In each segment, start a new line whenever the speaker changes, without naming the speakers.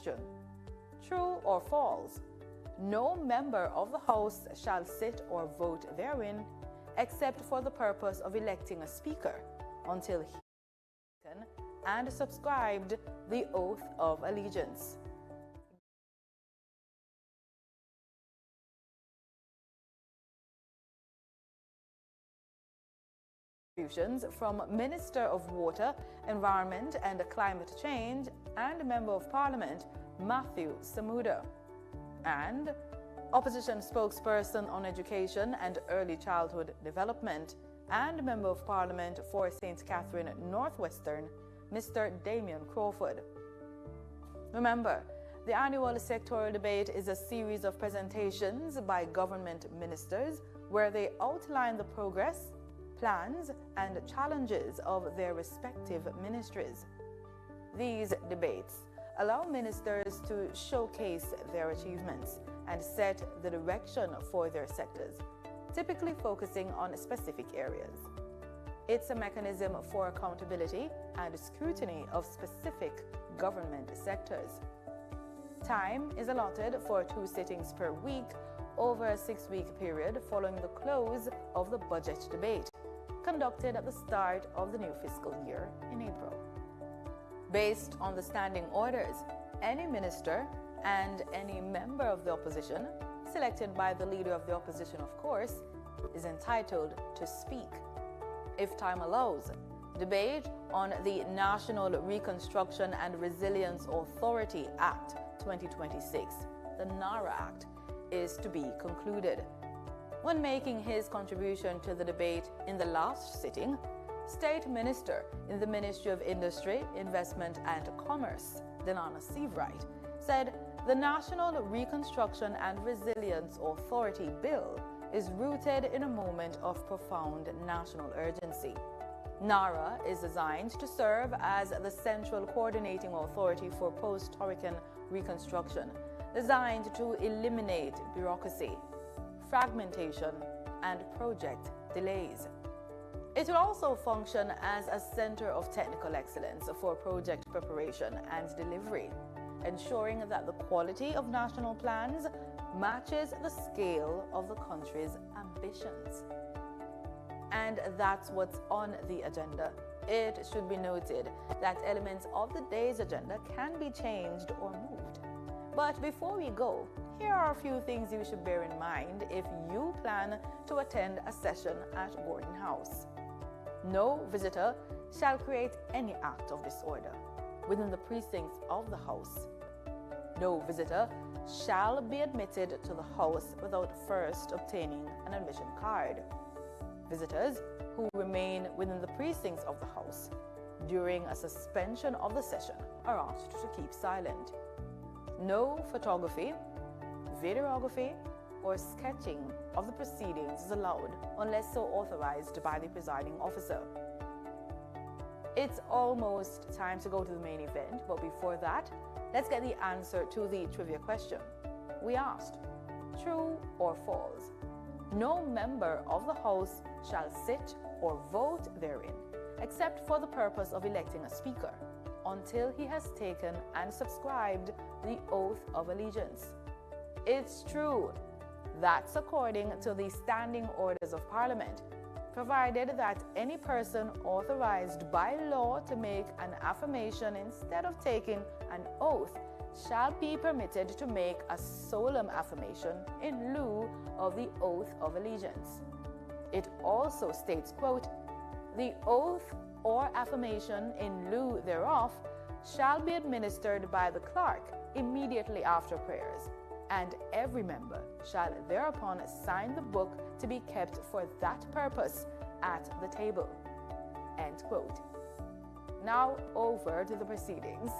question. True or false? No member of the House shall sit or vote therein, except for the purpose of electing a speaker, until he has taken and subscribed the oath of allegiance. From Minister of Water, Environment and Climate Change and Member of Parliament Matthew Samuda, and Opposition Spokesperson on Education and Early Childhood Development and Member of Parliament for St. Catherine Northwestern Mr. Damion Crawford. Remember, the annual sectoral debate is a series of presentations by government ministers where they outline the progress, plans and challenges of their respective ministries. These debates allow ministers to showcase their achievements and set the direction for their sectors, typically focusing on specific areas. It's a mechanism for accountability and scrutiny of specific government sectors. Time is allotted for 2 sittings per week over a 6-week period following the close of the budget debate, conducted at the start of the new fiscal year in April. Based on the standing orders, any minister and any member of the opposition, selected by the leader of the opposition of course, is entitled to speak. If time allows, debate on the National Reconstruction and Resilience Authority Act 2026, the NARA Act, is to be concluded. When making his contribution to the debate in the last sitting, State Minister in the Ministry of Industry, Investment and Commerce, Denana Seavright, said the National Reconstruction and Resilience Authority Bill is rooted in a moment of profound national urgency. NARA is designed to serve as the central coordinating authority for post-hurricane reconstruction, designed to eliminate bureaucracy, fragmentation, and project delays. It will also function as a center of technical excellence for project preparation and delivery, ensuring that the quality of national plans matches the scale of the country's ambitions. And that's what's on the agenda. It should be noted that elements of the day's agenda can be changed or moved. But before we go, here are a few things you should bear in mind if you plan to attend a session at Gordon House. No visitor shall create any act of disorder within the precincts of the house. No visitor shall be admitted to the house without first obtaining an admission card. Visitors who remain within the precincts of the house during a suspension of the session are asked to keep silent. No photography, videography, or sketching of the proceedings is allowed unless so authorized by the presiding officer. It's almost time to go to the main event, but before that, let's get the answer to the trivia question. We asked, true or false? No member of the House shall sit or vote therein, except for the purpose of electing a speaker, until he has taken and subscribed the oath of allegiance. It's true. That's according to the standing orders of Parliament, provided that any person authorized by law to make an affirmation instead of taking an oath shall be permitted to make a solemn affirmation in lieu of the oath of allegiance. It also states, quote, the oath or affirmation in lieu thereof shall be administered by the clerk immediately after prayers, and every member shall thereupon sign the book to be kept for that purpose at the table. End quote. Now over to the proceedings.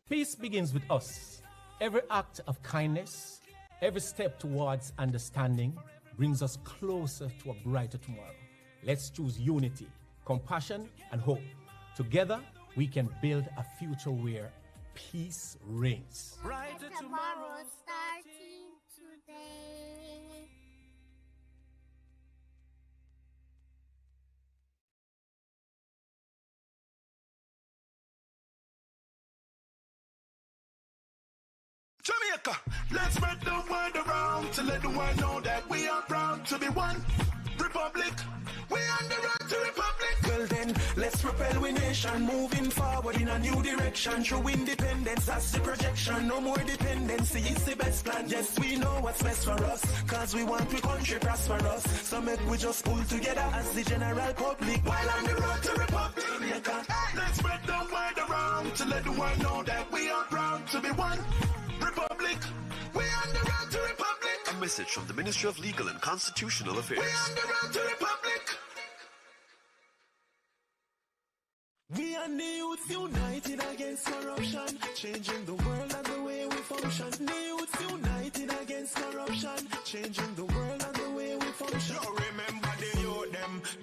Peace begins with us. Every act of kindness, every step towards understanding brings us closer to a brighter tomorrow. Let's choose unity, compassion, and hope. Together, we can build a future where peace reigns.
Brighter tomorrow starting today.
Jamaica, let's spread the word around to let the world know that we are proud to be one republic. We on the road to republic. Well then, let's propel we nation moving forward in a new direction. True independence, that's the projection. No more dependency, it's the best plan. Yes, we know what's best for us, cause we want we country prosperous. So make we just pull together as the general public while on the road to republic. Jamaica, let's spread the word around to let the world know that we are proud to be one republic. We on the road to republic.
A message from the Ministry of Legal and Constitutional Affairs.
We on the road to republic. We are the youth united against corruption, changing the world and the way we function. The youth united against corruption, changing the world and the way we function. You remember the youth,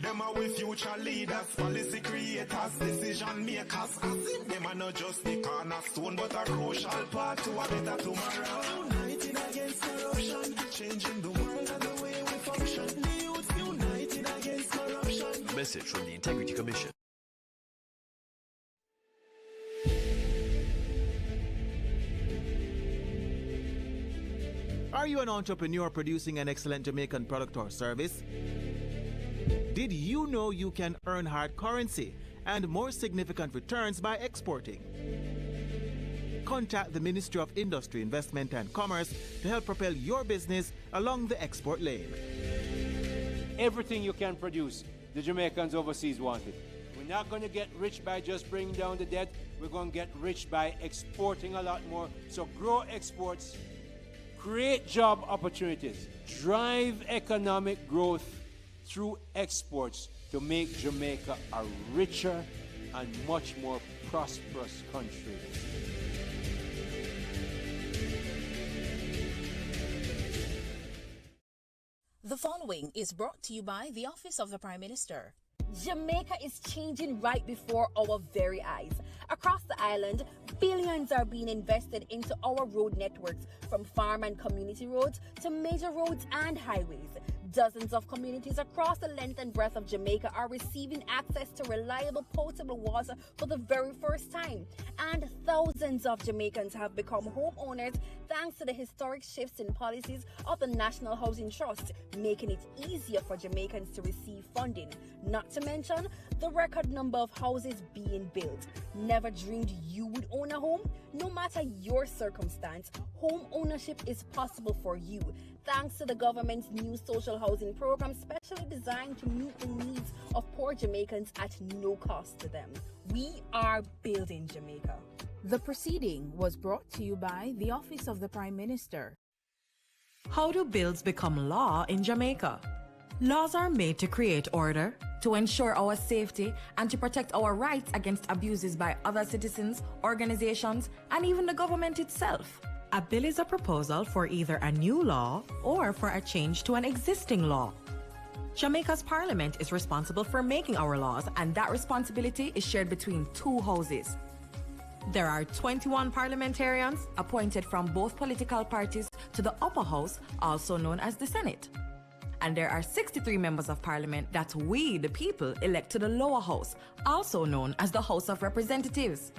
them are with future leaders, policy creators, decision makers. As if them are not just the cornerstone, but a crucial part to a better tomorrow. United against corruption, changing the world and the way we function. The youth united against corruption.
A message from the Integrity Commission.
Are you an entrepreneur producing an excellent Jamaican product or service? Did you know you can earn hard currency and more significant returns by exporting? Contact the Ministry of Industry, Investment and Commerce to help propel your business along the export lane.
Everything you can produce, the Jamaicans overseas want it. We're not going to get rich by just bringing down the debt. We're going to get rich by exporting a lot more. So grow exports, create job opportunities, drive economic growth through exports to make Jamaica a richer and much more prosperous country.
The following is brought to you by the Office of the Prime Minister.
Jamaica is changing right before our very eyes. Across the island, billions are being invested into our road networks, from farm and community roads to major roads and highways. Dozens of communities across the length and breadth of Jamaica are receiving access to reliable potable water for the very first time. And thousands of Jamaicans have become homeowners thanks to the historic shifts in policies of the National Housing Trust, making it easier for Jamaicans to receive funding. Not to mention the record number of houses being built. Never dreamed you would own a home? No matter your circumstance, home ownership is possible for you, thanks to the government's new social housing program, specially designed to meet the needs of poor Jamaicans at no cost to them. We are building Jamaica.
The proceeding was brought to you by the Office of the Prime Minister.
How do bills become law in Jamaica? Laws are made to create order, to ensure our safety, and to protect our rights against abuses by other citizens, organizations, and even the government itself. A bill is a proposal for either a new law or for a change to an existing law. Jamaica's Parliament is responsible for making our laws, and that responsibility is shared between two houses. There are 21 parliamentarians appointed from both political parties to the upper house, also known as the Senate. And there are 63 members of Parliament that we, the people, elect to the lower house, also known as the House of Representatives.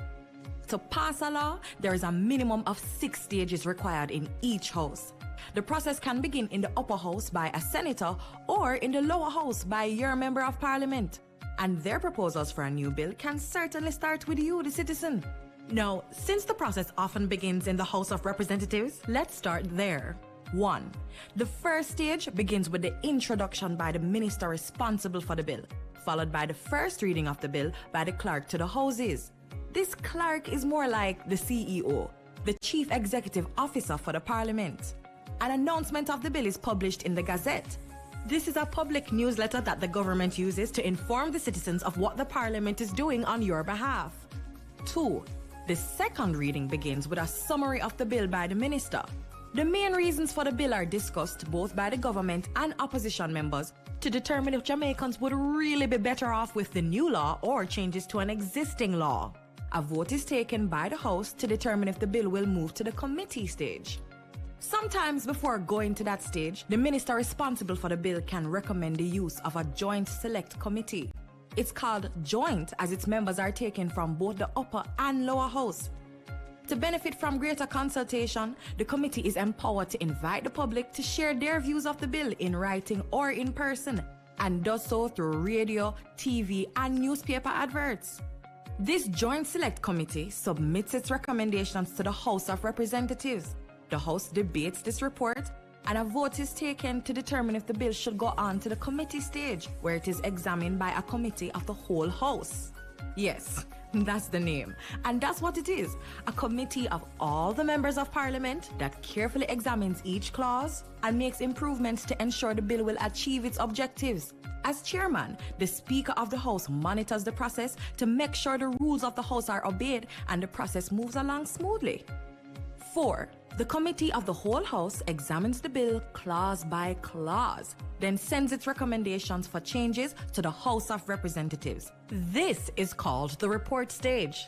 To pass a law, there is a minimum of 6 stages required in each house. The process can begin in the upper house by a senator or in the lower house by your member of Parliament. And their proposals for a new bill can certainly start with you, the citizen. Now, since the process often begins in the House of Representatives, let's start there. 1. The first stage begins with the introduction by the minister responsible for the bill, followed by the first reading of the bill by the clerk to the houses. This clerk is more like the CEO, the Chief Executive Officer for the Parliament. An announcement of the bill is published in the Gazette. This is a public newsletter that the government uses to inform the citizens of what the Parliament is doing on your behalf. 2. The second reading begins with a summary of the bill by the minister. The main reasons for the bill are discussed both by the government and opposition members to determine if Jamaicans would really be better off with the new law or changes to an existing law. A vote is taken by the House to determine if the bill will move to the committee stage. Sometimes before going to that stage, the minister responsible for the bill can recommend the use of a joint select committee. It's called joint as its members are taken from both the upper and lower house. To benefit from greater consultation, the committee is empowered to invite the public to share their views of the bill in writing or in person, and does so through radio, TV, and newspaper adverts. This joint select committee submits its recommendations to the House of Representatives. The House debates this report, and a vote is taken to determine if the bill should go on to the committee stage, where it is examined by a committee of the whole House. Yes, that's the name. And that's what it is, a committee of all the members of Parliament that carefully examines each clause and makes improvements to ensure the bill will achieve its objectives. As chairman, the Speaker of the House monitors the process to make sure the rules of the House are obeyed and the process moves along smoothly. 4. The Committee of the whole House examines the bill clause by clause, then sends its recommendations for changes to the House of Representatives. This is called the report stage.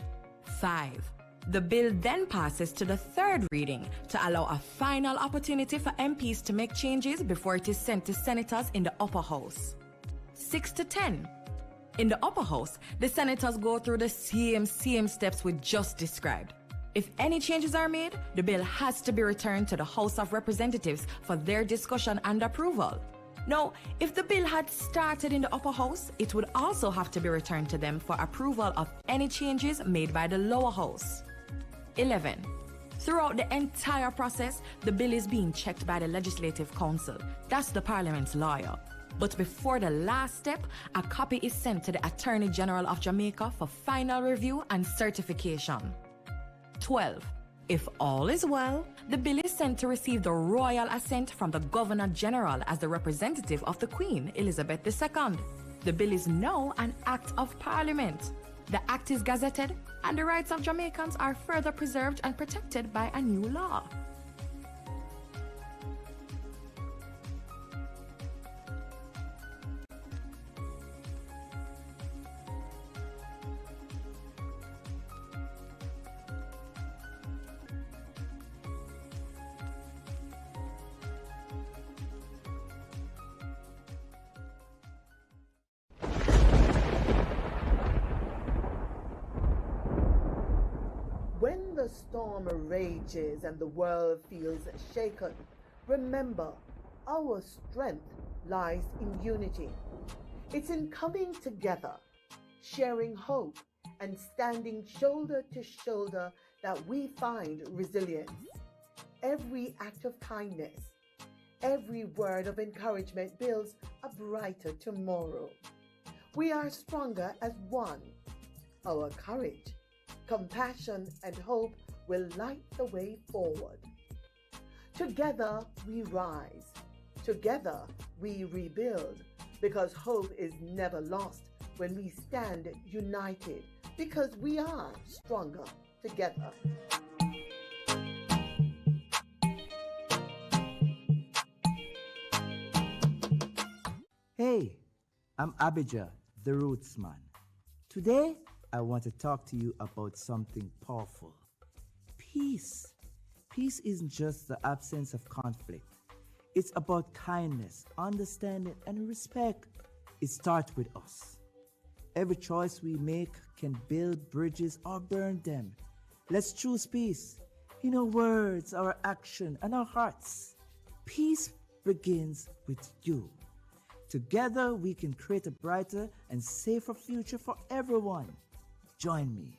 5. The bill then passes to the third reading to allow a final opportunity for MPs to make changes before it is sent to senators in the upper house. 6 to 10. In the upper house, the senators go through the same steps we just described. If any changes are made, the bill has to be returned to the House of Representatives for their discussion and approval. Now, if the bill had started in the upper house, it would also have to be returned to them for approval of any changes made by the lower house. 11. Throughout the entire process, the bill is being checked by the Legislative Council. That's the Parliament's lawyer. But before the last step, a copy is sent to the Attorney General of Jamaica for final review and certification. 12. If all is well, the bill is sent to receive the royal assent from the Governor General as the representative of the Queen, Elizabeth II. The bill is now an Act of Parliament. The Act is gazetted, and the rights of Jamaicans are further preserved and protected by a new law.
When the storm rages and the world feels shaken, remember, our strength lies in unity. It's in coming together, sharing hope, and standing shoulder to shoulder that we find resilience. Every act of kindness, every word of encouragement builds a brighter tomorrow. We are stronger as one. Our courage, compassion, and hope will light the way forward. Together we rise. Together we rebuild, because hope is never lost when we stand united, because we are stronger together.
Hey, I'm Abijah, the Roots Man. Today, I want to talk to you about something powerful. Peace. Peace isn't just the absence of conflict. It's about kindness, understanding, and respect. It starts with us. Every choice we make can build bridges or burn them. Let's choose peace in our words, our action, and our hearts. Peace begins with you. Together, we can create a brighter and safer future for everyone. Join me.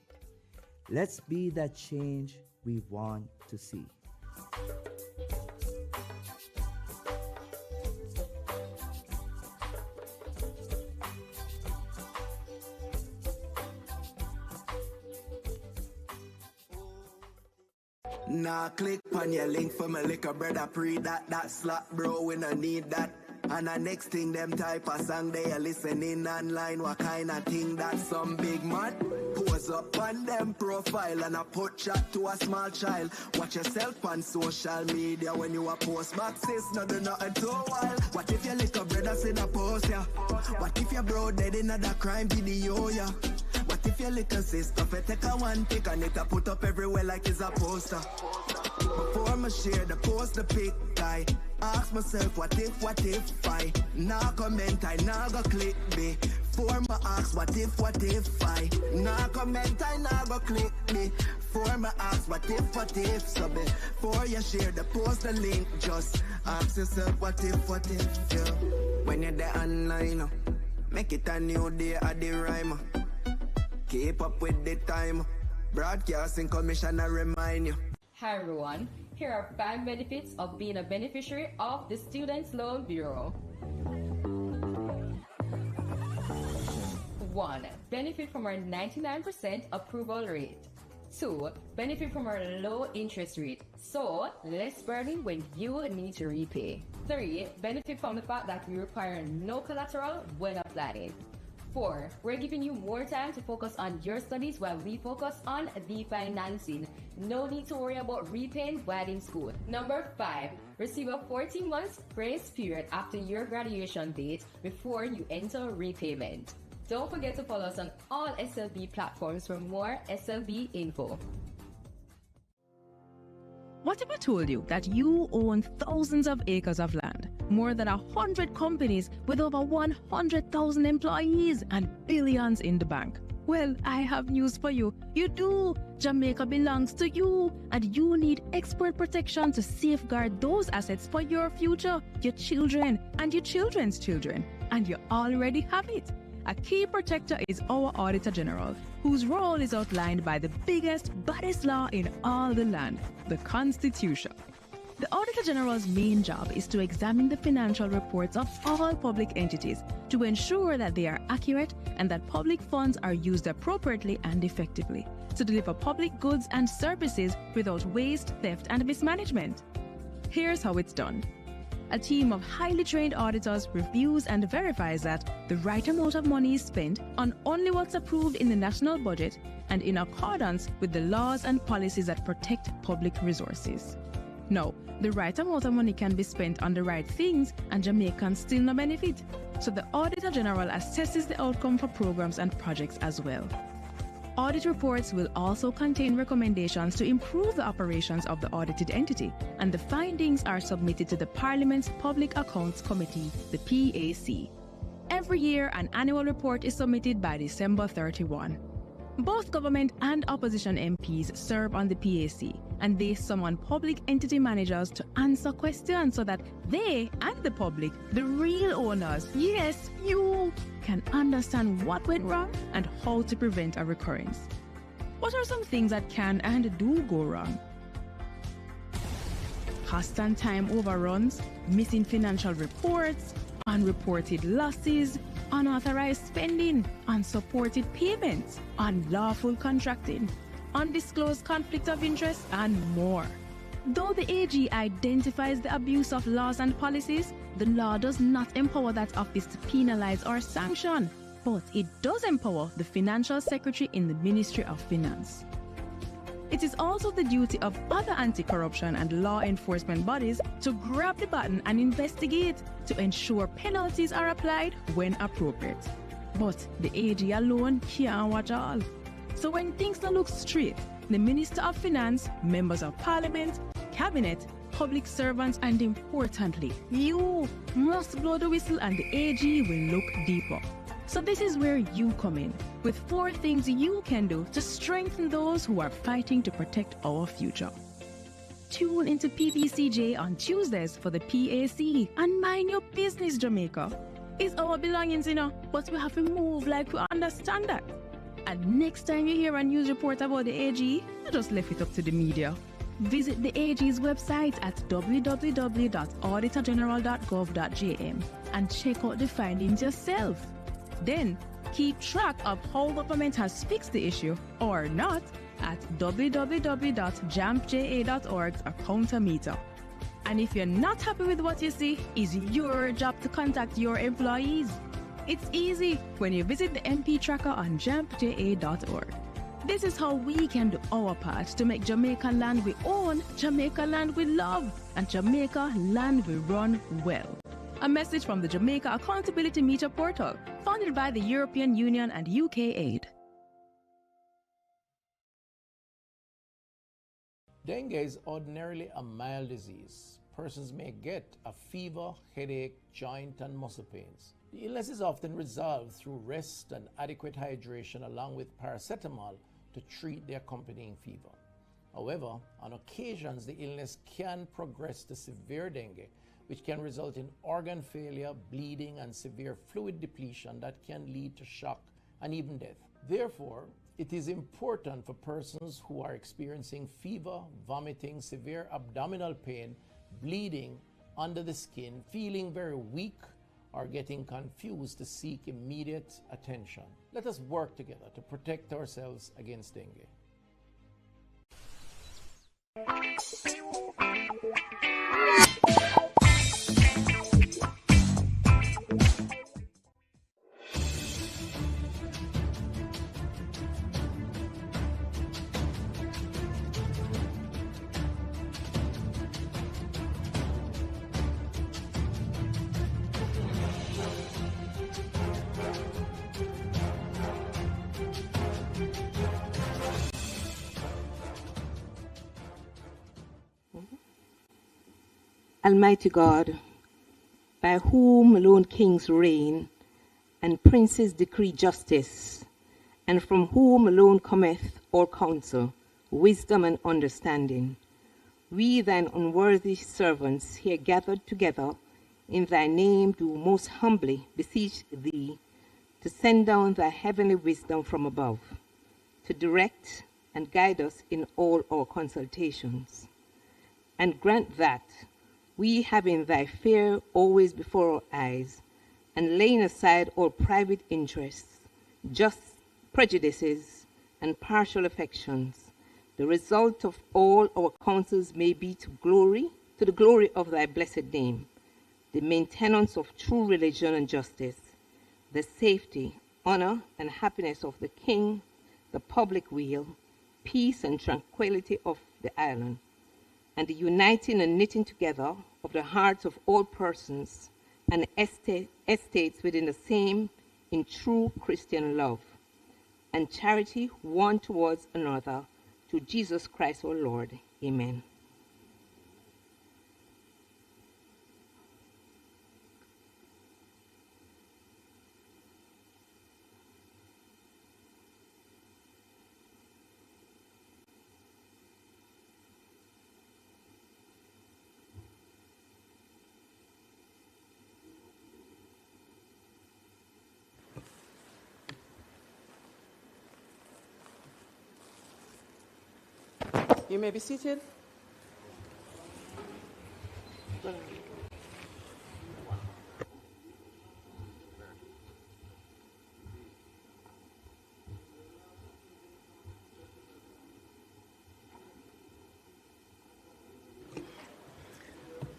Let's be that change we want to see.
Nah, click on your link for my liquor brother pre that slap bro, we no need that. And the next thing them type a song they are listening online, what kind of thing that some big man pose up on them profile and a put chat to a small child. Watch yourself on social media when you a post boxes, no do nothing too wild. What if your little brother see the post, yeah? What if your bro dead in another crime video, yeah? What if your little sister fi take a one pick and it a put up everywhere like it's a poster. Before me share the post the pic, I ask myself what if I nah comment, I nah go click me. Before me ask what if I nah comment, I nah go click me. Before me ask what if, so before you share the post the link, just ask yourself what if, yeah. When you're there online, make it a new day at the rhyme. Keep up with the time. Broadcasting Commissioner remind you.
Hi everyone, here are 5 benefits of being a beneficiary of the Students' Loan Bureau. 1. Benefit from our 99% approval rate. 2. Benefit from our low interest rate, so less burden when you need to repay. 3. Benefit from the fact that we require no collateral when applying. 4. We're giving you more time to focus on your studies while we focus on the financing. No need to worry about repaying while in school. Number 5. Receive a 14 months grace period after your graduation date before you enter repayment. Don't forget to follow us on all SLB platforms for more SLB info.
What if I told you that you own thousands of acres of land, more than 100 companies with over 100,000 employees and billions in the bank? Well, I have news for you. You do. Jamaica belongs to you, and you need expert protection to safeguard those assets for your future, your children, and your children's children. And you already have it. A key protector is our Auditor General, whose role is outlined by the biggest, baddest law in all the land, the Constitution. The Auditor General's main job is to examine the financial reports of all public entities to ensure that they are accurate and that public funds are used appropriately and effectively to deliver public goods and services without waste, theft, and mismanagement. Here's how it's done. A team of highly trained auditors reviews and verifies that the right amount of money is spent on only what's approved in the national budget and in accordance with the laws and policies that protect public resources. Now, the right amount of money can be spent on the right things and Jamaicans still no benefit. So the Auditor General assesses the outcome for programs and projects as well. Audit reports will also contain recommendations to improve the operations of the audited entity, and the findings are submitted to the Parliament's Public Accounts Committee, the PAC. Every year, an annual report is submitted by December 31. Both government and opposition MPs serve on the PAC, and they summon public entity managers to answer questions so that they and the public, the real owners, yes, you, can understand what went wrong and how to prevent a recurrence. What are some things that can and do go wrong? Cost and time overruns, missing financial reports, unreported losses, unauthorized spending, unsupported payments, unlawful contracting, undisclosed conflict of interest, and more. Though the AG identifies the abuse of laws and policies, the law does not empower that office to penalize or sanction, but it does empower the Financial Secretary in the Ministry of Finance. It is also the duty of other anti-corruption and law enforcement bodies to grab the button and investigate to ensure penalties are applied when appropriate. But the AG alone can't watch all. So when things don't look straight, the Minister of Finance, members of Parliament, Cabinet, public servants, and importantly, you must blow the whistle and the AG will look deeper. So this is where you come in, with 4 things you can do to strengthen those who are fighting to protect our future. Tune into PBCJ on Tuesdays for the PAC and mind your business, Jamaica. It's our belongings, but we have to move like we understand that. And next time you hear a news report about the AG, you just left it up to the media. Visit the AG's website at www.auditorgeneral.gov.jm and check out the findings yourself. Then, keep track of how government has fixed the issue, or not, at www.jampja.org's Accountometer. And if you're not happy with what you see, it's your job to contact your employees. It's easy when you visit the MP tracker on jampja.org. This is how we can do our part to make Jamaica land we own, Jamaica land we love, and Jamaica land we run well. A message from the Jamaica Accountability Meter portal, funded by the European Union and UK Aid.
Dengue is ordinarily a mild disease. Persons may get a fever, headache, joint and muscle pains. The illness is often resolved through rest and adequate hydration along with paracetamol to treat the accompanying fever. However, on occasions, the illness can progress to severe dengue, which can result in organ failure, bleeding, and severe fluid depletion that can lead to shock and even death. Therefore, it is important for persons who are experiencing fever, vomiting, severe abdominal pain, bleeding under the skin, feeling very weak, or getting confused to seek immediate attention. Let us work together to protect ourselves against dengue.
Almighty God, by whom alone kings reign, and princes decree justice, and from whom alone cometh all counsel, wisdom and understanding, we thine unworthy servants here gathered together in thy name do most humbly beseech thee to send down thy heavenly wisdom from above, to direct and guide us in all our consultations, and grant that we, having thy fear always before our eyes, and laying aside all private interests, just prejudices, and partial affections, the result of all our counsels may be to the glory of thy blessed name, the maintenance of true religion and justice, the safety, honor, and happiness of the king, the public weal, peace and tranquility of the island, and the uniting and knitting together of the hearts of all persons and estates within the same in true Christian love and charity one towards another, to Jesus Christ our Lord. Amen.
You may be seated.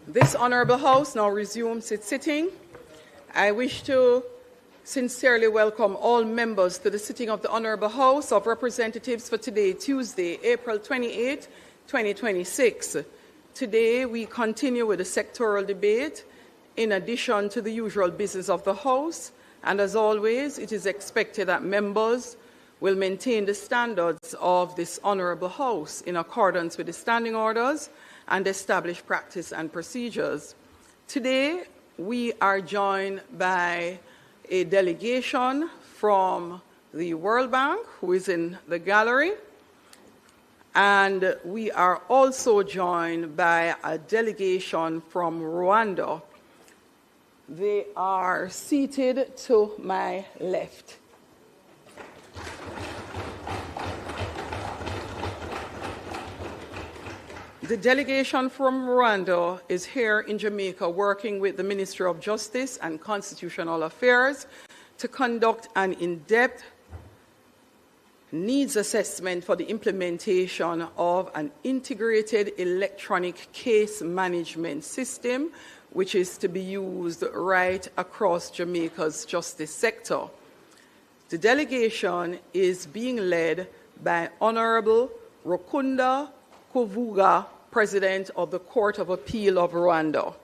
This Honourable House now resumes its sitting. I wish to sincerely welcome all members to the sitting of the Honourable House of Representatives for today, Tuesday, April 28, 2026. Today, we continue with the sectoral debate in addition to the usual business of the House, and as always, it is expected that members will maintain the standards of this Honourable House in accordance with the standing orders and established practice and procedures. Today, we are joined by a delegation from the World Bank, who is in the gallery, and we are also joined by a delegation from Rwanda. They are seated to my left. The delegation from Rwanda is here in Jamaica working with the Ministry of Justice and Constitutional Affairs to conduct an in-depth needs assessment for the implementation of an integrated electronic case management system, which is to be used right across Jamaica's justice sector. The delegation is being led by Honorable Rukunda Kuvuga, President of the Court of Appeal of Rwanda.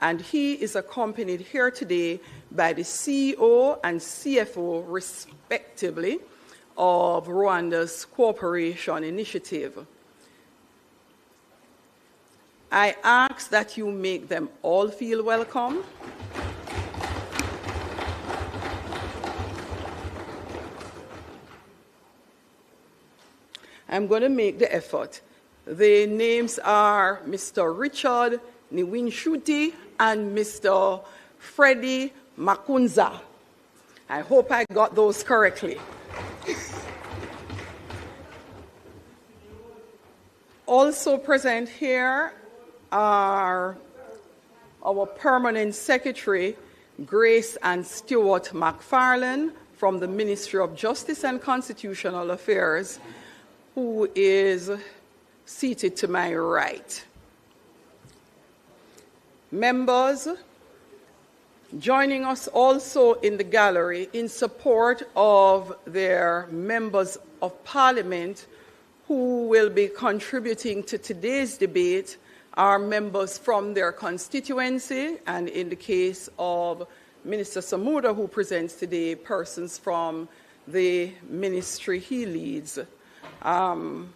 And he is accompanied here today by the CEO and CFO, respectively, of Rwanda's Cooperation Initiative. I ask that you make them all feel welcome. I'm going to make the effort. The names are Mr. Richard Niwinshuti and Mr. Freddie Makunza. I hope I got those correctly. Also present here are our permanent secretary, Grace and Stuart McFarlane from the Ministry of Justice and Constitutional Affairs, who is seated to my right. Members, joining us also in the gallery in support of their members of parliament who will be contributing to today's debate are members from their constituency, and in the case of Minister Samuda, who presents today, persons from the ministry he leads. In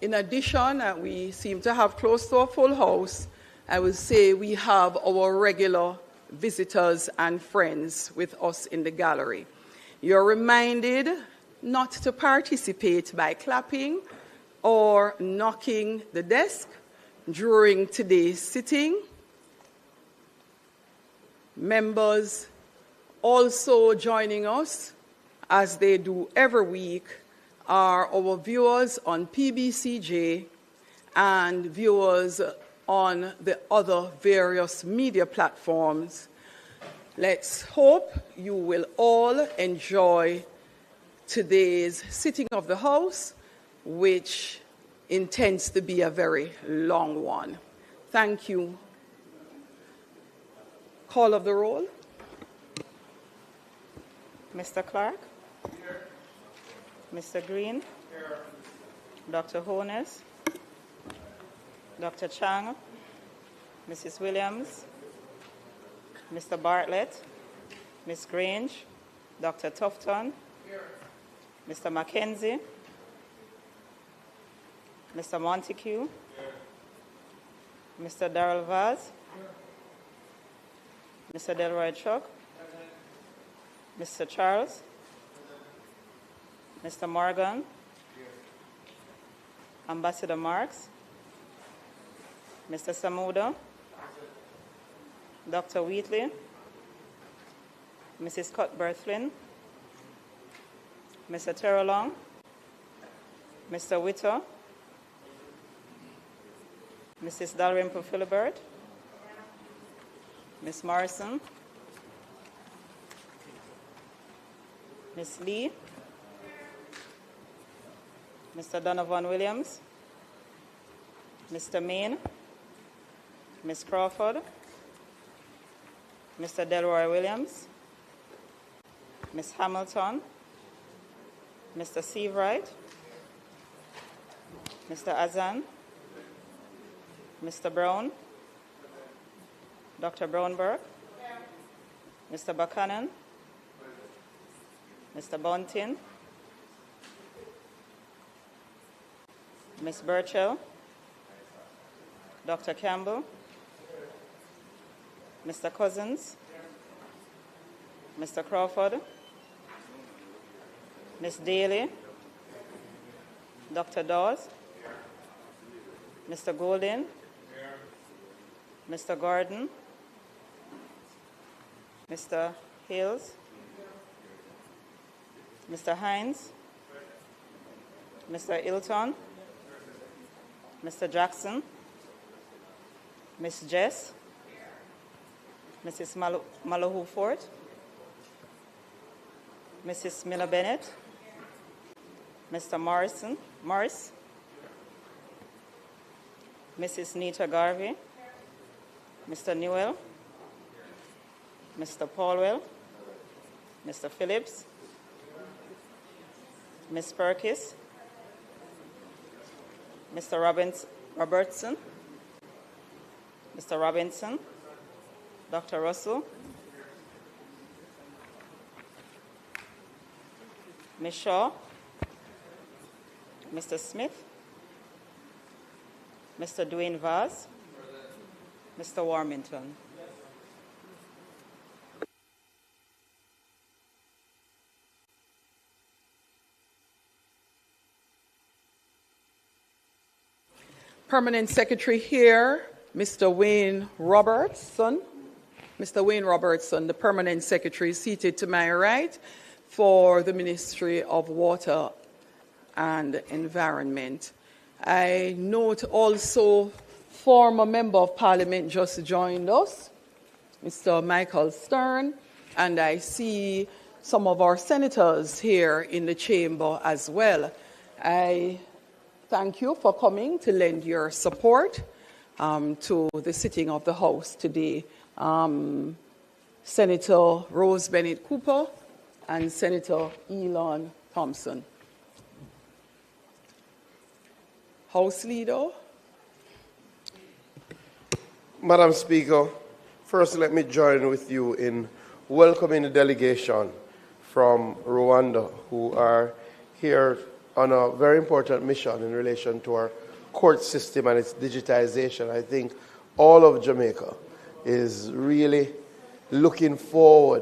addition, we seem to have close to a full house. I will say we have our regular visitors and friends with us in the gallery. You're reminded not to participate by clapping or knocking the desk during today's sitting. Members also joining us, as they do every week, are our viewers on PBCJ and viewers on the other various media platforms. Let's hope you will all enjoy today's sitting of the House, which intends to be a very long one. Thank you. Call of the roll.
Mr. Clark? Here. Mr. Green? Here. Dr. Honus? Dr. Chang? Mrs. Williams? Mr. Bartlett? Ms. Grange? Dr. Tufton? Here. Mr. Mackenzie? Mr. Montague? Here. Mr. Darrell Vaz? Here. Mr. Delroy Chuck? Mr. Charles? Mr. Morgan? Here. Ambassador Marks? Mr. Samuda? Dr. Wheatley? Mrs. Cuthbert-Flynn? Mr. Terrelong? Mr. Witter? Mrs. Dalrymple Philibert? Ms. Morrison? Ms. Lee? Mr. Donovan Williams? Mr. Main? Ms. Crawford? Mr. Delroy Williams? Ms. Hamilton? Mr. Seawright? Mr. Azan? Mr. Brown? Dr. Brownberg? Mr. Buchanan? Mr. Bunting? Ms. Burchell? Dr. Campbell? Mr. Cousins? Mr. Crawford? Ms. Daly? Dr. Dawes? Mr. Golden? Mr. Gordon? Mr. Hills? Mr. Hines? Mr. Ilton? Mr. Jackson? Ms. Jess? Mrs. Malahoo Fort? Mrs. Miller Bennett? Mr. Morris? Mrs. Nita Garvey? Mr. Newell? Mr. Paulwell? Mr. Phillips? Ms. Perkis? Mr. Robertson? Mr. Robinson? Dr. Russell? Ms. Shaw? Mr. Smith? Mr. Dwayne Vaz?
Mr. Warmington.
Permanent Secretary here, Mr. Wayne Robertson. Mr. Wayne Robertson, the Permanent Secretary, seated to my right for the Ministry of Water and Environment. I note also former Member of Parliament just joined us, Mr. Michael Stern, and I see some of our senators here in the chamber as well. I thank you for coming to lend your support to the sitting of the House today. Senator Rose Bennett Cooper and Senator Elon Thompson. House Leader.
Madam Speaker, first let me join with you in welcoming the delegation from Rwanda who are here on a very important mission in relation to our court system and its digitization. I think all of Jamaica is really looking forward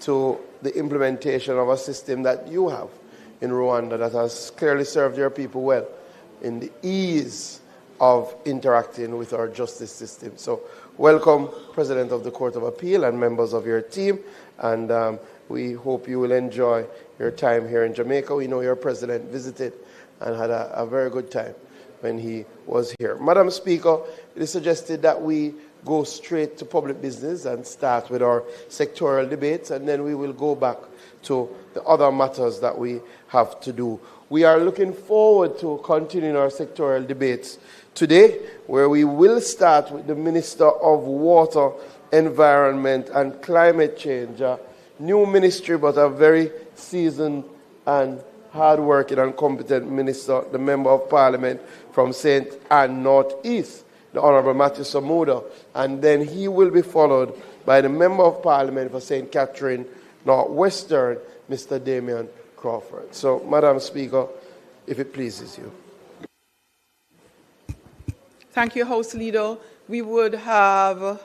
to the implementation of a system that you have in Rwanda that has clearly served your people well in the ease of interacting with our justice system. So welcome, President of the Court of Appeal and members of your team, and we hope you will enjoy your time here in Jamaica. We know your President visited and had a very good time when he was here. Madam Speaker, it is suggested that we go straight to public business and start with our sectoral debates, and then we will go back to the other matters that we have to do. We are looking forward to continuing our sectoral debates today, where we will start with the Minister of Water, Environment and Climate Change, a new ministry but a very seasoned and hard-working and competent minister, the Member of Parliament from St. Ann North East, the Honourable Matthew Samuda, and then he will be followed by the Member of Parliament for St. Catherine North Western, Mr. Damion Crawford. So, Madam Speaker, if it pleases you.
Thank you, House Leader. We would have,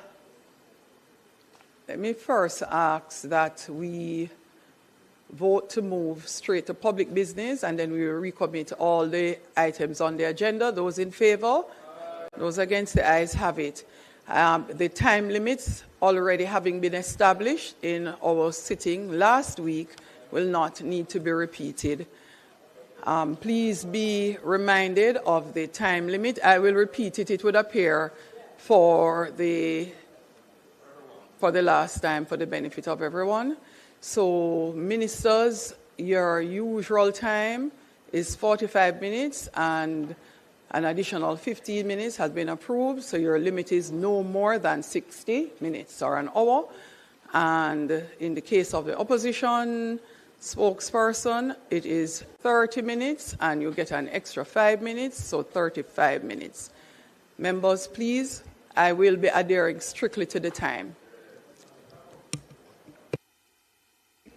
let me first ask that we vote to move straight to public business, and then we will recommit all the items on the agenda. Those in favor? Those against, the ayes have it. The time limits already having been established in our sitting last week will not need to be repeated. Please be reminded of the time limit. I will repeat it. It would appear for the last time for the benefit of everyone. So, ministers, your usual time is 45 minutes, and an additional 15 minutes has been approved, so your limit is no more than 60 minutes or an hour. And in the case of the opposition spokesperson, it is 30 minutes, and you get an extra 5 minutes, so 35 minutes. Members, please, I will be adhering strictly to the time.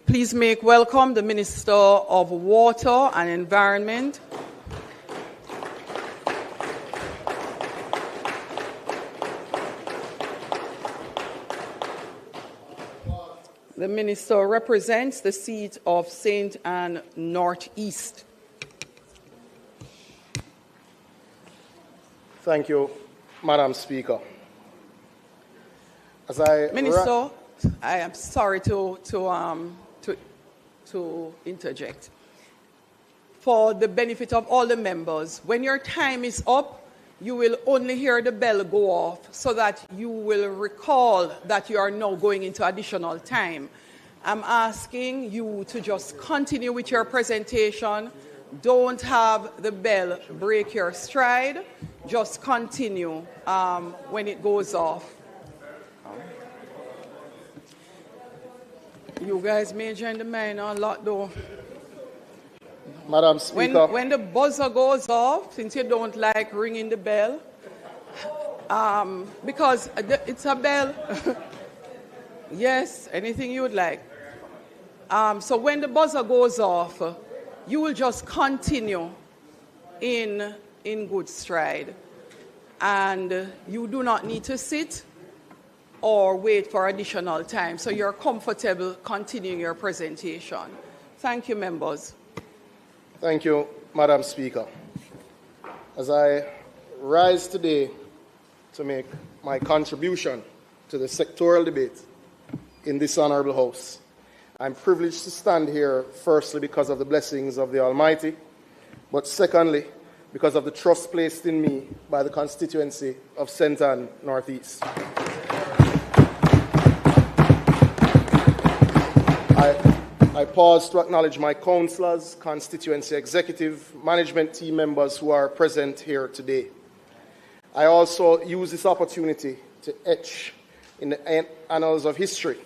Please make welcome the Minister of Water and Environment. The Minister represents the seat of St. Ann Northeast.
Thank you, Madam Speaker.
Minister, I am sorry to interject. For the benefit of all the members, when your time is up, you will only hear the bell go off so that you will recall that you are now going into additional time. I'm asking you to just continue with your presentation. Don't have the bell break your stride. Just continue when it goes off. You guys major in the minor a lot though.
Madam Speaker.
When the buzzer goes off, since you don't like ringing the bell, because it's a bell. Yes, anything you would like. So when the buzzer goes off, you will just continue in good stride. and you do not need to sit or wait for additional time. So you're comfortable continuing your presentation. Thank you, members.
Thank you, Madam Speaker. As I rise today to make my contribution to the sectoral debate in this honorable House, I'm privileged to stand here, firstly, because of the blessings of the Almighty, but secondly, because of the trust placed in me by the constituency of St. Ann Northeast. I pause to acknowledge my councillors, constituency executive, management team members who are present here today. I also use this opportunity to etch in the annals of history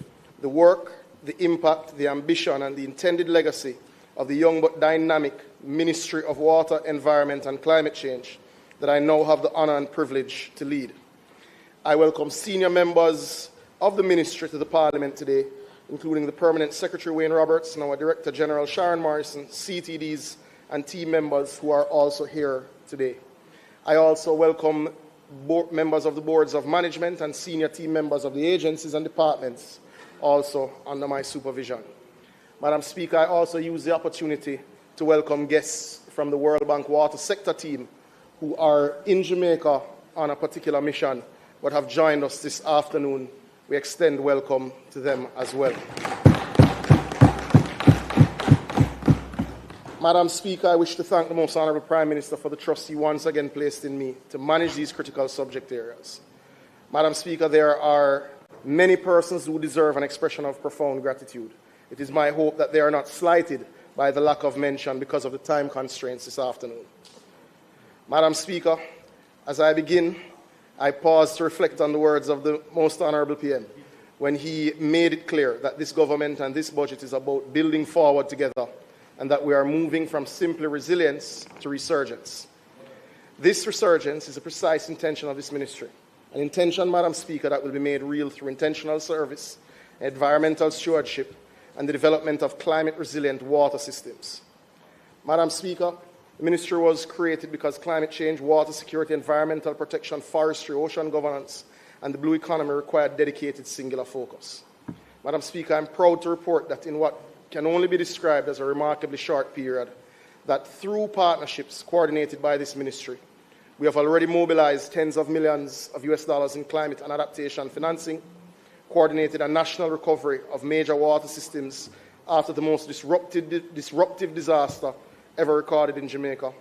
the work, the impact, the ambition, and the intended legacy of the young but dynamic Ministry of Water, Environment and Climate Change that I now have the honor and privilege to lead. I welcome senior members of the Ministry to the Parliament today, including the Permanent Secretary Wayne Roberts and our Director General Sharon Morrison, CTDs and team members who are also here today. I also welcome members of the boards of management and senior team members of the agencies and departments also under my supervision. Madam Speaker, I also use the opportunity to welcome guests from the World Bank Water Sector team who are in Jamaica on a particular mission but have joined us this afternoon. We extend welcome to them as well. Madam Speaker, I wish to thank the Most Honourable Prime Minister for the trust he once again placed in me to manage these critical subject areas. Madam Speaker, there are many persons who deserve an expression of profound gratitude. It is my hope that they are not slighted by the lack of mention because of the time constraints this afternoon. Madam Speaker, as I begin, I pause to reflect on the words of the Most Honourable PM when he made it clear that this government and this budget is about building forward together and that we are moving from simply resilience to resurgence. This resurgence is the precise intention of this ministry, an intention, Madam Speaker, that will be made real through intentional service, environmental stewardship, and the development of climate-resilient water systems. Madam Speaker, the ministry was created because climate change, water security, environmental protection, forestry, ocean governance, and the blue economy required dedicated singular focus. Madam Speaker, I'm proud to report that in what can only be described as a remarkably short period, that through partnerships coordinated by this ministry, we have already mobilized tens of millions of US dollars in climate and adaptation financing, coordinated a national recovery of major water systems after the most disruptive disaster ever recorded in Jamaica,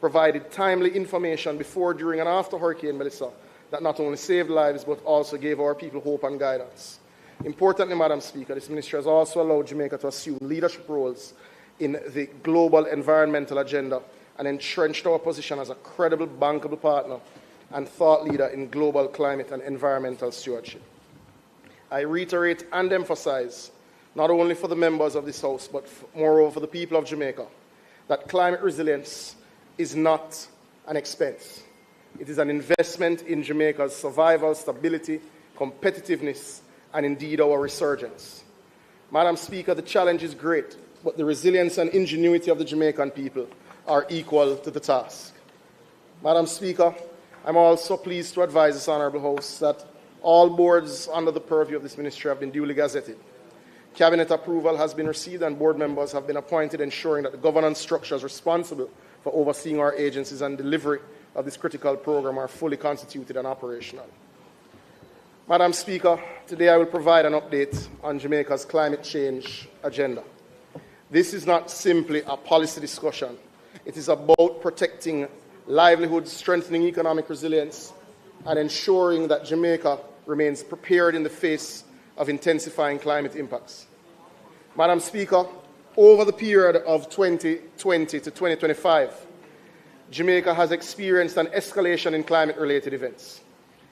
provided timely information before, during, and after Hurricane Melissa that not only saved lives but also gave our people hope and guidance. Importantly, Madam Speaker, this ministry has also allowed Jamaica to assume leadership roles in the global environmental agenda and entrenched our position as a credible, bankable partner and thought leader in global climate and environmental stewardship. I reiterate and emphasize, not only for the members of this House, but moreover for the people of Jamaica, that climate resilience is not an expense. It is an investment in Jamaica's survival, stability, competitiveness, and indeed our resurgence. Madam Speaker, the challenge is great, but the resilience and ingenuity of the Jamaican people are equal to the task. Madam Speaker, I'm also pleased to advise this Honourable House that all boards under the purview of this ministry have been duly gazetted. Cabinet approval has been received and board members have been appointed, ensuring that the governance structures responsible for overseeing our agencies and delivery of this critical program are fully constituted and operational. Madam Speaker, today I will provide an update on Jamaica's climate change agenda. This is not simply a policy discussion. It is about protecting livelihoods, strengthening economic resilience, and ensuring that Jamaica remains prepared in the face of intensifying climate impacts. Madam Speaker, over the period of 2020 to 2025, Jamaica has experienced an escalation in climate-related events.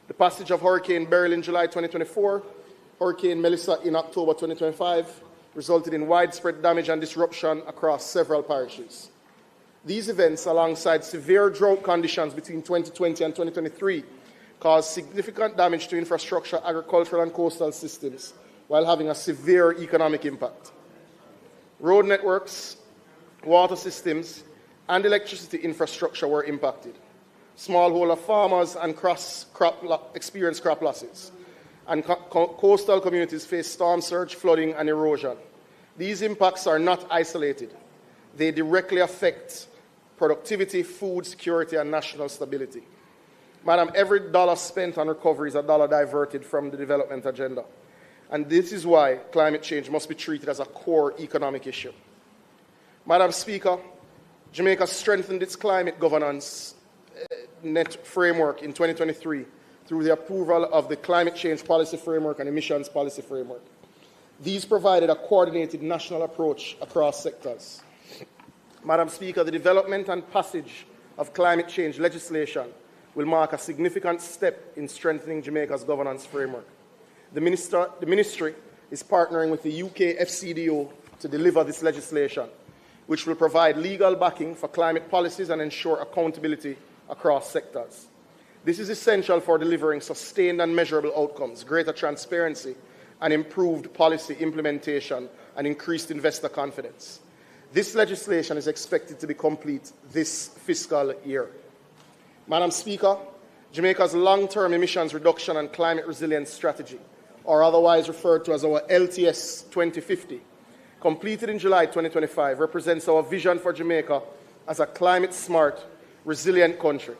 The passage of Hurricane Beryl in July 2024, Hurricane Melissa in October 2025, resulted in widespread damage and disruption across several parishes. These events, alongside severe drought conditions between 2020 and 2023, caused significant damage to infrastructure, agricultural and coastal systems, while having a severe economic impact. Road networks, water systems, and electricity infrastructure were impacted. smallholder farmers and experience crop losses. And coastal communities face storm surge, flooding, and erosion. These impacts are not isolated. They directly affect productivity, food security, and national stability. Madam, every dollar spent on recovery is a dollar diverted from the development agenda. And this is why climate change must be treated as a core economic issue. Madam Speaker, Jamaica strengthened its climate governance net framework in 2023 through the approval of the Climate Change Policy Framework and Emissions Policy Framework. These provided a coordinated national approach across sectors. Madam Speaker, the development and passage of climate change legislation will mark a significant step in strengthening Jamaica's governance framework. The Ministry is partnering with the UK FCDO to deliver this legislation, which will provide legal backing for climate policies and ensure accountability across sectors. This is essential for delivering sustained and measurable outcomes, greater transparency, and improved policy implementation and increased investor confidence. This legislation is expected to be complete this fiscal year. Madam Speaker, Jamaica's long-term emissions reduction and climate resilience strategy, or otherwise referred to as our LTS 2050, completed in July 2025, represents our vision for Jamaica as a climate-smart, resilient country.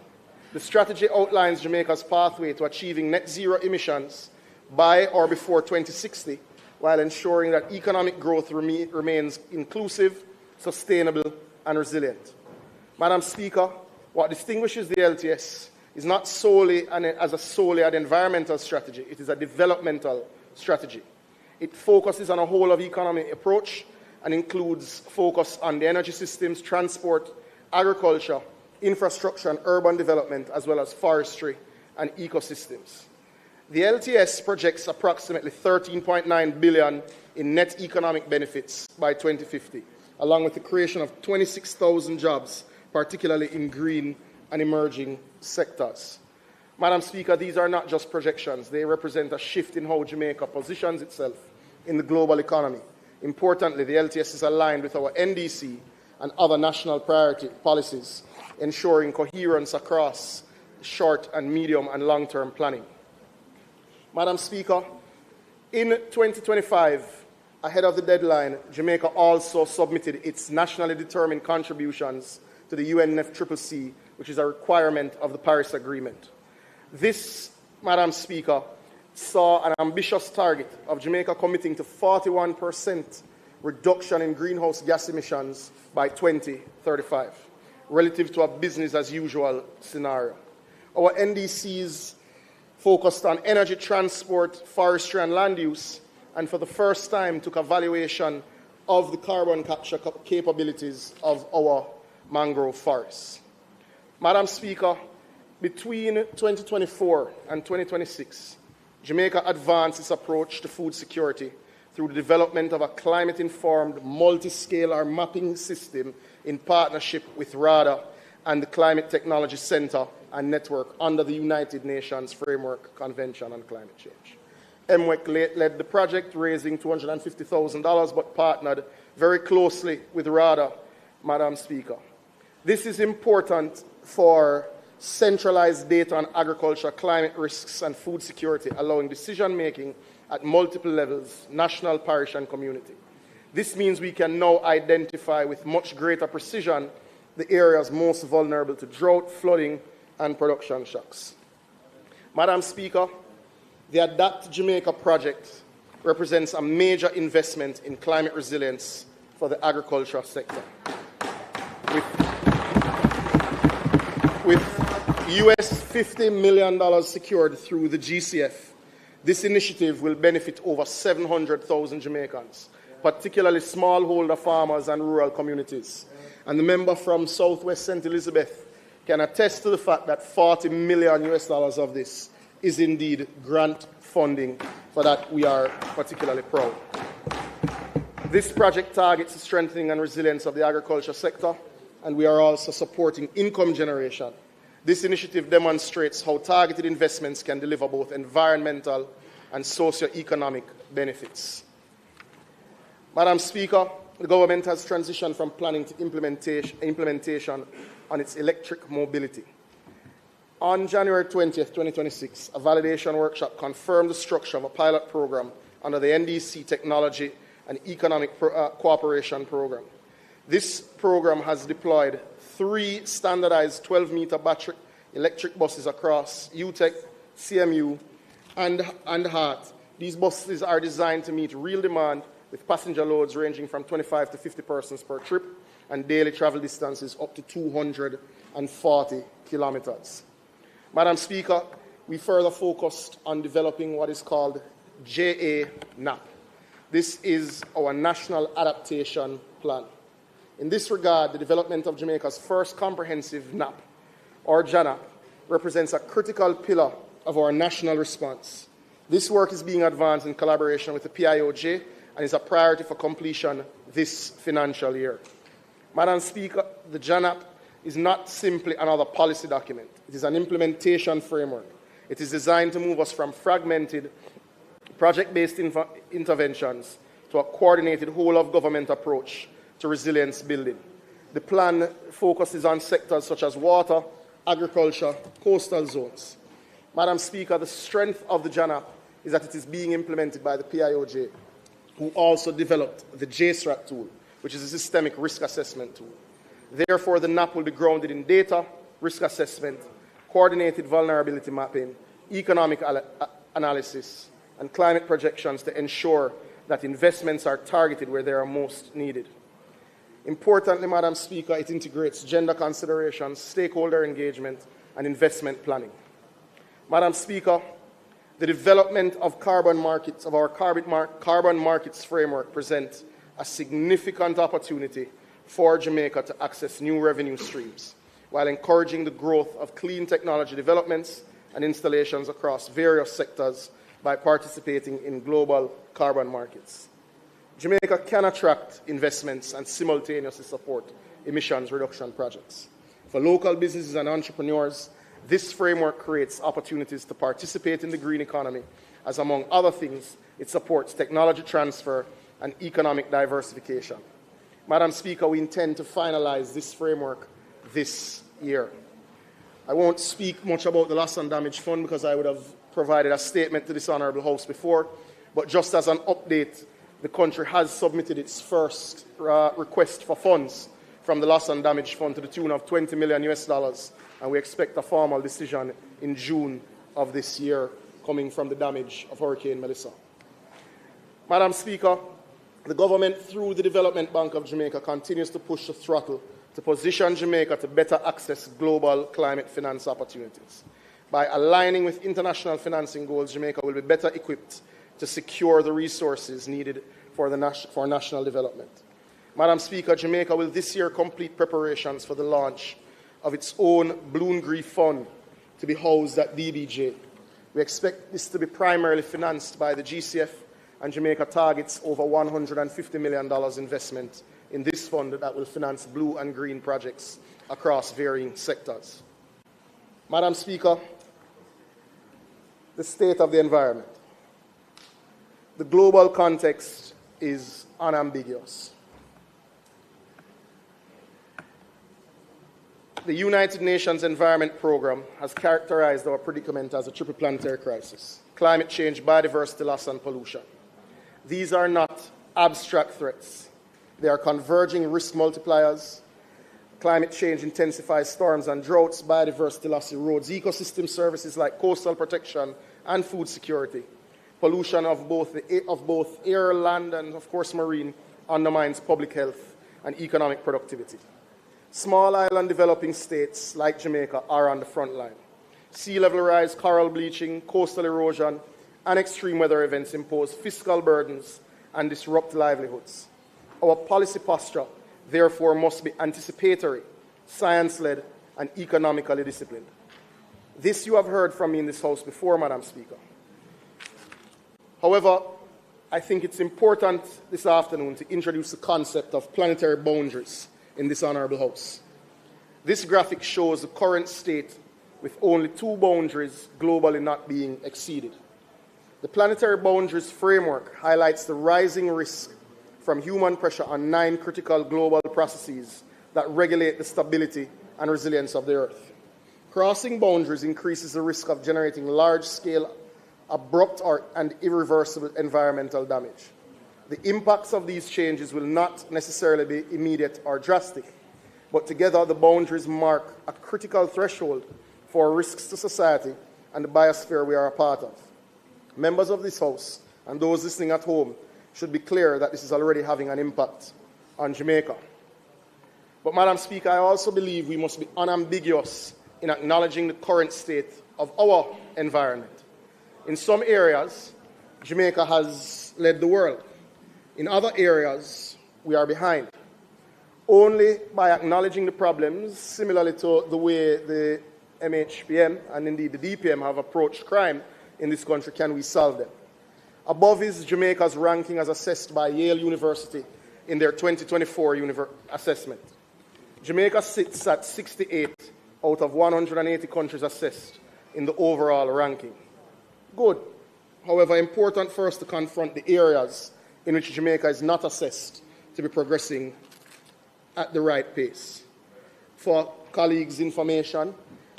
The strategy outlines Jamaica's pathway to achieving net zero emissions by or before 2060, while ensuring that economic growth remains inclusive, sustainable, and resilient. Madam Speaker, what distinguishes the LTS is not solely an environmental strategy, it is a developmental strategy. It focuses on a whole of economy approach and includes focus on the energy systems, transport, agriculture, infrastructure and urban development, as well as forestry and ecosystems. The LTS projects approximately 13.9 billion in net economic benefits by 2050, along with the creation of 26,000 jobs, particularly in green and emerging sectors. Madam Speaker, these are not just projections. They represent a shift in how Jamaica positions itself in the global economy. Importantly, the LTS is aligned with our NDC and other national priority policies, ensuring coherence across short and medium and long-term planning. Madam Speaker, in 2025, ahead of the deadline, Jamaica also submitted its nationally determined contributions to the UNFCCC, which is a requirement of the Paris Agreement. This, Madam Speaker, saw an ambitious target of Jamaica committing to 41% reduction in greenhouse gas emissions by 2035, relative to a business-as-usual scenario. Our NDCs focused on energy, transport, forestry, and land use, and for the first time took a valuation of the carbon capture capabilities of our mangrove forests. Madam Speaker, between 2024 and 2026, Jamaica advanced its approach to food security through the development of a climate-informed, multi-scalar mapping system in partnership with RADA and the Climate Technology Center and Network under the United Nations Framework Convention on Climate Change. MWEC led the project, raising $250,000, but partnered very closely with RADA, Madam Speaker. This is important for centralized data on agriculture, climate risks, and food security, allowing decision-making at multiple levels, national, parish, and community. This means we can now identify with much greater precision the areas most vulnerable to drought, flooding, and production shocks. Madam Speaker, the Adapt Jamaica project represents a major investment in climate resilience for the agriculture sector. With US $50 million secured through the GCF, this initiative will benefit over 700,000 Jamaicans, particularly smallholder farmers and rural communities. And the member from Southwest St. Elizabeth can attest to the fact that $40 million of this is indeed grant funding. For that, we are particularly proud. This project targets the strengthening and resilience of the agriculture sector, and we are also supporting income generation. This initiative demonstrates how targeted investments can deliver both environmental and socio-economic benefits. Madam Speaker, the government has transitioned from planning to implementation on its electric mobility.
On January 20th, 2026, a validation workshop confirmed the structure of a pilot program under the NDC Technology and Economic Cooperation Program. This program has deployed 3 standardized 12-meter battery electric buses across UTEC, CMU, and HART. These buses are designed to meet real demand with passenger loads ranging from 25 to 50 persons per trip and daily travel distances up to 240 kilometers. Madam Speaker, we further focused on developing what is called JA-NAP. This is our National Adaptation Plan. In this regard, the development of Jamaica's first comprehensive NAP, or JANAP, represents a critical pillar of our national response. This work is being advanced in collaboration with the PIOJ and is a priority for completion this financial year. Madam Speaker, the JANAP is not simply another policy document. It is an implementation framework. It is designed to move us from fragmented, project-based interventions to a coordinated whole-of-government approach to resilience building. The plan focuses on sectors such as water, agriculture, coastal zones. Madam Speaker, the strength of the JANAP is that it is being implemented by the PIOJ, who also developed the JSRAT tool, which is a systemic risk assessment tool. Therefore, the NAP will be grounded in data, risk assessment, coordinated vulnerability mapping, economic analysis, and climate projections to ensure that investments are targeted where they are most needed. Importantly, Madam Speaker, it integrates gender considerations, stakeholder engagement, and investment planning. Madam Speaker, the development of carbon markets, of our carbon markets framework, presents a significant opportunity for Jamaica to access new revenue streams while encouraging the growth of clean technology developments and installations across various sectors by participating in global carbon markets. Jamaica can attract investments and simultaneously support emissions reduction projects. For local businesses and entrepreneurs, this framework creates opportunities to participate in the green economy, as among other things, it supports technology transfer and economic diversification. Madam Speaker, we intend to finalize this framework this year. I won't speak much about the Loss and Damage Fund because I would have provided a statement to this Honourable House before, but just as an update, the country has submitted its first request for funds from the Loss and Damage Fund to the tune of $20 million, and we expect a formal decision in June of this year coming from the damage of Hurricane Melissa. Madam Speaker, the government, through the Development Bank of Jamaica, continues to push the throttle to position Jamaica to better access global climate finance opportunities. By aligning with international financing goals, Jamaica will be better equipped to secure the resources needed for national development. Madam Speaker, Jamaica will this year complete preparations for the launch of its own Balloon Grief Fund to be housed at DBJ. We expect this to be primarily financed by the GCF, and Jamaica targets over $150 million investment in this fund that will finance blue and green projects across varying sectors. Madam Speaker, the state of the environment. The global context is unambiguous. The United Nations Environment Programme has characterized our predicament as a triple planetary crisis: climate change, biodiversity loss, and pollution. These are not abstract threats. They are converging risk multipliers. Climate change intensifies storms and droughts. Biodiversity loss erodes ecosystem services like coastal protection and food security. Pollution of both air, land, and, of course, marine undermines public health and economic productivity. Small island developing states like Jamaica are on the front line. Sea level rise, coral bleaching, coastal erosion, and extreme weather events impose fiscal burdens and disrupt livelihoods. Our policy posture, therefore, must be anticipatory, science-led, and economically disciplined. This you have heard from me in this House before, Madam Speaker. However, I think it's important this afternoon to introduce the concept of planetary boundaries in this Honourable House. This graphic shows the current state with only 2 boundaries globally not being exceeded. The planetary boundaries framework highlights the rising risk from human pressure on 9 critical global processes that regulate the stability and resilience of the Earth. Crossing boundaries increases the risk of generating large-scale, abrupt and irreversible environmental damage. The impacts of these changes will not necessarily be immediate or drastic, but together the boundaries mark a critical threshold for risks to society and the biosphere we are a part of. Members of this House and those listening at home should be clear that this is already having an impact on Jamaica. But, Madam Speaker, I also believe we must be unambiguous in acknowledging the current state of our environment. In some areas, Jamaica has led the world. In other areas, we are behind. Only by acknowledging the problems, similarly to the way the MHPM and indeed the DPM have approached crime in this country, can we solve them. Above is Jamaica's ranking as assessed by Yale University in their 2024 assessment. Jamaica sits at 68 out of 180 countries assessed in the overall ranking. Good. However, important for us to confront the areas in which Jamaica is not assessed to be progressing at the right pace. For colleagues' information,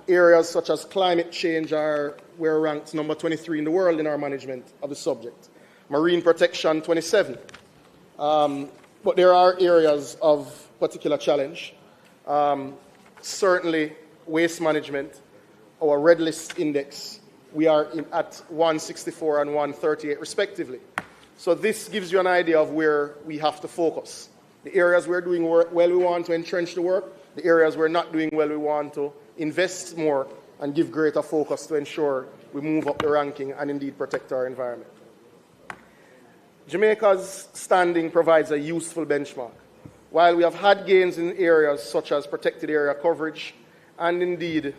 areas such as climate change we're ranked number 23 in the world in our management of the subject. Marine protection, 27. But there are areas of particular challenge. Certainly, waste management, our red list index, we are at 164 and 138 respectively. So this gives you an idea of where we have to focus. The areas we're doing well, we want to entrench the work. The areas we're not doing well, we want to invest more and give greater focus to ensure we move up the ranking and indeed protect our environment. Jamaica's standing provides a useful benchmark. While we have had gains in areas such as protected area coverage and indeed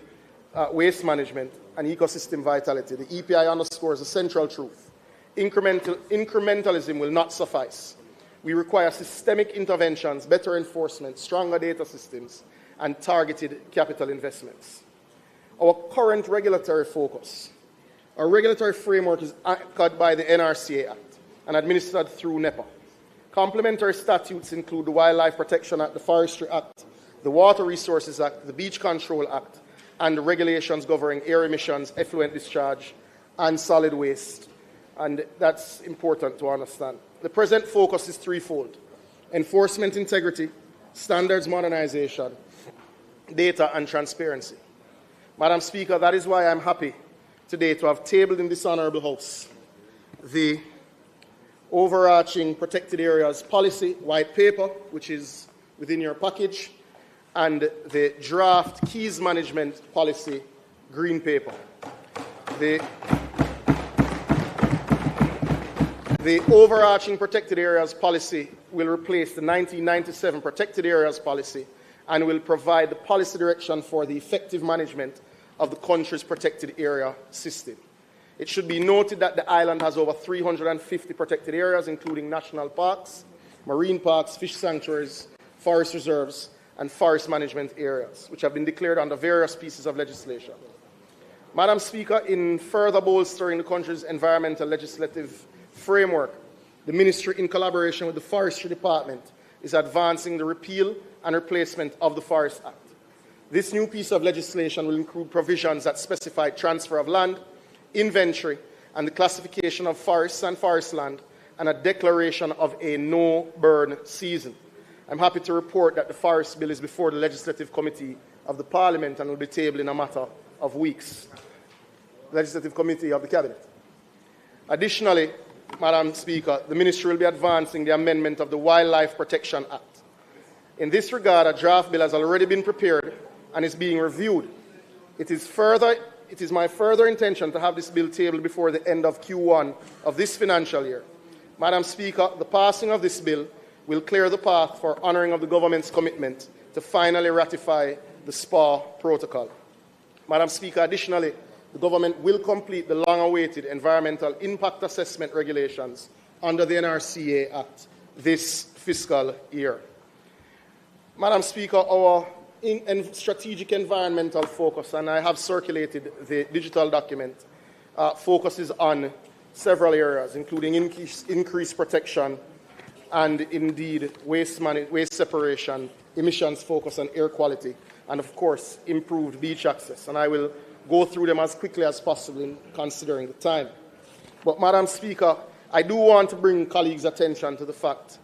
waste management and ecosystem vitality, the EPI underscores a central truth. Incrementalism will not suffice. We require systemic interventions, better enforcement, stronger data systems, and targeted capital investments. Our current regulatory focus. Our regulatory framework is anchored by the NRCA Act and administered through NEPA. Complementary statutes include the Wildlife Protection Act, the Forestry Act, the Water Resources Act, the Beach Control Act, and the regulations governing air emissions, effluent discharge, and solid waste. And that's important to understand. The present focus is threefold: enforcement integrity, standards modernization, data and transparency. Madam Speaker, that is why I'm happy today to have tabled in this honourable House the overarching protected areas policy white paper, which is within your package, and the draft keys management policy green paper. The overarching protected areas policy will replace the 1997 protected areas policy and will provide the policy direction for the effective management of the country's protected area system. It should be noted that the island has over 350 protected areas, including national parks, marine parks, fish sanctuaries, forest reserves, and forest management areas, which have been declared under various pieces of legislation. Madam Speaker, in further bolstering the country's environmental legislative framework, the Ministry, in collaboration with the Forestry Department, is advancing the repeal and replacement of the Forest Act. This new piece of legislation will include provisions that specify transfer of land, inventory, and the classification of forests and forest land, and a declaration of a no-burn season. I'm happy to report that the Forest Bill is before the Legislative Committee of the Parliament and will be tabled in a matter of weeks. Legislative Committee of the Cabinet. Additionally, Madam Speaker, the Ministry will be advancing the amendment of the Wildlife Protection Act. In this regard, a draft bill has already been prepared and is being reviewed. It is my further intention to have this bill tabled before the end of Q1 of this financial year. Madam Speaker, the passing of this bill will clear the path for honouring of the government's commitment to finally ratify the SPA protocol. Madam Speaker, additionally, the government will complete the long-awaited environmental impact assessment regulations under the NRCA Act this fiscal year. Madam Speaker, our strategic environmental focus, and I have circulated the digital document, focuses on several areas, including increased protection and indeed waste separation, emissions focus on air quality, and of course, improved beach access. And I will go through them as quickly as possible considering the time. But Madam Speaker, I do want to bring colleagues' attention to the fact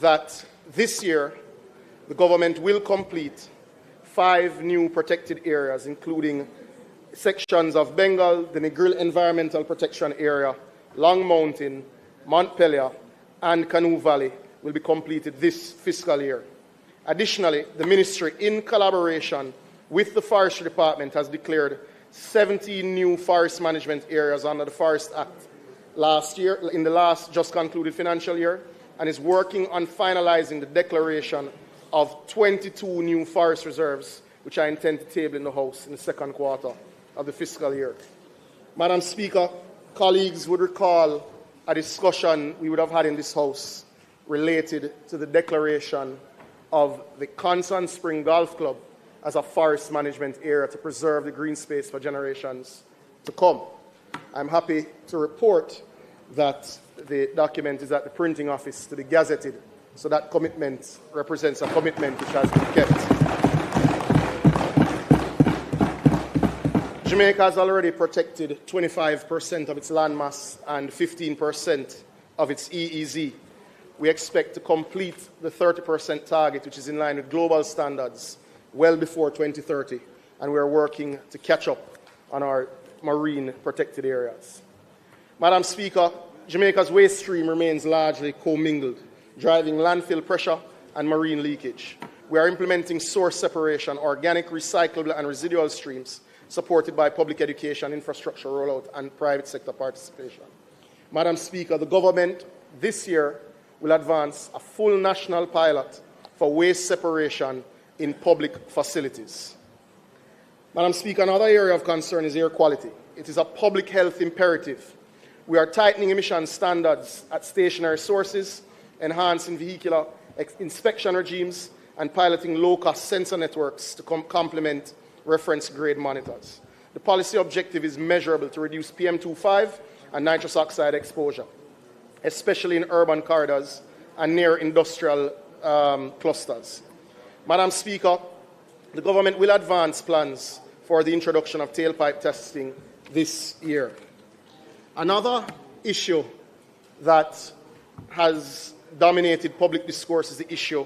that this year, the government will complete 5 new protected areas, including sections of Bengal, the Negril Environmental Protection Area, Long Mountain, Montpelier, and Canoe Valley will be completed this fiscal year. Additionally, the Ministry, in collaboration with the Forestry Department, has declared 17 new forest management areas under the Forest Act last year, in the last just concluded financial year, and is working on finalizing the declaration of 22 new forest reserves, which I intend to table in the House in the second quarter of the fiscal year. Madam Speaker, colleagues would recall a discussion we would have had in this House related to the declaration of the Constant Spring Golf Club as a forest management area to preserve the green space for generations to come. I'm happy to report that the document is at the printing office to be gazetted, so that commitment represents a commitment which has been kept. Jamaica has already protected 25% of its landmass and 15% of its EEZ. We expect to complete the 30% target, which is in line with global standards, well before 2030, and we are working to catch up on our marine protected areas. Madam Speaker, Jamaica's waste stream remains largely commingled, driving landfill pressure and marine leakage. We are implementing source separation, organic, recyclable, and residual streams, supported by public education, infrastructure rollout, and private sector participation. Madam Speaker, the government this year will advance a full national pilot for waste separation in public facilities. Madam Speaker, another area of concern is air quality. It is a public health imperative. We are tightening emission standards at stationary sources, enhancing vehicular inspection regimes, and piloting low-cost sensor networks to complement reference grade monitors. The policy objective is measurable to reduce PM2.5 and nitrous oxide exposure, especially in urban corridors and near industrial clusters. Madam Speaker, the government will advance plans for the introduction of tailpipe testing this year. Another issue that has dominated public discourse is the issue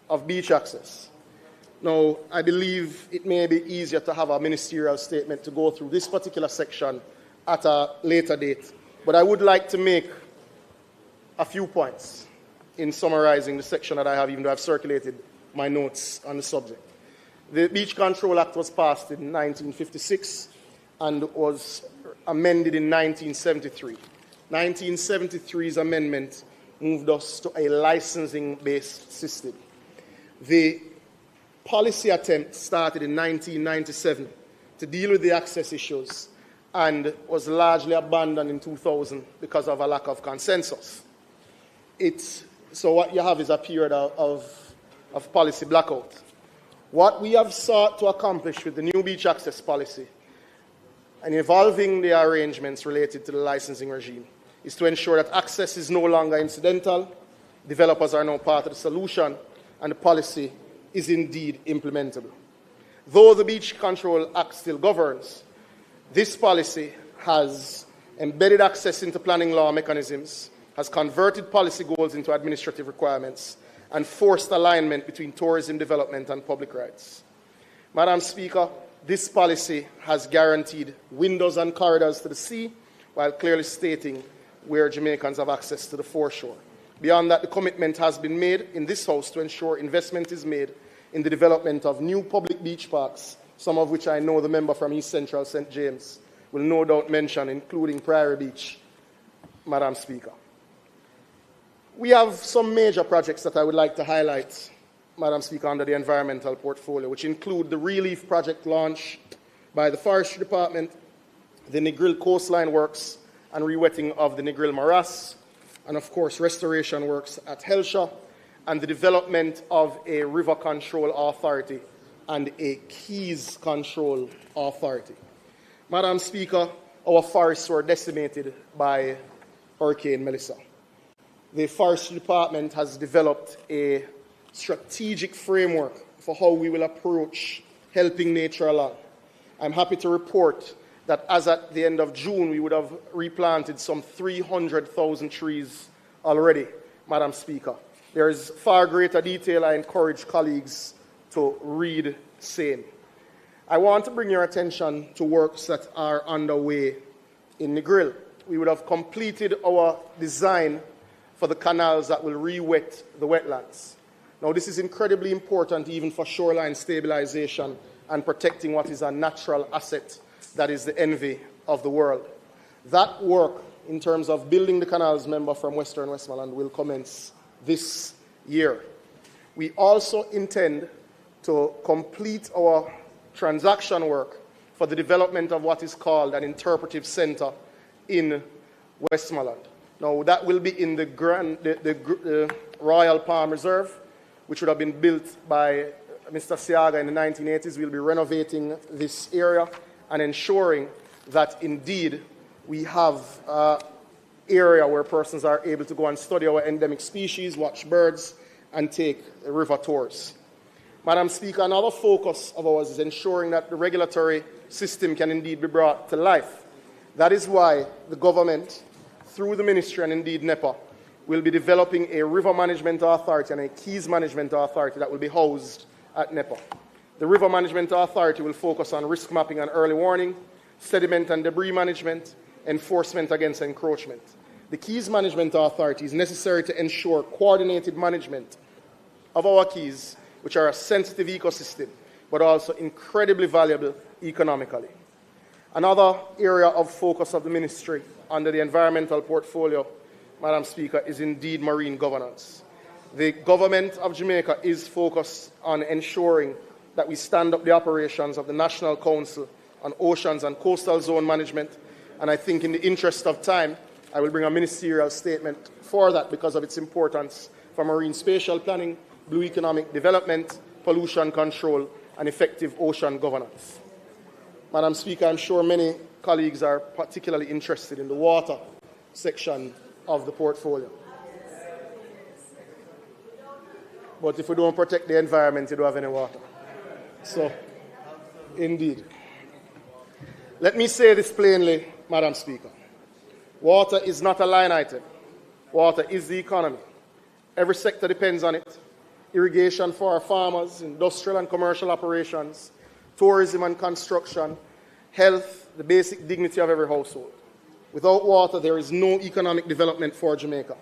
of beach access. Now, I believe it may be easier to have a ministerial statement to go through this particular section at a later date, but I would like to make a few points in summarizing the section that I have, even though I've circulated my notes on the subject. The Beach Control Act was passed in 1956 and was amended in 1973. 1973's amendment moved us to a licensing-based system. The policy attempt started in 1997 to deal with the access issues and was largely abandoned in 2000 because of a lack of consensus. So what you have is a period of policy blackout. What we have sought to accomplish with the new beach access policy and evolving the arrangements related to the licensing regime is to ensure that access is no longer incidental, developers are now part of the solution, and the policy is indeed implementable. Though the Beach Control Act still governs, this policy has embedded access into planning law mechanisms, has converted policy goals into administrative requirements, and forced alignment between tourism development and public rights. Madam Speaker, this policy has guaranteed windows and corridors to the sea, while clearly stating where Jamaicans have access to the foreshore. Beyond that, the commitment has been made in this House to ensure investment is made in the development of new public beach parks, some of which I know the member from East Central St. James will no doubt mention, including Prairie Beach, Madam Speaker. We have some major projects that I would like to highlight, Madam Speaker, under the environmental portfolio, which include the Relief Project launch by the Forestry Department, the Negril Coastline Works and rewetting of the Negril Morass, and of course restoration works at Helshaw, and the development of a river control authority and a keys control authority. Madam Speaker, our forests were decimated by Hurricane Melissa. The Forestry Department has developed a strategic framework for how we will approach helping nature along. I'm happy to report that as at the end of June, we would have replanted some 300,000 trees already, Madam Speaker. There is far greater detail. I encourage colleagues to read same. I want to bring your attention to works that are underway in Negril. We would have completed our design for the canals that will re-wet the wetlands. Now, this is incredibly important even for shoreline stabilization and protecting what is a natural asset that is the envy of the world. That work, in terms of building the canals, member from Western Westmoreland, will commence this year. We also intend to complete our transaction work for the development of what is called an interpretive center in Westmoreland. Now, that will be in the Royal Palm Reserve, which would have been built by Mr. Siaga in the 1980s. We'll be renovating this area and ensuring that indeed we have an area where persons are able to go and study our endemic species, watch birds, and take river tours. Madam Speaker, another focus of ours is ensuring that the regulatory system can indeed be brought to life. That is why the government, through the ministry and indeed NEPA, will be developing a river management authority and a keys management authority that will be housed at NEPA. The River Management Authority will focus on risk mapping and early warning, sediment and debris management, enforcement against encroachment. The Keys Management Authority is necessary to ensure coordinated management of our keys, which are a sensitive ecosystem, but also incredibly valuable economically. Another area of focus of the ministry under the environmental portfolio, Madam Speaker, is indeed marine governance. The government of Jamaica is focused on ensuring that we stand up the operations of the National Council on Oceans and Coastal Zone Management, and I think in the interest of time, I will bring a ministerial statement for that because of its importance for marine spatial planning, blue economic development, pollution control, and effective ocean governance. Madam Speaker, I'm sure many colleagues are particularly interested in the water section of the portfolio. But if we don't protect the environment, you don't have any water. So, indeed. Let me say this plainly, Madam Speaker. Water is not a line item. Water is the economy. Every sector depends on it. Irrigation for our farmers, industrial and commercial operations, tourism and construction, health, the basic dignity of every household. Without water, there is no economic development for Jamaica.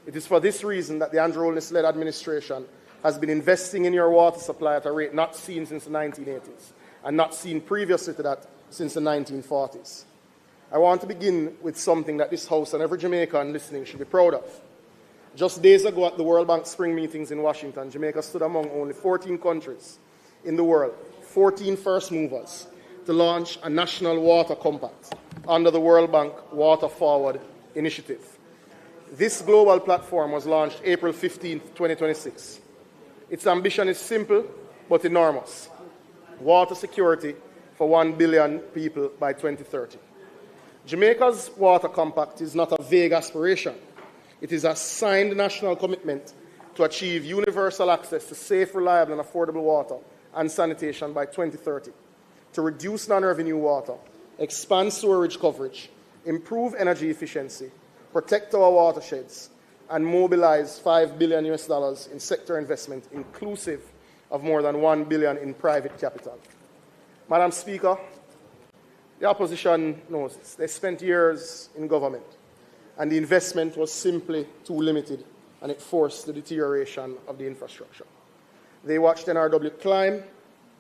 It is for this reason that the Andrew Holness-led administration has been investing in your water supply at a rate not seen since the 1980s and not seen previously to that since the 1940s. I want to begin with something that this House and every Jamaican listening should be proud of. Just days ago at the World Bank spring meetings in Washington, Jamaica stood among only 14 countries in the world, 14 first movers, to launch a national water compact under the World Bank Water Forward initiative. This global platform was launched April 15, 2026. Its ambition is simple but enormous. Water security for 1 billion people by 2030. Jamaica's water compact is not a vague aspiration. It is a signed national commitment to achieve universal access to safe, reliable, and affordable water and sanitation by 2030, to reduce non-revenue water, expand sewerage coverage, improve energy efficiency, protect our watersheds, and mobilize $5 billion in sector investment, inclusive of more than $1 billion in private capital. Madam Speaker, the opposition knows this. They spent years in government, and the investment was simply too limited, and it forced the deterioration of the infrastructure. They watched NRW climb,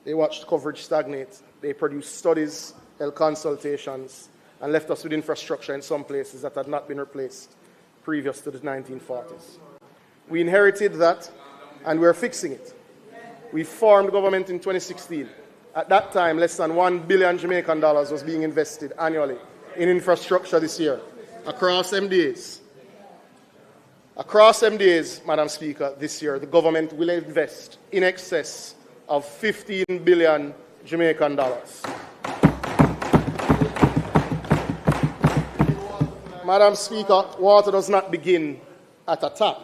they watched coverage stagnate, they produced studies, held consultations, and left us with infrastructure in some places that had not been replaced previous to the 1940s. We inherited that, and we're fixing it. We formed government in 2016. At that time, less than $1 billion Jamaican dollars was being invested annually in infrastructure this year across MDAs. Across MDAs, Madam Speaker, this year, the government will invest in excess of 15 billion Jamaican dollars. Madam Speaker, water does not begin at a tap.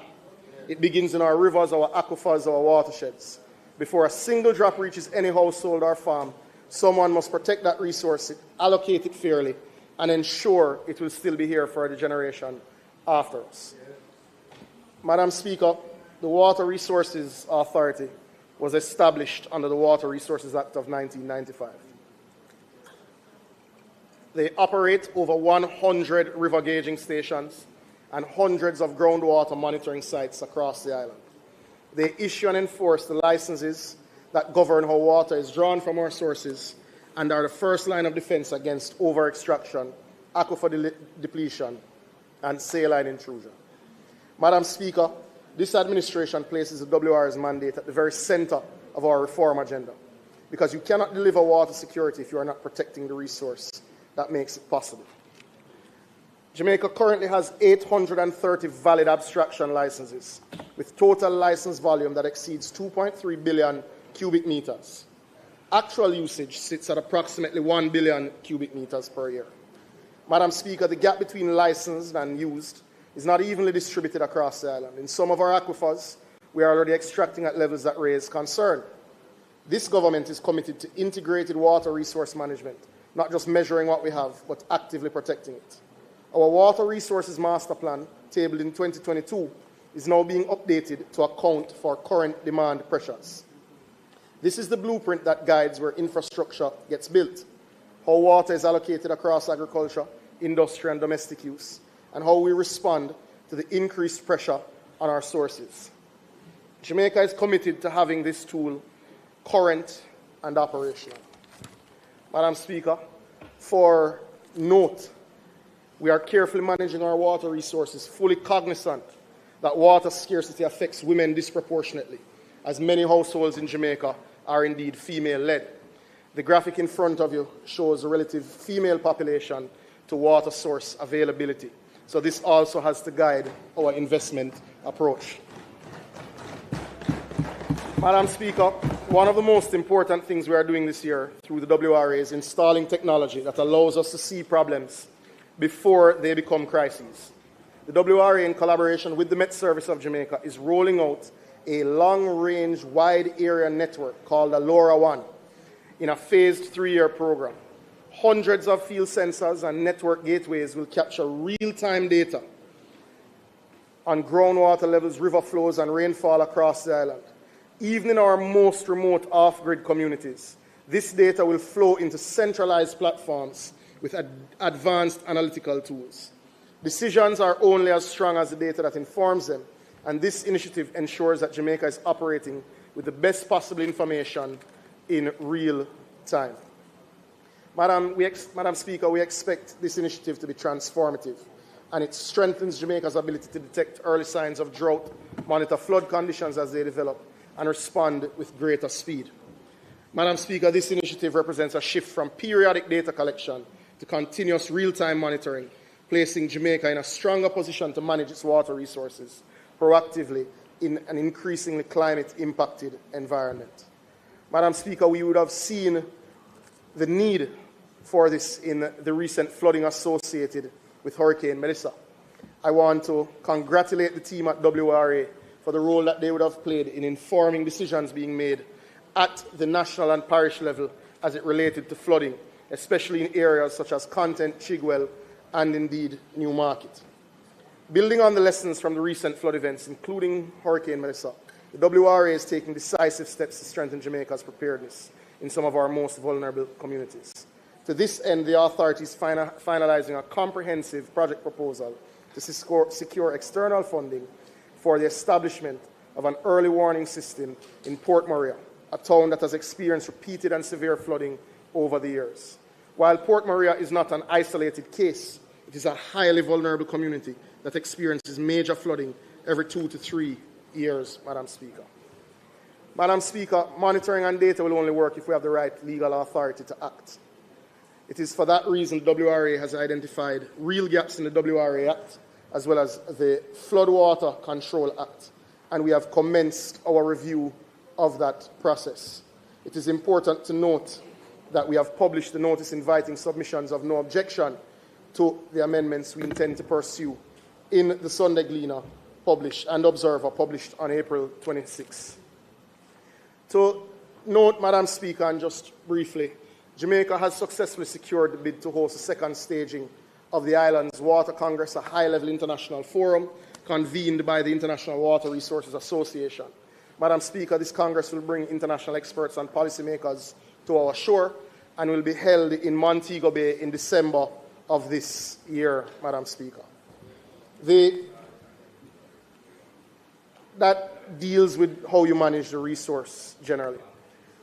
It begins in our rivers, our aquifers, our watersheds, Before a single drop reaches any household or farm, someone must protect that resource, allocate it fairly, and ensure it will still be here for the generation after us. Madam Speaker, the Water Resources Authority was established under the Water Resources Act of 1995. They operate over 100 river gauging stations and hundreds of groundwater monitoring sites across the island. They issue and enforce the licenses that govern how water is drawn from our sources and are the first line of defense against over-extraction, aquifer depletion, and saline intrusion. Madam Speaker, this administration places the WR's mandate at the very center of our reform agenda, because you cannot deliver water security if you are not protecting the resource that makes it possible. Jamaica currently has 830 valid abstraction licenses, with total license volume that exceeds 2.3 billion cubic meters. Actual usage sits at approximately 1 billion cubic meters per year. Madam Speaker, the gap between licensed and used is not evenly distributed across the island. In some of our aquifers, we are already extracting at levels that raise concern. This government is committed to integrated water resource management, not just measuring what we have, but actively protecting it. Our Water Resources Master Plan, tabled in 2022, is now being updated to account for current demand pressures. This is the blueprint that guides where infrastructure gets built, how water is allocated across agriculture, industry, and domestic use, and how we respond to the increased pressure on our sources. Jamaica is committed to having this tool current and operational. Madam Speaker, for note, we are carefully managing our water resources, fully cognizant that water scarcity affects women disproportionately, as many households in Jamaica are indeed female-led. The graphic in front of you shows the relative female population to water source availability. So this also has to guide our investment approach. Madam Speaker, one of the most important things we are doing this year through the WRA is installing technology that allows us to see problems before they become crises. The WRA, in collaboration with the Met Service of Jamaica, is rolling out a long-range, wide-area network called LoRa One in a phased 3-year program. Hundreds of field sensors and network gateways will capture real-time data on groundwater levels, river flows, and rainfall across the island. Even in our most remote off-grid communities, this data will flow into centralized platforms with advanced analytical tools. Decisions are only as strong as the data that informs them, and this initiative ensures that Jamaica is operating with the best possible information in real time. Madam Speaker, we expect this initiative to be transformative, and it strengthens Jamaica's ability to detect early signs of drought, monitor flood conditions as they develop, and respond with greater speed. Madam Speaker, this initiative represents a shift from periodic data collection to continuous real-time monitoring, placing Jamaica in a stronger position to manage its water resources proactively in an increasingly climate-impacted environment. Madam Speaker, we would have seen the need for this in the recent flooding associated with Hurricane Melissa. I want to congratulate the team at WRA for the role that they would have played in informing decisions being made at the national and parish level as it related to flooding, especially in areas such as Content, Chigwell, and indeed Newmarket. Building on the lessons from the recent flood events, including Hurricane Melissa, the WRA is taking decisive steps to strengthen Jamaica's preparedness in some of our most vulnerable communities. To this end, the authority is finalizing a comprehensive project proposal to secure external funding for the establishment of an early warning system in Port Maria, a town that has experienced repeated and severe flooding over the years. While Port Maria is not an isolated case, it is a highly vulnerable community that experiences major flooding every 2 to 3 years, Madam Speaker. Madam Speaker, monitoring and data will only work if we have the right legal authority to act. It is for that reason the WRA has identified real gaps in the WRA Act, as well as the Floodwater Control Act, and we have commenced our review of that process. It is important to note that we have published the notice inviting submissions of no objection to the amendments we intend to pursue in the Sunday Gleaner published and Observer published on April 26. To note, Madam Speaker, and just briefly, Jamaica has successfully secured the bid to host the second staging of the island's Water Congress, a high-level international forum convened by the International Water Resources Association. Madam Speaker, this Congress will bring international experts and policymakers to our shore and will be held in Montego Bay in December of this year, Madam Speaker. That deals with how you manage the resource generally.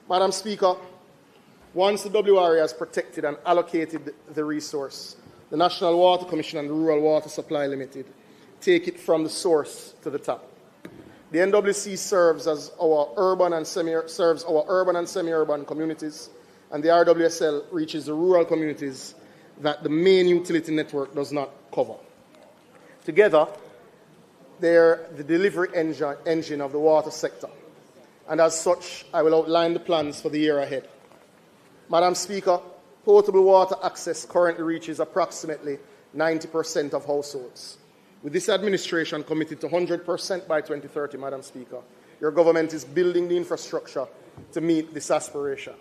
Madam Speaker, once the WRA has protected and allocated the resource, the National Water Commission and the Rural Water Supply Limited take it from the source to the tap. The NWC serves our urban and semi-urban communities, and the RWSL reaches the rural communities that the main utility network does not cover. Together, they're the delivery engine of the water sector, and as such, I will outline the plans for the year ahead. Madam Speaker, potable water access currently reaches approximately 90% of households. With this administration committed to 100% by 2030, Madam Speaker, your government is building the infrastructure to meet this aspiration.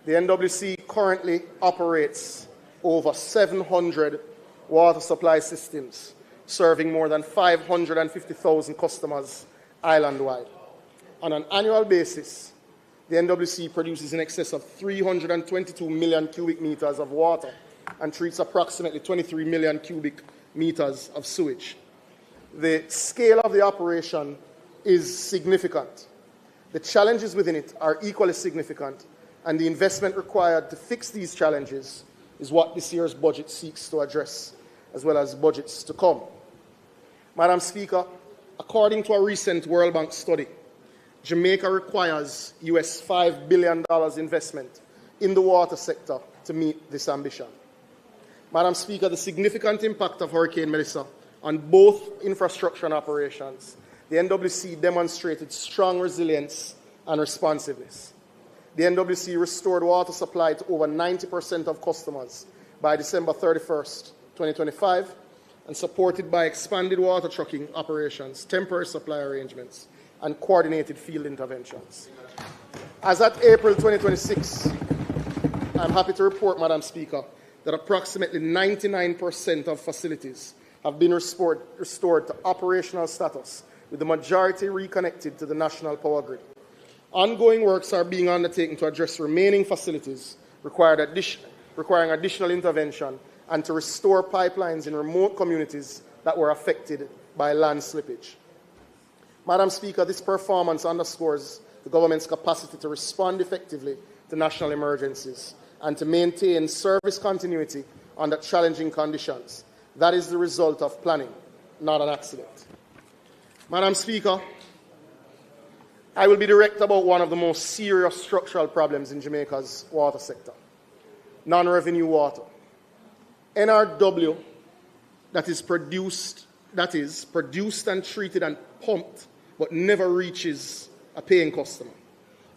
The NWC currently operates over 700 water supply systems, serving more than 550,000 customers island-wide. On an annual basis, the NWC produces in excess of 322 million cubic meters of water and treats approximately 23 million cubic meters of sewage. The scale of the operation is significant. The challenges within it are equally significant, and the investment required to fix these challenges is what this year's budget seeks to address, as well as budgets to come. Madam Speaker, according to a recent World Bank study, Jamaica requires US $5 billion investment in the water sector to meet this ambition. Madam Speaker, the significant impact of Hurricane Melissa on both infrastructure and operations, the NWC demonstrated strong resilience and responsiveness. The NWC restored water supply to over 90% of customers by December 31st, 2025, and supported by expanded water trucking operations, temporary supply arrangements, and coordinated field interventions. As at April 2026, I'm happy to report, Madam Speaker, that approximately 99% of facilities have been restored to operational status, with the majority reconnected to the national power grid. Ongoing works are being undertaken to address remaining facilities requiring additional intervention and to restore pipelines in remote communities that were affected by land slippage. Madam Speaker, this performance underscores the government's capacity to respond effectively to national emergencies and to maintain service continuity under challenging conditions. That is the result of planning, not an accident. Madam Speaker, I will be direct about one of the most serious structural problems in Jamaica's water sector: non-revenue water. NRW that is produced and treated and pumped but never reaches a paying customer.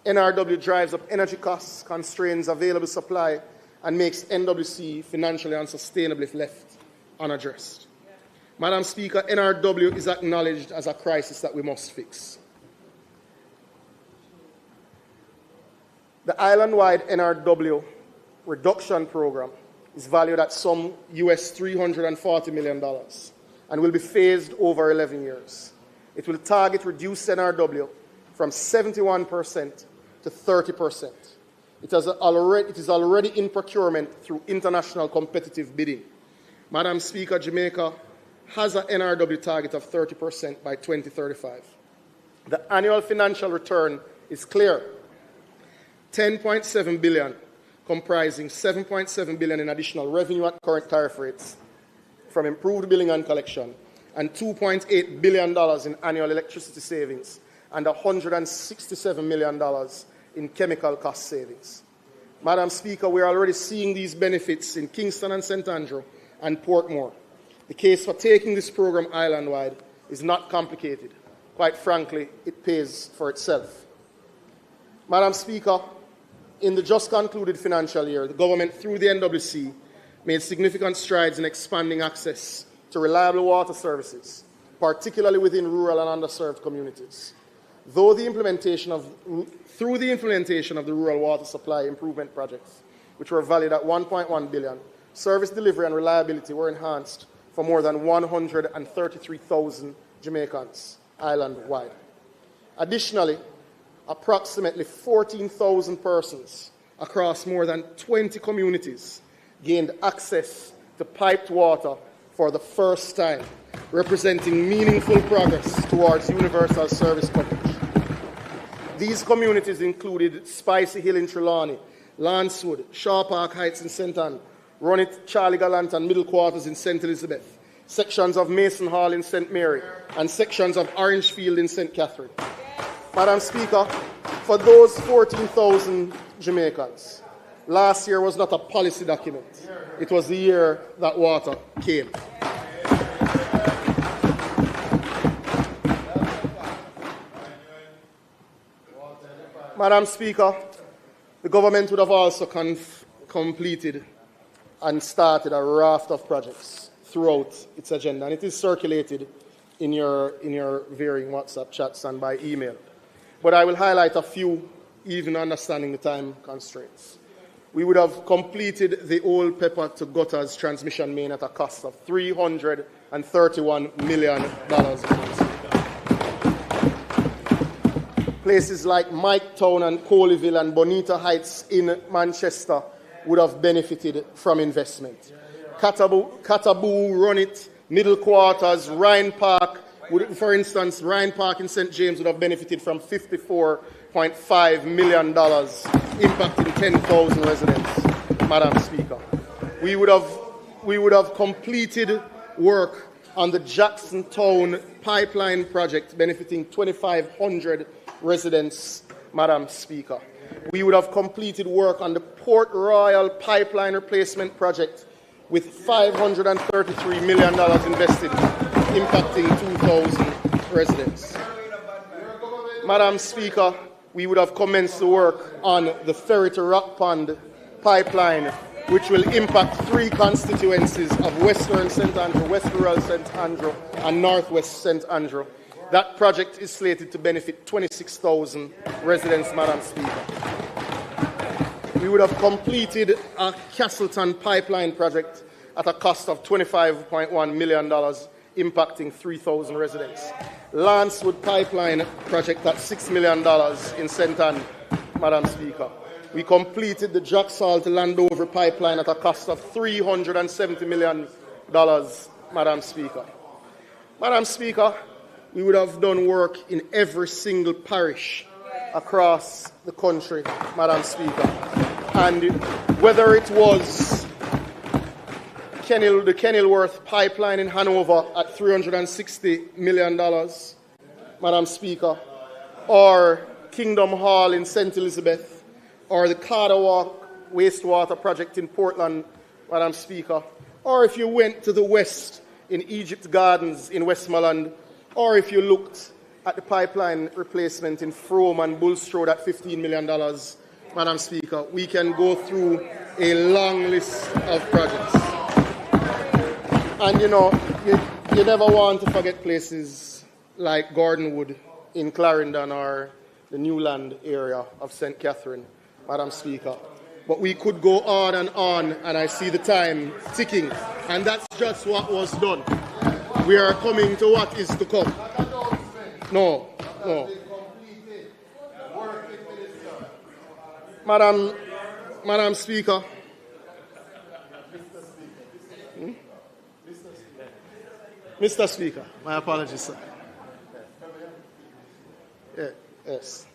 NRW drives up energy costs, constrains available supply, and makes NWC financially unsustainable if left unaddressed. Madam Speaker, NRW is acknowledged as a crisis that we must fix. The island-wide NRW reduction program is valued at some US $340 million and will be phased over 11 years. It will target reduced NRW from 71% to 30%. It is already in procurement through international competitive bidding. Madam Speaker, Jamaica has an NRW target of 30% by 2035. The annual financial return is clear: $10.7 billion, comprising $7.7 billion in additional revenue at current tariff rates from improved billing and collection, and $2.8 billion in annual electricity savings, and $167 million in chemical cost savings. Madam Speaker, we are already seeing these benefits in Kingston and St. Andrew and Portmore. The case for taking this program island-wide is not complicated. Quite frankly, it pays for itself. Madam Speaker, in the just concluded financial year, the government, through the NWC, made significant strides in expanding access to reliable water services, particularly within rural and underserved communities. through the implementation of the rural water supply improvement projects, which were valued at $1.1 billion, service delivery and reliability were enhanced for more than 133,000 Jamaicans island-wide. Additionally, approximately 14,000 persons across more than 20 communities gained access to piped water for the first time, representing meaningful progress towards universal service coverage. These communities included Spicy Hill in Trelawney, Lancewood, Shaw Park Heights in St. Ann, Runit, Charlie Gallant and Middle Quarters in St. Elizabeth, sections of Mason Hall in St. Mary, and sections of Orangefield in St. Catherine. Madam Speaker, for those 14,000 Jamaicans, last year was not a policy document. It was the year that water came. Madam Speaker, the government would have also completed and started a raft of projects throughout its agenda, and it is circulated in your varying WhatsApp chats and by email. But I will highlight a few, even understanding the time constraints. We would have completed the Old Pepper to Gutters transmission main at a cost of $331 million. Places like Miketown and Coleyville and Bonita Heights in Manchester would have benefited from investment. Cataboo, Runit, Middle Quarters, Rhine Park, for instance, Rhine Park in St. James would have benefited from $54.5 million, impacting 10,000 residents, Madam Speaker. We would have completed work on the Jacksontown pipeline project, benefiting 2,500 residents, Madam Speaker. We would have completed work on the Port Royal pipeline replacement project with $533 million invested, impacting 2,000 residents. Madam Speaker, we would have commenced the work on the Ferry to Rock Pond pipeline, which will impact 3 constituencies of Western St. Andrew, West Rural St. Andrew, and Northwest St. Andrew. That project is slated to benefit 26,000 residents, Madam Speaker. We would have completed a Castleton pipeline project at a cost of $25.1 million, impacting 3,000 residents. Lancewood pipeline project at $6 million in St. Ann, Madam Speaker. We completed the Jack-Salt to Landover pipeline at a cost of $370 million, Madam Speaker. Madam Speaker, we would have done work in every single parish across the country, Madam Speaker. And whether it was the Kenilworth pipeline in Hanover at $360 million, Madam Speaker, or Kingdom Hall in St. Elizabeth, or the Carter Walk wastewater project in Portland, Madam Speaker, or if you went to the west in Egypt Gardens in Westmoreland, or if you looked at the pipeline replacement in Frome and Bulstrode at $15 million, Madam Speaker, we can go through a long list of projects. And you know, you never want to forget places like Gordonwood in Clarendon or the Newland area of St. Catherine, Madam Speaker. But we could go on, and I see the time ticking. And that's just what was done. We are coming to what is to come. No. Madam Speaker. Mr. Speaker, my apologies, sir. Yes.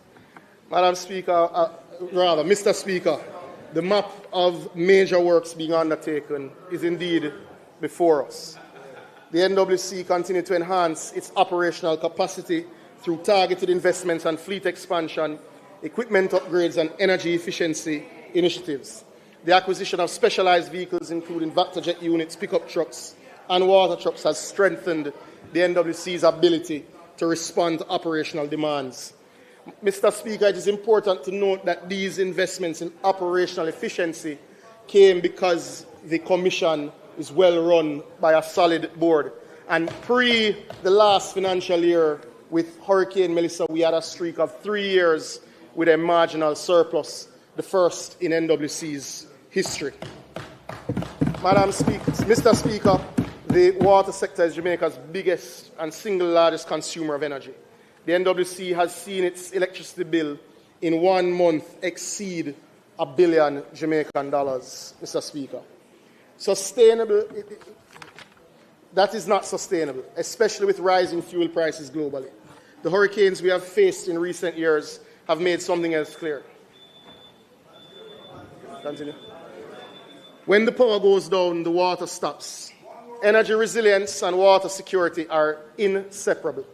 Madam Speaker, Mr. Speaker, the map of major works being undertaken is indeed before us. The NWC continues to enhance its operational capacity through targeted investments and fleet expansion, equipment upgrades, and energy efficiency initiatives. The acquisition of specialized vehicles, including Vectorjet units, pickup trucks, and water trucks, has strengthened the NWC's ability to respond to operational demands. Mr. Speaker, it is important to note that these investments in operational efficiency came because the Commission is well run by a solid board. And pre the last financial year with Hurricane Melissa, we had a streak of 3 years with a marginal surplus, the first in NWC's history. Mr. Speaker, the water sector is Jamaica's biggest and single largest consumer of energy. The NWC has seen its electricity bill in 1 month exceed $1 billion Jamaican dollars, Mr. Speaker. That is not sustainable, especially with rising fuel prices globally. The hurricanes we have faced in recent years have made something else clear. Continue. When the power goes down, the water stops. Energy resilience and water security are inseparable.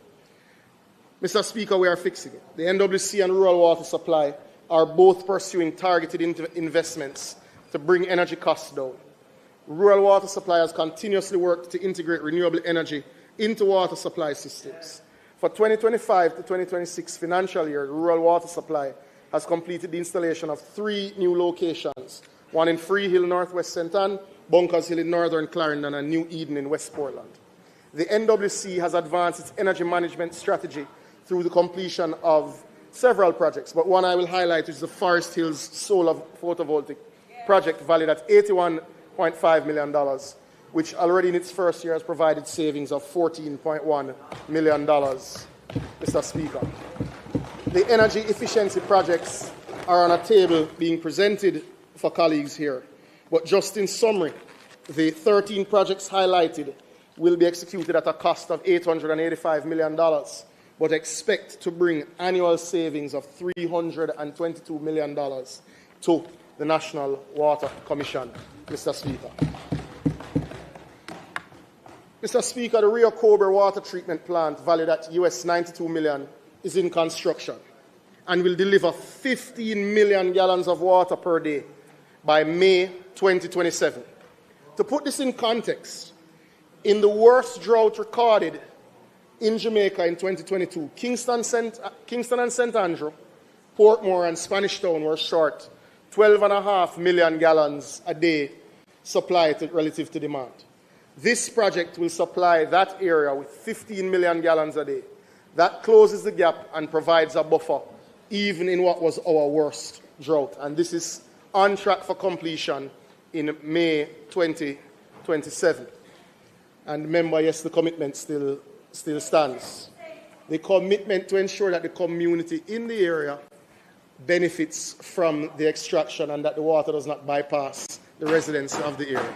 Mr. Speaker, we are fixing it. The NWC and rural water supply are both pursuing targeted investments to bring energy costs down. Rural water supply has continuously worked to integrate renewable energy into water supply systems. For 2025 to 2026 financial year, the rural water supply has completed the installation of 3 new locations, one in Freehill, Northwest St. Ann, Bunkers Hill in Northern Clarendon, and New Eden in West Portland. The NWC has advanced its energy management strategy through the completion of several projects, but one I will highlight is the Forest Hills Solar Photovoltaic project valued at $81.5 million, which already in its first year has provided savings of $14.1 million, Mr. Speaker. The energy efficiency projects are on a table being presented for colleagues here. But just in summary, the 13 projects highlighted will be executed at a cost of $885 million, but expect to bring annual savings of $322 million to the National Water Commission, Mr. Speaker. Mr. Speaker, the Rio Cobra water treatment plant, valued at $92 million, is in construction and will deliver 15 million gallons of water per day by May 2027. To put this in context, in the worst drought recorded in Jamaica in 2022, Kingston and St. Andrew, Portmore and Spanish Town were short 12.5 million gallons a day supply relative to demand. This project will supply that area with 15 million gallons a day. That closes the gap and provides a buffer even in what was our worst drought. And this is on track for completion in May 2027. And remember, yes, the commitment still stands. The commitment to ensure that the community in the area benefits from the extraction and that the water does not bypass the residents of the area.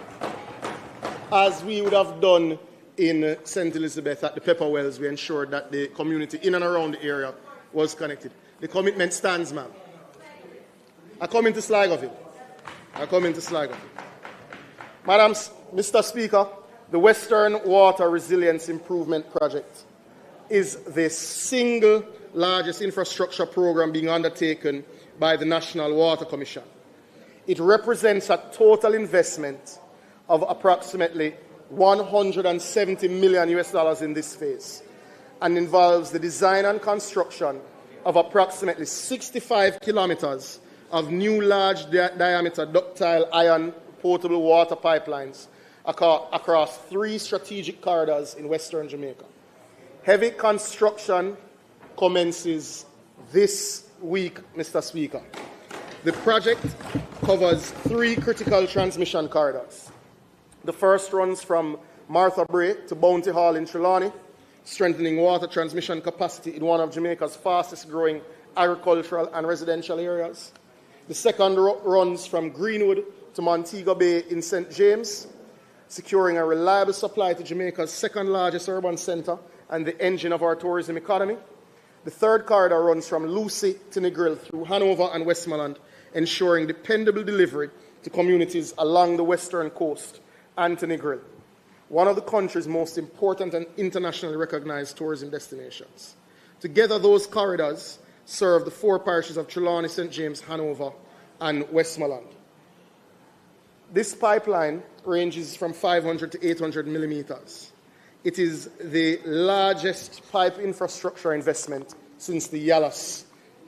As we would have done in St. Elizabeth at the Pepper Wells, we ensured that the community in and around the area was connected. The commitment stands, ma'am. I come into Sligoville. Mr. Speaker, the Western Water Resilience Improvement Project is the single largest infrastructure program being undertaken by the National Water Commission. It represents a total investment of approximately $170 million in this phase and involves the design and construction of approximately 65 kilometers of new large diameter ductile iron potable water pipelines across 3 strategic corridors in Western Jamaica. Heavy construction commences this week, Mr. Speaker. The project covers 3 critical transmission corridors. The first runs from Martha Bray to Bounty Hall in Trelawney, strengthening water transmission capacity in one of Jamaica's fastest growing agricultural and residential areas. The second runs from Greenwood to Montego Bay in St. James, securing a reliable supply to Jamaica's second largest urban centre and the engine of our tourism economy. The third corridor runs from Lucy to Negril through Hanover and Westmoreland, ensuring dependable delivery to communities along the western coast and to Negril, one of the country's most important and internationally recognized tourism destinations. Together, those corridors serve the 4 parishes of Trelawney, St. James, Hanover, and Westmoreland. This pipeline ranges from 500 to 800 millimeters. It is the largest pipe infrastructure investment since the Yalas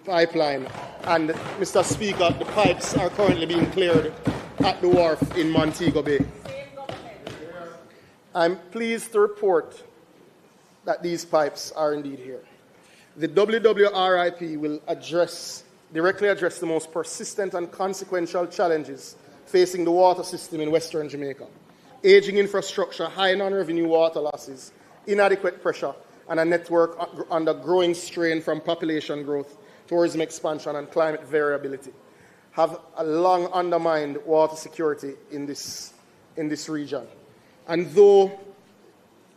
pipeline. And, Mr. Speaker, the pipes are currently being cleared at the wharf in Montego Bay. I'm pleased to report that these pipes are indeed here. The WWRIP will directly address the most persistent and consequential challenges facing the water system in Western Jamaica: aging infrastructure, high non-revenue water losses, inadequate pressure, and a network under growing strain from population growth, tourism expansion, and climate variability have long undermined water security in this region. And though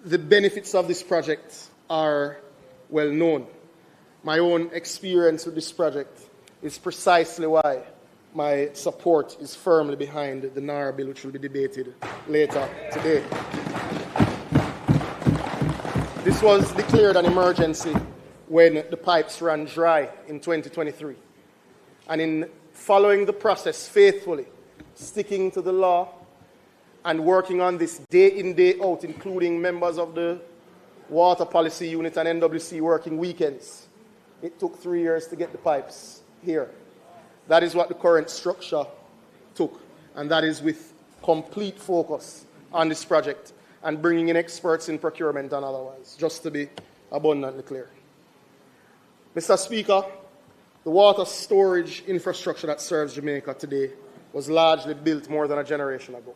the benefits of this project are well known, my own experience with this project is precisely why my support is firmly behind the NAR bill, which will be debated later today. This was declared an emergency when the pipes ran dry in 2023. And in following the process faithfully, sticking to the law, and working on this day in, day out, including members of the Water Policy Unit and NWC working weekends, it took 3 years to get the pipes here. That is what the current structure took, and that is with complete focus on this project and bringing in experts in procurement and otherwise, just to be abundantly clear. Mr. Speaker, the water storage infrastructure that serves Jamaica today was largely built more than a generation ago.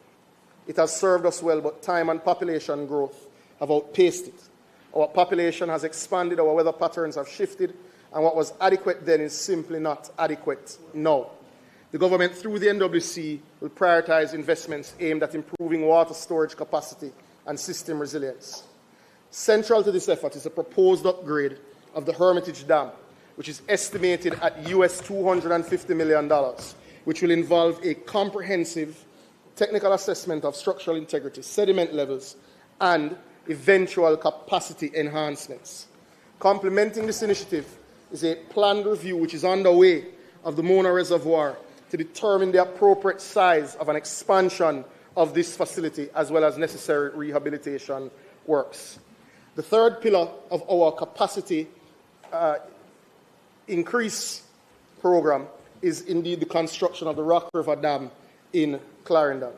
It has served us well, but time and population growth have outpaced it. Our population has expanded, our weather patterns have shifted, and what was adequate then is simply not adequate now. The government, through the NWC, will prioritize investments aimed at improving water storage capacity and system resilience. Central to this effort is a proposed upgrade of the Hermitage Dam, which is estimated at US $250 million, which will involve a comprehensive technical assessment of structural integrity, sediment levels, and eventual capacity enhancements. Complementing this initiative is a planned review which is underway of the Mona Reservoir to determine the appropriate size of an expansion of this facility, as well as necessary rehabilitation works. The third pillar of our capacity increase program is indeed the construction of the Rock River Dam in Clarendon.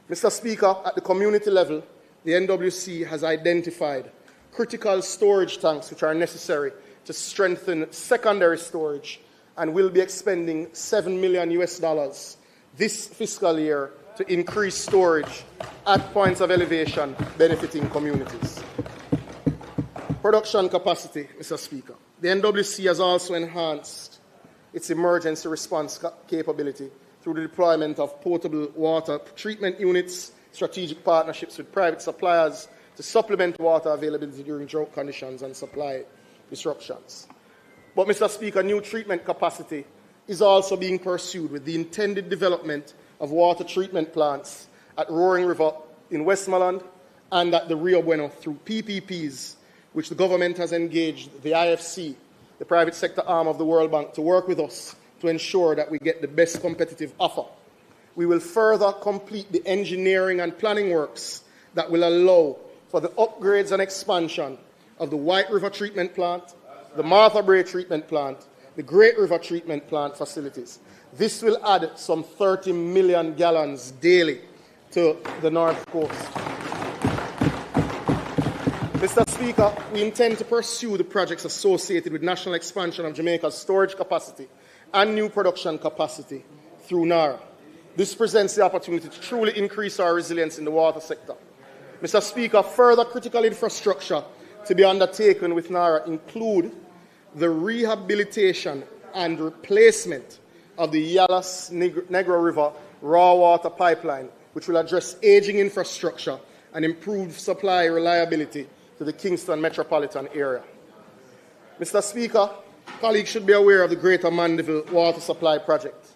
Mr. Speaker, at the community level, the NWC has identified critical storage tanks which are necessary to strengthen secondary storage and will be expending $7 million this fiscal year to increase storage at points of elevation benefiting communities. Production capacity, Mr. Speaker. The NWC has also enhanced its emergency response capability through the deployment of potable water treatment units, strategic partnerships with private suppliers to supplement water availability during drought conditions and supply disruptions. But, Mr. Speaker, new treatment capacity is also being pursued with the intended development of water treatment plants at Roaring River in Westmoreland and at the Rio Bueno through PPPs, which the government has engaged the IFC, the private sector arm of the World Bank, to work with us to ensure that we get the best competitive offer. We will further complete the engineering and planning works that will allow for the upgrades and expansion of the White River Treatment Plant, the Martha Brae Treatment Plant, the Great River Treatment Plant facilities. This will add some 30 million gallons daily to the North Coast. Mr. Speaker, we intend to pursue the projects associated with national expansion of Jamaica's storage capacity and new production capacity through NARA. This presents the opportunity to truly increase our resilience in the water sector. Mr. Speaker, further critical infrastructure to be undertaken with NARA include the rehabilitation and replacement of the Yalas Negro River raw water pipeline, which will address aging infrastructure and improve supply reliability to the Kingston metropolitan area. Mr. Speaker, colleagues should be aware of the Greater Mandeville Water Supply Project.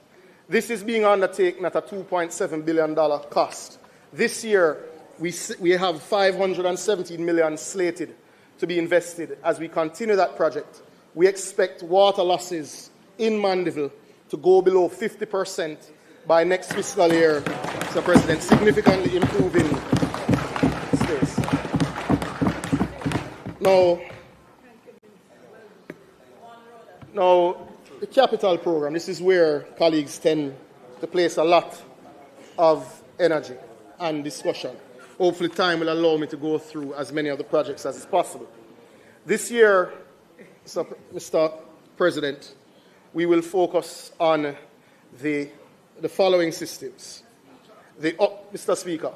This is being undertaken at a $2.7 billion cost. This year, we have $517 million slated to be invested. As we continue that project, we expect water losses in Mandeville to go below 50% by next fiscal year, Mr. President, significantly improving space. Now, the capital program, this is where colleagues tend to place a lot of energy and discussion. Hopefully time will allow me to go through as many of the projects as is possible. This year, Mr. President, we will focus on the following systems. Mr. Speaker,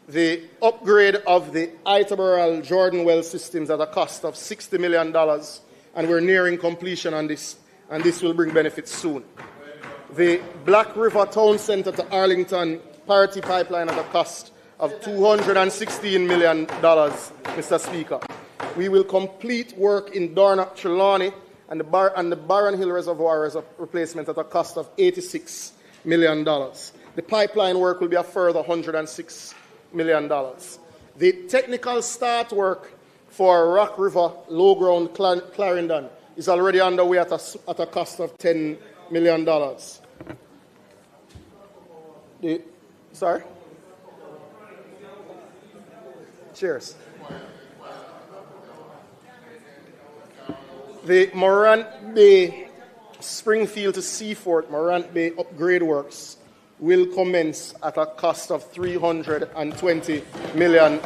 the upgrade of the Iterborough Jordan Well systems at a cost of $60 million, and we're nearing completion on this, and this will bring benefits soon. The Black River Town Centre to Arlington Parity Pipeline at a cost of $216 million, Mr. Speaker. We will complete work in Dornoch, Trelawney, and the Barron Hill Reservoir replacement at a cost of $86 million. The pipeline work will be a further $106 million. The technical start work for Rock River Low Ground Clarendon is already underway at a cost of $10 million. Sorry? Cheers. The Morant Bay Springfield to Seafort Morant Bay upgrade works will commence at a cost of $320 million.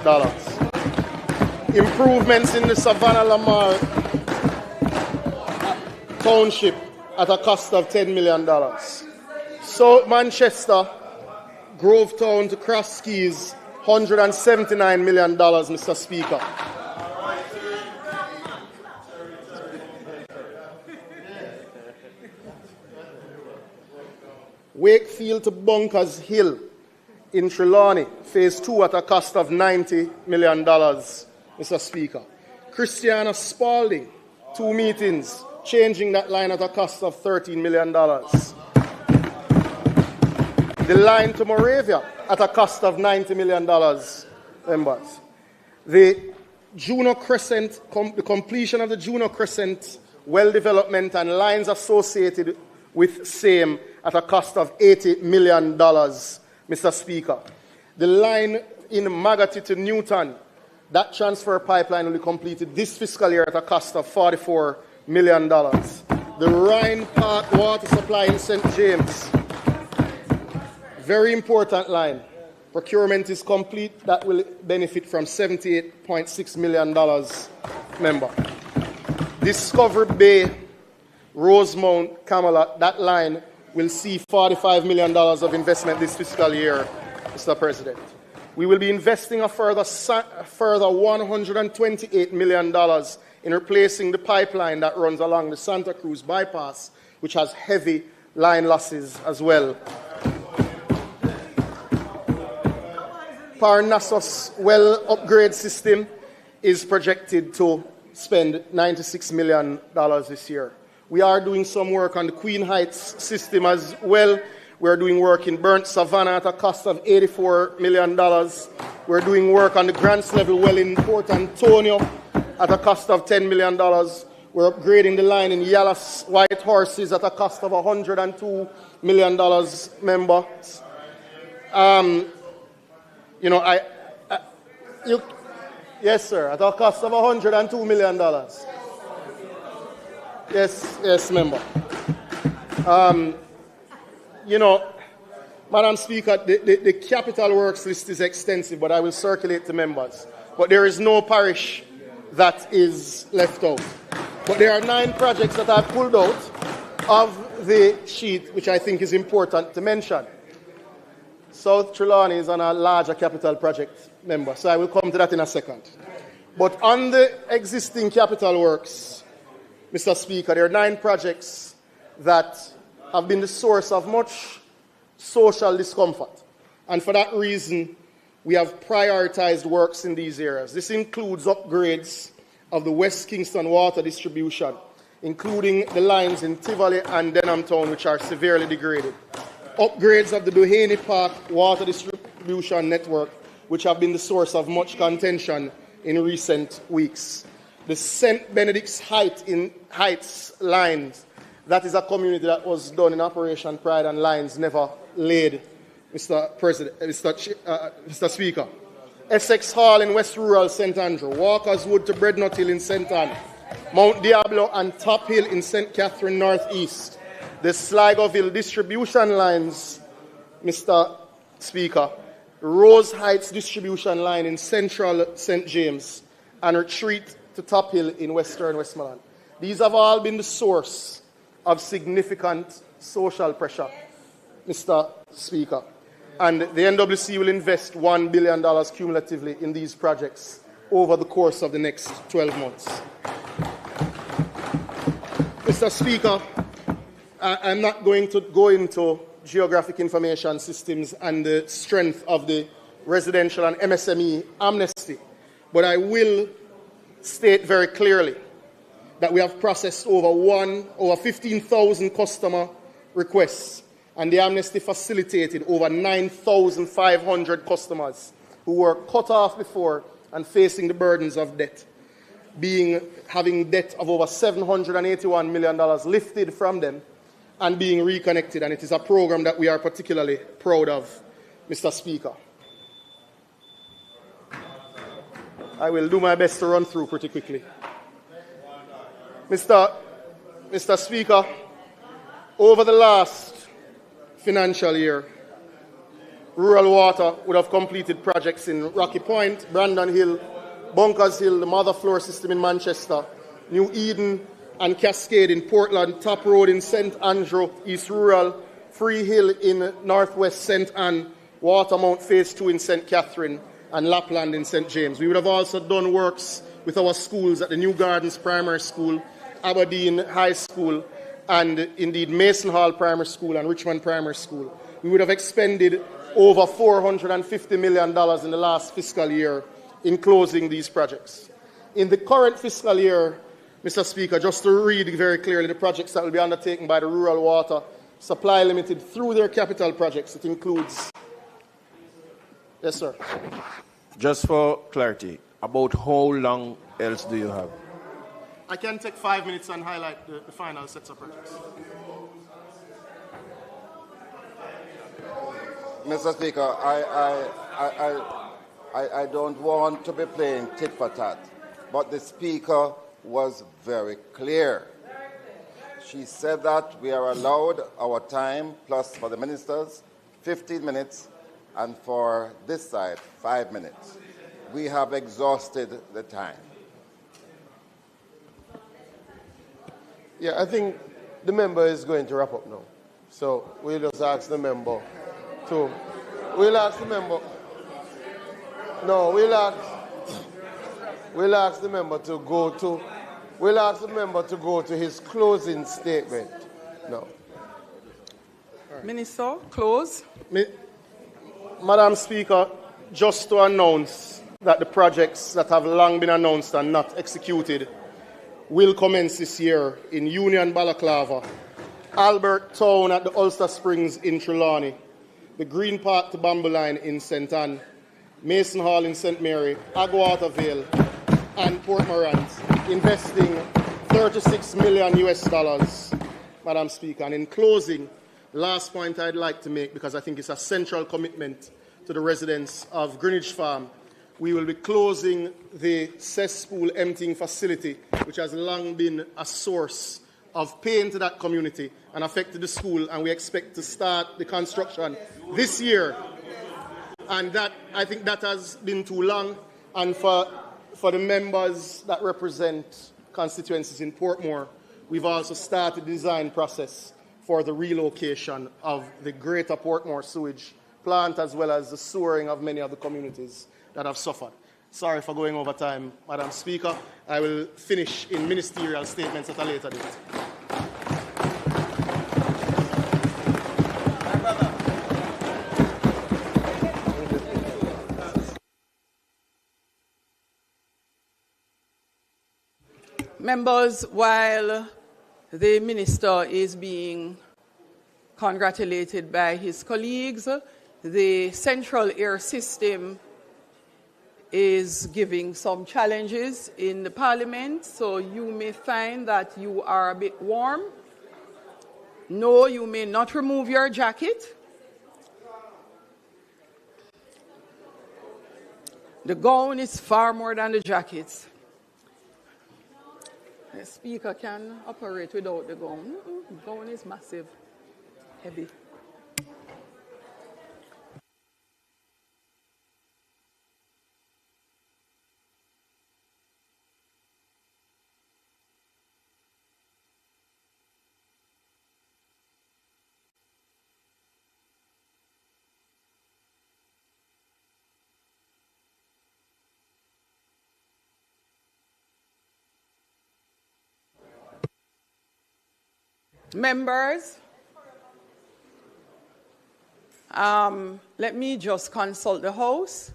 Improvements in the Savannah Lamar Township at a cost of $10 million. South Manchester, Grovetown to Cross Keys, $179 million, Mr. Speaker. Wakefield to Bunkers Hill in Trelawney, Phase 2 at a cost of $90 million, Mr. Speaker. Christiana Spalding, 2 meetings, changing that line at a cost of $13 million. The line to Moravia at a cost of $90 million, members. The Juno Crescent, the completion of the Juno Crescent well development and lines associated with same at a cost of $80 million, Mr. Speaker. The line in Magati to Newton, that transfer pipeline will be completed this fiscal year at a cost of $44 million. The Rhine Park water supply in St. James, very important line. Procurement is complete. That will benefit from $78.6 million, member. Discovery Bay, Rosemount, Camelot, that line will see $45 million of investment this fiscal year, Mr. President. We will be investing a further $128 million in replacing the pipeline that runs along the Santa Cruz bypass, which has heavy line losses as well. Parnassus well upgrade system is projected to spend $96 million this year. We are doing some work on the Queen Heights system as well. We're doing work in Burnt Savannah at a cost of $84 million. We're doing work on the Grants Level well in Port Antonio at a cost of $10 million. We're upgrading the line in Yallas White Horses at a cost of $102 million, members. Yes, sir, at a cost of $102 million. Yes, member. Madam Speaker, the capital works list is extensive, but I will circulate to members. But there is no parish that is left out. But there are 9 projects that I've pulled out of the sheet, which I think is important to mention. South Trelawney is on a larger capital project, member, so I will come to that in a second. But on the existing capital works, Mr. Speaker, there are 9 projects that have been the source of much social discomfort. And for that reason, we have prioritized works in these areas. This includes upgrades of the West Kingston water distribution, including the lines in Tivoli and Denham Town, which are severely degraded. Upgrades of the Duhaney Park water distribution network, which have been the source of much contention in recent weeks. The St. Benedict's Heights lines, that is a community that was done in Operation Pride and lines never laid, Mr. Speaker. Essex Hall in West Rural St. Andrew, Walker's Wood to Breadnut Hill in St. Anne, Mount Diablo and Top Hill in St. Catherine Northeast, the Sligoville distribution lines, Mr. Speaker, Rose Heights distribution line in Central St. James, and Retreat to Top Hill in Western Westmoreland. These have all been the source of significant social pressure, Mr. Speaker. And the NWC will invest $1 billion cumulatively in these projects over the course of the next 12 months. Mr. Speaker, I'm not going to go into geographic information systems and the strength of the residential and MSME amnesty, but I will state very clearly that we have processed over 15,000 customer requests, and the amnesty facilitated over 9,500 customers who were cut off before and facing the burdens of debt, having debt of over $781 million lifted from them and being reconnected. And it is a program that we are particularly proud of, Mr. Speaker. I will do my best to run through pretty quickly. Mr. Speaker, over the last financial year, Rural Water would have completed projects in Rocky Point, Brandon Hill, Bunkers Hill, the Mother Floor System in Manchester, New Eden and Cascade in Portland, Top Road in St. Andrew, East Rural, Free Hill in Northwest St. Anne, Watermount Phase 2 in St. Catherine, and Lapland in St. James. We would have also done works with our schools at the New Gardens Primary School, Aberdeen High School, and indeed Mason Hall Primary School and Richmond Primary School. We would have expended over $450 million in the last fiscal year in closing these projects. In the current fiscal year, Mr. Speaker, just to read very clearly the projects that will be undertaken by the Rural Water Supply Limited through their capital projects, it includes... Yes, sir.
Just for clarity, about how long else do you have?
I can take 5 minutes and highlight the final sets of projects.
Mr. Speaker, I don't want to be playing tit for tat, but the Speaker was very clear. She said that we are allowed our time, plus for the ministers, 15 minutes, and for this side, 5 minutes. We have exhausted the time.
Yeah, I think the member is going to wrap up now. So we'll just ask the member to... We'll ask the member... No, we'll ask the member to go to... We'll ask the member to go to his closing statement. No.
Right. Minister, close.
Madam Speaker, just to announce that the projects that have long been announced and not executed will commence this year in Union Balaclava, Albert Town at the Ulster Springs in Trelawney, the Green Park to Bamboo Line in St. Anne, Mason Hall in St. Mary, Agwater Vale, and Port Morant, investing $36 million, Madam Speaker. And in closing, last point I'd like to make, because I think it's a central commitment to the residents of Greenwich Farm, we will be closing the cesspool emptying facility, which has long been a source of pain to that community and affected the school, and we expect to start the construction this year. And that, I think that has been too long, and for the members that represent constituencies in Portmore, we've also started the design process for the relocation of the greater Portmore sewage plant, as well as the sewering of many of the communities that have suffered. Sorry for going over time, Madam Speaker. I will finish in ministerial statements at a later date.
Members, while the minister is being congratulated by his colleagues, the central air system is giving some challenges in the parliament, so you may find that you are a bit warm. No, you may not remove your jacket. The gown is far more than the jacket. The speaker can operate without the gown. The gown is massive, heavy. Members, let me just consult the House.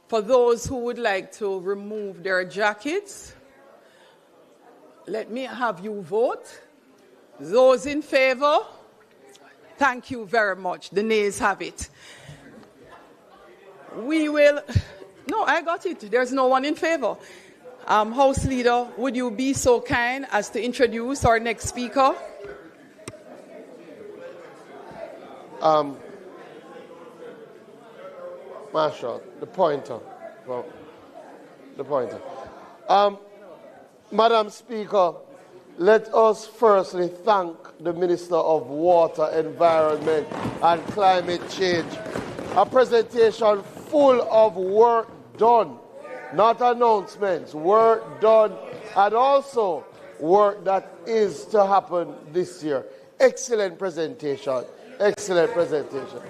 For those who would like to remove their jackets, let me have you vote. Those in favor? Thank you very much. The nays have it. We will... No, I got it. There's no one in favor. House Leader, would you be so kind as to introduce our next speaker?
Marshall, the pointer. Well, the pointer. Madam Speaker, let us firstly thank the Minister of Water, Environment and Climate Change. A presentation full of work done, not announcements, work done, and also work that is to happen this year. Excellent presentation. Excellent presentation.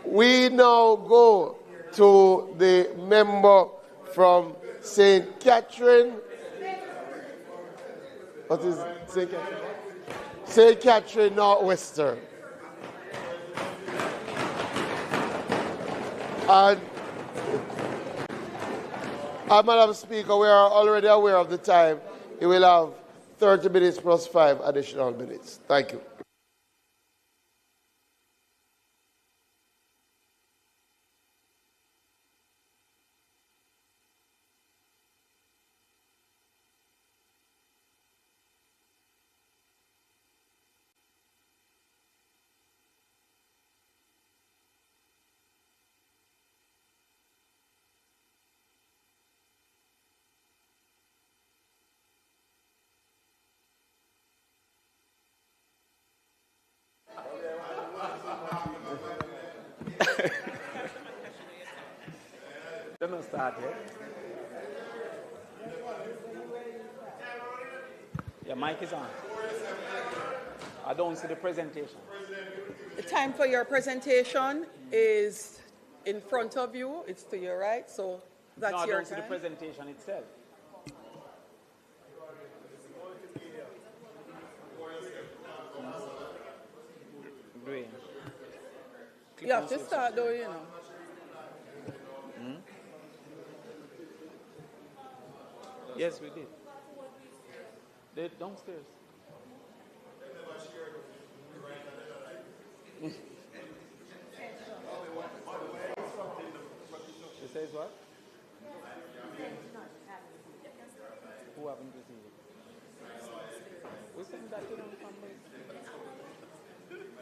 We now go to the member from St. Catherine. What is St. Catherine? St. Catherine Northwestern. And Madam Speaker, we are already aware of the time. You will have 30 minutes plus 5 additional minutes. Thank you.
Don't start yet. Your mic is on. I don't see the presentation.
The time for your presentation is in front of you. It's to your right, so that's
no, I
your
don't see
time.
the presentation itself. Green.
You have to start though, you know.
Yes, we did. They're downstairs. She says what? Who haven't received it? We sent that to them from the...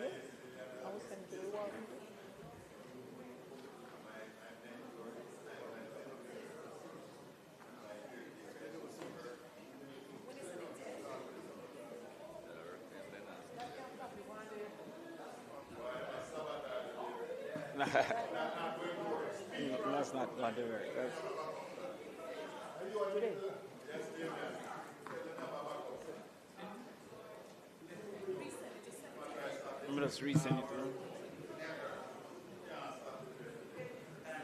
Yes, I was sent to the wall. That's not going to work. Today. I'm just resend it to them.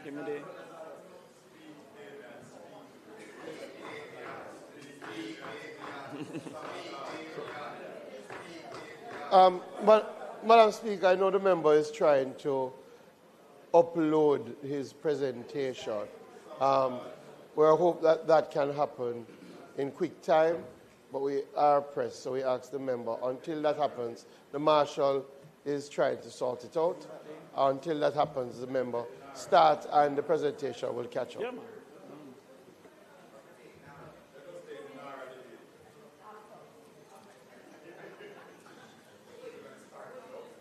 Give me
But Madam Speaker, I know the member is trying to upload his presentation. We hope that that can happen in quick time, but we are pressed, so we ask the member. Until that happens, the Marshal is trying to sort it out. Until that happens, the member starts and the presentation will catch up.
Yeah, man.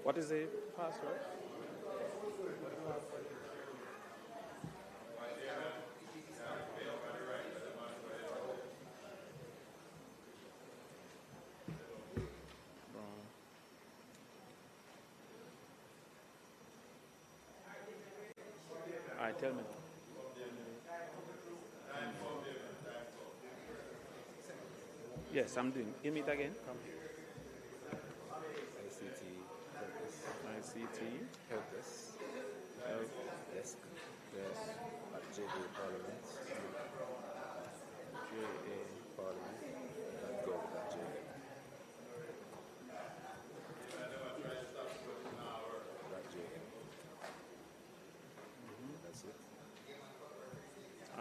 What is the password? All right, tell me. Yes, I'm doing. Give me it again. Come. ICT help desk. Help desk. Yes. At JA Parliament. JA Parliament. .gov.ja.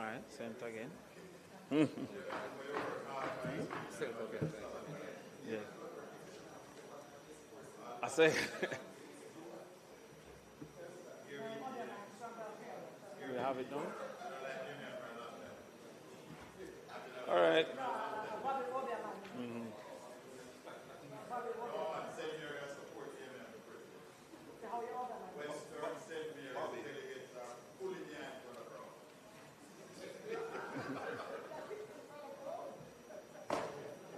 All right, same again. Yeah. I say. We have it done. All right.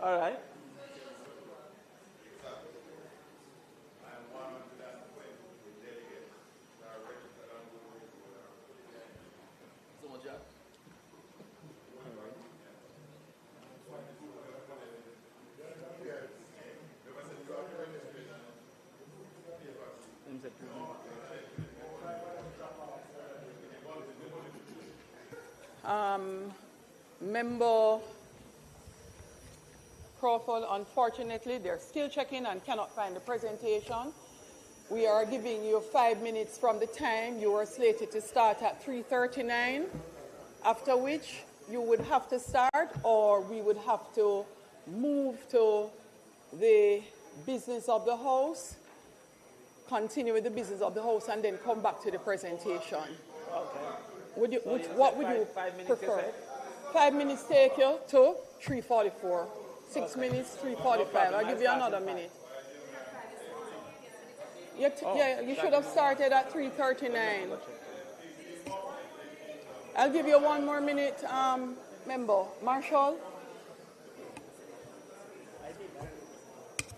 All right.
Member Crawford, unfortunately, they're still checking and cannot find the presentation. We are giving you 5 minutes from the time you were slated to start at 3:39, after which you would have to start, or we would have to move to the business of the House, continue with the business of the House, and then come back to the presentation.
Okay.
What would you prefer? 5 minutes take you to 3:44. 6 minutes, 3:45. I'll give you another minute. Yeah, you should have started at 3:39. I'll give you 1 more minute, member. Marshall?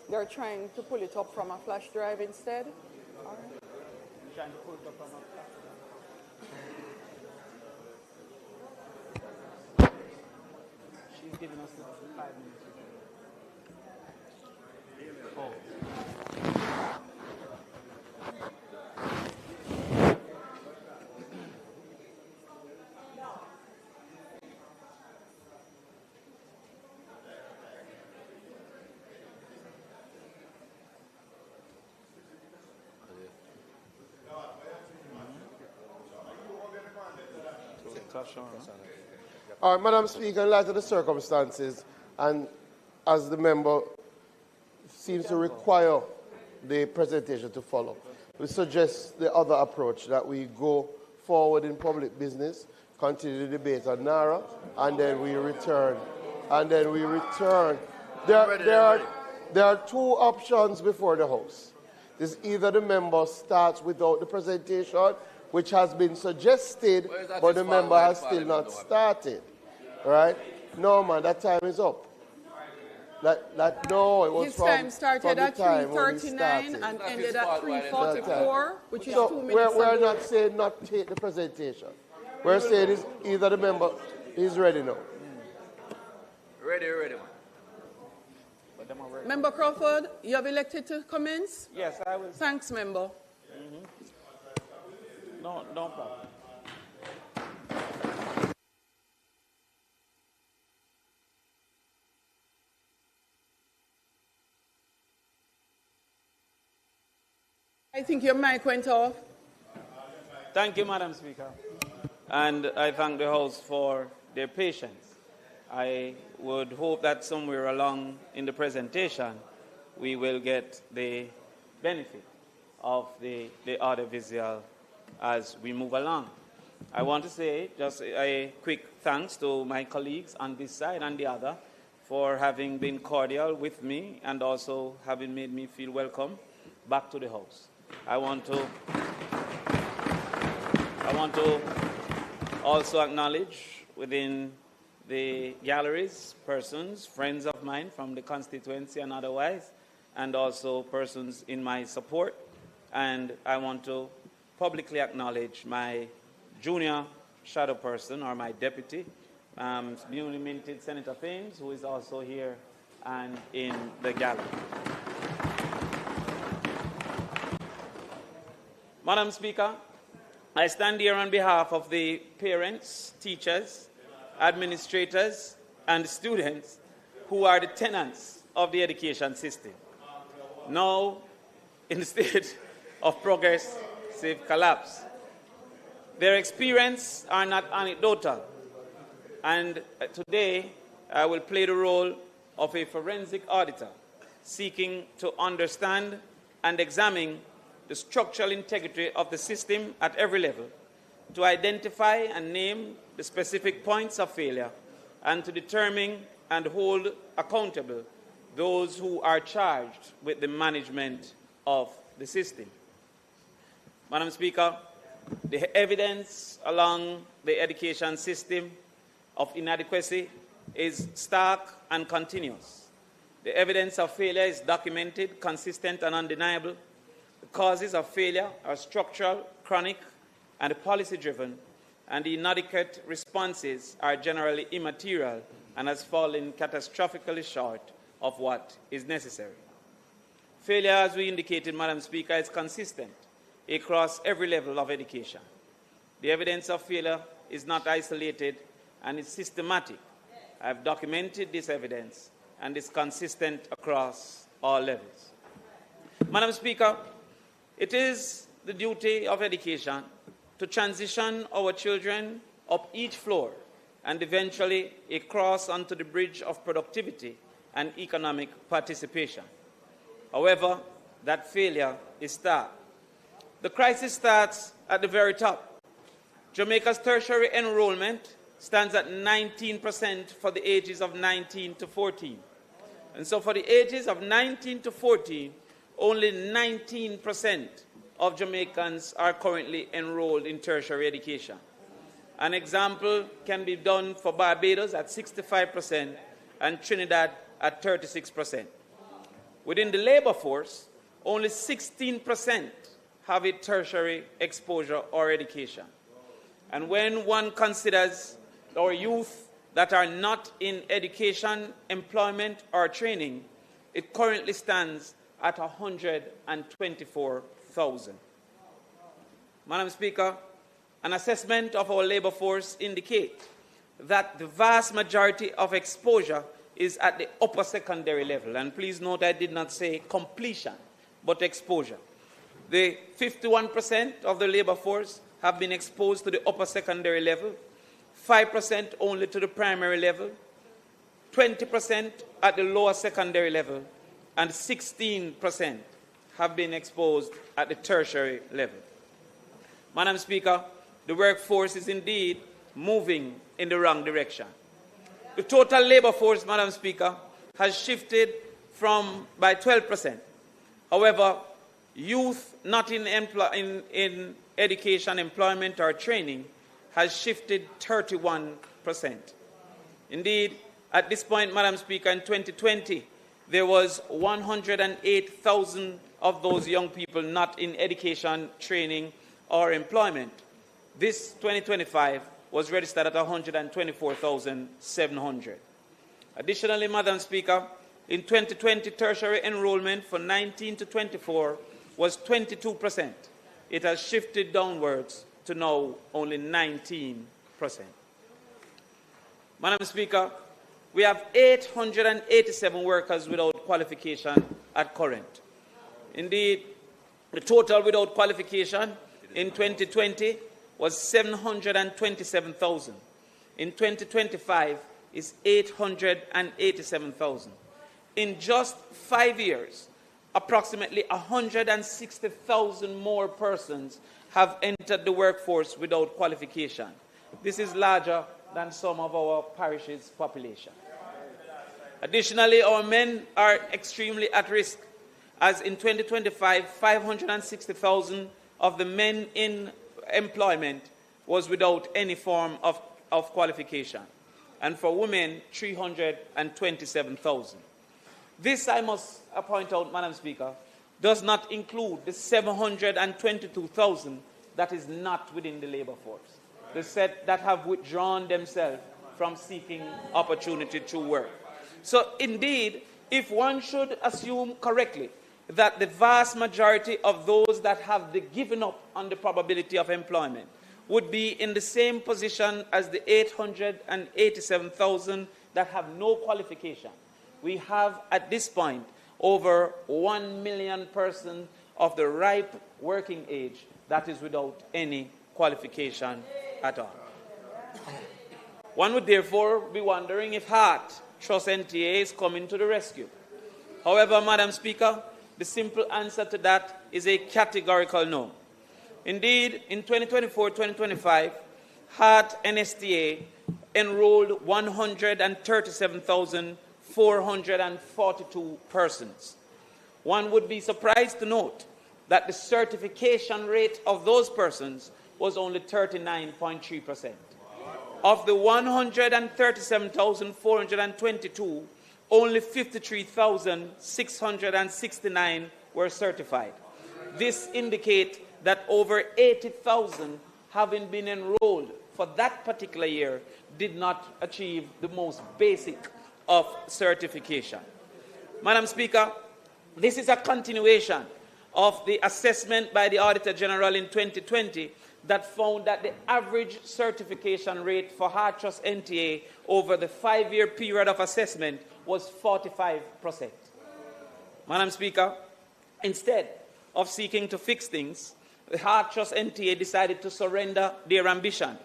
They're trying to pull it up from a flash drive instead. All right.
Trying to pull it up from a flash. She's giving us 5 minutes. Oh.
All right, Madam Speaker, in light of the circumstances, and as the member seems to require the presentation to follow, we suggest the other approach, that we go forward in public business, continue the debate on NARA, and then we return. There are two options before the House. This either the member starts without the presentation, which has been suggested, but the member has still not started. Right? No, man, that time is up. No, it was
His time started at 3:39 and ended at 3:44, which is 2 minutes.
We're not saying not take the presentation. We're saying it's either the member is ready now.
Ready, man.
Member Crawford, you have elected to commence?
Yes, I will.
Thanks, member.
No problem.
I think your mic went off.
Thank you, Madam Speaker. And I thank the House for their patience. I would hope that somewhere along in the presentation, we will get the benefit of the audiovisual as we move along. I want to say just a quick thanks to my colleagues on this side and the other for having been cordial with me and also having made me feel welcome back to the House. I want to also acknowledge within the galleries persons, friends of mine from the constituency and otherwise, and also persons in my support. And I want to publicly acknowledge my junior shadow person, or my deputy, newly minted Senator Fames, who is also here and in the gallery. Madam Speaker, I stand here on behalf of the parents, teachers, administrators, and students who are the tenants of the education system, now in the state of progressive collapse. Their experience are not anecdotal. And today, I will play the role of a forensic auditor, seeking to understand and examine the structural integrity of the system at every level, to identify and name the specific points of failure, and to determine and hold accountable those who are charged with the management of the system. Madam Speaker, the evidence along the education system of inadequacy is stark and continuous. The evidence of failure is documented, consistent, and undeniable. The causes of failure are structural, chronic, and policy-driven, and the inadequate responses are generally immaterial and has fallen catastrophically short of what is necessary. Failure, as we indicated, Madam Speaker, is consistent across every level of education. The evidence of failure is not isolated and is systematic. I have documented this evidence and is consistent across all levels. Madam Speaker, it is the duty of education to transition our children up each floor and eventually across onto the bridge of productivity and economic participation. However, that failure is stark. The crisis starts at the very top. Jamaica's tertiary enrollment stands at 19% for the ages of 19 to 14. And so for the ages of 19 to 14, only 19% of Jamaicans are currently enrolled in tertiary education. An example can be done for Barbados at 65% and Trinidad at 36%. Within the labor force, only 16% have a tertiary exposure or education. And when one considers our youth that are not in education, employment, or training, it currently stands at 124,000. Madam Speaker, an assessment of our labor force indicates that the vast majority of exposure is at the upper secondary level. And please note I did not say completion, but exposure. The 51% of the labor force have been exposed to the upper secondary level, 5% only to the primary level, 20% at the lower secondary level, and 16% have been exposed at the tertiary level. Madam Speaker, the workforce is indeed moving in the wrong direction. The total labor force, Madam Speaker, has shifted by 12%. However, youth not in education, employment, or training has shifted 31%. Indeed, at this point, Madam Speaker, in 2020, there was 108,000 of those young people not in education, training, or employment. This 2025 was registered at 124,700. Additionally, Madam Speaker, in 2020, tertiary enrollment for 19 to 24 was 22%. It has shifted downwards to now only 19%. Madam Speaker, we have 887 workers without qualification at current. Indeed, the total without qualification in 2020 was 727,000. In 2025 is 887,000. In just 5 years, approximately 160,000 more persons have entered the workforce without qualification. This is larger than some of our parishes' population. Additionally, our men are extremely at risk, as in 2025, 560,000 of the men in employment was without any form of qualification, and for women, 327,000. This, I must point out, Madam Speaker, does not include the 722,000 that is not within the labor force, the set that have withdrawn themselves from seeking opportunity to work. So indeed, if one should assume correctly that the vast majority of those that have given up on the probability of employment would be in the same position as the 887,000 that have no qualification, we have at this point over 1 million persons of the ripe working age that is without any qualification at all. One would therefore be wondering if Heart Trust NTA is coming to the rescue. However, Madam Speaker, the simple answer to that is a categorical no. Indeed, in 2024-2025, Heart NSTA enrolled 137,442 persons. One would be surprised to note that the certification rate of those persons was only 39.3%. Of the 137,422, only 53,669 were certified. This indicates that over 80,000 having been enrolled for that particular year did not achieve the most basic of certification. Madam Speaker, this is a continuation of the assessment by the Auditor General in 2020 that found that the average certification rate for Heart Trust NTA over the 5-year period of assessment was 45%. Madam Speaker, instead of seeking to fix things, the Heart Trust NTA decided to surrender their ambition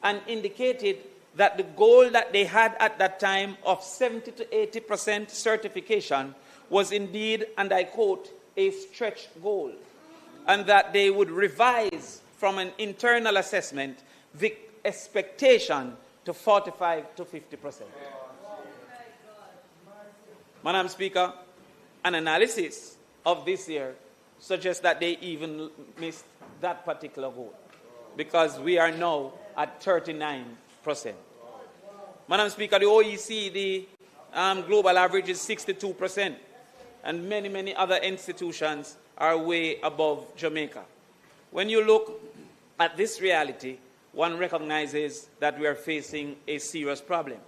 and indicated that the goal that they had at that time of 70 to 80% certification was indeed, and I quote, a stretch goal, and that they would revise from an internal assessment the expectation to 45 to 50%. Madam Speaker, an analysis of this year suggests that they even missed that particular goal, because we are now at 39%. Madam Speaker, the OECD global average is 62%, and many, many other institutions are way above Jamaica. When you look at this reality, one recognizes that we are facing a serious problem.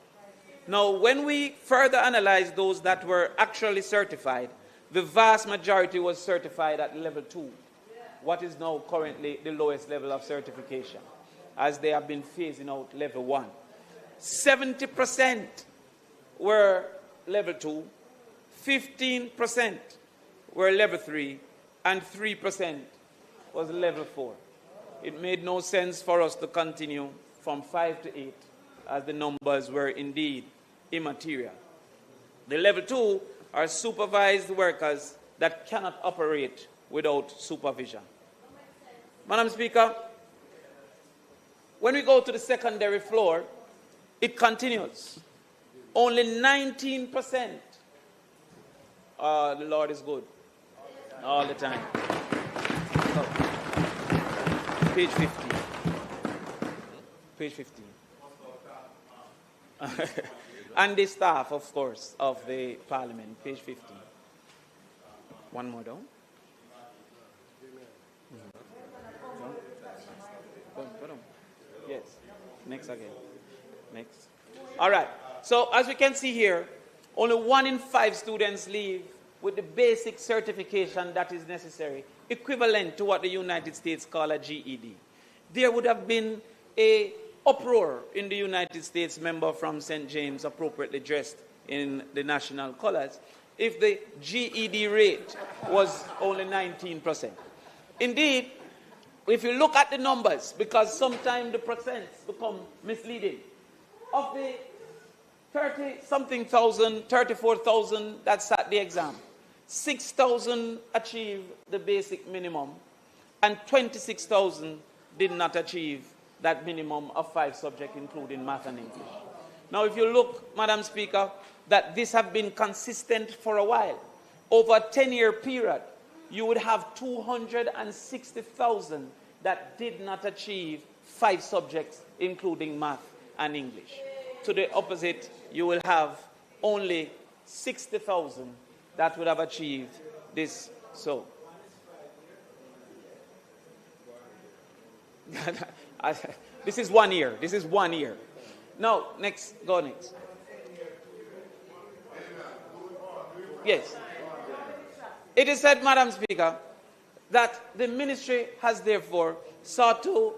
Now, when we further analyze those that were actually certified, the vast majority was certified at level 2, what is now currently the lowest level of certification, as they have been phasing out level 1. 70% were level 2, 15% were level 3, and 3% was level 4. It made no sense for us to continue from 5 to 8, as the numbers were indeed immaterial. The level 2 are supervised workers that cannot operate without supervision. Madam Speaker, when we go to the secondary floor, it continues. Only 19%. The Lord is good all the time. Page 15. Page 15. And the staff, of course, of the Parliament. Page 15. One more down. Yes. Next again. Next. All right. So as we can see here, only 1 in 5 students leave with the basic certification that is necessary, equivalent to what the United States call a GED. There would have been an uproar in the United States, member from St. James, appropriately dressed in the national colors, if the GED rate was only 19%. Indeed, if you look at the numbers, because sometimes the percents become misleading, of the 30-something thousand, 34,000 that sat the exam, 6,000 achieved the basic minimum, and 26,000 did not achieve that minimum of 5 subjects, including math and English. Now, if you look, Madam Speaker, that this have been consistent for a while, over a 10-year period, you would have 260,000 that did not achieve 5 subjects, including math and English. To the opposite, you will have only 60,000 that would have achieved this. So, this is 1 year. This is 1 year. Now, next, go next. Yes. It is said, Madam Speaker, that the ministry has therefore sought to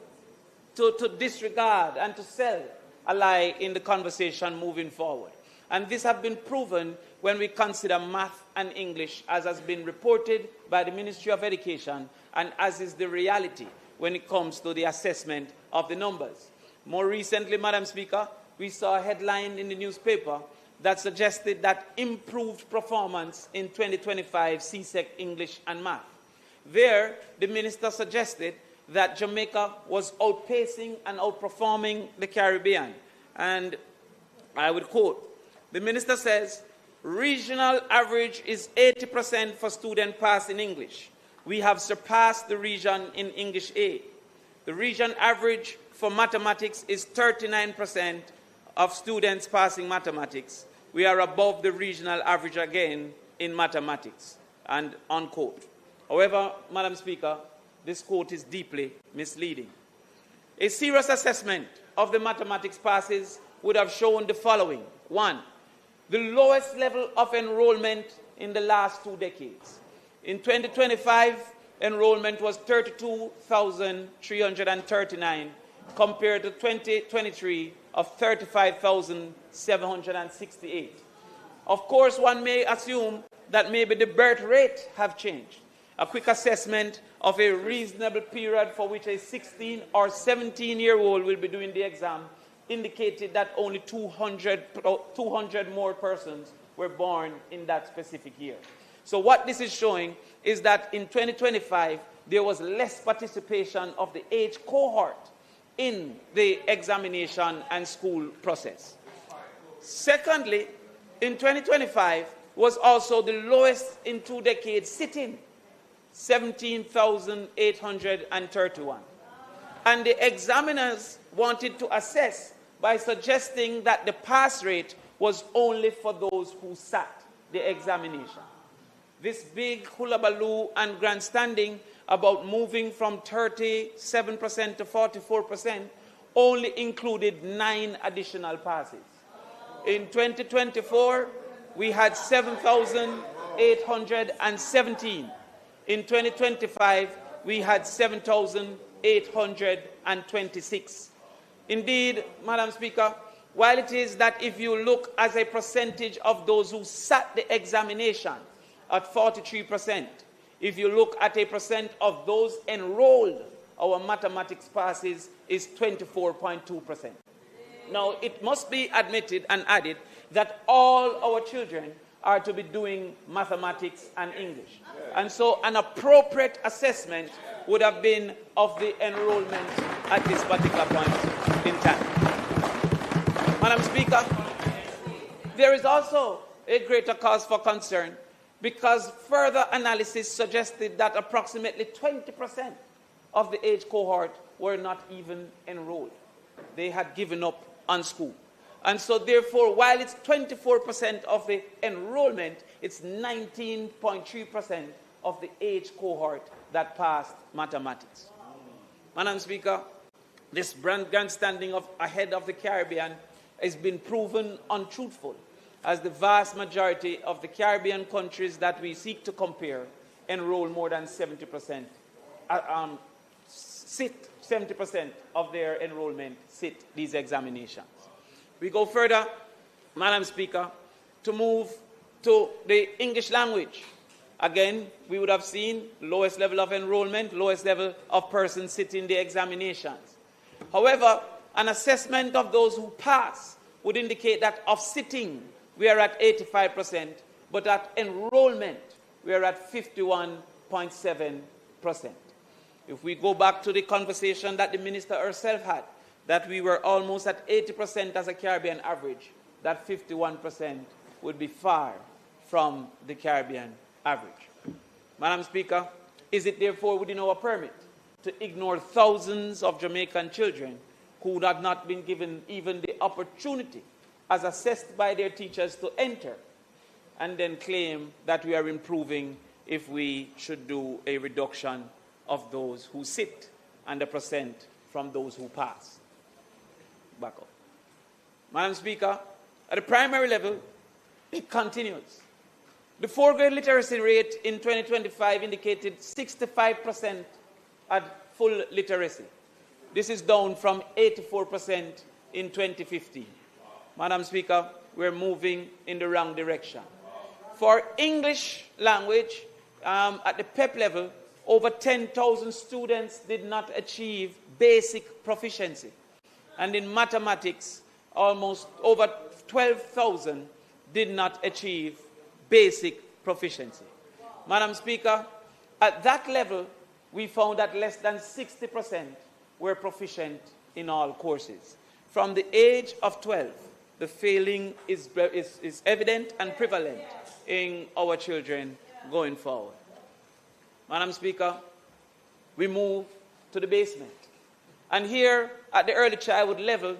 disregard and to sell a lie in the conversation moving forward. And this has been proven when we consider math and English, as has been reported by the Ministry of Education, and as is the reality when it comes to the assessment of the numbers. More recently, Madam Speaker, we saw a headline in the newspaper that suggested that improved performance in 2025 CSEC English and Math. There, the minister suggested that Jamaica was outpacing and outperforming the Caribbean. And I would quote, the minister says, regional average is 80% for student pass in English. We have surpassed the region in English A. The region average for mathematics is 39% of students passing mathematics. We are above the regional average again in mathematics, and unquote. However, Madam Speaker, this quote is deeply misleading. A serious assessment of the mathematics passes would have shown the following. 1, the lowest level of enrollment in the last 2 decades. In 2025, enrollment was 32,339 compared to 2023 of 35,768. Of course, one may assume that maybe the birth rate have changed. A quick assessment of a reasonable period for which a 16 or 17-year-old will be doing the exam indicated that only 200 more persons were born in that specific year. So what this is showing is that in 2025, there was less participation of the age cohort in the examination and school process. Secondly, in 2025 was also the lowest in 2 decades sitting, 17,831. And the examiners wanted to assess by suggesting that the pass rate was only for those who sat the examination. This big hullabaloo and grandstanding about moving from 37% to 44% only included 9 additional passes. In 2024, we had 7,817. In 2025, we had 7,826. Indeed, Madam Speaker, while it is that if you look as a percentage of those who sat the examination at 43%, if you look at a percent of those enrolled, our mathematics passes is 24.2%. Now, it must be admitted and added that all our children are to be doing mathematics and English. And so an appropriate assessment would have been of the enrollment at this particular point in time. Madam Speaker, there is also a greater cause for concern because further analysis suggested that approximately 20% of the age cohort were not even enrolled. They had given up on school. And so therefore, while it's 24% of the enrollment, it's 19.3% of the age cohort that passed mathematics. Madam Speaker, this grandstanding of ahead of the Caribbean has been proven untruthful, as the vast majority of the Caribbean countries that we seek to compare enroll more than 70%, 70% of their enrollment sit these examinations. We go further, Madam Speaker, to move to the English language. Again, we would have seen lowest level of enrollment, lowest level of persons sitting the examinations. However, an assessment of those who pass would indicate that of sitting, we are at 85%, but at enrollment, we are at 51.7%. If we go back to the conversation that the minister herself had, that we were almost at 80% as a Caribbean average, that 51% would be far from the Caribbean average. Madam Speaker, is it therefore within our permit to ignore thousands of Jamaican children who had not been given even the opportunity, as assessed by their teachers, to enter, and then claim that we are improving if we should do a reduction of those who sit and the percent from those who pass? Back up. Madam Speaker, at the primary level, it continues. The 4-grade literacy rate in 2025 indicated 65% at full literacy. This is down from 84% in 2015. Madam Speaker, we're moving in the wrong direction. For English language, at the PEP level, over 10,000 students did not achieve basic proficiency. And in mathematics, almost over 12,000 did not achieve basic proficiency. Madam Speaker, at that level, we found that less than 60% were proficient in all courses. From the age of 12, the failing is evident and prevalent in our children going forward. Madam Speaker, we move to the basement. And here, at the early childhood level,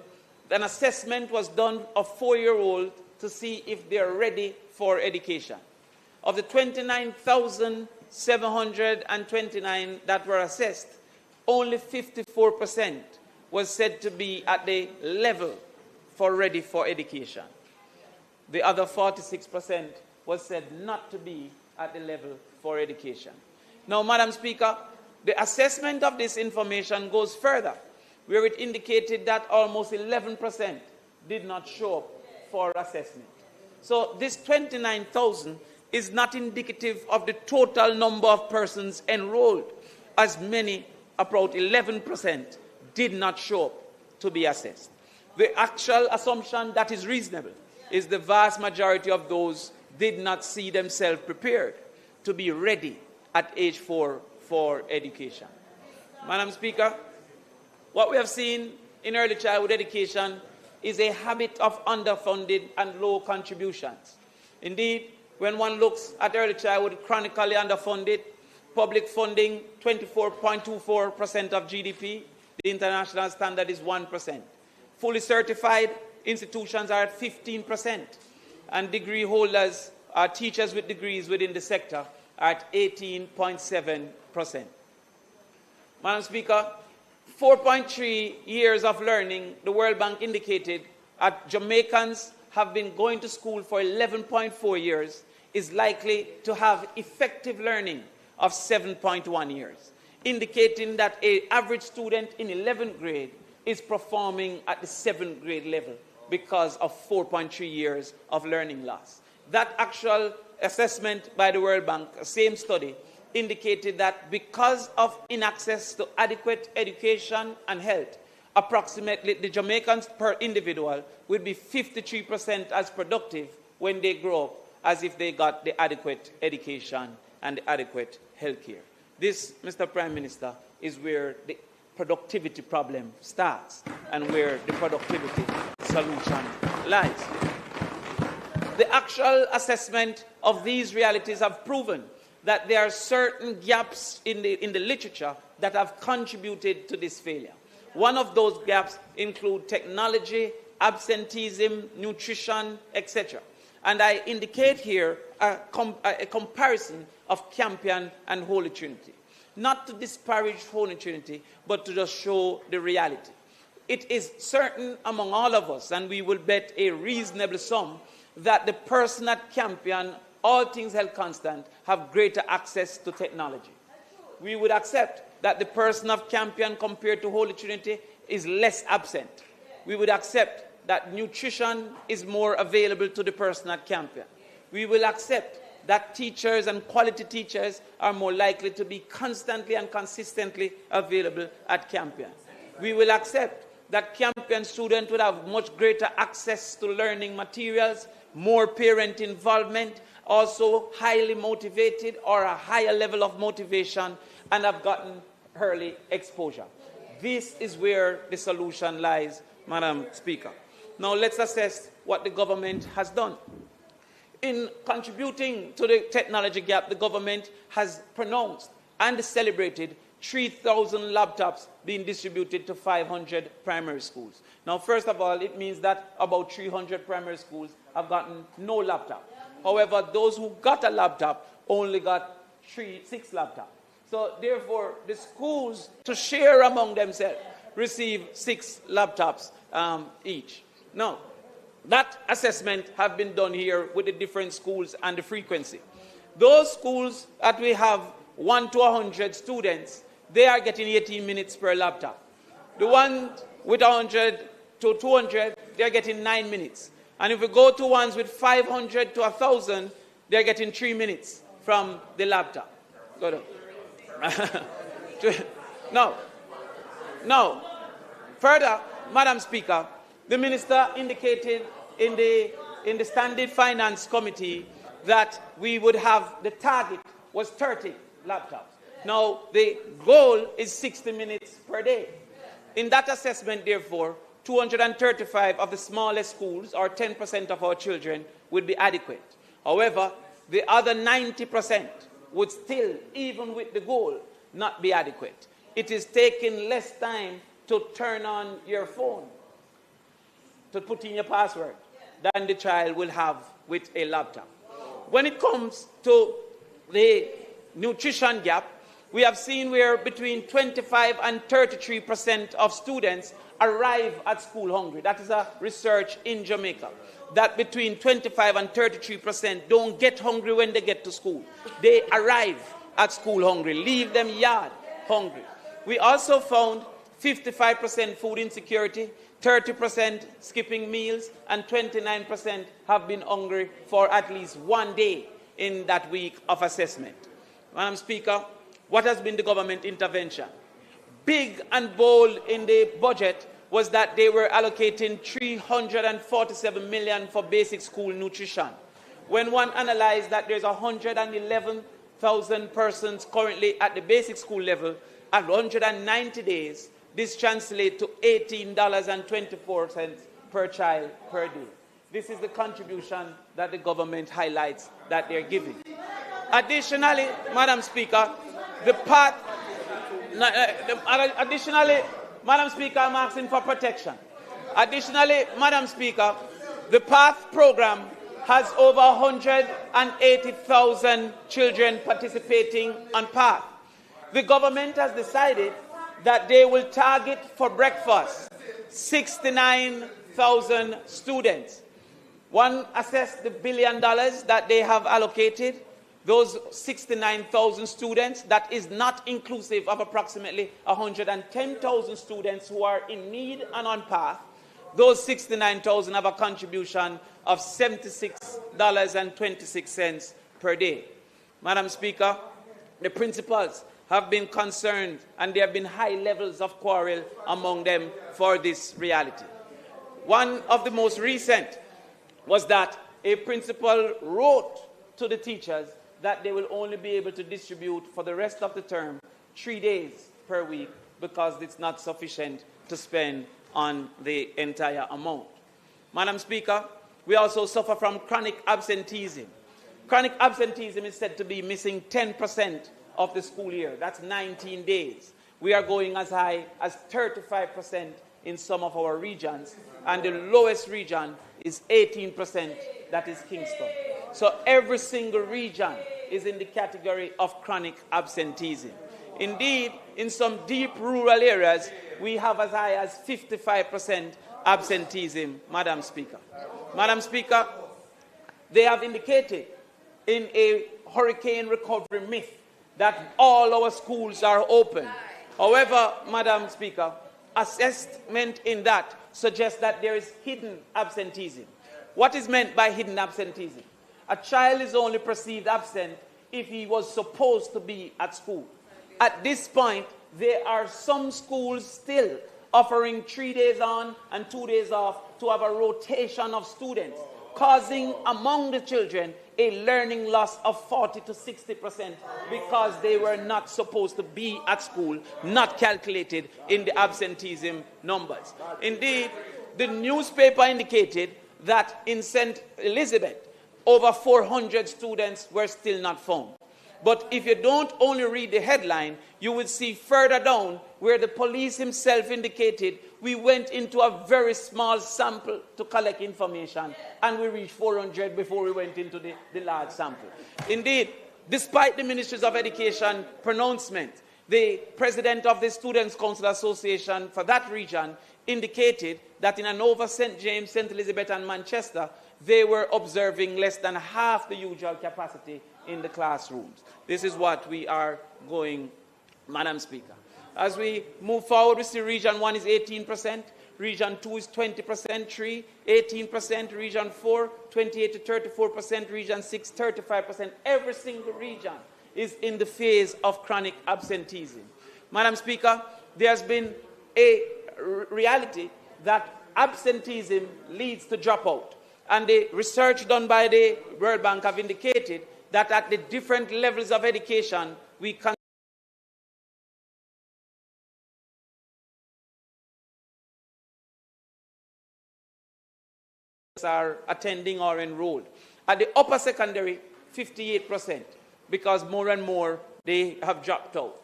an assessment was done of 4-year-olds to see if they are ready for education. Of the 29,729 that were assessed, only 54% was said to be at the level for ready for education. The other 46% was said not to be at the level for education. Now, Madam Speaker, the assessment of this information goes further, where it indicated that almost 11% did not show up for assessment. So this 29,000 is not indicative of the total number of persons enrolled, as many, about 11%, did not show up to be assessed. The actual assumption that is reasonable is the vast majority of those did not see themselves prepared to be ready at age 4 for education. Madam Speaker, what we have seen in early childhood education is a habit of underfunded and low contributions. Indeed, when one looks at early childhood chronically underfunded, public funding 24.24% of GDP, the international standard is 1%. Fully certified institutions are at 15%, and degree holders, teachers with degrees within the sector, are at 18.7%. Madam Speaker, 4.3 years of learning, the World Bank indicated, Jamaicans have been going to school for 11.4 years, is likely to have effective learning of 7.1 years, indicating that an average student in 11th grade is performing at the 7th grade level because of 4.3 years of learning loss. That actual assessment by the World Bank, same study, indicated that because of inaccess to adequate education and health, approximately the Jamaicans per individual would be 53% as productive when they grow up as if they got the adequate education and the adequate health care. This, Mr. Prime Minister, is where the productivity problem starts and where the productivity solution lies. The actual assessment of these realities have proven that there are certain gaps in the literature that have contributed to this failure. One of those gaps include technology, absenteeism, nutrition, etc. And I indicate here a comparison of Campion and Holy Trinity. Not to disparage Holy Trinity, but to just show the reality. It is certain among all of us, and we will bet a reasonable sum, that the person at Campion, all things held constant, have greater access to technology. We would accept that the person of Campion compared to Holy Trinity is less absent. We would accept that nutrition is more available to the person at Campion. We will accept that teachers and quality teachers are more likely to be constantly and consistently available at Campion. We will accept that Campion students would have much greater access to learning materials, more parent involvement, also highly motivated or a higher level of motivation, and have gotten early exposure. This is where the solution lies, Madam Speaker. Now let's assess what the government has done. In contributing to the technology gap, the government has pronounced and celebrated 3,000 laptops being distributed to 500 primary schools. Now, first of all, it means that about 300 primary schools have gotten no laptop. However, those who got a laptop only got 6 laptops. So, therefore, the schools, to share among themselves, receive 6 laptops each. Now, that assessment have been done here with the different schools and the frequency. Those schools that we have 1 to 100 students, they are getting 18 minutes per laptop. The ones with 100 to 200, they're getting 9 minutes. And if we go to ones with 500 to 1,000, they're getting 3 minutes from the laptop. Go down. No. Further, Madam Speaker, The minister indicated in the Standing Finance Committee that we would have, the target was 30 laptops. Now, the goal is 60 minutes per day. In that assessment, therefore, 235 of the smallest schools, or 10% of our children, would be adequate. However, the other 90% would still, even with the goal, not be adequate. It is taking less time to turn on your phone, to put in your password, than the child will have with a laptop. When it comes to the nutrition gap, we have seen where between 25 and 33% of students arrive at school hungry. That is a research in Jamaica. That between 25 and 33% don't get hungry when they get to school. They arrive at school hungry, leave them yard hungry. We also found 55% food insecurity, 30% skipping meals, and 29% have been hungry for at least one day in that week of assessment. Madam Speaker, what has been the government intervention? Big and bold in the budget was that they were allocating $347 million for basic school nutrition. When one analyzed that there's 111,000 persons currently at the basic school level, at 190 days, this translates to $18.24 per child per day. This is the contribution that the government highlights that they're giving. Additionally, Madam Speaker, Madam Speaker, I'm asking for protection. Additionally, Madam Speaker, the PATH program has over 180,000 children participating on PATH. The government has decided that they will target for breakfast 69,000 students. One assessed the $1 billion that they have allocated. Those 69,000 students, that is not inclusive of approximately 110,000 students who are in need and on path. Those 69,000 have a contribution of $76.26 per day. Madam Speaker, the principals have been concerned, and there have been high levels of quarrel among them for this reality. One of the most recent was that a principal wrote to the teachers that they will only be able to distribute for the rest of the term 3 days per week because it's not sufficient to spend on the entire amount. Madam Speaker, we also suffer from chronic absenteeism. Chronic absenteeism is said to be missing 10% of the school year. That's 19 days. We are going as high as 35% in some of our regions, and the lowest region is 18%, that is Kingston. So every single region is in the category of chronic absenteeism. Indeed, in some deep rural areas, we have as high as 55% absenteeism, Madam Speaker. Madam Speaker, they have indicated in a hurricane recovery myth that all our schools are open. However, Madam Speaker, assessment in that suggests that there is hidden absenteeism. What is meant by hidden absenteeism? A child is only perceived absent if he was supposed to be at school. At this point, there are some schools still offering 3 days on and 2 days off to have a rotation of students, causing among the children a learning loss of 40 to 60% because they were not supposed to be at school, not calculated in the absenteeism numbers. Indeed, the newspaper indicated that in St. Elizabeth, over 400 students were still not found. But if you don't only read the headline, you will see further down where the police himself indicated we went into a very small sample to collect information, and we reached 400 before we went into the large sample. Indeed, despite the Ministries of Education pronouncement, the president of the Students' Council Association for that region indicated that in and over St. James, St. Elizabeth, and Manchester, they were observing less than half the usual capacity in the classrooms. This is what we are going, Madam Speaker. As we move forward, we see Region 1 is 18%, Region 2 is 20%, 3, 18%, Region 4, 28 to 34%, Region 6, 35%. Every single region is in the phase of chronic absenteeism. Madam Speaker, there's been a reality that absenteeism leads to dropout. And the research done by the World Bank have indicated that at the different levels of education, we can are attending or enrolled. At the upper secondary, 58%, because more and more they have dropped out.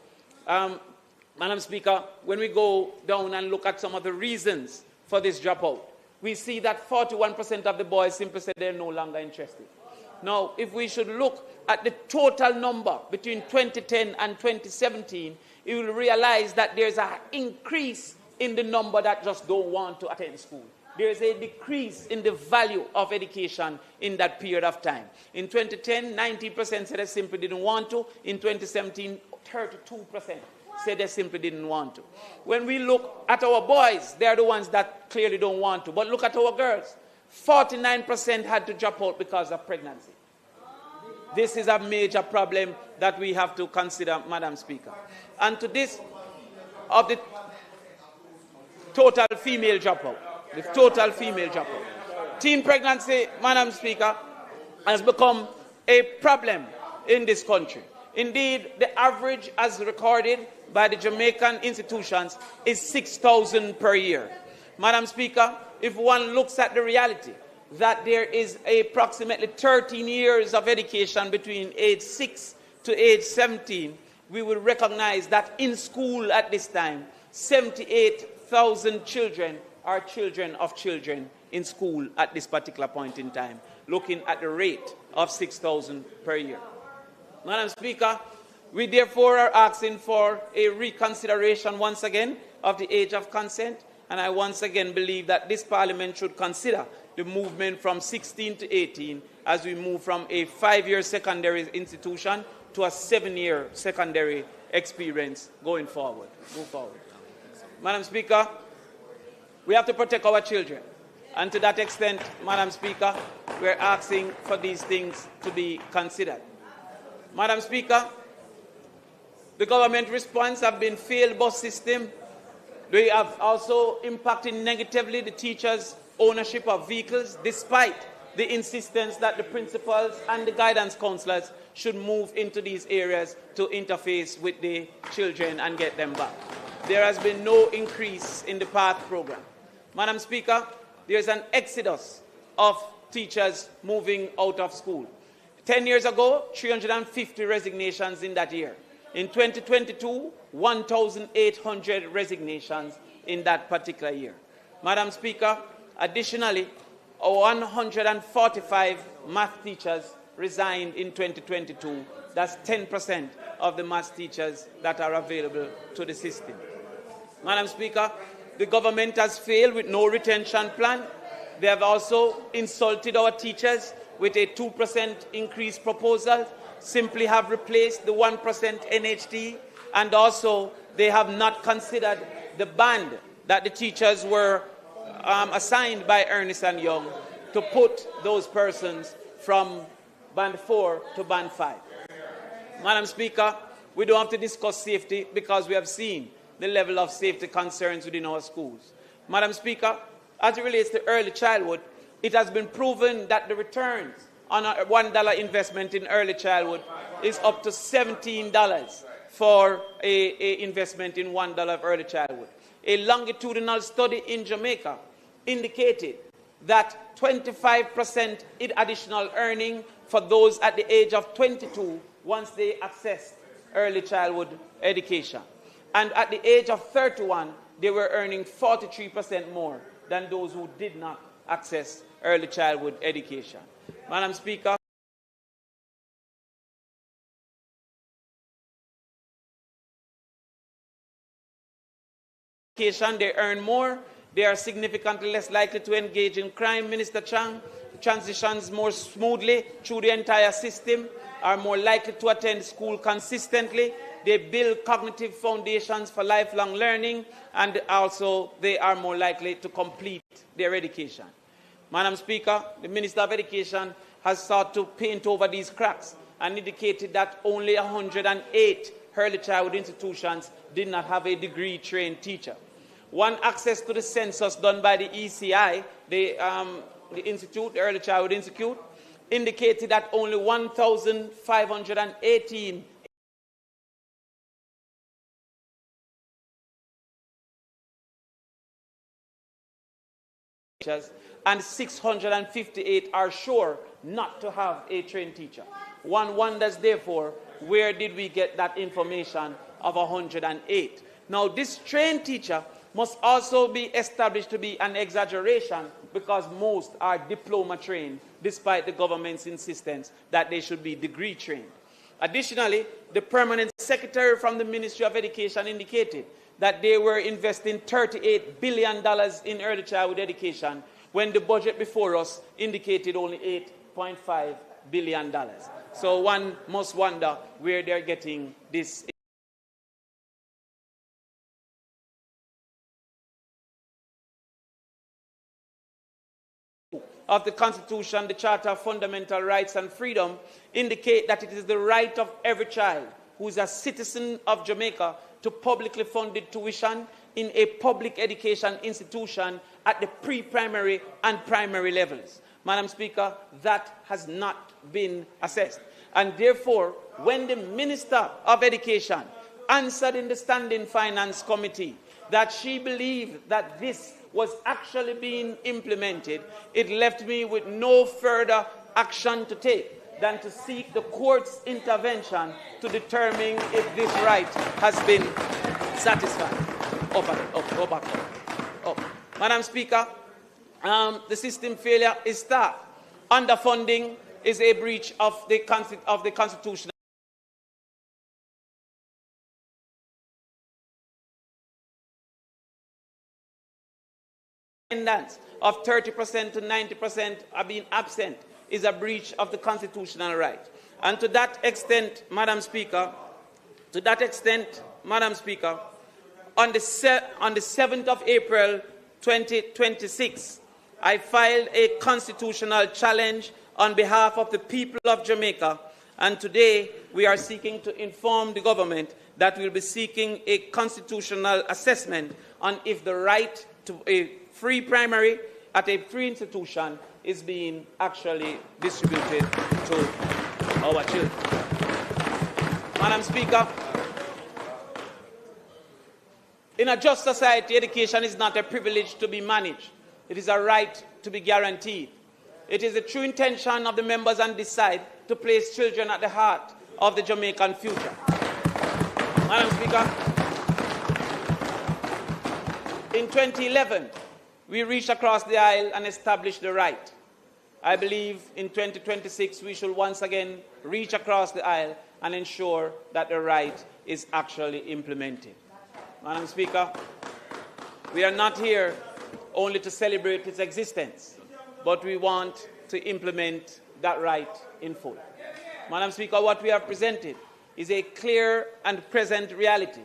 Madam Speaker, when we go down and look at some of the reasons for this dropout, we see that 41% of the boys simply said they're no longer interested. Now, if we should look at the total number between 2010 and 2017, you will realize that there's an increase in the number that just don't want to attend school. There is a decrease in the value of education in that period of time. In 2010, 90% said they simply didn't want to. In 2017, 32% said they simply didn't want to. When we look at our boys, they are the ones that clearly don't want to. But look at our girls. 49% had to drop out because of pregnancy. This is a major problem that we have to consider, Madam Speaker. And to this, of the total female dropout, teen pregnancy, Madam Speaker, has become a problem in this country. Indeed, the average as recorded by the Jamaican institutions is 6,000 per year. Madam Speaker, if one looks at the reality that there is approximately 13 years of education between age 6 to age 17, we will recognize that in school at this time, 78,000 children are children of children in school at this particular point in time, looking at the rate of 6,000 per year. Madam Speaker, we therefore are asking for a reconsideration once again of the age of consent, and I once again believe that this Parliament should consider the movement from 16 to 18 as we move from a 5-year secondary institution to a 7-year secondary experience going forward. Move forward. Madam Speaker, we have to protect our children. And to that extent, Madam Speaker, we're asking for these things to be considered. Madam Speaker, the government response have been failed bus system. They have also impacted negatively the teachers' ownership of vehicles, despite the insistence that the principals and the guidance counselors should move into these areas to interface with the children and get them back. There has been no increase in the PATH program. Madam Speaker, there's an exodus of teachers moving out of school. 10 years ago, 350 resignations in that year. In 2022, 1,800 resignations in that particular year. Madam Speaker, additionally, 145 math teachers resigned in 2022. That's 10% of the math teachers that are available to the system. Madam Speaker, the government has failed with no retention plan. They have also insulted our teachers with a 2% increase proposal, simply have replaced the 1% NHT, and also they have not considered the band that the teachers were assigned by Ernst & Young to put those persons from band 4 to band 5. Madam Speaker, we don't have to discuss safety because we have seen the level of safety concerns within our schools. Madam Speaker, as it relates to early childhood, it has been proven that the returns on a $1 investment in early childhood is up to $17 for an investment in $1 of early childhood. A longitudinal study in Jamaica indicated that 25% additional earning for those at the age of 22 once they accessed early childhood education. And at the age of 31, they were earning 43% more than those who did not access early childhood education. Madam Speaker, they earn more, they are significantly less likely to engage in crime. Minister Chang, transitions more smoothly through the entire system, are more likely to attend school consistently. They build cognitive foundations for lifelong learning, and also they are more likely to complete their education. Madam Speaker, the Minister of Education has sought to paint over these cracks and indicated that only 108 early childhood institutions did not have a degree-trained teacher. One access to the census done by the ECI, the Institute, the Early Childhood Institute, indicated that only 1,518 teachers and 658 are sure not to have a trained teacher. One wonders, therefore, where did we get that information of 108? Now, this trained teacher must also be established to be an exaggeration because most are diploma trained, despite the government's insistence that they should be degree trained. Additionally, the permanent secretary from the Ministry of Education indicated that they were investing $38 billion in early childhood education when the budget before us indicated only $8.5 billion. So one must wonder where they're getting this. Of the Constitution, the Charter of Fundamental Rights and Freedom indicate that it is the right of every child who is a citizen of Jamaica to publicly funded tuition in a public education institution at the pre-primary and primary levels. Madam Speaker, that has not been assessed. And therefore, when the Minister of Education answered in the Standing Finance Committee that she believed that this was actually being implemented, it left me with no further action to take than to seek the court's intervention to determine if this right has been satisfied. Madam Speaker, the system failure is stark. Underfunding is a breach of the Constitution. Of 30% to 90% are being absent is a breach of the constitutional right. And to that extent, Madam Speaker, on the 7th of April 2026, I filed a constitutional challenge on behalf of the people of Jamaica, and today we are seeking to inform the government that we will be seeking a constitutional assessment on if the right to a free primary at a free institution is being actually distributed to our children. Madam Speaker, in a just society, education is not a privilege to be managed. It is a right to be guaranteed. It is the true intention of the members on this side to place children at the heart of the Jamaican future. Madam Speaker, in 2011, we reached across the aisle and established the right. I believe in 2026 we should once again reach across the aisle and ensure that the right is actually implemented. Madam Speaker, we are not here only to celebrate its existence, but we want to implement that right in full. Madam Speaker, what we have presented is a clear and present reality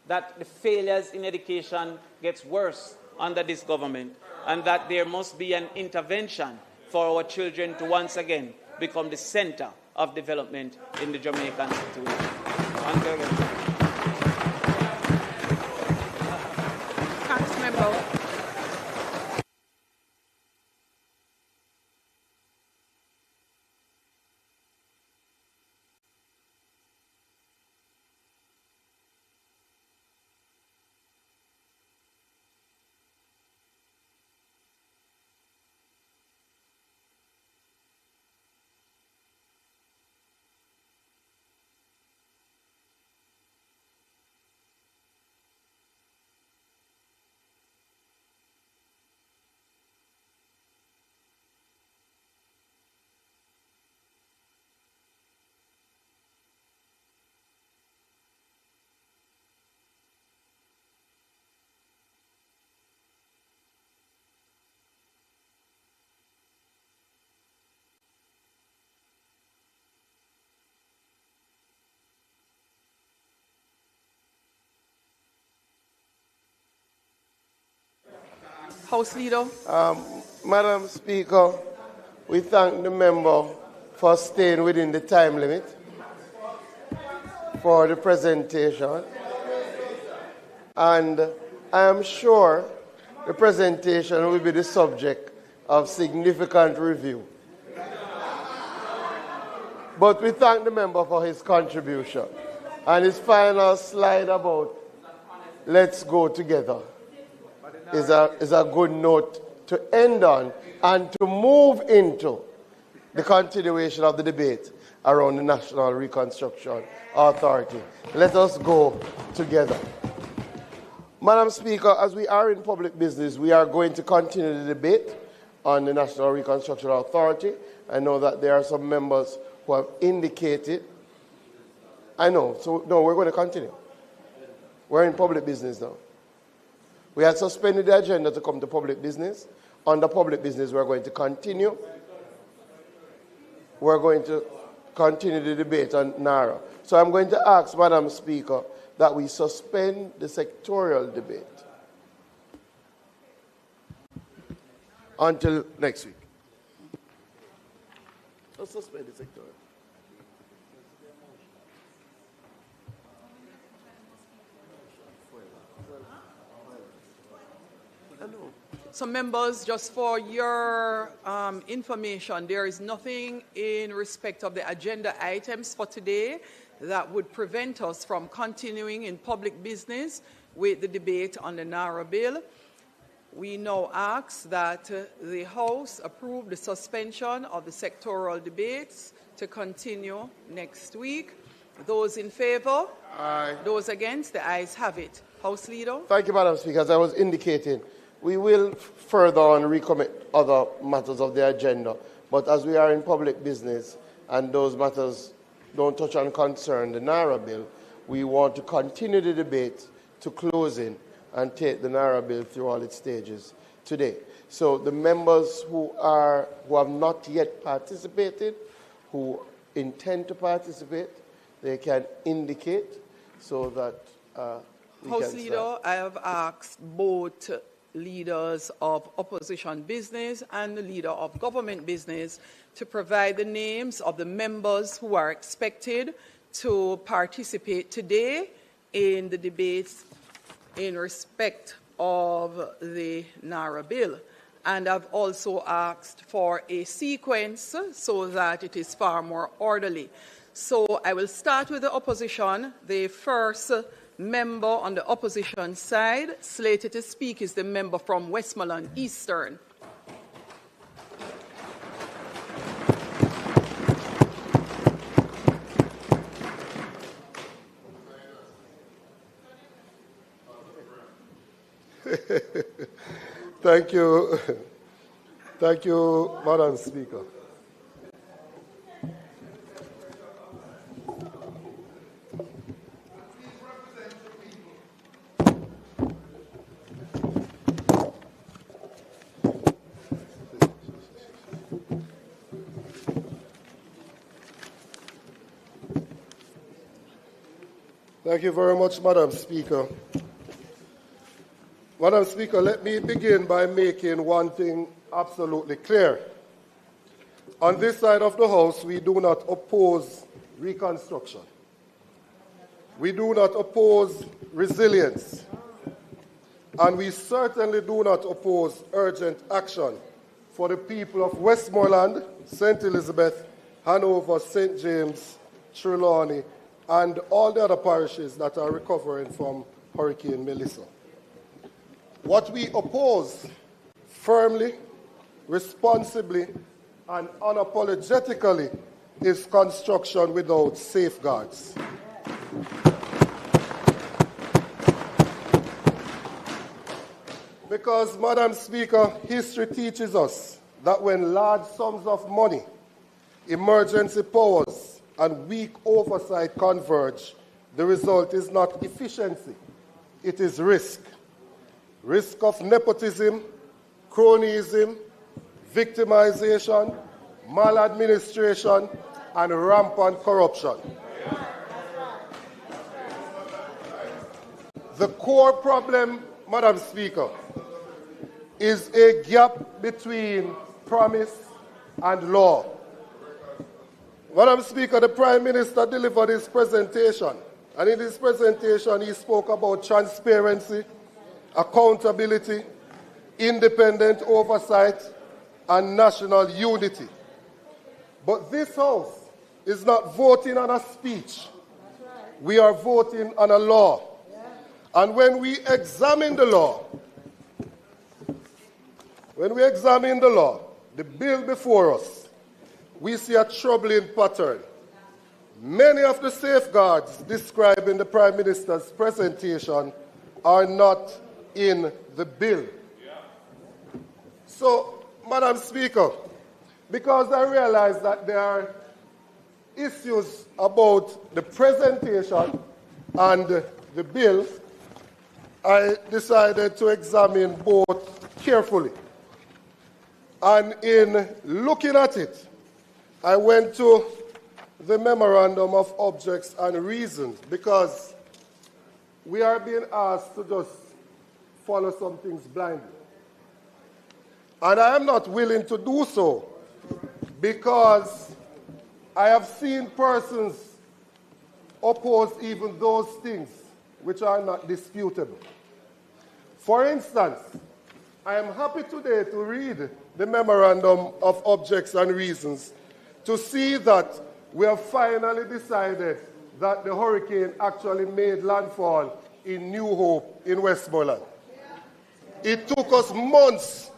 that the failures in education gets worse under this government, and that there must be an intervention for our children to once again become the center of development in the Jamaican situation.
Councilmember. House Leader.
Madam Speaker, we thank the member for staying within the time limit for the presentation. And I am sure the presentation will be the subject of significant review. But we thank the member for his contribution. And his final slide about let's go together is a good note to end on and to move into the continuation of the debate around the National Reconstruction Authority. Let us go together. Madam Speaker, as we are in public business, we are going to continue the debate on the National Reconstruction Authority. I know that there are some members who have indicated. I know, so no, we're going to continue. We're in public business now. We had suspended the agenda to come to public business. Under public business, we're going to continue. We're going to continue the debate on NARA. So I'm going to ask, Madam Speaker, that we suspend the sectorial debate until next week. Let's suspend the sectorial.
So members, just for your information, there is nothing in respect of the agenda items for today that would prevent us from continuing in public business with the debate on the NARA bill. We now ask that the House approve the suspension of the sectoral debates to continue next week. Those in favour?
Aye.
Those against? The ayes have it. House Leader?
Thank you, Madam Speaker. As I was indicating, we will further on recommit other matters of the agenda. But as we are in public business and those matters don't touch on concern the NARA bill, we want to continue the debate to closing and take the NARA bill through all its stages today. So the members who have not yet participated, who intend to participate, they can indicate so that
House Leader, I have asked both leaders of opposition business and the leader of government business to provide the names of the members who are expected to participate today in the debates in respect of the NARA bill. And I've also asked for a sequence so that it is far more orderly. So I will start with the opposition. The first member on the opposition side slated to speak is the member from Westmoreland Eastern.
Thank you. Thank you, Madam Speaker. Thank you very much, Madam Speaker. Madam Speaker, let me begin by making one thing absolutely clear. On this side of the House, we do not oppose reconstruction. We do not oppose resilience. And we certainly do not oppose urgent action for the people of Westmoreland, St. Elizabeth, Hanover, St. James, Trelawney, and all the other parishes that are recovering from Hurricane Melissa. What we oppose firmly, responsibly, and unapologetically is construction without safeguards. Because, Madam Speaker, history teaches us that when large sums of money, emergency powers, and weak oversight converge, the result is not efficiency, it is risk. Risk of nepotism, cronyism, victimization, maladministration, and rampant corruption. The core problem, Madam Speaker, is a gap between promise and law. Madam Speaker, the Prime Minister delivered his presentation, and in his presentation he spoke about transparency accountability, independent oversight, and national unity. But this House is not voting on a speech. We are voting on a law. And when we examine the law, the bill before us, we see a troubling pattern. Many of the safeguards described in the Prime Minister's presentation are not in the bill. So, Madam Speaker, because I realize that there are issues about the presentation and the bill, I decided to examine both carefully. And in looking at it, I went to the Memorandum of Objects and Reasons, because we are being asked to just follow some things blindly. And I am not willing to do so, because I have seen persons oppose even those things which are not disputable. For instance, I am happy today to read the Memorandum of Objects and Reasons to see that we have finally decided that the hurricane actually made landfall in New Hope in Westmoreland. It took us months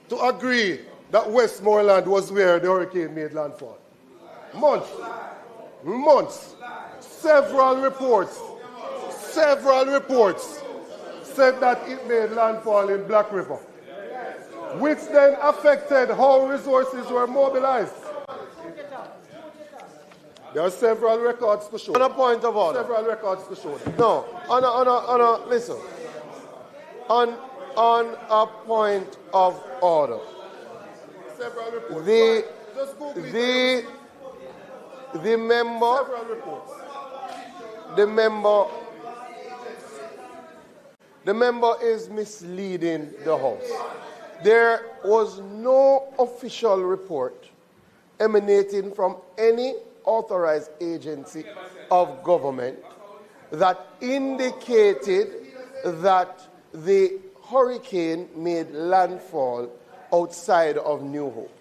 to agree that Westmoreland was where the hurricane made landfall. Months. Several reports said that it made landfall in Black River, which then affected how resources were mobilized. There are several records to show.
On a point of order.
Several records to show that.
No, listen. On a point of order.
Several reports.
The member.
Several reports.
The member is misleading the House. There was no official report emanating from any authorized agency of government that indicated that the hurricane made landfall outside of New Hope.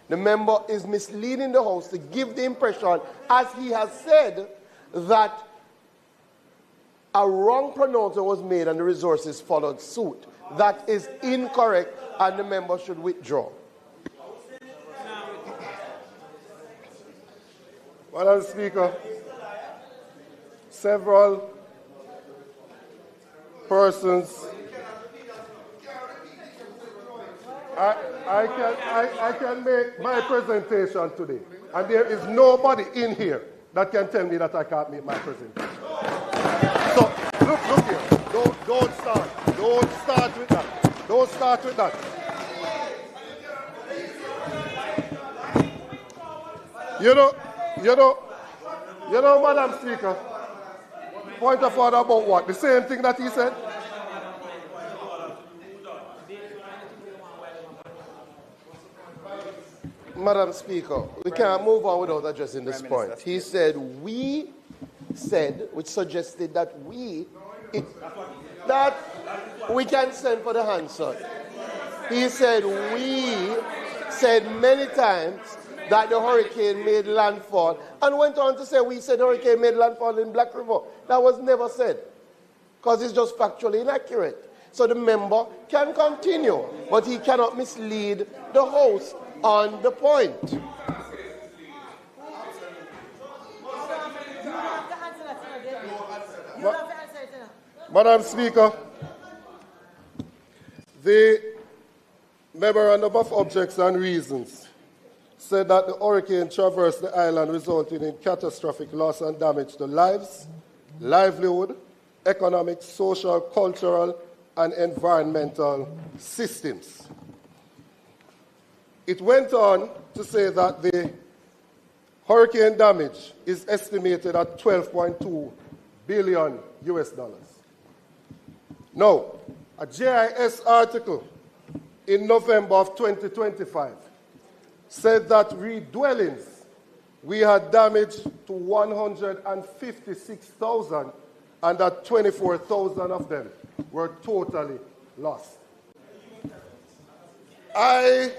The member is misleading the House to give the impression, as he has said, that a wrong pronouncement was made and the resources followed suit. That is incorrect, and the member should withdraw.
Madam Speaker, several persons. I can make my presentation today, and there is nobody in here that can tell me that I can't make my presentation. So look here. Don't start with that. Don't start with that. You know, Madam Speaker, point of order about what? The same thing that he said?
Madam Speaker, we can't move on without addressing this point. He said, which suggested that we can send for the Hanson. He said, we said many times that the hurricane made landfall, and went on to say we said the hurricane made landfall in Black River. That was never said, because it's just factually inaccurate. So the member can continue, but he cannot mislead the House on the point.
Madam Speaker, the Memorandum of Objects and Reasons said that the hurricane traversed the island, resulting in catastrophic loss and damage to lives, livelihood, economic, social, cultural, and environmental systems. It went on to say that the hurricane damage is estimated at $12.2 billion. Now, a JIS article in November of 2025 said that redwellings, we had damage to 156,000
and that 24,000 of them were totally lost. I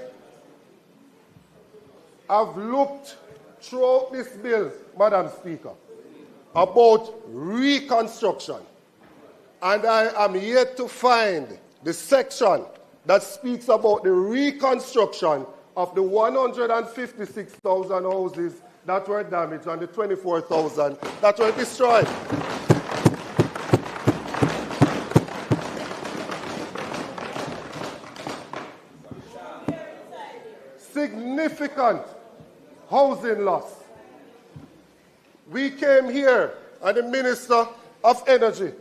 have looked throughout this bill, Madam Speaker, about reconstruction, and I am yet to find the section that speaks about the reconstruction of the 156,000 houses that were damaged and the 24,000 that were destroyed. Significant housing loss. We came here and the Minister of Energy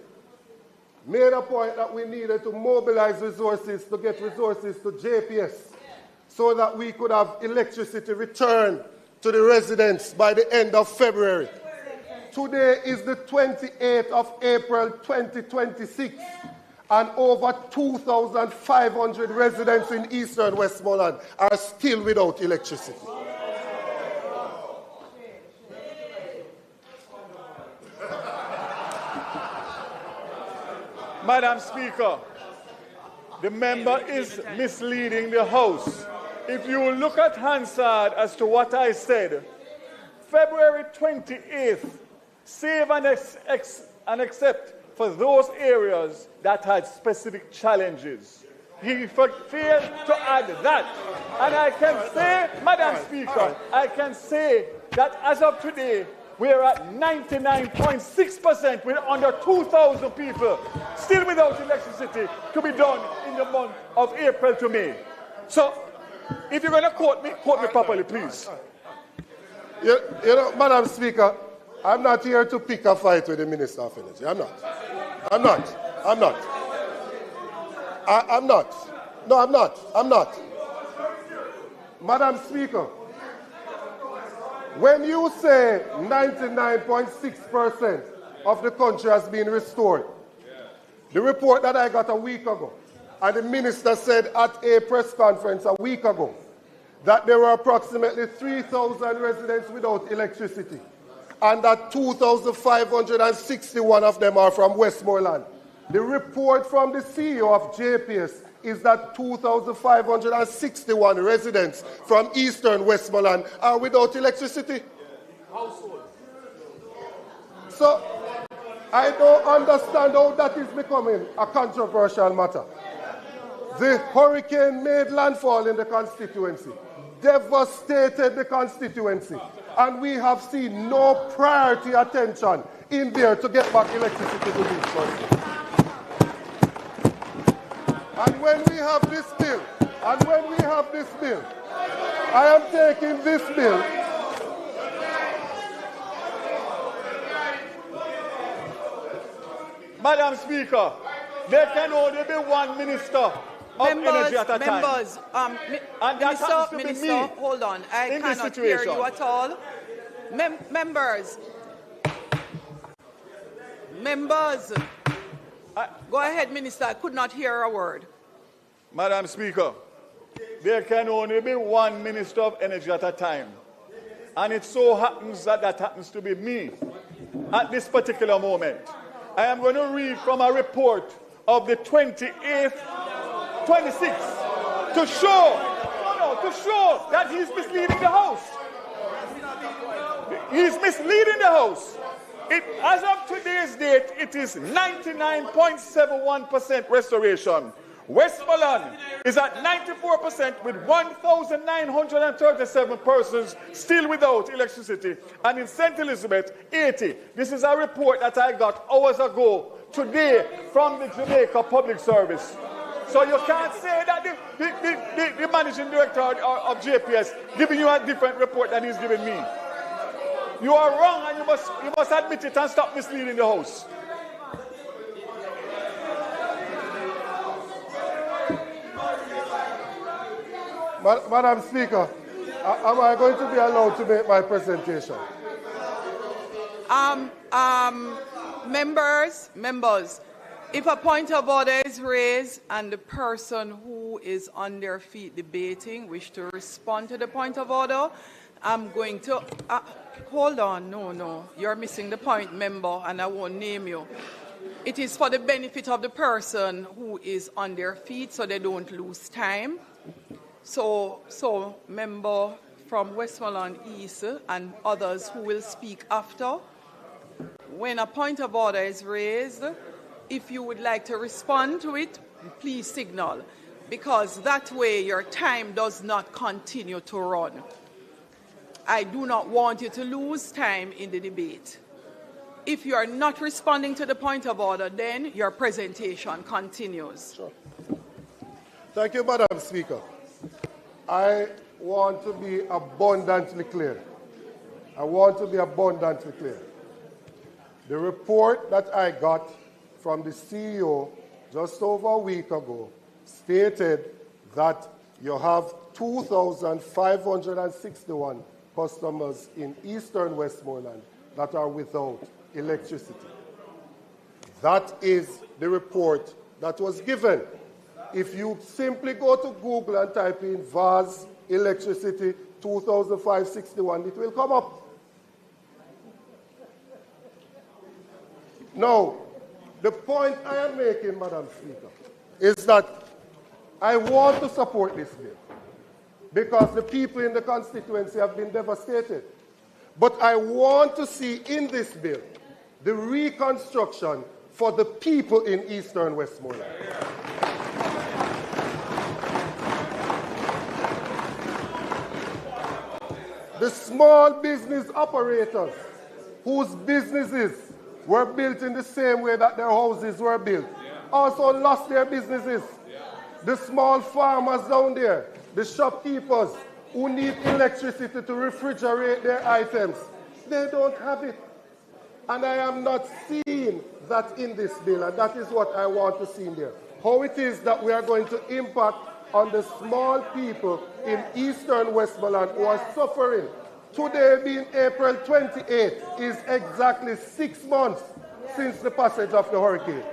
made a point that we needed to mobilize resources to get resources to JPS so that we could have electricity returned to the residents by the end of February. Today is the 28th of April 2026, and over 2,500 residents in Eastern Westmoreland are still without electricity.
Madam Speaker, the member is misleading the House. If you look at Hansard as to what I said, February 28th, save and accept for those areas that had specific challenges. He failed to add that. And I can say, Madam Speaker, I can say that as of today, we are at 99.6% with under 2,000 people still without electricity to be done in the month of April to May. So, if you're going to quote me properly, please.
You know, Madam Speaker, I'm not here to pick a fight with the Minister of Energy. I'm not. Madam Speaker, when you say 99.6% of the country has been restored, the report that I got a week ago, and the Minister said at a press conference a week ago, that there were approximately 3,000 residents without electricity, and that 2,561 of them are from Westmoreland. The report from the CEO of JPS is that 2,561 residents from Eastern Westmoreland are without electricity. So, I don't understand how that is becoming a controversial matter. The hurricane made landfall in the constituency, devastated the constituency, and we have seen no priority attention in there to get back electricity to these persons. And when we have this bill, I am taking this bill.
Madam Speaker, there can only be one Minister of Energy at a time. And that happens to be me.
Hold on. I cannot hear you at all. Members. Go ahead, Minister. I could not hear a word.
Madam Speaker, there can only be one Minister of Energy at a time. And it so happens that that happens to be me at this particular moment. I am going to read from a report of the 26th to show that he's misleading the House. He's misleading the House. As of today's date, it is 99.71% restoration. Westmoreland is at 94% with 1,937 persons still without electricity. And in St. Elizabeth, 80. This is a report that I got hours ago today from the Jamaica Public Service. So you can't say that the managing director of JPS giving you a different report than he's giving me. You are wrong, and you must admit it and stop misleading the House.
Madam Speaker, am I going to be allowed to make my presentation?
Members, if a point of order is raised and the person who is on their feet debating wish to respond to the point of order, I'm going to... hold on, no. You're missing the point, member, and I won't name you. It is for the benefit of the person who is on their feet so they don't lose time. So member from Westmoreland East and others who will speak after, when a point of order is raised, if you would like to respond to it, please signal, because that way your time does not continue to run. I do not want you to lose time in the debate. If you are not responding to the point of order, then your presentation continues.
Sure. Thank you, Madam Speaker. I want to be abundantly clear. The report that I got from the CEO just over a week ago stated that you have 2,561 customers in eastern Westmoreland that are without electricity. That is the report that was given. If you simply go to Google and type in VAS electricity 2,561, it will come up. Now, the point I am making, Madam Speaker, is that I want to support this bill because the people in the constituency have been devastated. But I want to see in this bill the reconstruction for the people in eastern Westmoreland. The small business operators whose businesses were built in the same way that their houses were built also lost their businesses. The small farmers down there, the shopkeepers who need electricity to refrigerate their items, they don't have it. And I am not seeing that in this bill, and that is what I want to see in there. How it is that we are going to impact on the small people in eastern Westmoreland who are suffering. Today being April 28th is exactly 6 months since the passage of the hurricane.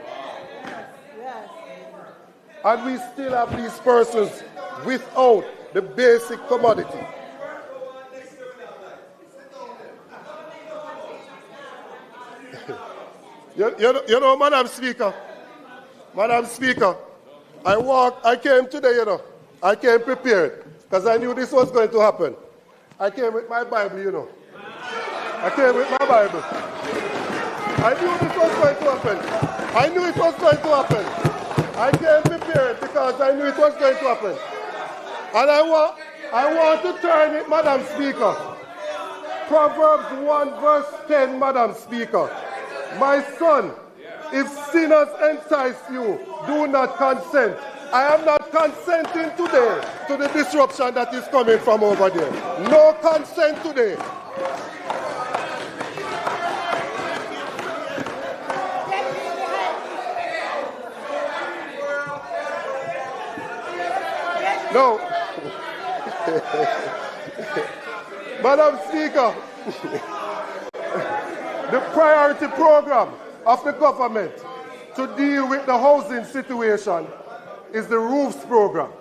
And we still have these persons without the basic commodity. You know, Madam Speaker, I came today, I came prepared because I knew this was going to happen. I came with my Bible, I came with my Bible. I knew this was going to happen. I came prepared because I knew it was going to happen. And I want to turn it, Madam Speaker. Proverbs 1 verse 10, Madam Speaker. My son, if sinners entice you, do not consent. I am not consenting today to the disruption that is coming from over there. No consent today. No. Madam Speaker, the priority program of the government to deal with the housing situation is the roofs program.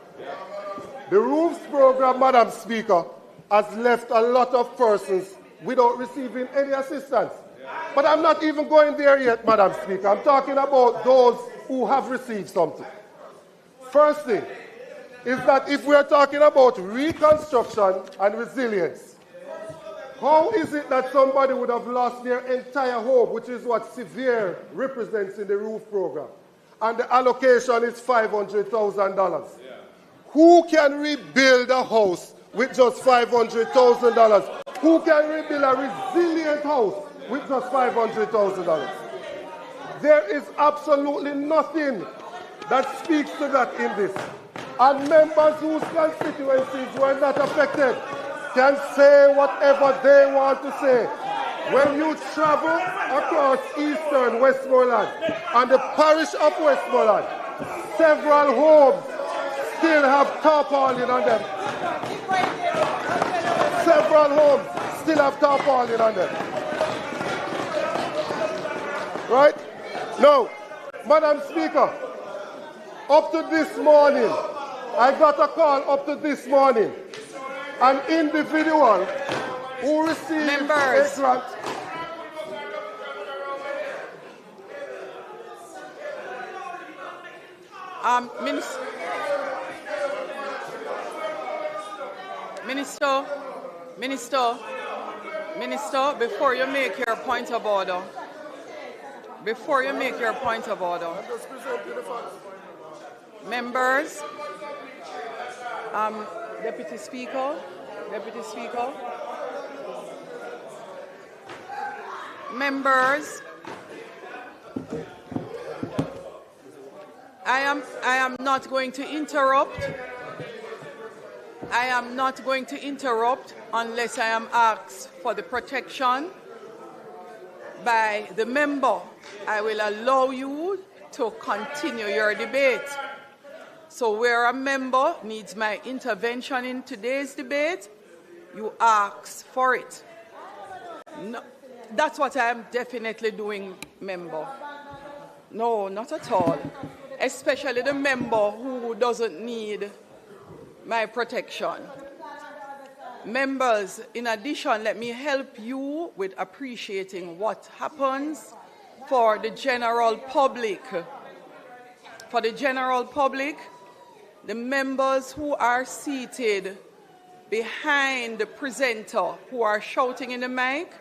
The roofs program, Madam Speaker, has left a lot of persons without receiving any assistance. But I'm not even going there yet, Madam Speaker. I'm talking about those who have received something. First thing is that if we are talking about reconstruction and resilience, how is it that somebody would have lost their entire home, which is what severe represents in the roof program, and the allocation is $500,000? Who can rebuild a house with just $500,000? Who can rebuild a resilient house with just $500,000? There is absolutely nothing that speaks to that in this. And members whose constituencies were not affected can say whatever they want to say. When you travel across eastern Westmoreland and the parish of Westmoreland, several homes still have tarpaulin on them. Several homes still have tarpaulin on them. Right? Now, Madam Speaker, up to this morning, I got a call up to this morning an individual who receives
Members.
a grant.
Minister, before you make your point of order, members, Deputy Speaker, members, I am not going to interrupt. I am not going to interrupt unless I am asked for the protection by the member. I will allow you to continue your debate. So where a member needs my intervention in today's debate, you ask for it. No, that's what I am definitely doing, member. No, not at all. Especially the member who doesn't need my protection. Members, in addition, let me help you with appreciating what happens for the general public. For the general public, the members who are seated behind the presenter who are shouting in the mic,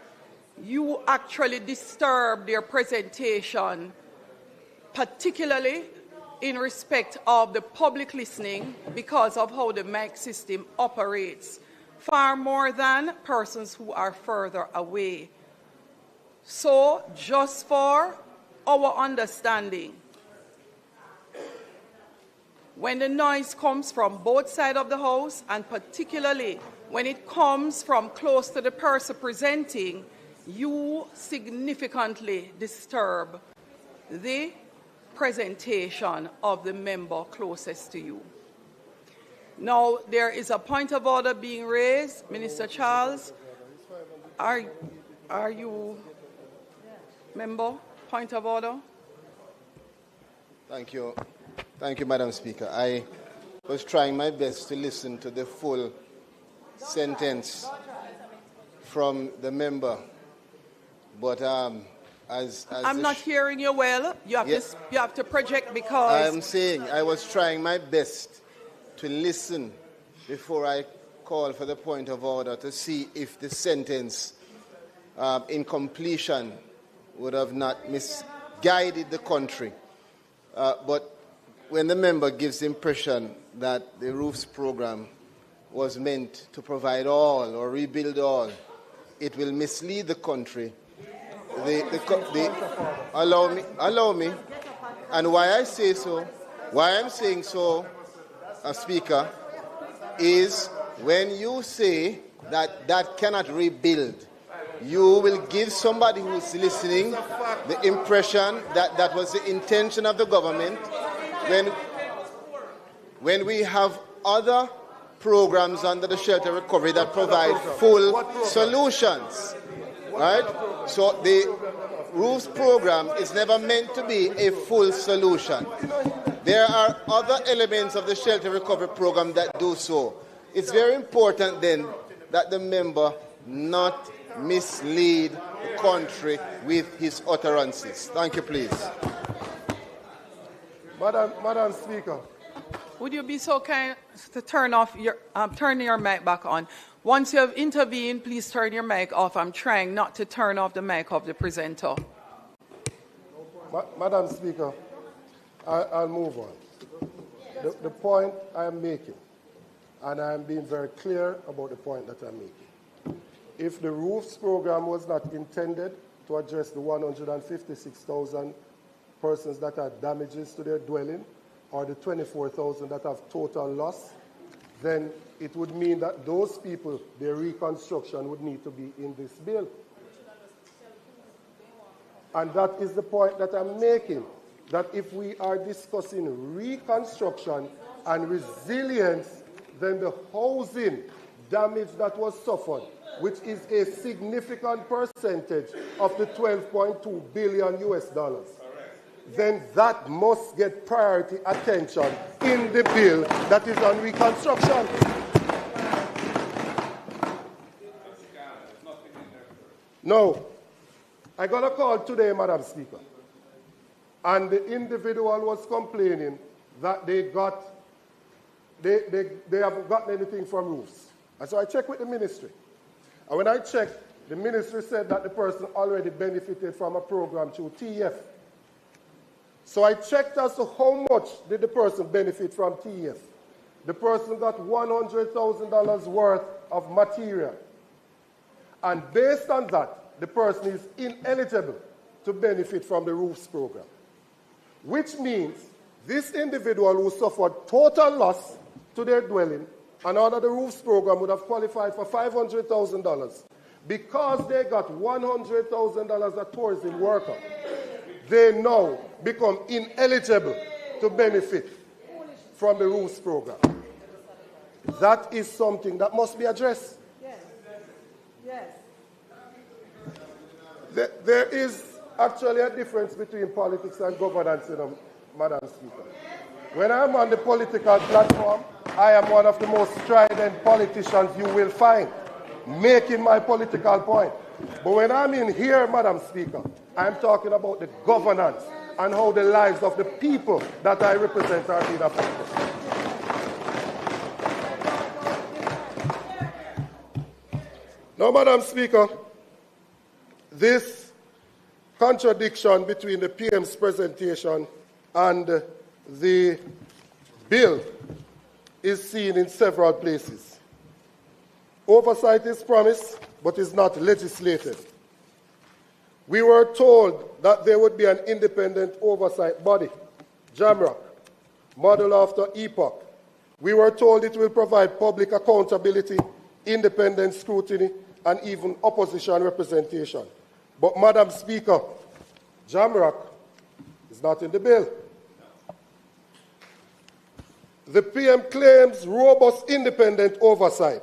you actually disturb their presentation, particularly in respect of the public listening because of how the mic system operates, far more than persons who are further away. So, just for our understanding, when the noise comes from both sides of the House, and particularly when it comes from close to the person presenting, you significantly disturb the presentation of the member closest to you. Now, there is a point of order being raised. Minister Charles, are you, member? Point of order?
Thank you. Thank you, Madam Speaker. I was trying my best to listen to the full sentence from the member, but
I'm not hearing you well. You have to project because
I'm saying I was trying my best to listen before I call for the point of order to see if the sentence in completion would have not misguided the country. But when the member gives the impression that the roofs program was meant to provide all or rebuild all, it will mislead the country. Allow me. And why I say so, why I'm saying so, Speaker, is when you say that that cannot rebuild, you will give somebody who's listening the impression that that was the intention of the government when we have other programs under the shelter recovery that provide full solutions, right? So the roofs program is never meant to be a full solution. There are other elements of the shelter recovery program that do so. It's very important then that the member not mislead the country with his utterances. Thank you, please.
Madam Speaker.
Would you be so kind to turn your mic back on? Once you have intervened, please turn your mic off. I'm trying not to turn off the mic of the presenter.
Madam Speaker, I'll move on. The point I'm making, and I'm being very clear about the point that I'm making. If the roofs program was not intended to address the 156,000 persons that had damages to their dwelling, or the 24,000 that have total loss, then it would mean that those people, their reconstruction would need to be in this bill. And that is the point that I'm making, that if we are discussing reconstruction and resilience, then the housing damage that was suffered, which is a significant percentage of the $12.2 billion US, then that must get priority attention in the bill that is on reconstruction. Now, I got a call today, Madam Speaker, and the individual was complaining that they haven't gotten anything from roofs. And so I checked with the ministry. And when I checked, the ministry said that the person already benefited from a program through TEF. So I checked as to how much did the person benefit from TEF. The person got $100,000 worth of material. And based on that, the person is ineligible to benefit from the roofs program. Which means this individual who suffered total loss to their dwelling and under the roofs program would have qualified for $500,000. Because they got $100,000 a tourism worker, they now become ineligible to benefit from the roofs program. That is something that must be addressed.
Yes. Yes.
There is actually a difference between politics and governance, Madam Speaker. When I'm on the political platform, I am one of the most strident politicians you will find, making my political point. But when I'm in here, Madam Speaker, I'm talking about the governance and how the lives of the people that I represent are being affected. Now, Madam Speaker, this contradiction between the PM's presentation and the bill is seen in several places. Oversight is promised, but is not legislated. We were told that there would be an independent oversight body, JAMRAC, modeled after EPOC. We were told it will provide public accountability, independent scrutiny, and even opposition representation. But, Madam Speaker, JAMRAC is not in the bill. The PM claims robust independent oversight,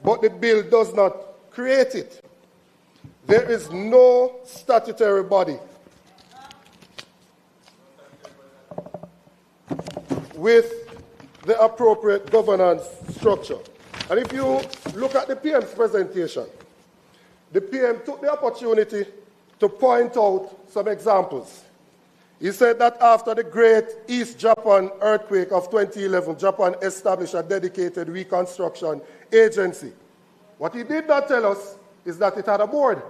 but the bill does not create it. There is no statutory body with the appropriate governance structure. And if you look at the PM's presentation, the PM took the opportunity to point out some examples. He said that after the Great East Japan earthquake of 2011, Japan established a dedicated reconstruction agency. What he did not tell us is that it had a board.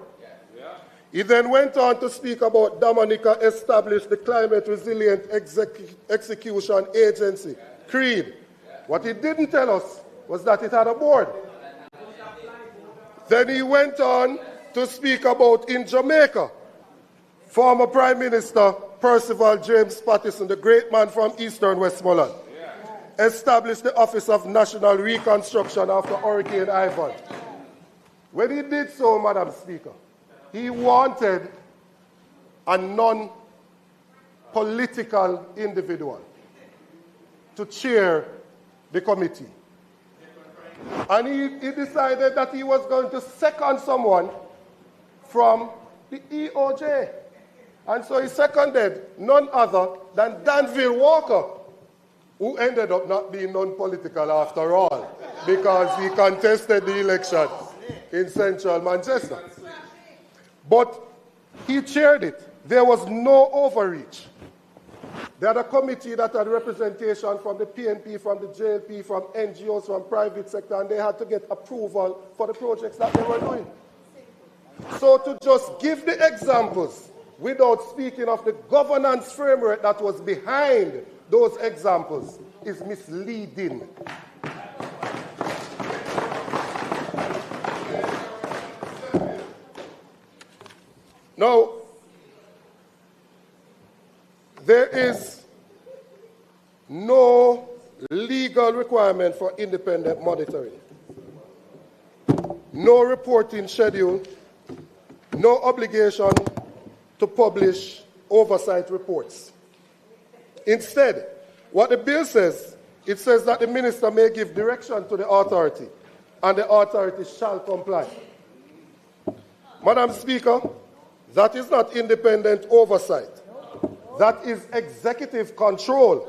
He then went on to speak about Dominica established the Climate Resilient Execution Agency, CREED. What he didn't tell us was that it had a board. Then he went on to speak about in Jamaica, former Prime Minister Percival James Patterson, the great man from Eastern Westmoreland, established the Office of National Reconstruction after Hurricane Ivan. When he did so, Madam Speaker, he wanted a non-political individual to chair the committee. And he decided that he was going to second someone from the EOJ. And so he seconded none other than Danville Walker, who ended up not being non-political after all, because he contested the election in central Manchester. But he chaired it. There was no overreach. They had a committee that had representation from the PNP, from the JLP, from NGOs, from private sector, and they had to get approval for the projects that they were doing. So to just give the examples without speaking of the governance framework that was behind those examples is misleading. Now, there is no legal requirement for independent monitoring, no reporting schedule, no obligation to publish oversight reports. Instead, what the bill says, it says that the minister may give direction to the authority, and the authority shall comply. Madam Speaker, that is not independent oversight. That is executive control.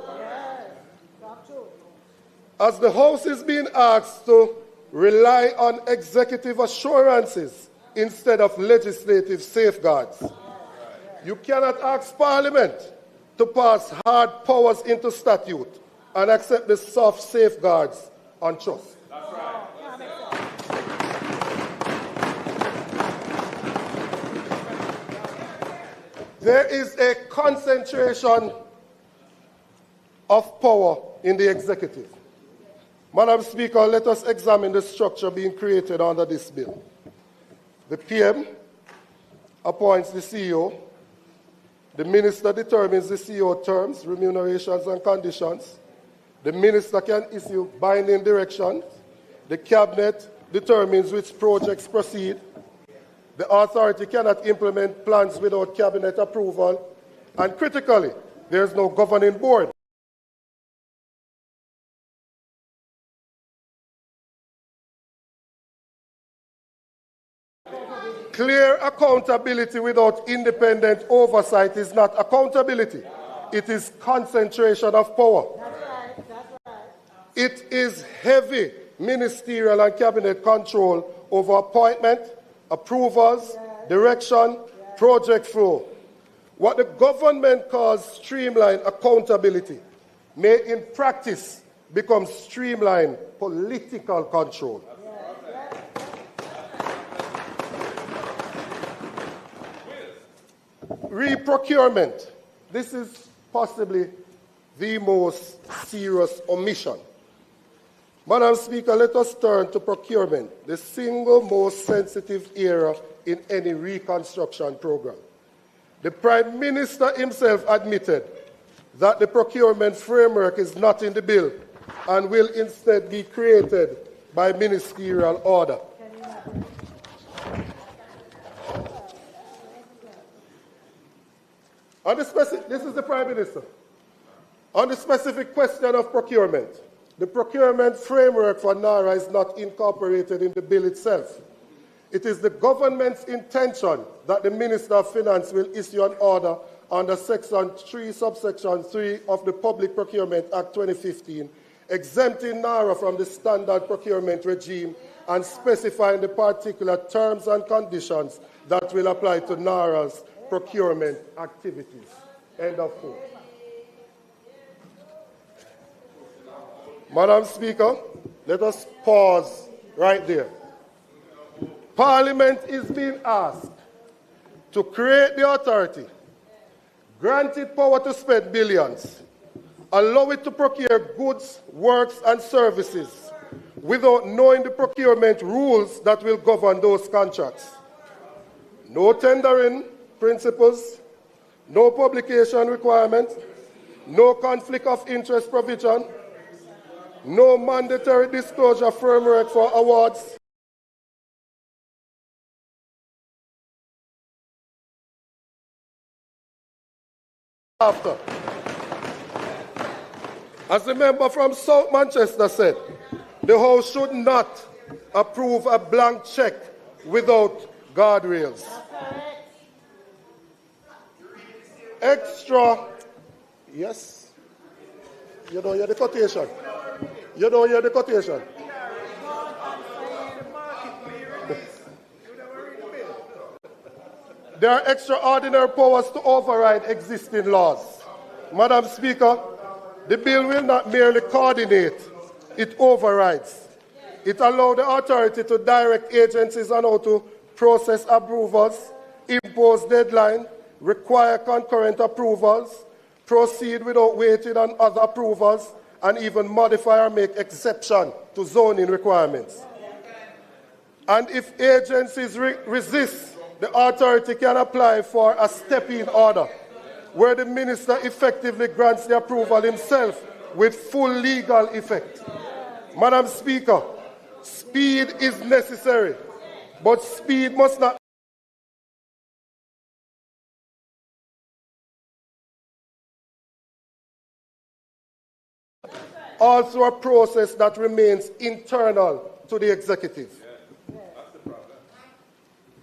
As the House is being asked to rely on executive assurances instead of legislative safeguards. You cannot ask Parliament to pass hard powers into statute and accept the soft safeguards on trust.
That's right.
There is a concentration of power in the executive. Madam Speaker, let us examine the structure being created under this bill. The PM appoints the CEO. The minister determines the CEO terms, remunerations, and conditions. The minister can issue binding directions. The cabinet determines which projects proceed. The authority cannot implement plans without cabinet approval. And critically, there is no governing board. Clear accountability without independent oversight is not accountability. It is concentration of power. It is heavy ministerial and cabinet control over appointment, approvals, direction, project flow. What the government calls streamlined accountability may in practice become streamlined political control. Reprocurement. This is possibly the most serious omission. Madam Speaker, let us turn to procurement, the single most sensitive area in any reconstruction program. The Prime Minister himself admitted that the procurement framework is not in the bill and will instead be created by ministerial order. This is the Prime Minister. On the specific question of procurement, the procurement framework for NARA is not incorporated in the bill itself. It is the government's intention that the Minister of Finance will issue an order under Section 3, Subsection 3 of the Public Procurement Act 2015, exempting NARA from the standard procurement regime and specifying the particular terms and conditions that will apply to NARA's procurement activities. End of quote. Madam Speaker, let us pause right there. Parliament is being asked to create the authority, grant it power to spend billions, allow it to procure goods, works, and services without knowing the procurement rules that will govern those contracts. No tendering principles, no publication requirement, no conflict of interest provision, no mandatory disclosure framework for awards. After, as the member from South Manchester said, the House should not approve a blank check without guardrails. Extra, yes, you don't hear the quotation. You don't hear the quotation. There are extraordinary powers to override existing laws. Madam Speaker, the bill will not merely coordinate, it overrides. It allows the authority to direct agencies on how to process approvals, impose deadlines, require concurrent approvals, proceed without waiting on other approvals, and even modify or make exception to zoning requirements. And if agencies resist, the authority can apply for a step-in order, where the minister effectively grants the approval himself with full legal effect. Madam Speaker, speed is necessary, but speed must not also a process that remains internal to the executive.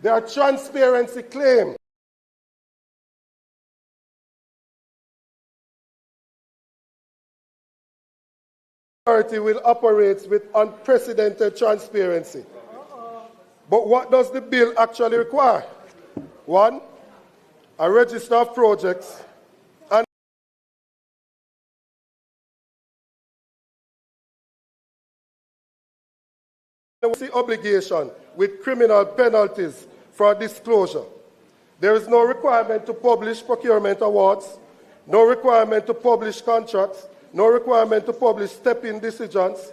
There are transparency claims. The authority will operate with unprecedented transparency.
But what does the bill actually require? One, a register of projects and obligation with criminal penalties for disclosure. There is no requirement to publish procurement awards, no requirement to publish contracts, no requirement to publish step-in decisions.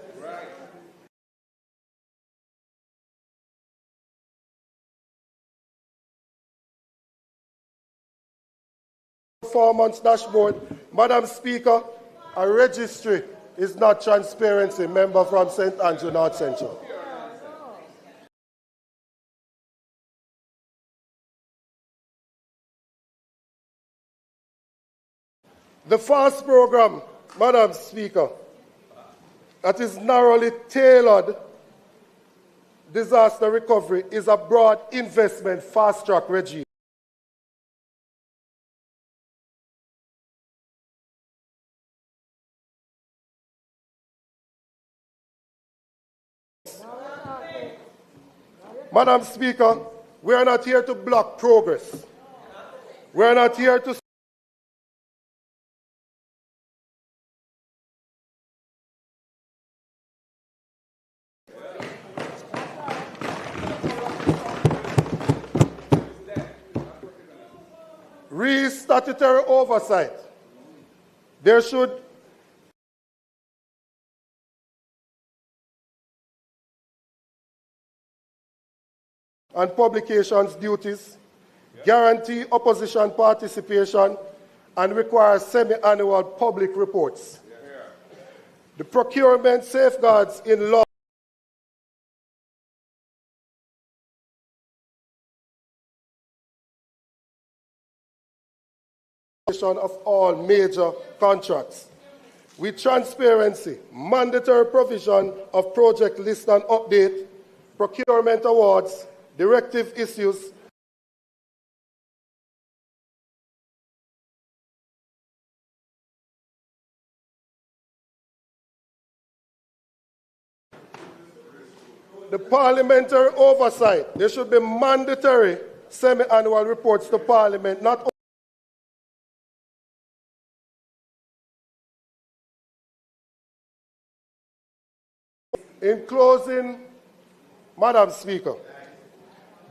Performance dashboard. Madam Speaker, a registry is not transparency. Member from St. Andrew North Central. The FAST program, Madam Speaker, that is narrowly tailored disaster recovery is a broad investment fast-track regime. Madam Speaker, we are not here to block progress. We are not here to statutory oversight. There should and publications duties, guarantee opposition participation, and require semi-annual public reports. The procurement safeguards in law of all major contracts. With transparency, mandatory provision of project list and update, procurement awards, directive issues, the parliamentary oversight. There should be mandatory semi-annual reports to Parliament, not in closing, Madam Speaker,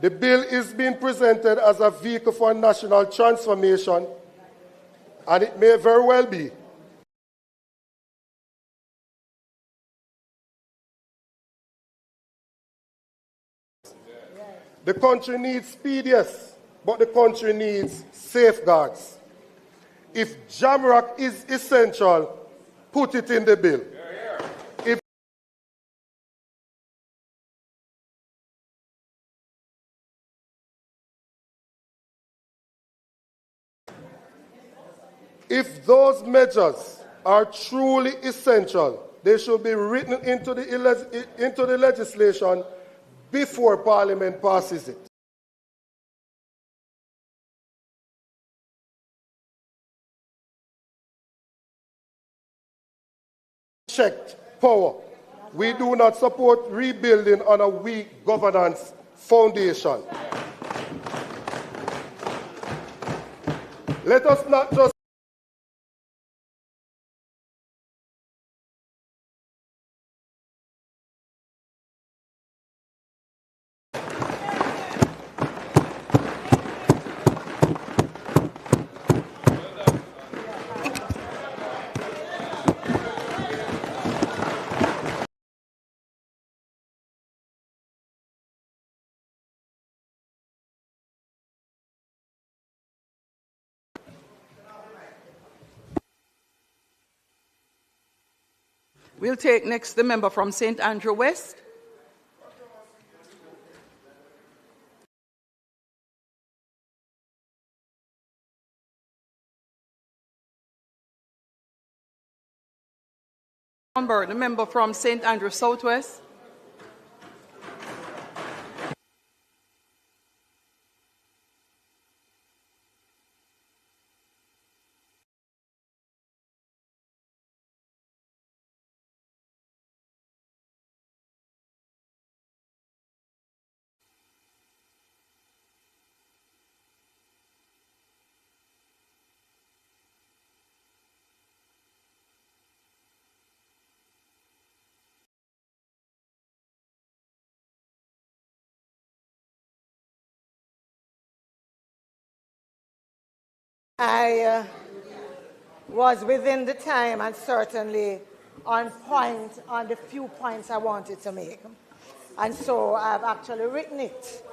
the bill is being presented as a vehicle for national transformation, and it may very well be. The country needs PDS, but the country needs safeguards. If JAMRAC is essential, put it in the bill. If those measures are truly essential, they should be written into the legislation before Parliament passes it. Checked power. We do not support rebuilding on a weak governance foundation. Let us not just
We'll take next the member from St. Andrew West. The member from St. Andrew Southwest.
I was within the time and certainly on point on the few points I wanted to make. And so I've actually written it.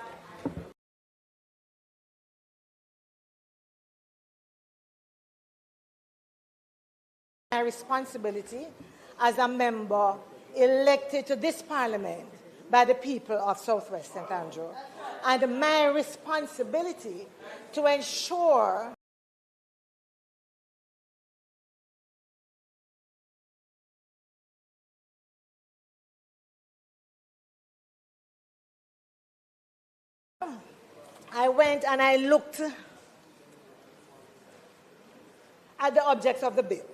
My responsibility as a member elected to this parliament by the people of Southwest St. Andrew, and my responsibility to ensure I went and I looked at the objects of the bill.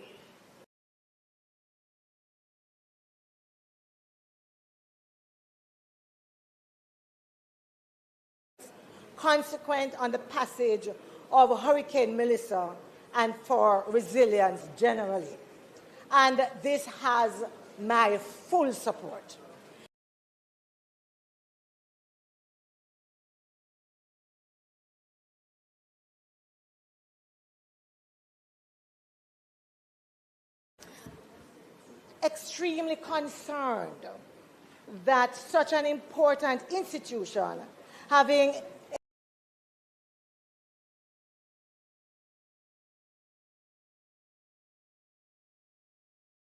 Consequent on the passage of Hurricane Melissa and for resilience generally. And this has my full support. Extremely concerned that such an important institution having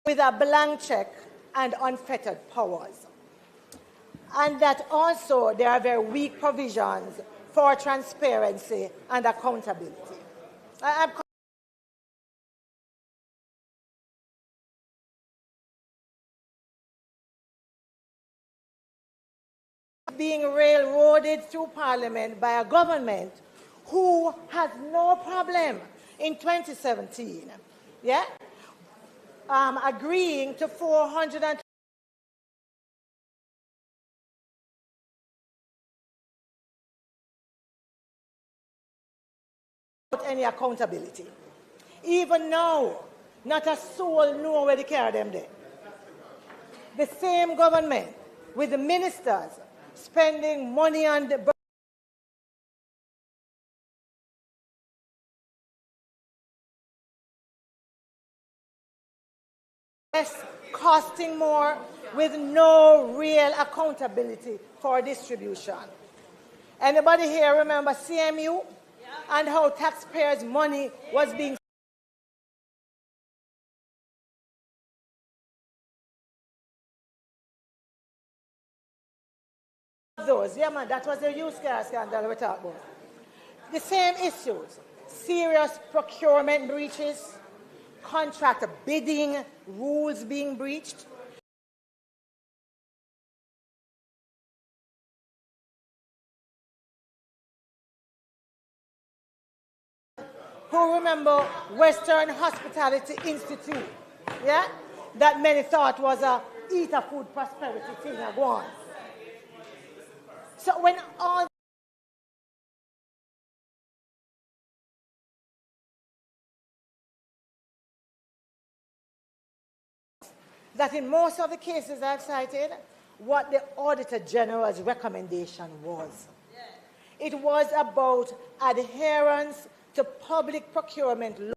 with a blank check and unfettered powers. And that also there are very weak provisions for transparency and accountability. Being railroaded through Parliament by a government who has no problem in 2017, yeah, agreeing to 400 without any accountability. Even now, not a soul know where they carry them there. The same government with the ministers spending money on the costing more with no real accountability for distribution. Anybody here remember CMU and how taxpayers' money was being those? Yeah, man, that was the used car scandal we talked about. The same issues, serious procurement breaches, contract bidding rules being breached. Who remember Western Hospitality Institute, yeah? That many thought was a eat a food prosperity thing and go on. So when all that in most of the cases I've cited, what the Auditor General's recommendation was. It was about adherence to public procurement law.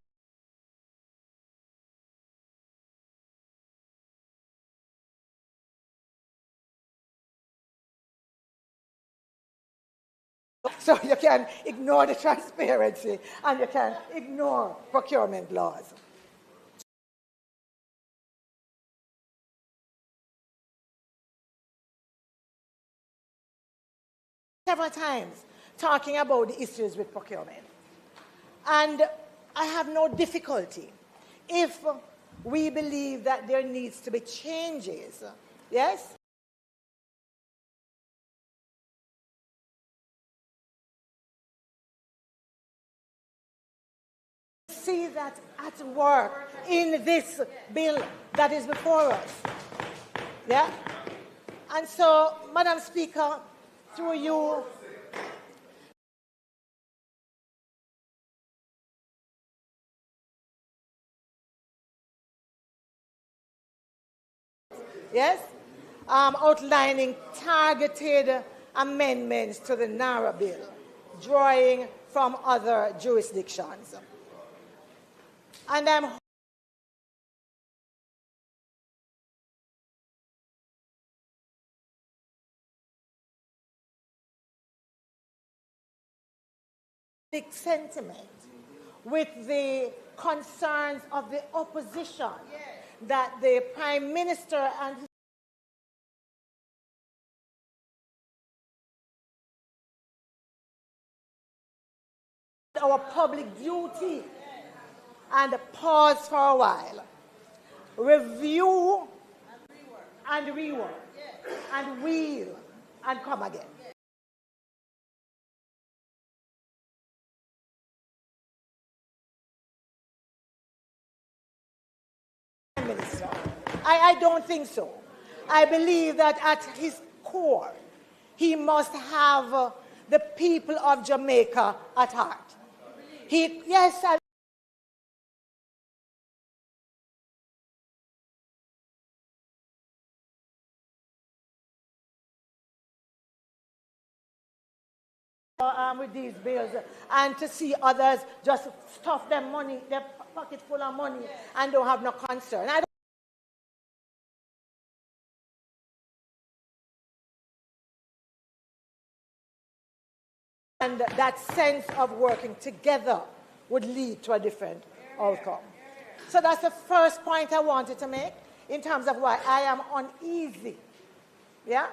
So you can ignore the transparency and you can ignore procurement laws. Several times talking about the issues with procurement. And I have no difficulty if we believe that there needs to be changes, yes? See that at work in this bill that is before us. Yeah? And so, Madam Speaker, through you, yes, outlining targeted amendments to the NARA bill, drawing from other jurisdictions. And I'm big sentiment with the concerns of the opposition that the Prime Minister and our public duty and pause for a while, review and rework and wheel and come again. Minister, I don't think so. I believe that at his core, he must have the people of Jamaica at heart. Yes, with these bills, and to see others just stuff their money, their pocket full of money, and don't have no concern. And that sense of working together would lead to a different outcome. So that's the first point I wanted to make in terms of why I am uneasy. Yeah?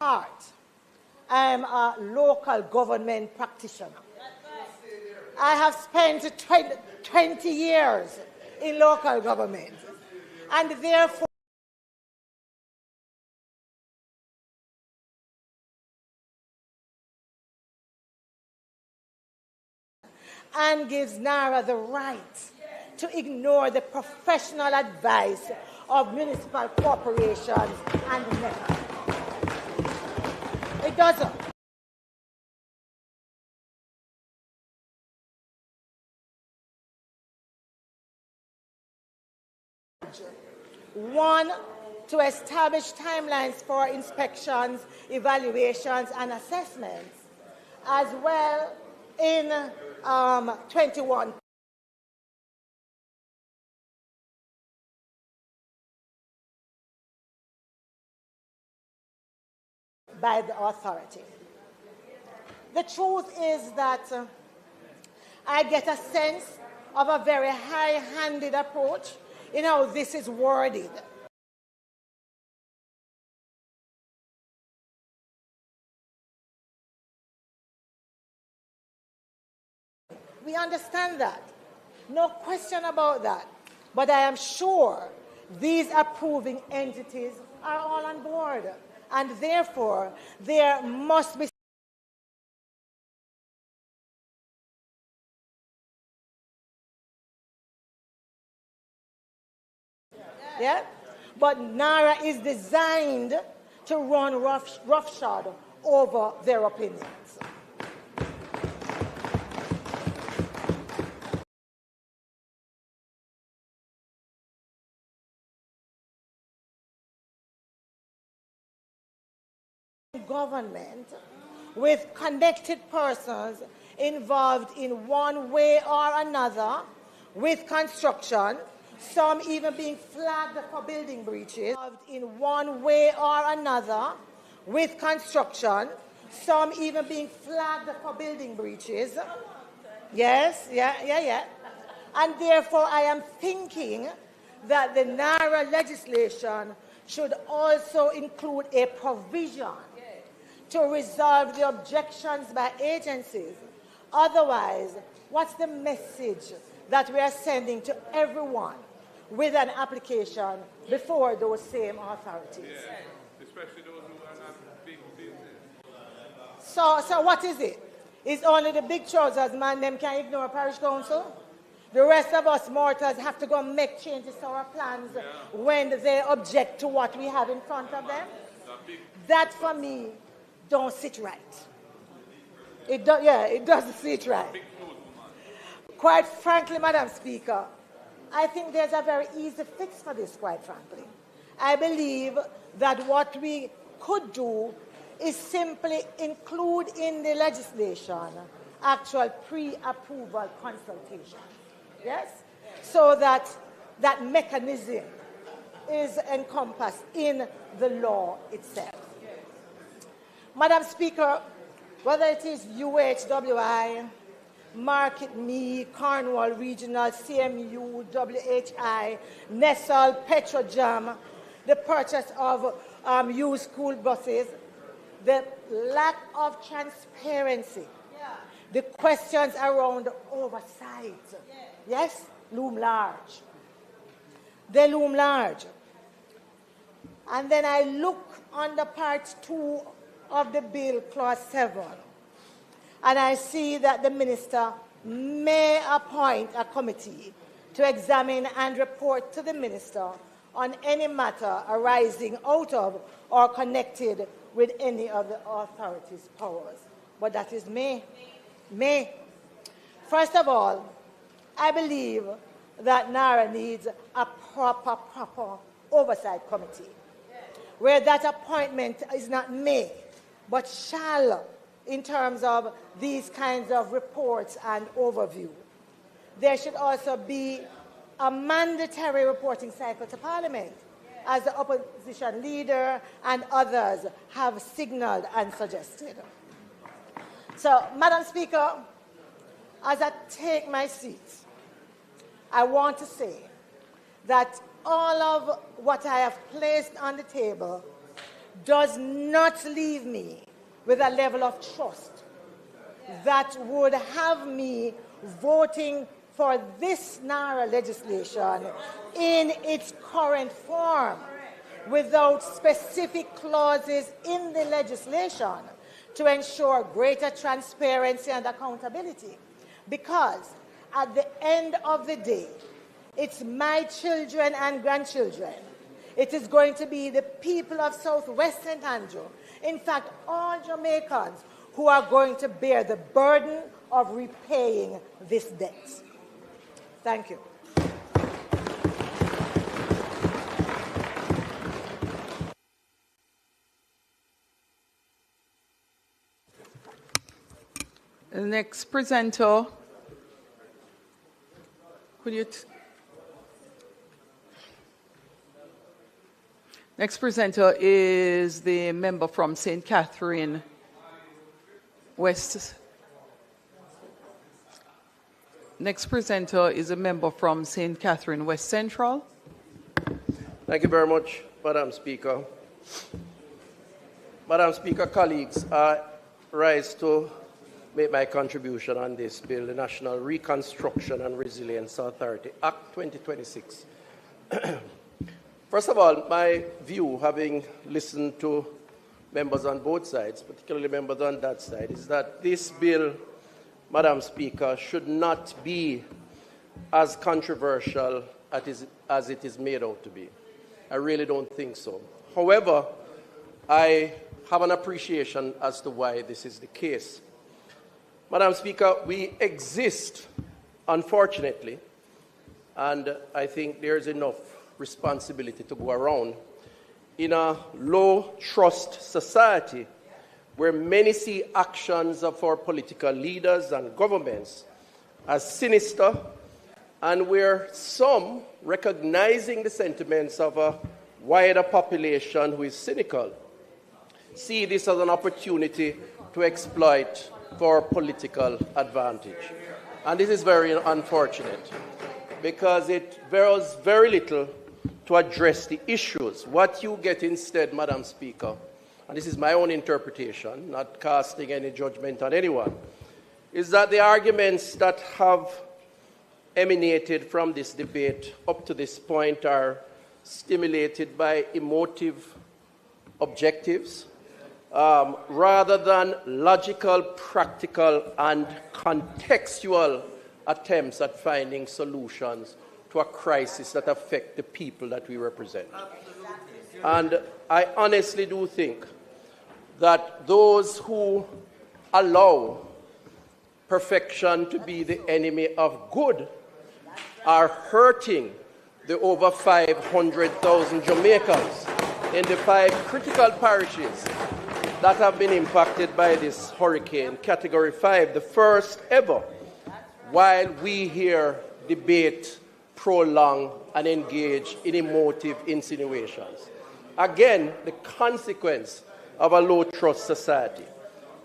I am a local government practitioner. I have spent 20 years in local government, and therefore and gives NARA the right to ignore the professional advice of municipal corporations and members. It doesn't. One, to establish timelines for inspections, evaluations, and assessments, as well in 21. By the authority. The truth is that I get a sense of a very high-handed approach in how this is worded. We understand that. No question about that. But I am sure these approving entities are all on board. And therefore, there must be yeah? But NARA is designed to run roughshod over their opinions. Government with connected persons involved in one way or another with construction, some even being flagged for building breaches, involved in one way or another with construction, some even being flagged for building breaches. Yes, yeah. And therefore I am thinking that the NARA legislation should also include a provision to resolve the objections by agencies. Otherwise, what's the message that we are sending to everyone with an application before those same authorities?
Yeah, especially those who are not big business.
So what is it? Is only the big trousers man them can ignore parish council? The rest of us mortals have to go and make changes to our plans when they object to what we have in front of them? That for me don't sit right. It doesn't sit right. Quite frankly, Madam Speaker, I think there's a very easy fix for this, quite frankly. I believe that what we could do is simply include in the legislation actual pre-approval consultation. Yes? So that that mechanism is encompassed in the law itself. Madam Speaker, whether it is UHWI, Market Me, Cornwall Regional, CMU, WHI, Nestle, Petrojam, the purchase of used school buses, the lack of transparency, the questions around oversight, yes, loom large. They loom large. And then I look under Part 2 of the bill, Clause 7, and I see that the minister may appoint a committee to examine and report to the minister on any matter arising out of or connected with any of the authority's powers. But that is may. First of all, I believe that NARA needs a proper oversight committee, where that appointment is not may, but shall, in terms of these kinds of reports and overview. There should also be a mandatory reporting cycle to Parliament, as the opposition leader and others have signalled and suggested. So, Madam Speaker, as I take my seat, I want to say that all of what I have placed on the table does not leave me with a level of trust that would have me voting for this NARA legislation in its current form without specific clauses in the legislation to ensure greater transparency and accountability. Because at the end of the day, it's my children and grandchildren. It is going to be the people of Southwest St. Andrew, in fact, all Jamaicans, who are going to bear the burden of repaying this debt. Thank you.
The next presenter, next presenter is the member from St. Catherine West. Next presenter is a member from St. Catherine West Central.
Thank you very much, Madam Speaker. Madam Speaker, colleagues, I rise to make my contribution on this bill, the National Reconstruction and Resilience Authority, Act 2026. First of all, my view, having listened to members on both sides, particularly members on that side, is that this bill, Madam Speaker, should not be as controversial as it is made out to be. I really don't think so. However, I have an appreciation as to why this is the case. Madam Speaker, we exist, unfortunately, and I think there's enough responsibility to go around, in a low-trust society where many see actions of our political leaders and governments as sinister, and where some, recognizing the sentiments of a wider population who is cynical, see this as an opportunity to exploit for political advantage. And this is very unfortunate, because it does very little to address the issues. What you get instead, Madam Speaker, and this is my own interpretation, not casting any judgment on anyone, is that the arguments that have emanated from this debate up to this point are stimulated by emotive objectives, rather than logical, practical, and contextual attempts at finding solutions to a crisis that affect the people that we represent. And I honestly do think that those who allow perfection to be the enemy of good are hurting the over 500,000 Jamaicans in the 5 critical parishes that have been impacted by this hurricane, Category 5, the first ever, while we here debate, prolong, and engage in emotive insinuations. Again, the consequence of a low-trust society.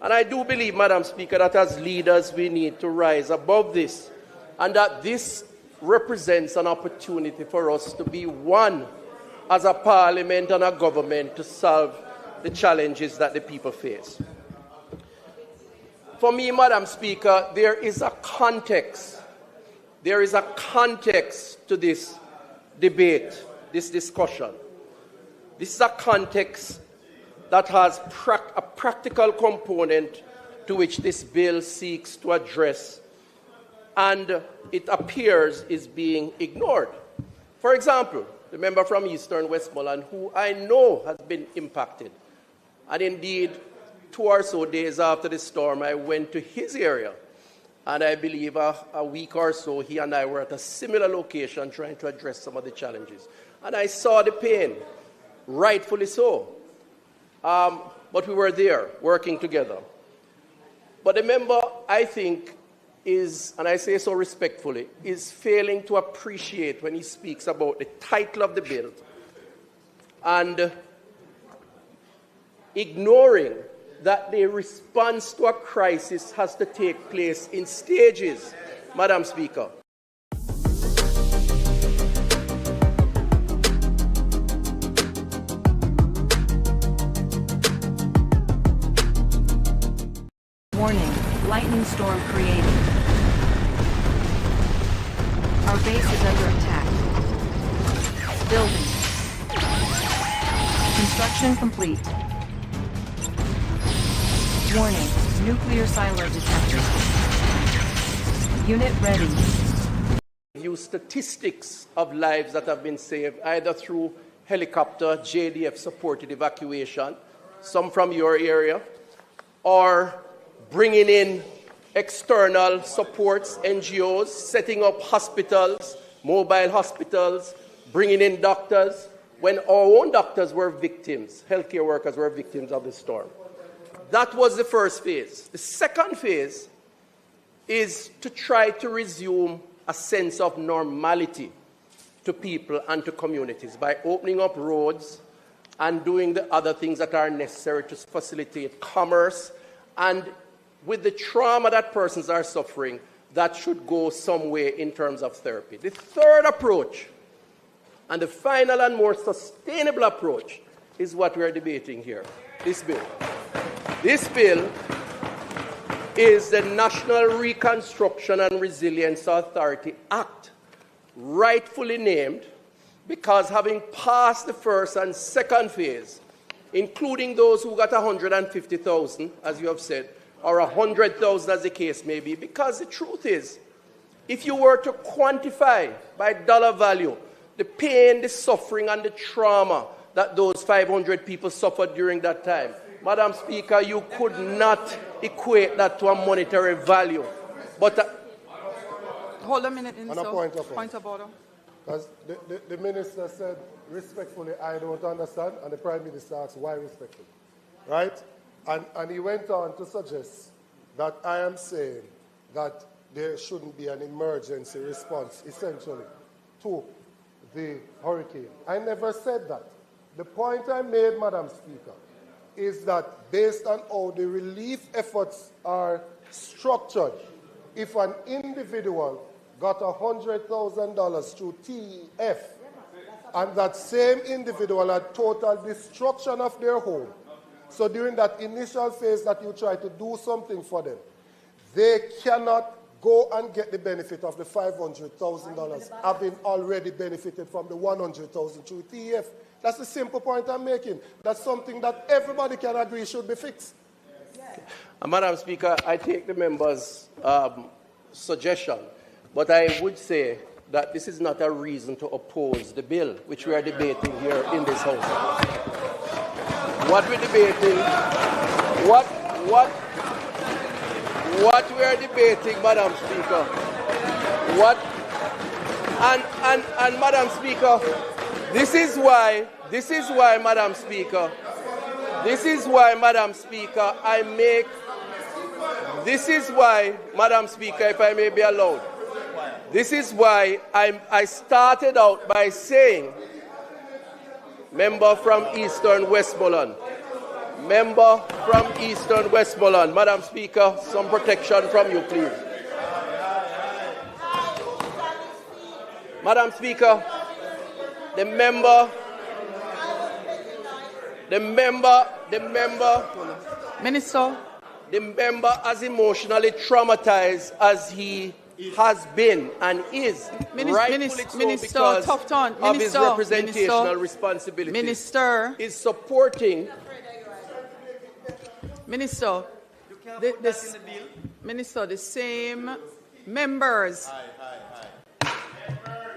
And I do believe, Madam Speaker, that as leaders we need to rise above this, and that this represents an opportunity for us to be one as a parliament and a government to solve the challenges that the people face. For me, Madam Speaker, there is a context. There is a context to this debate, this discussion. This is a context that has a practical component to which this bill seeks to address, and it appears is being ignored. For example, the member from Eastern Westmoreland, who I know has been impacted, and indeed 2 or so days after the storm, I went to his area, and I believe a week or so, he and I were at a similar location trying to address some of the challenges. And I saw the pain, rightfully so. But we were there, working together. But the member, I think, is, and I say so respectfully, is failing to appreciate when he speaks about the title of the bill and ignoring that the response to a crisis has to take place in stages, Madam Speaker.
Warning, lightning storm created. Our base is under attack. Building. Construction complete. Warning, nuclear silo detected. Unit ready.
Use statistics of lives that have been saved, either through helicopter, JDF-supported evacuation, some from your area, or bringing in external supports, NGOs, setting up hospitals, mobile hospitals, bringing in doctors, when our own doctors were victims, healthcare workers were victims of the storm. That was the first phase. The second phase is to try to resume a sense of normality to people and to communities by opening up roads and doing the other things that are necessary to facilitate commerce. And with the trauma that persons are suffering, that should go some way in terms of therapy. The third approach, and the final and more sustainable approach, is what we are debating here, this bill. This bill is the National Reconstruction and Resilience Authority Act, rightfully named because having passed the first and second phase, including those who got 150,000, as you have said, or 100,000 as the case may be, because the truth is, if you were to quantify by dollar value the pain, the suffering, and the trauma that those 500 people suffered during that time, Madam Speaker, you could not equate that to a monetary value. But
hold a minute,
on a point of order. Because the minister said, respectfully, I don't understand, and the Prime Minister asked, why respectfully? Right? And he went on to suggest that I am saying that there shouldn't be an emergency response, essentially, to the hurricane. I never said that. The point I made, Madam Speaker, is that based on how the relief efforts are structured, if an individual got $100,000 through TEF, and that same individual had total destruction of their home, so during that initial phase that you try to do something for them, they cannot go and get the benefit of the $500,000, having already benefited from the $100,000 through TEF. That's the simple point I'm making. That's something that everybody can agree should be fixed.
Madam Speaker, I take the member's suggestion, but I would say that this is not a reason to oppose the bill, which we are debating here in this House. What we're debating, what we are debating, Madam Speaker, and Madam Speaker, This is why, Madam Speaker, this is why, Madam Speaker, if I may be allowed, this is why I started out by saying, member from Eastern Westmoreland, Madam Speaker, some protection from you, please. Madam Speaker, the member as emotionally traumatized as he has been and is, rightfully so because of his representational responsibilities, is supporting.
Minister, the same members,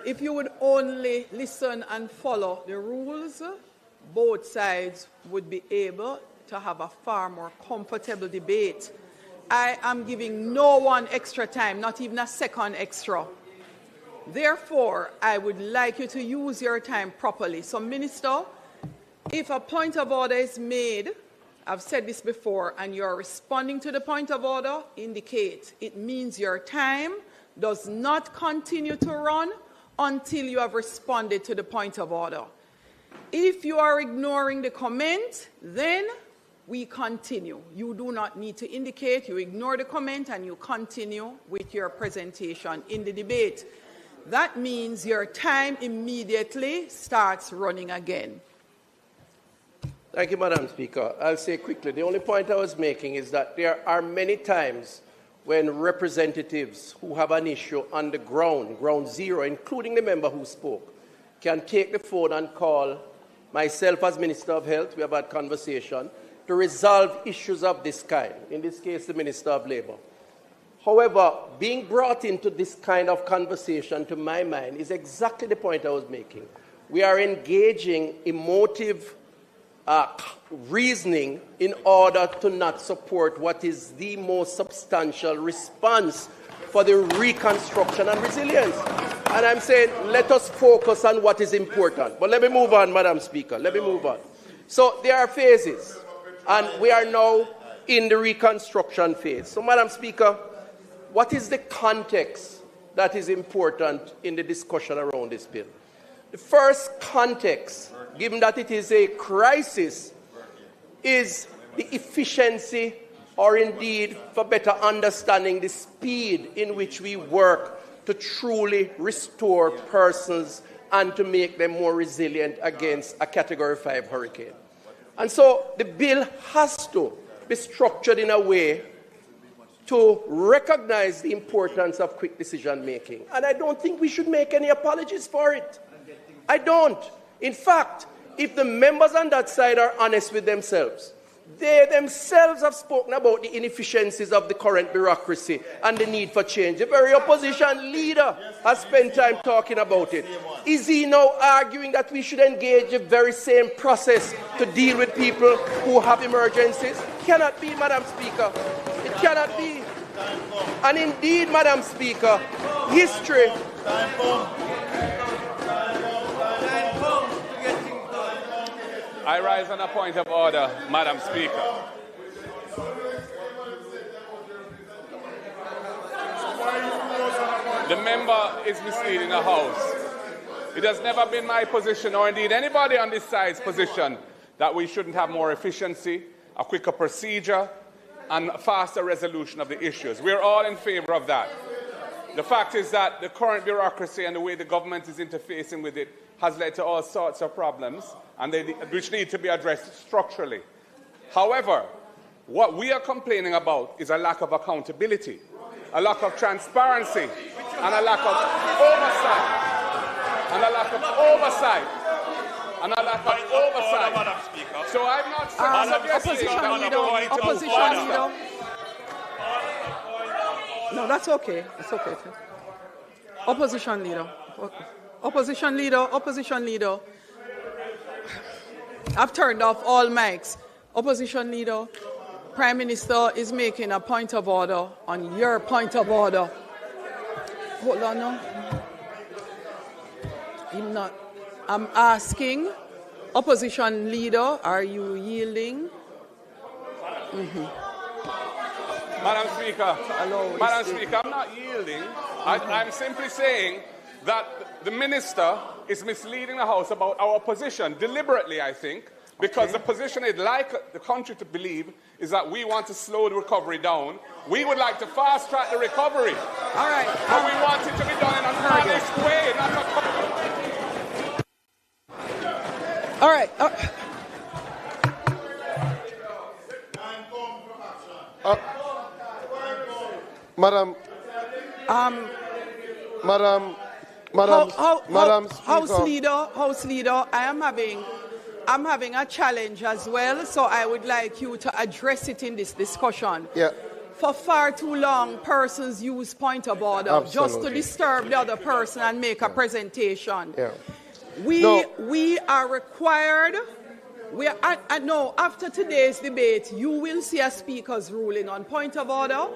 if you would only listen and follow the rules, both sides would be able to have a far more comfortable debate. I am giving no one extra time, not even a second extra. Therefore, I would like you to use your time properly. So, Minister, if a point of order is made, I've said this before, and you're responding to the point of order, indicate it means your time does not continue to run until you have responded to the point of order. If you are ignoring the comment, then we continue. You do not need to indicate, you ignore the comment and you continue with your presentation in the debate. That means your time immediately starts running again.
Thank you, Madam Speaker. I'll say quickly, the only point I was making is that there are many times when representatives who have an issue on the ground zero, including the member who spoke, can take the phone and call myself as Minister of Health, we have had conversation, to resolve issues of this kind, in this case the Minister of Labour. However, being brought into this kind of conversation, to my mind, is exactly the point I was making. We are engaging emotive reasoning in order to not support what is the most substantial response for the reconstruction and resilience. And I'm saying, let us focus on what is important. But let me move on, Madam Speaker. Let me move on. So there are phases, and we are now in the reconstruction phase. So, Madam Speaker, what is the context that is important in the discussion around this bill? The first context, given that it is a crisis, is the efficiency, or indeed, for better understanding, the speed in which we work to truly restore persons and to make them more resilient against a Category 5 hurricane. And so the bill has to be structured in a way to recognize the importance of quick decision-making. And I don't think we should make any apologies for it. I don't. In fact, if the members on that side are honest with themselves, they themselves have spoken about the inefficiencies of the current bureaucracy and the need for change. The very opposition leader has spent time talking about it. Is he now arguing that we should engage the very same process to deal with people who have emergencies? It cannot be, Madam Speaker. It cannot be. And indeed, Madam Speaker, history...
I rise on a point of order, Madam Speaker. The member is misleading the House. It has never been my position, or indeed anybody on this side's position, that we shouldn't have more efficiency, a quicker procedure, and faster resolution of the issues. We're all in favor of that. The fact is that the current bureaucracy and the way the government is interfacing with it has led to all sorts of problems, and which need to be addressed structurally. However, what we are complaining about is a lack of accountability, a lack of transparency, and a lack of oversight, and a lack of oversight, and a lack of oversight. So I'm not suggesting that
opposition leader. No, that's okay. It's okay. Opposition leader. I've turned off all mics. Opposition leader, Prime Minister is making a point of order on your point of order. Hold on now. I'm asking, opposition leader, are you yielding?
Madam Speaker, I'm not yielding. I'm simply saying that the minister is misleading the House about our position, deliberately, I think, because the position I'd like the country to believe is that we want to slow the recovery down. We would like to fast-track the recovery.
All right.
But we want it to be done in an honest way, not a...
All right.
Madam Speaker.
House leader, I'm having a challenge as well, so I would like you to address it in this discussion.
Yeah.
For far too long, persons use point of order just to disturb the other person and make a presentation.
Yeah.
We are required. No, after today's debate, you will see a speaker's ruling on point of order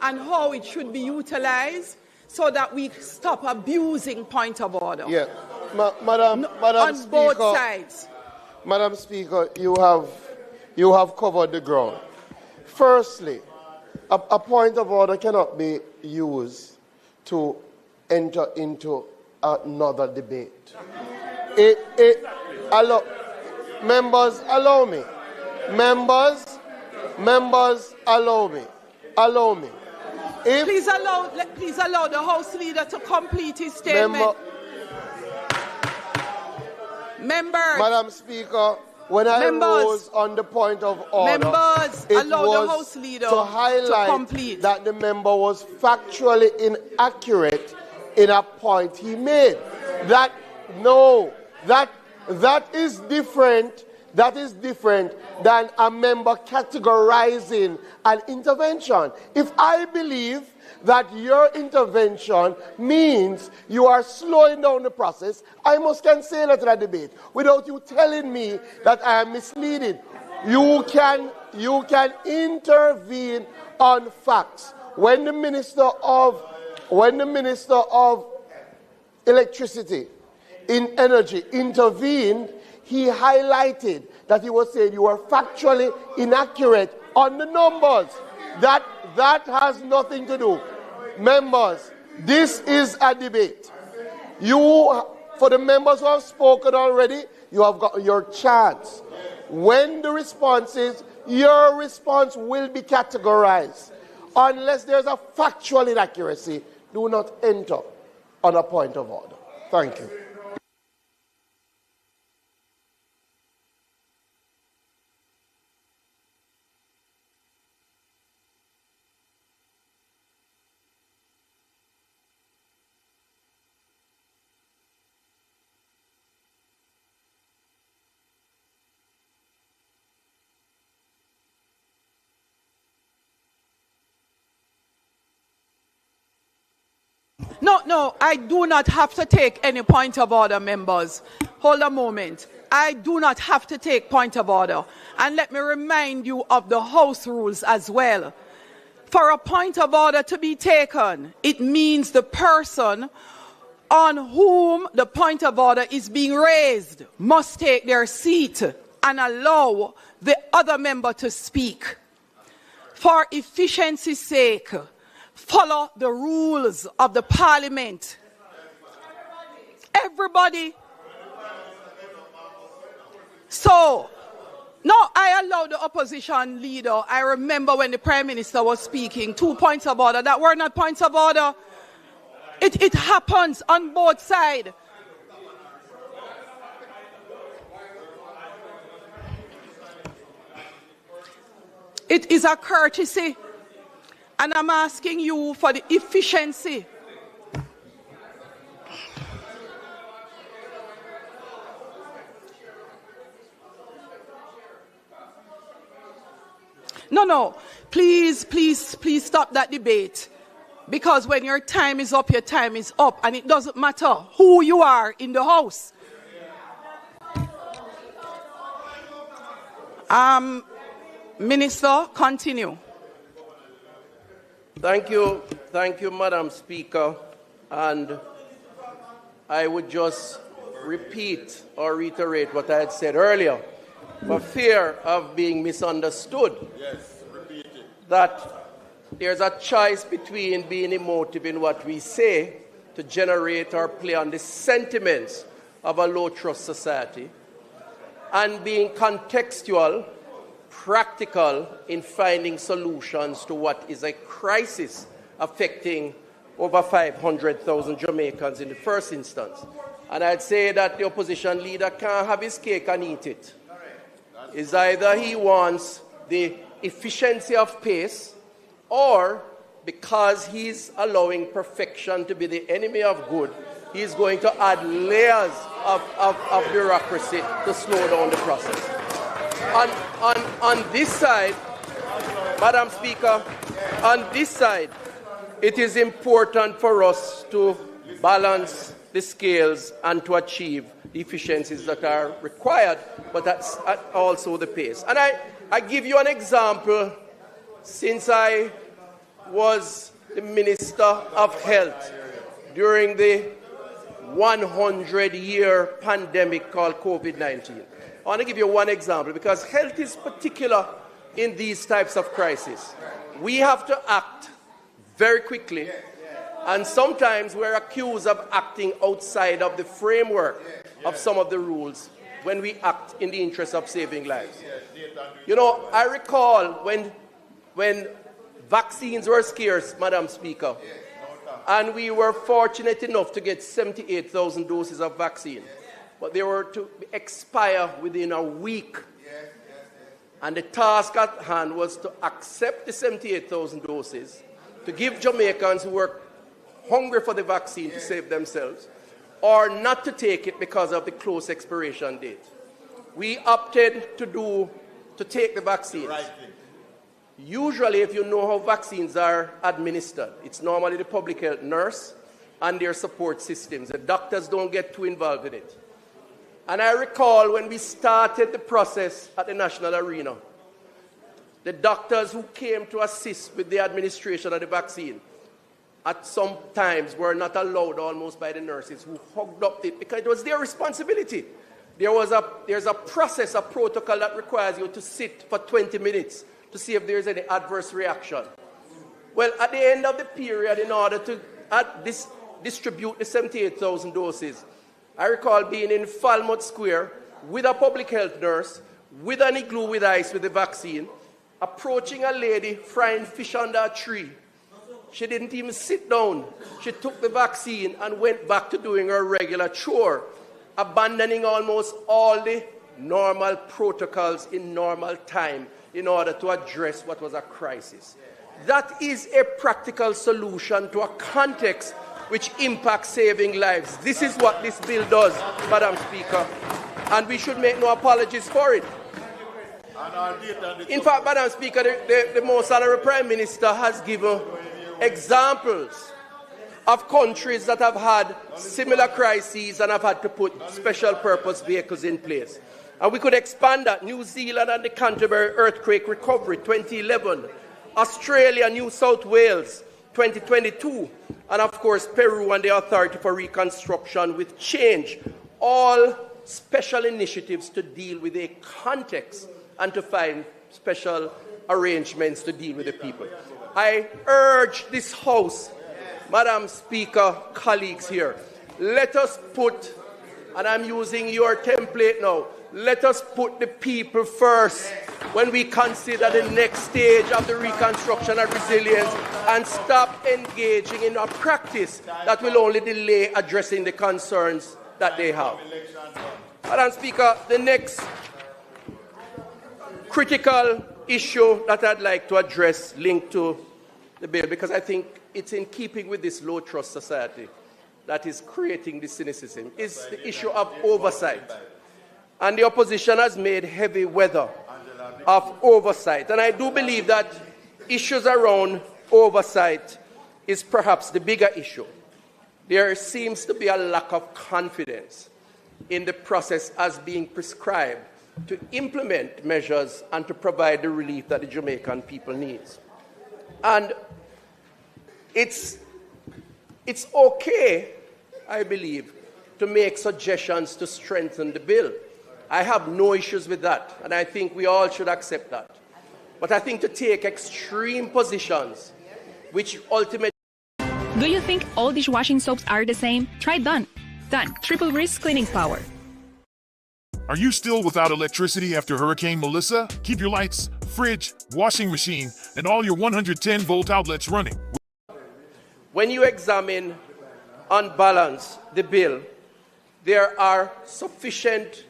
and how it should be utilized so that we stop abusing point of order.
Yeah. Madam
on
Speaker,
both sides.
Madam Speaker, you have covered the ground. Firstly, a point of order cannot be used to enter into another debate. Members, allow me. Members, allow me. Allow me.
Please allow the House leader to complete his statement. Members.
Madam Speaker, when I rose on the point of order, it was to highlight that the member was factually inaccurate in a point he made. That is different. That is different than a member categorizing an intervention. If I believe that your intervention means you are slowing down the process, I must cancel it in a debate without you telling me that I am misleading. You can intervene on facts. When the Minister of Electricity in Energy intervened, he highlighted that he was saying you are factually inaccurate on the numbers. That has nothing to do. Members, this is a debate. For the members who have spoken already, you have got your chance. When the response is, your response will be categorized. Unless there's a factual inaccuracy, do not enter on a point of order. Thank you.
No, I do not have to take any point of order, members. Hold a moment. I do not have to take point of order. And let me remind you of the House rules as well. For a point of order to be taken, it means the person on whom the point of order is being raised must take their seat and allow the other member to speak. For efficiency's sake, follow the rules of the Parliament. Everybody. So, no, I allow the opposition leader. I remember when the Prime Minister was speaking, 2 points of order that were not points of order. It happens on both sides. It is a courtesy. And I'm asking you for the efficiency. No. Please stop that debate. Because when your time is up, your time is up. And it doesn't matter who you are in the House. Minister, continue.
Thank you, Madam Speaker. And I would just repeat or reiterate what I had said earlier, for fear of being misunderstood.
Yes, repeat it.
That there's a choice between being emotive in what we say to generate or play on the sentiments of a low-trust society, and being contextual, practical in finding solutions to what is a crisis affecting over 500,000 Jamaicans in the first instance. And I'd say that the opposition leader can't have his cake and eat it. It's either he wants the efficiency of pace, or because he's allowing perfection to be the enemy of good, he's going to add layers of bureaucracy to slow down the process. On this side, Madam Speaker, on this side, it is important for us to balance the scales and to achieve the efficiencies that are required, but that's also the pace. And I give you an example. Since I was the Minister of Health during the 100-year pandemic called COVID-19. I want to give you one example, because health is particular in these types of crises. We have to act very quickly, and sometimes we're accused of acting outside of the framework of some of the rules when we act in the interest of saving lives. You know, I recall when vaccines were scarce, Madam Speaker, and we were fortunate enough to get 78,000 doses of vaccine, but they were to expire within a week. And the task at hand was to accept the 78,000 doses, to give Jamaicans who were hungry for the vaccine to save themselves, or not to take it because of the close expiration date. We opted to take the vaccines. Usually, if you know how vaccines are administered, it's normally the public health nurse and their support systems. The doctors don't get too involved in it. And I recall when we started the process at the national arena, the doctors who came to assist with the administration of the vaccine at some times were not allowed almost by the nurses, who hugged up it because it was their responsibility. There's a process, a protocol that requires you to sit for 20 minutes to see if there's any adverse reaction. Well, at the end of the period, in order to distribute the 78,000 doses, I recall being in Falmouth Square with a public health nurse, with an igloo with ice with the vaccine, approaching a lady frying fish under a tree. She didn't even sit down. She took the vaccine and went back to doing her regular chore, abandoning almost all the normal protocols in normal time in order to address what was a crisis. That is a practical solution to a context which impacts saving lives. This is what this bill does, Madam Speaker, and we should make no apologies for it. In fact, Madam Speaker, the Most Honourable Prime Minister has given examples of countries that have had similar crises and have had to put special purpose vehicles in place. And we could expand that. New Zealand and the Canterbury earthquake recovery, 2011. Australia, New South Wales, 2022. And of course, Peru and the Authority for Reconstruction with Change. All special initiatives to deal with a context and to find special arrangements to deal with the people. I urge this House, Madam Speaker, colleagues here, let us put, and I'm using your template now, let us put the people first when we consider the next stage of the reconstruction and resilience, and stop engaging in a practice that will only delay addressing the concerns that they have. Madam Speaker, the next critical issue that I'd like to address linked to the bill, because I think it's in keeping with this low-trust society that is creating this cynicism, is the issue of oversight. And the opposition has made heavy weather of oversight. And I do believe that issues around oversight is perhaps the bigger issue. There seems to be a lack of confidence in the process as being prescribed to implement measures and to provide the relief that the Jamaican people needs. And it's okay, I believe, to make suggestions to strengthen the bill. I have no issues with that, and I think we all should accept that. But I think to take extreme positions, which ultimately...
Do you think all dishwashing soaps are the same? Try Done. Done. Triple Risk Cleaning Power.
Are you still without electricity after Hurricane Melissa? Keep your lights, fridge, washing machine, and all your 110-volt outlets running.
When you examine on balance the bill, there are sufficient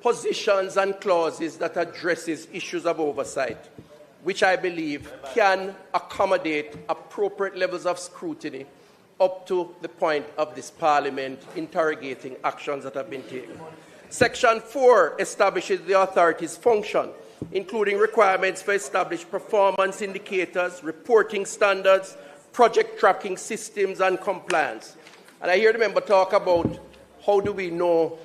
positions and clauses that addresses issues of oversight, which I believe can accommodate appropriate levels of scrutiny up to the point of this Parliament interrogating actions that have been taken. Section 4 establishes the authority's function, including requirements for established performance indicators, reporting standards, project tracking systems, and compliance. And I hear the member talk about how do we know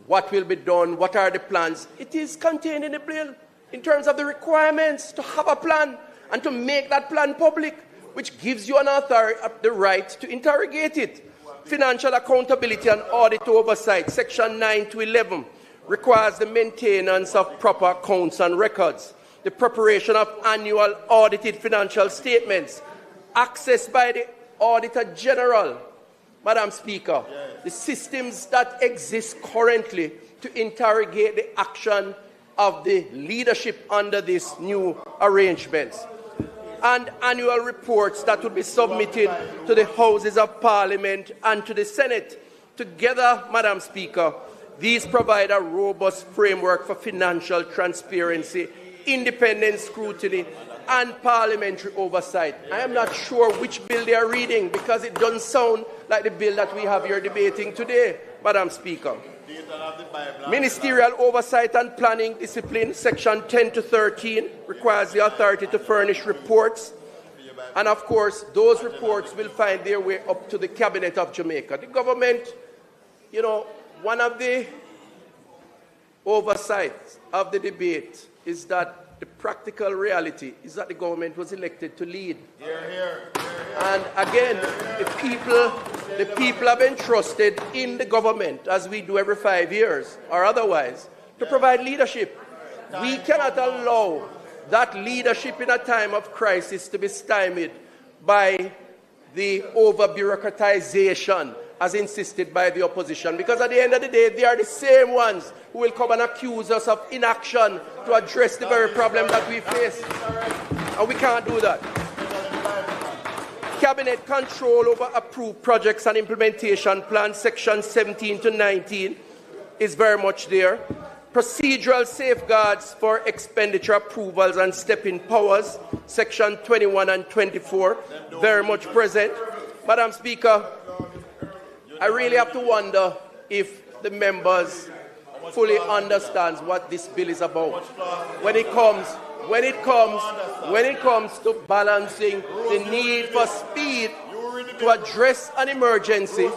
what will be done, what are the plans. It is contained in the bill in terms of the requirements to have a plan and to make that plan public, which gives you an authority the right to interrogate it. Financial accountability and audit oversight, section 9 to 11, requires the maintenance of proper accounts and records, the preparation of annual audited financial statements, access by the Auditor General. Madam Speaker, the systems that exist currently to interrogate the action of the leadership under these new arrangements, and annual reports that will be submitted to the Houses of Parliament and to the Senate. Together, Madam Speaker, these provide a robust framework for financial transparency, independent scrutiny, and parliamentary oversight. I am not sure which bill they are reading because it doesn't sound like the bill that we have here debating today, Madam Speaker. Ministerial oversight and planning discipline, section 10 to 13, requires the authority to furnish reports. And of course, those reports will find their way up to the Cabinet of Jamaica. The government, you know, one of the oversights of the debate is that the practical reality is that the government was elected to lead. And again, the people have entrusted in the government, as we do every 5 years or otherwise, to provide leadership. We cannot allow that leadership in a time of crisis to be stymied by the over-bureaucratization as insisted by the opposition, because at the end of the day, they are the same ones who will come and accuse us of inaction to address the very problem that we face. And we can't do that. Cabinet control over approved projects and implementation plans, section 17 to 19, is very much there. Procedural safeguards for expenditure approvals and step-in powers, section 21 and 24, very much present. Madam Speaker, I really have to wonder if the members fully understand what this bill is about. When it comes to balancing the need for speed to address an emergency,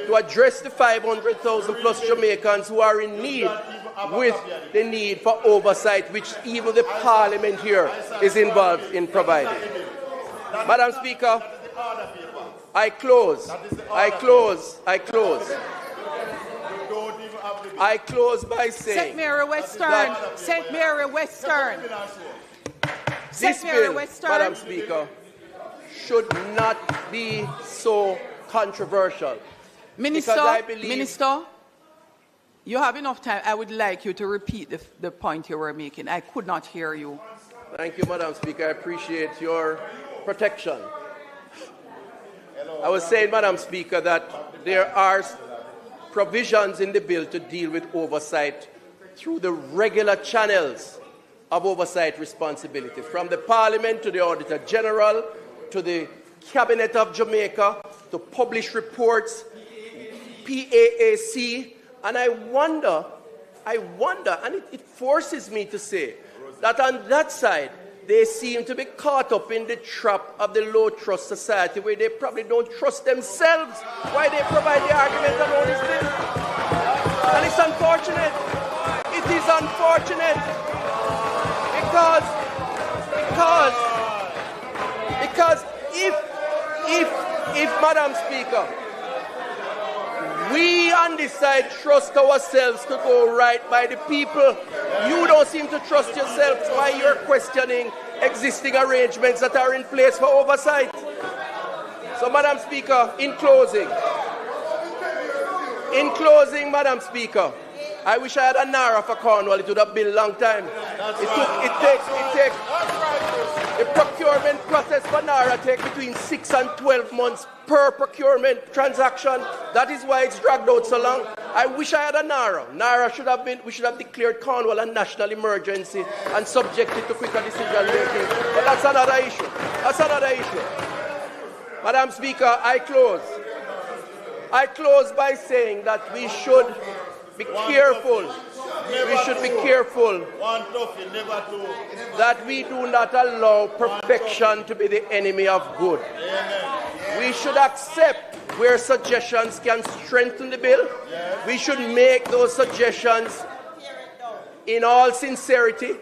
to address the 500,000 plus Jamaicans who are in need, with the need for oversight, which even the Parliament here is involved in providing. Madam Speaker, I close by saying
St. Mary Western. St. Mary Western.
This bill, Madam Speaker, should not be so controversial.
Minister, you have enough time. I would like you to repeat the point you were making. I could not hear you.
Thank you, Madam Speaker. I appreciate your protection. I was saying, Madam Speaker, that there are provisions in the bill to deal with oversight through the regular channels of oversight responsibility, from the Parliament to the Auditor General to the Cabinet of Jamaica to publish reports, PAAC, and I wonder, and it forces me to say that on that side, they seem to be caught up in the trap of the low-trust society where they probably don't trust themselves why they provide the argument on all these things. And it's unfortunate. It is unfortunate because if Madam Speaker, We on this side trust ourselves to go right by the people. You don't seem to trust yourselves. Why you're questioning existing arrangements that are in place for oversight? So, Madam Speaker, in closing, Madam Speaker, I wish I had a Naira for Cornwall. It would have been a long time. The procurement process for Naira takes between 6 and 12 months per procurement transaction. That is why it's dragged out so long. I wish I had a Naira. We should have declared Cornwall a national emergency and subjected to quicker decision making. But that's another issue. Madam Speaker, I close by saying that we should be careful. We should be careful that we do not allow perfection to be the enemy of good. We should accept where suggestions can strengthen the bill. We should make those suggestions in all sincerity,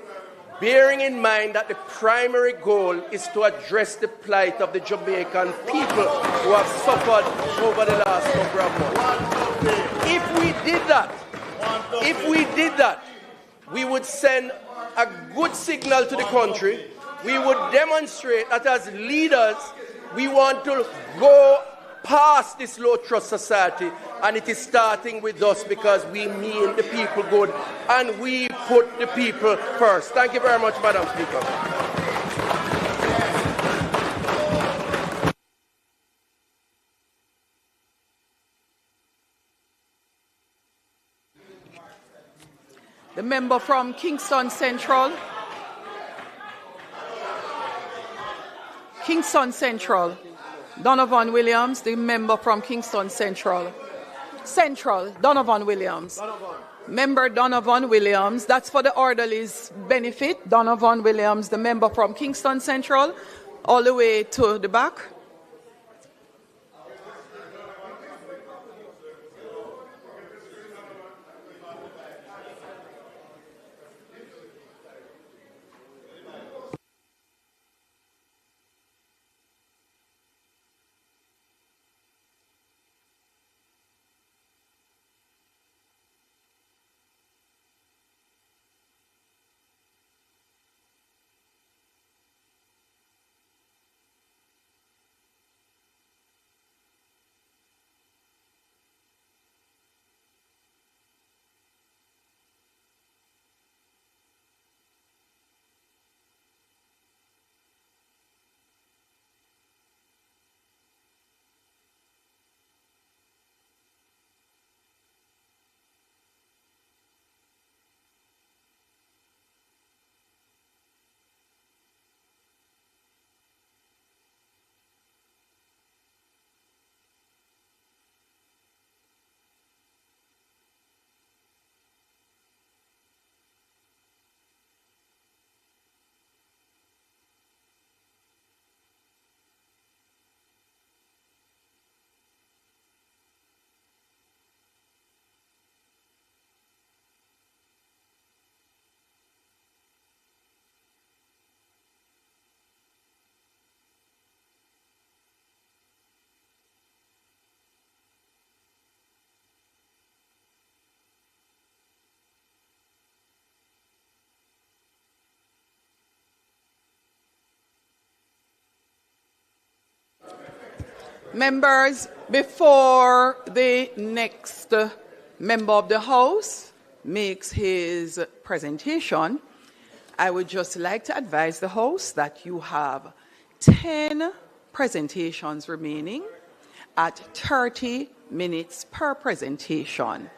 bearing in mind that the primary goal is to address the plight of the Jamaican people who have suffered over the last number of months. If we did that, we would send a good signal to the country. We would demonstrate that as leaders, we want to go past this low trust society, and it is starting with us because we mean the people good and we put the people first. Thank you very much, Madam Speaker.
The member from Kingston Central. Donovan Williams, the member from Kingston Central. Donovan Williams. Member Donovan Williams, that's for the orderly's benefit. Donovan Williams, the member from Kingston Central, all the way to the back. Members, before the next member of the House makes his presentation, I would just like to advise the House that you have 10 presentations remaining at 30 minutes per presentation.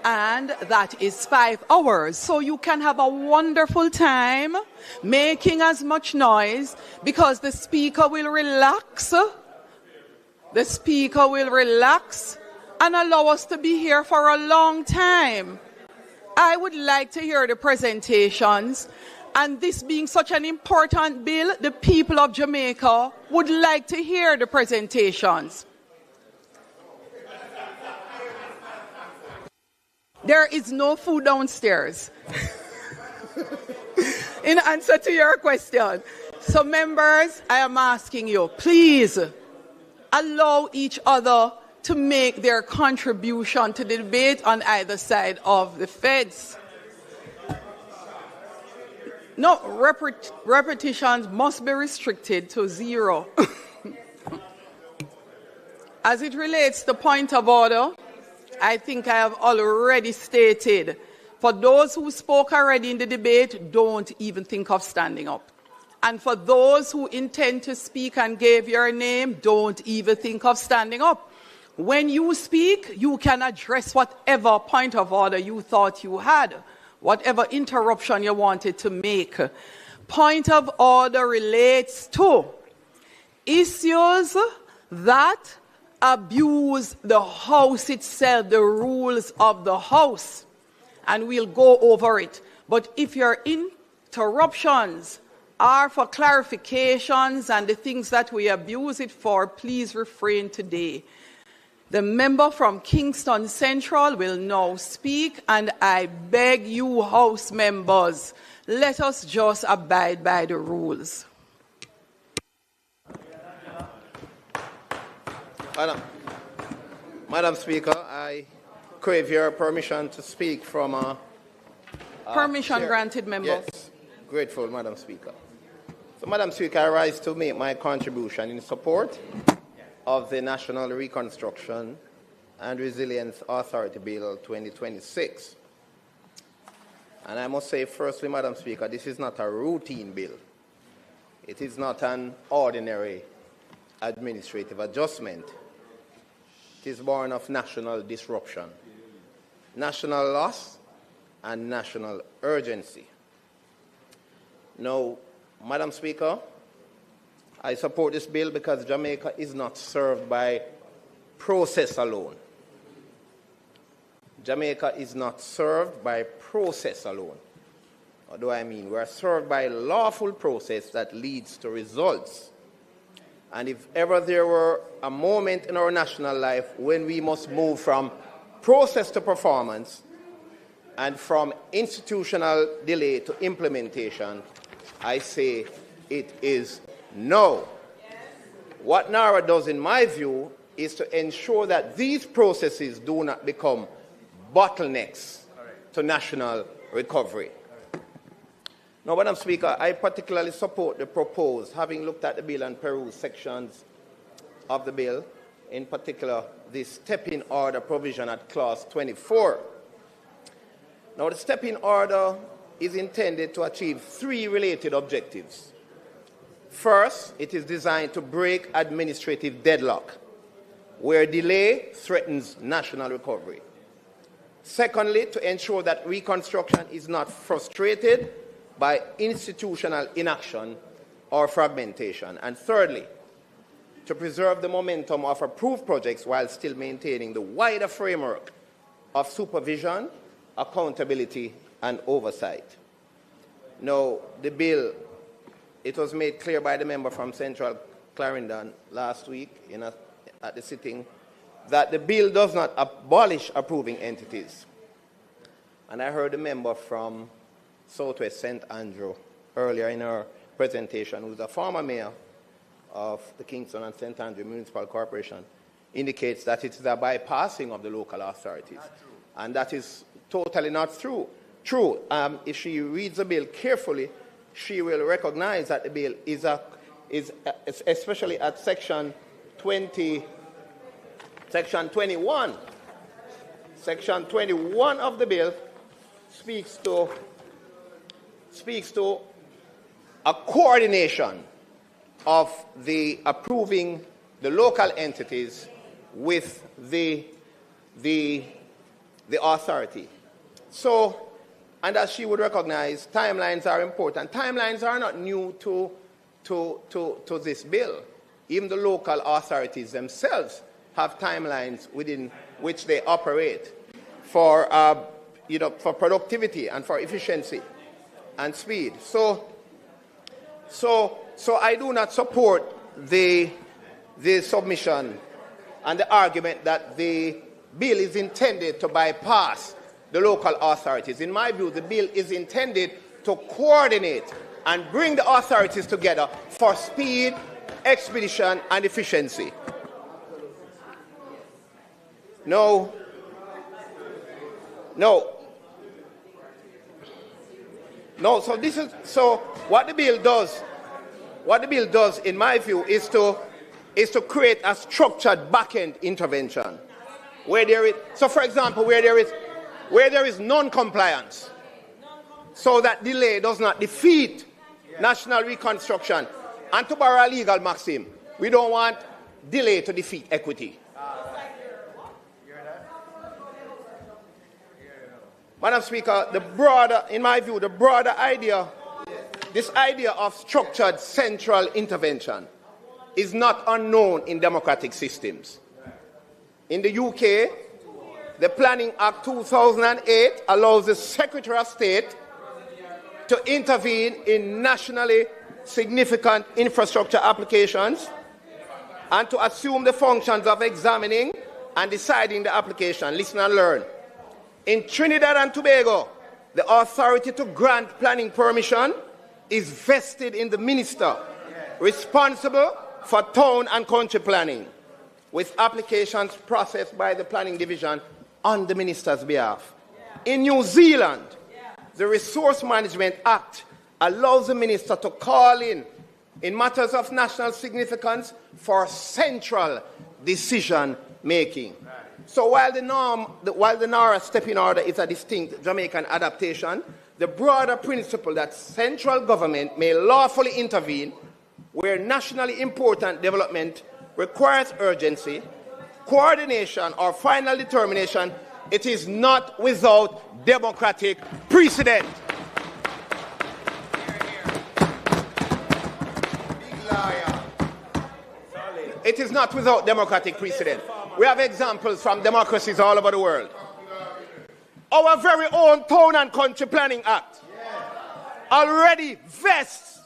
And that is 5 hours. So you can have a wonderful time making as much noise because the speaker will relax. The speaker will relax and allow us to be here for a long time. I would like to hear the presentations, and this being such an important bill, the people of Jamaica would like to hear the presentations. There is no food downstairs. In answer to your question. So members, I am asking you, please, allow each other to make their contribution to the debate on either side of the fence. No, repetitions must be restricted to 0. As it relates to point of order, I think I have already stated, for those who spoke already in the debate, don't even think of standing up. And for those who intend to speak and gave your name, don't even think of standing up. When you speak, you can address whatever point of order you thought you had, whatever interruption you wanted to make. Point of order relates to issues that abuse the House itself, the rules of the House, and we'll go over it. But if your interruptions are for clarifications and the things that we abuse it for, please refrain today. The member from Kingston Central will now speak, and I beg you, House members, let us just abide by the rules.
Madam Speaker, I crave your permission to speak from
permission granted, member.
Yes, grateful, Madam Speaker. So, Madam Speaker, I rise to make my contribution in support of the National Reconstruction and Resilience Authority Bill 2026. And I must say, firstly, Madam Speaker, this is not a routine bill. It is not an ordinary administrative adjustment. It is born of national disruption, national loss, and national urgency. Now, Madam Speaker, I support this bill because Jamaica is not served by process alone. Jamaica is not served by process alone. What do I mean? We are served by lawful process that leads to results. And if ever there were a moment in our national life when we must move from process to performance and from institutional delay to implementation, I say it is no. What NARA does, in my view, is to ensure that these processes do not become bottlenecks to national recovery. Now, Madam Speaker, I particularly support the proposed, having looked at the bill and perused sections of the bill, in particular the step-in order provision at clause 24. Now, the step-in order is intended to achieve 3 related objectives. First, it is designed to break administrative deadlock, where delay threatens national recovery. Secondly, to ensure that reconstruction is not frustrated by institutional inaction or fragmentation. And thirdly, to preserve the momentum of approved projects while still maintaining the wider framework of supervision, accountability, and oversight. Now, the bill, it was made clear by the member from Central Clarendon last week at the sitting that the bill does not abolish approving entities. And I heard the member from Southwest St. Andrew earlier in her presentation, who's a former mayor of the Kingston and St. Andrew Municipal Corporation, indicates that it is a bypassing of the local authorities. And that is totally not true. If she reads the bill carefully, she will recognize that the bill is especially at section 20, section 21. Section 21 of the bill speaks to a coordination of the approving the local entities with the authority. So, and as she would recognize, timelines are important. Timelines are not new to this bill. Even the local authorities themselves have timelines within which they operate for productivity and for efficiency and speed. So I do not support the submission and the argument that the bill is intended to bypass the local authorities. In my view, the bill is intended to coordinate and bring the authorities together for speed, expedition, and efficiency. No. No. No, so what the bill does, in my view, is to create a structured back-end intervention. Where there is, so for example, where there is non-compliance, so that delay does not defeat national reconstruction. And to borrow a legal maxim, we don't want delay to defeat equity. Madam Speaker, in my view, the broader idea, this idea of structured central intervention is not unknown in democratic systems. In the UK, the Planning Act 2008 allows the Secretary of State to intervene in nationally significant infrastructure applications and to assume the functions of examining and deciding the application. Listen and learn. In Trinidad and Tobago, the authority to grant planning permission is vested in the minister responsible for town and country planning, with applications processed by the planning division on the minister's behalf. In New Zealand, the Resource Management Act allows the minister to call in matters of national significance for central decision making. So while the NARA stepping order is a distinct Jamaican adaptation, the broader principle that central government may lawfully intervene where nationally important development requires urgency, coordination, or final determination, it is not without democratic precedent. It is not without democratic precedent. We have examples from democracies all over the world. Our very own Town and Country Planning Act already vests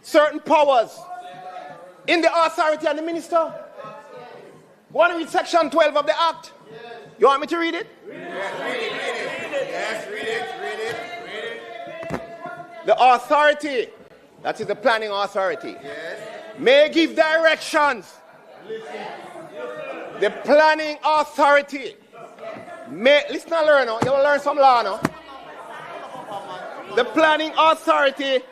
certain powers in the authority and the minister. Want to read section 12 of the Act? You want me to read it? Read it. Yes, read it. The authority, that is the planning authority, may give directions. The planning authority may, listen and learn, you will learn some law now. The planning authority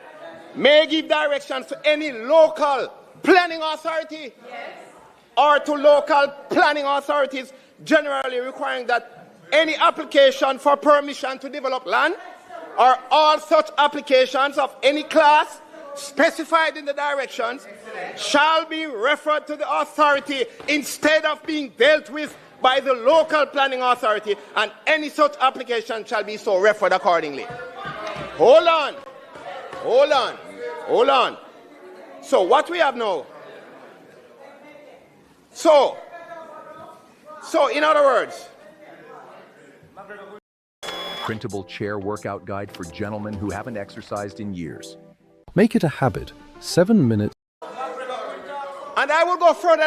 may give directions to any local planning authority or to local planning authorities, generally requiring that any application for permission to develop land or all such applications of any class specified in the directions shall be referred to the authority instead of being dealt with by the local planning authority, and any such application shall be so referred accordingly. Hold on. So what we have now, so in other words,
printable chair workout guide for gentlemen who haven't exercised in years.
Make it a habit. 7 minutes.
And I will go further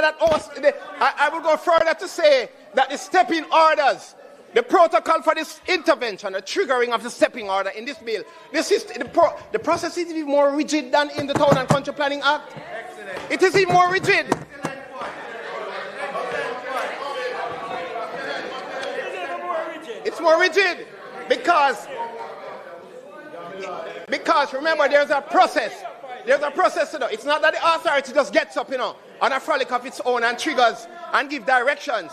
to say that the stepping orders, the protocol for this intervention, the triggering of the stepping order in this bill, the process is even more rigid than in the Town and Country Planning Act. Excellent. It is even more rigid. It's more rigid because remember, there's a process. There's a process to do. It's not that the authority just gets up, on a frolic of its own and triggers and give directions.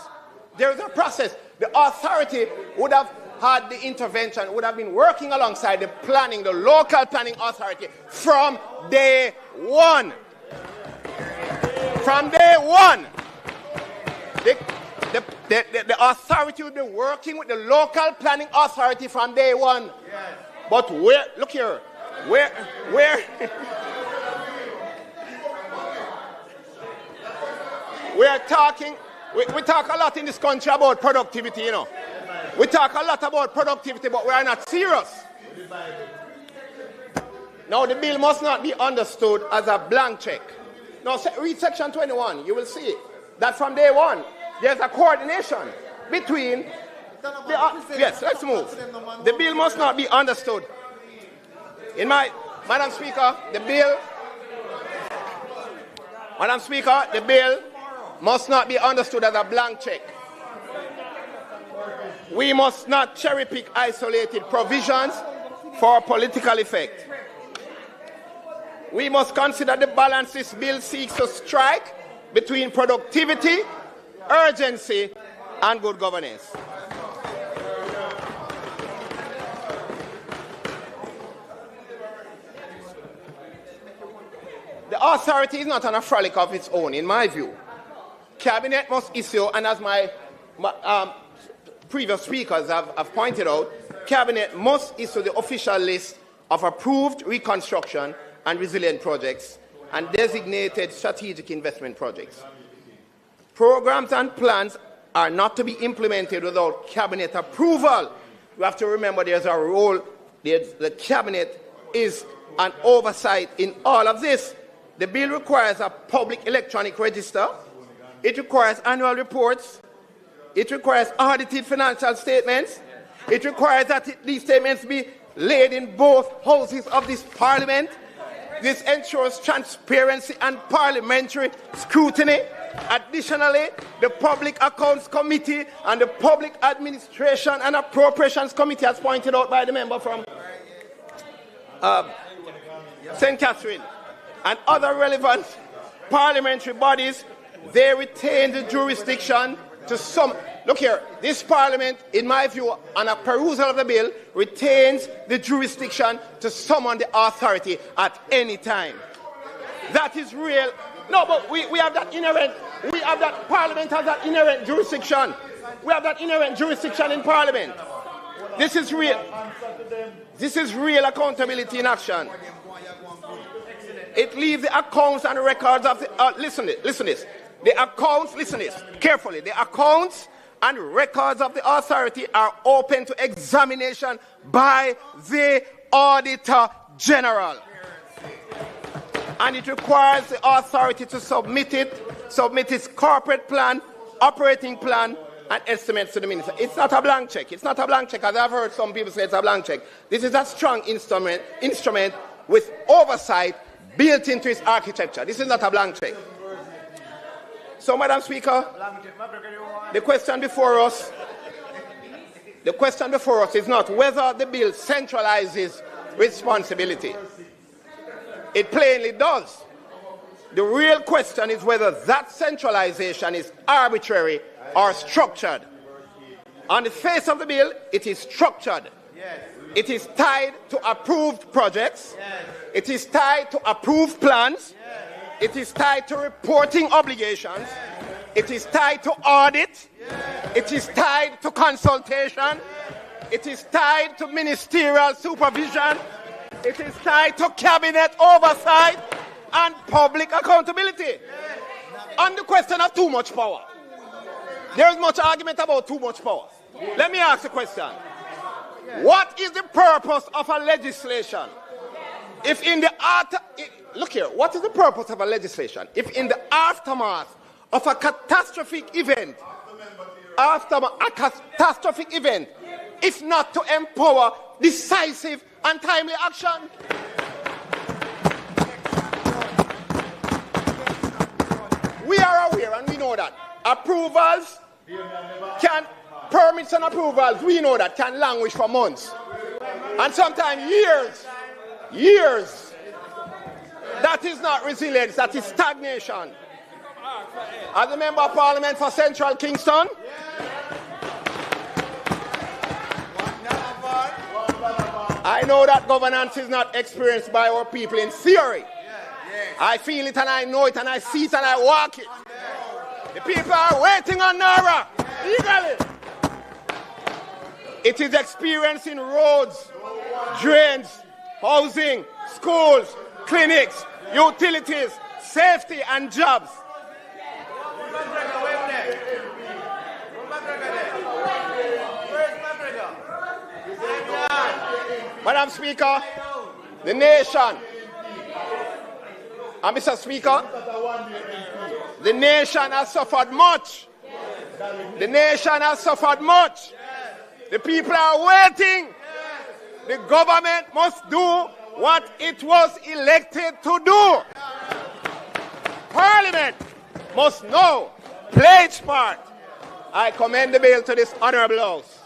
There's a process. The authority would have had the intervention, would have been working alongside the planning, the local planning authority from day one. From day one. The authority would be working with the local planning authority from day one. Yes. But look here, where we're talking, we talk a lot in this country about productivity, We talk a lot about productivity, but we are not serious. Now, the bill must not be understood as a blank check. Now, read section 21, you will see that from day one, there's a coordination between yes, let's move. The bill must not be understood. Madam Speaker, the bill must not be understood as a blank check. We must not cherry-pick isolated provisions for political effect. We must consider the balance this bill seeks to strike between productivity, urgency, and good governance. The authority is not on a frolic of its own, in my view. Cabinet must issue, and as my previous speakers have pointed out, Cabinet must issue the official list of approved reconstruction and resilient projects and designated strategic investment projects. Programs and plans are not to be implemented without Cabinet approval. You have to remember there's a role, the Cabinet is an oversight in all of this. The bill requires a public electronic register. It requires annual reports. It requires audited financial statements. It requires that these statements be laid in both houses of this Parliament. This ensures transparency and parliamentary scrutiny. Additionally, the Public Accounts Committee and the Public Administration and Appropriations Committee, as pointed out by the member from St. Catherine, and other relevant parliamentary bodies, they retain the jurisdiction to some. Look here, this Parliament, in my view, on a perusal of the bill, retains the jurisdiction to summon the authority at any time. That is real. No, but we have that inherent, Parliament has that inherent jurisdiction. We have that inherent jurisdiction in Parliament. This is real. This is real accountability in action. It leaves the accounts and records of the, listen this. The accounts, listen this, carefully. The accounts and records of the authority are open to examination by the Auditor General. And it requires the authority to submit its corporate plan, operating plan, and estimates to the minister. It's not a blank check. It's not a blank check, as I've heard some people say it's a blank check. This is a strong instrument with oversight built into its architecture. This is not a blank check. So, Madam Speaker, the question before us is not whether the bill centralizes responsibility. It plainly does. The real question is whether that centralization is arbitrary or structured. On the face of the bill, it is structured. It is tied to approved projects. It is tied to approved plans. It is tied to reporting obligations. It is tied to audit. It is tied to consultation. It is tied to ministerial supervision. It is tied to cabinet oversight and public accountability. On the question of too much power, there is much argument about too much power. Let me ask the question. What is the purpose of a legislation if in the look here, what is the purpose of a legislation if in the aftermath of a catastrophic event, if not to empower decisive and timely action? We are aware and we know that approvals permits and approvals, we know that can languish for months and sometimes years. That is not resilience, that is stagnation. As a member of Parliament for Central Kingston, I know that governance is not experienced by our people in theory. I feel it and I know it and I see it and I walk it. The people are waiting on NARA eagerly. It is experienced in roads, drains, housing, schools, clinics, utilities, safety and jobs. Madam Speaker, the nation, and Mr. Speaker, the nation has suffered much. The nation has suffered much. The people are waiting. The government must do what it was elected to do. Parliament must now play its part. I commend the bill to this honourable House.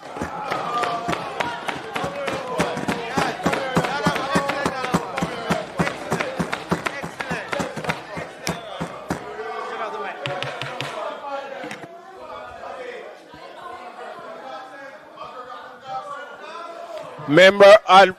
Member Al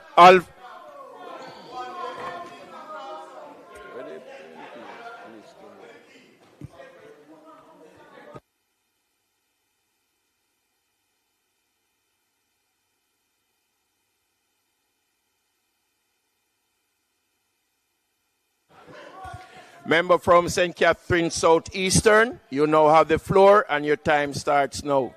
Member from St. Catherine Southeastern, you now have the floor and your time starts now.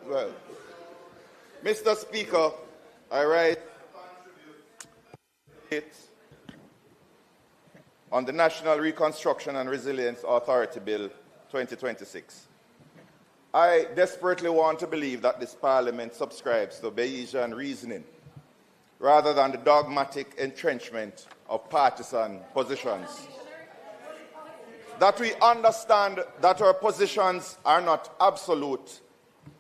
Well, Mr. Speaker, I write on the National Reconstruction and Resilience Authority Bill 2026. I desperately want to believe that this Parliament subscribes to Bayesian reasoning rather than the dogmatic entrenchment of partisan positions. That we understand that our positions are not absolute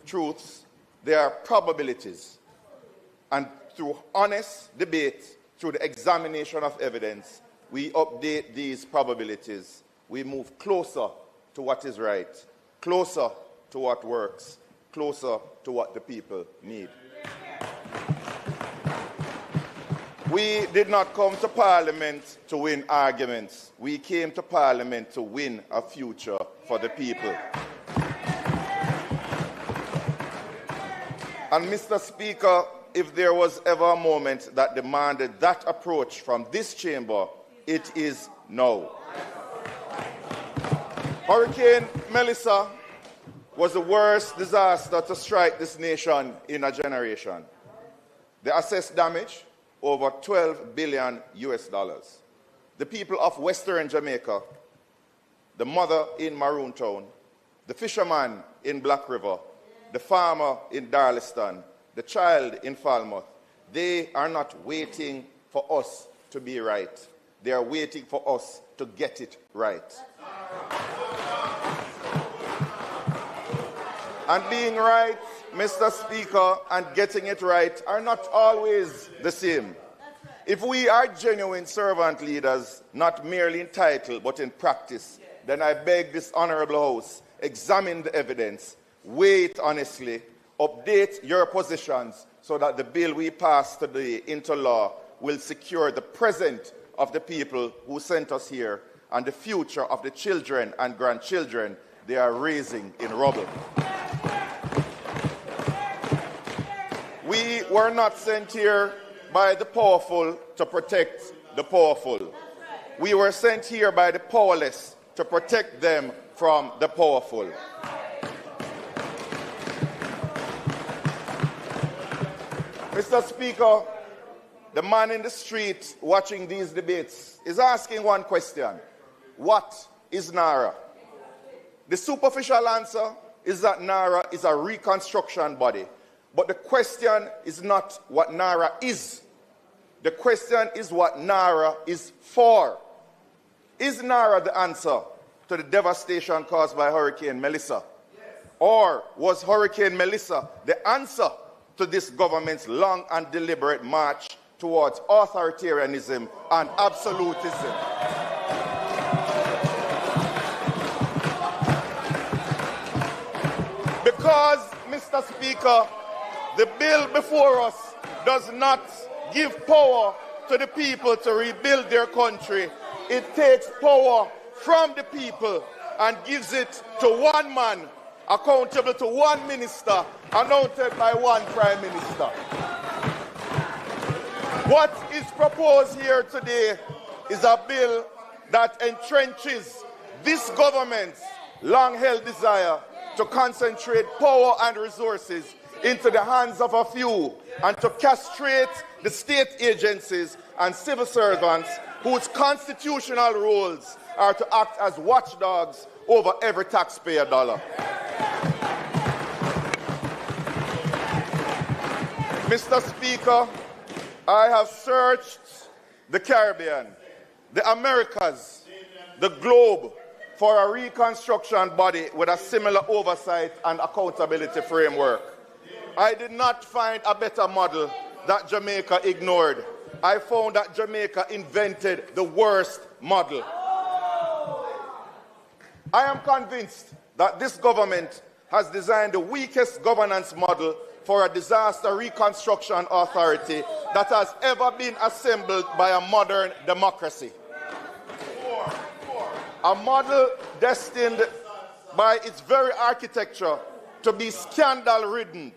truths, they are probabilities. And through honest debate, through the examination of evidence, we update these probabilities. We move closer to what is right, closer to what works, closer to what the people need. We did not come to Parliament to win arguments. We came to Parliament to win a future for the people. And Mr. Speaker, if there was ever a moment that demanded that approach from this chamber, it is now. Hurricane Melissa was the worst disaster to strike this nation in a generation. The assessed damage, over $12 billion US. The people of Western Jamaica, the mother in Maroontown, the fisherman in Black River, the farmer in Darliston, the child in Falmouth, they are not waiting for us to be right. They are waiting for us to get it right. And being right, Mr. Speaker, and getting it right are not always the same. If we are genuine servant leaders, not merely in title but in practice, then I beg this honorable House, examine the evidence, weigh it honestly, update your positions so that the bill we pass today into law will secure the present of the people who sent us here and the future of the children and grandchildren they are raising in rubble. We were not sent here by the powerful to protect the powerful. We were sent here by the powerless to protect them from the powerful. Mr. Speaker, the man in the street watching these debates is asking one question. What is NARA? The superficial answer is that NARA is a reconstruction body. But the question is not what NARA is. The question is what NARA is for. Is NARA the answer to the devastation caused by Hurricane Melissa? Yes. Or was Hurricane Melissa the answer to this government's long and deliberate march towards authoritarianism and absolutism? Because, Mr. Speaker, the bill before us does not give power to the people to rebuild their country. It takes power from the people and gives it to one man, accountable to one minister, anointed by one prime minister. What is proposed here today is a bill that entrenches this government's long-held desire to concentrate power and resources into the hands of a few and to castrate the state agencies and civil servants whose constitutional roles are to act as watchdogs over every taxpayer dollar. Mr. Speaker, I have searched the Caribbean, the Americas, the globe for a reconstruction body with a similar oversight and accountability framework. I did not find a better model that Jamaica ignored. I found that Jamaica invented the worst model. I am convinced that this government has designed the weakest governance model for a disaster reconstruction authority that has ever been assembled by a modern democracy. A model destined by its very architecture to be scandal-ridden,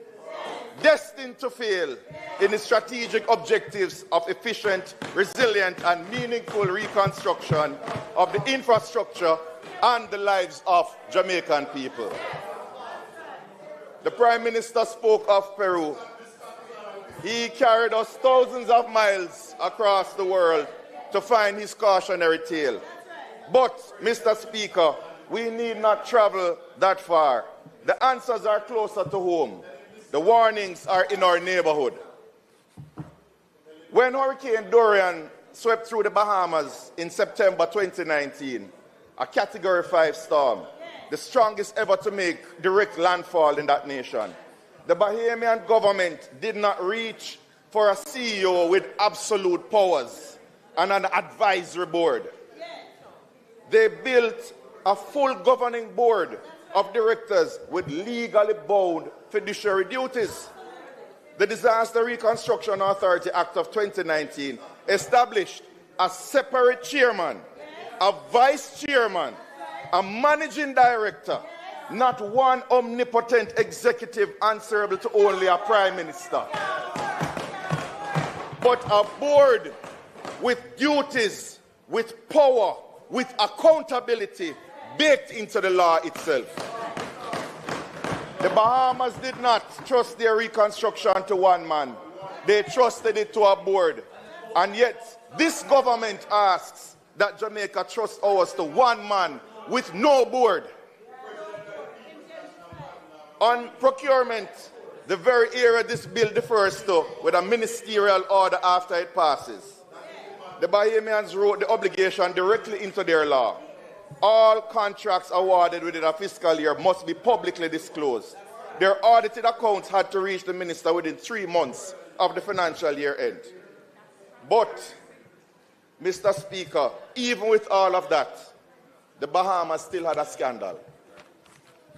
destined to fail in its strategic objectives of efficient, resilient, and meaningful reconstruction of the infrastructure and the lives of Jamaican people. The Prime Minister spoke of Peru. He carried us thousands of miles across the world to find his cautionary tale. But, Mr. Speaker, we need not travel that far. The answers are closer to home. The warnings are in our neighborhood. When Hurricane Dorian swept through the Bahamas in September 2019, a Category 5 storm, the strongest ever to make direct landfall in that nation, the Bahamian government did not reach for a CEO with absolute powers and an advisory board. They built a full governing board of directors with legally bound fiduciary duties. The Disaster Reconstruction Authority Act of 2019 established a separate chairman, a vice chairman, a managing director, not one omnipotent executive answerable to only a prime minister, but a board with duties, with power, with accountability baked into the law itself. The Bahamas did not trust their reconstruction to one man. They trusted it to a board. And yet, this government asks that Jamaica trust ours to one man with no board. On procurement, the very area this bill defers to, with a ministerial order after it passes, the Bahamians wrote the obligation directly into their law. All contracts awarded within a fiscal year must be publicly disclosed. Their audited accounts had to reach the minister within 3 months of the financial year end. But, Mr. Speaker, even with all of that, the Bahamas still had a scandal.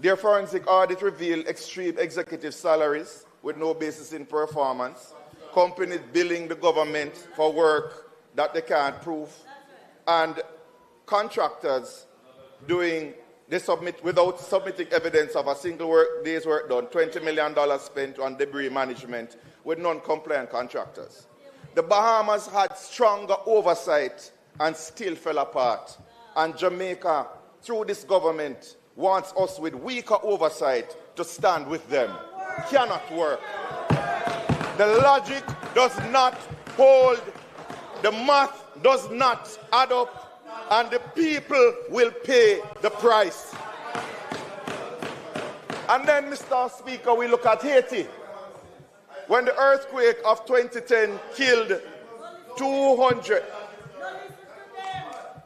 Their forensic audit revealed extreme executive salaries with no basis in performance, companies billing the government for work that they can't prove, and contractors without submitting evidence of a single day's work done, $20 million spent on debris management with non-compliant contractors. The Bahamas had stronger oversight and still fell apart. And Jamaica, through this government, wants us with weaker oversight to stand with them. Cannot work. The logic does not hold. The math does not add up, and the people will pay the price. And then, Mr. Speaker, we look at Haiti. When the earthquake of 2010 killed 200...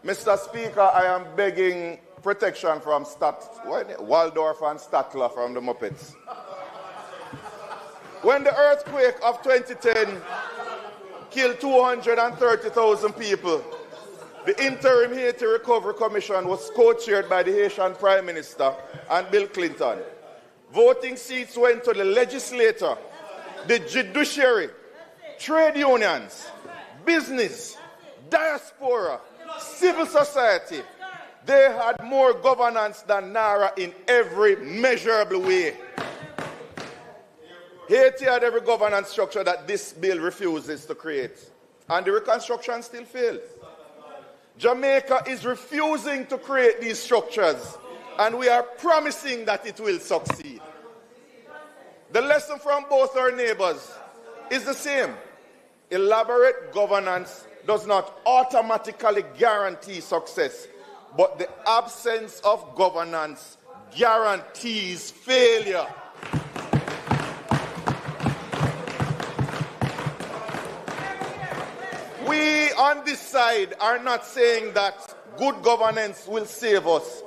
Mr. Speaker, I am begging protection from Waldorf and Statler from the Muppets. When the earthquake of 2010 killed 230,000 people, the interim Haiti Recovery Commission was co-chaired by the Haitian Prime Minister and Bill Clinton. Voting seats went to the legislature, the judiciary, trade unions, business, diaspora, civil society. They had more governance than NARA in every measurable way. Haiti had every governance structure that this bill refuses to create. And the reconstruction still failed. Jamaica is refusing to create these structures, and we are promising that it will succeed. The lesson from both our neighbors is the same. Elaborate governance does not automatically guarantee success, but the absence of governance guarantees failure. We on this side are not saying that good governance will save us,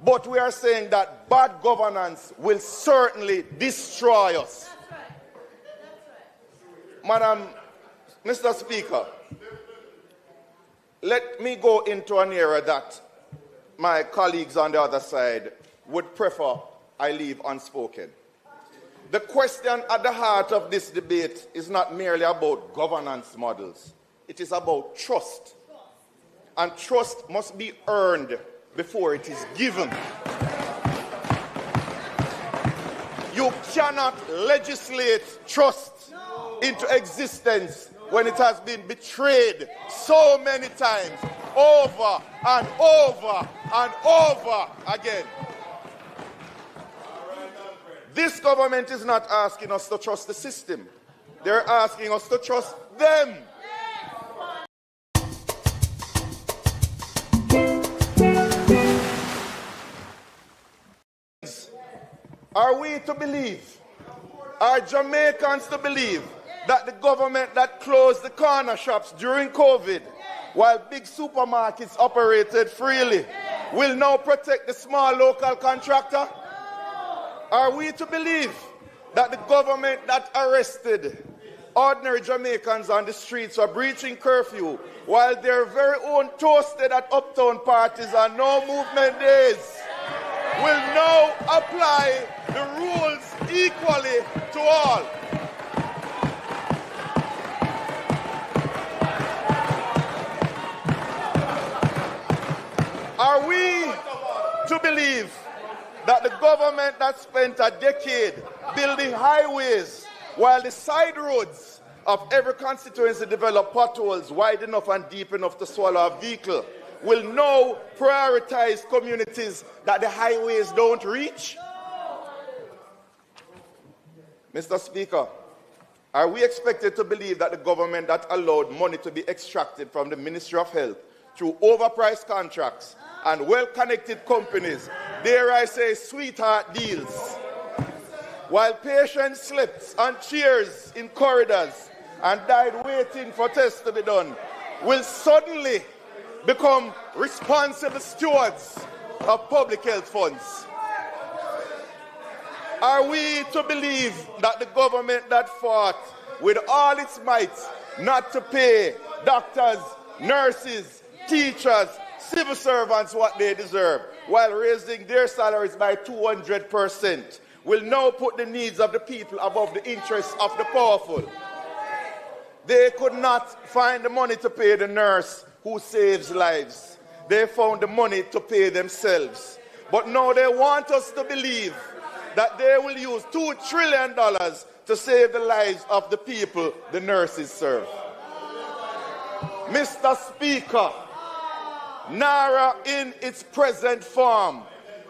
but we are saying that bad governance will certainly destroy us. Madam, Mr. Speaker, let me go into an area that my colleagues on the other side would prefer I leave unspoken. The question at the heart of this debate is not merely about governance models. It is about trust. And trust must be earned before it is given. You cannot legislate trust into existence when it has been betrayed so many times, over and over and over again. This government is not asking us to trust the system. They're asking us to trust them. Are we to believe, are Jamaicans to believe, that the government that closed the corner shops during COVID, while big supermarkets operated freely, will now protect the small local contractor? Are we to believe that the government that arrested ordinary Jamaicans on the streets for breaching curfew, while their very own toasted at uptown parties on no movement days, will now apply the rules equally to all? Are we to believe that the government that spent a decade building highways while the side roads of every constituency develop potholes wide enough and deep enough to swallow a vehicle will now prioritize communities that the highways don't reach? Mr. Speaker, are we expected to believe that the government that allowed money to be extracted from the Ministry of Health through overpriced contracts and well-connected companies, dare I say sweetheart deals, while patients slept on chairs in corridors and died waiting for tests to be done, will suddenly become responsible stewards of public health funds? Are we to believe that the government that fought with all its might not to pay doctors, nurses, teachers, civil servants what they deserve, while raising their salaries by 200%, will now put the needs of the people above the interests of the powerful? They could not find the money to pay the nurse who saves lives. They found the money to pay themselves. But now they want us to believe that they will use $2 trillion to save the lives of the people the nurses serve. Mr. Speaker, Naira in its present form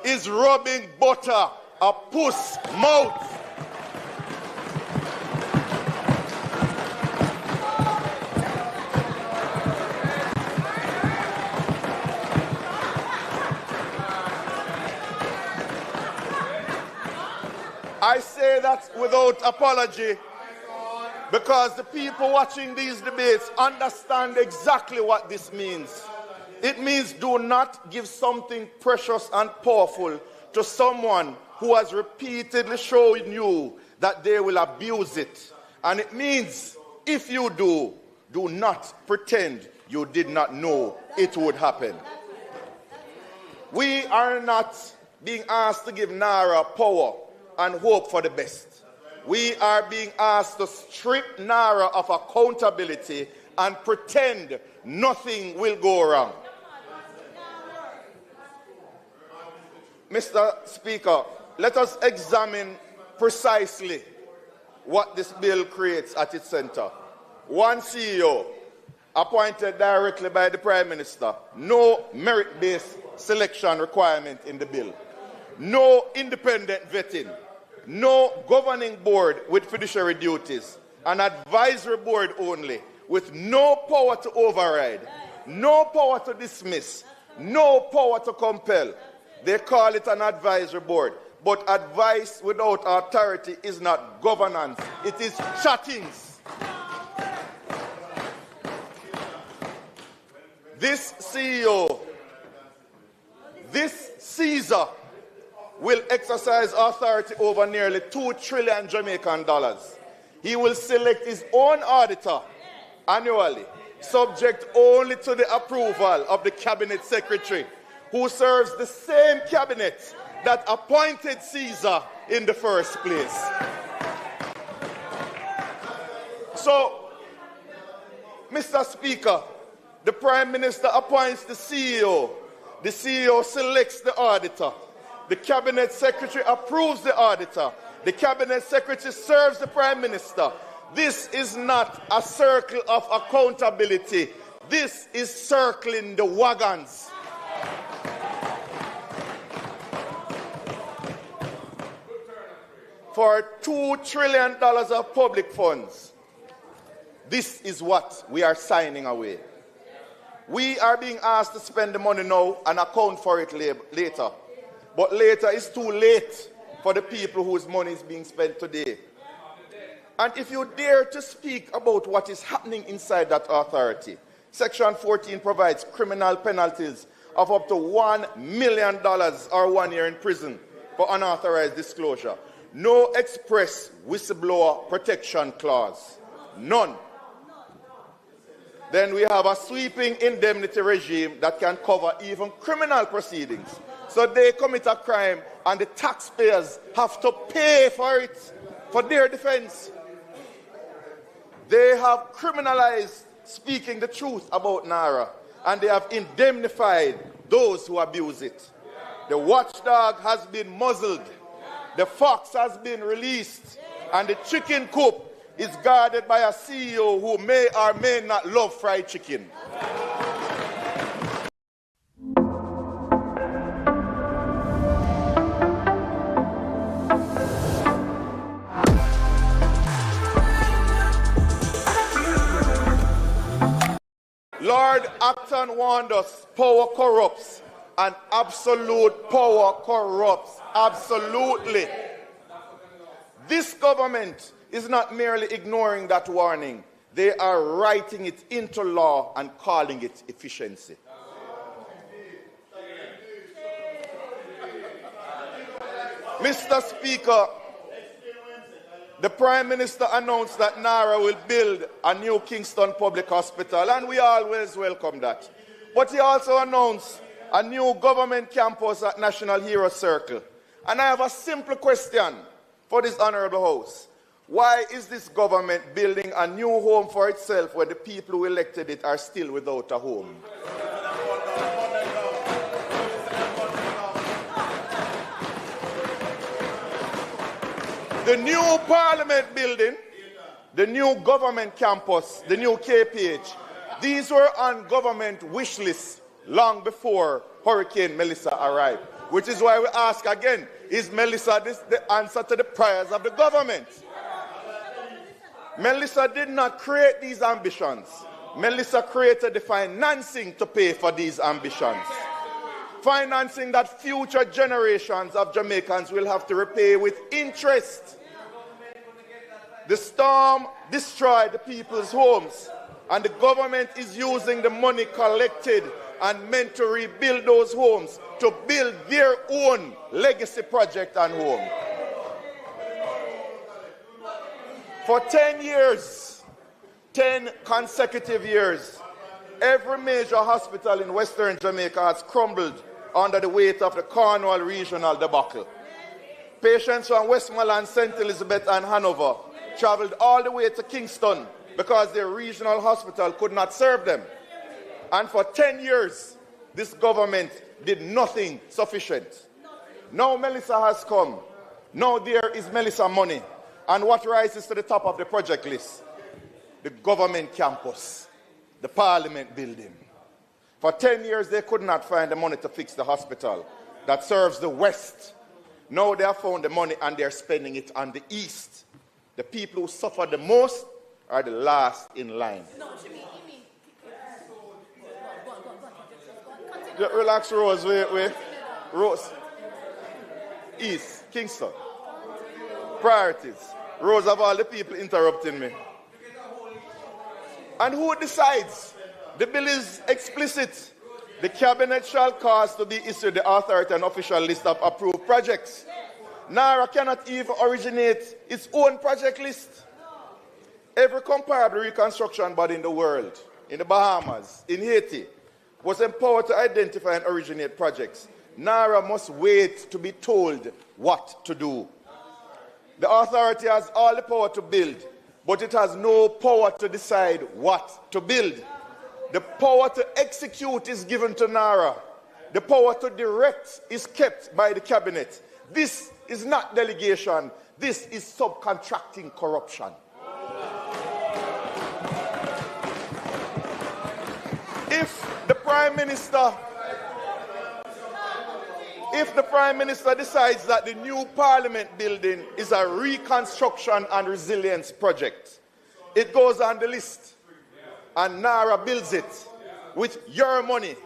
is rubbing butter a puss mouth. I say that without apology because the people watching these debates understand exactly what this means. It means do not give something precious and powerful to someone who has repeatedly shown you that they will abuse it. And it means if you do, do not pretend you did not know it would happen. We are not being asked to give Naira power and hope for the best. We are being asked to strip Naira of accountability and pretend nothing will go wrong. Mr. Speaker, let us examine precisely what this bill creates at its center. One CEO appointed directly by the Prime Minister, no merit-based selection requirement in the bill, no independent vetting, no governing board with fiduciary duties, an advisory board only, with no power to override, no power to dismiss, no power to compel, They call it an advisory board. But advice without authority is not governance. It is chattings. This CEO, this Caesar, will exercise authority over nearly 2 trillion Jamaican dollars. He will select his own auditor annually, subject only to the approval of the cabinet secretary, who serves the same cabinet that appointed Caesar in the first place. So, Mr. Speaker, the Prime Minister appoints the CEO. The CEO selects the auditor. The Cabinet Secretary approves the auditor. The Cabinet Secretary serves the Prime Minister. This is not a circle of accountability. This is circling the wagons. For $2 trillion of public funds, this is what we are signing away. We are being asked to spend the money now and account for it later. But later is too late for the people whose money is being spent today. And if you dare to speak about what is happening inside that authority, Section 14 provides criminal penalties of up to $1 million or 1 year in prison for unauthorized disclosure. No express whistleblower protection clause. None. Then we have a sweeping indemnity regime that can cover even criminal proceedings. So they commit a crime and the taxpayers have to pay for it, for their defense. They have criminalized speaking the truth about Naira, and they have indemnified those who abuse it. The watchdog has been muzzled, the fox has been released, and the chicken coop is guarded by a CEO who may or may not love fried chicken. Lord Acton warned us, power corrupts, and absolute power corrupts. Absolutely. This government is not merely ignoring that warning. They are writing it into law and calling it efficiency. Mr. Speaker, the Prime Minister announced that Naira will build a new Kingston Public Hospital, and we always welcome that. But he also announced a new government campus at National Hero Circle. And I have a simple question for this Honourable House. Why is this government building a new home for itself when the people who elected it are still without a home? The new Parliament building, the new government campus, the new KPH, these were on government wish lists long before Hurricane Melissa arrived. Which is why we ask again, is Melissa the answer to the prayers of the government? Melissa did not create these ambitions. Melissa created the financing to pay for these ambitions. Financing that future generations of Jamaicans will have to repay with interest. The storm destroyed the people's homes, and the government is using the money collected and meant to rebuild those homes to build their own legacy project and home. For 10 years, 10 consecutive years, every major hospital in Western Jamaica has crumbled under the weight of the Cornwall regional debacle. Patients from Westmoreland, St. Elizabeth and Hanover traveled all the way to Kingston because their regional hospital could not serve them. And for 10 years, this government did nothing sufficient. Now Melissa has come. Now there is Melissa money. And what rises to the top of the project list? The government campus, the Parliament building. For 10 years, they could not find the money to fix the hospital that serves the West. Now they have found the money and they're spending it on the East. The people who suffer the most are the last in line. Relax, Rose, wait. Rose. East, Kingston. Priorities. Rows of all the people interrupting me. And who decides? The bill is explicit. The cabinet shall cause to be issued the authority and official list of approved projects. NARA cannot even originate its own project list. Every comparable reconstruction body in the world, in the Bahamas, in Haiti, was empowered to identify and originate projects. NARA must wait to be told what to do. The authority has all the power to build, but it has no power to decide what to build. The power to execute is given to NARA. The power to direct is kept by the cabinet. This is not delegation. This is subcontracting corruption. If the Prime Minister decides that the new Parliament building is a reconstruction and resilience project, it goes on the list, and NARA builds it with your money,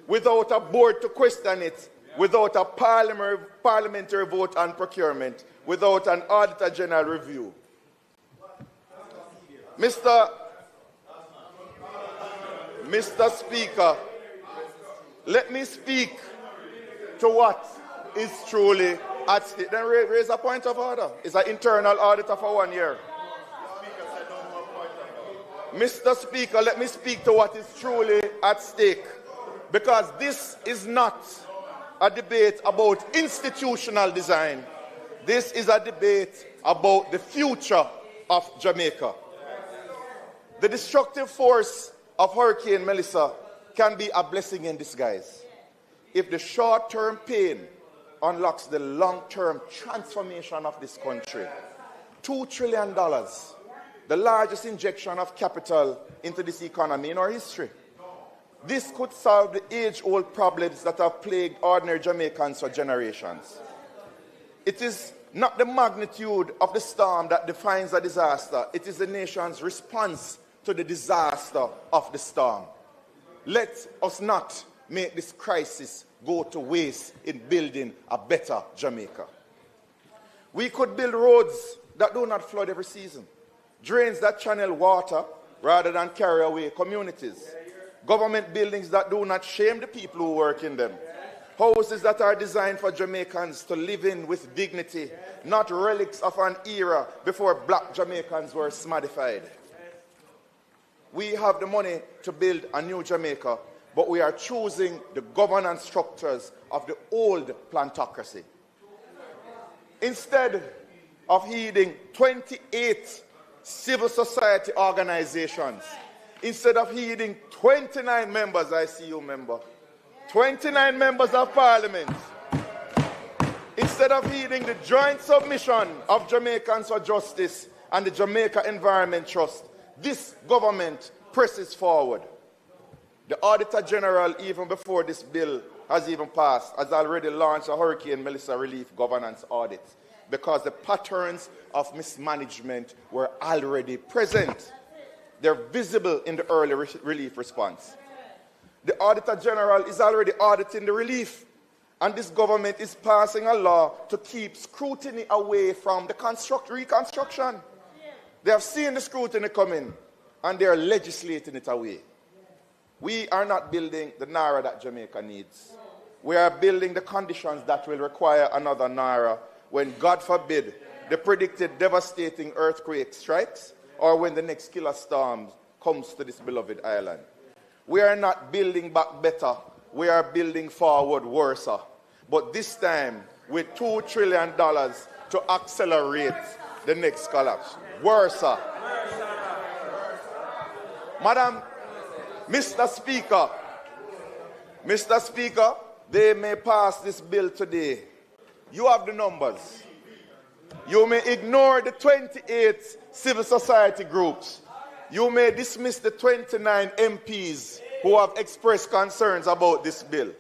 without a board to question it, without a parliamentary vote on procurement, without an Auditor General review. Mr. Speaker, let me speak to what is truly at stake. Then raise a point of order. It's an internal auditor for 1 year. Mr. Speaker, let me speak to what is truly at stake. Because this is not a debate about institutional design. This is a debate about the future of Jamaica. The destructive force of Hurricane Melissa can be a blessing in disguise if the short-term pain unlocks the long-term transformation of this country. $2 trillion, the largest injection of capital into this economy in our history. This could solve the age-old problems that have plagued ordinary Jamaicans for generations. It is not the magnitude of the storm that defines a disaster. It is the nation's response to the disaster of the storm. Let us not make this crisis go to waste in building a better Jamaica. We could build roads that do not flood every season, drains that channel water rather than carry away communities, government buildings that do not shame the people who work in them, houses that are designed for Jamaicans to live in with dignity, not relics of an era before black Jamaicans were smaddified. We have the money to build a new Jamaica, but we are choosing the governance structures of the old plantocracy. Instead of heeding 28 civil society organizations, instead of heeding 29 members, I see you member, 29 members of parliament, instead of heeding the joint submission of Jamaicans for Justice and the Jamaica Environment Trust, this government presses forward. The Auditor General, even before this bill has even passed, has already launched a Hurricane Melissa Relief Governance Audit because the patterns of mismanagement were already present. They're visible in the early relief response. The Auditor General is already auditing the relief, and this government is passing a law to keep scrutiny away from the reconstruction. They have seen the scrutiny coming, and they are legislating it away. We are not building the NARA that Jamaica needs. We are building the conditions that will require another NARA when, God forbid, the predicted devastating earthquake strikes or when the next killer storm comes to this beloved island. We are not building back better. We are building forward worse. But this time with $2 trillion to accelerate the next collapse. Worse. Madam, Mr. Speaker, they may pass this bill today. You have the numbers. You may ignore the 28 civil society groups. You may dismiss the 29 MPs who have expressed concerns about this bill.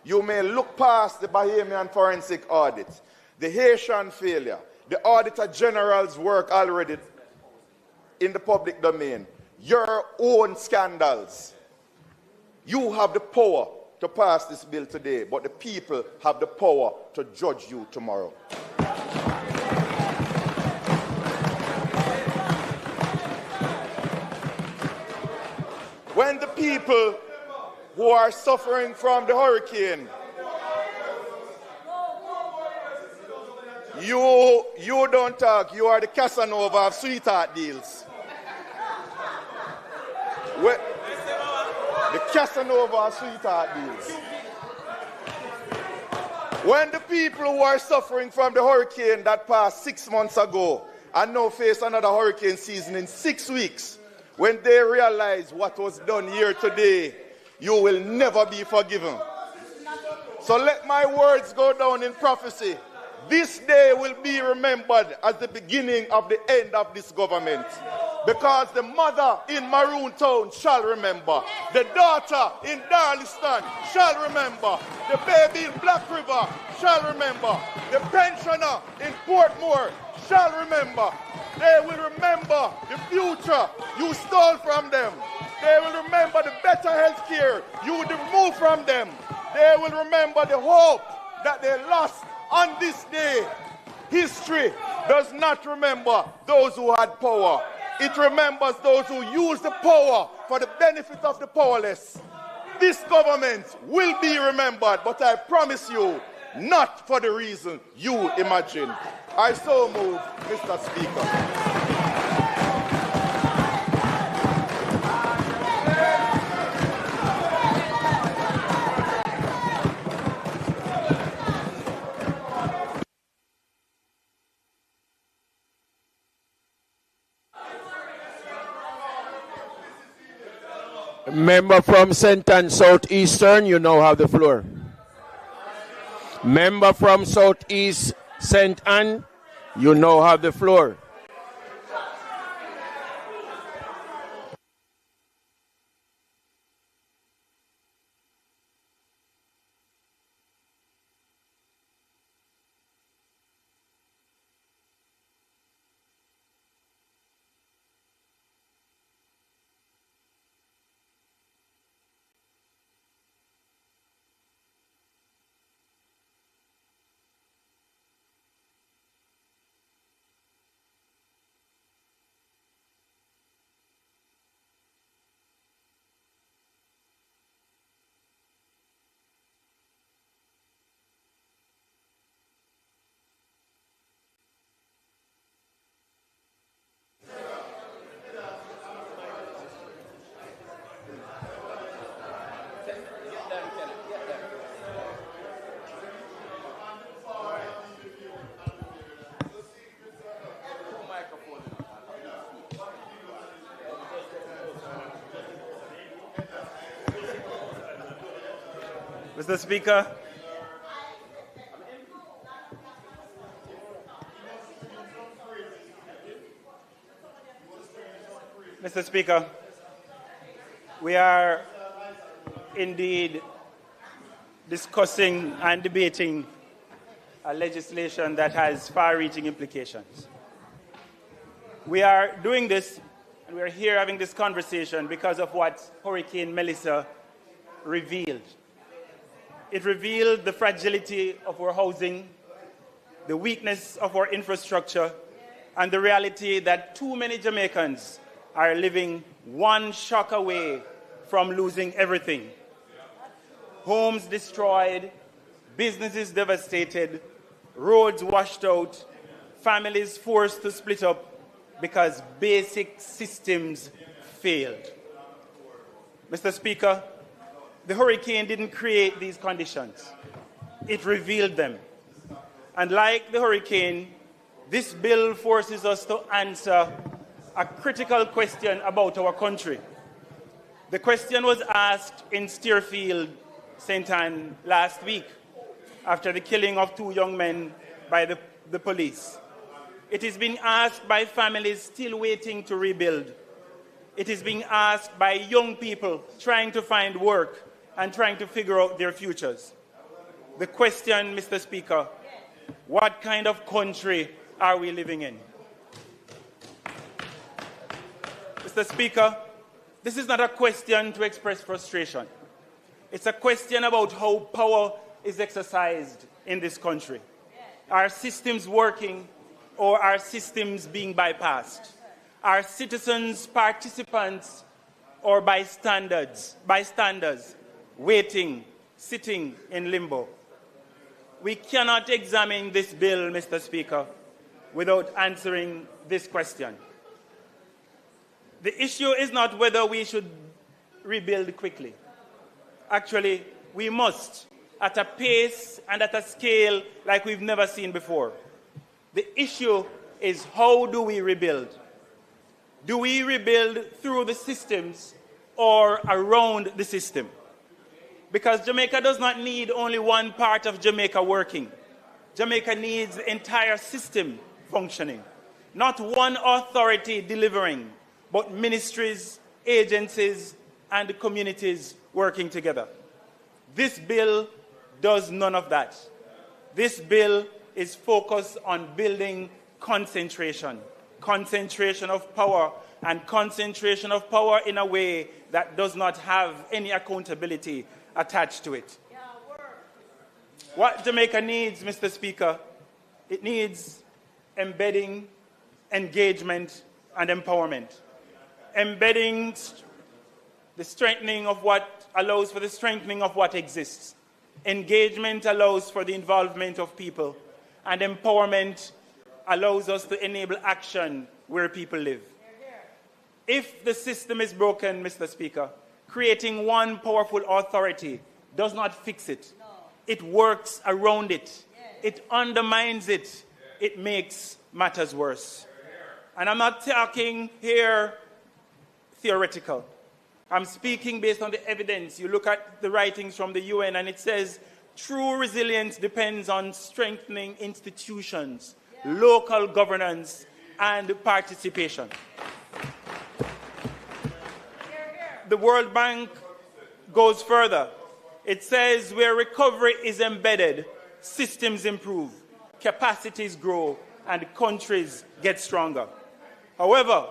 You may look past the Bahamian forensic audit, the Haitian failure, the Auditor General's work already in the public domain, your own scandals. You have the power to pass this bill today, but the people have the power to judge you tomorrow. When the people who are suffering from the hurricane, you don't talk, you are the Casanova of sweetheart deals. The Casanova of sweetheart deals. When the people who are suffering from the hurricane that passed 6 months ago and now face another hurricane season in 6 weeks, when they realize what was done here today, you will never be forgiven. So let my words go down in prophecy. This day will be remembered as the beginning of the end of this government. Because the mother in Maroon Town shall remember. The daughter in Darliston shall remember. The baby in Black River shall remember. The pensioner in Portmore shall remember. They will remember the future you stole from them. They will remember the better health care you would remove from them. They will remember the hope that they lost on this day. History does not remember those who had power. It remembers those who use the power for the benefit of the powerless. This government will be remembered, but I promise you, not for the reason you imagine. I so move, Mr. Speaker.
Member from St. Ann Southeastern, you now have the floor. Member from Southeast St. Ann, you now have the floor.
Mr. Speaker, Mr. Speaker, we are indeed discussing and debating a legislation that has far-reaching implications. We are doing this, and we are here having this conversation because of what Hurricane Melissa revealed. It revealed the fragility of our housing, the weakness of our infrastructure, and the reality that too many Jamaicans are living one shock away from losing everything. Homes destroyed, businesses devastated, roads washed out, families forced to split up because basic systems failed. Mr. Speaker, the hurricane didn't create these conditions. It revealed them. And like the hurricane, this bill forces us to answer a critical question about our country. The question was asked in Steerfield, St. Ann, last week, after the killing of 2 young men by the police. It is being asked by families still waiting to rebuild. It is being asked by young people trying to find work and trying to figure out their futures. The question, Mr. Speaker, what kind of country are we living in? Mr. Speaker, this is not a question to express frustration. It's a question about how power is exercised in this country. Are systems working or are systems being bypassed? Are citizens participants or bystanders, waiting, sitting in limbo? We cannot examine this bill, Mr. Speaker, without answering this question. The issue is not whether we should rebuild quickly. Actually, we must, at a pace and at a scale like we've never seen before. The issue is, how do we rebuild? Do we rebuild through the systems or around the system? Because Jamaica does not need only one part of Jamaica working. Jamaica needs the entire system functioning. Not one authority delivering, but ministries, agencies, and communities working together. This bill does none of that. This bill is focused on building concentration of power, and concentration of power in a way that does not have any accountability attached to it. What Jamaica needs, Mr. Speaker, it needs embedding, engagement, and empowerment. Embedding the strengthening of what allows for the strengthening of what exists. Engagement allows for the involvement of people, and empowerment allows us to enable action where people live. If the system is broken, Mr. Speaker, creating one powerful authority does not fix it. It works around it. It undermines it. It makes matters worse. And I'm not talking here theoretical. I'm speaking based on the evidence. You look at the writings from the UN and it says true resilience depends on strengthening institutions, local governance, and participation. The World Bank goes further. It says where recovery is embedded, systems improve, capacities grow, and countries get stronger. However,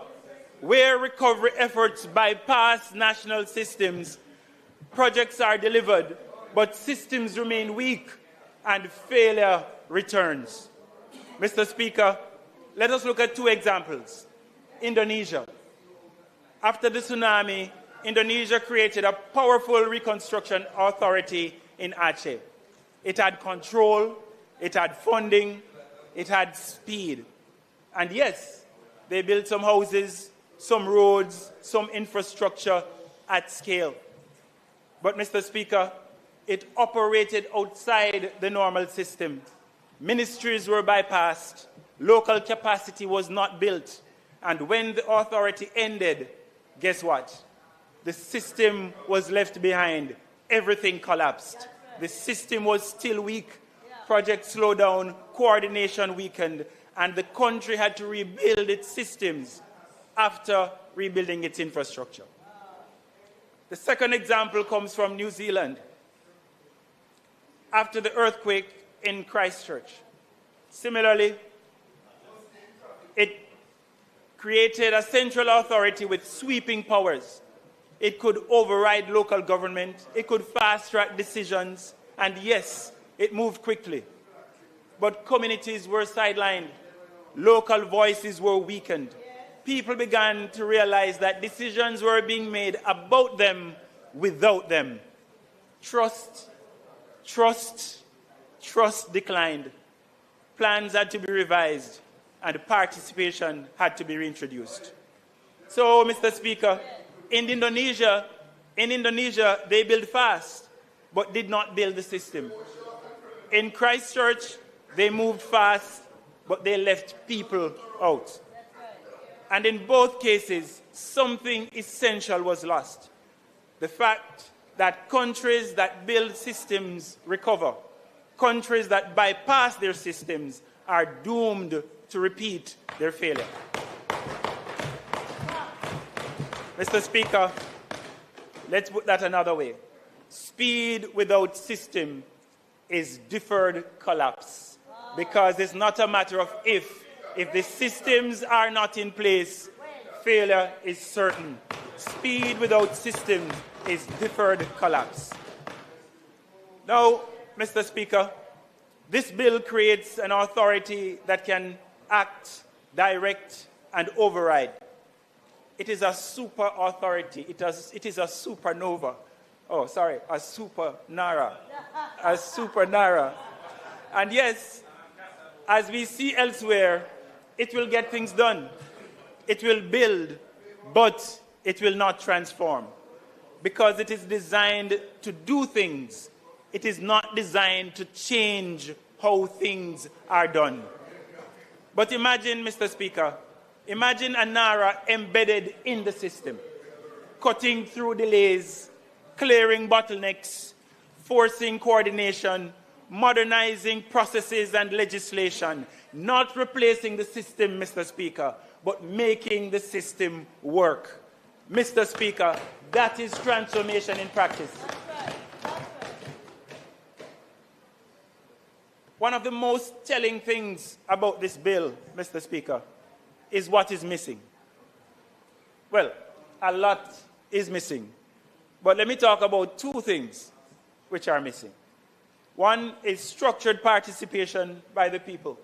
where recovery efforts bypass national systems, projects are delivered, but systems remain weak and failure returns. Mr. Speaker, let us look at two examples. Indonesia. After the tsunami, Indonesia created a powerful reconstruction authority in Aceh. It had control, it had funding, it had speed. And yes, they built some houses, some roads, some infrastructure at scale. But, Mr. Speaker, it operated outside the normal system. Ministries were bypassed, local capacity was not built, and when the authority ended, guess what? The system was left behind. Everything collapsed. The system was still weak. Projects slowed down, coordination weakened, and the country had to rebuild its systems after rebuilding its infrastructure. The second example comes from New Zealand. After the earthquake in Christchurch, similarly, it created a central authority with sweeping powers. It could override local government, it could fast-track decisions, and yes, it moved quickly. But communities were sidelined, local voices were weakened. People began to realize that decisions were being made about them without them. Trust declined. Plans had to be revised, and participation had to be reintroduced. So, Mr. Speaker, in Indonesia, they built fast, but did not build the system. In Christchurch, they moved fast, but they left people out. And in both cases, something essential was lost. The fact that countries that build systems recover. Countries that bypass their systems are doomed to repeat their failure. Mr. Speaker, let's put that another way. Speed without system is deferred collapse, because it's not a matter of if. If the systems are not in place, failure is certain. Speed without systems is deferred collapse.
Now, Mr. Speaker, this bill creates an authority that can act, direct, and override. It is a super authority. It is a supernova. Oh, sorry, a super Nara. A super Nara. And yes, as we see elsewhere, it will get things done. It will build, but it will not transform. Because it is designed to do things. It is not designed to change how things are done. But imagine, Mr. Speaker, imagine a NARA embedded in the system, cutting through delays, clearing bottlenecks, forcing coordination, modernizing processes and legislation, not replacing the system, Mr. Speaker, but making the system work. Mr. Speaker, that is transformation in practice. One of the most telling things about this bill, Mr. Speaker, is what is missing. Well, a lot is missing. But let me talk about two things which are missing. One is structured participation by the people.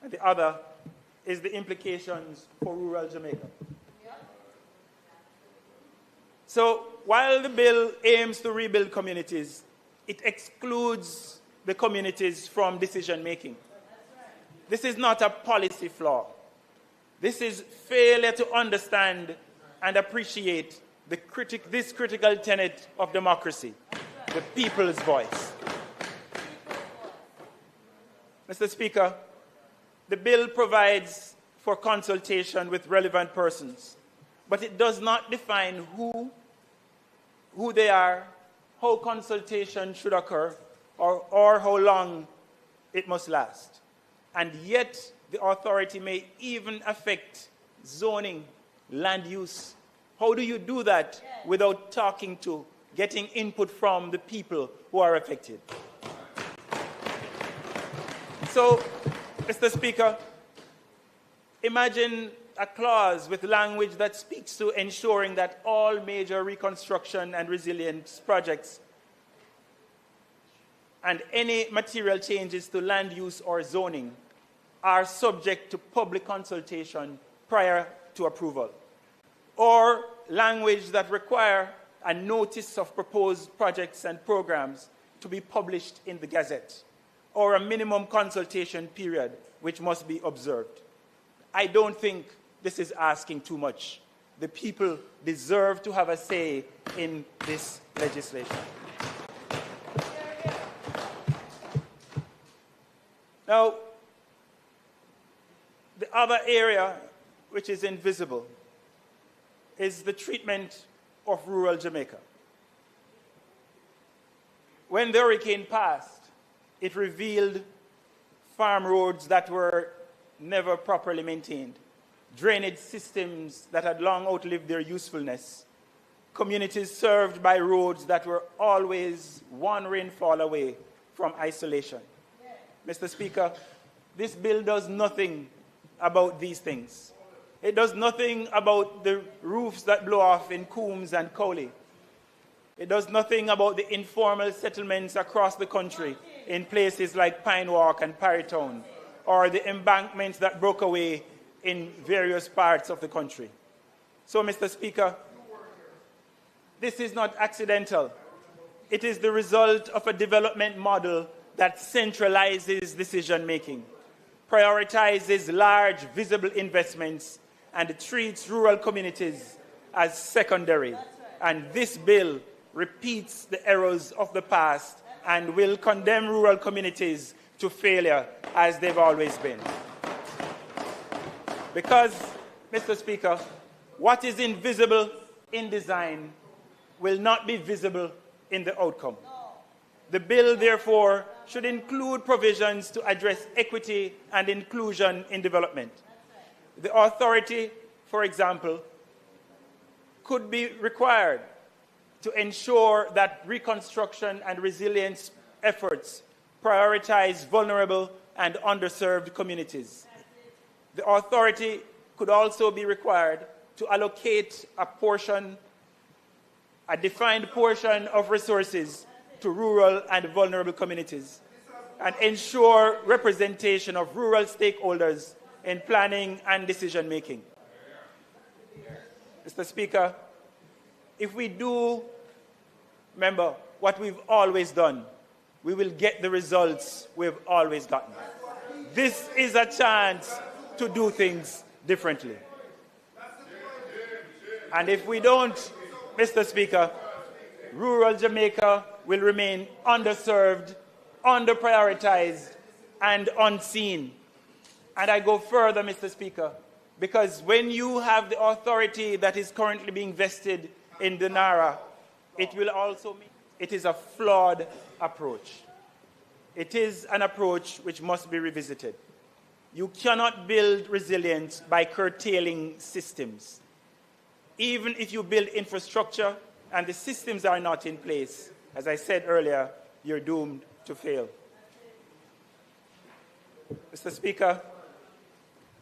And the other is the implications for rural Jamaica. So while the bill aims to rebuild communities, it excludes the communities from decision-making. This is not a policy flaw. This is failure to understand and appreciate this critical tenet of democracy, the people's voice. Mr. Speaker, the bill provides for consultation with relevant persons, but it does not define who they are, how consultation should occur, or how long it must last. And yet, the authority may even affect zoning, land use. How do you do that without getting input from the people who are affected? So, Mr. Speaker, imagine a clause with language that speaks to ensuring that all major reconstruction and resilience projects and any material changes to land use or zoning are subject to public consultation prior to approval. Or language that require a notice of proposed projects and programs to be published in the Gazette, or a minimum consultation period which must be observed. I don't think this is asking too much. The people deserve to have a say in this legislation. Now, the other area which is invisible is the treatment of rural Jamaica. When the hurricane passed, it revealed farm roads that were never properly maintained, drainage systems that had long outlived their usefulness, communities served by roads that were always one rainfall away from isolation. Mr. Speaker, this bill does nothing about these things. It does nothing about the roofs that blow off in Coombs and Cowley. It does nothing about the informal settlements across the country in places like Pine Walk and Parrytown, or the embankments that broke away in various parts of the country. So, Mr. Speaker, this is not accidental. It is the result of a development model that centralizes decision-making, prioritizes large, visible investments, and treats rural communities as secondary. And this bill repeats the errors of the past and will condemn rural communities to failure as they've always been. Because, Mr. Speaker, what is invisible in design will not be visible in the outcome. The bill, therefore, should include provisions to address equity and inclusion in development. The authority, for example, could be required to ensure that reconstruction and resilience efforts prioritize vulnerable and underserved communities. The authority could also be required to allocate a defined portion of resources to rural and vulnerable communities and ensure representation of rural stakeholders in planning and decision-making. Mr. Speaker, if we do, remember, what we've always done, we will get the results we've always gotten. This is a chance to do things differently. And if we don't, Mr. Speaker, rural Jamaica will remain underserved, underprioritized, and unseen. And I go further, Mr. Speaker, because when you have the authority that is currently being vested in the Naira, it will also mean it is a flawed approach. It is an approach which must be revisited. You cannot build resilience by curtailing systems. Even if you build infrastructure and the systems are not in place, as I said earlier, you're doomed to fail. Mr. Speaker,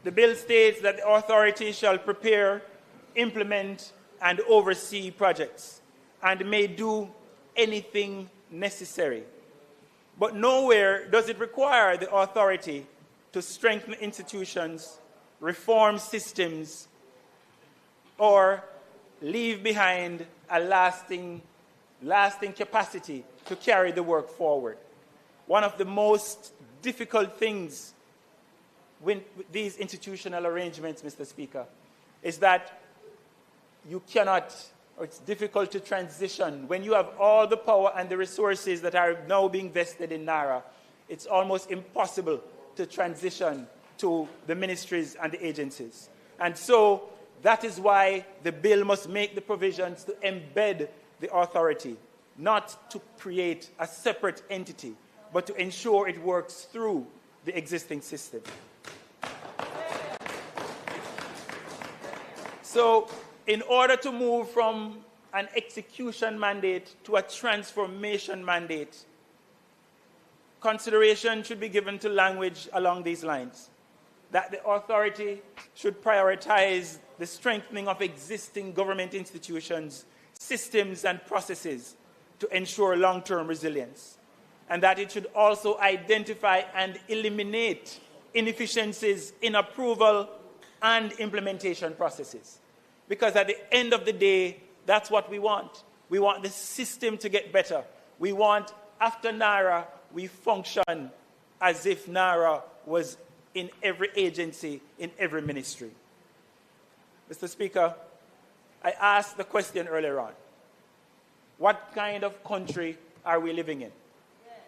the bill states that the authority shall prepare, implement, and oversee projects, and may do anything necessary. But nowhere does it require the authority to strengthen institutions, reform systems, or leave behind a lasting capacity to carry the work forward. One of the most difficult things with these institutional arrangements, Mr. Speaker, is that you cannot, or it's difficult to transition. When you have all the power and the resources that are now being vested in Naira, it's almost impossible to transition to the ministries and the agencies. And so that is why the bill must make the provisions to embed the authority, not to create a separate entity, but to ensure it works through the existing system. So, in order to move from an execution mandate to a transformation mandate, consideration should be given to language along these lines. That the authority should prioritize the strengthening of existing government institutions, systems, and processes to ensure long-term resilience. And that it should also identify and eliminate inefficiencies in approval and implementation processes. Because at the end of the day, that's what we want. We want the system to get better. We want, after Naira, we function as if Naira was in every agency, in every ministry. Mr. Speaker, I asked the question earlier on. What kind of country are we living in?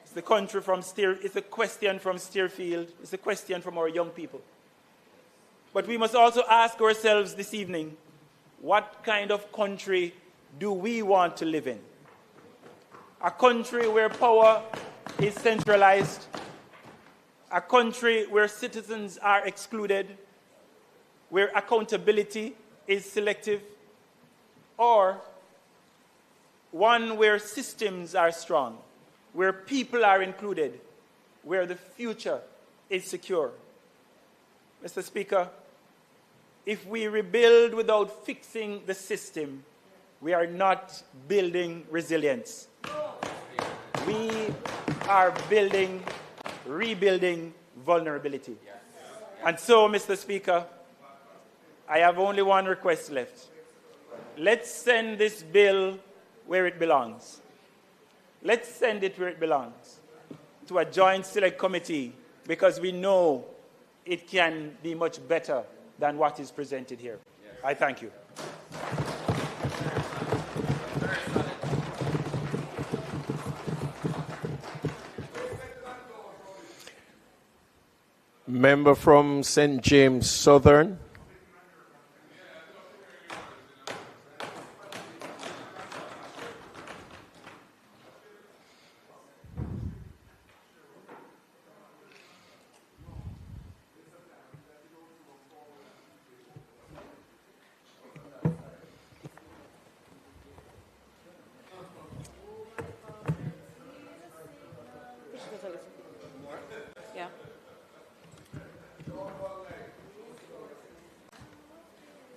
It's the country from it's a question from Steerfield. It's a question from our young people. But we must also ask ourselves this evening, what kind of country do we want to live in? A country where power is centralized, a country where citizens are excluded, where accountability is selective, or one where systems are strong, where people are included, where the future is secure. Mr. Speaker, if we rebuild without fixing the system, we are not building resilience. We are rebuilding vulnerability. And so, Mr. Speaker, I have only one request left. Let's send this bill where it belongs. Let's send it where it belongs, to a joint select committee, because we know it can be much better than what is presented here. I thank you.
Member from St. James Southern.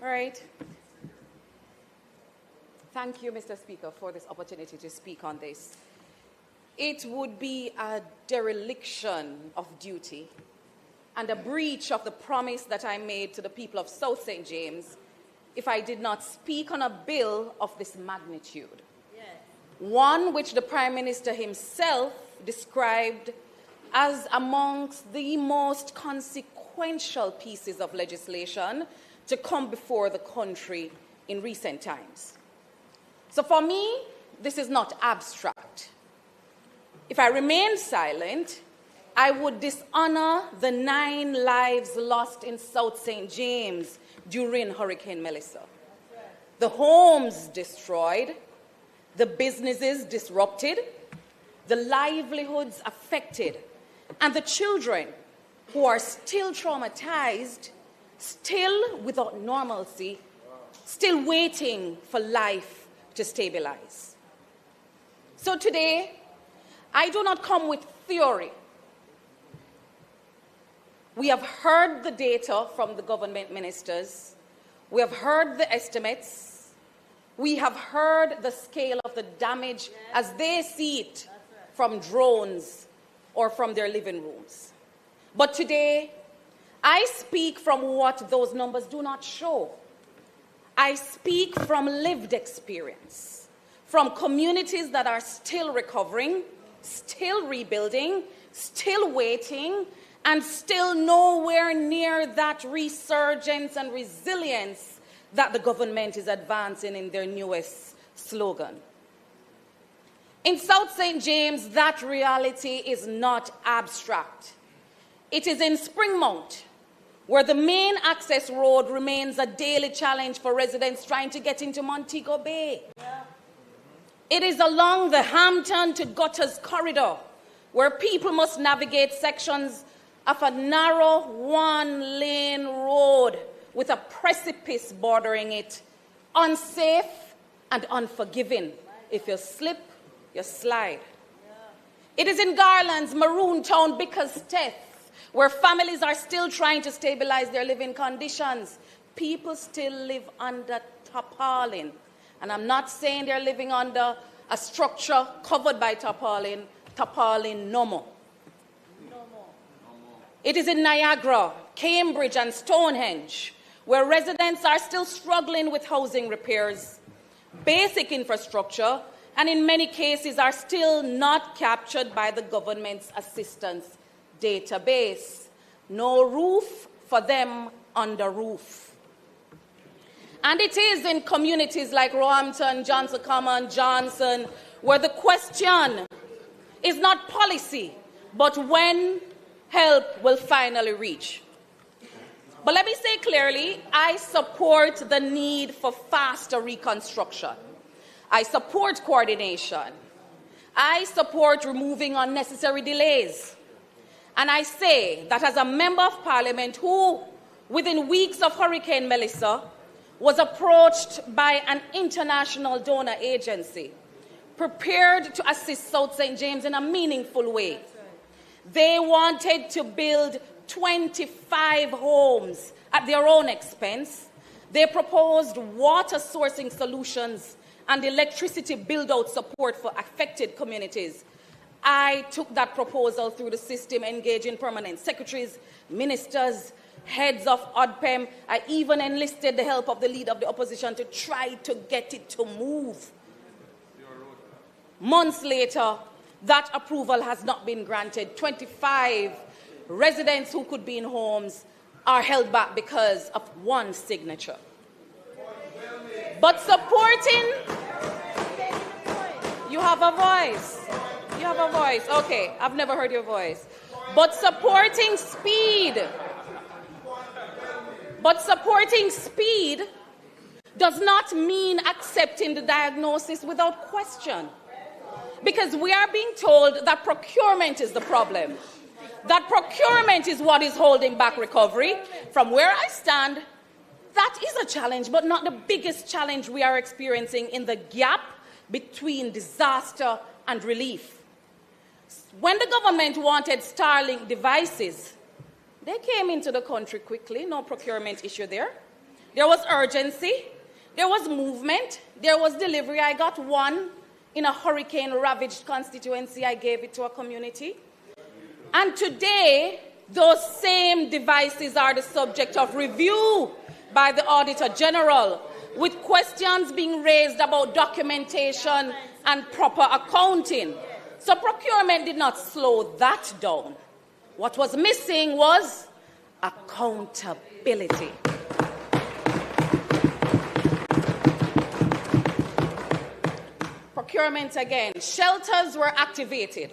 All right. Thank you, Mr. Speaker, for this opportunity to speak on this.
it would be a dereliction of duty and a breach of the promise that I made to the people of South St. James if I did not speak on a bill of this magnitude. Yes. One which the Prime Minister himself described as amongst the most consequential pieces of legislation to come before the country in recent times. So for me, this is not abstract. If I remain silent, I would dishonor the 9 lives lost in South St. James during Hurricane Melissa. The homes destroyed, the businesses disrupted, the livelihoods affected, and the children who are still traumatized, still without normalcy, still waiting for life to stabilize. So today, I do not come with theory. We have heard the data from the government ministers. We have heard the estimates. We have heard the scale of the damage as they see it from drones or from their living rooms. But today, I speak from what those numbers do not show. I speak from lived experience, from communities that are still recovering, still rebuilding, still waiting, and still nowhere near that resurgence and resilience that the government is advancing in their newest slogan. In South St. James, that reality is not abstract. It is in Springmount, where the main access road remains a daily challenge for residents trying to get into Montego Bay. It is along the Hampton to Gutters corridor, where people must navigate sections of a narrow 1-lane road with a precipice bordering it, unsafe and unforgiving. If you slip, you slide. It is in Garland's Maroon Town, Bickersteth, where families are still trying to stabilize their living conditions. People still live under tarpaulin. And I'm not saying they're living under a structure covered by tarpaulin no more. It is in Niagara, Cambridge, and Stonehenge, where residents are still struggling with housing repairs, basic infrastructure, and in many cases are still not captured by the government's assistance database. No roof for them under roof. And it is in communities like Roehampton, Johnson Common, Johnson, where the question is not policy, but when help will finally reach. But let me say clearly, I support the need for faster reconstruction. I support coordination. I support removing unnecessary delays. And I say that as a member of parliament who, within weeks of Hurricane Melissa, was approached by an international donor agency, prepared to assist South St. James in a meaningful way. They wanted to build 25 homes at their own expense. They proposed water sourcing solutions and electricity build-out support for affected communities. I took that proposal through the system, engaging permanent secretaries, ministers, heads of ODPEM. I even enlisted the help of the leader of the opposition to try to get it to move. Months later, that approval has not been granted. 25 residents who could be in homes are held back because of one signature. But supporting... You have a voice. You have a voice. Okay, I've never heard your voice. But supporting speed. Does not mean accepting the diagnosis without question. Because we are being told that procurement is the problem. That procurement is what is holding back recovery. From where I stand, that is a challenge, but not the biggest challenge we are experiencing in the gap between disaster and relief. When the government wanted Starlink devices, they came into the country quickly, no procurement issue there. There was urgency, there was movement, there was delivery. I got one in a hurricane-ravaged constituency. I gave it to a community. And today, those same devices are the subject of review by the Auditor General, with questions being raised about documentation and proper accounting. So procurement did not slow that down. What was missing was accountability. Procurement again. Shelters were activated.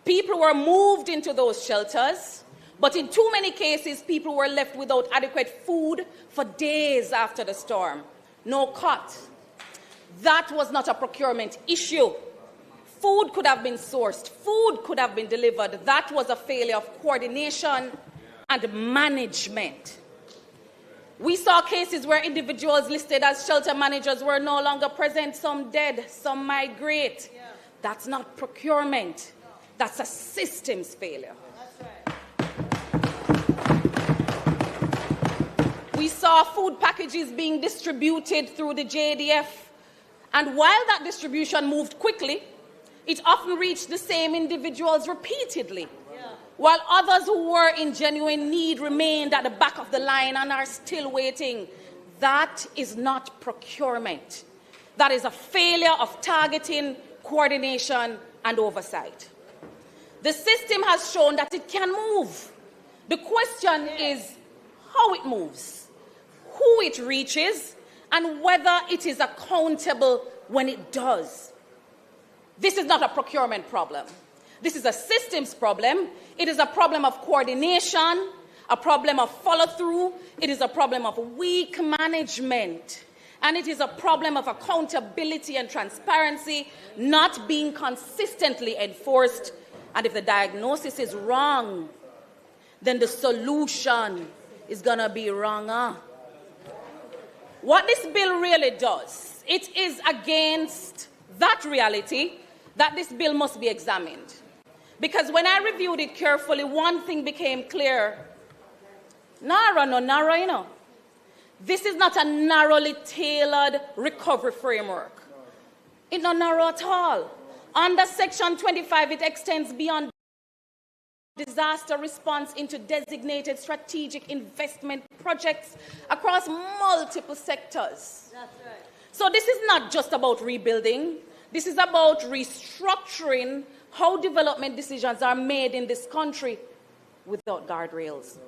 People were moved into those shelters, but in too many cases, people were left without adequate food for days after the storm. No cot. That was not a procurement issue. Food could have been sourced. Food could have been delivered. That was a failure of coordination and management. We saw cases where individuals listed as shelter managers were no longer present, some dead, some migrate. Yeah. That's not procurement. That's a systems failure. That's right. We saw food packages being distributed through the JDF, and while that distribution moved quickly, it often reached the same individuals repeatedly, while others who were in genuine need remained at the back of the line and are still waiting. That is not procurement. That is a failure of targeting, coordination, and oversight. The system has shown that it can move. The question is how it moves, who it reaches, and whether it is accountable when it does. This is not a procurement problem. This is a systems problem. It is a problem of coordination, a problem of follow-through. It is a problem of weak management. And it is a problem of accountability and transparency not being consistently enforced. And if the diagnosis is wrong, then the solution is going to be wronger. What this bill really does, it is against that reality that this bill must be examined. Because when I reviewed it carefully, one thing became clear. Narrow, you know. This is not a narrowly tailored recovery framework. It's not narrow at all. Under Section 25, it extends beyond disaster response into designated strategic investment projects across multiple sectors. That's right. So this is not just about rebuilding. This is about restructuring how development decisions are made in this country without guardrails.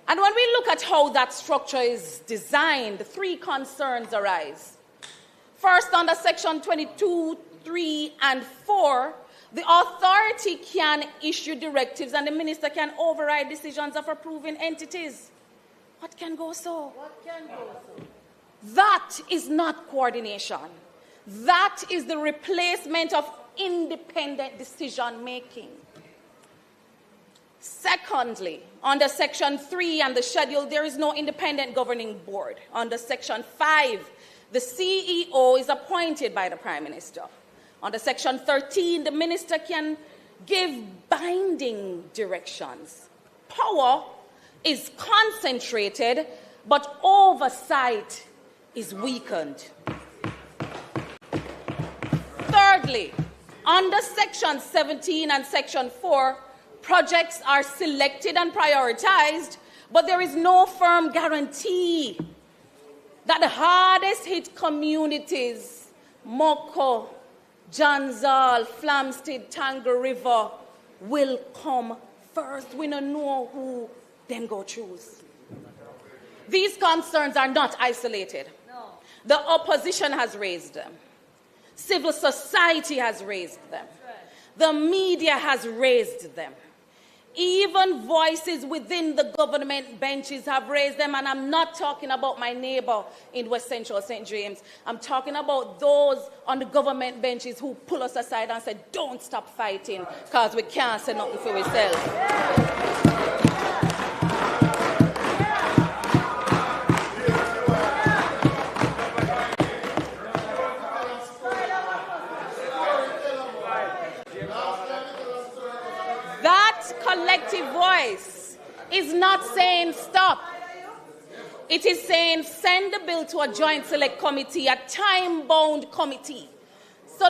And when we look at how that structure is designed, three concerns arise. First, under Section 22, 3, and 4, the authority can issue directives and the minister can override decisions of approving entities. What can go so? That is not coordination. That is the replacement of independent decision-making. Secondly, under Section 3 and the schedule, there is no independent governing board. Under Section 5, the CEO is appointed by the Prime Minister. Under Section 13, the minister can give binding directions. Power is concentrated, but oversight is weakened. Thirdly, under Section 17 and Section 4, projects are selected and prioritized, but there is no firm guarantee that the hardest hit communities, Moko, Janzal, Flamstead, Tangle River, will come first. We don't know who them go choose. These concerns are not isolated. No. The opposition has raised them. Civil society has raised them. Right. The media has raised them. Even voices within the government benches have raised them, and I'm not talking about my neighbor in West Central St. James. I'm talking about those on the government benches who pull us aside and say, don't stop fighting, because we can't say nothing for ourselves. Collective voice is not saying stop. It is saying send the bill to a joint select committee, a time-bound committee So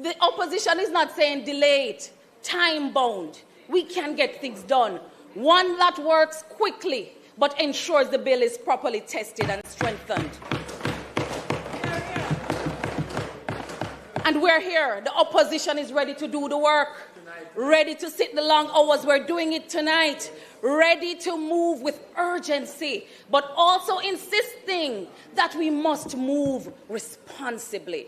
the opposition is not saying delay it, time-bound. We can get things done. One that works quickly, but ensures the bill is properly tested and strengthened. And we're here. The opposition is ready to do the work, ready to sit the long hours. We're doing it tonight, ready to move with urgency, but also insisting that we must move responsibly.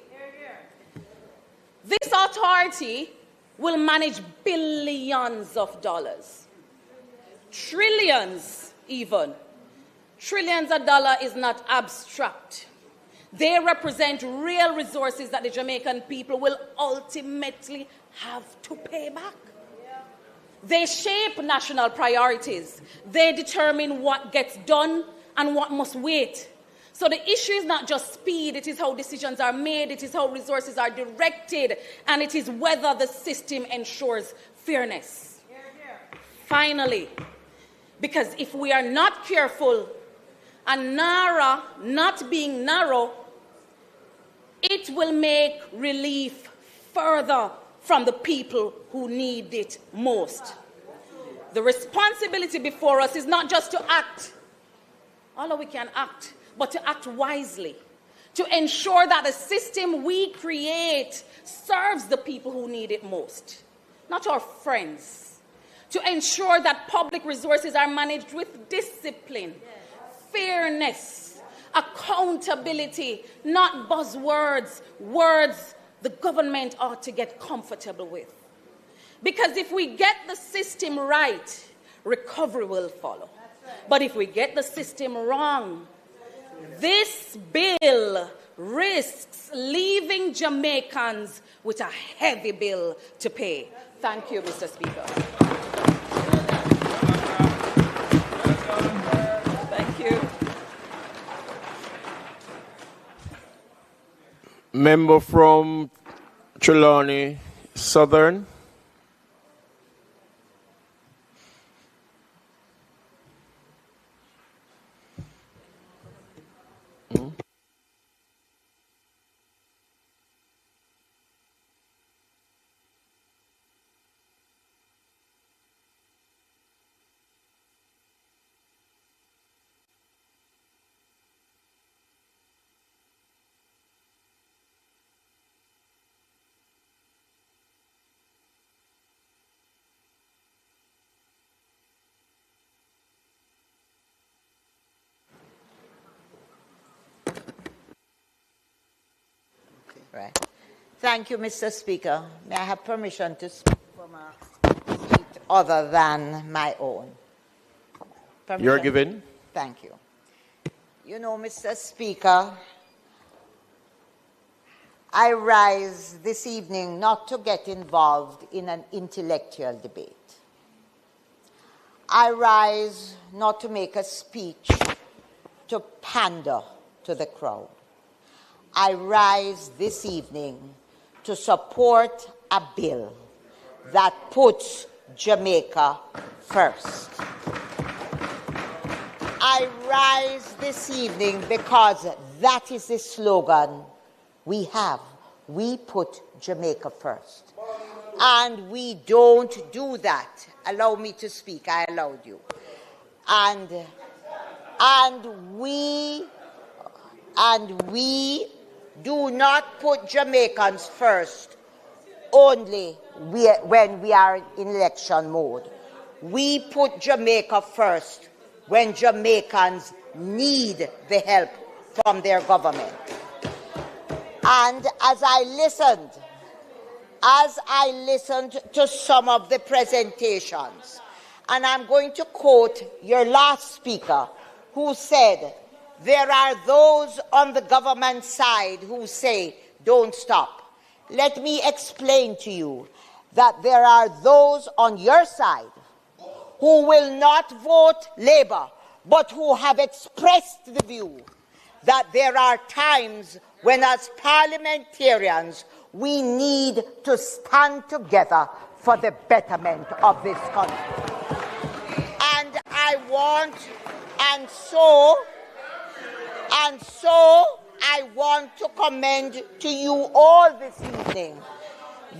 This authority will manage billions of dollars, trillions even. Trillions of dollars is not abstract. They represent real resources that the Jamaican people will ultimately have to pay back. They shape national priorities. They determine what gets done and what must wait. So the issue is not just speed, it is how decisions are made, it is how resources are directed, and it is whether the system ensures fairness. Finally, because if we are not careful and NARA not being narrow, it will make relief further from the people who need it most. The responsibility before us is not just to act, although we can act, but to act wisely, to ensure that the system we create serves the people who need it most, not our friends, to ensure that public resources are managed with discipline, fairness, accountability, not buzzwords, words the government ought to get comfortable with. Because if we get the system right, recovery will follow. But if we get the system wrong, this bill risks leaving Jamaicans with a heavy bill to pay. Thank you, Mr. Speaker. Thank you.
Member from Trelawney Southern.
Right. Thank you, Mr. Speaker. May I have permission to speak from a seat other than my own? Permission?
You're given.
Thank you. You know, Mr. Speaker, I rise this evening not to get involved in an intellectual debate. I rise not to make a speech to pander to the crowd. I rise this evening to support a bill that puts Jamaica first. I rise this evening because that is the slogan we have. We put Jamaica first. And we don't do that. Allow me to speak. I allowed you. And we do not put Jamaicans first only when we are in election mode. We put Jamaica first when Jamaicans need the help from their government. And as I listened to some of the presentations, and I'm going to quote your last speaker, who said, there are those on the government side who say, don't stop. Let me explain to you that there are those on your side who will not vote Labour, but who have expressed the view that there are times when, as parliamentarians, we need to stand together for the betterment of this country. And so I want to commend to you all this evening evening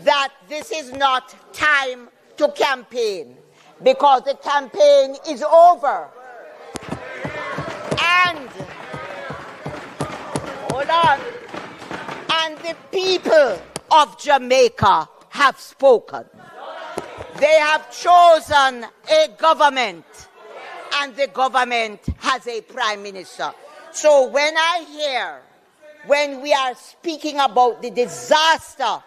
that this is not time to campaign, because the campaign is over. And, hold on, and the people of Jamaica have spoken. They have chosen a government, and the government has a prime minister. So when we are speaking about the disaster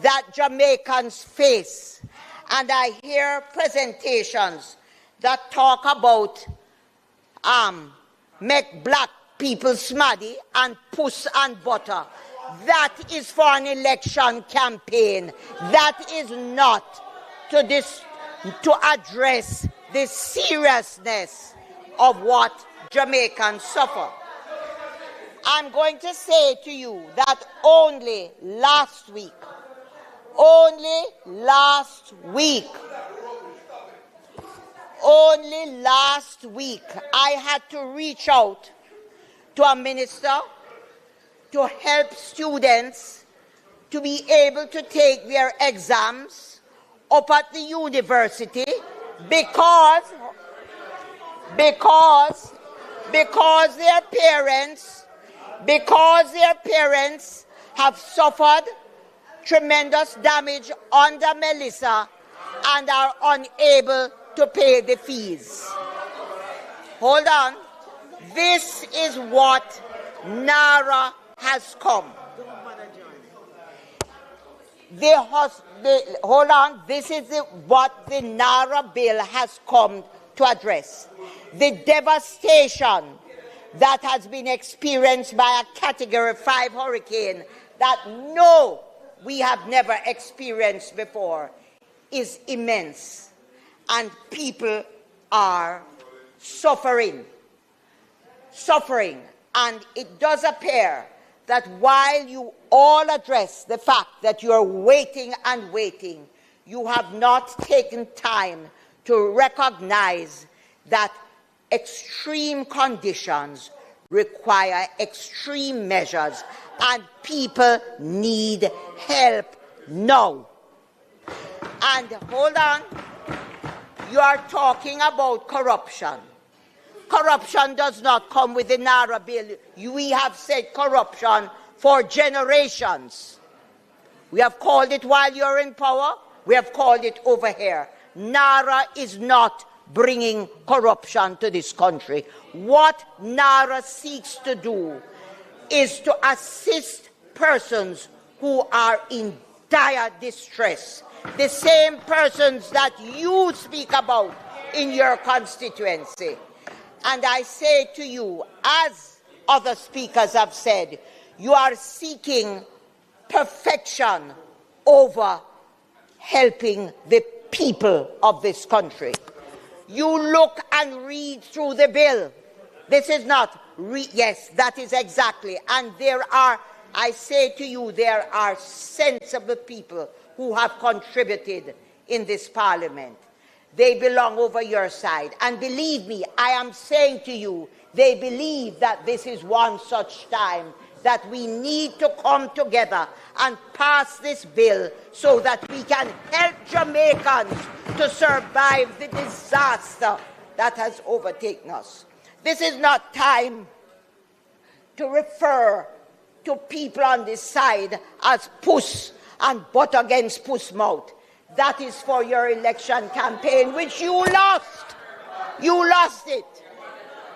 that Jamaicans face, and I hear presentations that talk about make black people smaddy and puss and butter, that is for an election campaign. That is not to address the seriousness of what Jamaicans suffer. I'm going to say to you that only last week, I had to reach out to a minister to help students to be able to take their exams up at the university because their parents have suffered tremendous damage under Melissa and are unable to pay the fees. Hold on. This is what NARA has come. Hold on. This is what the NARA bill has come to address. The devastation that has been experienced by a Category 5 hurricane that we have never experienced before is immense. And people are suffering. And it does appear that while you all address the fact that you are waiting and waiting, you have not taken time to recognize that extreme conditions require extreme measures and people need help now. And hold on, you are talking about corruption. Corruption does not come with the NARA bill. We have said corruption for generations. We have called it while you're in power. We have called it over here. NARA is not bringing corruption to this country. What NARA seeks to do is to assist persons who are in dire distress. The same persons that you speak about in your constituency. And I say to you, as other speakers have said, you are seeking perfection over helping the people of this country. You look and read through the bill. This is not, yes, that is exactly. And I say to you, there are sensible people who have contributed in this parliament. They belong over your side. And believe me, I am saying to you, they believe that this is one such time that we need to come together and pass this bill so that we can help Jamaicans to survive the disaster that has overtaken us. This is not time to refer to people on this side as puss and butt against puss mouth. That is for your election campaign, which you lost. You lost it.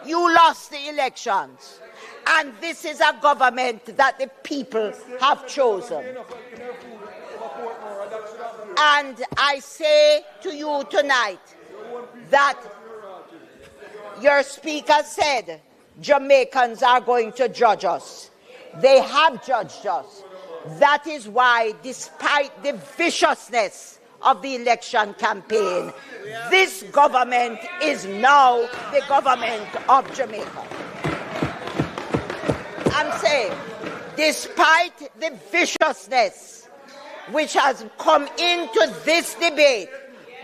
You lost the elections. And this is a government that the people have chosen. And I say to you tonight that your speaker said Jamaicans are going to judge us. They have judged us. That is why, despite the viciousness of the election campaign, this government is now the government of Jamaica. I'm saying, despite the viciousness which has come into this debate,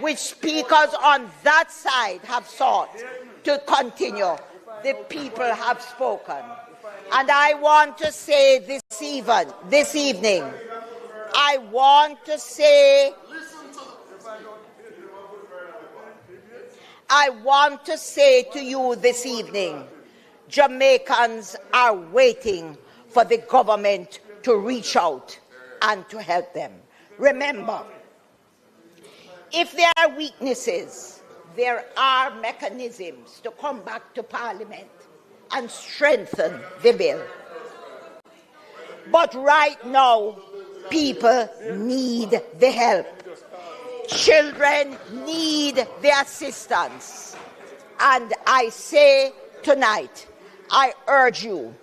which speakers on that side have sought to continue, the people have spoken. And I want to say this evening, I want to say to you this evening, Jamaicans are waiting for the government to reach out and to help them. Remember, if there are weaknesses, there are mechanisms to come back to Parliament and strengthen the bill. But right now, people need the help. Children need the assistance. And I say tonight, I urge you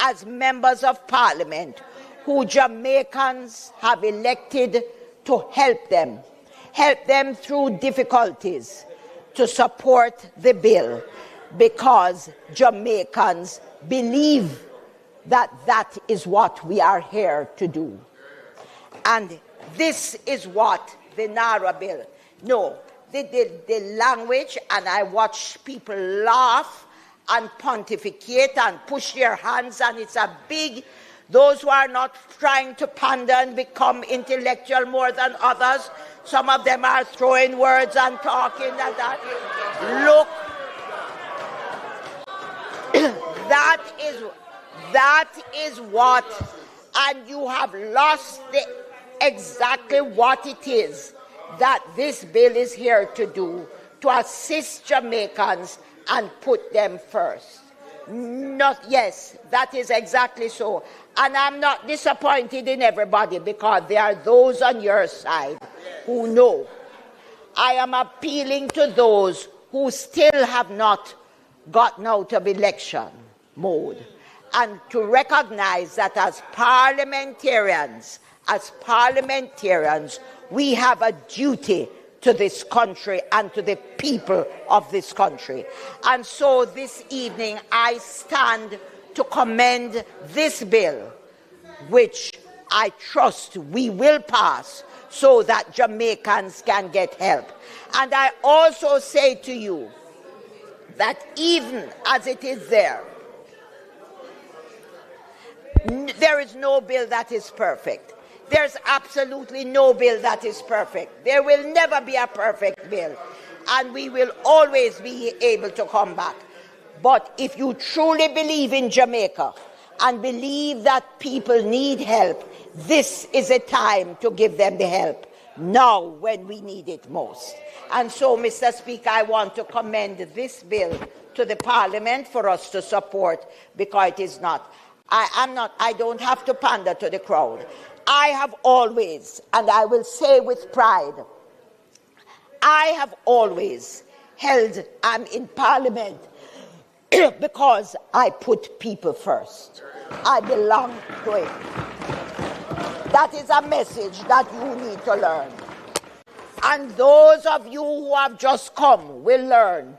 as members of Parliament who Jamaicans have elected to help them through difficulties, to support the bill, because Jamaicans believe that that is what we are here to do. And this is what the NARA bill, the language, and I watch people laugh and pontificate and push their hands, and it's a big, those who are not trying to pander and become intellectual more than others, some of them are throwing words and talking and that. Look, that is what, and you have lost exactly what it is that this bill is here to do, to assist Jamaicans and put them first. Yes, that is exactly so. And I'm not disappointed in everybody, because there are those on your side who know. I am appealing to those who still have not gotten out of election mode, and to recognize that as parliamentarians, we have a duty to this country and to the people of this country. And so this evening I stand to commend this bill, which I trust we will pass so that Jamaicans can get help. And I also say to you that even as it is there is no bill that is perfect. There's absolutely no bill that is perfect. There will never be a perfect bill, and we will always be able to come back. But if you truly believe in Jamaica and believe that people need help, this is a time to give them the help, now when we need it most. And so, Mr. Speaker, I want to commend this bill to the Parliament for us to support, because it is not. I don't have to pander to the crowd. I have always, and I will say with pride, I have always held, I'm in Parliament because I put people first. I belong to it. That is a message that you need to learn. And those of you who have just come will learn.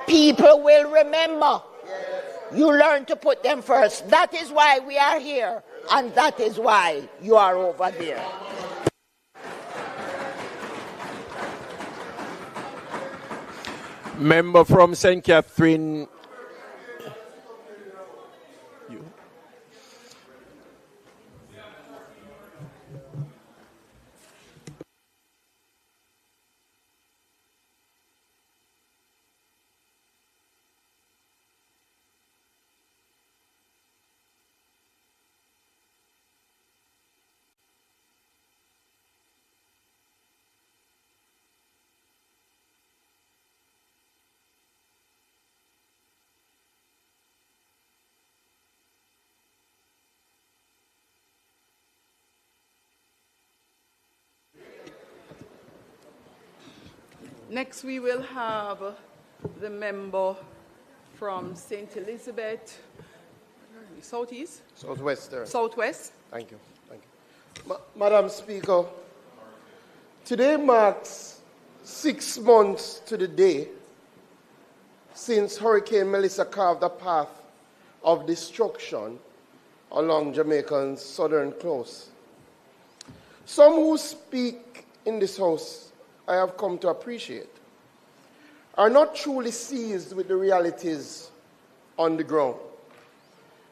People will remember. You learn to put them first. That is why we are here, and that is why you are over there.
Member from St. Catherine.
Next, we will have the member from St. Elizabeth, Southeast?
Southwest.
Southwest.
Thank you. Thank you. Madam Speaker, today marks 6 months to the day since Hurricane Melissa carved a path of destruction along Jamaica's southern coast. Some who speak in this House, I have come to appreciate, are not truly seized with the realities on the ground.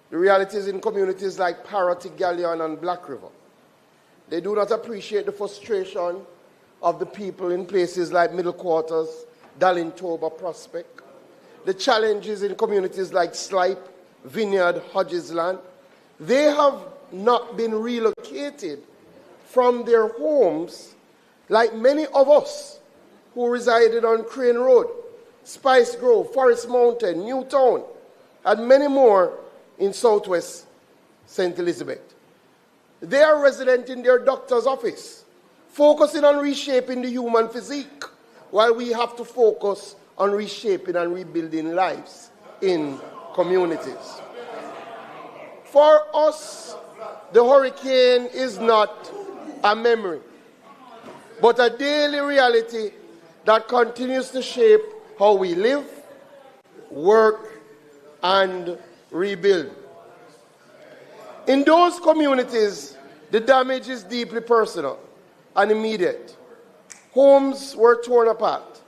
The realities in communities like Parity, Galleon, and Black River. They do not appreciate the frustration of the people in places like Middle Quarters, Dalintoba, Prospect. The challenges in communities like Slipe, Vineyard, Hodgesland. They have not been relocated from their homes like many of us who resided on Crane Road, Spice Grove, Forest Mountain, Newtown, and many more in Southwest St. Elizabeth. They are resident in their doctor's office, focusing on reshaping the human physique, while we have to focus on reshaping and rebuilding lives in communities. For us, the hurricane is not a memory, but a daily reality that continues to shape how we live, work, and rebuild. In those communities, the damage is deeply personal and immediate. Homes were torn apart,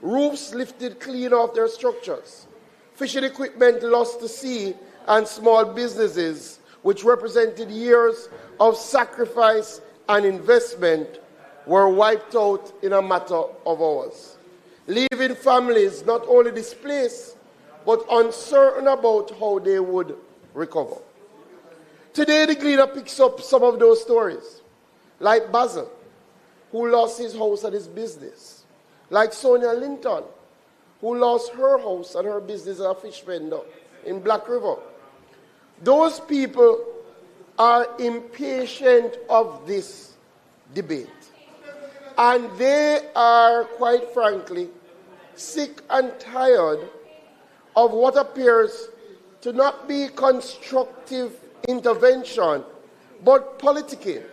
roofs lifted clean off their structures, fishing equipment lost to sea, and small businesses, which represented years of sacrifice and investment, were wiped out in a matter of hours, leaving families not only displaced, but uncertain about how they would recover. Today, the Gleaner picks up some of those stories, like Basil, who lost his house and his business, like Sonia Linton, who lost her house and her business as a fish vendor in Black River. Those people are impatient of this debate, and they are, quite frankly, sick and tired of what appears to not be constructive intervention, but politicking,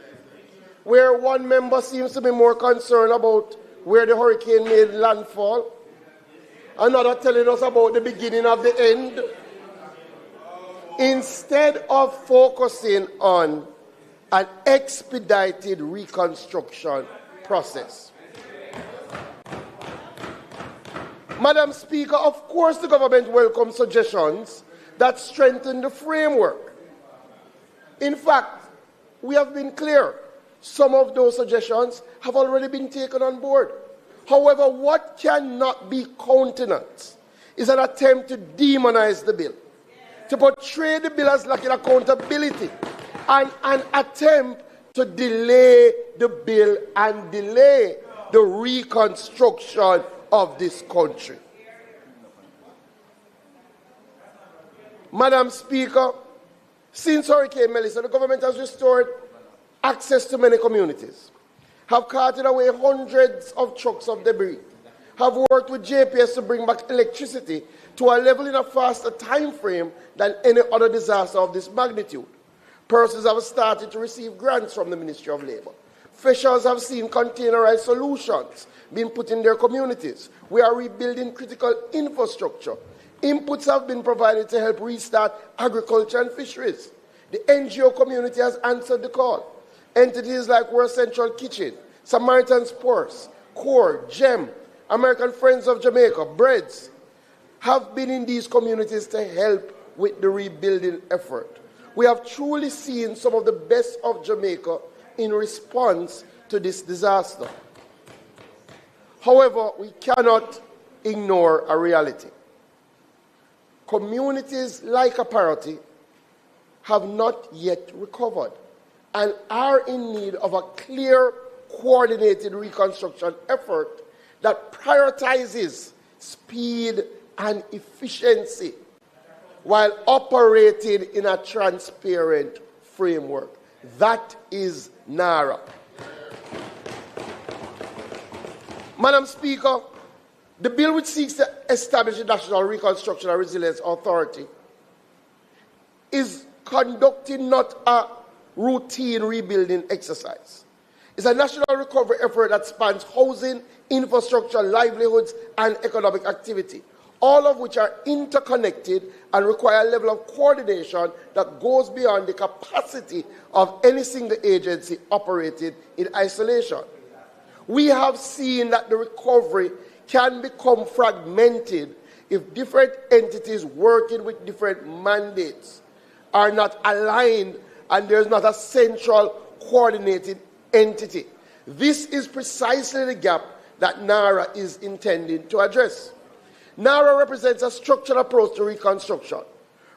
where one member seems to be more concerned about where the hurricane made landfall, another telling us about the beginning of the end, instead of focusing on an expedited reconstruction process. Madam Speaker, of course the government welcomes suggestions that strengthen the framework. In fact, we have been clear. Some of those suggestions have already been taken on board. However, what cannot be countenanced is an attempt to demonize the bill, to portray the bill as lacking accountability, and an attempt to delay the bill and delay the reconstruction of this country. Madam Speaker, since Hurricane Melissa, the government has restored access to many communities, have carted away hundreds of trucks of debris, have worked with JPS to bring back electricity to a level in a faster time frame than any other disaster of this magnitude. Persons have started to receive grants from the Ministry of Labour. Officials have seen containerized solutions being put in their communities. We are rebuilding critical infrastructure. Inputs have been provided to help restart agriculture and fisheries. The NGO community has answered the call. Entities like World Central Kitchen, Samaritan's Purse, CORE, GEM, American Friends of Jamaica, Breads, have been in these communities to help with the rebuilding effort. We have truly seen some of the best of Jamaica in response to this disaster. However, we cannot ignore a reality. Communities like Parity have not yet recovered and are in need of a clear, coordinated reconstruction effort that prioritizes speed and efficiency while operating in a transparent framework. That is NARA. Madam Speaker, the bill which seeks to establish the National Reconstruction and Resilience Authority is conducting not a routine rebuilding exercise. It's a national recovery effort that spans housing, infrastructure, livelihoods, and economic activity, all of which are interconnected and require a level of coordination that goes beyond the capacity of any single agency operating in isolation. We have seen that the recovery can become fragmented if different entities working with different mandates are not aligned and there's not a central coordinated entity. This is precisely the gap that NARA is intending to address. NARA represents a structured approach to reconstruction,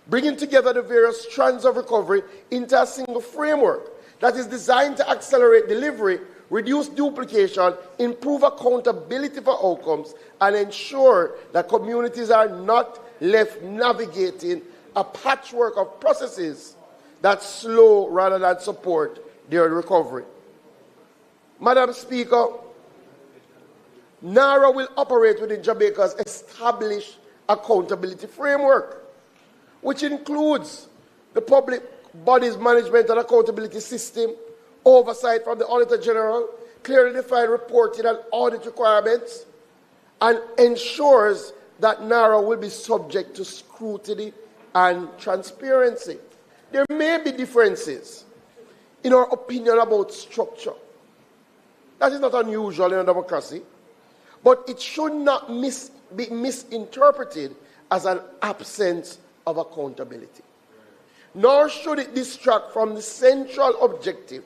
bringing together the various strands of recovery into a single framework that is designed to accelerate delivery, reduce duplication, improve accountability for outcomes, and ensure that communities are not left navigating a patchwork of processes that slow rather than support their recovery. Madam Speaker, NARA will operate within Jamaica's established accountability framework, which includes the Public Bodies Management and Accountability System, oversight from the Auditor General, clearly defined reporting and audit requirements, and ensures that NARA will be subject to scrutiny and transparency. There may be differences in our opinion about structure. That is not unusual in a democracy, but it should not be misinterpreted as an absence of accountability. Nor should it distract from the central objective,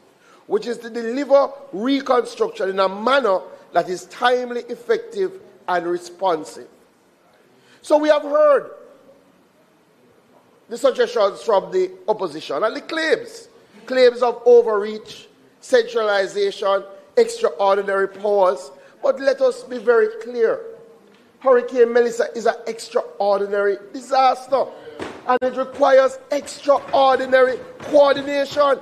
which is to deliver reconstruction in a manner that is timely, effective, and responsive. So we have heard the suggestions from the opposition and the claims of overreach, centralization, extraordinary powers. But let us be very clear. Hurricane Melissa is an extraordinary disaster, and it requires extraordinary coordination.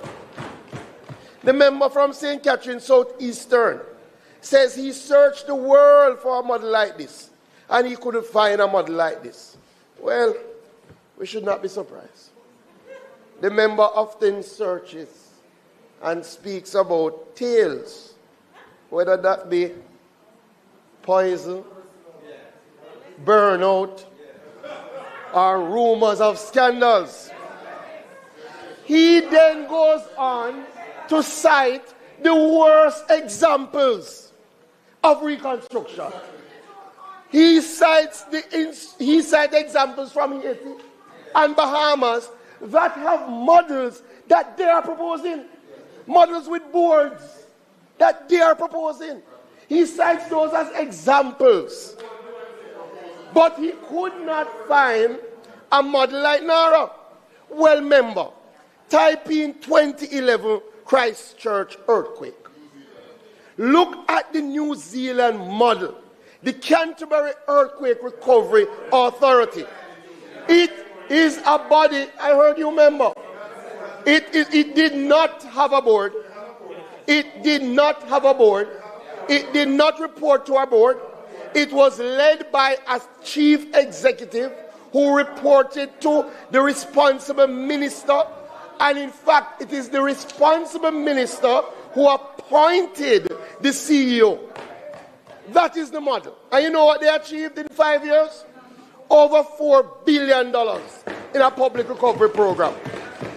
The member from St. Catherine Southeastern says he searched the world for a model like this, and he couldn't find a model like this. Well, we should not be surprised. The member often searches and speaks about tales, whether that be poison, burnout, or rumors of scandals. He then goes on to cite the worst examples of reconstruction. He cites examples from Haiti and Bahamas that have models that they are proposing, models with boards that they are proposing. He cites those as examples. But he could not find a model like NARA. Well, member, type in 2011 Christchurch earthquake. Look at the New Zealand model, the Canterbury Earthquake Recovery Authority. It is a body, I heard you, member. It did not have a board. It did not have a board. It did not report to a board. It was led by a chief executive who reported to the responsible minister. And in fact, it is the responsible minister who appointed the CEO. That is the model. And you know what they achieved in 5 years? Over $4 billion in a public recovery program.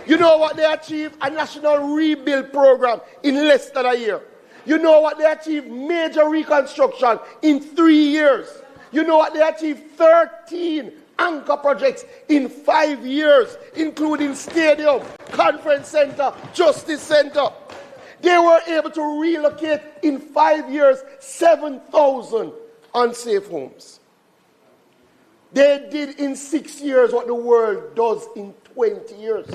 You know what they achieved? A national rebuild program in less than a year. You know what they achieved? Major reconstruction in 3 years. You know what they achieved? 13 anchor projects in 5 years, including stadium, conference center, justice center. They were able to relocate in 5 years 7,000 unsafe homes. They did in 6 years what the world does in 20 years.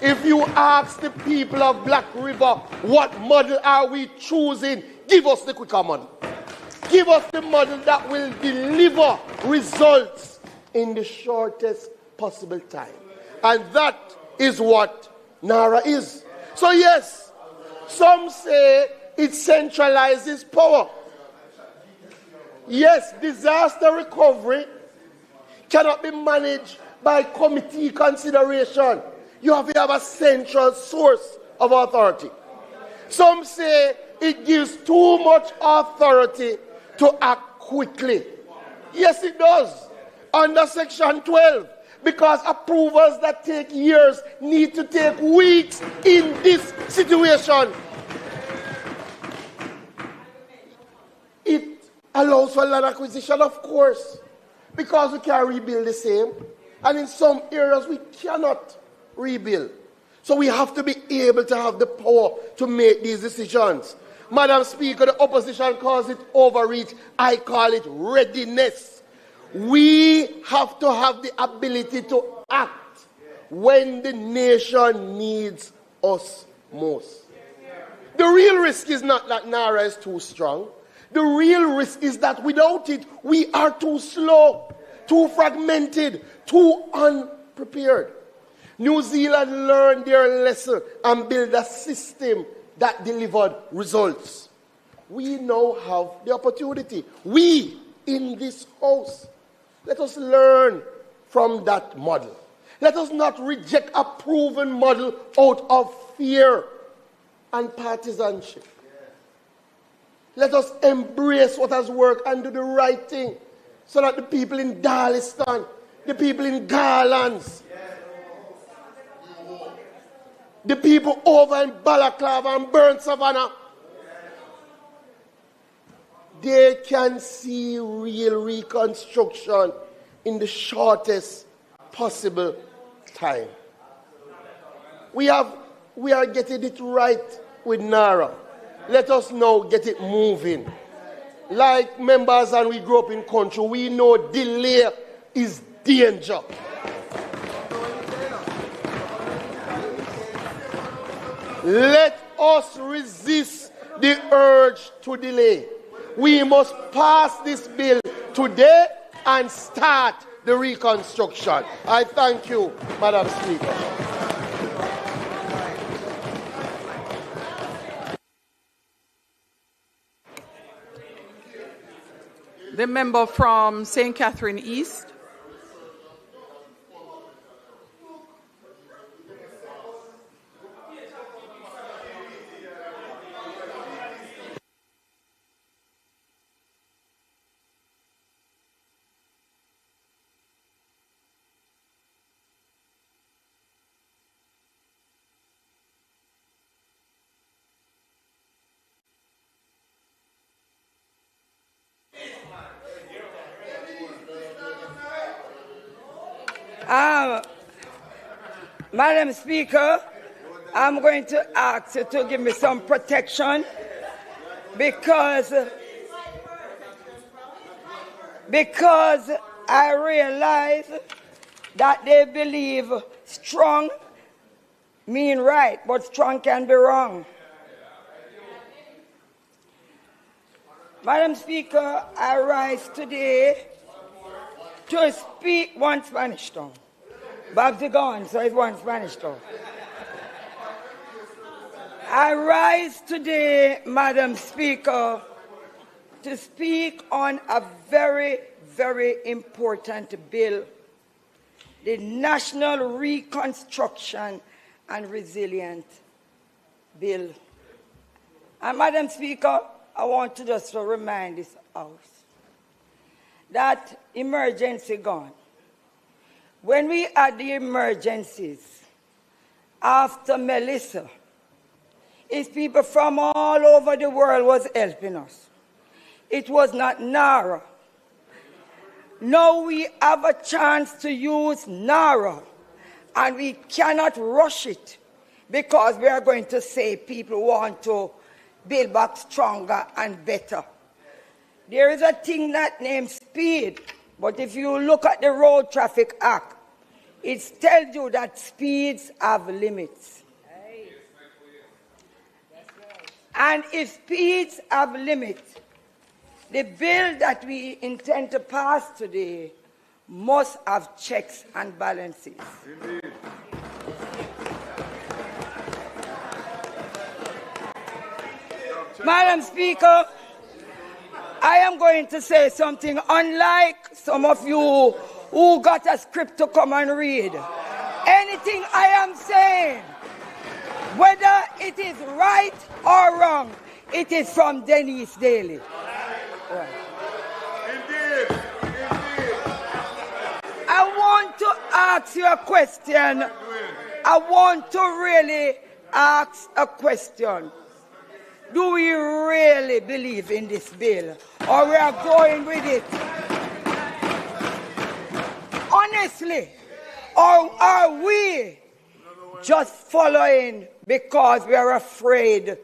If you ask the people of Black River, what model are we choosing? Give us the quicker model. Give us the model that will deliver results in the shortest possible time. And that is what NARA is. So yes, some say it centralizes power. Yes, disaster recovery cannot be managed by committee consideration. You have to have a central source of authority. Some say it gives too much authority to act quickly. Yes, it does. Under Section 12, because approvals that take years need to take weeks in this situation. It allows for land acquisition, of course, because we can rebuild the same. And in some areas we cannot rebuild. So we have to be able to have the power to make these decisions. Madam Speaker, the opposition calls it overreach. I call it readiness. We have to have the ability to act when the nation needs us most. The real risk is not that NARA is too strong. The real risk is that without it, we are too slow, too fragmented, too unprepared. New Zealand learned their lesson and built a system that delivered results. We now have the opportunity. We in this house, let us learn from that model. Let us not reject a proven model out of fear and partisanship. Let us embrace what has worked and do the right thing so that the people in Darliston, the people in Garlands, the people over in Balaclava and Burnt Savannah, they can see real reconstruction in the shortest possible time. We are getting it right with NARA. Let us now get it moving. Like members and we grew up in country, we know delay is danger. Let us resist the urge to delay. We must pass this bill today and start the reconstruction. I thank you, Madam Speaker.
The member from St. Catherine East.
Madam Speaker, I'm going to ask you to give me some protection because I realize that they believe strong mean right, but strong can be wrong. Madam Speaker, I rise today to speak one Spanish tongue. Babs gone, so it's one Spanish tongue. I rise today, Madam Speaker, to speak on a very, very important bill, the National Reconstruction and Resilience Bill. And Madam Speaker, I want to just remind this House that emergency gone. When we had the emergencies after Melissa, it's people from all over the world was helping us. It was not NARA. Now we have a chance to use NARA, and we cannot rush it because we are going to say people want to build back stronger and better. There is a thing that named speed, but if you look at the Road Traffic Act, it tells you that speeds have limits. And if speeds have limits, the bill that we intend to pass today must have checks and balances. Indeed. Madam Speaker, I am going to say something unlike some of you who got a script to come and read. Anything I am saying, whether it is right or wrong, it is from Denise Daly. Right. Indeed. I want to ask you a question. I want to really ask a question. Do we really believe in this bill, or we are going with it? Honestly, or are we just following because we are afraid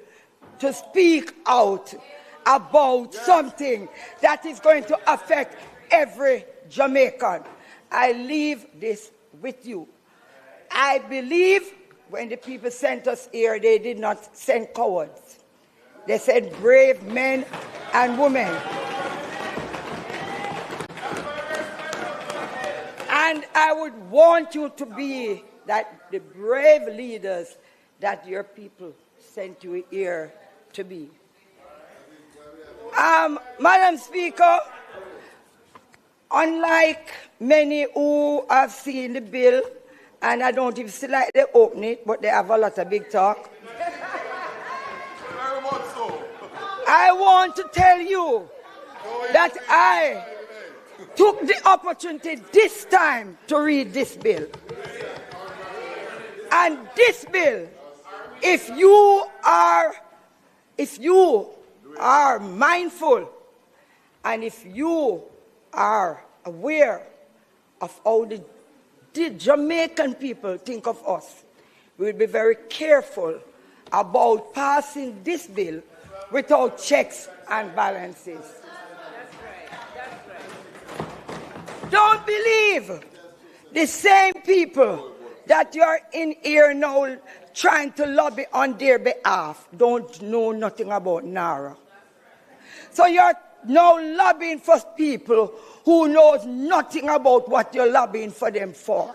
to speak out about something that is going to affect every Jamaican. I leave this with you. I believe when the people sent us here, they did not send cowards. They sent brave men and women. And I would want you to be that the brave leaders that your people sent you here to be. Madam Speaker, unlike many who have seen the bill, and I don't even see like they open it, but they have a lot of big talk.
Very much so.
I want to tell you that I took the opportunity this time to read this bill. And this bill, if you are mindful and if you are aware of how the Jamaican people think of us, we will be very careful about passing this bill without checks and balances. Don't believe the same people that you are in here now trying to lobby on their behalf don't know nothing about NARA. So you're now lobbying for people who knows nothing about what you're lobbying for them for.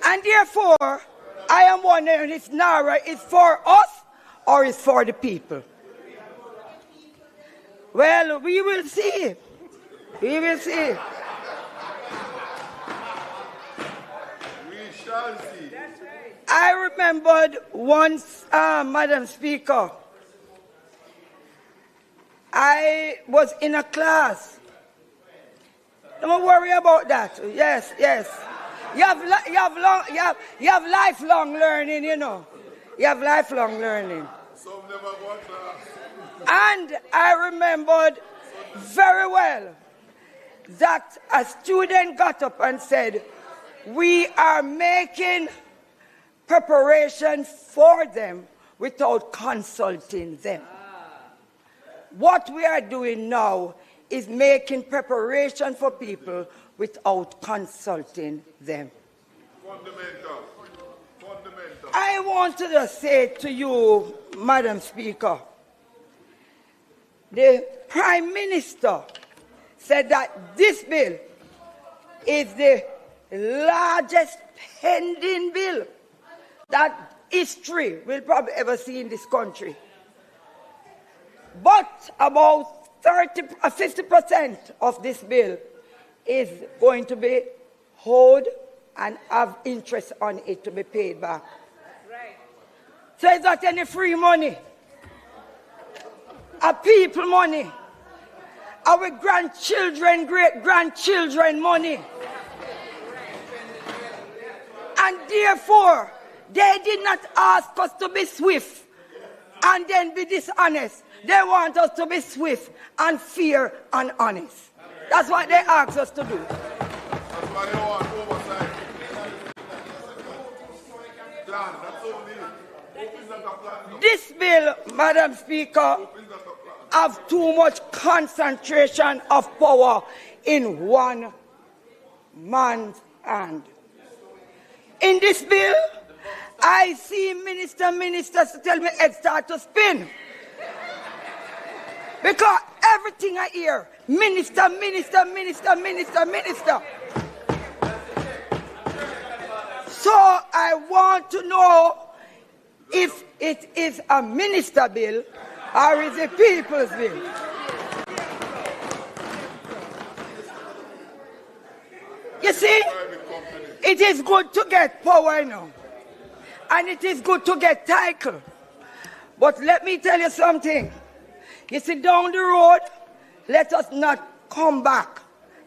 And therefore, I am wondering if NARA is for us or is for the people. Well, we will see. We will see.
We shall see.
I remembered once, Madam Speaker, I was in a class. Don't worry about that. Yes, yes. You have lifelong learning, you know. You have lifelong learning.
Some never go to class.
And I remembered very well that a student got up and said, we are making preparation for them without consulting them. What we are doing now is making preparation for people without consulting them.
Fundamental. Fundamental.
I want to just say to you, Madam Speaker, the Prime Minister said that this bill is the largest pending bill that history will probably ever see in this country. But about 50% of this bill is going to be owed and have interest on it to be paid back. Right. So it's not any free money. Our people money. Our grandchildren, great-grandchildren money. And therefore, they did not ask us to be swift and then be dishonest. They want us to be swift and fair and honest. That's what they ask us to do.
That's why they want oversight. Plan, that's only it.
This bill, Madam Speaker, have too much concentration of power in one man's hand. In this bill, I see ministers to tell me head start to spin. Because everything I hear, minister. So I want to know if it is a minister bill or is it people's bill. You see, it is good to get power now. And it is good to get title. But let me tell you something. You see, down the road, let us not come back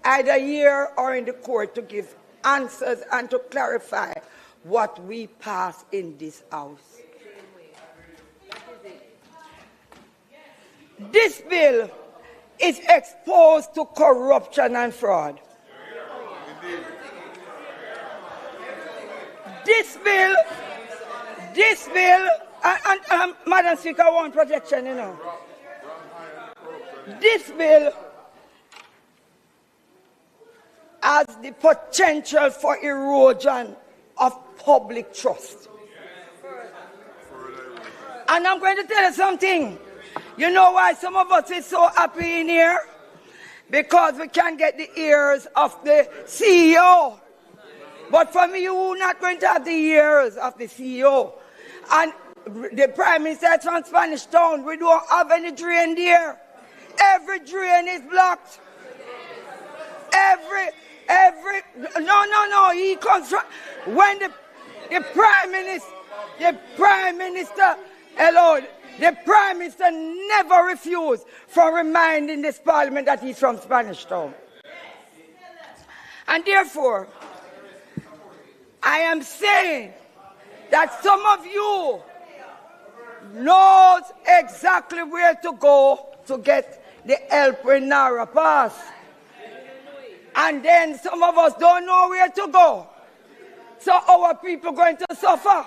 either here or in the court to give answers and to clarify what we pass in this house. This bill is exposed to corruption and fraud. bill, Madam Speaker, I want protection, you know. This bill has the potential for erosion of public trust. And I'm going to tell you something. You know why some of us is so happy in here? Because we can get the ears of the CEO. But for me, you're not going to have the ears of the CEO. And the Prime Minister from Spanish Town, we don't have any drain there. Every drain is blocked. No, he comes from, when the Prime Minister, hello, the Prime Minister never refused from reminding this Parliament that he's from Spanish Town. And therefore, I am saying that some of you knows exactly where to go to get the help when Nara pass. And then some of us don't know where to go. So our people going to suffer.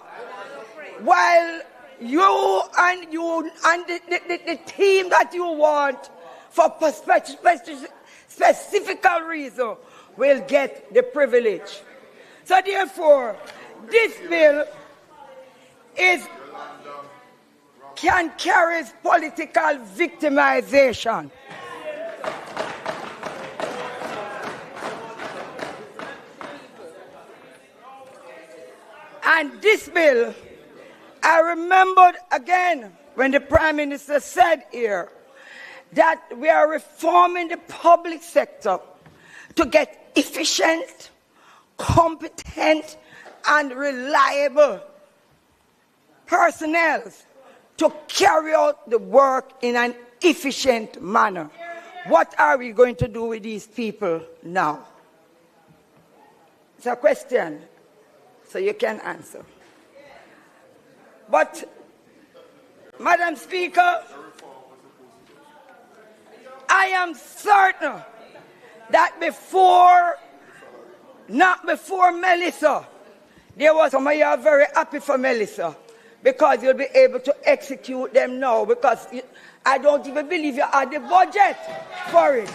While you and the team that you want for specific reason will get the privilege. So therefore, this bill can carry political victimization. And this bill, I remembered again when the Prime Minister said here that we are reforming the public sector to get efficient, competent, and reliable personnel to carry out the work in an efficient manner. What are we going to do with these people now? It's a question, so you can answer. But, Madam Speaker, I am certain that not before Melissa, there was some of you are very happy for Melissa because you'll be able to execute them now because I don't even believe you had the budget for it.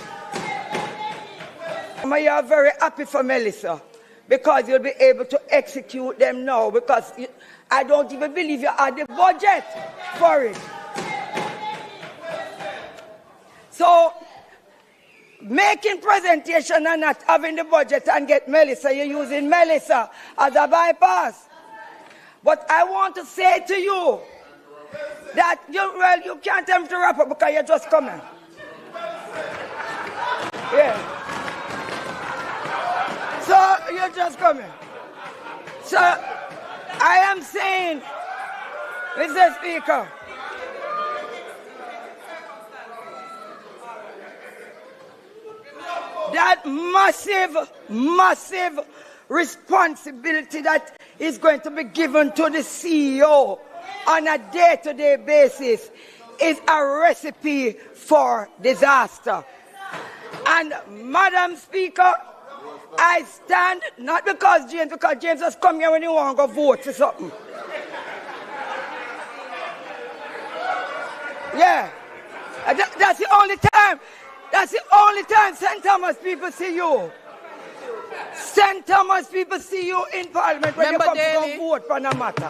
Some of you are very happy for Melissa because you'll be able to execute them now because I don't even believe you had the budget for it. So, making presentation and not having the budget and get Melissa, you're using Melissa as a bypass. But I want to say to you that you can't tell me to wrap up because you're just coming. Yeah. So you're just coming. So I am saying, Mr. Speaker, that massive responsibility that is going to be given to the CEO on a day-to-day basis is a recipe for disaster. And Madam Speaker, I stand, not because James has come here when he wants to go vote for something. Yeah, that's the only time. That's the only time St. Thomas people see you. St. Thomas people see you in Parliament when you come to vote for no matter.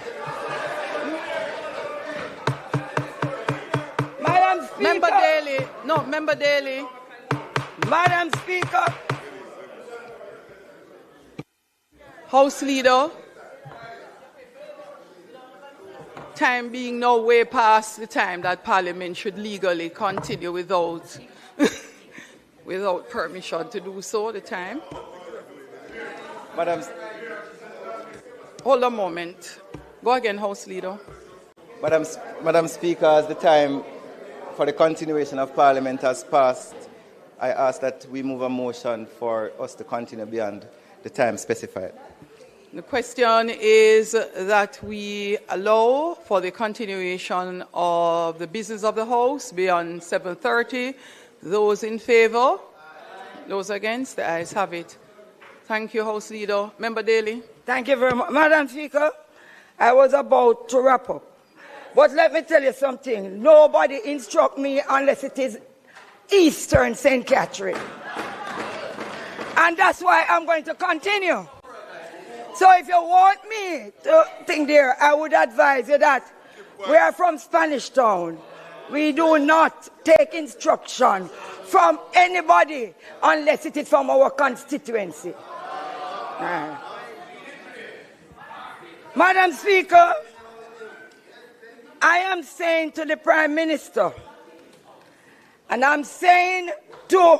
Madam Speaker. Member Daly. Madam Speaker.
House Leader. Time being now way past the time that Parliament should legally continue without permission to do so, the time. Hold a moment. Go again, House Leader.
Madam Speaker, as the time for the continuation of Parliament has passed, I ask that we move a motion for us to continue beyond the time specified.
The question is that we allow for the continuation of the business of the House beyond 7:30. Those in favour? Those against? The ayes have it. Thank you, House Leader. Member Daly.
Thank you very much. Madam Speaker, I was about to wrap up. But let me tell you something. Nobody instruct me unless it is Eastern St. Catherine. And that's why I'm going to continue. So if you want me to think there, I would advise you that we are from Spanish Town. We do not take instruction from anybody unless it is from our constituency. Madam Speaker, I am saying to the Prime Minister, and I'm saying to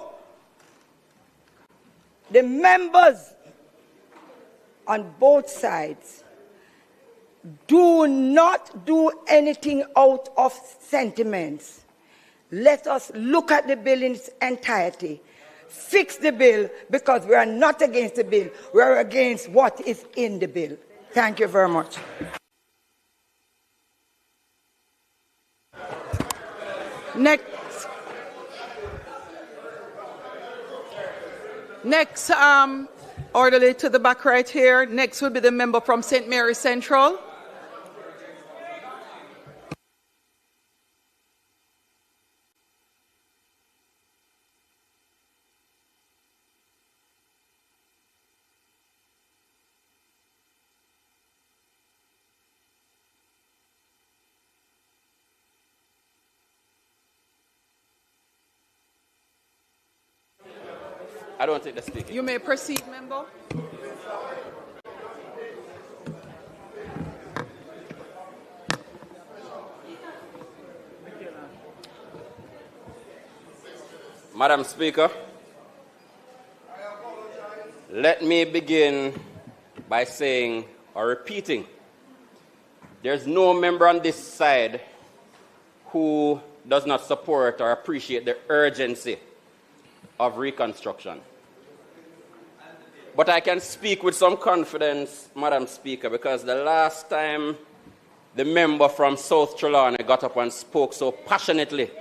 the members on both sides, do not do anything out of sentiments. Let us look at the bill in its entirety. Fix the bill, because we are not against the bill. We are against what is in the bill. Thank you very much.
Next, orderly to the back right here. Next will be the member from St. Mary Central.
I don't take the speaker.
You may proceed, member.
Madam Speaker, let me begin by saying or repeating, there's no member on this side who does not support or appreciate the urgency of reconstruction. But I can speak with some confidence, Madam Speaker, because the last time the member from South Trelawney got up and spoke so passionately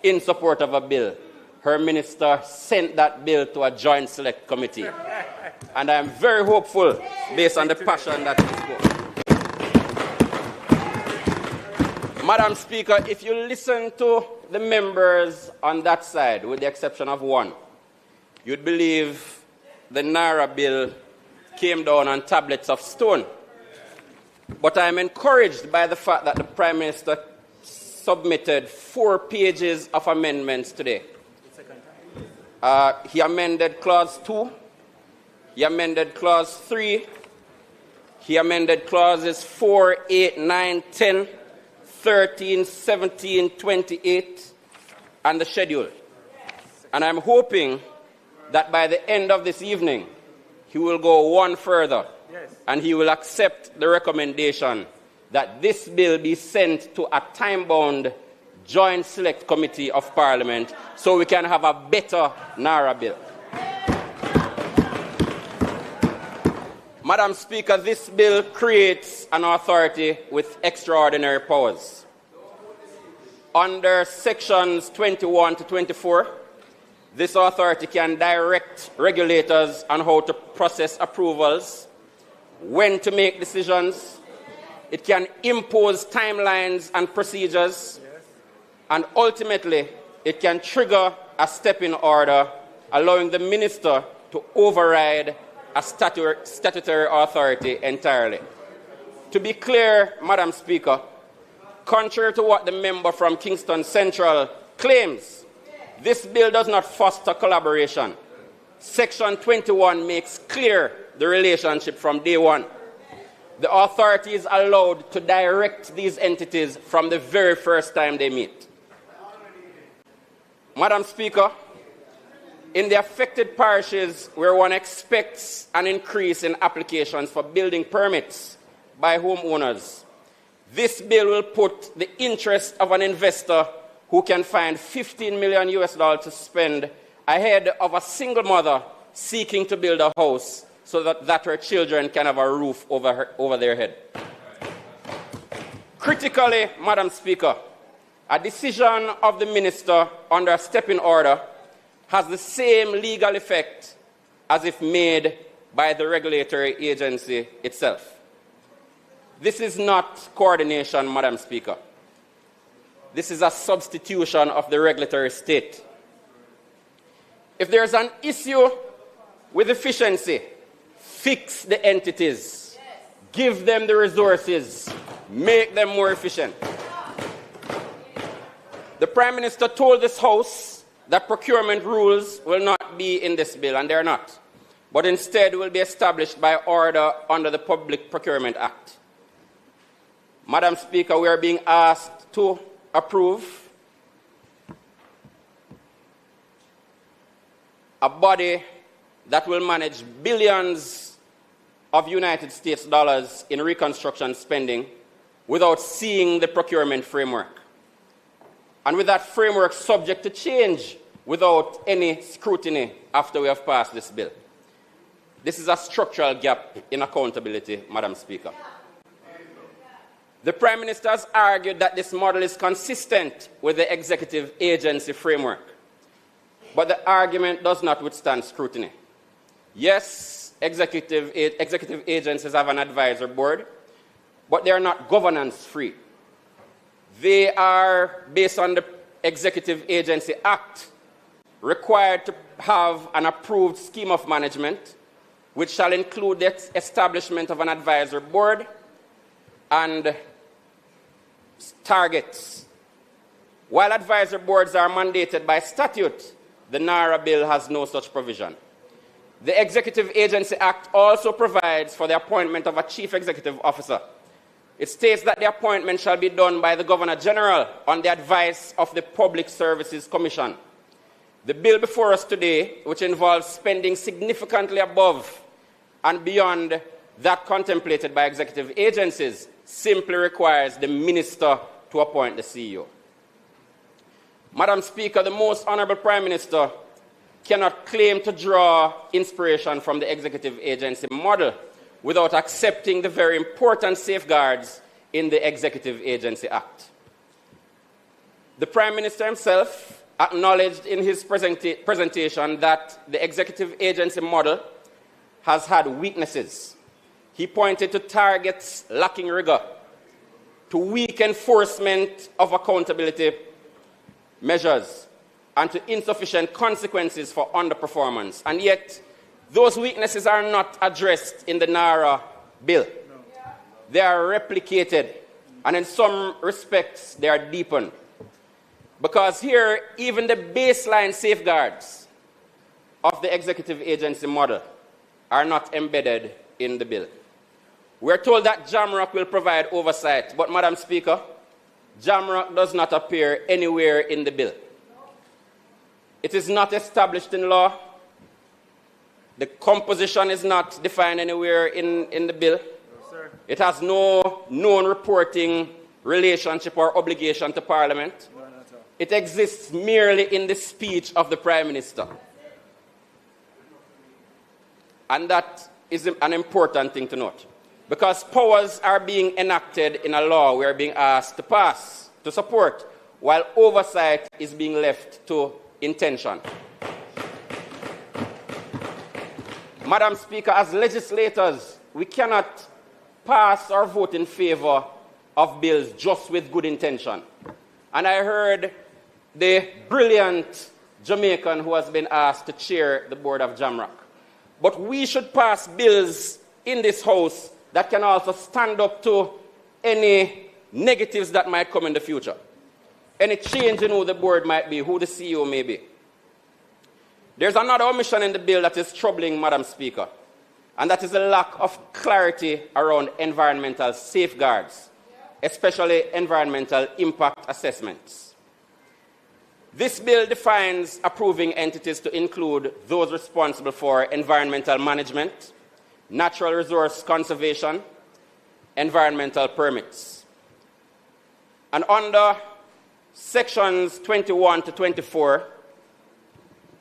in support of a bill, her minister sent that bill to a joint select committee. And I am very hopeful, based on the passion that he spoke. Madam Speaker, if you listen to the members on that side, with the exception of one, you'd believe the Naira bill came down on tablets of stone. But I'm encouraged by the fact that the Prime Minister submitted 4 pages of amendments today. He amended Clause 2, he amended Clause 3, he amended Clauses 4, 8, 9, 10, 13, 17, 28, and the schedule. And I'm hoping that by the end of this evening, he will go one further, and he will accept the recommendation that this bill be sent to a time-bound joint select committee of Parliament so we can have a better Naira bill. Madam Speaker, this bill creates an authority with extraordinary powers. Under sections 21 to 24, this authority can direct regulators on how to process approvals, when to make decisions. It can impose timelines and procedures, and ultimately, it can trigger a step-in order, allowing the minister to override a statutory authority entirely. To be clear, Madam Speaker, contrary to what the member from Kingston Central claims, this bill does not foster collaboration. Section 21 makes clear the relationship from day one. The authority is allowed to direct these entities from the very first time they meet. Madam Speaker, in the affected parishes where one expects an increase in applications for building permits by homeowners, this bill will put the interest of an investor who can find $15 million to spend ahead of a single mother seeking to build a house so that her children can have a roof over their head. Critically, Madam Speaker, a decision of the minister under a step-in order has the same legal effect as if made by the regulatory agency itself. This is not coordination, Madam Speaker. This is a substitution of the regulatory state. If there's an issue with efficiency, fix the entities, give them the resources, make them more efficient. The Prime Minister told this House that procurement rules will not be in this bill, and they're not, but instead will be established by order under the Public Procurement Act. Madam Speaker, we are being asked to approve a body that will manage billions of United States dollars in reconstruction spending without seeing the procurement framework. And with that framework subject to change without any scrutiny after we have passed this bill. This is a structural gap in accountability, Madam Speaker. The Prime Minister has argued that this model is consistent with the executive agency framework. But the argument does not withstand scrutiny. Yes, executive agencies have an advisor board, but they are not governance-free. They are, based on the Executive Agency Act, required to have an approved scheme of management, which shall include the establishment of an advisor board and targets. While advisor boards are mandated by statute, the NARA bill has no such provision. The Executive Agency Act also provides for the appointment of a chief executive officer. It states that the appointment shall be done by the Governor General on the advice of the Public Services Commission. The bill before us today, which involves spending significantly above and beyond that contemplated by executive agencies, simply requires the Minister to appoint the CEO. Madam Speaker, the Most Honourable Prime Minister cannot claim to draw inspiration from the executive agency model without accepting the very important safeguards in the Executive Agency Act. The Prime Minister himself acknowledged in his presentation that the executive agency model has had weaknesses. He pointed to targets lacking rigor, to weak enforcement of accountability measures, and to insufficient consequences for underperformance. And yet, those weaknesses are not addressed in the NARA bill. They are replicated, and in some respects, they are deepened. Because here, even the baseline safeguards of the executive agency model are not embedded in the bill. We're told that JAMROC will provide oversight, but Madam Speaker, JAMROC does not appear anywhere in the bill. It is not established in law. The composition is not defined anywhere in the bill. No, it has no known reporting relationship or obligation to Parliament. No, it exists merely in the speech of the Prime Minister. And that is an important thing to note. Because powers are being enacted in a law we are being asked to pass, to support, while oversight is being left to intention. Madam Speaker, as legislators, we cannot pass or vote in favor of bills just with good intention. And I heard the brilliant Jamaican who has been asked to chair the board of JAMROC. But we should pass bills in this House that can also stand up to any negatives that might come in the future. Any change in who the board might be, who the CEO may be. There's another omission in the bill that is troubling, Madam Speaker, and that is the lack of clarity around environmental safeguards, especially environmental impact assessments. This bill defines approving entities to include those responsible for environmental management, natural resource conservation, environmental permits. And under sections 21 to 24,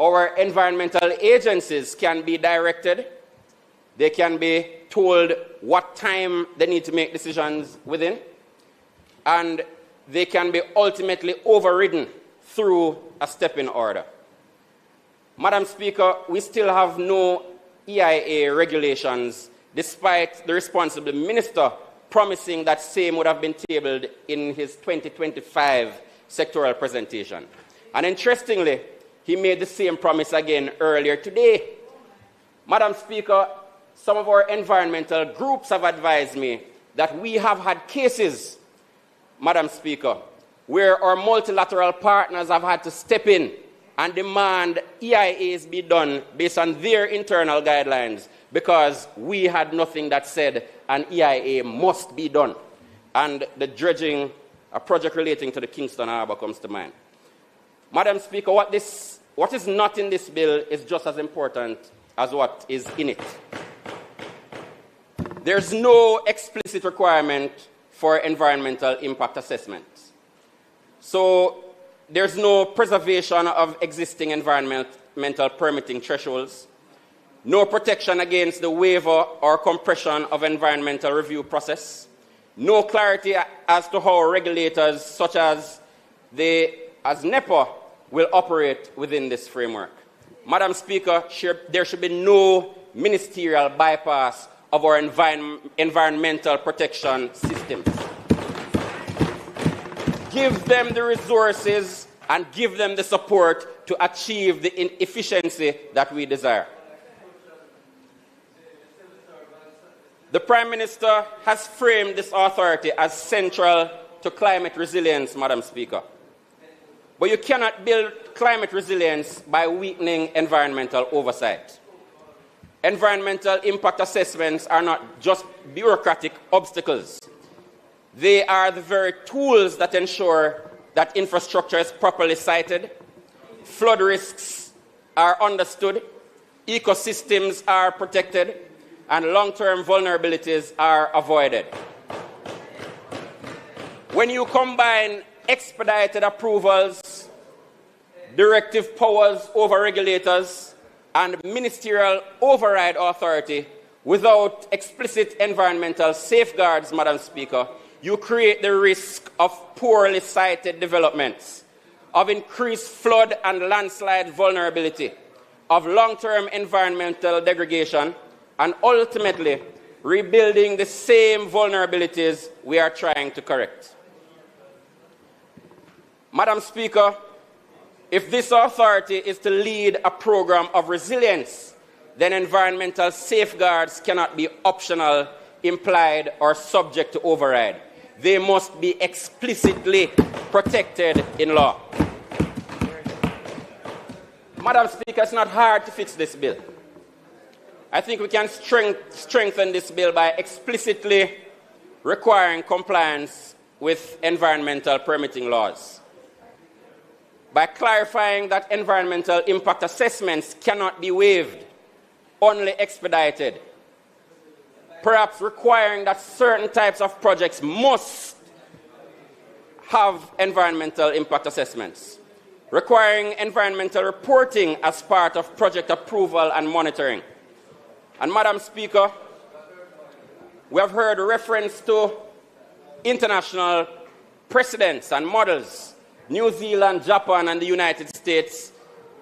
our environmental agencies can be directed, they can be told what time they need to make decisions within, and they can be ultimately overridden through a step-in order. Madam Speaker, we still have no EIA regulations, despite the responsible minister promising that same would have been tabled in his 2025 sectoral presentation. And interestingly, he made the same promise again earlier today. Madam Speaker, some of our environmental groups have advised me that we have had cases, Madam Speaker, where our multilateral partners have had to step in and demand EIAs be done based on their internal guidelines because we had nothing that said an EIA must be done. And the dredging, a project relating to the Kingston Harbour comes to mind. Madam Speaker, what is not in this bill is just as important as what is in it. There's no explicit requirement for environmental impact assessments. So there's no preservation of existing environmental permitting thresholds, no protection against the waiver or compression of environmental review process, no clarity as to how regulators such as NEPA will operate within this framework. Madam Speaker, there should be no ministerial bypass of our environmental protection systems. Give them the resources and give them the support to achieve the efficiency that we desire. The Prime Minister has framed this authority as central to climate resilience, Madam Speaker. But you cannot build climate resilience by weakening environmental oversight. Environmental impact assessments are not just bureaucratic obstacles. They are the very tools that ensure that infrastructure is properly sited, flood risks are understood, ecosystems are protected, and long-term vulnerabilities are avoided. When you combine expedited approvals, directive powers over regulators, and ministerial override authority without explicit environmental safeguards, Madam Speaker, you create the risk of poorly sited developments, of increased flood and landslide vulnerability, of long-term environmental degradation, and ultimately rebuilding the same vulnerabilities we are trying to correct. Madam Speaker, if this authority is to lead a program of resilience, then environmental safeguards cannot be optional, implied, or subject to override. They must be explicitly protected in law. Madam Speaker, it's not hard to fix this bill. I think we can strengthen this bill by explicitly requiring compliance with environmental permitting laws, by clarifying that environmental impact assessments cannot be waived, only expedited, perhaps requiring that certain types of projects must have environmental impact assessments, requiring environmental reporting as part of project approval and monitoring. And Madam Speaker, we have heard reference to international precedents and models. New Zealand, Japan, and the United States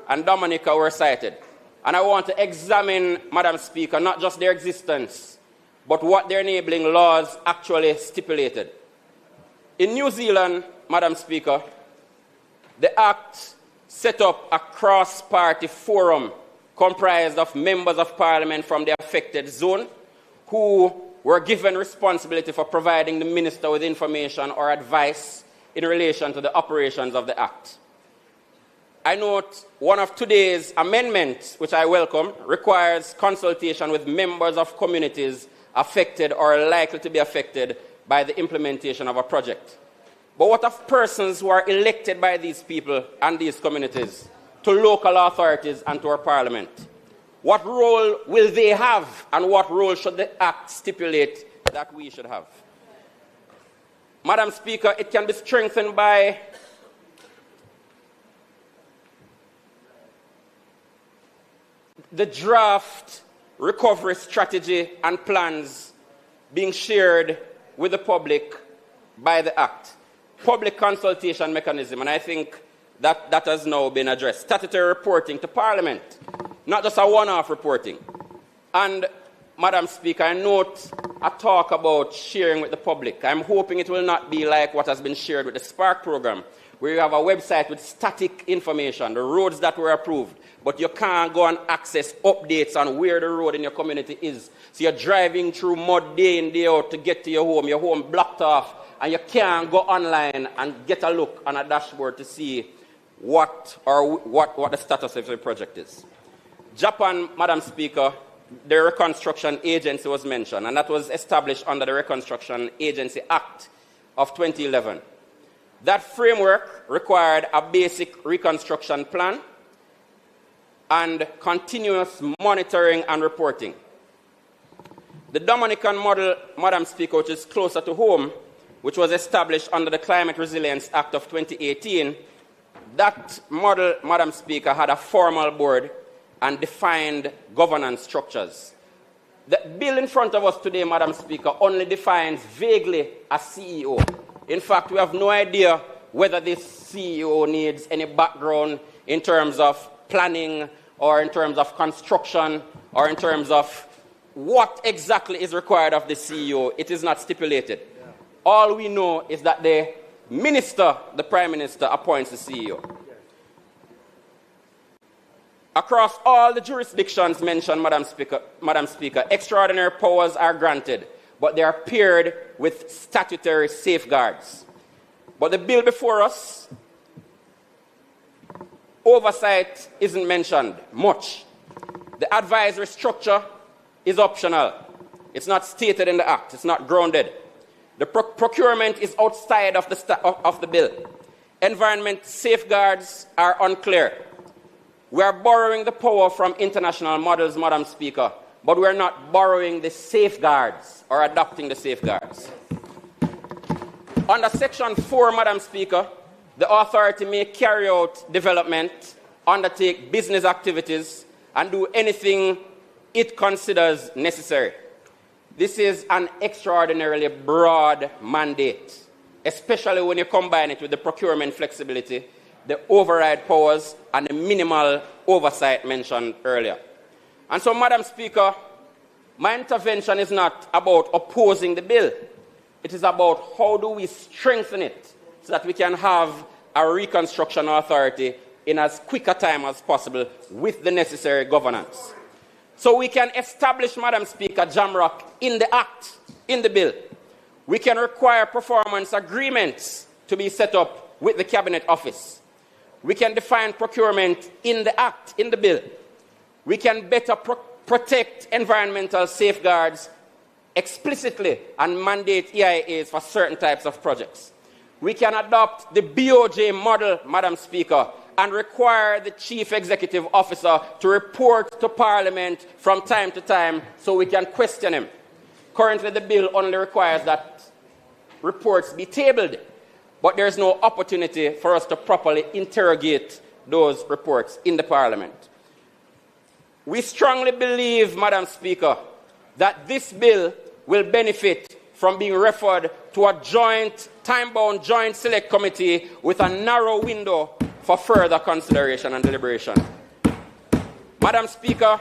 and Dominica were cited. And I want to examine, Madam Speaker, not just their existence, but what their enabling laws actually stipulated. In New Zealand, Madam Speaker, the Act set up a cross-party forum comprised of members of Parliament from the affected zone who were given responsibility for providing the Minister with information or advice in relation to the operations of the Act. I note one of today's amendments, which I welcome, requires consultation with members of communities affected or likely to be affected by the implementation of a project. But what of persons who are elected by these people and these communities to local authorities and to our Parliament? What role will they have, and what role should the Act stipulate that we should have? Madam Speaker, it can be strengthened by the draft recovery strategy and plans being shared with the public by the Act. Public consultation mechanism, and I think that has now been addressed. Statutory reporting to Parliament, not just a one-off reporting. And, Madam Speaker, I note a talk about sharing with the public. I'm hoping it will not be like what has been shared with the Spark program, where you have a website with static information, the roads that were approved, but you can't go and access updates on where the road in your community is. So you're driving through mud day in, day out to get to your home blocked off, and you can't go online and get a look on a dashboard to see what the status of the project is. Japan, Madam Speaker, the Reconstruction Agency was mentioned, and that was established under the Reconstruction Agency Act of 2011. That framework required a basic reconstruction plan and continuous monitoring and reporting. The Dominican model, Madam Speaker, which is closer to home, which was established under the Climate Resilience Act of 2018, that model, Madam Speaker, had a formal board and defined governance structures. The bill in front of us today, Madam Speaker, only defines vaguely a CEO. In fact, we have no idea whether this CEO needs any background in terms of planning or in terms of construction or in terms of what exactly is required of the CEO. It is not stipulated. Yeah. All we know is that the minister, the Prime Minister, appoints the CEO. Across all the jurisdictions mentioned, Madam Speaker, extraordinary powers are granted, but they are paired with statutory safeguards. But the bill before us, oversight isn't mentioned much. The advisory structure is optional. It's not stated in the Act. It's not grounded. The procurement is outside of the bill. Environment safeguards are unclear. We are borrowing the power from international models, Madam Speaker, but we are not borrowing the safeguards or adopting the safeguards. Under Section 4, Madam Speaker, the authority may carry out development, undertake business activities, and do anything it considers necessary. This is an extraordinarily broad mandate, especially when you combine it with the procurement flexibility, the override powers, and the minimal oversight mentioned earlier. And so, Madam Speaker, my intervention is not about opposing the bill. It is about how do we strengthen it so that we can have a reconstruction authority in as quick a time as possible with the necessary governance. So we can establish, Madam Speaker, JAMROC in the Act, in the bill. We can require performance agreements to be set up with the Cabinet Office. We can define procurement in the Act, in the bill. We can better protect environmental safeguards explicitly and mandate EIAs for certain types of projects. We can adopt the BOJ model, Madam Speaker, and require the Chief Executive Officer to report to Parliament from time to time so we can question him. Currently, the bill only requires that reports be tabled, but there is no opportunity for us to properly interrogate those reports in the Parliament. We strongly believe, Madam Speaker, that this bill will benefit from being referred to a joint, time-bound joint select committee with a narrow window for further consideration and deliberation. Madam Speaker,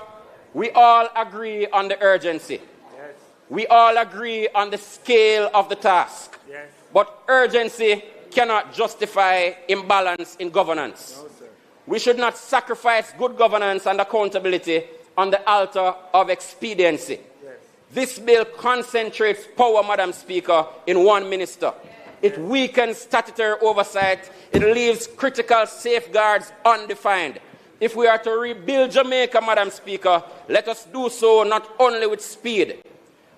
we all agree on the urgency. Yes. We all agree on the scale of the task. Yes. But urgency cannot justify imbalance in governance. No, sir. We should not sacrifice good governance and accountability on the altar of expediency. Yes. This bill concentrates power, Madam Speaker, in one minister. It weakens statutory oversight. It leaves critical safeguards undefined. If we are to rebuild Jamaica, Madam Speaker, let us do so not only with speed,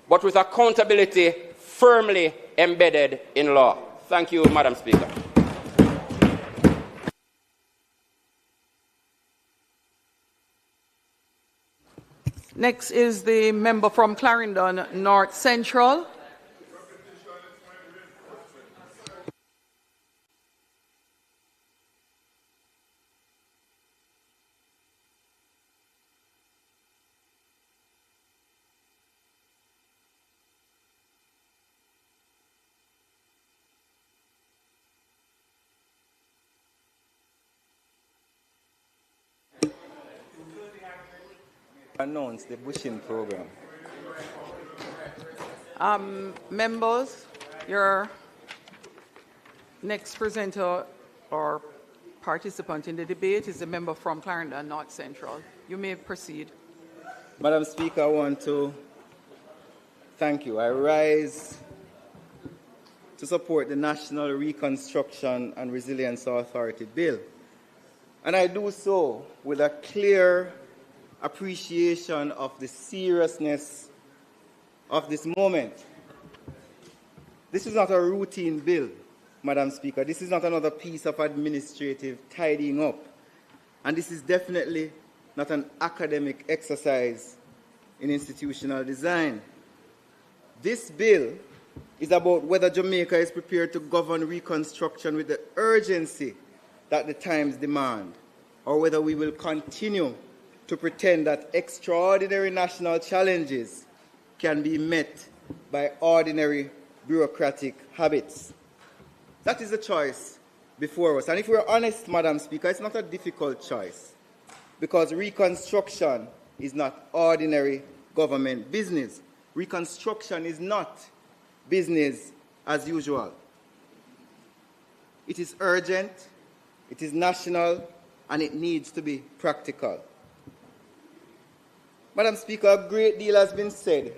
but with accountability firmly embedded in law. Thank you, Madam Speaker.
Next is the member from Clarendon North Central.
Announce the bushing program.
Members, your next presenter or participant in the debate is a member from Clarendon North Central. You may proceed.
Madam Speaker, I want to thank you. I rise to support the National Reconstruction and Resilience Authority bill. And I do so with a clear appreciation of the seriousness of this moment. This is not a routine bill, Madam Speaker. This is not another piece of administrative tidying up. And this is definitely not an academic exercise in institutional design. This bill is about whether Jamaica is prepared to govern reconstruction with the urgency that the times demand, or whether we will continue to pretend that extraordinary national challenges can be met by ordinary bureaucratic habits. That is the choice before us. And if we're honest, Madam Speaker, it's not a difficult choice, because reconstruction is not ordinary government business. Reconstruction is not business as usual. It is urgent, it is national, and it needs to be practical. Madam Speaker, a great deal has been said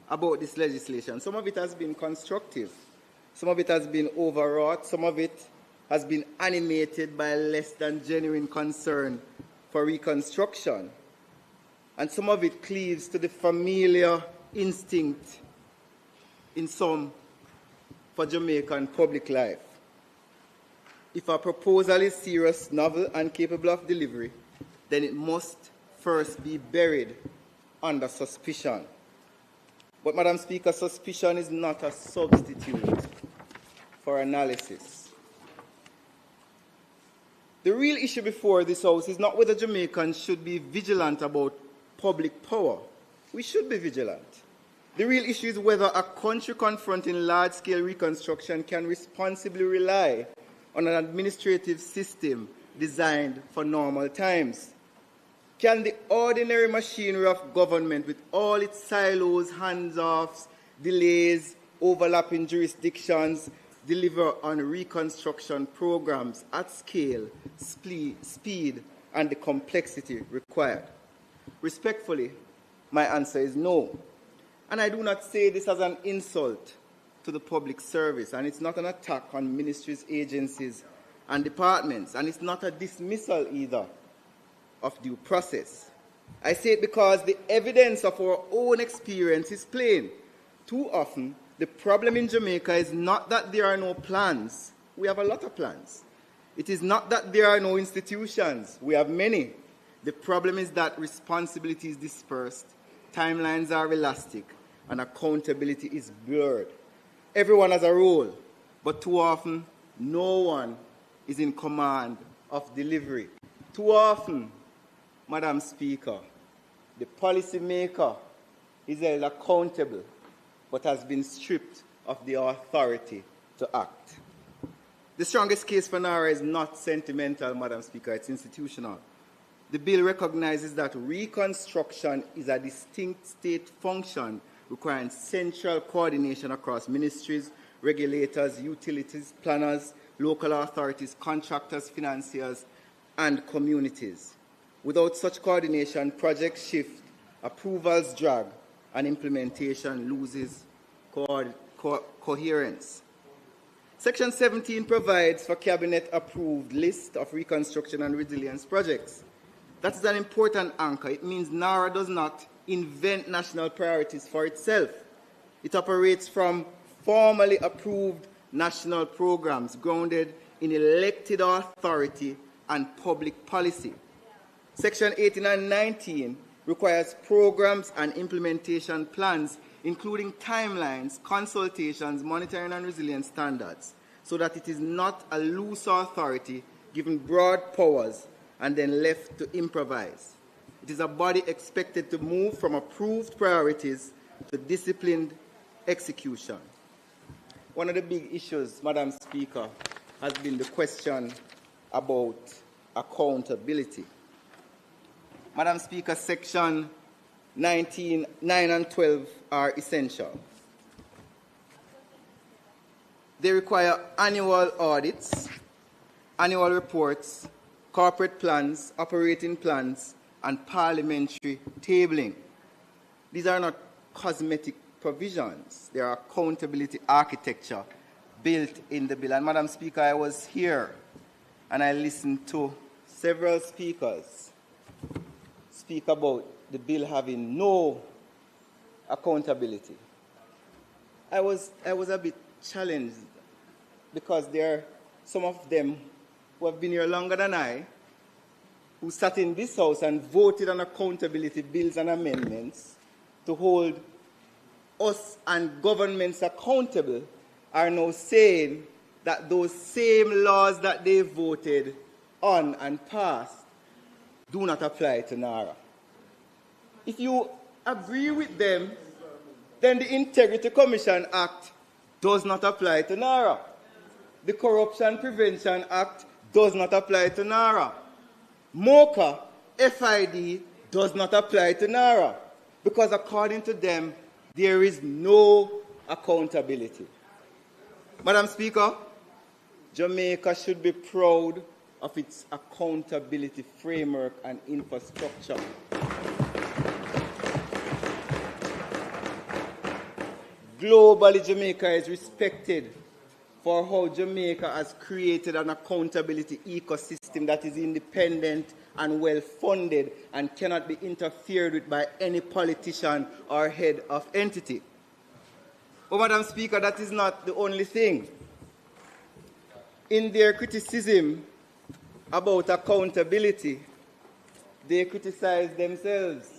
about this legislation. Some of it has been constructive, some of it has been overwrought, some of it has been animated by less than genuine concern for reconstruction, and some of it cleaves to the familiar instinct in some for Jamaican public life. If a proposal is serious, novel, and capable of delivery, then it must first be buried under suspicion. But, Madam Speaker, suspicion is not a substitute for analysis. The real issue before this House is not whether Jamaicans should be vigilant about public power. We should be vigilant. The real issue is whether a country confronting large-scale reconstruction can responsibly rely on an administrative system designed for normal times. Can the ordinary machinery of government, with all its silos, hands-offs, delays, overlapping jurisdictions, deliver on reconstruction programs at scale, speed, and the complexity required? Respectfully, my answer is no. And I do not say this as an insult to the public service, and it's not an attack on ministries, agencies, and departments, and it's not a dismissal either of due process. I say it because the evidence of our own experience is plain. Too often, the problem in Jamaica is not that there are no plans. We have a lot of plans. It is not that there are no institutions. We have many. The problem is that responsibility is dispersed, timelines are elastic, and accountability is blurred. Everyone has a role, but too often, no one is in command of delivery. Too often, Madam Speaker, the policymaker is held accountable, but has been stripped of the authority to act. The strongest case for NARA is not sentimental, Madam Speaker, it's institutional. The bill recognizes that reconstruction is a distinct state function requiring central coordination across ministries, regulators, utilities, planners, local authorities, contractors, financiers, and communities. Without such coordination, projects shift, approvals drag, and implementation loses coherence. Section 17 provides for cabinet-approved list of reconstruction and resilience projects. That is an important anchor. It means NARA does not invent national priorities for itself. It operates from formally approved national programs grounded in elected authority and public policy. Section 18 and 19 requires programs and implementation plans, including timelines, consultations, monitoring and resilience standards, so that it is not a loose authority given broad powers and then left to improvise. It is a body expected to move from approved priorities to disciplined execution. One of the big issues, Madam Speaker, has been the question about accountability. Madam Speaker, Section 9 and 12 are essential. They require annual audits, annual reports, corporate plans, operating plans, and parliamentary tabling. These are not cosmetic provisions. They are accountability architecture built in the bill. And Madam Speaker, I was here and I listened to several speakers speak about the bill having no accountability. I was a bit challenged because there are some of them who have been here longer than I, who sat in this House and voted on accountability bills and amendments to hold us and governments accountable, are now saying that those same laws that they voted on and passed do not apply to NARA. If you agree with them, then the Integrity Commission Act does not apply to NARA. The Corruption Prevention Act does not apply to NARA. MOCA, FID, does not apply to NARA because according to them, there is no accountability. Madam Speaker, Jamaica should be proud of its accountability framework and infrastructure. Globally, Jamaica is respected for how Jamaica has created an accountability ecosystem that is independent and well-funded and cannot be interfered with by any politician or head of entity. But, Madam Speaker, that is not the only thing. In their criticism about accountability, they criticize themselves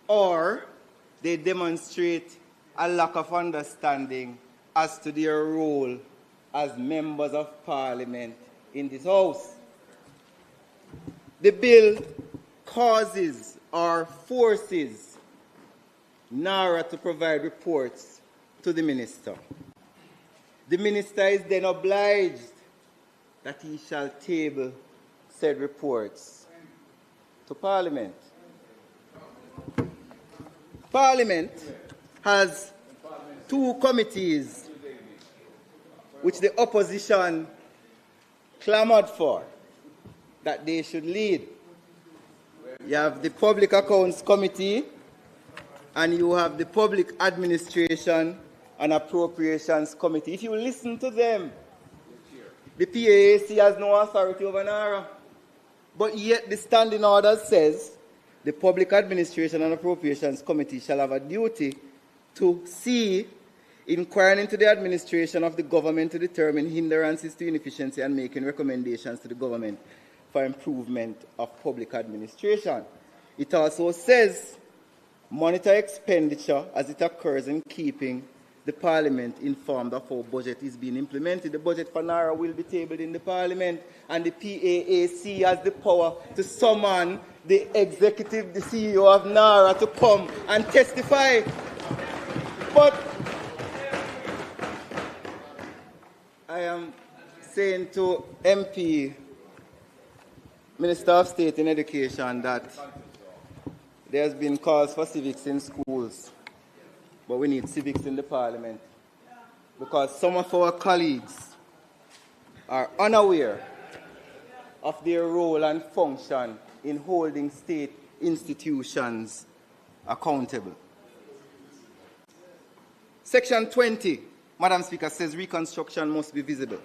or they demonstrate a lack of understanding as to their role as members of parliament in this House. The bill causes or forces NARA to provide reports to the minister. The minister is then obliged that he shall table said reports to Parliament. Parliament has two committees which the opposition clamored for that they should lead. You have the Public Accounts Committee and you have the Public Administration and Appropriations Committee. If you listen to them, the PAAC has no authority over NARA. But yet the standing order says the Public Administration and Appropriations Committee shall have a duty to see, inquiring into the administration of the government to determine hindrances to inefficiency and making recommendations to the government for improvement of public administration. It also says monitor expenditure as it occurs in keeping the Parliament informed of how budget is being implemented. The budget for NARA will be tabled in the Parliament, and the PAAC has the power to summon the executive, the CEO of NARA, to come and testify. But I am saying to MP, Minister of State in Education, that there has been calls for civics in schools. But we need civics in the Parliament because some of our colleagues are unaware of their role and function in holding state institutions accountable. Section 20, Madam Speaker, says reconstruction must be visible.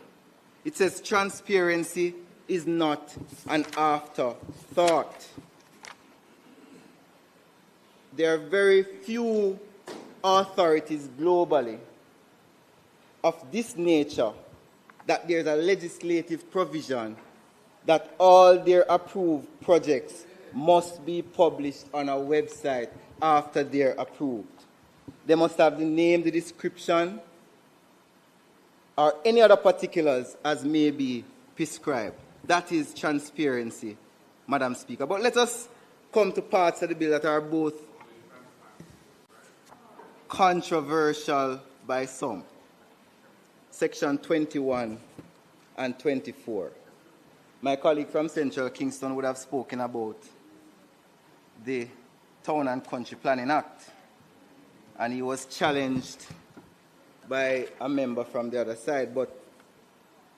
It says transparency is not an afterthought. There are very few authorities globally of this nature that there's a legislative provision that all their approved projects must be published on a website after they're approved. They must have the name, the description, or any other particulars as may be prescribed. That is transparency, Madam Speaker. But let us come to parts of the bill that are both controversial by some. Section 21 and 24. My colleague from Central Kingston would have spoken about the Town and Country Planning Act. And he was challenged by a member from the other side. But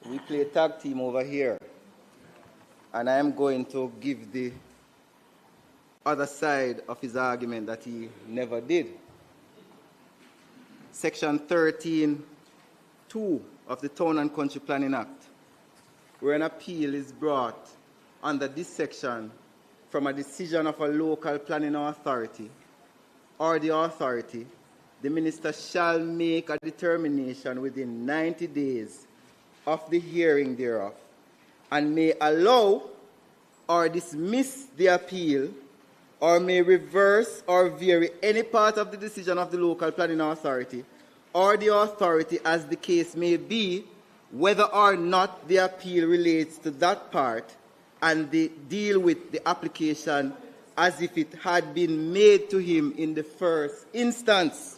we play tag team over here. And I am going to give the other side of his argument that he never did. Section 13(2) of the Town and Country Planning Act, where an appeal is brought under this section from a decision of a local planning authority or the authority, the minister shall make a determination within 90 days of the hearing thereof, and may allow or dismiss the appeal, or may reverse or vary any part of the decision of the local planning authority or the authority as the case may be, whether or not the appeal relates to that part, and they deal with the application as if it had been made to him in the first instance,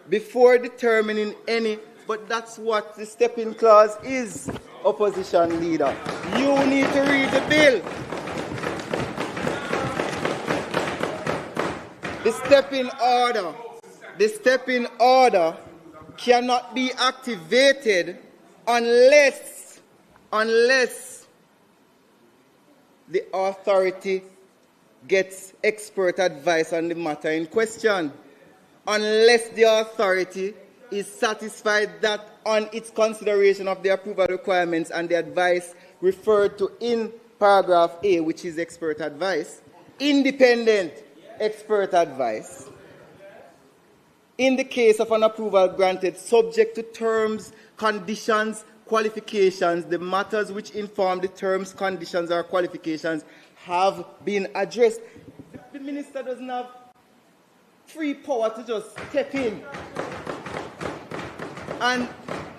before determining any. But that's what the step-in clause is, opposition leader. You need to read the bill. The step-in order cannot be activated unless the authority gets expert advice on the matter in question. Unless the authority is satisfied that on its consideration of the approval requirements and the advice referred to in paragraph A, which is expert advice, independent expert advice, in the case of an approval granted subject to terms, conditions, qualifications, the matters which inform the terms, conditions, or qualifications have been addressed. The minister doesn't have free power to just step in. And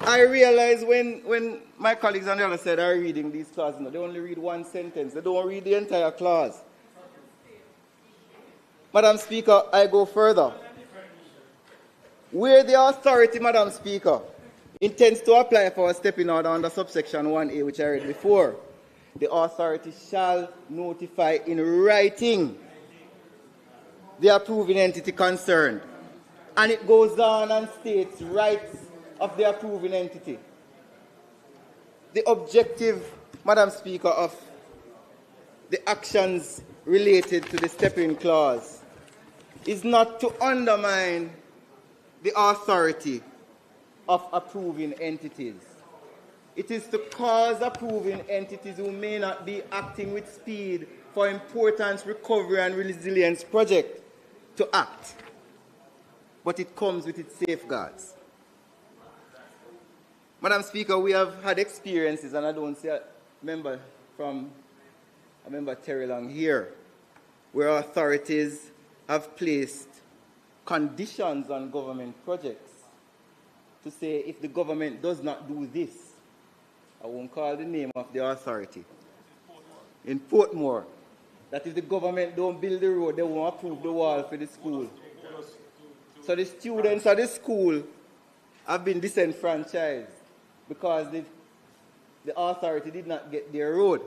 I realize when my colleagues on the other side are reading these clauses, they only read one sentence. They don't read the entire clause. Madam Speaker, I go further. Where the authority, Madam Speaker, intends to apply for a step-in order under subsection 1A, which I read before, the authority shall notify in writing the approving entity concerned. And it goes on and states rights of the approving entity. The objective, Madam Speaker, of the actions related to the step-in clause is not to undermine the authority of approving entities. It is to cause approving entities who may not be acting with speed for important recovery and resilience project to act. But it comes with its safeguards. Madam Speaker, we have had experiences, and I don't see a member Terry Long here, where authorities have placed conditions on government projects to say if the government does not do this, I won't call the name of the authority, in Portmore, that if the government don't build the road, they won't approve the wall for the school. So the students of the school have been disenfranchised because the authority did not get their road.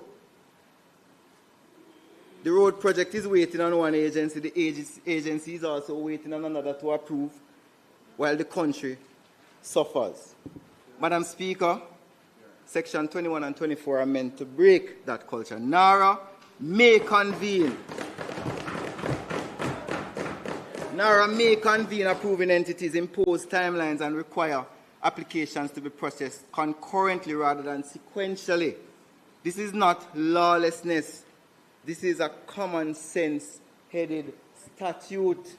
The road project is waiting on one agency. The agency is also waiting on another to approve, while the country suffers. Madam Speaker, Section 21 and 24 are meant to break that culture. NARA may convene. NARA may convene approving entities, impose timelines, and require applications to be processed concurrently rather than sequentially. This is not lawlessness. This is a common sense headed statute.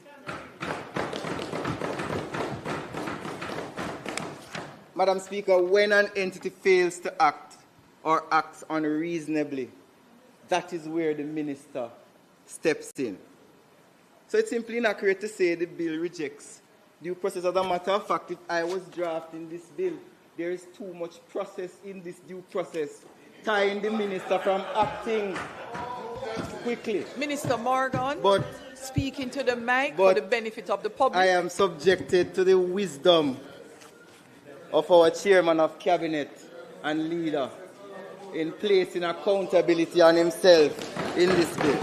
Madam Speaker, when an entity fails to act or acts unreasonably, that is where the minister steps in. So it's simply inaccurate to say the bill rejects due process. As a matter of fact, if I was drafting this bill, there is too much process in this due process, tying the minister from acting quickly.
Minister Morgan,
but
speaking to the mic for the benefit of the public.
I am subjected to the wisdom of our chairman of cabinet and leader in placing accountability on himself in this bill.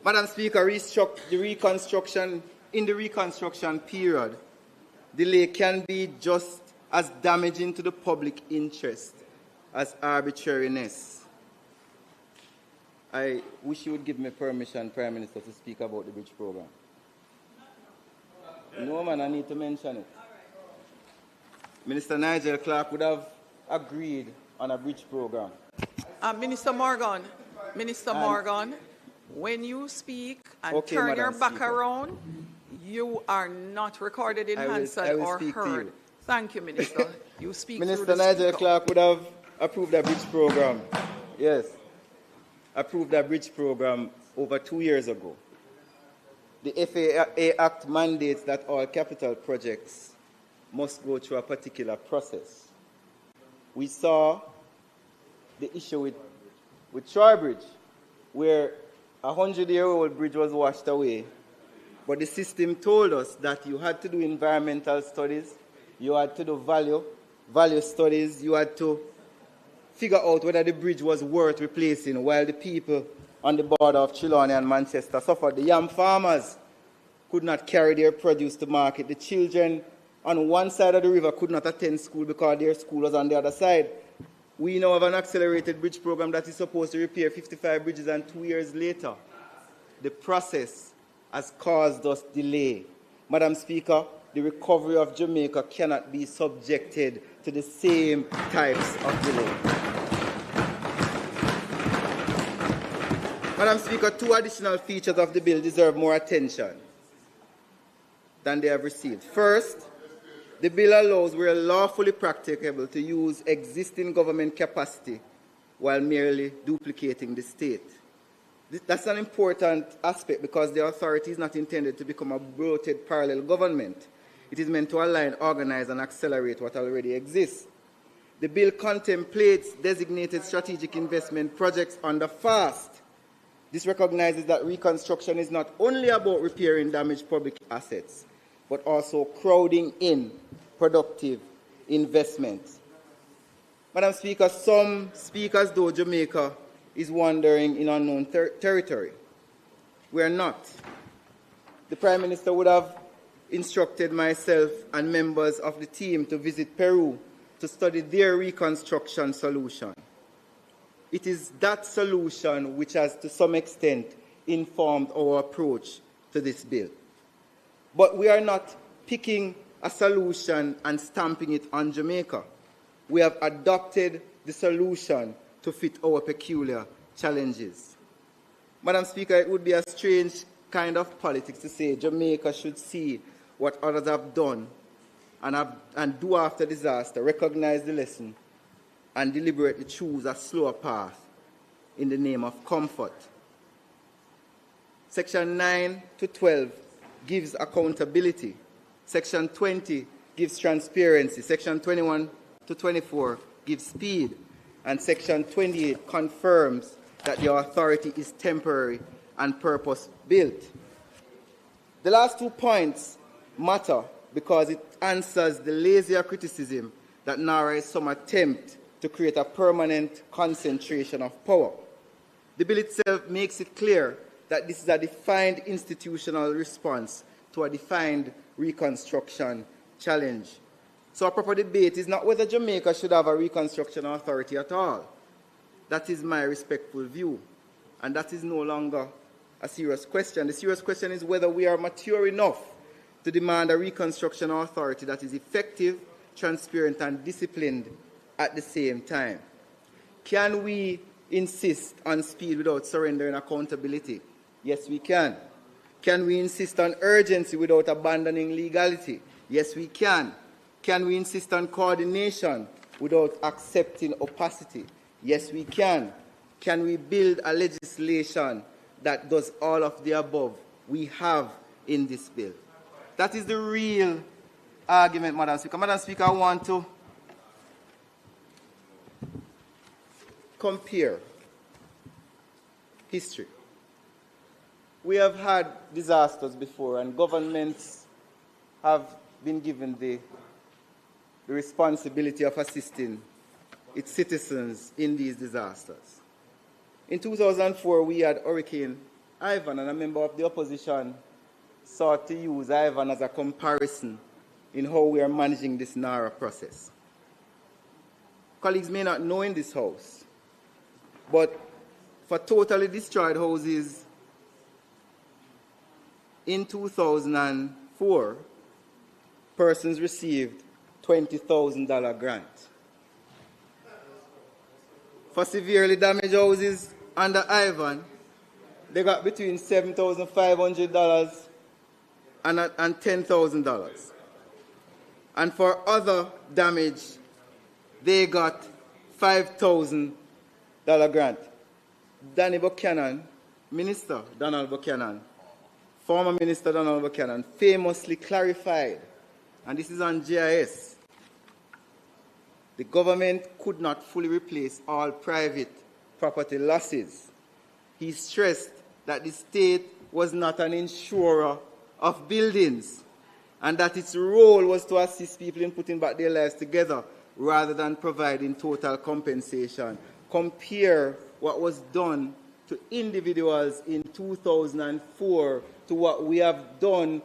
Madam Speaker, the reconstruction period, delay can be just as damaging to the public interest as arbitrariness. I wish you would give me permission, Prime Minister, to speak about the bridge program. No, man, I need to mention it. Minister Nigel Clark would have agreed on a bridge program.
Minister Morgan, when you speak and turn your back around, you are not recorded in Hansard or heard. Thank you, Minister. You speak
Minister Nigel Clark would have approved a bridge program. Yes. Approved a bridge program over 2 years ago. The FAA Act mandates that all capital projects must go through a particular process. We saw the issue with Troy Bridge, where a 100-year-old bridge was washed away, but the system told us that you had to do environmental studies, you had to do value studies, you had to figure out whether the bridge was worth replacing, while the people on the border of Trelawney and Manchester suffered. The yam farmers could not carry their produce to market. The children on one side of the river could not attend school because their school was on the other side. We now have an accelerated bridge program that is supposed to repair 55 bridges, and 2 years later, the process has caused us delay. Madam Speaker, the recovery of Jamaica cannot be subjected to the same types of delay. Madam Speaker, 2 additional features of the bill deserve more attention than they have received. First, the bill allows where lawfully practicable to use existing government capacity while merely duplicating the state. That's an important aspect because the authority is not intended to become a bloated parallel government. It is meant to align, organize, and accelerate what already exists. The bill contemplates designated strategic investment projects under FAST. This recognizes that reconstruction is not only about repairing damaged public assets, but also crowding in productive investments. Madam Speaker, some speak as though Jamaica is wandering in unknown territory. We are not. The Prime Minister would have instructed myself and members of the team to visit Peru to study their reconstruction solution. It is that solution which has, to some extent, informed our approach to this bill. But we are not picking a solution and stamping it on Jamaica. We have adopted the solution to fit our peculiar challenges. Madam Speaker, it would be a strange kind of politics to say Jamaica should see what others have done and do after disaster, recognize the lesson, and deliberately choose a slower path in the name of comfort. Section 9 to 12 gives accountability. Section 20 gives transparency. Section 21 to 24 gives speed. And Section 28 confirms that the authority is temporary and purpose-built. The last 2 points matter because it answers the lazier criticism that narrates some attempt to create a permanent concentration of power. The bill itself makes it clear that this is a defined institutional response to a defined reconstruction challenge. So a proper debate is not whether Jamaica should have a reconstruction authority at all. That is my respectful view. And that is no longer a serious question. The serious question is whether we are mature enough to demand a reconstruction authority that is effective, transparent, and disciplined at the same time. Can we insist on speed without surrendering accountability? Yes, we can. Can we insist on urgency without abandoning legality? Yes, we can. Can we insist on coordination without accepting opacity? Yes, we can. Can we build a legislation that does all of the above? We have in this bill. That is the real argument, Madam Speaker. Madam Speaker, I want to compare history. We have had disasters before, and governments have been given the responsibility of assisting its citizens in these disasters. In 2004, we had Hurricane Ivan and a member of the opposition sought to use Ivan as a comparison in how we are managing this NARA process. Colleagues may not know in this House, but for totally destroyed houses in 2004, persons received $20,000 grant. For severely damaged houses under Ivan, they got between $7,500 and $10,000. And for other damage, they got $5,000 grant. Danny Buchanan, Minister Donald Buchanan, former Minister Donald Buchanan, famously clarified, and this is on GIS, the government could not fully replace all private property losses. He stressed that the state was not an insurer of buildings and that its role was to assist people in putting back their lives together rather than providing total compensation. Compare what was done to individuals in 2004 to what we have done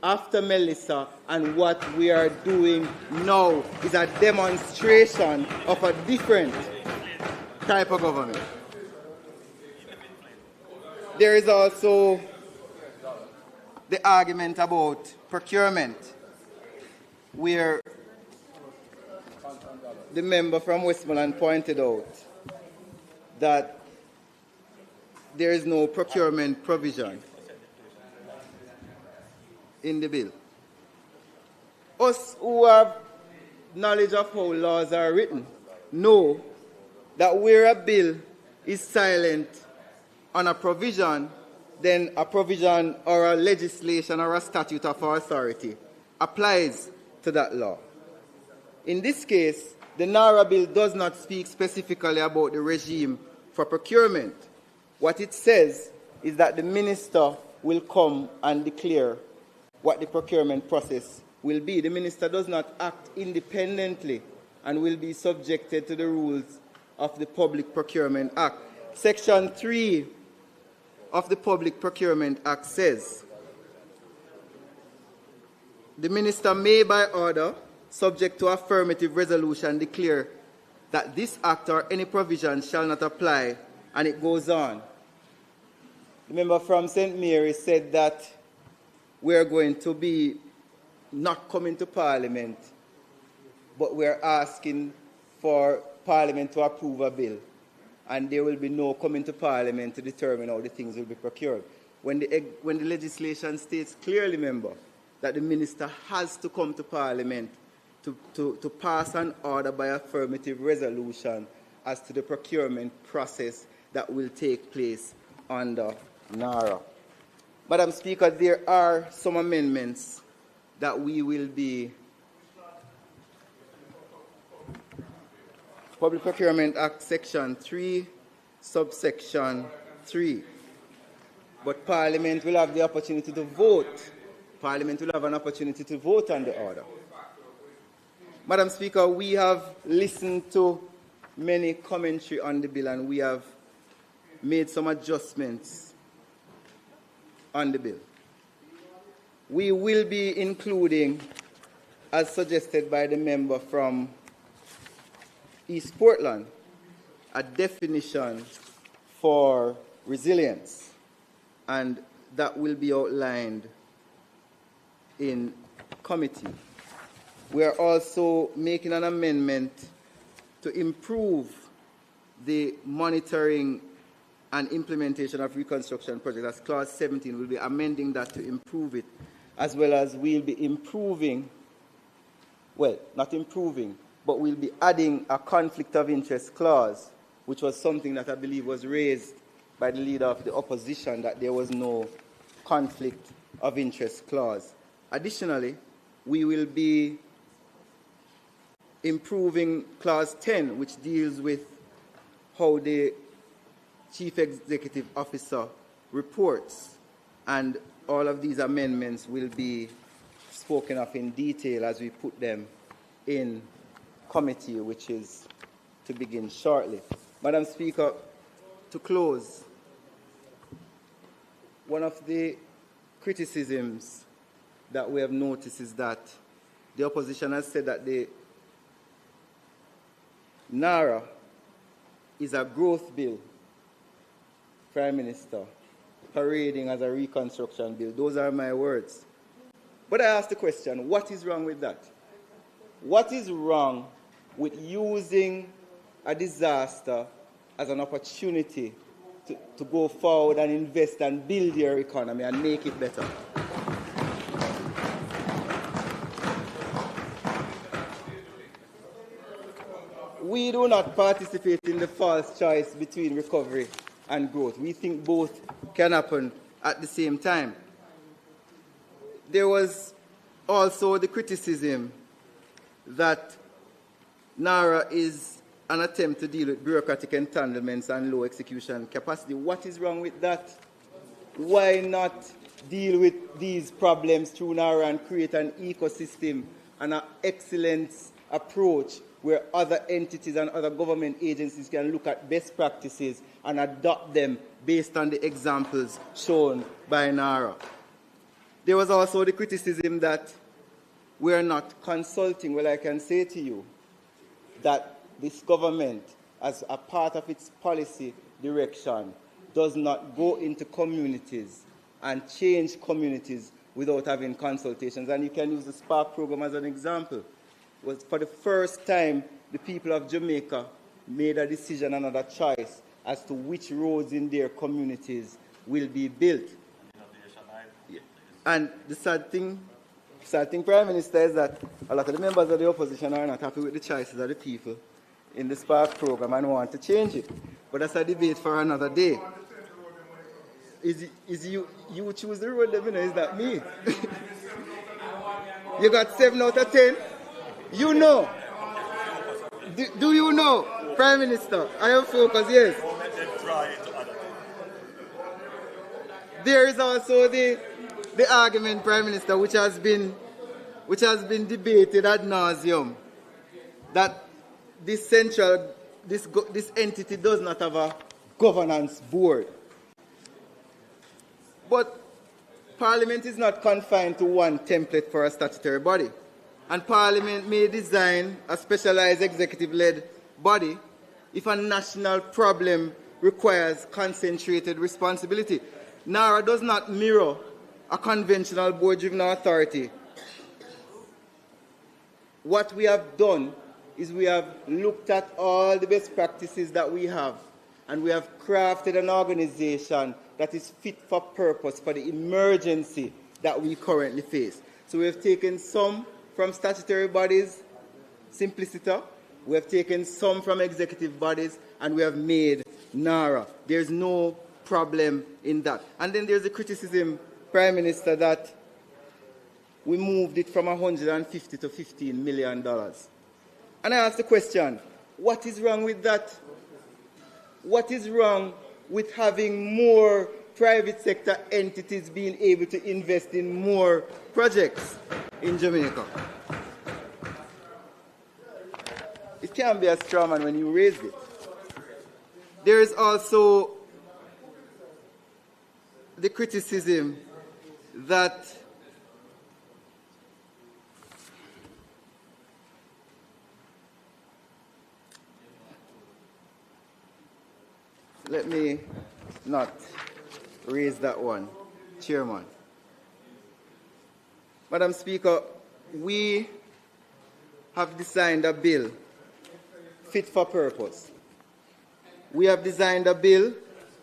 after Melissa, and what we are doing now is a demonstration of a different type of government. There is also the argument about procurement, where the member from Westmoreland pointed out that there is no procurement provision in the bill. Us who have knowledge of how laws are written know that where a bill is silent on a provision, then a provision or a legislation or a statute of authority applies to that law. In this case, the NARA bill does not speak specifically about the regime for procurement. What it says is that the minister will come and declare what the procurement process will be. The minister does not act independently and will be subjected to the rules of the Public Procurement Act. Section 3 of the Public Procurement Act says, the minister may, by order, subject to affirmative resolution, declare that this act or any provision shall not apply, and it goes on. The member from St. Mary said that we are going to be not coming to Parliament, but we are asking for Parliament to approve a bill, and there will be no coming to Parliament to determine how the things will be procured. When the legislation states clearly, member, that the minister has to come to Parliament to pass an order by affirmative resolution as to the procurement process that will take place under NARA. Madam Speaker, there are some amendments that we will be. Public Procurement Act, Section 3, subsection 3. But Parliament will have the opportunity to vote. Parliament will have an opportunity to vote on the order. Madam Speaker, we have listened to many commentary on the bill, and we have made some adjustments on the bill. We will be including, as suggested by the member from East Portland, a definition for resilience, and that will be outlined in committee. We are also making an amendment to improve the monitoring and implementation of reconstruction projects. That's clause 17. We'll be amending that to improve it, as well as we'll be improving, well, not improving, but we'll be adding a conflict of interest clause, which was something that I believe was raised by the leader of the opposition, that there was no conflict of interest clause. Additionally, we will be improving clause 10, which deals with how the Chief Executive Officer reports, and all of these amendments will be spoken of in detail as we put them in committee, which is to begin shortly. Madam Speaker, to close, one of the criticisms that we have noticed is that the opposition has said that the NARA is a growth bill, Prime Minister, parading as a reconstruction bill. Those are my words. But I ask the question, what is wrong with that? What is wrong with using a disaster as an opportunity to go forward and invest and build your economy and make it better? We do not participate in the false choice between recovery and growth. We think both can happen at the same time. There was also the criticism that NARA is an attempt to deal with bureaucratic entanglements and low execution capacity. What is wrong with that? Why not deal with these problems through NARA and create an ecosystem and an excellence approach where other entities and other government agencies can look at best practices and adopt them based on the examples shown by NARA? There was also the criticism that we are not consulting. Well, I can say to you that this government, as a part of its policy direction, does not go into communities and change communities without having consultations. And you can use the SPARK program as an example. It was for the first time the people of Jamaica made a decision, another choice, as to which roads in their communities will be built. And the sad thing, Prime Minister, is that a lot of the members of the opposition are not happy with the choices of the people in the SPARK program and want to change it. But that's a debate for another day. Is you choose the road, let me know, is that me? You got 7 out of 10? You know. Do you know, Prime Minister? I am focused, yes. There is also the argument, Prime Minister, which has been debated ad nauseum, that this entity does not have a governance board. But Parliament is not confined to one template for a statutory body. And Parliament may design a specialized executive-led body if a national problem requires concentrated responsibility. NARA does not mirror a conventional board-driven authority. What we have done is we have looked at all the best practices that we have, and we have crafted an organization that is fit for purpose for the emergency that we currently face. So we have taken some from statutory bodies, simpliciter. We have taken some from executive bodies, and we have made NARA. There's no problem in that. And then there's a criticism, Prime Minister, that we moved it from $150 to $15 million. And I ask the question, what is wrong with that? What is wrong with having more private sector entities being able to invest in more projects in Jamaica? It can be a straw man when you raise it. There is also the criticism that let me not raise that one, Chairman. Madam Speaker, we have designed a bill fit for purpose. We have designed a bill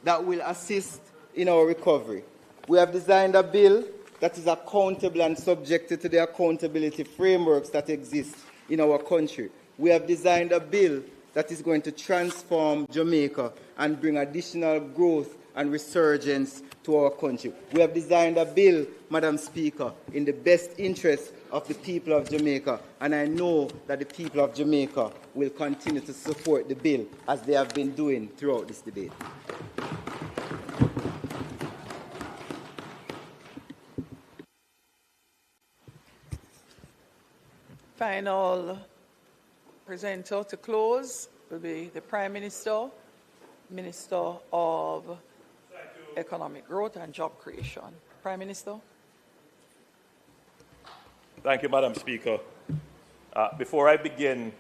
that will assist in our recovery. We have designed a bill that is accountable and subjected to the accountability frameworks that exist in our country. We have designed a bill that is going to transform Jamaica and bring additional growth and resurgence to our country. We have designed a bill, Madam Speaker, in the best interest of the people of Jamaica, and I know that the people of Jamaica will continue to support the bill as they have been doing throughout this debate.
Final presenter to close will be the Prime Minister, Minister of economic growth and job creation. Prime Minister.
Thank you, Madam Speaker. Before I begin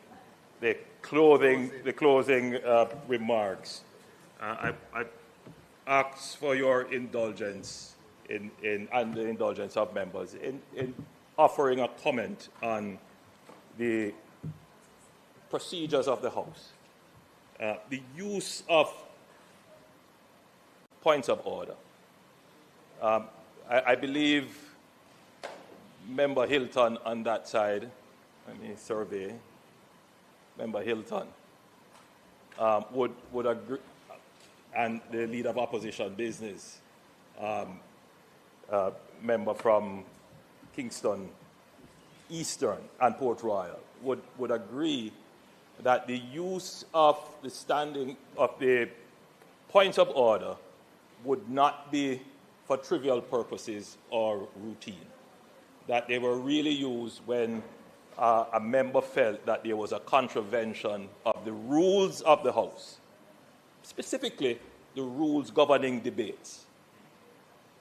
the closing remarks, I ask for your indulgence and the indulgence of members in offering a comment on the procedures of the House. The use of points of order. I believe Member Hilton on that side, let me survey, Member Hilton would agree, and the leader of opposition business, member from Kingston Eastern and Port Royal, would agree that the use of the standing of the points of order would not be for trivial purposes or routine, that they were really used when a member felt that there was a contravention of the rules of the House, specifically the rules governing debates.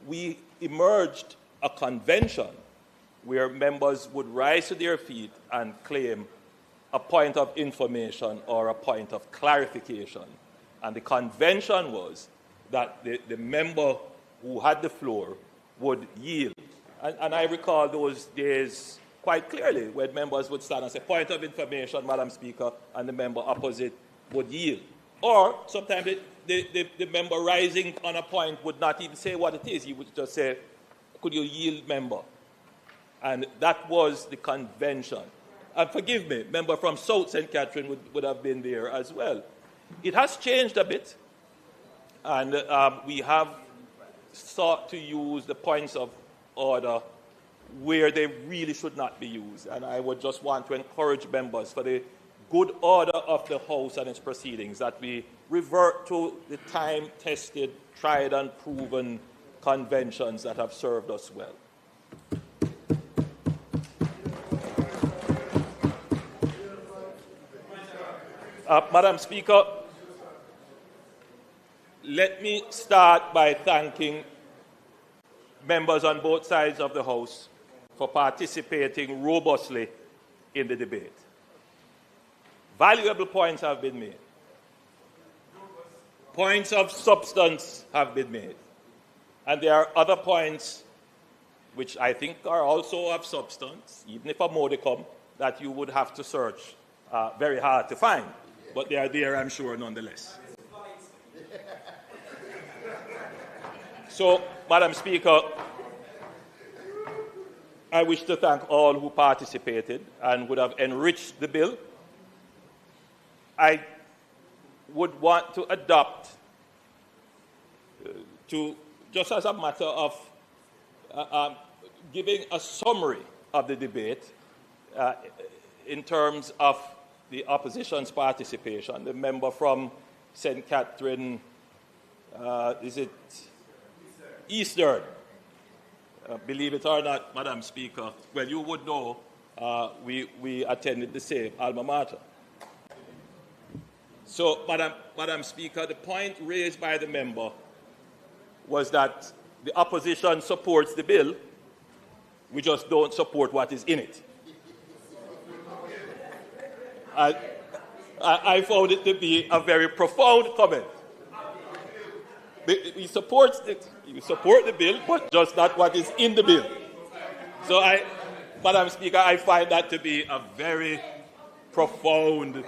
We emerged a convention where members would rise to their feet and claim a point of information or a point of clarification. And the convention was that the member who had the floor would yield. And I recall those days quite clearly when members would stand and say, point of information, Madam Speaker, and the member opposite would yield. Or sometimes the member rising on a point would not even say what it is. He would just say, could you yield, member? And that was the convention. And forgive me, member from South St. Catherine would have been there as well. It has changed a bit, and we have sought to use the points of order where they really should not be used. And I would just want to encourage members, for the good order of the House and its proceedings, that we revert to the time-tested, tried and proven conventions that have served us well. Madam Speaker, let me start by thanking members on both sides of the House for participating robustly in the debate. Valuable points have been made. Points of substance have been made. And there are other points which I think are also of substance, even if a modicum, that you would have to search very hard to find. But they are there, I'm sure, nonetheless. So, Madam Speaker, I wish to thank all who participated and would have enriched the bill. I would want to adopt, just as a matter of giving a summary of the debate in terms of the opposition's participation. The member from St. Catherine, is it Eastern? Believe it or not, Madam Speaker, well, you would know we attended the same alma mater. So, Madam Speaker, the point raised by the member was that the opposition supports the bill, we just don't support what is in it. I found it to be a very profound comment. We support the bill, but just not what is in the bill. So, Madam Speaker, I find that to be a very profound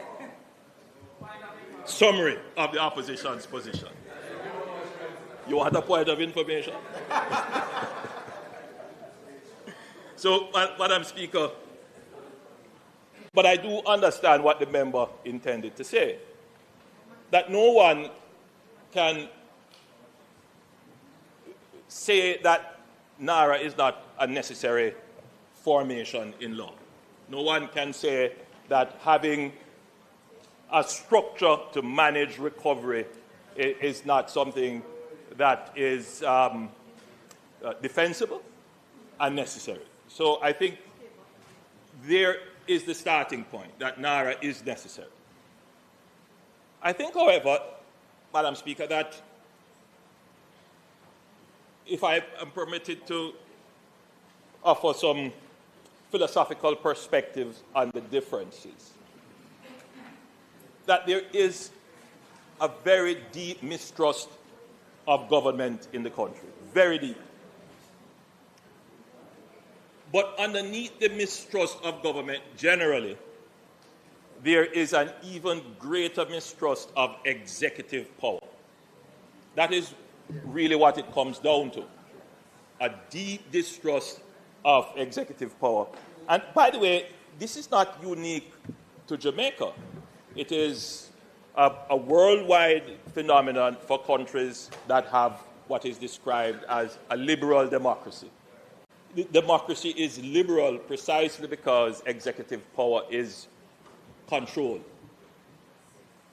summary of the opposition's position. You want a point of information? So, Madam Speaker, but I do understand what the member intended to say, that no one can say that NARA is not a necessary formation in law. No one can say that having a structure to manage recovery is not something that is defensible and necessary. So I think there is the starting point, that NARA is necessary. I think, however, Madam Speaker, that if I am permitted to offer some philosophical perspectives on the differences, that there is a very deep mistrust of government in the country, very deep. But underneath the mistrust of government generally, there is an even greater mistrust of executive power. That is really what it comes down to, a deep distrust of executive power. And by the way, this is not unique to Jamaica. It is a worldwide phenomenon for countries that have what is described as a liberal democracy. Democracy is liberal precisely because executive power is controlled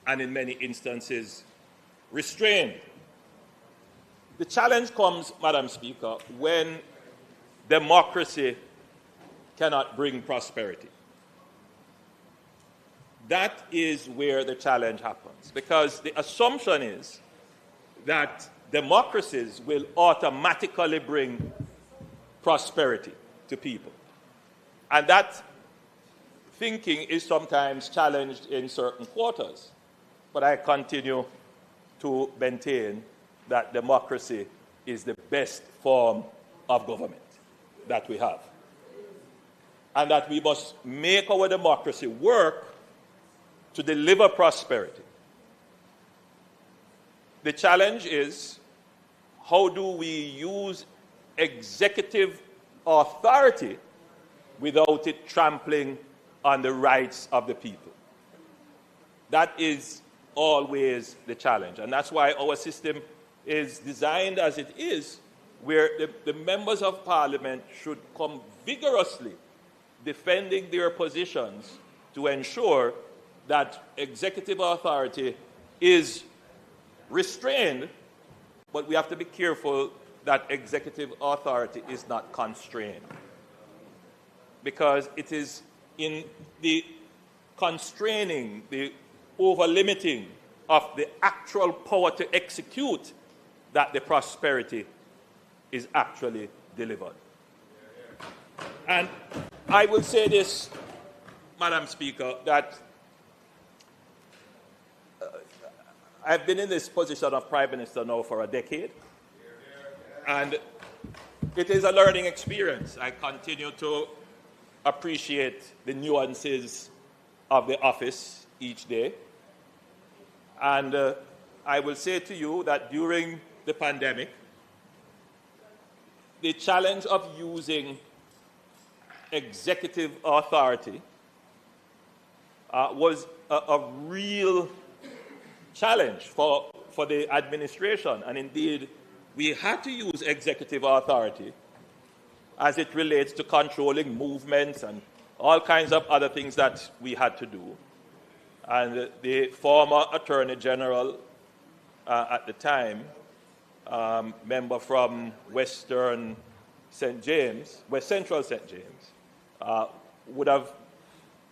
and in many instances restrained. The challenge comes, Madam Speaker, when democracy cannot bring prosperity. That is where the challenge happens, because the assumption is that democracies will automatically bring prosperity to people. And that thinking is sometimes challenged in certain quarters. But I continue to maintain that democracy is the best form of government that we have. And that we must make our democracy work to deliver prosperity. The challenge is, how do we use executive authority without it trampling on the rights of the people? That is always the challenge. And that's why our system is designed as it is, where the members of parliament should come vigorously defending their positions to ensure that executive authority is restrained, but we have to be careful that executive authority is not constrained. Because it is in the constraining, the over-limiting of the actual power to execute that the prosperity is actually delivered. And I will say this, Madam Speaker, that I've been in this position of Prime Minister now for a decade, and it is a learning experience. I continue to appreciate the nuances of the office each day. And I will say to you that during the pandemic, the challenge of using executive authority was a real challenge for the administration. And indeed, we had to use executive authority as it relates to controlling movements and all kinds of other things that we had to do. And the former Attorney General at the time, member from West Central St. James, would have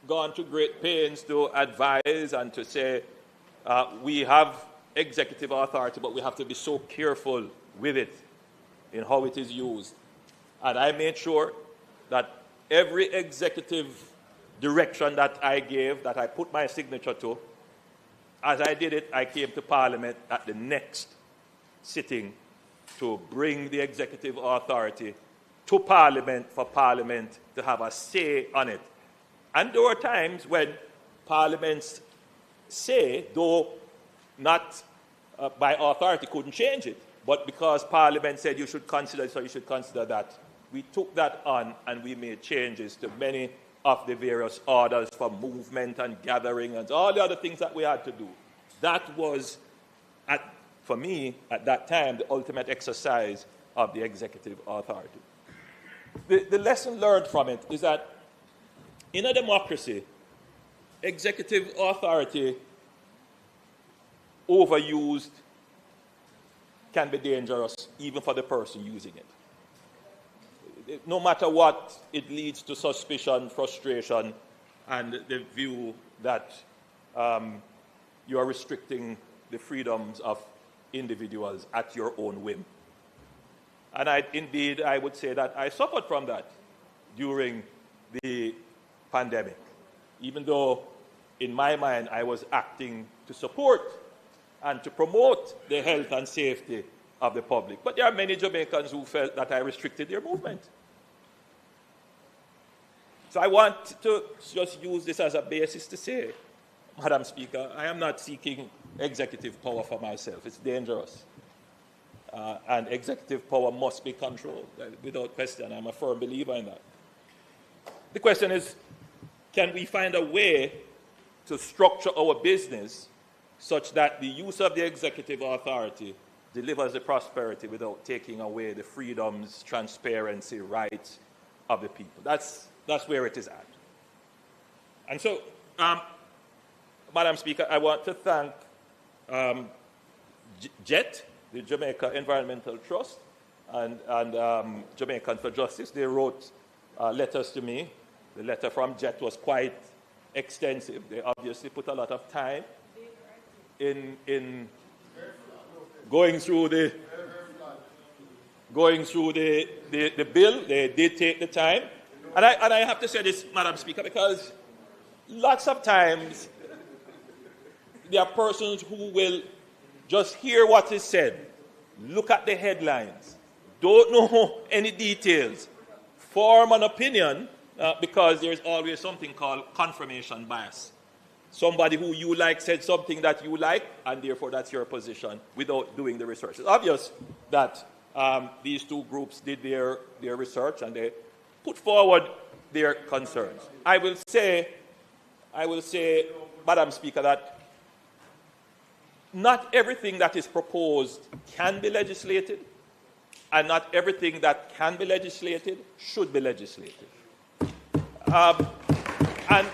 gone to great pains to advise and to say, we have executive authority, but we have to be so careful with it in how it is used. And I made sure that every executive direction that I gave, that I put my signature to, as I did it, I came to Parliament at the next sitting to bring the executive authority to Parliament for Parliament to have a say on it. And there were times when Parliament's say, though not by authority, couldn't change it. But because Parliament said you should consider this or you should consider that, we took that on and we made changes to many of the various orders for movement and gathering and all the other things that we had to do. That was, for me, at that time, the ultimate exercise of the executive authority. The lesson learned from it is that in a democracy, executive authority overused can be dangerous even for the person using it. No matter what, it leads to suspicion, frustration, and the view that you are restricting the freedoms of individuals at your own whim. And I would say that I suffered from that during the pandemic, even though in my mind I was acting to support and to promote the health and safety of the public. But there are many Jamaicans who felt that I restricted their movement. So I want to just use this as a basis to say, Madam Speaker, I am not seeking executive power for myself. It's dangerous. And executive power must be controlled, without question. I'm a firm believer in that. The question is, can we find a way to structure our business such that the use of the executive authority delivers the prosperity without taking away the freedoms, transparency, rights of the people? That's where it is at. And so, Madam Speaker, I want to thank JET, the Jamaica Environmental Trust, and Jamaicans for Justice. They wrote letters to me. The letter from JET was quite extensive. They obviously put a lot of time in going through the bill. They did take the time. And I have to say this, Madam Speaker, because lots of times there are persons who will just hear what is said, look at the headlines, don't know any details, form an opinion because there's always something called confirmation bias. Somebody who you like said something that you like, and therefore that's your position without doing the research. It's obvious that these two groups did their research and they put forward their concerns. I will say, Madam Speaker, that not everything that is proposed can be legislated, and not everything that can be legislated should be legislated. And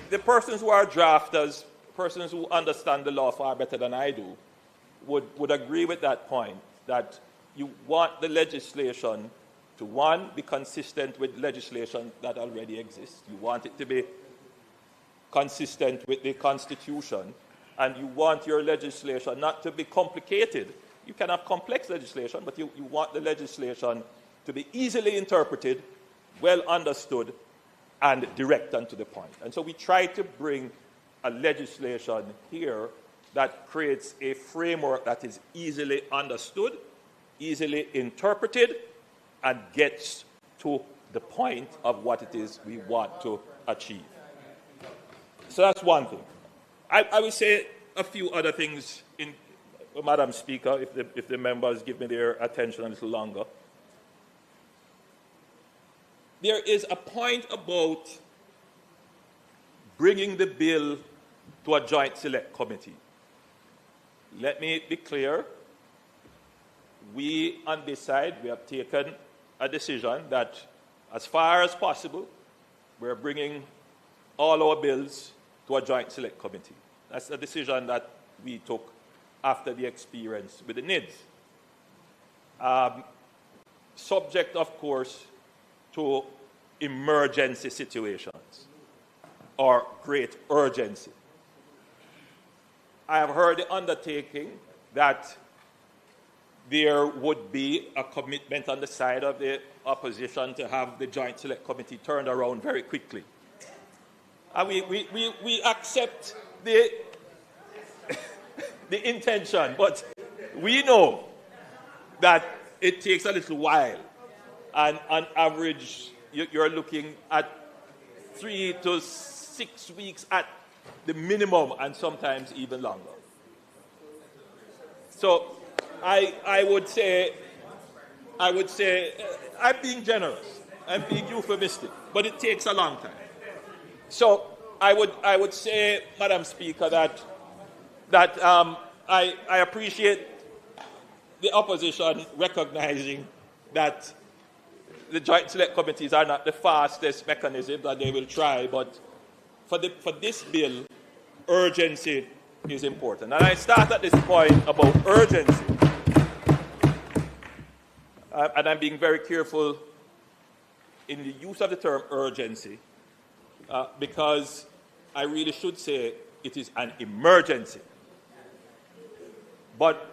the persons who are drafters, persons who understand the law far better than I do, would agree with that point, that you want the legislation to, one, be consistent with legislation that already exists. You want it to be consistent with the Constitution, and you want your legislation not to be complicated. You can have complex legislation, but you want the legislation to be easily interpreted, well understood, and direct and to the point. And so we try to bring a legislation here that creates a framework that is easily understood, easily interpreted, and gets to the point of what it is we want to achieve. So that's one thing. I will say a few other things, Madam Speaker, if the members give me their attention a little longer. There is a point about bringing the bill to a joint select committee. Let me be clear. We, on this side, we have taken a decision that, as far as possible, we're bringing all our bills to a joint select committee. That's a decision that we took after the experience with the NIDS. Subject, of course, to emergency situations or great urgency. I have heard the undertaking that there would be a commitment on the side of the opposition to have the Joint Select Committee turned around very quickly. And we accept the intention, but we know that it takes a little while. And on average, you're looking at 3 to 6 weeks at the minimum, and sometimes even longer. So I would say I'm being generous, I'm being euphemistic, but it takes a long time. So I would say, Madam Speaker, that I appreciate the opposition recognizing that the Joint Select Committees are not the fastest mechanism that they will try, but for this bill, urgency is important. And I start at this point about urgency. And I'm being very careful in the use of the term urgency, because I really should say it is an emergency. But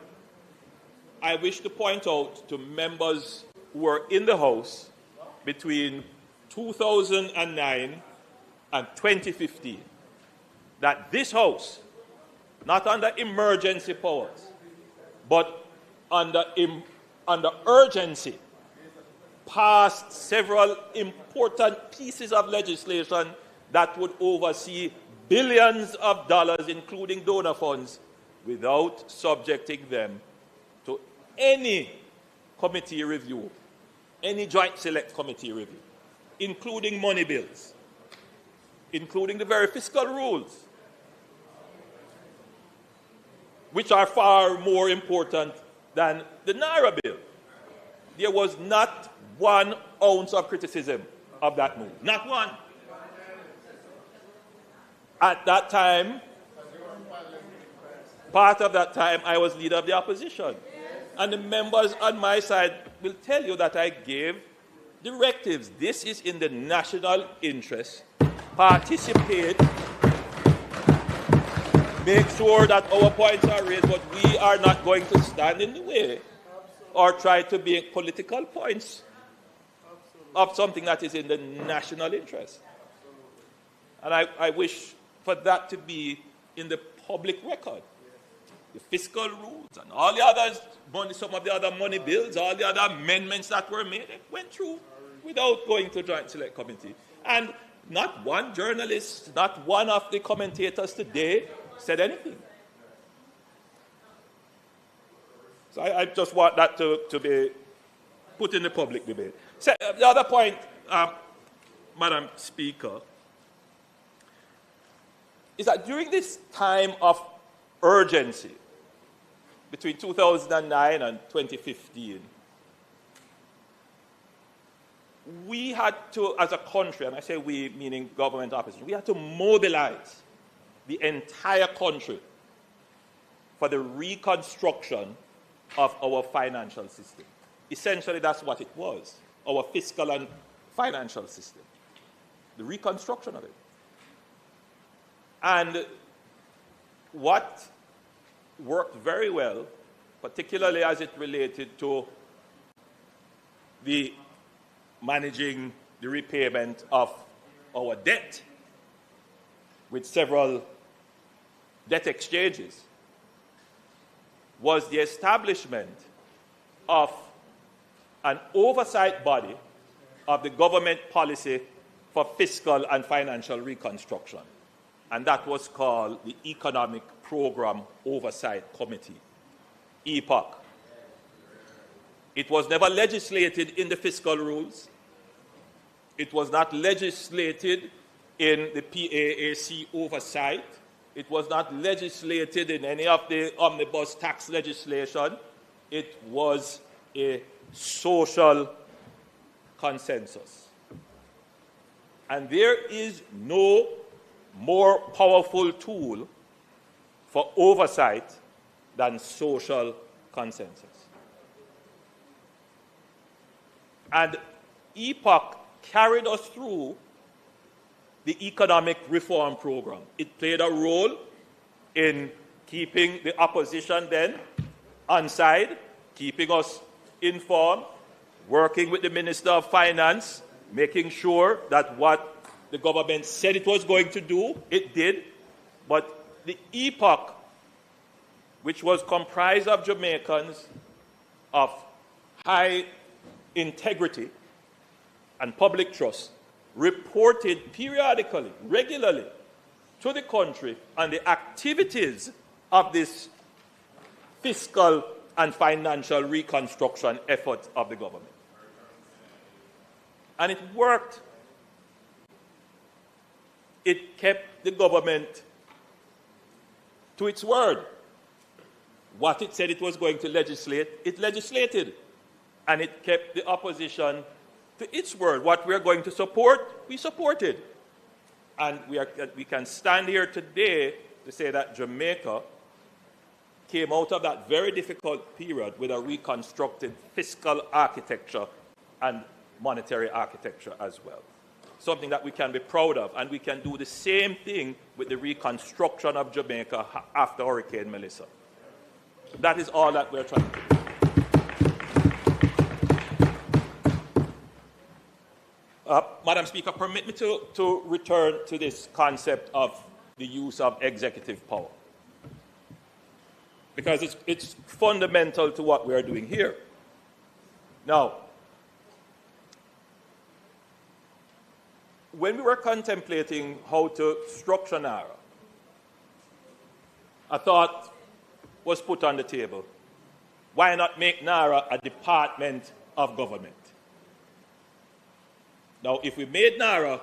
I wish to point out to members who were in the House between 2009 and 2015 that this House, not under emergency powers, but under urgency, passed several important pieces of legislation that would oversee billions of dollars, including donor funds, without subjecting them to any committee review, any joint select committee review, including money bills, including the very fiscal rules, which are far more important than the Naira bill. There was not 1 ounce of criticism of that move. Not one. At that time, part of that time, I was leader of the opposition. And the members on my side will tell you that I gave directives. This is in the national interest. Participate. Make sure that our points are raised, but we are not going to stand in the way or try to make political points of something that is in the national interest. And I wish for that to be in the public record. The fiscal rules and all the others, some of the other money bills, all the other amendments that were made, it went through without going to Joint Select Committee. And not one journalist, not one of the commentators today said anything. So I just want that to be put in the public debate. So, the other point, Madam Speaker, is that during this time of urgency, between 2009 and 2015, we had to, as a country, and I say we meaning government opposition, we had to mobilize the entire country for the reconstruction of our financial system. Essentially, that's what it was, our fiscal and financial system, the reconstruction of it. And what worked very well, particularly as it related to the managing the repayment of our debt with several debt exchanges, was the establishment of an oversight body of the government policy for fiscal and financial reconstruction. And that was called the Economic Program Oversight Committee, EPOC. It was never legislated in the fiscal rules. It was not legislated in the PAAC oversight. It was not legislated in any of the omnibus tax legislation. It was a social consensus. And there is no more powerful tool for oversight than social consensus. And EPOC carried us through the economic reform program. It played a role in keeping the opposition then on side, keeping us informed, working with the Minister of Finance, making sure that what the government said it was going to do, it did. But the EPOC, which was comprised of Jamaicans of high integrity and public trust, reported periodically, regularly, to the country on the activities of this fiscal and financial reconstruction effort of the government. And it worked. It kept the government to its word. What it said it was going to legislate, it legislated. And it kept the opposition to its word. What we are going to support, we supported. And we can stand here today to say that Jamaica came out of that very difficult period with a reconstructed fiscal architecture and monetary architecture as well. Something that we can be proud of. And we can do the same thing with the reconstruction of Jamaica after Hurricane Melissa. That is all that we're trying to do. Madam Speaker, permit me to return to this concept of the use of executive power, because it's fundamental to what we are doing here. Now, when we were contemplating how to structure NARA, a thought was put on the table. Why not make NARA a department of government? Now, if we made NARA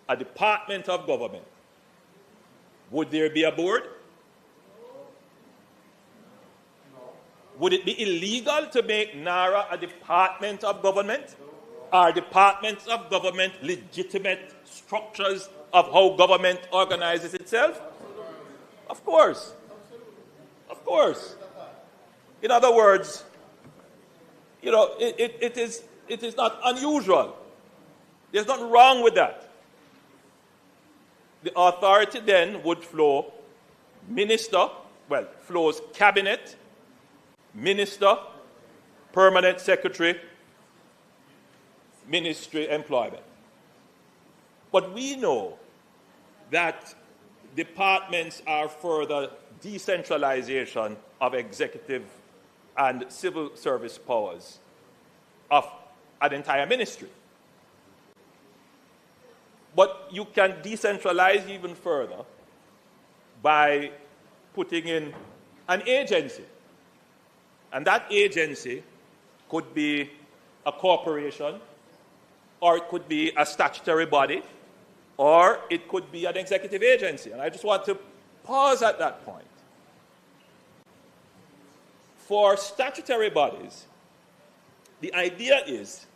a department of government, would there be a board? Would it be illegal to make NARA a department of government? Are departments of government legitimate structures of how government organizes itself? Of course. Of course. In other words, it is not unusual. There's nothing wrong with that. The authority then would flow flows cabinet, minister, permanent secretary, ministry employment. But we know that departments are further decentralization of executive and civil service powers of an entire ministry. But you can decentralize even further by putting in an agency. And that agency could be a corporation, or it could be a statutory body, or it could be an executive agency. And I just want to pause at that point. For statutory bodies, the idea is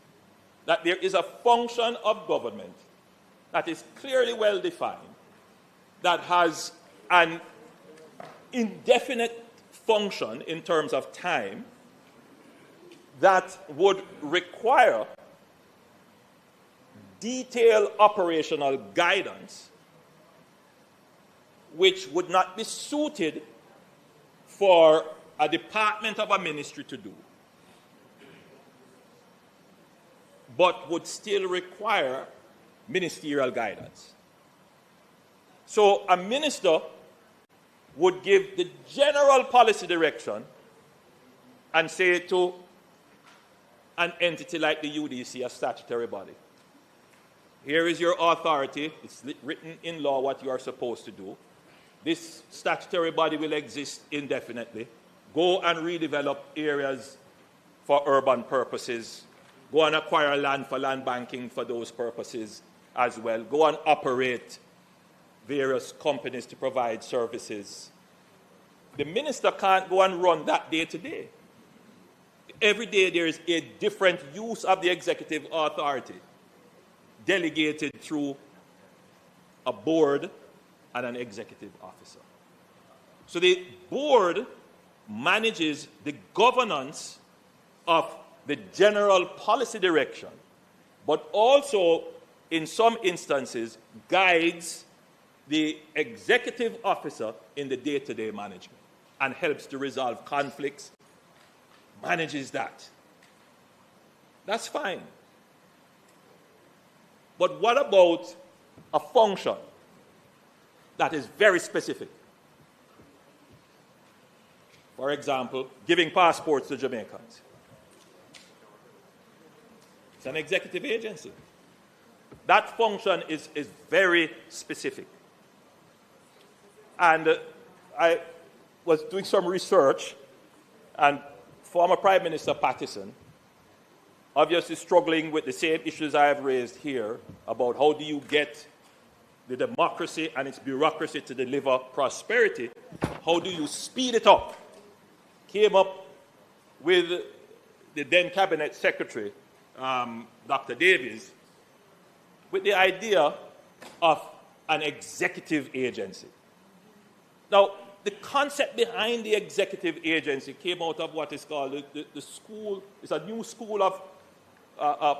that there is a function of government that is clearly well defined, that has an indefinite function in terms of time, that would require detailed operational guidance, which would not be suited for a department of a ministry to do, but would still require ministerial guidance. So a minister would give the general policy direction and say to an entity like the UDC, a statutory body, here is your authority, it's written in law what you are supposed to do. This statutory body will exist indefinitely. Go and redevelop areas for urban purposes. Go and acquire land for land banking for those purposes as well. Go and operate various companies to provide services. The minister can't go and run that day to day. Every day there is a different use of the executive authority delegated through a board and an executive officer. So the board manages the governance of the general policy direction, but also, in some instances, guides the executive officer in the day-to-day management and helps to resolve conflicts, manages that. That's fine. But what about a function that is very specific? For example, giving passports to Jamaicans. It's an executive agency. That function is very specific. And I was doing some research, and former Prime Minister Pattison, obviously struggling with the same issues I have raised here about how do you get the democracy and its bureaucracy to deliver prosperity, how do you speed it up, came up with the then Cabinet Secretary, Dr. Davies, with the idea of an executive agency. Now, the concept behind the executive agency came out of what is called the school, it's a new school of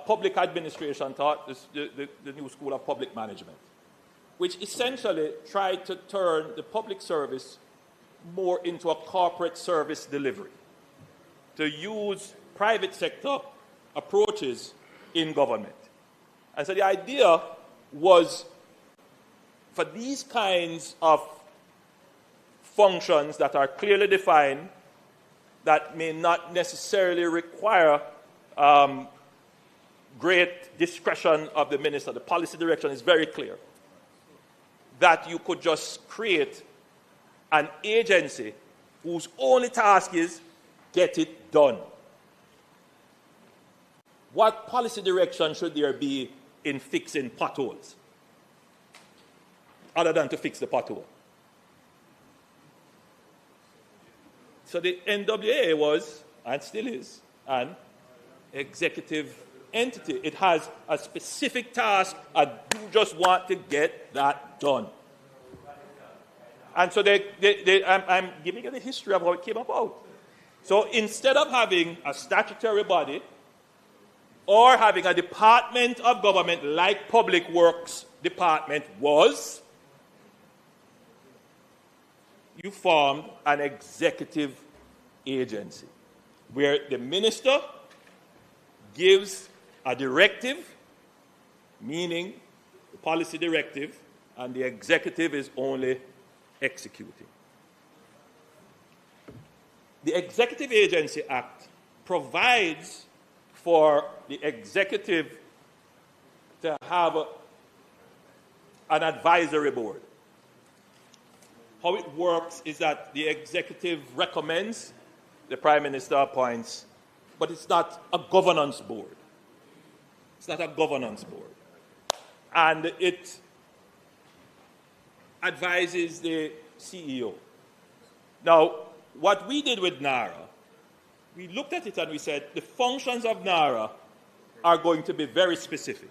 public administration thought, the new school of public management, which essentially tried to turn the public service more into a corporate service delivery, to use private sector approaches in government. And so the idea was for these kinds of functions that are clearly defined, that may not necessarily require great discretion of the minister. The policy direction is very clear. That you could just create an agency whose only task is get it done. What policy direction should there be in fixing potholes, other than to fix the pothole? So the NWA was, and still is, an executive entity. It has a specific task, and you just want to get that done. And so I'm giving you the history of how it came about. So instead of having a statutory body or having a department of government like Public Works Department was, you formed an executive agency where the minister gives a directive, meaning the policy directive, and the executive is only executing. The Executive Agency Act provides for the executive to have an advisory board. How it works is that the executive recommends, the Prime Minister appoints, but it's not a governance board. It's not a governance board. And it advises the CEO. Now, what we did with NARA, we looked at it and we said the functions of NARA are going to be very specific.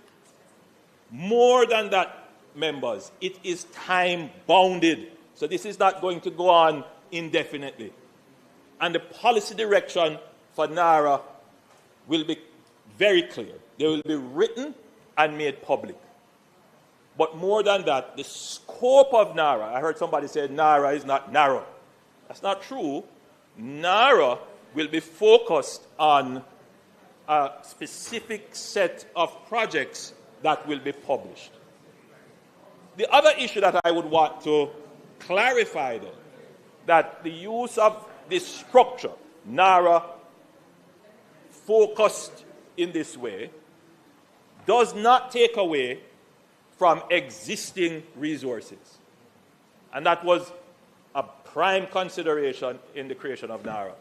More than that, members, it is time-bounded. So this is not going to go on indefinitely. And the policy direction for NARA will be very clear. They will be written and made public. But more than that, the scope of NARA, I heard somebody say NARA is not narrow. That's not true. NARA will be focused on a specific set of projects that will be published. The other issue that I would want to clarify, though, that the use of this structure, NARA, focused in this way, does not take away from existing resources. And that was a prime consideration in the creation of NARA.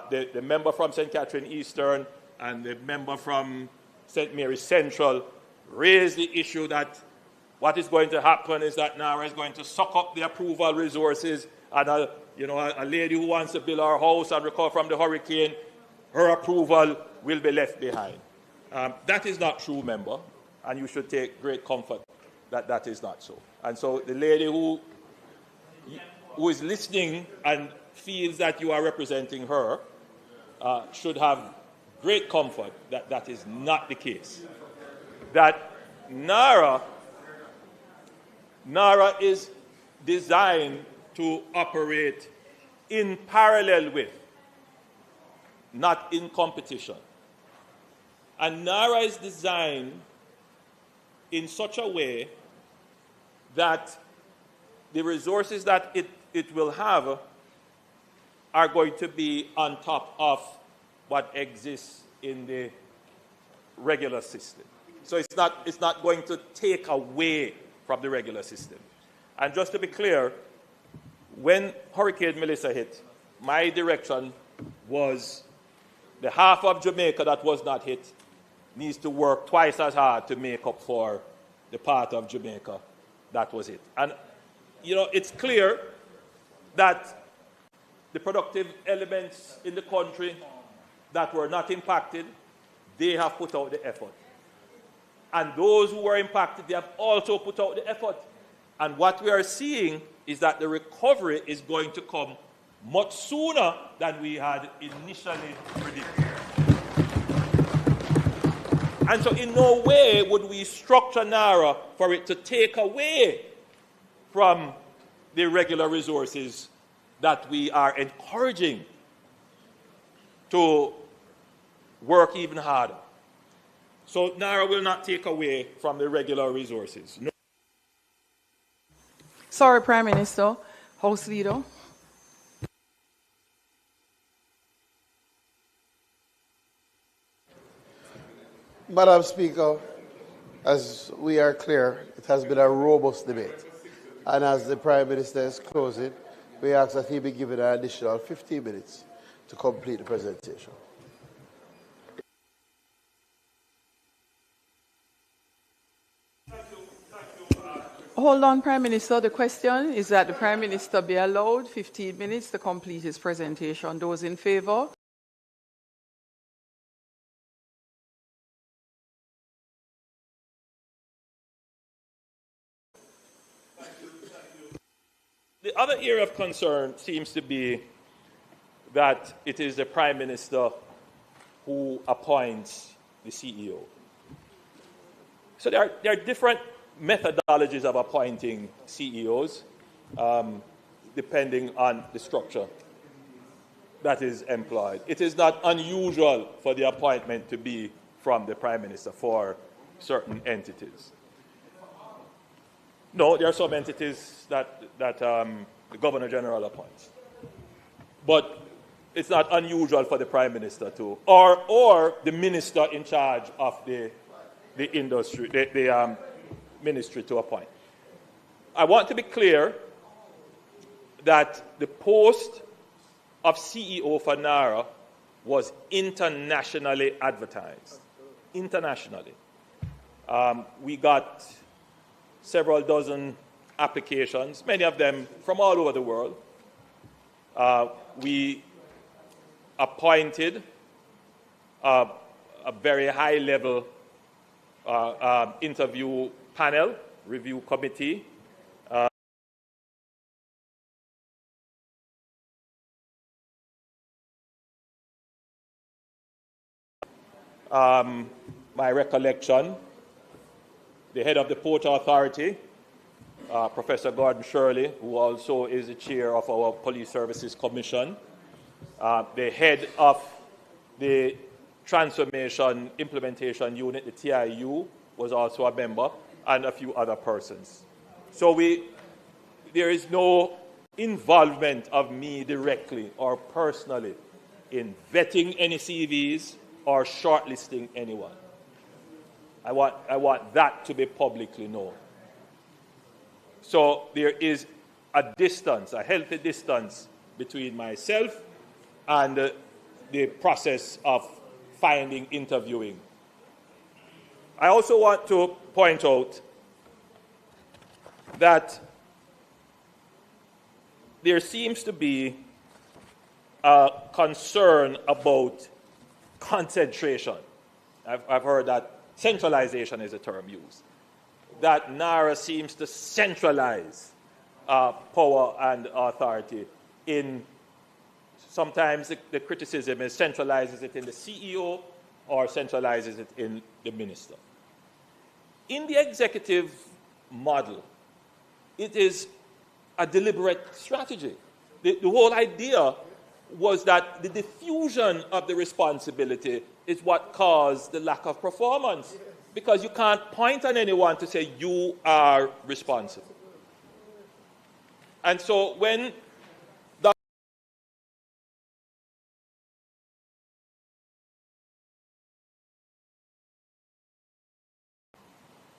The member from St. Catherine Eastern and the member from St. Mary's Central raised the issue that what is going to happen is that NARA is going to suck up the approval resources, and a lady who wants to build her house and recover from the hurricane, her approval will be left behind. That is not true, member, and you should take great comfort that that is not so. And so the lady who is listening and feels that you are representing her should have great comfort that that is not the case. That NARA is designed to operate in parallel with, not in competition. And NARA is designed in such a way that the resources that it will have are going to be on top of what exists in the regular system. So it's not going to take away from the regular system. And just to be clear, when Hurricane Melissa hit, my direction was the half of Jamaica that was not hit needs to work twice as hard to make up for the part of Jamaica that was hit. And, it's clear that the productive elements in the country that were not impacted, they have put out the effort. And those who were impacted, they have also put out the effort. And what we are seeing is that the recovery is going to come much sooner than we had initially predicted. And so in no way would we structure NARA for it to take away from the regular resources that we are encouraging to work even harder. So NARA will not take away from the regular resources. No.
Sorry, Prime Minister. House Leader.
Madam Speaker, as we are clear, it has been a robust debate. And as the Prime Minister is closing, we ask that he be given an additional 15 minutes to complete the presentation.
Hold on, Prime Minister. The question is that the Prime Minister be allowed 15 minutes to complete his presentation. Those in favour?
The other area of concern seems to be that it is the Prime Minister who appoints the CEO. So there are different methodologies of appointing CEOs, depending on the structure that is employed. It is not unusual for the appointment to be from the Prime Minister for certain entities. No, there are some entities that the Governor General appoints. But it's not unusual for the Prime Minister to, or the Minister in charge of the industry, the ministry to appoint. I want to be clear that the post of CEO for NARA was internationally advertised. Internationally. We got several dozen applications, many of them from all over the world. We appointed a very high-level interview panel, review committee. My recollection, the head of the Port Authority, Professor Gordon Shirley, who also is the chair of our Police Services Commission, the head of the Transformation Implementation Unit, the TIU, was also a member, and a few other persons. So there is no involvement of me directly or personally in vetting any CVs or shortlisting anyone. I want that to be publicly known. So there is a distance, a healthy distance between myself and the process of finding, interviewing. I also want to point out that there seems to be a concern about concentration. I've heard that centralization is a term used. That NARA seems to centralize power and authority in, sometimes the criticism is centralizes it in the CEO or centralizes it in the minister. In the executive model, it is a deliberate strategy. The whole idea was that the diffusion of the responsibility is what caused the lack of performance, because you can't point on anyone to say you are responsible. And so when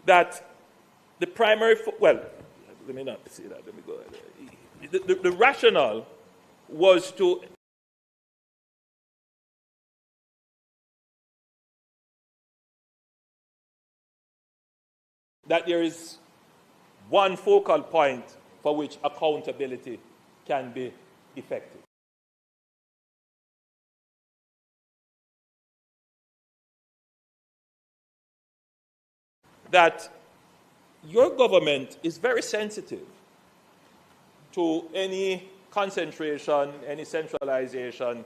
that the primary, well, let me not say that, let me go ahead. The rationale was to that there is one focal point for which accountability can be effective. That your government is very sensitive to any concentration, any centralization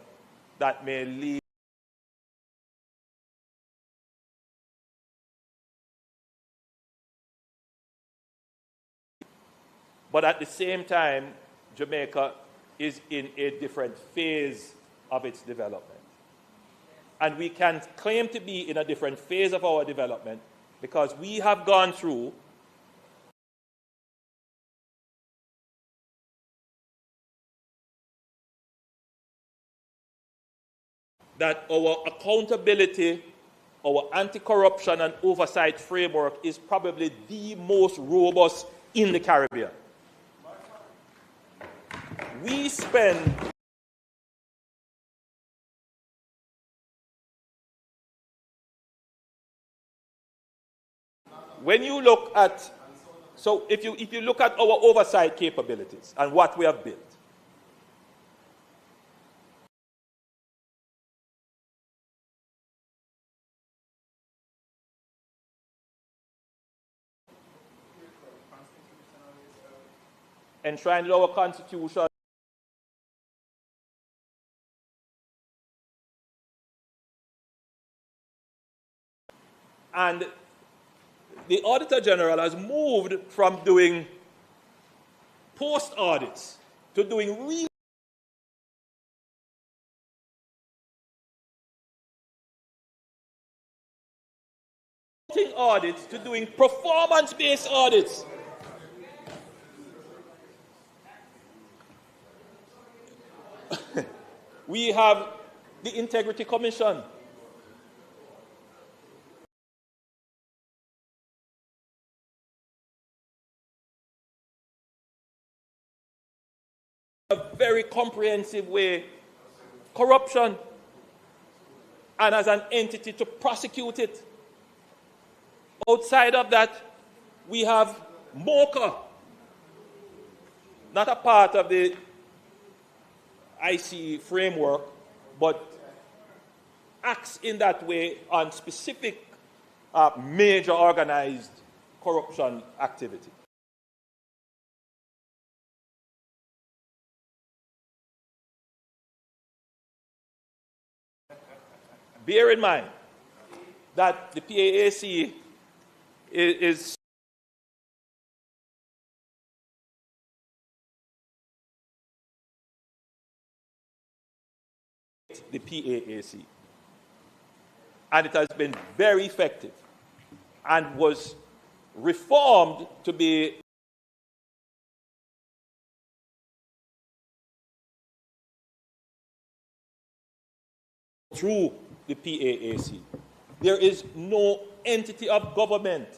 that may lead but at the same time, Jamaica is in a different phase of its development. And we can claim to be in a different phase of our development because we have gone through that our accountability, our anti-corruption and oversight framework is probably the most robust in the Caribbean. We spend when you look at, so if you look at our oversight capabilities and what we have built, enshrined in our Constitution, and the Auditor General has moved from doing post audits to doing real audits to doing performance-based audits. We have the Integrity Commission. A very comprehensive way, corruption, and as an entity to prosecute it. Outside of that, we have MOCA, not a part of the IC framework, but acts in that way on specific major organized corruption activity. Bear in mind that the PAAC is the PAAC, and it has been very effective and was reformed to be through the PAAC. There is no entity of government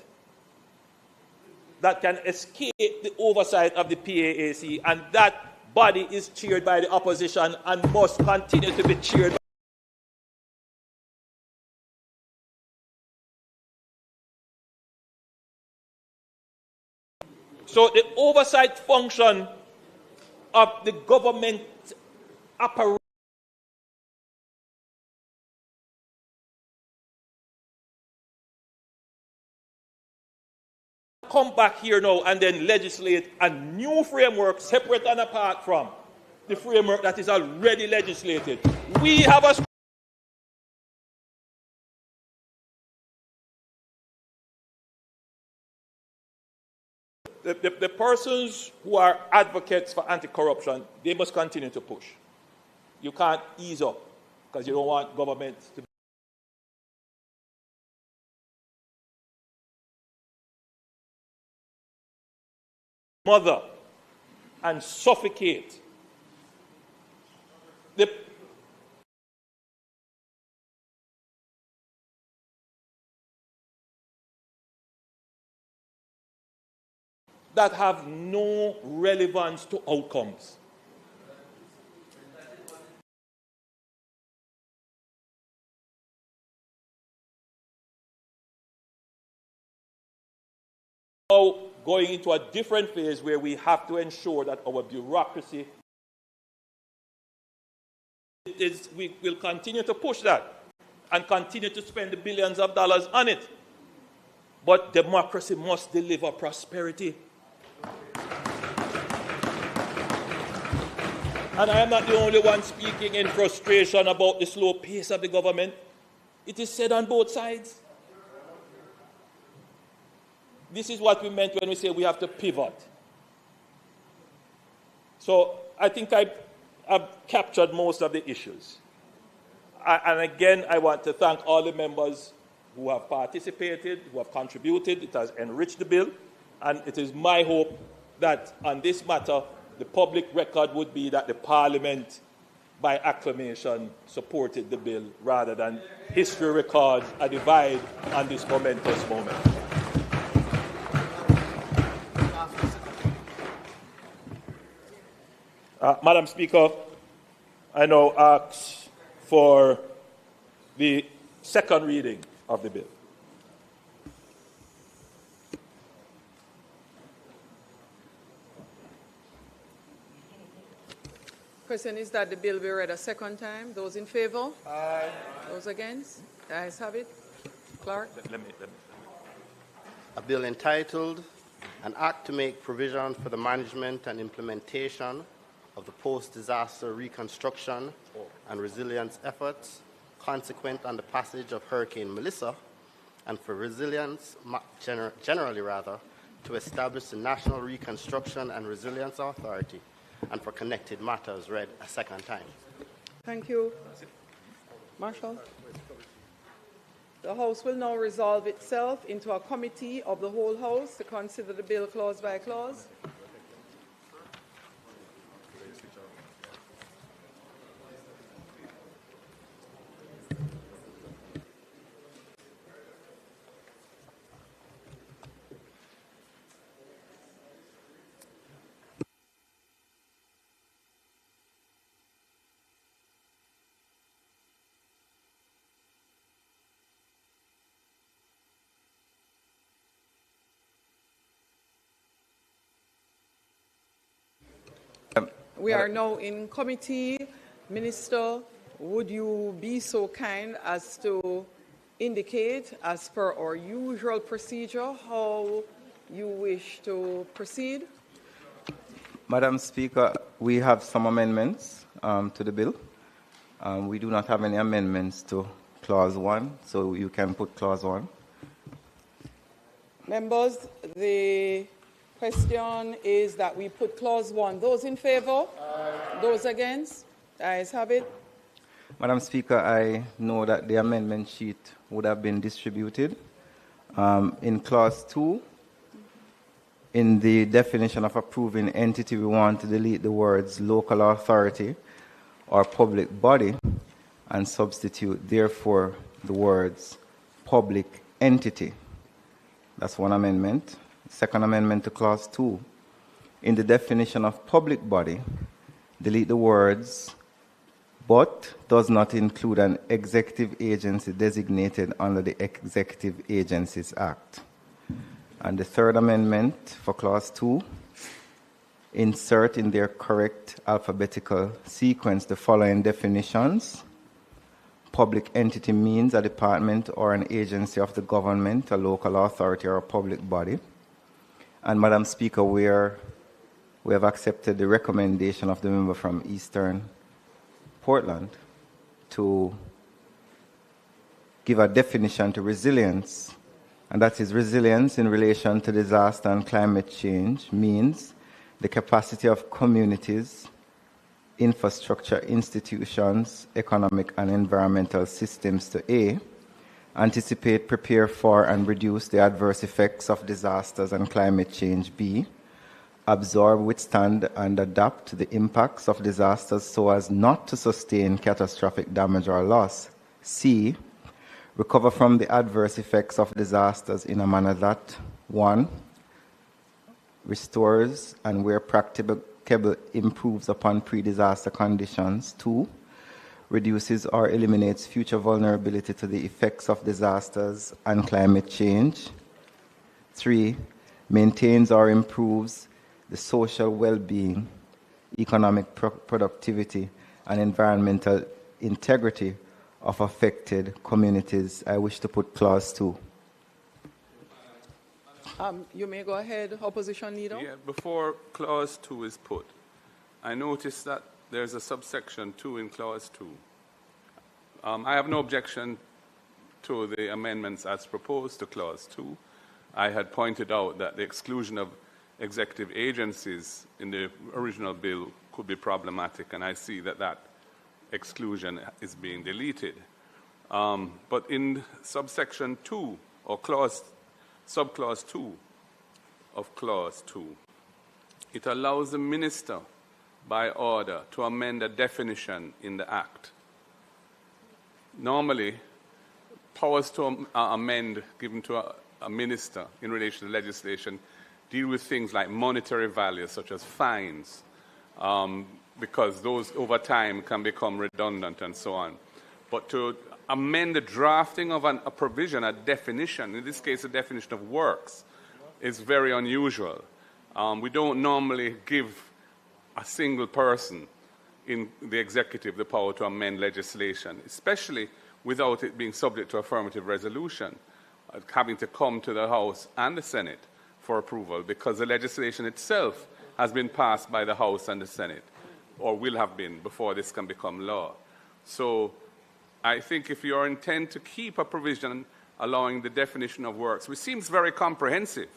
that can escape the oversight of the PAAC, and that body is chaired by the opposition and must continue to be chaired by so the oversight function of the government apparatus come back here now and then legislate a new framework separate and apart from the framework that is already legislated. We have a the persons who are advocates for anti-corruption, they must continue to push. You can't ease up because you don't want government to mother and suffocate the that have no relevance to outcomes. Now going into a different phase where we have to ensure that our bureaucracy we will continue to push that and continue to spend the billions of dollars on it. But democracy must deliver prosperity. And I am not the only one speaking in frustration about the slow pace of the government. It is said on both sides. This is what we meant when we say we have to pivot. So I think I've captured most of the issues. And again, I want to thank all the members who have participated, who have contributed. It has enriched the bill. And it is my hope that on this matter, the public record would be that the Parliament, by acclamation, supported the bill rather than history records a divide on this momentous moment. Madam Speaker, I now ask for the second reading of the bill.
Question is that the bill be read a second time. Those in favour?
Aye.
Those against? The ayes have it. Clerk?
Let me.
A bill entitled, An Act to Make Provision for the Management and Implementation of the Post-Disaster Reconstruction and Resilience Efforts consequent on the passage of Hurricane Melissa, and for resilience, generally to establish the National Reconstruction and Resilience Authority, and for connected matters read a second time.
Thank you. Marshall? The House will now resolve itself into a committee of the whole House to consider the bill clause by clause. We are now in committee. Minister, would you be so kind as to indicate, as per our usual procedure, how you wish to proceed?
Madam Speaker, we have some amendments to the bill. We do not have any amendments to Clause 1, so you can put Clause 1.
Members, the question is that we put Clause 1. Those in favour? Those against? The ayes have it.
Madam Speaker, I know that the amendment sheet would have been distributed. In Clause 2, in the definition of approving entity, we want to delete the words local authority or public body and substitute, therefore, the words public entity. That's one amendment. Second amendment to Clause 2. In the definition of public body, delete the words but does not include an executive agency designated under the Executive Agencies Act. And the third amendment for Clause 2, insert in their correct alphabetical sequence the following definitions. Public entity means a department or an agency of the government, a local authority, or a public body. And Madam Speaker, we have accepted the recommendation of the member from Eastern Portland to give a definition to resilience, and that is resilience in relation to disaster and climate change means the capacity of communities, infrastructure, institutions, economic and environmental systems to A, anticipate, prepare for, and reduce the adverse effects of disasters and climate change, B, absorb, withstand, and adapt to the impacts of disasters so as not to sustain catastrophic damage or loss, C, recover from the adverse effects of disasters in a manner that, 1, restores and where practicable improves upon pre-disaster conditions, 2, reduces or eliminates future vulnerability to the effects of disasters and climate change, 3, maintains or improves the social well-being, economic productivity, and environmental integrity of affected communities. I wish to put Clause 2.
You may go ahead, Opposition Leader.
Yeah, before Clause 2 is put, I noticed that there's a subsection 2 in Clause 2. I have no objection to the amendments as proposed to Clause 2. I had pointed out that the exclusion of executive agencies in the original bill could be problematic, and I see that that exclusion is being deleted. But in subsection 2, or subclause 2 of clause 2, it allows the minister by order to amend a definition in the Act. Normally, powers to amend given to a minister in relation to legislation deal with things like monetary values, such as fines, because those over time can become redundant and so on. But to amend the drafting of a provision, a definition, in this case a definition of works, is very unusual. We don't normally give a single person in the executive the power to amend legislation, especially without it being subject to affirmative resolution, having to come to the House and the Senate for approval, because the legislation itself has been passed by the House and the Senate, or will have been before this can become law. So I think if you intend to keep a provision allowing the definition of works, which seems very comprehensive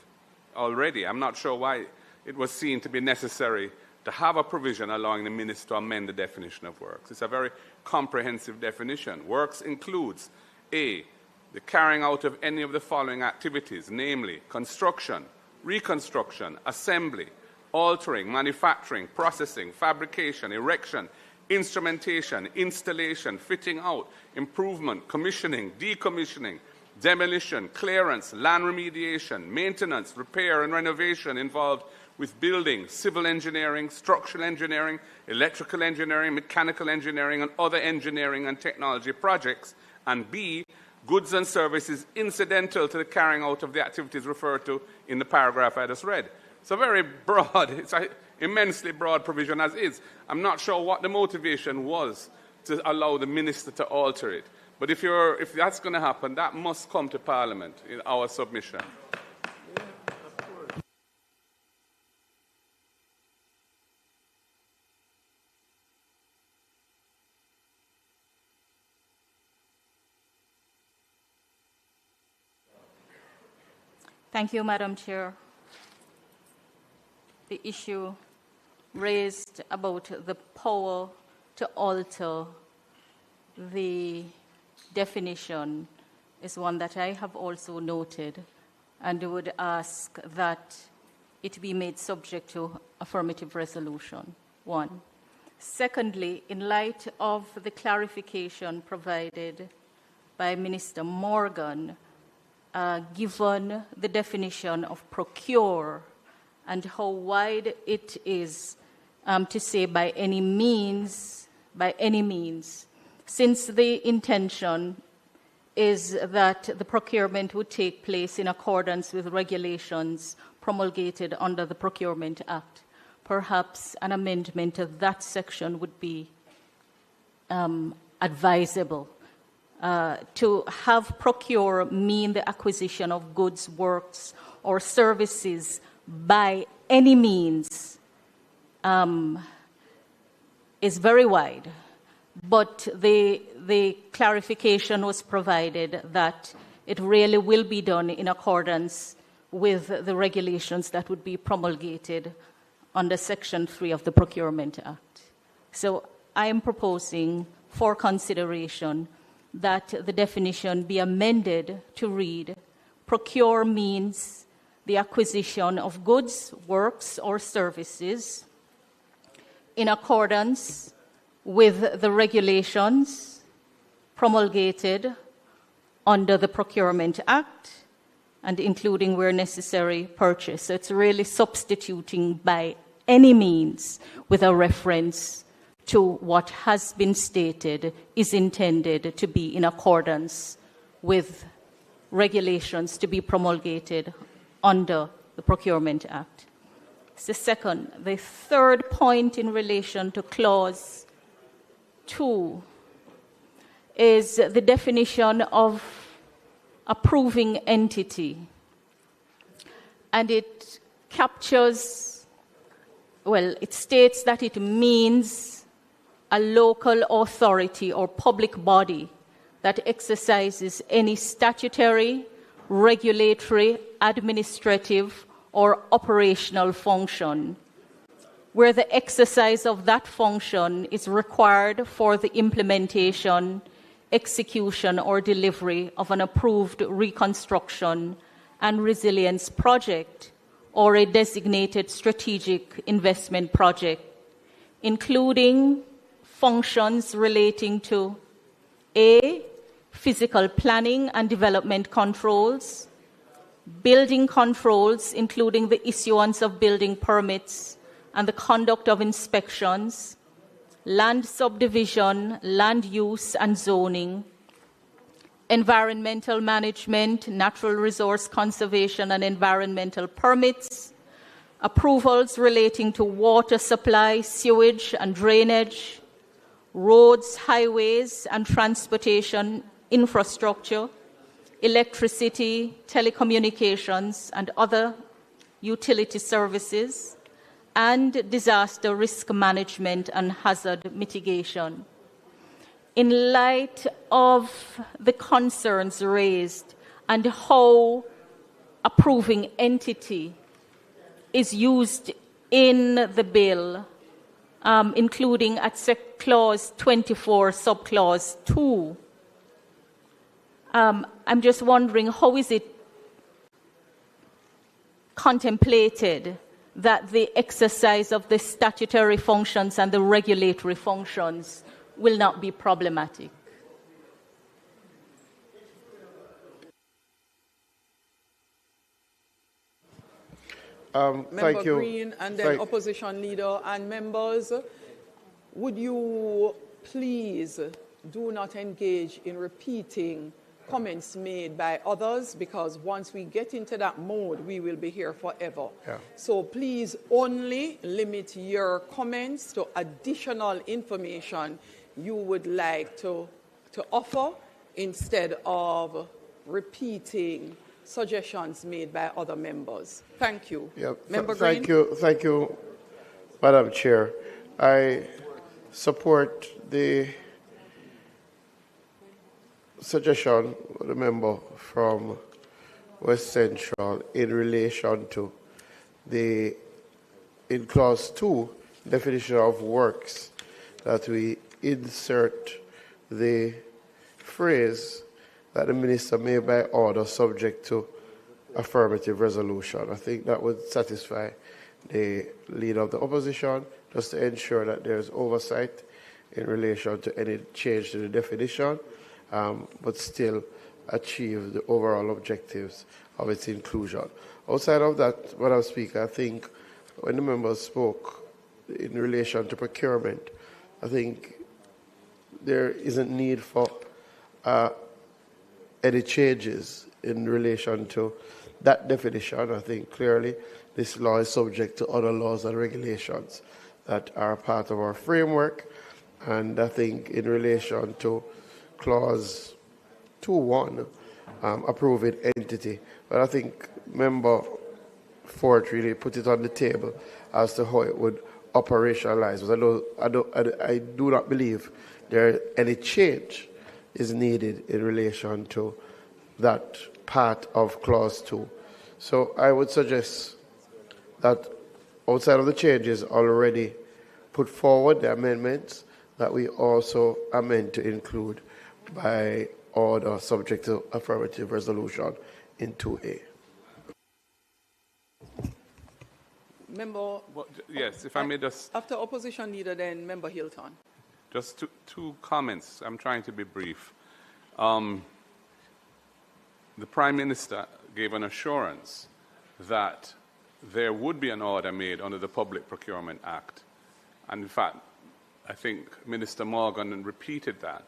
already, I'm not sure why it was seen to be necessary to have a provision allowing the minister to amend the definition of works. It's a very comprehensive definition. Works includes A, the carrying out of any of the following activities, namely construction, reconstruction, assembly, altering, manufacturing, processing, fabrication, erection, instrumentation, installation, fitting out, improvement, commissioning, decommissioning, demolition, clearance, land remediation, maintenance, repair and renovation involved with building, civil engineering, structural engineering, electrical engineering, mechanical engineering, and other engineering and technology projects, and B, goods and services incidental to the carrying out of the activities referred to in the paragraph I just read. It's a very broad, it's an immensely broad provision as is. I'm not sure what the motivation was to allow the minister to alter it. But if that's going to happen, that must come to Parliament in our submission.
Thank you, Madam Chair. The issue raised about the power to alter the definition is one that I have also noted and would ask that it be made subject to affirmative resolution, one. Secondly, in light of the clarification provided by Minister Morgan, given the definition of procure and how wide it is to say by any means, since the intention is that the procurement would take place in accordance with regulations promulgated under the Procurement Act, perhaps an amendment of that section would be advisable. To have procure mean the acquisition of goods, works, or services by any means is very wide. But the clarification was provided that it really will be done in accordance with the regulations that would be promulgated under Section 3 of the Procurement Act. So I am proposing for consideration that the definition be amended to read, procure means the acquisition of goods, works, or services in accordance with the regulations promulgated under the Procurement Act and including where necessary purchase. So it's really substituting by any means with a reference to what has been stated is intended to be in accordance with regulations to be promulgated under the Procurement Act. It's the second. The third point in relation to Clause 2 is the definition of approving entity. And it captures, well, it states that it means a local authority or public body that exercises any statutory, regulatory, administrative, or operational function where the exercise of that function is required for the implementation, execution, or delivery of an approved reconstruction and resilience project or a designated strategic investment project, including functions relating to A, physical planning and development controls, building controls, including the issuance of building permits and the conduct of inspections, land subdivision, land use and zoning, environmental management, natural resource conservation and environmental permits, approvals relating to water supply, sewage and drainage, roads, highways and transportation infrastructure, electricity, telecommunications and other utility services, and disaster risk management and hazard mitigation. In light of the concerns raised and how approving entity is used in the bill, including at Clause 24, Subclause 2, I'm just wondering, how is it contemplated that the exercise of the statutory functions and the regulatory functions will not be problematic?
Member Green and then Opposition Leader and members, would you please do not engage in repeating comments made by others, because once we get into that mode, we will be here forever.
Yeah.
So please only limit your comments to additional information you would like to offer instead of repeating suggestions made by other members. Thank you.
Yeah,
Member Green?
Thank you, Madam Chair. I support the suggestion of the member from West Central in relation to in Clause 2, definition of works, that we insert the phrase that the minister may by order subject to affirmative resolution. I think that would satisfy the leader of the opposition, just to ensure that there's oversight in relation to any change to the definition, but still achieve the overall objectives of its inclusion. Outside of that, Madam Speaker, I think when the members spoke in relation to procurement, I think there isn't need for any changes in relation to that definition. I think clearly this law is subject to other laws and regulations that are part of our framework. And I think in relation to Clause 2.1, approving entity, but I think Member Fort really put it on the table as to how it would operationalize. I do not believe any change is needed in relation to that part of Clause 2. So I would suggest that outside of the changes already put forward, the amendments, that we also amend to include by order subject to affirmative resolution in 2A.
Member...
Yes, if I may just...
After Opposition Leader, then Member Hilton.
Just two comments. I'm trying to be brief. The Prime Minister gave an assurance that there would be an order made under the Public Procurement Act. And in fact, I think Minister Morgan repeated that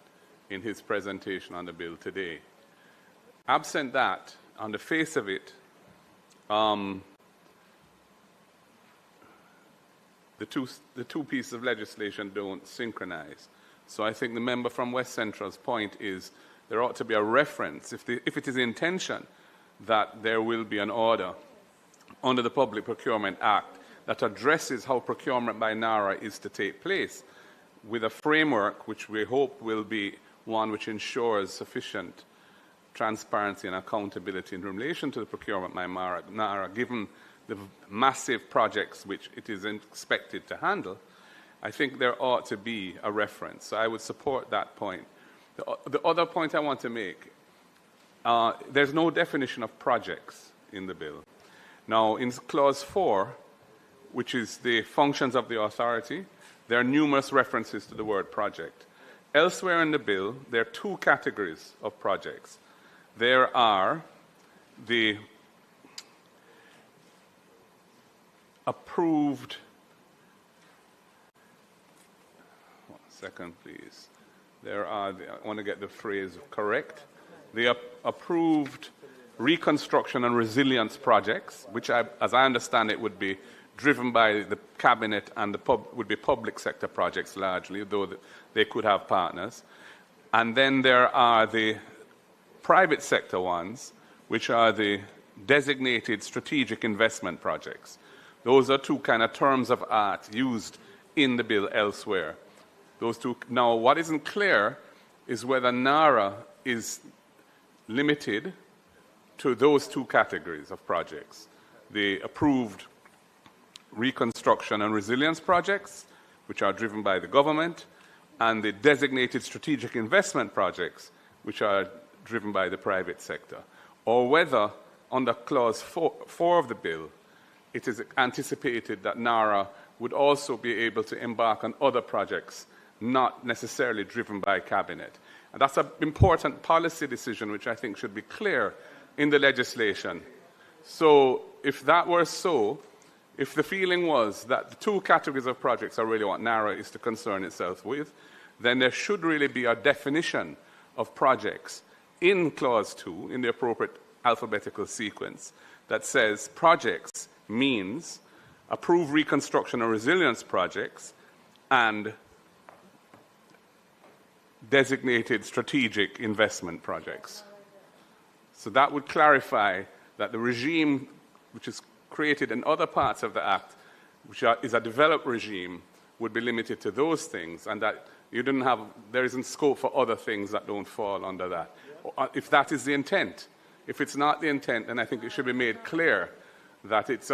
in his presentation on the bill today. Absent that, on the face of it, the two pieces of legislation don't synchronize. So I think the member from West Central's point is there ought to be a reference, if it is the intention that there will be an order under the Public Procurement Act that addresses how procurement by NARA is to take place, with a framework which we hope will be one which ensures sufficient transparency and accountability in relation to the procurement by NARA, given the massive projects which it is expected to handle, I think there ought to be a reference. So I would support that point. The other point I want to make, there's no definition of projects in the bill. Now, in Clause 4, which is the functions of the authority, there are numerous references to the word project. Elsewhere in the bill, there are two categories of projects. There are the approved, one second please, there are, I want to get the phrase correct, the approved reconstruction and resilience projects, which as I understand it would be driven by the cabinet and would be public sector projects largely, though they could have partners. And then there are the private sector ones, which are the designated strategic investment projects. Those are two kind of terms of art used in the bill elsewhere. Those two. Now, what isn't clear is whether NARA is limited to those two categories of projects, the approved reconstruction and resilience projects, which are driven by the government, and the designated strategic investment projects, which are driven by the private sector, or whether under Clause 4 of the bill, it is anticipated that NARA would also be able to embark on other projects not necessarily driven by cabinet. And that's an important policy decision which I think should be clear in the legislation. So if that were so, if the feeling was that the two categories of projects are really what NARA is to concern itself with, then there should really be a definition of projects in Clause 2, in the appropriate alphabetical sequence, that says projects means approved reconstruction and resilience projects and designated strategic investment projects. So that would clarify that the regime which is created in other parts of the Act, which is a developed regime, would be limited to those things, and that there isn't scope for other things that don't fall under that. If that is the intent. If it's not the intent, then I think it should be made clear that it's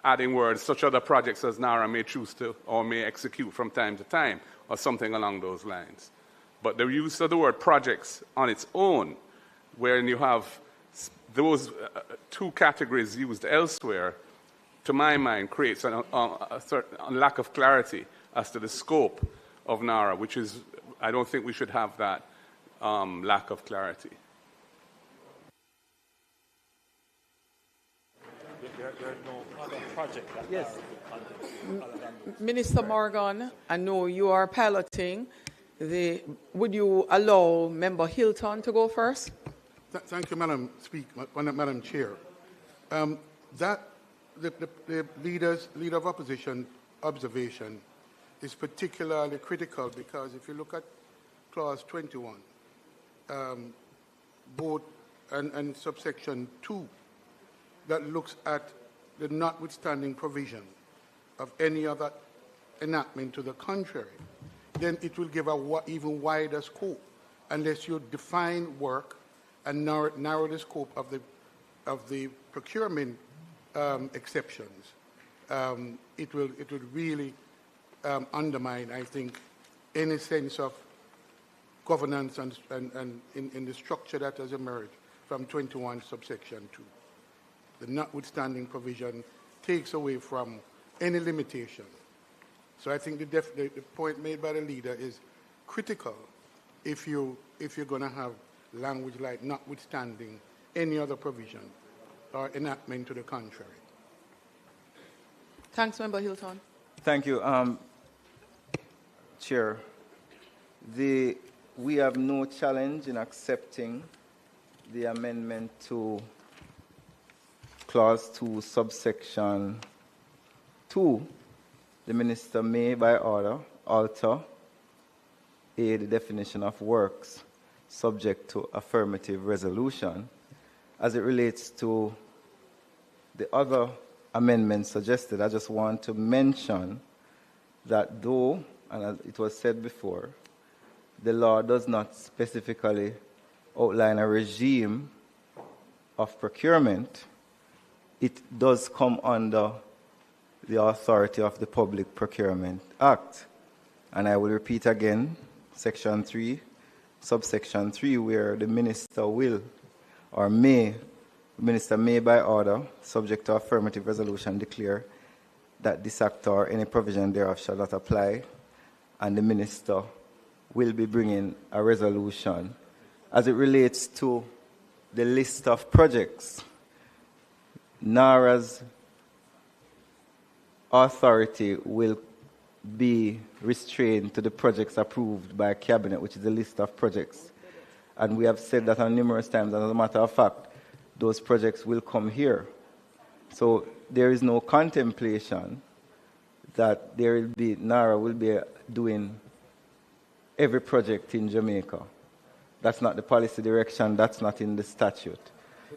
adding words, such other projects as NARA may choose to or may execute from time to time, or something along those lines. But the use of the word projects on its own, wherein you have those two categories used elsewhere, to my mind, creates a lack of clarity as to the scope of NARA, which is, I don't think we should have that lack of clarity.
There are no other projects that
Yes.
are
Minister Morgan, I know you are piloting. Would you allow Member Hilton to go first?
Thank you, Madam Chair. The leader of opposition observation is particularly critical because if you look at Clause 21, both and subsection 2, that looks at the notwithstanding provision of any other enactment to the contrary, then it will give a even wider scope unless you define work and narrow the scope of the procurement exceptions. It will really undermine, I think, any sense of governance and in the structure that has emerged from 21 subsection 2. The notwithstanding provision takes away from any limitation. So I think the point made by the leader is critical if you're going to have language like notwithstanding any other provision or enactment to the contrary.
Thanks, Member Hilton.
Thank you, Chair. We have no challenge in accepting the amendment to Clause 2, subsection 2. The Minister may, by order, alter the definition of works subject to affirmative resolution. As it relates to the other amendments suggested, I just want to mention that though, and as it was said before, the law does not specifically outline a regime of procurement, it does come under the authority of the Public Procurement Act. And I will repeat again, Section 3, subsection 3, where the minister will or may, the minister may by order, subject to affirmative resolution, declare that this act or any provision thereof shall not apply, and the minister will be bringing a resolution as it relates to the list of projects. NARA's authority will be restrained to the projects approved by Cabinet, which is the list of projects. And we have said that on numerous times, and as a matter of fact, those projects will come here. So there is no contemplation that there will be, NARA will be doing every project in Jamaica. That's not the policy direction, that's not in the statute.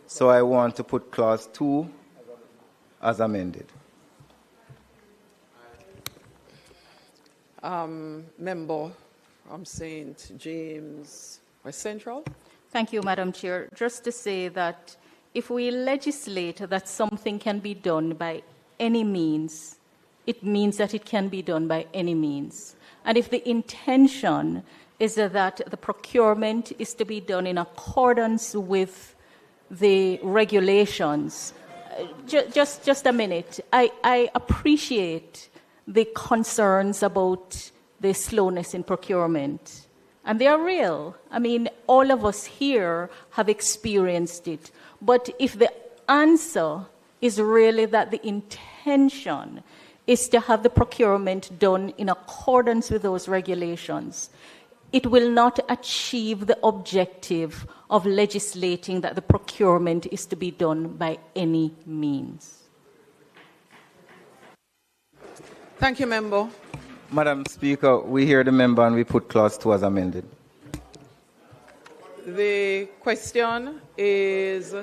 So I want to put clause 2 as amended.
Member from St. James West Central.
Thank you, Madam Chair. Just to say that if we legislate that something can be done by any means, it means that it can be done by any means. And if the intention is that the procurement is to be done in accordance with the regulations, just a minute. I appreciate the concerns about the slowness in procurement. And they are real. I mean, all of us here have experienced it. But if the answer is really that the intention is to have the procurement done in accordance with those regulations, it will not achieve the objective of legislating that the procurement is to be done by any means.
Thank you, Member.
Madam Speaker, we hear the member and we put clause 2 as amended.
The question is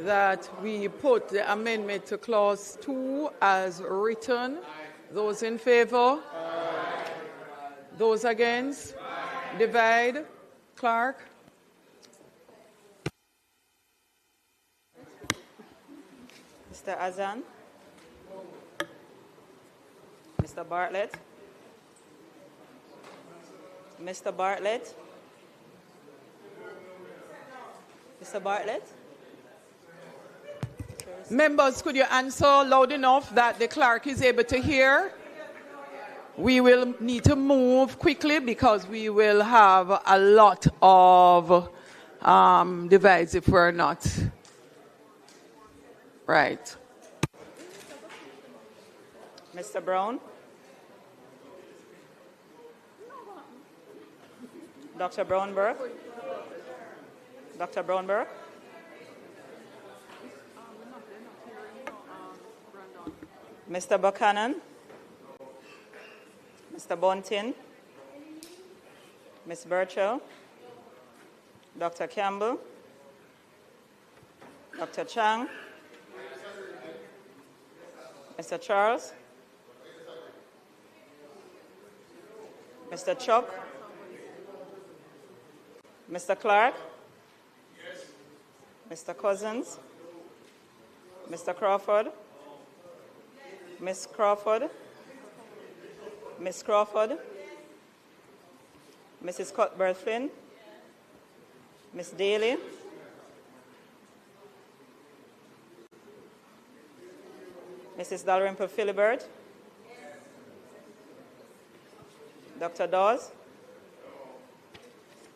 that we put the amendment to clause 2 as written. Those in favor? Those against? Divide. Clerk.
Mr. Azan. Mr. Bartlett. Mr. Bartlett. Mr. Bartlett.
Members, could you answer loud enough that the clerk is able to hear? We will need to move quickly because we will have a lot of divides if we're not. Right.
Mr. Brown. Dr. Brownberg. Dr. Brownberg. Mr. Buchanan. Mr. Bunting. Ms. Burchell. Dr. Campbell. Dr. Chang. Mr. Charles. Mr. Chuck. Mr. Clark. Yes. Mr. Cousins. Mr. Crawford. Ms. Crawford. Ms. Crawford. Mrs. Cuthbert-Flynn. Ms. Daly. Mrs. Dalrymple Philibert. Dr. Dawes.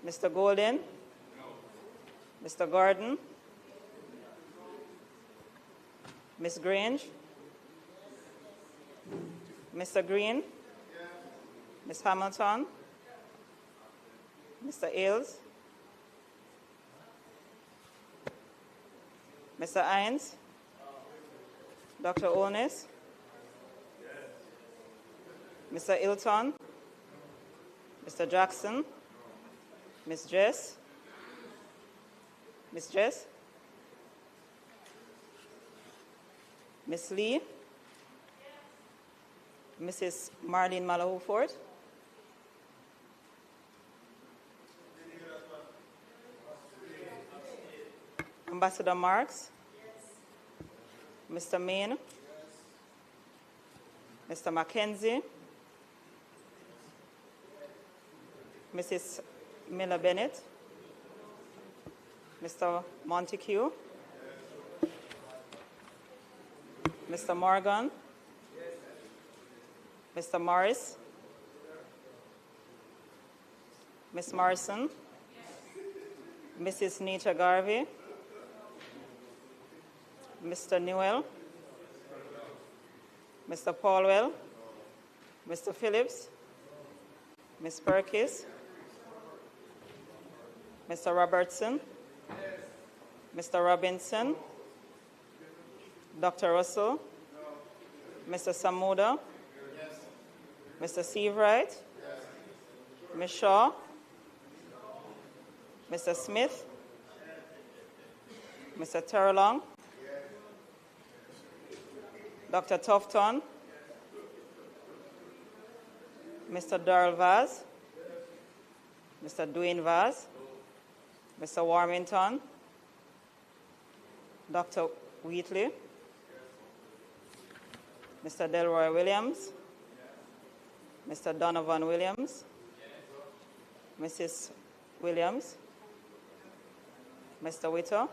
Mr. Golden. Mr. Gordon. Ms. Grange. Mr. Green. Ms. Hamilton. Mr. Ailes. Mr. Hines. Dr. Onis. Mr. Ilton. Mr. Jackson. Ms. Jess. Ms. Jess. Ms. Lee. Mrs. Marlene Malahou-Ford. Ambassador Marks. Mr. Main, Mr. Mackenzie, Mrs. Miller-Bennett, Mr. Montague, Mr. Morgan, Mr. Morris, Ms. Morrison, Mrs. Nita Garvey, Mr. Newell, Mr. Paulwell, Mr. Phillips, Ms. Perkins, Mr. Robertson, Mr. Robinson, Dr. Russell, Mr. Samuda, Mr. Seabright, Ms. Shaw, Mr. Smith, Mr. Terlong, Dr. Tufton, Mr. Darrell Vaz, Mr. Dwayne Vaz, Mr. Warmington, Dr. Wheatley, Mr. Delroy Williams, Mr. Donovan Williams, Mrs. Williams, Mr. Witter,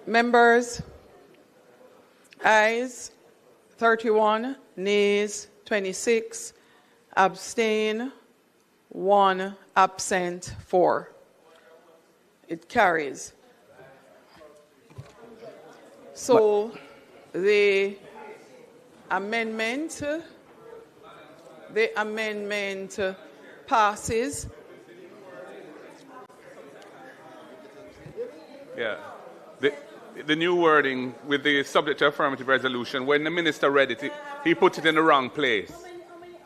Members, ayes 31, nays 26, abstain 1, absent 4. It carries. So the amendment passes.
Yeah. The new wording with the subject to affirmative resolution, when the minister read it, he put it in the wrong place.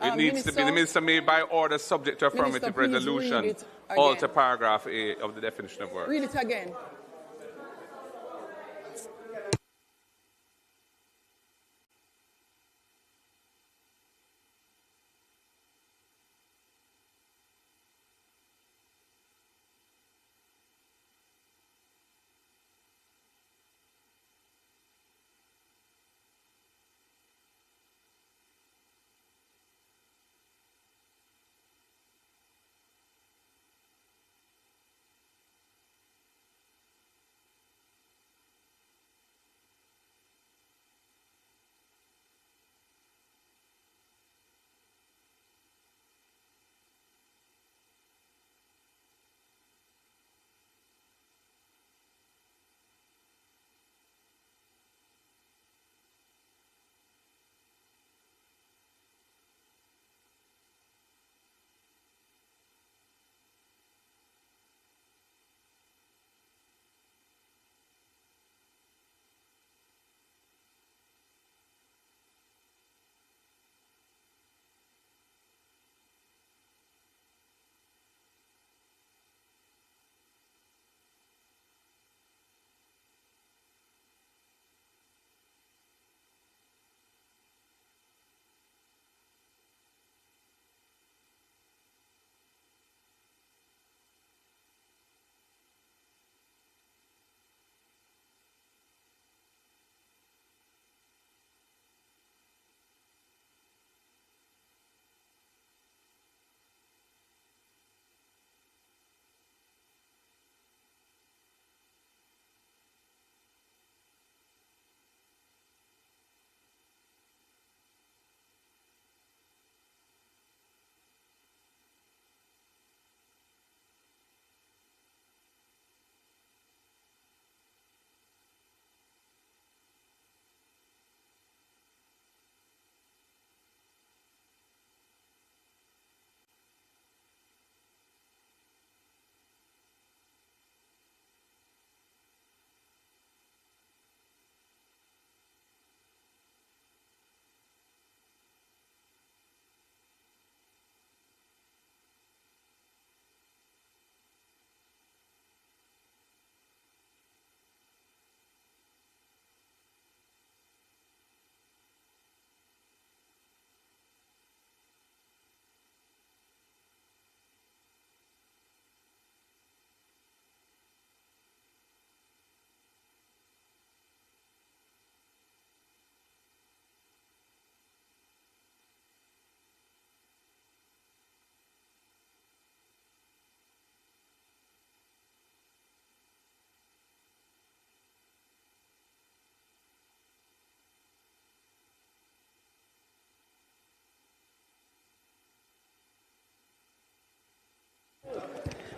It needs to be the minister made by order subject to affirmative resolution. Alter paragraph A of the definition of work.
Read it again.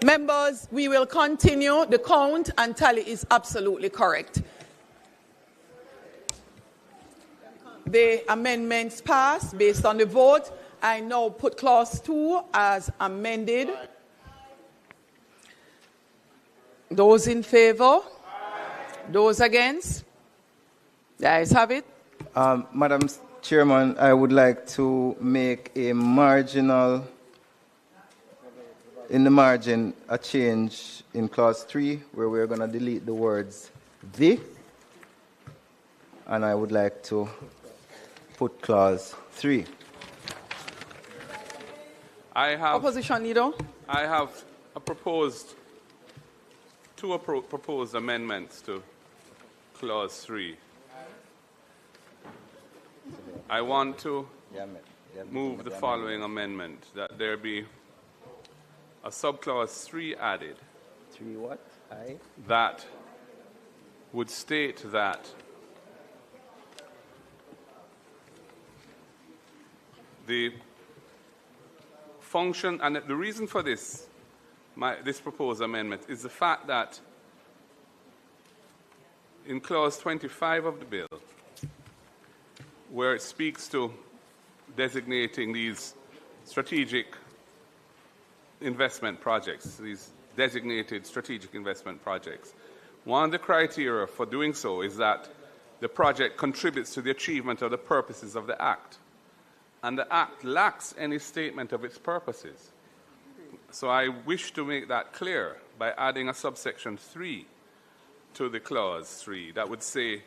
Members, we will continue. The count and tally is absolutely correct. The amendments passed based on the vote. I now put clause 2 as amended. Those in favor? Those against? The ayes have it.
Madam Chairman, I would like to make a marginal, in the margin, a change in clause 3 where we're going to delete the words "the," and I would like to put clause 3.
Opposition leader.
I have two proposed amendments to clause 3. I want to move the following amendment, that there be a subclause 3 added.
3 what?
That would state that the function, and the reason for this proposed amendment is the fact that in clause 25 of the bill, where it speaks to designating these strategic investment projects, these designated strategic investment projects, one of the criteria for doing so is that the project contributes to the achievement of the purposes of the Act. And the Act lacks any statement of its purposes. So I wish to make that clear by adding a subsection 3 to the clause 3 that would say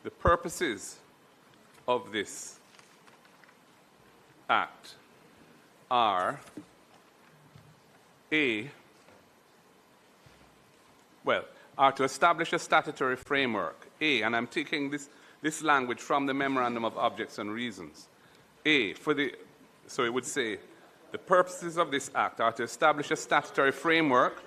the purposes of this Act are to establish a statutory framework, and I'm taking this language from the Memorandum of Objects and Reasons. So it would say, the purposes of this Act are to establish a statutory framework,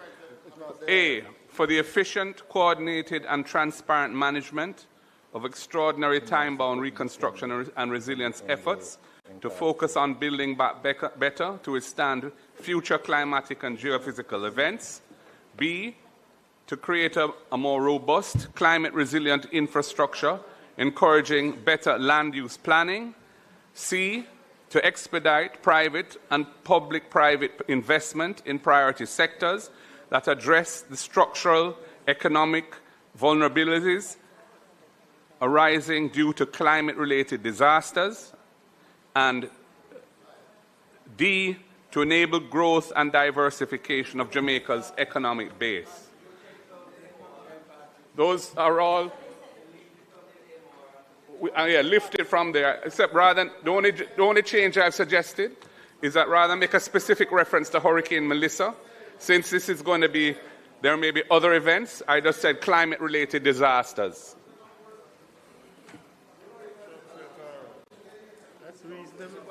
for the efficient, coordinated, and transparent management of extraordinary time-bound reconstruction and resilience efforts to focus on building back better to withstand future climatic and geophysical events. B, to create a more robust, climate-resilient infrastructure, encouraging better land use planning. C, to expedite private and public-private investment in priority sectors that address the structural economic vulnerabilities arising due to climate-related disasters. And D, to enable growth and diversification of Jamaica's economic base. Those are all lifted from there, except rather than, the only change I've suggested is that rather than make a specific reference to Hurricane Melissa, since this is going to be, there may be other events, I just said climate-related disasters.
That's reasonable.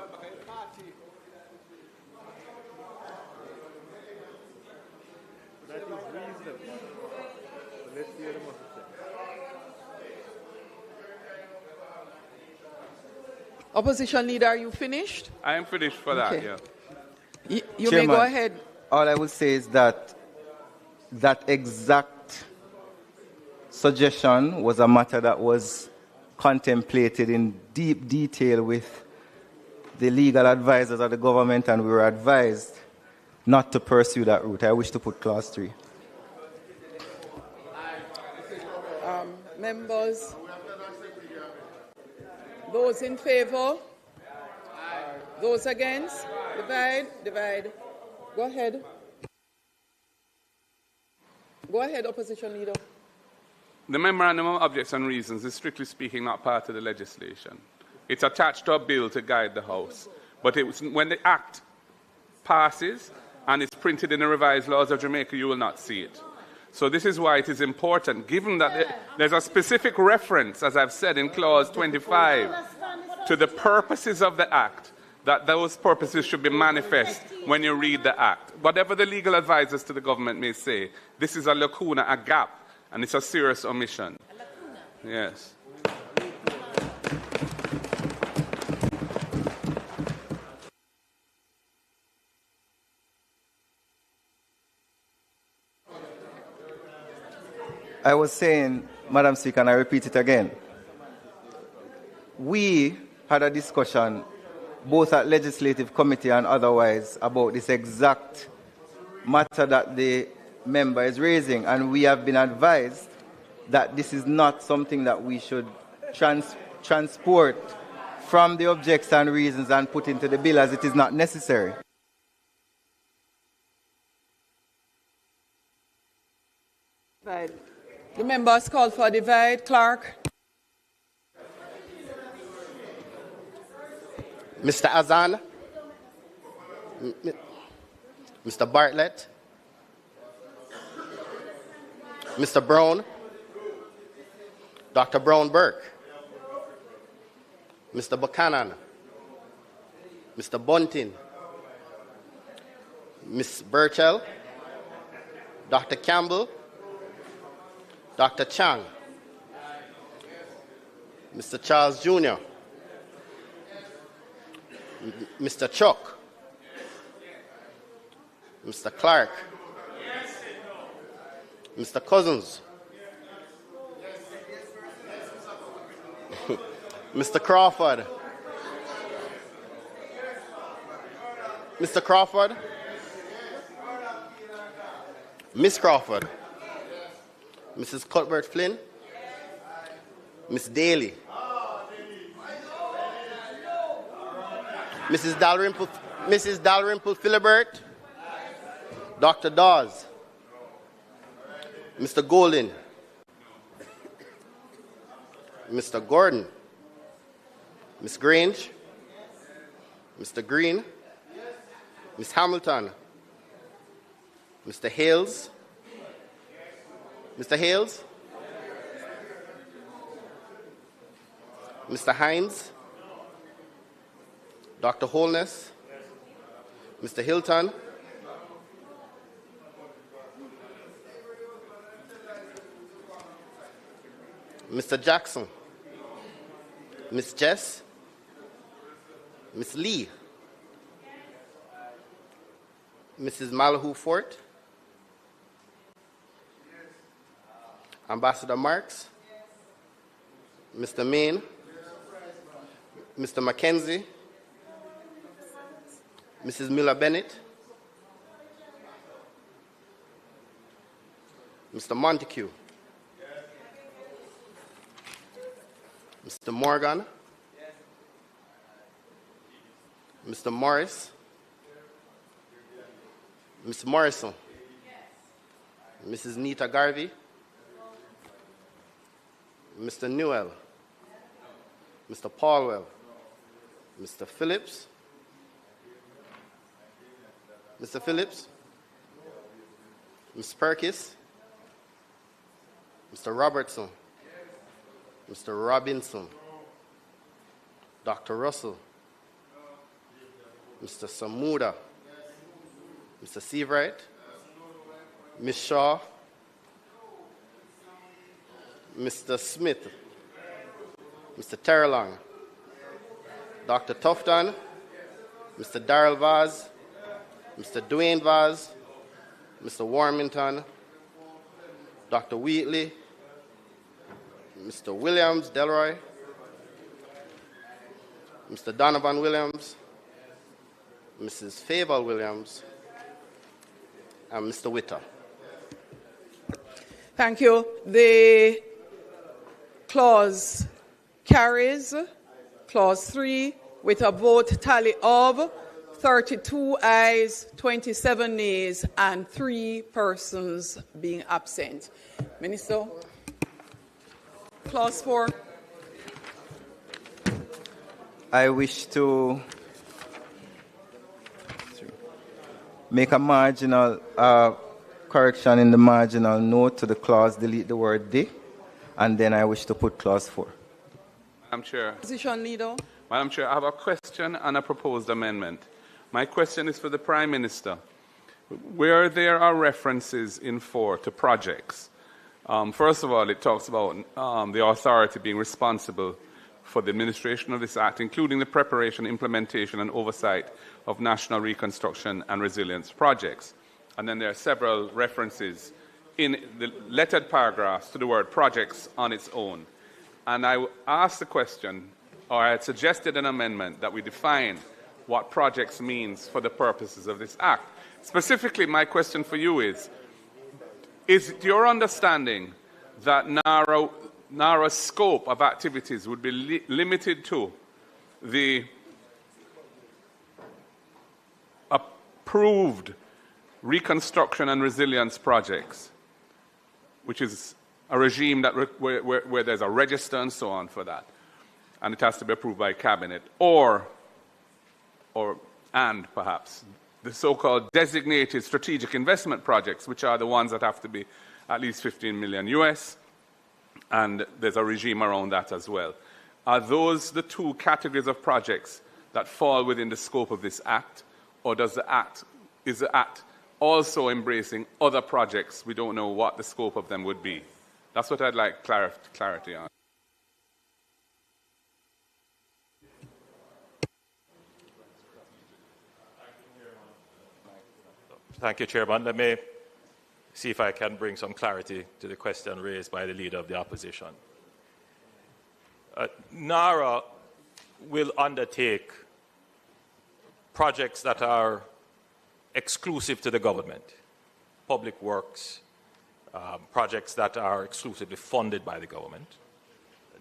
That is reasonable. Let's hear them what to say.
Opposition leader, are you finished?
I am finished for that,
Okay.
yeah.
You may go ahead.
All I would say is that that exact suggestion was a matter that was contemplated in deep detail with the legal advisors of the government, and we were advised not to pursue that route. I wish to put clause 3.
Members, those in favor? Those against? Divide. Go ahead. Go ahead, opposition leader.
The Memorandum of Objects and Reasons is strictly speaking not part of the legislation. It's attached to a bill to guide the House. But when the Act passes and it's printed in the revised laws of Jamaica, you will not see it. So this is why it is important, given that there's a specific reference, as I've said in clause 25, to the purposes of the Act, that those purposes should be manifest when you read the Act. Whatever the legal advisors to the government may say, this is a lacuna, a gap, and it's a serious omission. Yes.
I was saying, Madam Speaker, and I repeat it again. We had a discussion, both at Legislative Committee and otherwise, about this exact matter that the member is raising, and we have been advised that this is not something that we should transport from the objects and reasons and put into the bill, as it is not necessary.
The members called for a divide. Clerk.
Mr. Azan, Mr. Bartlett, Mr. Brown, Dr. Brown Burke, Mr. Buchanan, Mr. Bunting, Ms. Burchell, Dr. Campbell, Dr. Chang, Mr. Charles Jr., Mr. Chuck, Mr. Clark, Mr. Cousins, Mr. Crawford, Mr. Crawford, Miss Crawford, Mrs. Cuthbert Flynn, Miss Daly, Mrs. Dalrymple Philibert, Dr. Dawes, Mr. Golin, Mr. Gordon, Miss Grange, Mr. Green, Miss Hamilton, Mr. Hales, Mr. Hales, Mr. Hines, Dr. Holness, Mr. Hilton, Mr. Jackson, Miss Jess, Miss Lee, Mrs. Malahoo Fort, Ambassador Marks, Mr. Main, Mr. Mackenzie, Mrs. Miller Bennett, Mr. Montague, Mr. Morgan, Mr. Morris, Ms. Morrison, Mrs. Nita Garvey, Mr. Newell, Mr. Paulwell, Mr. Phillips, Mr. Phillips, Ms. Perkis, Mr. Robertson, Mr. Robinson, Dr. Russell, Mr. Samuda, Mr. Seabright, Ms. Shaw, Mr. Smith, Mr. Terrelong, Dr. Tufton, Mr. Darrell Vaz, Mr. Dwayne Vaz, Mr. Warmington, Dr. Wheatley, Mr. Williams Delroy, Mr. Donovan Williams, Mrs. Fable Williams, and Mr. Witter.
Thank you. The clause carries. Clause 3 with a vote tally of 32 ayes, 27 nays, and 3 persons being absent. Minister, clause 4.
I wish to make a marginal correction in the marginal note to the clause, delete the word "the," and then I wish to put clause 4.
Madam Chair.
Opposition Leader.
Madam Chair, I have a question and a proposed amendment. My question is for the Prime Minister. Where there are references in 4 to projects, first of all, it talks about the authority being responsible for the administration of this Act, including the preparation, implementation, and oversight of national reconstruction and resilience projects. And then there are several references in the lettered paragraphs to the word projects on its own. And I asked the question, or I had suggested an amendment that we define what projects means for the purposes of this Act. Specifically, my question for you is it your understanding that narrow scope of activities would be limited to the approved reconstruction and resilience projects, which is a regime that where there's a register and so on for that, and it has to be approved by cabinet, and perhaps the so-called designated strategic investment projects, which are the ones that have to be at least 15 million US, and there's a regime around that as well. Are those the two categories of projects that fall within the scope of this Act, or is the Act also embracing other projects? We don't know what the scope of them would be. That's what I'd like clarity on.
Thank you, Chairman. Let me see if I can bring some clarity to the question raised by the Leader of the Opposition. NARA will undertake projects that are exclusive to the government, public works, projects that are exclusively funded by the government.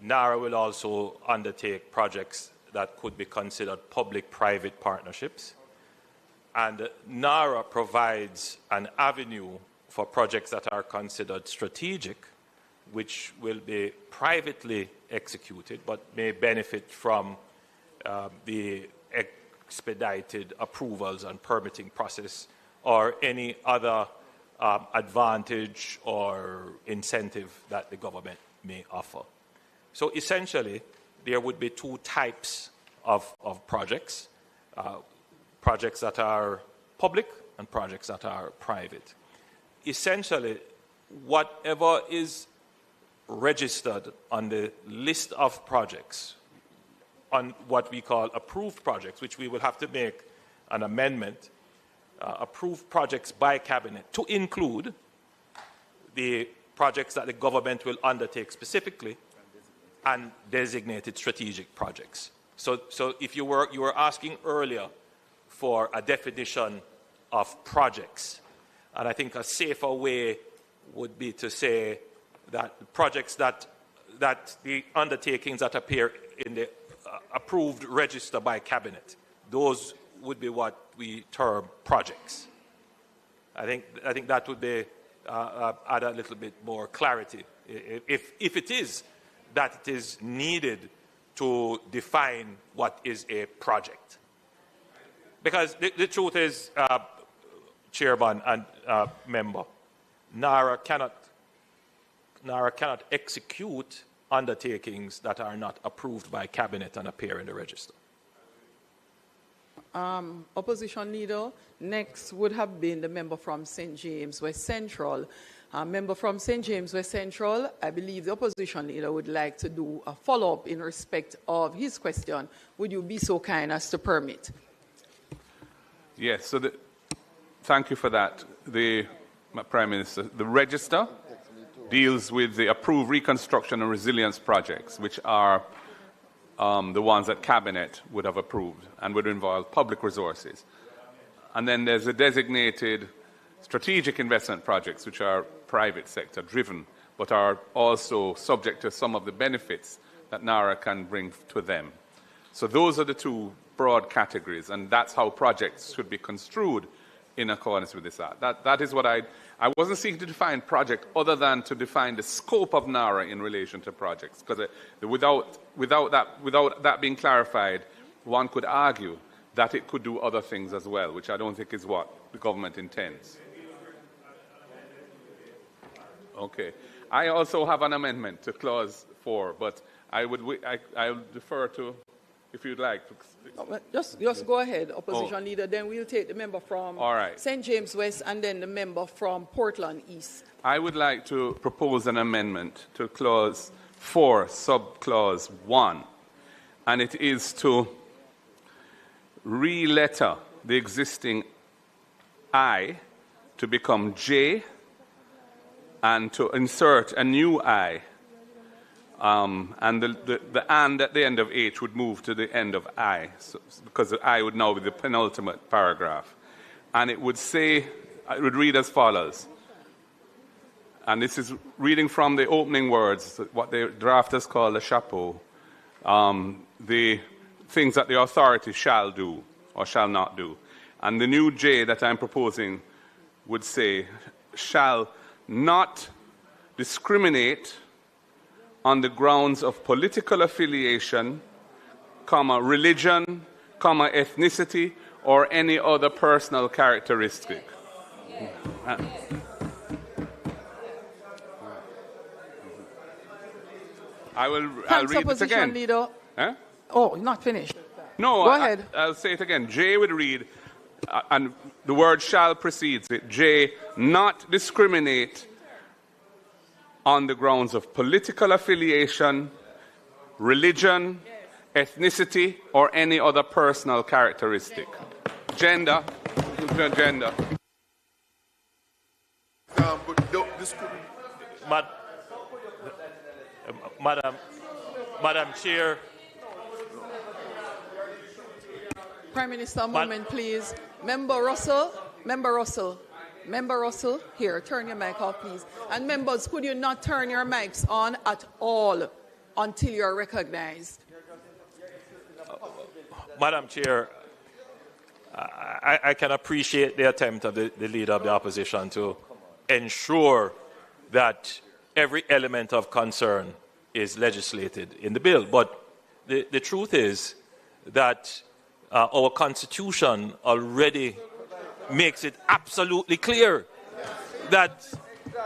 NARA will also undertake projects that could be considered public-private partnerships. And NARA provides an avenue for projects that are considered strategic, which will be privately executed but may benefit from the expedited approvals and permitting process or any other advantage or incentive that the government may offer. So essentially, there would be two types of projects, projects that are public and projects that are private. Essentially, whatever is registered on the list of projects, on what we call approved projects, which we will have to make an amendment, approved projects by Cabinet to include the projects that the government will undertake specifically and designated strategic projects. So if you were asking earlier for a definition of projects, and I think a safer way would be to say that projects that the undertakings that appear in the approved register by Cabinet, those would be what we term projects. I think that would be add a little bit more clarity, if it is that it is needed to define what is a project. Because the truth is, Chairman and member, NARA cannot execute undertakings that are not approved by Cabinet and appear in the register.
Opposition Leader, next would have been the member from St. James West Central. Member from St. James West Central, I believe the Opposition Leader would like to do a follow-up in respect of his question. Would you be so kind as to permit?
Yes, so thank you for that. Prime Minister, the register deals with the approved reconstruction and resilience projects, which are the ones that Cabinet would have approved and would involve public resources. And then there's the designated strategic investment projects, which are private sector driven, but are also subject to some of the benefits that NARA can bring to them. So those are the two broad categories, and that's how projects should be construed in accordance with this Act. That is what I wasn't seeking to define project other than to define the scope of NARA in relation to projects, because without that being clarified, one could argue that it could do other things as well, which I don't think is what the government intends. Okay. I also have an amendment to Clause 4, but I'll defer to, if you'd like.
Just go ahead, Opposition Leader. Then we'll take the member from St. James West and then the member from Portland East.
I would like to propose an amendment to Clause 4, Subclause 1, and it is to re-letter the existing I to become J and to insert a new I. And the and at the end of H would move to the end of I, because the I would now be the penultimate paragraph. And it would say, it would read as follows. And this is reading from the opening words, what the drafters call the chapeau, the things that the authority shall do or shall not do. And the new J that I'm proposing would say, shall not discriminate on the grounds of political affiliation, religion, ethnicity, or any other personal characteristic. I'll read it again.
Leader.
Huh?
Oh, not finished.
No,
Go ahead.
I'll say it again. J would read, and the word shall precedes it. J, not discriminate on the grounds of political affiliation, religion, ethnicity, or any other personal characteristic. Gender.
Madam Chair.
Prime Minister, a moment, please. Member Russell, here, turn your mic off, please. And members, could you not turn your mics on at all until you're recognized?
Madam Chair, I can appreciate the attempt of the Leader of the Opposition to ensure that every element of concern is legislated in the bill. But the truth is that our Constitution already makes it absolutely clear that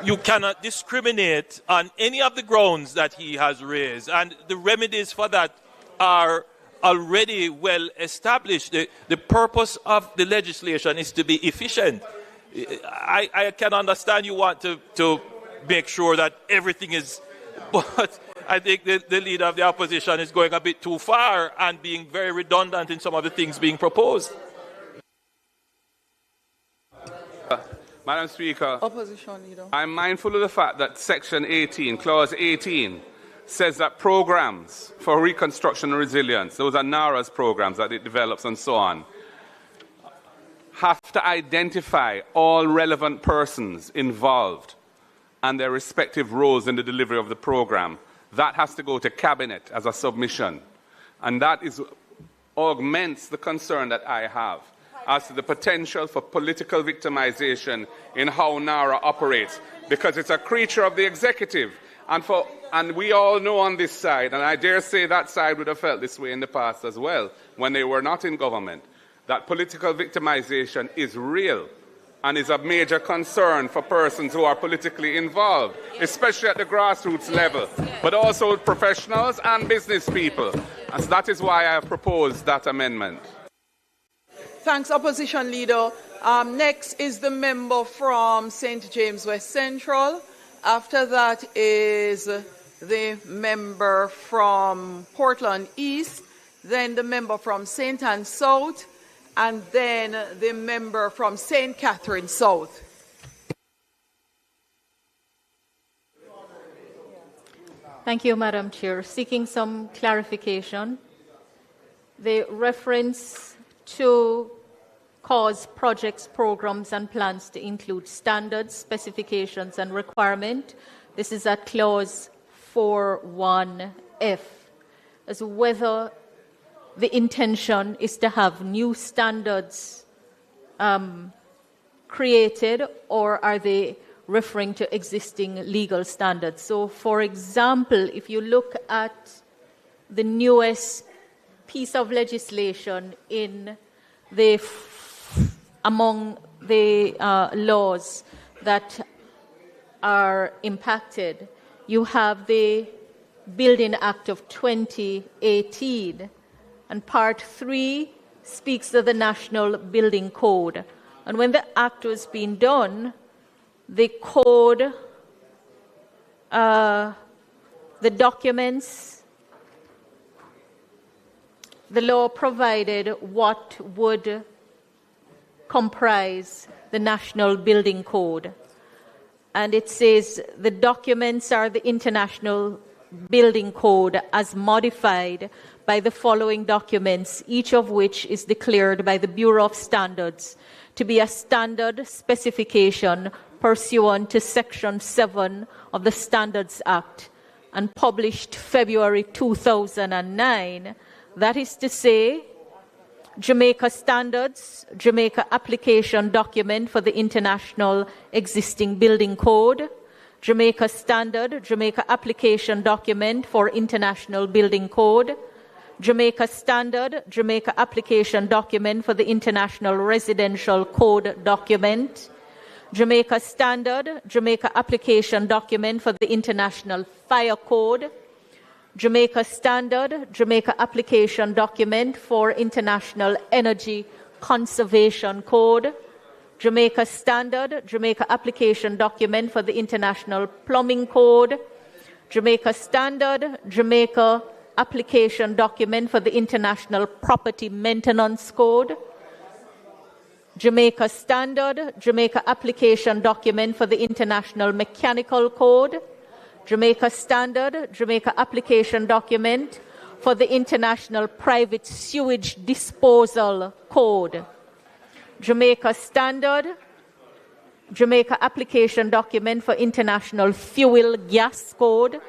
you cannot discriminate on any of the grounds that he has raised. And the remedies for that are already well established. The purpose of the legislation is to be efficient. I can understand you want to make sure that everything is, but I think the Leader of the Opposition is going a bit too far and being very redundant in some of the things being proposed.
Madam Speaker,
Opposition Leader.
I'm mindful of the fact that Section 18, Clause 18, says that programs for reconstruction and resilience, those are NARA's programs that it develops and so on, have to identify all relevant persons involved and their respective roles in the delivery of the program. That has to go to Cabinet as a submission. And that augments the concern that I have as to the potential for political victimization in how NARA operates, because it's a creature of the executive. And we all know on this side, and I dare say that side would have felt this way in the past as well, when they were not in government, that political victimization is real and is a major concern for persons who are politically involved, especially at the grassroots level, but also professionals and business people. And so that is why I have proposed that amendment.
Thanks, Opposition Leader. Next is the member from St. James West Central. After that is the member from Portland East, then the member from St. Anne South, and then the member from St. Catherine South.
Thank you, Madam Chair. Seeking some clarification. The reference to cause projects, programs, and plans to include standards, specifications, and requirement. This is at clause 4.1f, as whether the intention is to have new standards created, or are they referring to existing legal standards? So, for example, if you look at the newest piece of legislation in the among the laws that are impacted, you have the Building Act of 2018, and Part 3 speaks of the National Building Code. And when the act was being done, the code, the documents, the law provided what would comprise the National Building Code. and it says the documents are the International Building Code as modified by the following documents, each of which is declared by the Bureau of Standards to be a standard specification pursuant to Section 7 of the Standards Act and published February 2009. That is to say, Jamaica Standards, Jamaica Application Document for the International Existing Building Code, Jamaica Standard, Jamaica Application Document for International Building Code, Jamaica Standard, Jamaica Application Document for the International Residential Code Document, Jamaica Standard, Jamaica Application Document for the International Fire Code, Jamaica Standard, Jamaica Application Document for International Energy Conservation Code, Jamaica Standard, Jamaica Application Document for the International Plumbing Code, Jamaica Standard, Jamaica Application Document for the International Property Maintenance Code, Jamaica Standard, Jamaica Application Document for the International Mechanical Code, Jamaica Standard, Jamaica Application Document for the International Private Sewage Disposal Code, Jamaica Standard, Jamaica Application Document for International Fuel Gas Code,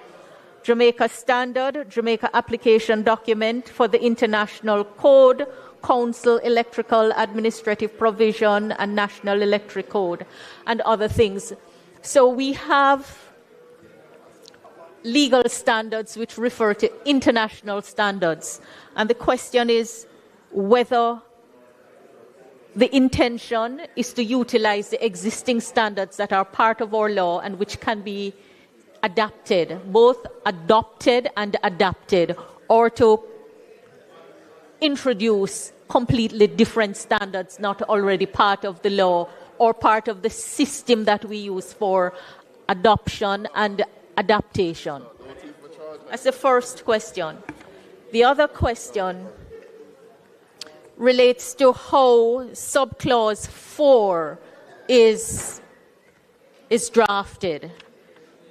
Jamaica Standard, Jamaica Application Document for the International Code, Council Electrical Administrative Provision and National Electric Code, and other things. So we have legal standards which refer to international standards. And the question is whether the intention is to utilize the existing standards that are part of our law and which can be adapted, both adopted and adapted, or to introduce completely different standards not already part of the law or part of the system that we use for adoption and adaptation. That's the first question. The other question relates to how subclause 4 is drafted.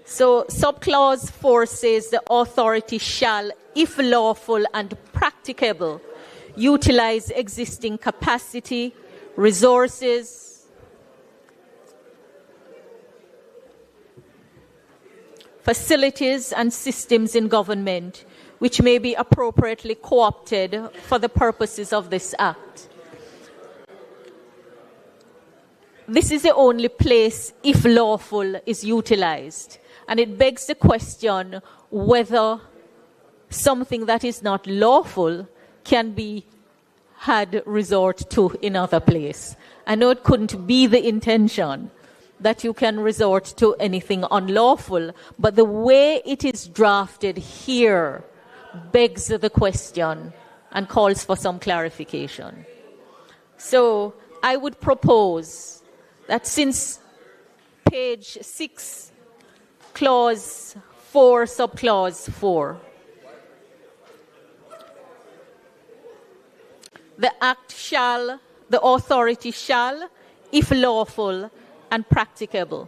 So subclause 4 says the authority shall, if lawful and practicable, utilize existing capacity, resources, facilities and systems in government which may be appropriately co-opted for the purposes of this Act. This is the only place if lawful is utilized, and it begs the question whether something that is not lawful can be had resort to in other place. I know it couldn't be the intention that you can resort to anything unlawful, but the way it is drafted here begs the question and calls for some clarification. So I would propose that since page 6, clause 4, subclause 4, the Act shall, the authority shall, if lawful and practicable.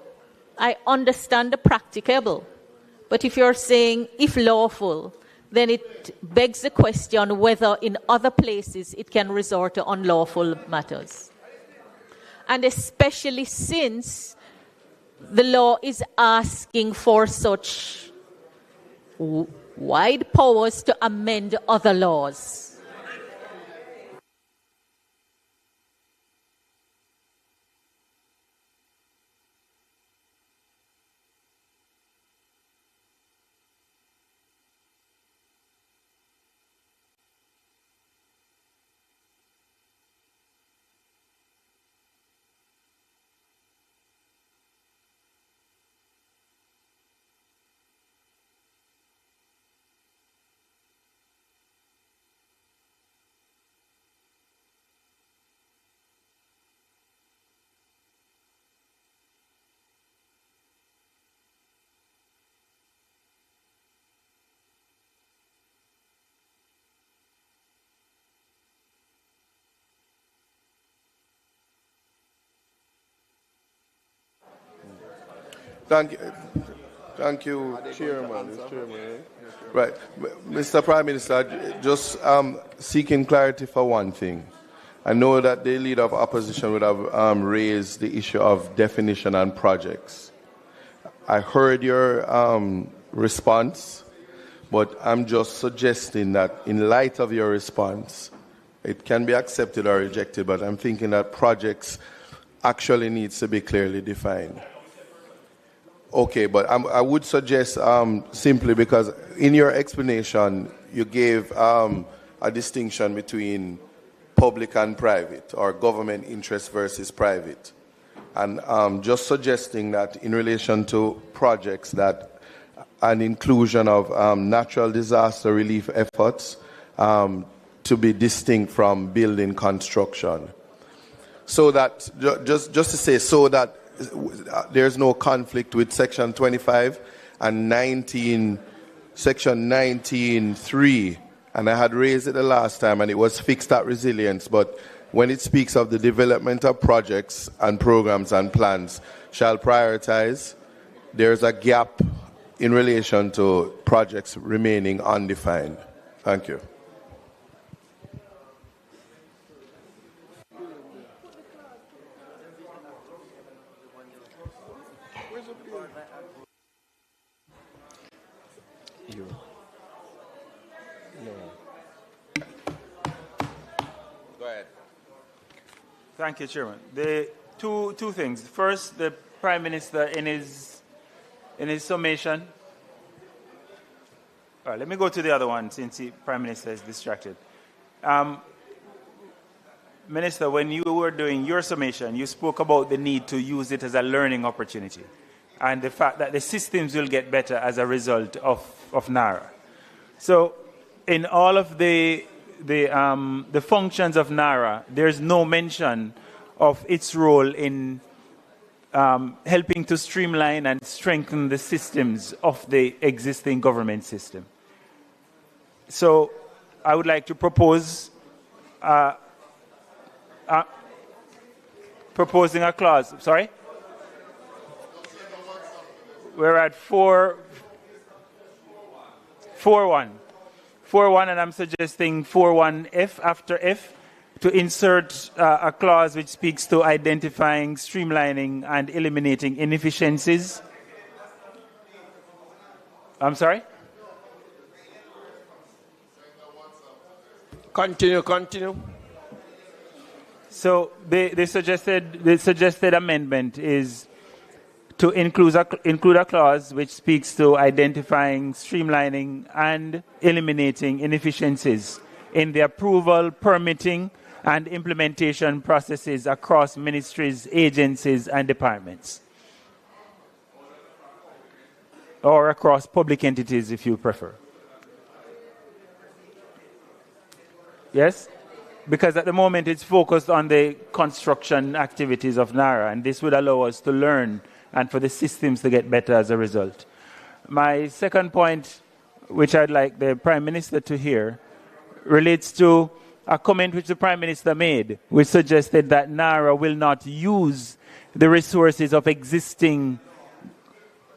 I understand the practicable, but if you're saying if lawful, then it begs the question whether in other places it can resort to unlawful matters. And especially since the law is asking for such wide powers to amend other laws.
Thank you, Chairman. Right. Mr. Prime Minister, just seeking clarity for one thing. I know that the leader of opposition would have raised the issue of definition and projects. I heard your response, but I'm just suggesting that in light of your response, it can be accepted or rejected, but I'm thinking that projects actually needs to be clearly defined. Okay, but I would suggest simply because in your explanation, you gave a distinction between public and private, or government interest versus private. And just suggesting that in relation to projects, that an inclusion of natural disaster relief efforts to be distinct from building construction. So that, just to say, so that there's no conflict with Section 25 and 19, Section 19.3, and I had raised it the last time, and it was fixed at resilience, but when it speaks of the development of projects and programs and plans shall prioritize, there's a gap in relation to projects remaining undefined. Thank you.
Go ahead.
Thank you, Chairman. The two things. First, the Prime Minister in his summation. All right, let me go to the other one since the Prime Minister is distracted. Minister, when you were doing your summation, you spoke about the need to use it as a learning opportunity and the fact that the systems will get better as a result of NARA. So in all of the functions of NARA, there's no mention of its role in helping to streamline and strengthen the systems of the existing government system. So I would like to propose proposing a clause. Sorry? We're at 4.1, and I'm suggesting 4.1F after F to insert a clause which speaks to identifying, streamlining, and eliminating inefficiencies. I'm sorry?
Continue.
So the suggested amendment is to include a clause which speaks to identifying, streamlining, and eliminating inefficiencies in the approval, permitting, and implementation processes across ministries, agencies, and departments. Or across public entities, if you prefer. Yes? Because at the moment it's focused on the construction activities of NARA, and this would allow us to learn and for the systems to get better as a result. My second point, which I'd like the Prime Minister to hear, relates to a comment which the Prime Minister made, which suggested that NARA will not use the resources of existing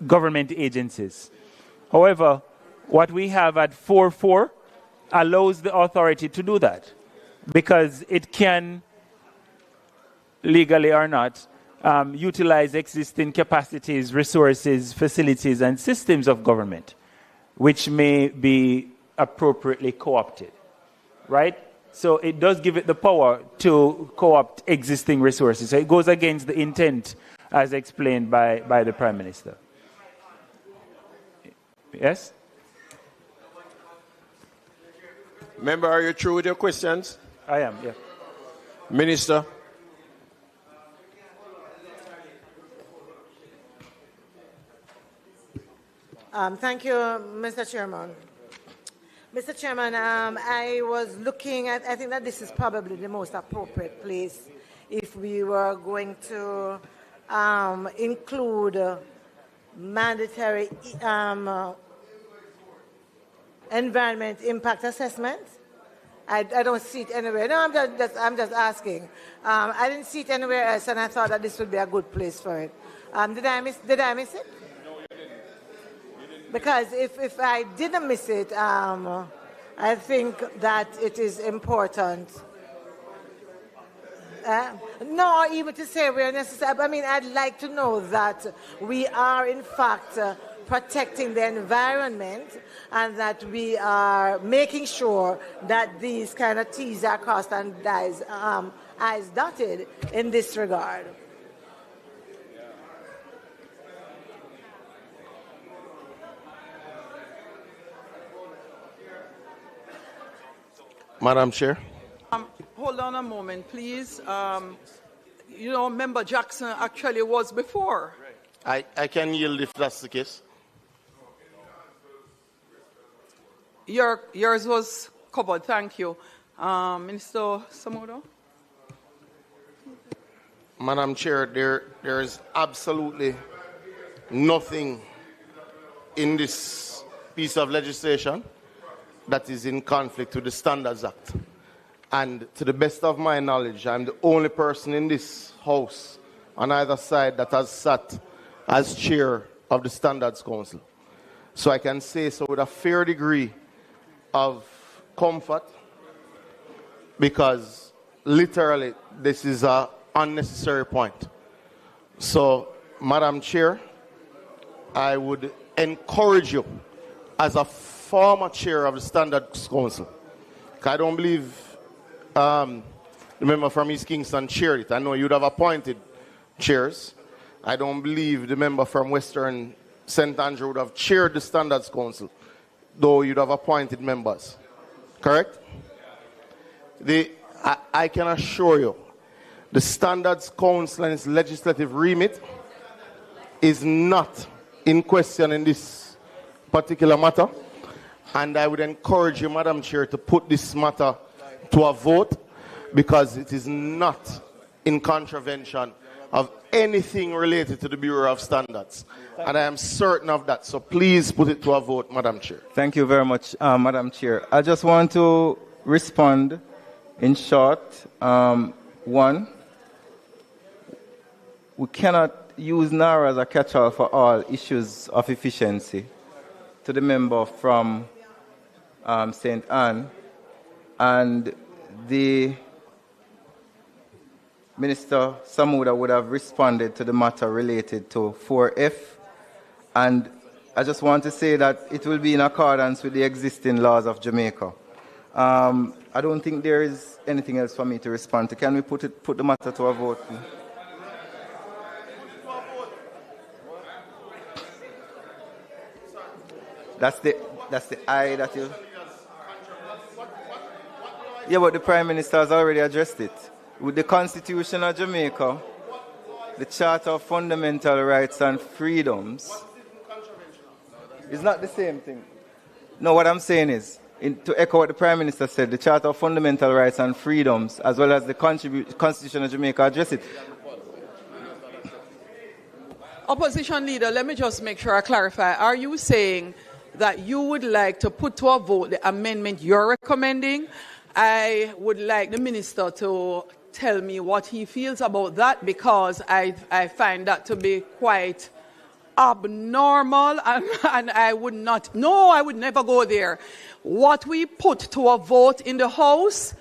government agencies. However, what we have at 4.4 allows the authority to do that, because it can, legally or not, utilize existing capacities, resources, facilities, and systems of government, which may be appropriately co-opted, right? So it does give it the power to co-opt existing resources. So it goes against the intent as explained by the Prime Minister. Yes?
Member, are you through with your questions?
I am, yeah.
Minister.
Thank you, Mr. Chairman. Mr. Chairman, I was looking at, I think that this is probably the most appropriate place if we were going to include mandatory environment impact assessment. I don't see it anywhere. No, I'm just asking. I didn't see it anywhere else, and I thought that this would be a good place for it. Did I miss it? Because if I didn't miss it, I think that it is important. No, even to say we're necessary. I mean, I'd like to know that we are, in fact, protecting the environment and that we are making sure that these kind of T's are crossed and I's dotted in this regard.
Madam Chair.
Hold on a moment, please. You know, Member Jackson actually was before.
I can yield if that's the case.
Yours was covered, thank you. Minister Samuda?
Madam Chair, there is absolutely nothing in this piece of legislation that is in conflict with the Standards Act. And to the best of my knowledge, I'm the only person in this House on either side that has sat as chair of the Standards Council. So I can say so with a fair degree of comfort, because literally this is an unnecessary point. So, Madam Chair, I would encourage you as a former chair of the Standards Council, I don't believe the member from East Kingston chaired it. I know you'd have appointed chairs. I don't believe the member from Western St. Andrew would have chaired the Standards Council, though you'd have appointed members. Correct? I can assure you, the Standards Council and its legislative remit is not in question in this particular matter. And I would encourage you, Madam Chair, to put this matter to a vote, because it is not in contravention of anything related to the Bureau of Standards. And I am certain of that. So please put it to a vote, Madam Chair.
Thank you very much, Madam Chair. I just want to respond in short. One, we cannot use NARA as a catch-all for all issues of efficiency. To the member from St. Anne, and the Minister Samuda would have responded to the matter related to 4F, and I just want to say that it will be in accordance with the existing laws of Jamaica. I don't think there is anything else for me to respond to. Can we put the matter to a vote? That's the I that you... Yeah, but the Prime Minister has already addressed it. With the Constitution of Jamaica, the Charter of Fundamental Rights and Freedoms, it's not the same thing. No, what I'm saying is, to echo what the Prime Minister said, the Charter of Fundamental Rights and Freedoms, as well as the Constitution of Jamaica, address it.
Opposition Leader, let me just make sure I clarify. Are you saying that you would like to put to a vote the amendment you're recommending? I would like the Minister to tell me what he feels about that, because I find that to be quite abnormal, and I would not, no, I would never go there. What we put to a vote in the House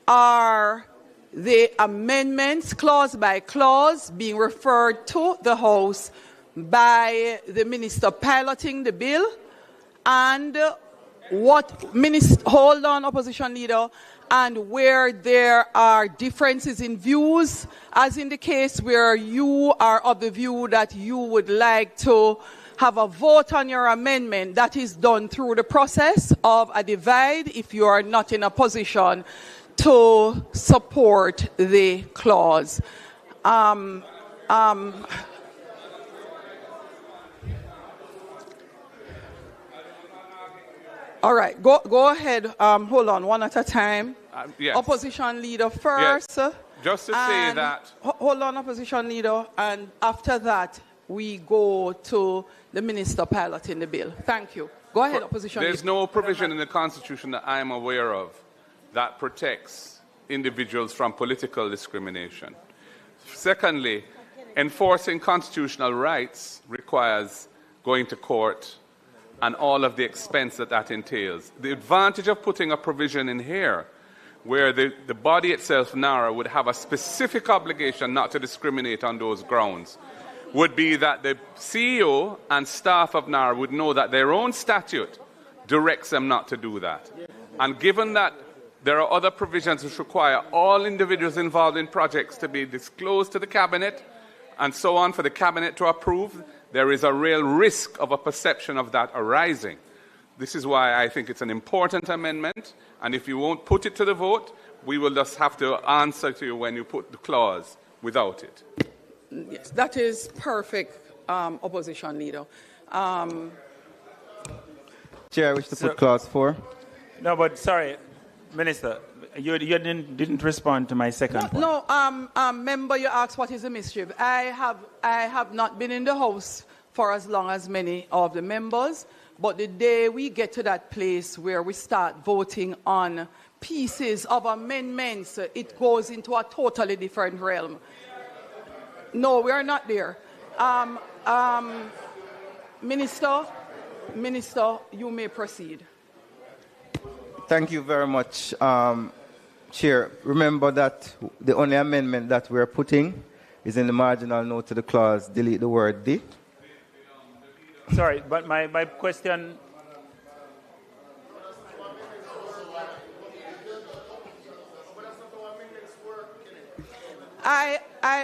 are the amendments, clause by clause, being referred to the House by the Minister piloting the bill, and what Minister, hold on, Opposition Leader, and where there are differences in views, as in the case where you are of the view that you would like to have a vote on your amendment, that is done through the process of a divide if you are not in a position to support the clause. All right, go ahead. Hold on, one at a time.
Yes.
Opposition Leader first.
Yes. Just to say that...
Hold on, Opposition Leader, and after that, we go to the Minister piloting the bill. Thank you. Go ahead, Opposition Leader.
There's no provision in the Constitution that I'm aware of that protects individuals from political discrimination. Secondly, enforcing constitutional rights requires going to court and all of the expense that that entails. The advantage of putting a provision in here where the body itself, NARA, would have a specific obligation not to discriminate on those grounds would be that the CEO and staff of NARA would know that their own statute directs them not to do that. And given that there are other provisions which require all individuals involved in projects to be disclosed to the Cabinet and so on for the Cabinet to approve, there is a real risk of a perception of that arising. This is why I think it's an important amendment, and if you won't put it to the vote, we will just have to answer to you when you put the clause without it.
Yes, that is perfect, opposition leader.
Chair, I wish to put clause 4.
No, but sorry, Minister, you didn't respond to my second point.
No, member, you asked what is the mischief. I have not been in the House for as long as many of the members, but the day we get to that place where we start voting on pieces of amendments, it goes into a totally different realm. No, we are not there. Minister, you may proceed.
Thank you very much, Chair. Remember that the only amendment that we're putting is in the marginal note to the clause, delete the word "the."
Sorry, but my question...
I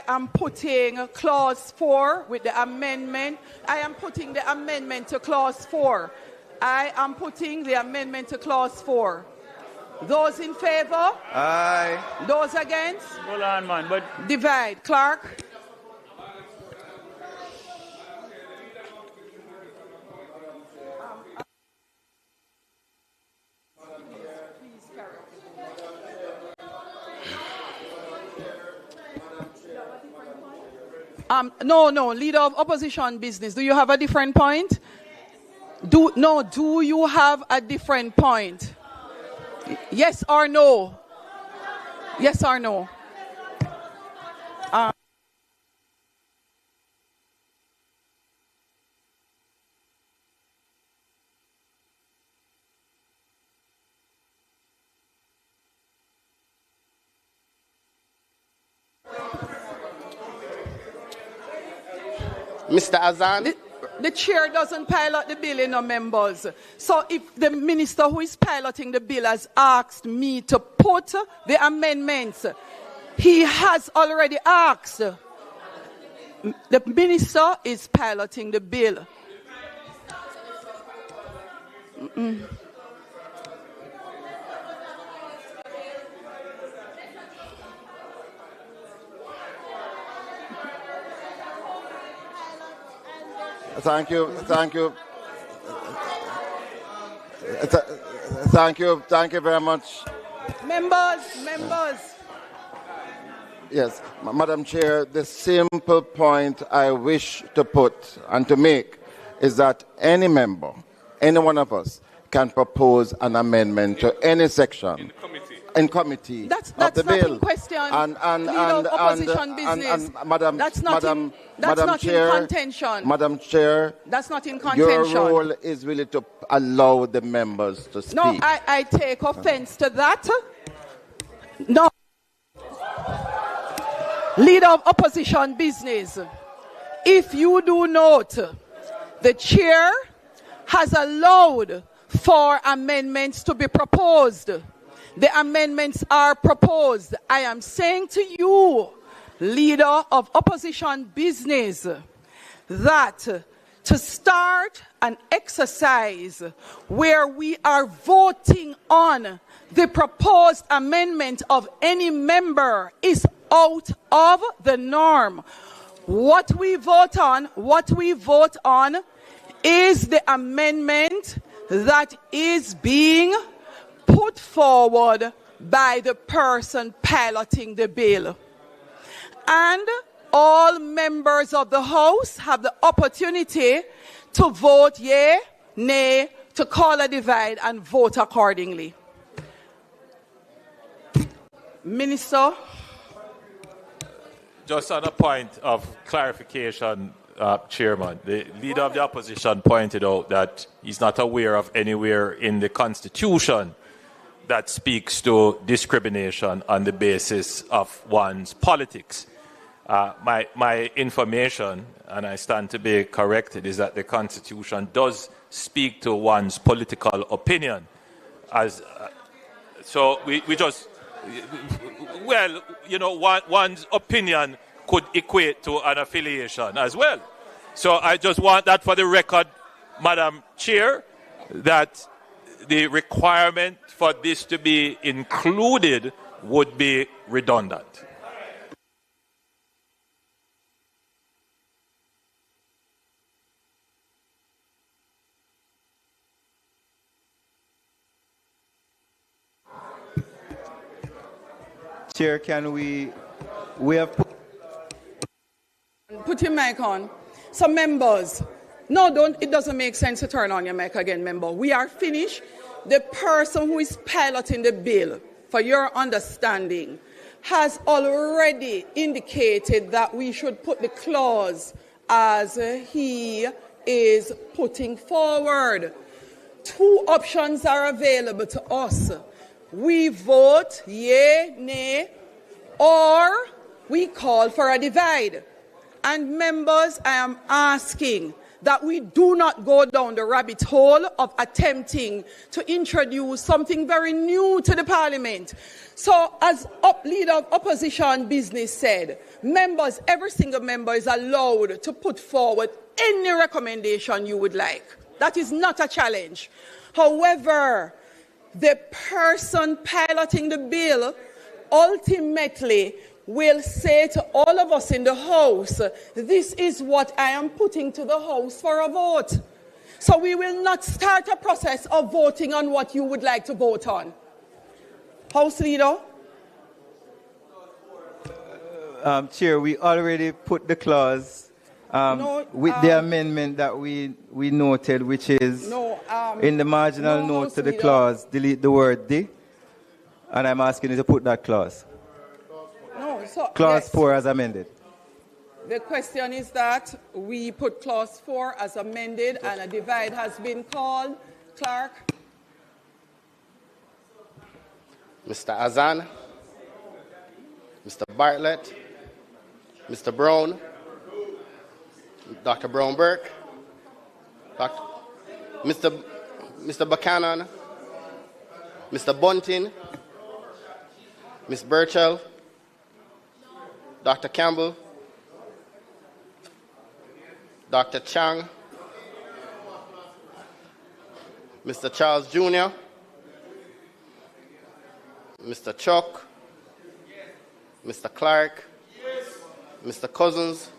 am putting clause 4 with the amendment. I am putting the amendment to clause 4. I am putting the amendment to clause 4. Those in favor?
Aye.
Those against?
Hold on, man. But
divide. Clark? No, leader of opposition business. Do you have a different point? Do you have a different point? Yes or no? Yes or no?
Mr. Azan?
The chair doesn't pilot the bill, members. So if the minister who is piloting the bill has asked me to put the amendments, he has already asked. The minister is piloting the bill.
Thank you. Thank you very much.
Members.
Yes, Madam Chair, the simple point I wish to put and to make is that any member, any one of us, can propose an amendment to any section in committee
that's
of the
not
bill.
In question. Opposition business. That's not in contention.
Madam Chair,
that's not in contention.
Your role is really to allow the members to speak.
No, I take offense to that. No. Leader of opposition business, if you do note, the chair has allowed for amendments to be proposed. The amendments are proposed. I am saying to you, leader of opposition business, that to start an exercise where we are voting on the proposed amendment of any member is out of the norm. What we vote on is the amendment that is being put forward by the person piloting the bill. And all members of the House have the opportunity to vote yea, nay, to call a divide and vote accordingly. Minister?
Just on a point of clarification, Chairman. The Leader of the Opposition pointed out that he's not aware of anywhere in the Constitution that speaks to discrimination on the basis of one's politics. My information, and I stand to be corrected, is that the Constitution does speak to one's political opinion. So we just, well, you know, one's opinion could equate to an affiliation as well. So I just want that for the record, Madam Chair, that the requirement for this to be included would be redundant.
Chair, can we have
put your mic on. So members, no, don't, it doesn't make sense to turn on your mic again, member. We are finished. The person who is piloting the bill, for your understanding, has already indicated that we should put the clause as he is putting forward. Two options are available to us. We vote yea, nay, or we call for a divide. And members, I am asking that we do not go down the rabbit hole of attempting to introduce something very new to the Parliament. So as Leader of Opposition Business said, members, every single member is allowed to put forward any recommendation you would like. That is not a challenge. However, the person piloting the bill ultimately will say to all of us in the House, this is what I am putting to the House for a vote. So we will not start a process of voting on what you would like to vote on. House Leader?
Chair, we already put the clause with the amendment that we noted, which is in the marginal note to the clause, delete the word "the," and I'm asking you to put that clause. Clause 4 as amended.
The question is that we put clause 4 as amended and a divide has been called. Clerk.
Mr. Azan, Mr. Bartlett, Mr. Brown, Dr. Brown-Burke, Mr. Buchanan, Mr. Bunting, Ms. Burchell, Dr. Campbell, Dr. Chang, Mr. Charles Jr., Mr. Chuck, Mr. Clark, Mr. Cousins,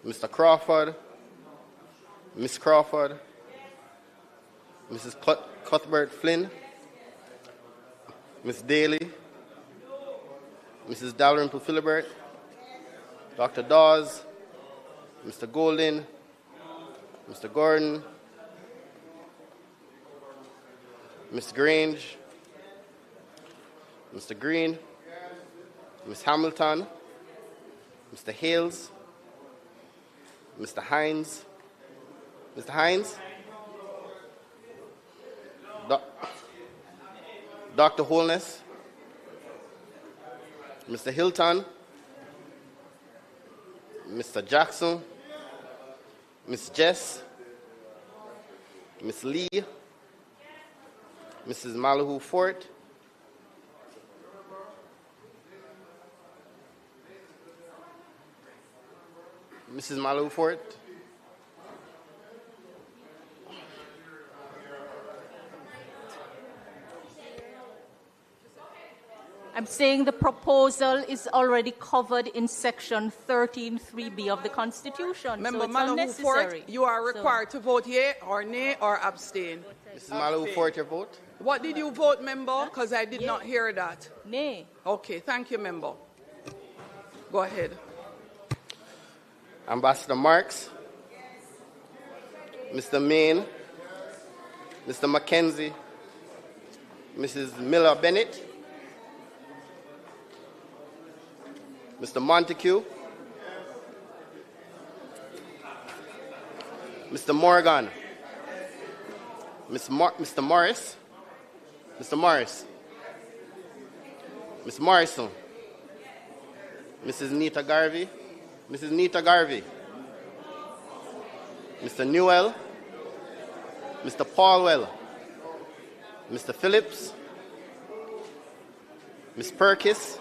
Mr. Crawford, Ms. Crawford, Mrs. Cuthbert Flynn, Ms. Daly, Mrs. Dalrymple Philibert, Dr. Dawes, Mr. Golden, Mr. Gordon, Ms. Grange, Mr. Green, Ms. Hamilton, Mr. Hales, Mr. Hines, Mr. Hines, Dr. Holness, Mr. Hilton, Mr. Jackson, Ms. Jess, Ms. Lee, Mrs. Malahu Fort, Mrs. Malahu Fort,
I'm saying the proposal is already covered in section 13(3)(b) of the Constitution.
Member
So it's
Malahu Fort,
unnecessary.
you are required to vote yea or nay or abstain.
Mrs. Malahu Fort, your vote?
What did you vote, member? Because I did not hear that.
Nay.
Okay, thank you, member. Go ahead.
Ambassador Marks, Mr. Main, Mr. Mackenzie, Mrs. Miller Bennett, Mr. Montague,
Mr. Morgan, Mr. Morris, Mr. Morris, Ms. Morrison, Mrs. Nita Garvey, Mrs. Nita Garvey, Mr. Newell, Mr. Paulwell, Mr. Phillips, Ms. Perkis,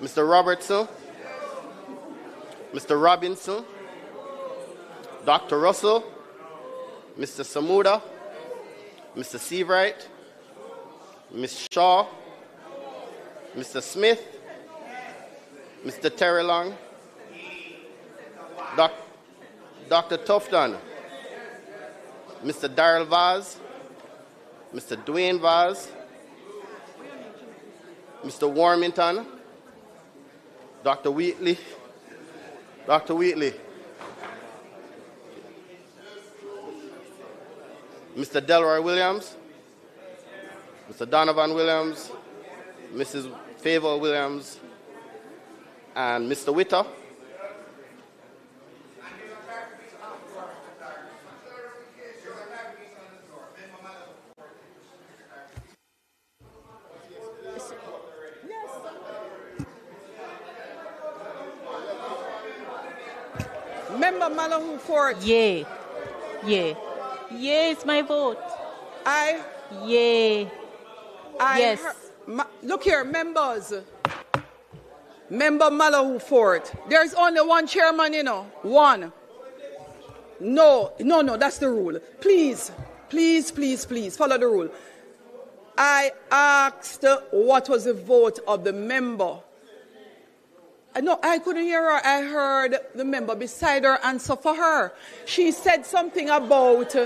Mr. Robertson, Mr. Robinson, Dr. Russell, Mr. Samuda, Mr. Seabright, Ms. Shaw, Mr. Smith, Mr. Terry Long, Dr. Tufton, Mr. Darrell Vaz, Mr. Dwayne Vaz, Mr. Warmington, Dr. Wheatley, Mr. Delroy Williams, Mr. Donovan Williams, Mrs. Favor Williams, and Mr. Witter.
Member Malahoo Ford.
Yay. Yay. Yay is my vote. Yay. Yes.
Look here, members. Member Malahoo Ford. There's only one chairman, you know. One. No, that's the rule. Please, follow the rule. I asked what was the vote of the member. No, I couldn't hear her. I heard the member beside her answer for her. She said something about...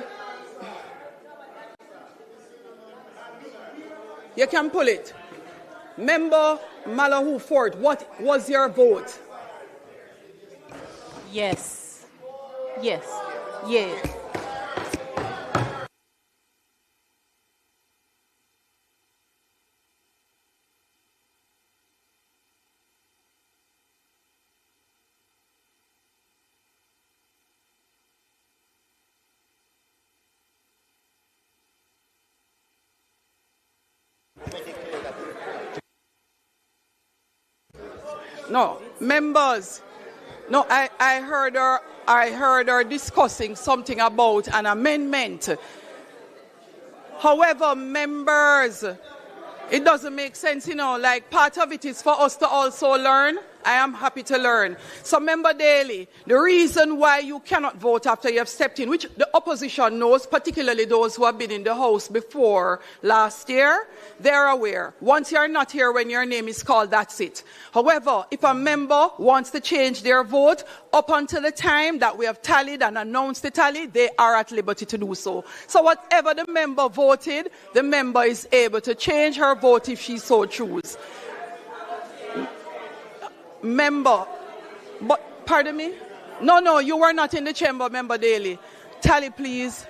You can pull it. Member Malahoo Ford, what was your vote?
Yes. Yes. Yes.
No, members. No, I heard her discussing something about an amendment. However, members, it doesn't make sense, you know, like part of it is for us to also learn. I am happy to learn. So, Member Daly, the reason why you cannot vote after you have stepped in, which the opposition knows, particularly those who have been in the House before last year, they're aware. Once you're not here when your name is called, that's it. However, if a member wants to change their vote, up until the time that we have tallied and announced the tally, they are at liberty to do so. So whatever the member voted, the member is able to change her vote if she so chooses. Member, but pardon me? No, you were not in the chamber, Member Daly. Tally, please.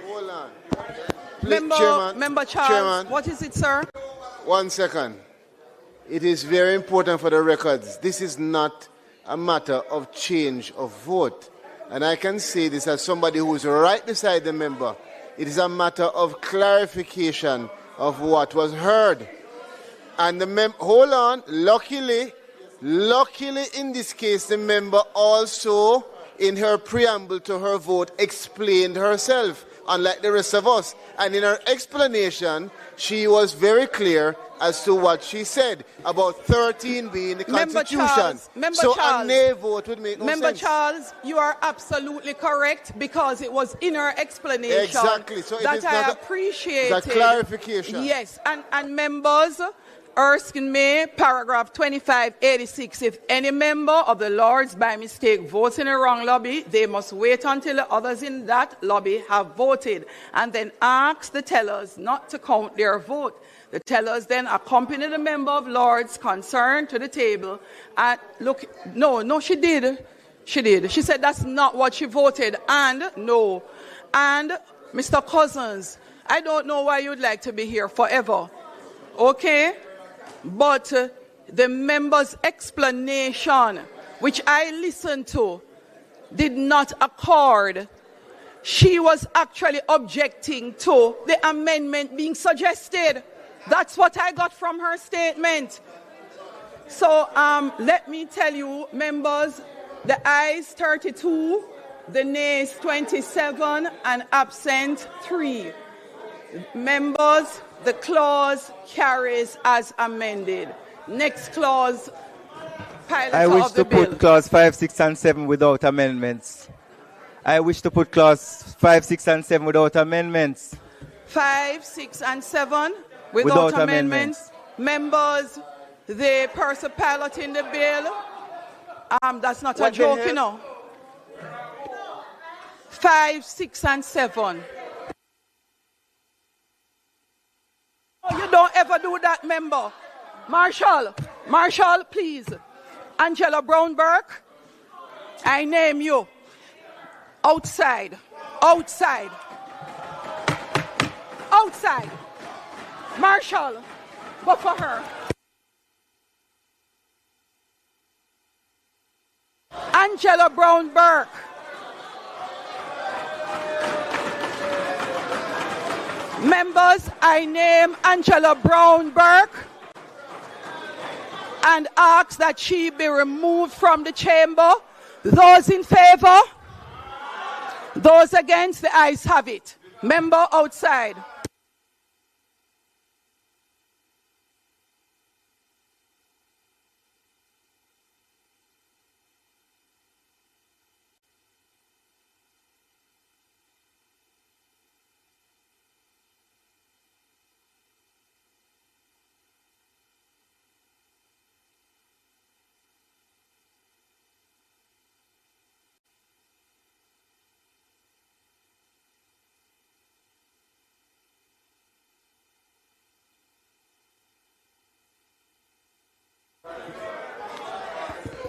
Hold on.
Member Charles,
Chairman,
what is it, sir?
1 second. It is very important for the records. This is not a matter of change of vote. And I can say this as somebody who is right beside the member. It is a matter of clarification of what was heard. And hold on, luckily in this case, the member also, in her preamble to her vote, explained herself, unlike the rest of us. And in her explanation, she was very clear as to what she said about 13 being the Constitution. So a nay vote would make no sense.
Member Charles, you are absolutely correct because it was in her explanation
exactly. So
that I appreciated.
It's a clarification.
Yes, and members, Erskine May, paragraph 2586, if any member of the Lords by mistake votes in a wrong lobby, they must wait until the others in that lobby have voted and then ask the tellers not to count their vote. The tellers then accompany the member of Lords concerned to the table and look, no, she did. She said that's not what she voted and no. And Mr. Cousins, I don't know why you'd like to be here forever. Okay? but the member's explanation, which I listened to, did not accord. She was actually objecting to the amendment being suggested. That's what I got from her statement. So let me tell you, members, the ayes 32, the nays 27, and absent 3. Members, the clause carries as amended. Next clause, pilot
I wish
of the
to
bill.
put clause 5, 6, and 7 without amendments. I wish to put clause 5, 6, and 7 without amendments.
5, 6, and 7 without amendments. Members, the person piloting the bill, that's not a joke, you know. 5, 6, and 7. Oh, you don't ever do that, member. Marshall, please. Angela Brown-Burke, I name you. Outside. Marshall, go for her. Angela Brown-Burke. Members, I name Angela Brown-Burke and ask that she be removed from the chamber. Those in favor? Those against? The ayes have it. Member outside.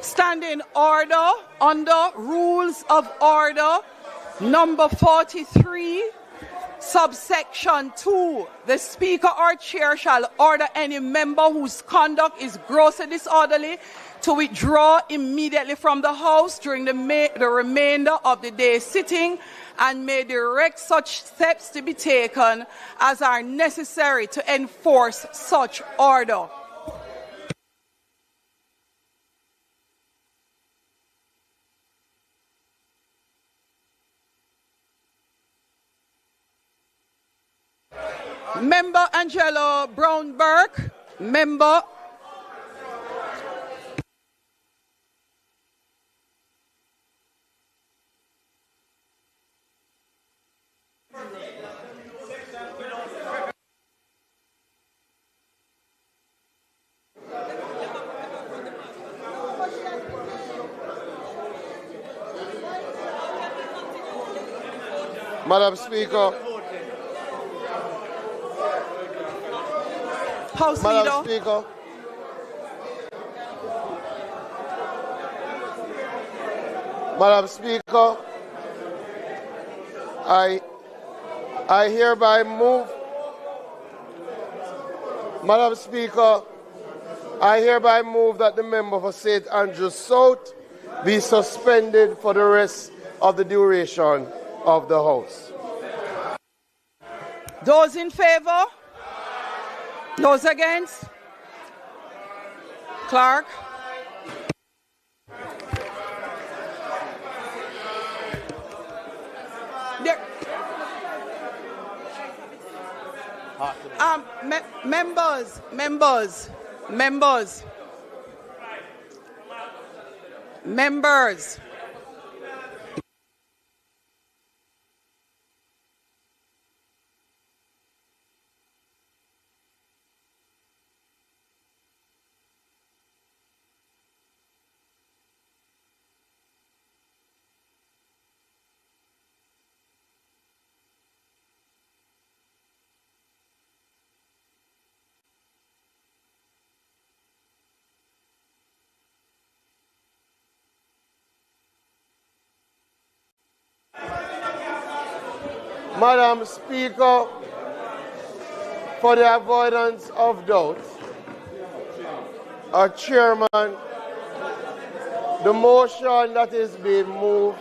Standing order under Rules of Order number 43, subsection 2. The Speaker or Chair shall order any member whose conduct is grossly disorderly to withdraw immediately from the House during the remainder of the day's sitting, and may direct such steps to be taken as are necessary to enforce such order. Member Angela Brown-Burke, member.
Madam Speaker.
House
Madam
Leader.
Speaker. Madam Speaker, I hereby move. Madam Speaker, I hereby move that the member for St. Andrews South be suspended for the rest of the duration of the House.
Those in favor? Those against? Clerk. Members.
Madam Speaker, for the avoidance of doubt, Chairman, the motion that is being moved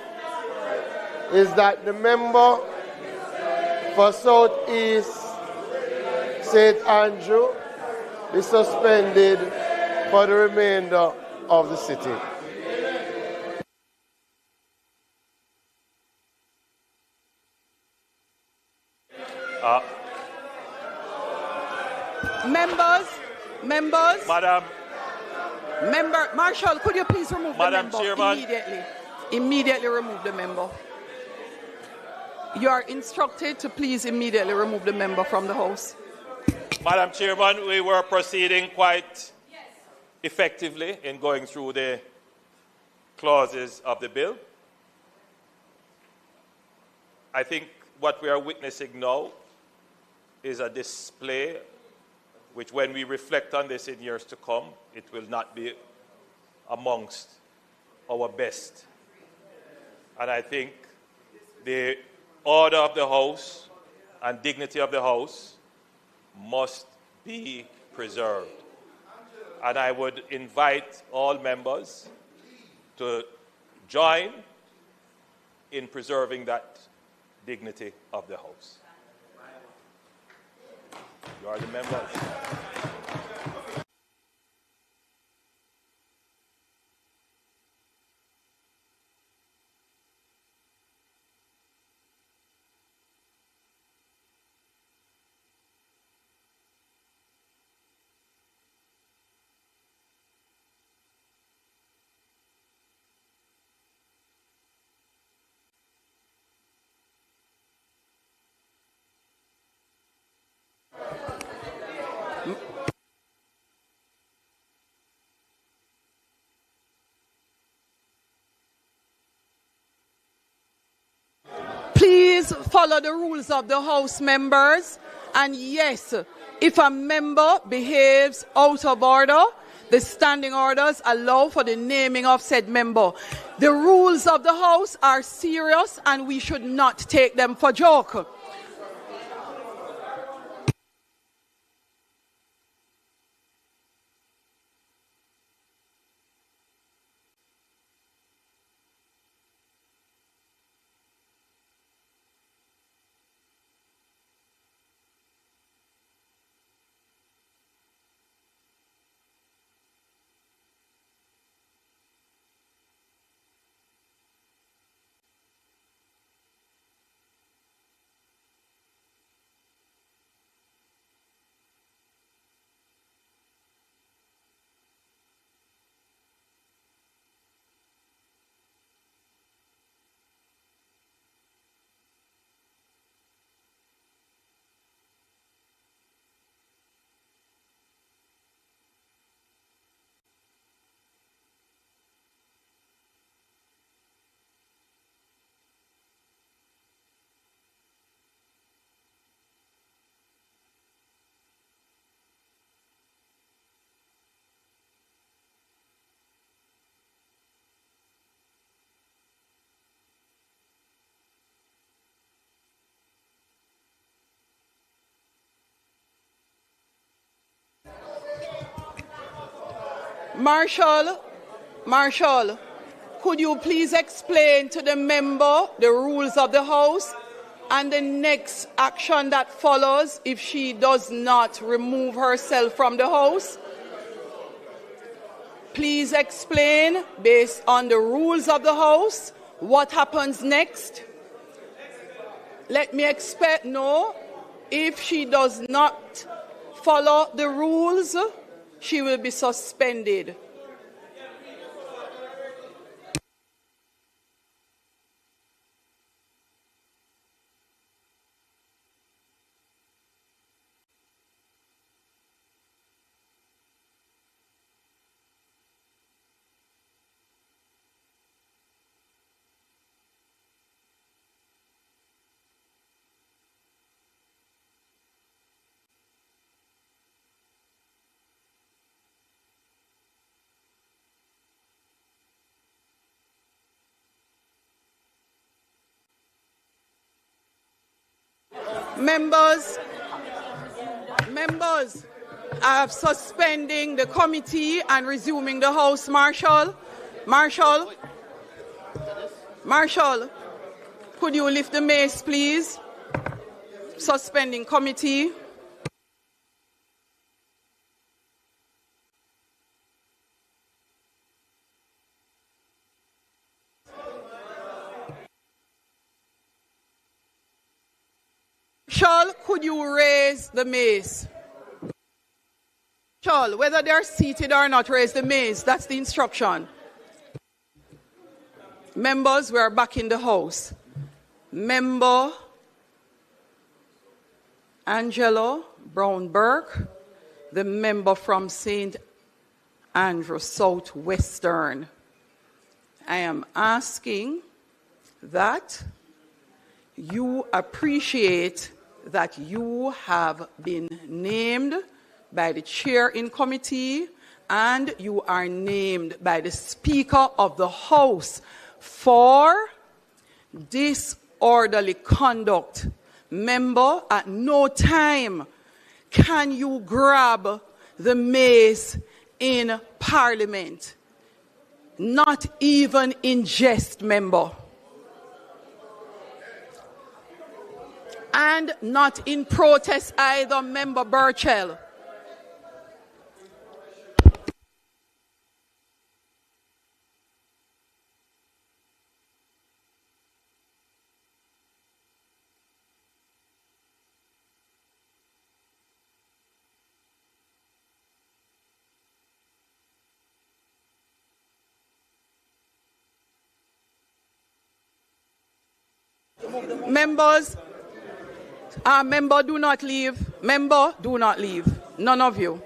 is that the member for South East St. Andrew be suspended for the remainder of the sitting.
Members.
Madam.
Marshall, could you please remove
Madam
the member
Chairman.
immediately? Immediately remove the member. You are instructed to please immediately remove the member from the House.
Madam Chairman, we were proceeding quite effectively in going through the clauses of the bill. I think what we are witnessing now is a display which, when we reflect on this in years to come, it will not be amongst our best. And I think the order of the House and dignity of the House must be preserved. And I would invite all members to join in preserving that dignity of the House. You are the members.
Please follow the rules of the House, members. And yes, if a member behaves out of order, the standing orders allow for the naming of said member. The rules of the House are serious and we should not take them for joke. Marshall, could you please explain to the member the rules of the House and the next action that follows if she does not remove herself from the House? Please explain, based on the rules of the House, what happens next. Let me expect, no, if she does not follow the rules, she will be suspended. of suspending the committee and resuming the House. Marshal, Marshal, Marshal, could you lift the mace, please? Suspending committee. Marshal, could you raise the mace? Marshal, whether they're seated or not, raise the mace. That's the instruction. Members, we are back in the House. Member Angelo Brown-Burke, the member from St. Andrew Southwestern. I am asking that you appreciate that you have been named by the chair in committee and you are named by the Speaker of the House for disorderly conduct. Member, at no time can you grab the mace in Parliament. Not even in jest, member. And not in protest either, Member Burchell. Members, member, do not leave. Member, do not leave. None of you.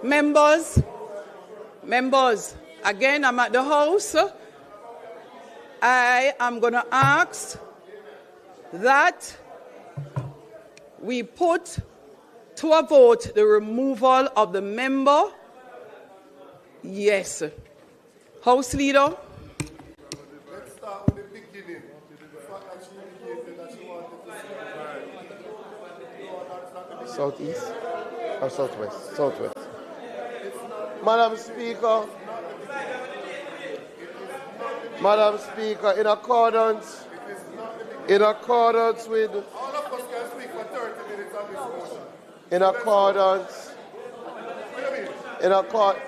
Members, members, again, I'm at the House. I am going to ask that we put to a vote the removal of the member. Yes. House Leader.
Let's start with the beginning.
Southeast or southwest? Southwest. Madam Speaker, in accordance with,
All of us can speak for 30 minutes on this motion.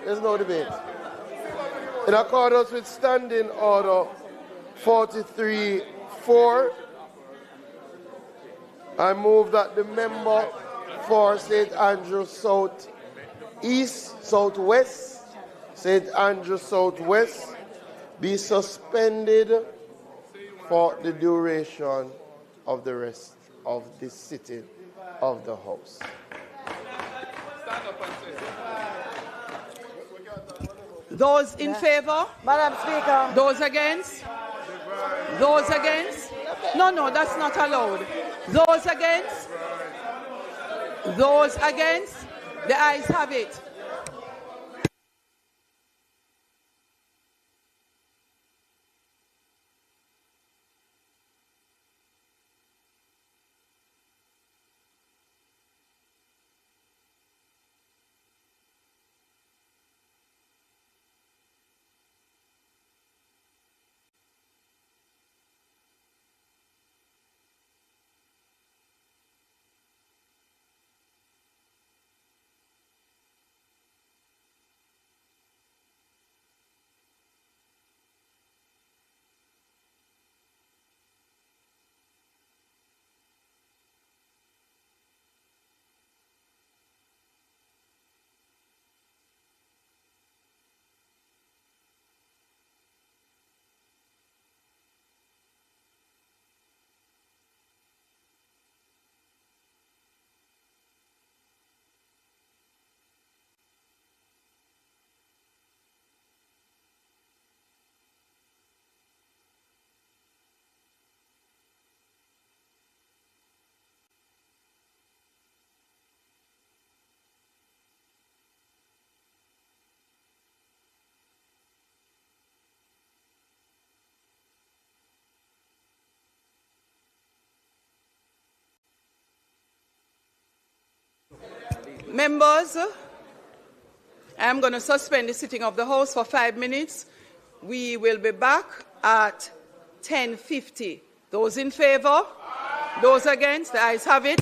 there's no debate. In accordance with Standing Order 43-4, I move that the member for St. Andrew Southwest, St. Andrew Southwest, be suspended for the duration of the rest of the sitting of the House.
Those in favor?
Madam Speaker.
Those against? Those against? No, that's not allowed. Those against? Those against? The ayes have it. Members, I'm going to suspend the sitting of the House for 5 minutes. We will be back at 10:50. Those in favour? Those against? The ayes have it.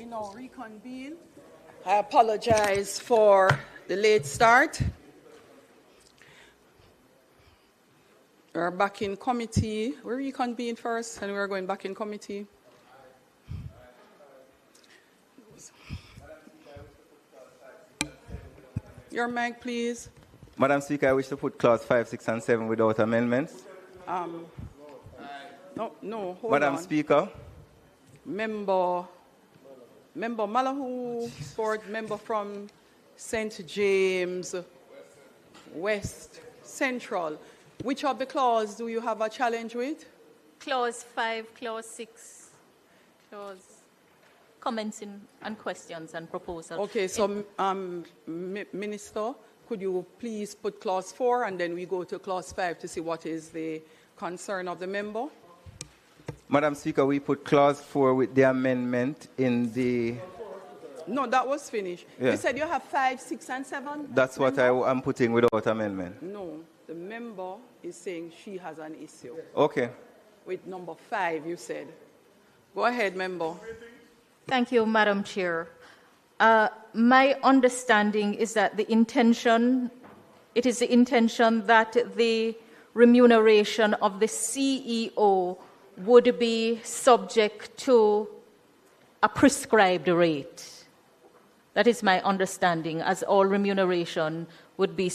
now reconvene. I apologize for the late start. We're back in committee. We reconvene first, and we're going back in committee. Your mic, please.
Madam Speaker, I wish to put clause 5, 6, and 7 without amendments.
No, hold
Madam
on.
Speaker.
Member Malahoo Ford, member from St. James West Central. Which of the clause do you have a challenge with?
Clause 5, clause 6, clause commencing and questions and proposals.
Okay, so Minister, could you please put clause 4 and then we go to clause 5 to see what is the concern of the member?
Madam Speaker, we put clause 4 with the amendment in the...
No, that was finished.
Yeah.
You said you have 5, 6, and 7?
That's what I'm putting without amendment.
No, the member is saying she has an issue.
Okay.
With number 5, you said. Go ahead, member.
Thank you, Madam Chair. My understanding is that it is the intention that the remuneration of the CEO would be subject to a prescribed rate. That is my understanding, as all remuneration would be.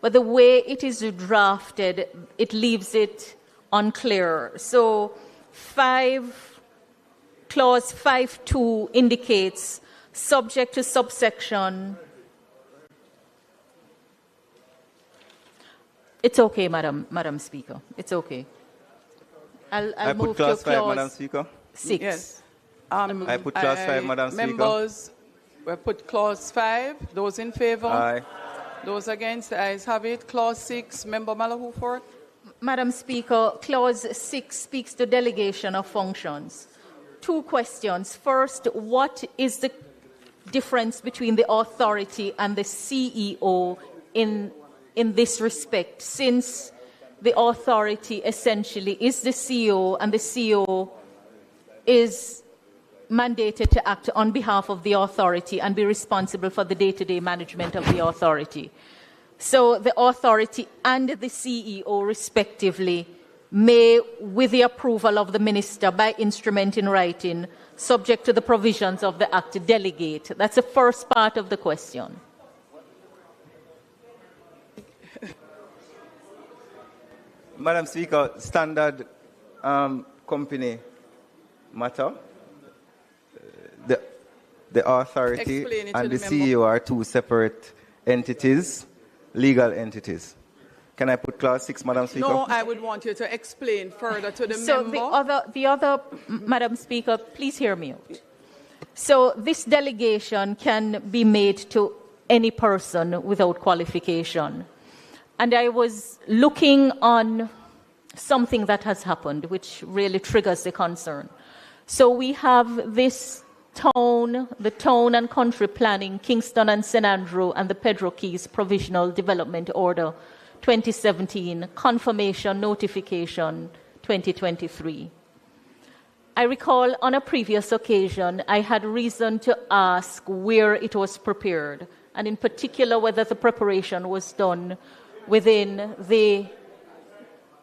But the way it is drafted, it leaves it unclear. So clause 5.2 indicates subject to subsection. It's okay, Madam Speaker. It's okay. I'll move
put clause
to
5, Madam Speaker.
6.
Yes.
I put clause 5, Madam Speaker.
Members, we put clause 5. Those in favor?
Aye.
Those against? The ayes have it. Clause 6. Member Malahoo Ford.
Madam Speaker, clause 6 speaks to delegation of functions. 2 questions. First, what is the difference between the authority and the CEO in this respect, since the authority essentially is the CEO and the CEO is mandated to act on behalf of the authority and be responsible for the day-to-day management of the authority. So the authority and the CEO respectively may, with the approval of the minister by instrument in writing, subject to the provisions of the Act, delegate. That's the first part of the question.
Madam Speaker, standard company matter. The authority and the CEO are 2 separate entities, legal entities. Can I put clause 6, Madam Speaker?
No, I would want you to explain further to the member.
So the other, Madam Speaker, please hear me out. So this delegation can be made to any person without qualification. And I was looking on something that has happened, which really triggers the concern. So we have this the town and country planning, Kingston and St. Andrew, and the Pedro Keys Provisional Development Order 2017, confirmation notification 2023. I recall on a previous occasion, I had reason to ask where it was prepared, and in particular whether the preparation was done within the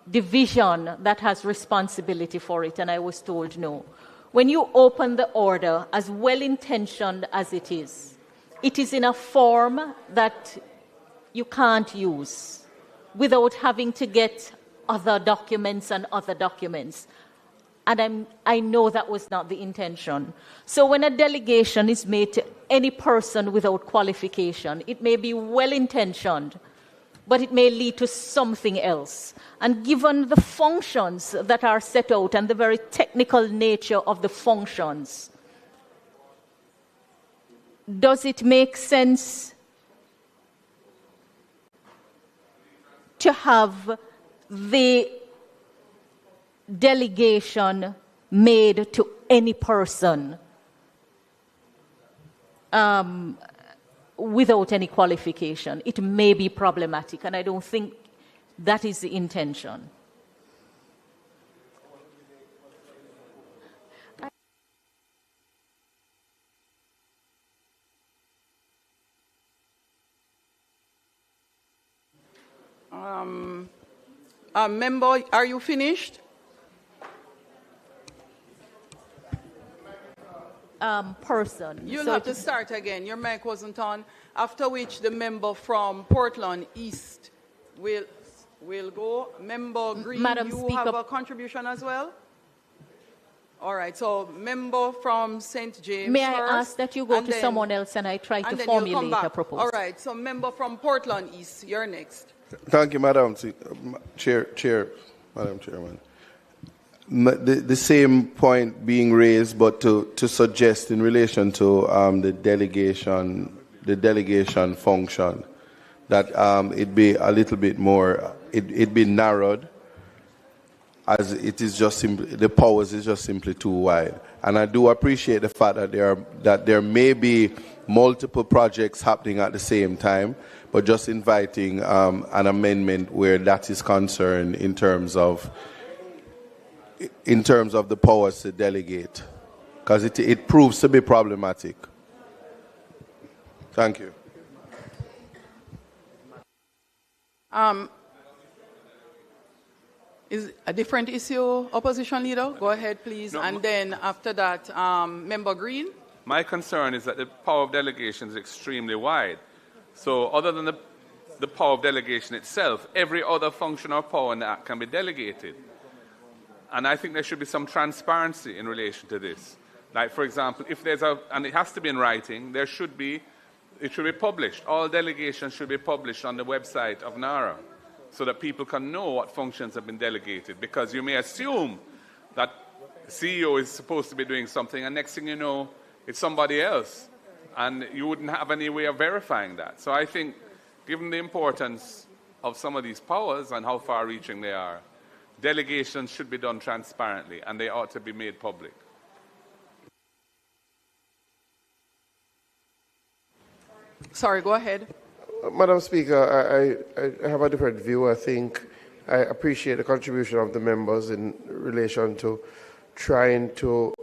division that has responsibility for it, and I was told no. When you open the order, as well-intentioned as it is in a form that you can't use without having to get other documents and other documents. And I know that was not the intention. So when a delegation is made to any person without qualification, it may be well-intentioned, but it may lead to something else. And given the functions that are set out and the very technical nature of the functions, does it make sense to have the delegation made to any person without any qualification? It may be problematic, and I don't think that is the intention.
Member, are you finished?
Person.
You'll
So
have to start again. Your mic wasn't on. After which the member from Portland East will go. Member Green,
Madam
you
Speaker,
have a contribution as well? All right, so member from St. James
may I
first,
ask that you go to someone else and I try to formulate a proposal?
All right, so member from Portland East, you're next.
Thank you, Madam Madam Chairman. The same point being raised, but to suggest in relation to the delegation function, that it be a little bit more, it be narrowed, as it is just simply, the powers is just simply too wide. And I do appreciate the fact that there may be multiple projects happening at the same time, but just inviting an amendment where that is concerned in terms of the powers to delegate, because it proves to be problematic. Thank you.
Is a different issue, opposition leader? Go ahead, please.
No,
and then after that, member Green.
My concern is that the power of delegation is extremely wide. So other than the power of delegation itself, every other function or power in the Act can be delegated. And I think there should be some transparency in relation to this. Like, for example, if there's and it has to be in writing, it should be published. All delegations should be published on the website of NARA so that people can know what functions have been delegated. Because you may assume that the CEO is supposed to be doing something, and next thing you know, it's somebody else. And you wouldn't have any way of verifying that. So I think, given the importance of some of these powers and how far-reaching they are, delegations should be done transparently, and they ought to be made public.
Sorry, go ahead.
Madam Speaker, I have a different view. I think I appreciate the contribution of the members in relation to trying to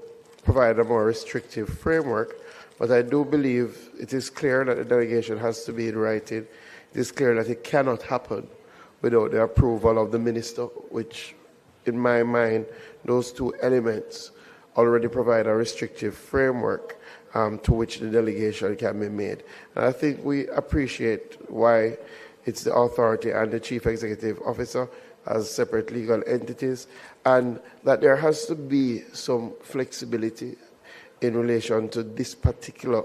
provide a more restrictive framework, but I do believe it is clear that the delegation has to be in writing. It is clear that it cannot happen without the approval of the minister, which, in my mind, those two elements already provide a restrictive framework to which the delegation can be made. And I think we appreciate why it's the authority and the chief executive officer as separate legal entities, and that there has to be some flexibility in relation to this particular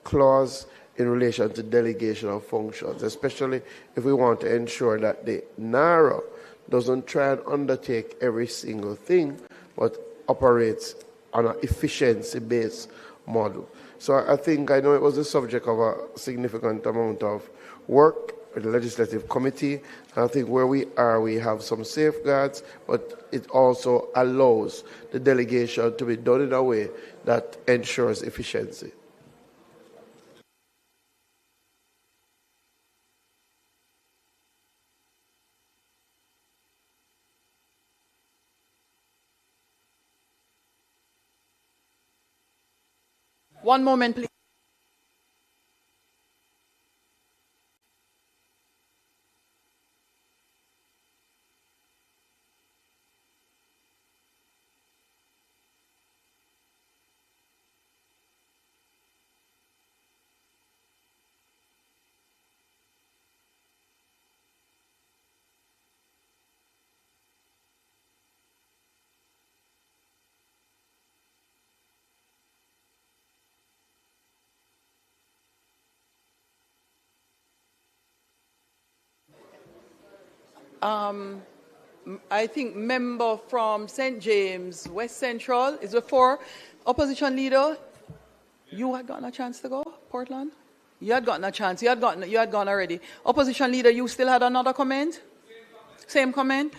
clause in relation to delegation of functions, especially if we want to ensure that the NARA doesn't try and undertake every single thing, but operates on an efficiency-based model. So I know it was the subject of a significant amount of work with the Legislative Committee. And I think where we are, we have some safeguards, but it also allows the delegation to be done in a way that ensures efficiency.
One moment, please. I think member from St. James, West Central, is before. Opposition leader, you had gotten a chance to go, Portland? You had gotten a chance. You had gone already. Opposition leader, you still had another comment? Same comment.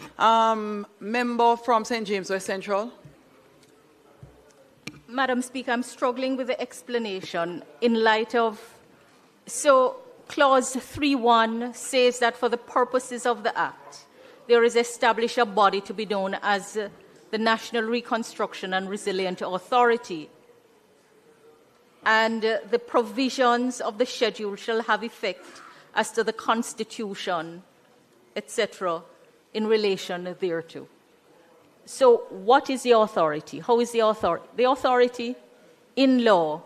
Member from St. James, West Central.
Madam Speaker, I'm struggling with the explanation in light of... So, Clause 3.1 says that for the purposes of the Act, there is established a body to be known as the National Reconstruction and Resilience Authority. And the provisions of the schedule shall have effect as to the constitution etc., in relation thereto. So what is the authority? How is the authority? The authority in law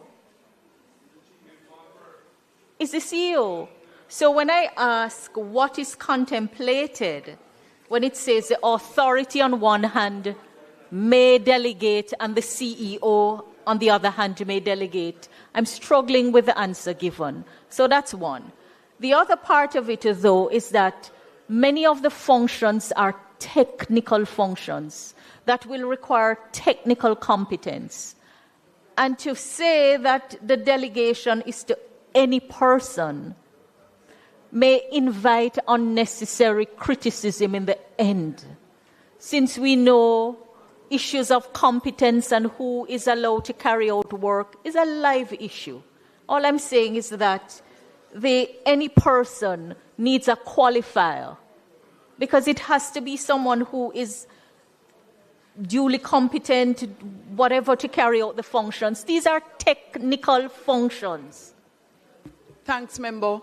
is the CEO. So when I ask what is contemplated, when it says the authority on one hand may delegate and the CEO on the other hand may delegate, I'm struggling with the answer given. So that's one. The other part of it, though, is that many of the functions are technical functions that will require technical competence. And to say that the delegation is to any person may invite unnecessary criticism in the end, since we know issues of competence and who is allowed to carry out work is a live issue. All I'm saying is that any person needs a qualifier, because it has to be someone who is duly competent, whatever, to carry out the functions. These are technical functions.
Thanks, Member.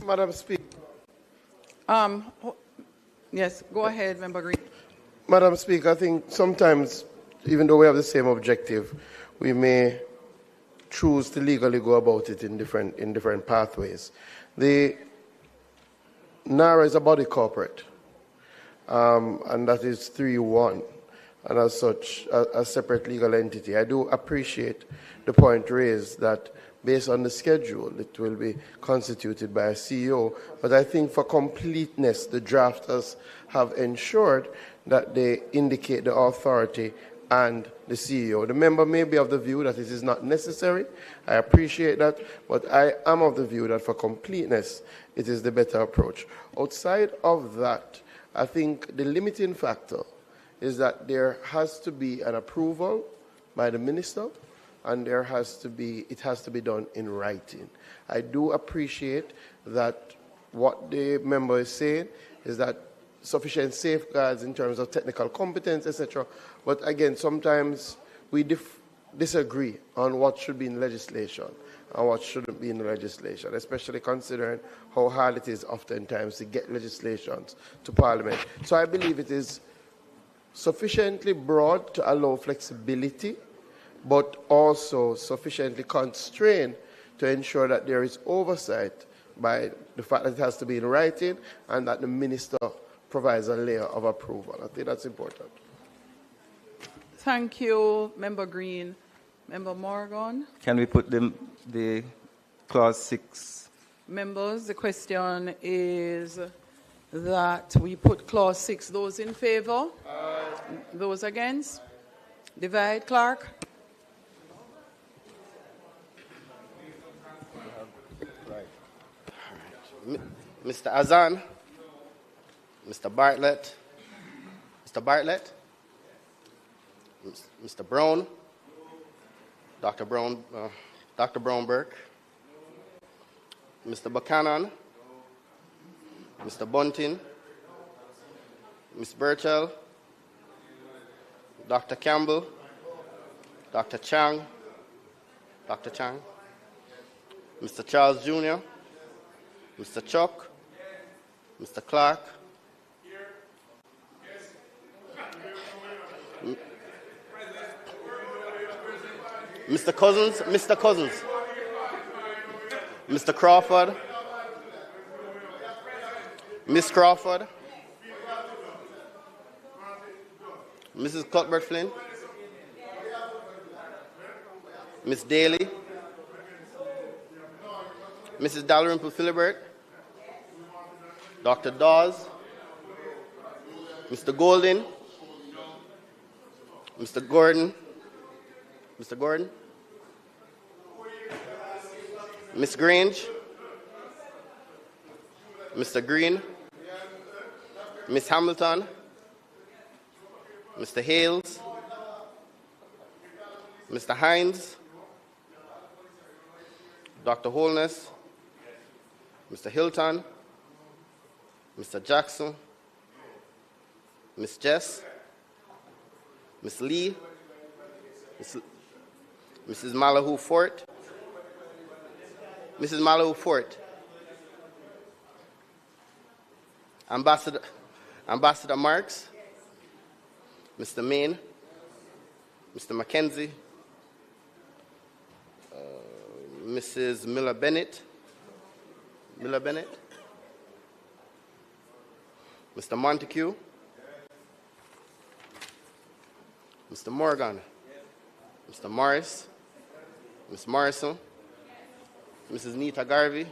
Madam Speaker.
Yes, go ahead, Member Green.
Madam Speaker, I think sometimes, even though we have the same objective, we may choose to legally go about it in different pathways. The NARA is a body corporate, and that is 3-1, and as such, a separate legal entity. I do appreciate the point raised that based on the schedule, it will be constituted by a CEO, but I think for completeness, the drafters have ensured that they indicate the authority and the CEO. The member may be of the view that it is not necessary. I appreciate that, but I am of the view that for completeness, it is the better approach. Outside of that, I think the limiting factor is that there has to be an approval by the minister, and it has to be done in writing. I do appreciate that what the member is saying is that sufficient safeguards in terms of technical competence, etc. But again, sometimes we disagree on what should be in legislation and what shouldn't be in the legislation, especially considering how hard it is oftentimes to get legislations to Parliament. So I believe it is sufficiently broad to allow flexibility, but also sufficiently constrained to ensure that there is oversight by the fact that it has to be in writing and that the minister provides a layer of approval. I think that's important.
Thank you, Member Green. Member Morgan.
Can we put the clause 6?
Members, the question is that we put clause 6. Those in favor? Those against? Divide, clerk.
Mr. Azan, Mr. Bartlett, Mr. Brown, Dr. Brown-Burke, Mr. Buchanan, Mr. Bunting, Ms. Burchell, Dr. Campbell, Dr. Chang, Mr. Charles Jr., Mr. Chuck, Mr. Clark, Mr. Cousins, Mr. Crawford, Miss Crawford, Mrs. Cuthbert Flynn, Miss Daly, Mrs. Dalrymple Philibert, Dr. Dawes, Mr. Golden, Mr. Gordon, Miss Grange, Mr. Green, Miss Hamilton, Mr. Hales, Mr. Hines, Dr. Holness, Mr. Hilton, Mr. Jackson, Miss Jess, Miss Lee, Mrs. Malahoo Fort, Ambassador Marks, Mr. Main, Mr. Mackenzie, Mrs. Miller-Bennett, Mr. Montague, Mr. Morgan, Mr. Morris, Ms. Morrison, Mrs. Nita Garvey,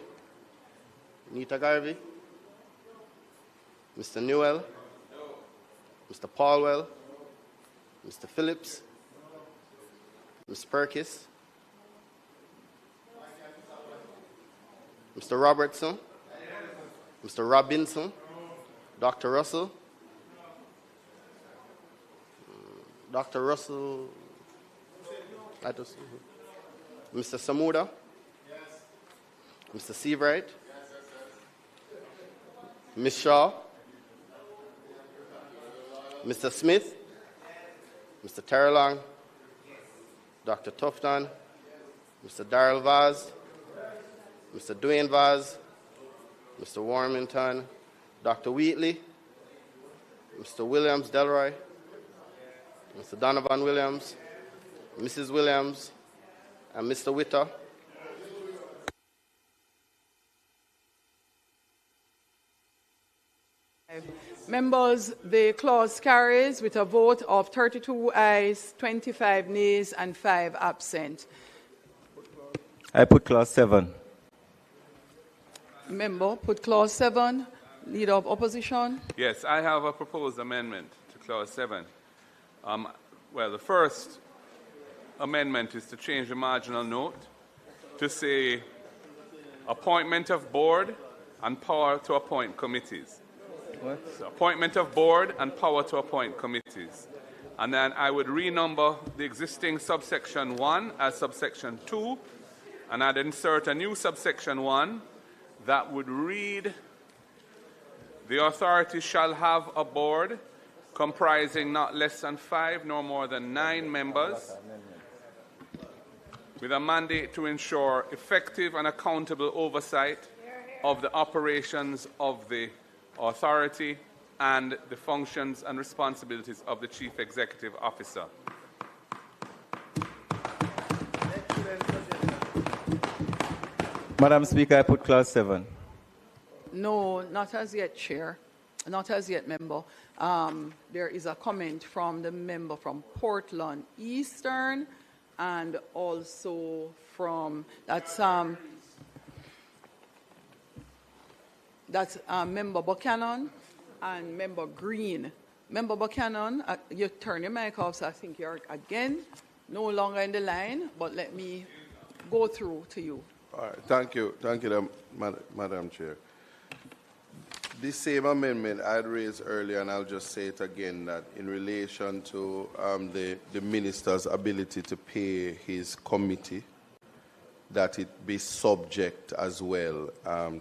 Mr. Newell, Mr. Paulwell, Mr. Phillips, Ms. Perkis, Mr. Robertson, Mr. Robinson, Dr. Russell, Mr. Samuda, Mr. Seabright, Ms. Shaw, Mr. Smith, Mr. Terrelong, Dr. Tufton, Mr. Darrell Vaz, Mr. Dwayne Vaz, Mr. Warmington, Dr. Wheatley, Mr. Williams Delroy, Mr. Donovan Williams, Mrs. Williams, and Mr. Witter.
Members, the clause carries with a vote of 32 ayes, 25 nays, and 5 absent.
I put clause 7.
Member, put clause 7. Leader of opposition.
Yes, I have a proposed amendment to clause 7. Well, the first amendment is to change the marginal note to say appointment of board and power to appoint committees.
What?
So appointment of board and power to appoint committees. And then I would renumber the existing subsection 1 as subsection 2, and I'd insert a new subsection 1 that would read, the authority shall have a board comprising not less than 5 nor more than 9 members with a mandate to ensure effective and accountable oversight of the operations of the authority and the functions and responsibilities of the Chief Executive Officer.
Madam Speaker, I put clause 7.
No, not as yet, Chair. Not as yet, member. There is a comment from the member from Portland Eastern and also from, that's Member Buchanan and Member Green. Member Buchanan, you turn your mic off, so I think you're again no longer in the line, but let me go through to you.
All right, thank you, Madam Chair. This same amendment I had raised earlier, and I'll just say it again, that in relation to the minister's ability to pay his committee, that it be subject as well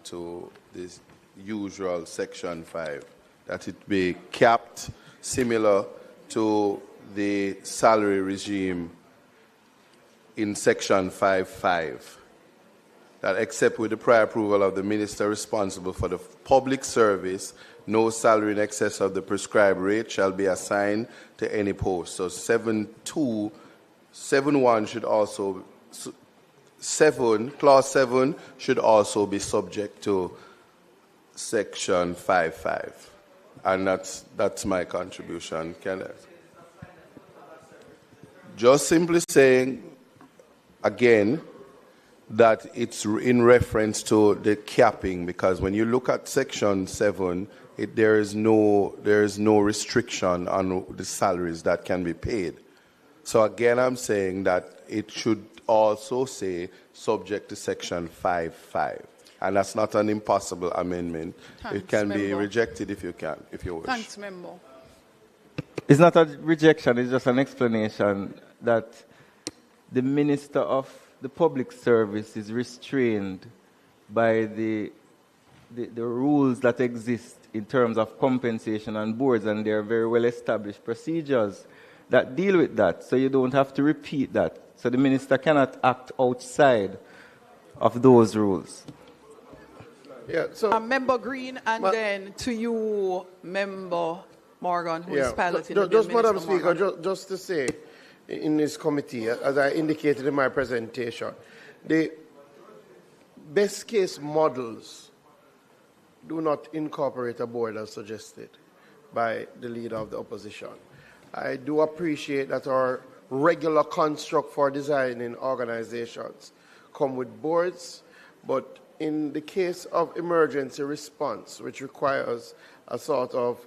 to this usual Section 5, that it be capped similar to the salary regime in Section 5.5. That except with the prior approval of the minister responsible for the public service, no salary in excess of the prescribed rate shall be assigned to any post. So 7.1 should also, clause 7 should also be subject to Section 5.5. And that's my contribution. Just simply saying, again, that it's in reference to the capping, because when you look at Section 7, there is no restriction on the salaries that can be paid. So again, I'm saying that it should also say subject to Section 5.5, and that's not an impossible amendment.
Thanks,
it can
member.
be rejected if you wish.
Thanks, member.
It's not a rejection, it's just an explanation that the Minister of the Public Service is restrained by the rules that exist in terms of compensation and boards, and there are very well established procedures that deal with that, so you don't have to repeat that. So the minister cannot act outside of those rules.
Yeah, so
Member Green, and then to you, Member Morgan, who is piloting the bill.
Just, Madam
Minister
Speaker,
Morgan.
just to say, in this committee, as I indicated in my presentation, the best case models do not incorporate a board as suggested by the leader of the opposition. I do appreciate that our regular construct for designing organizations come with boards, but in the case of emergency response, which requires a sort of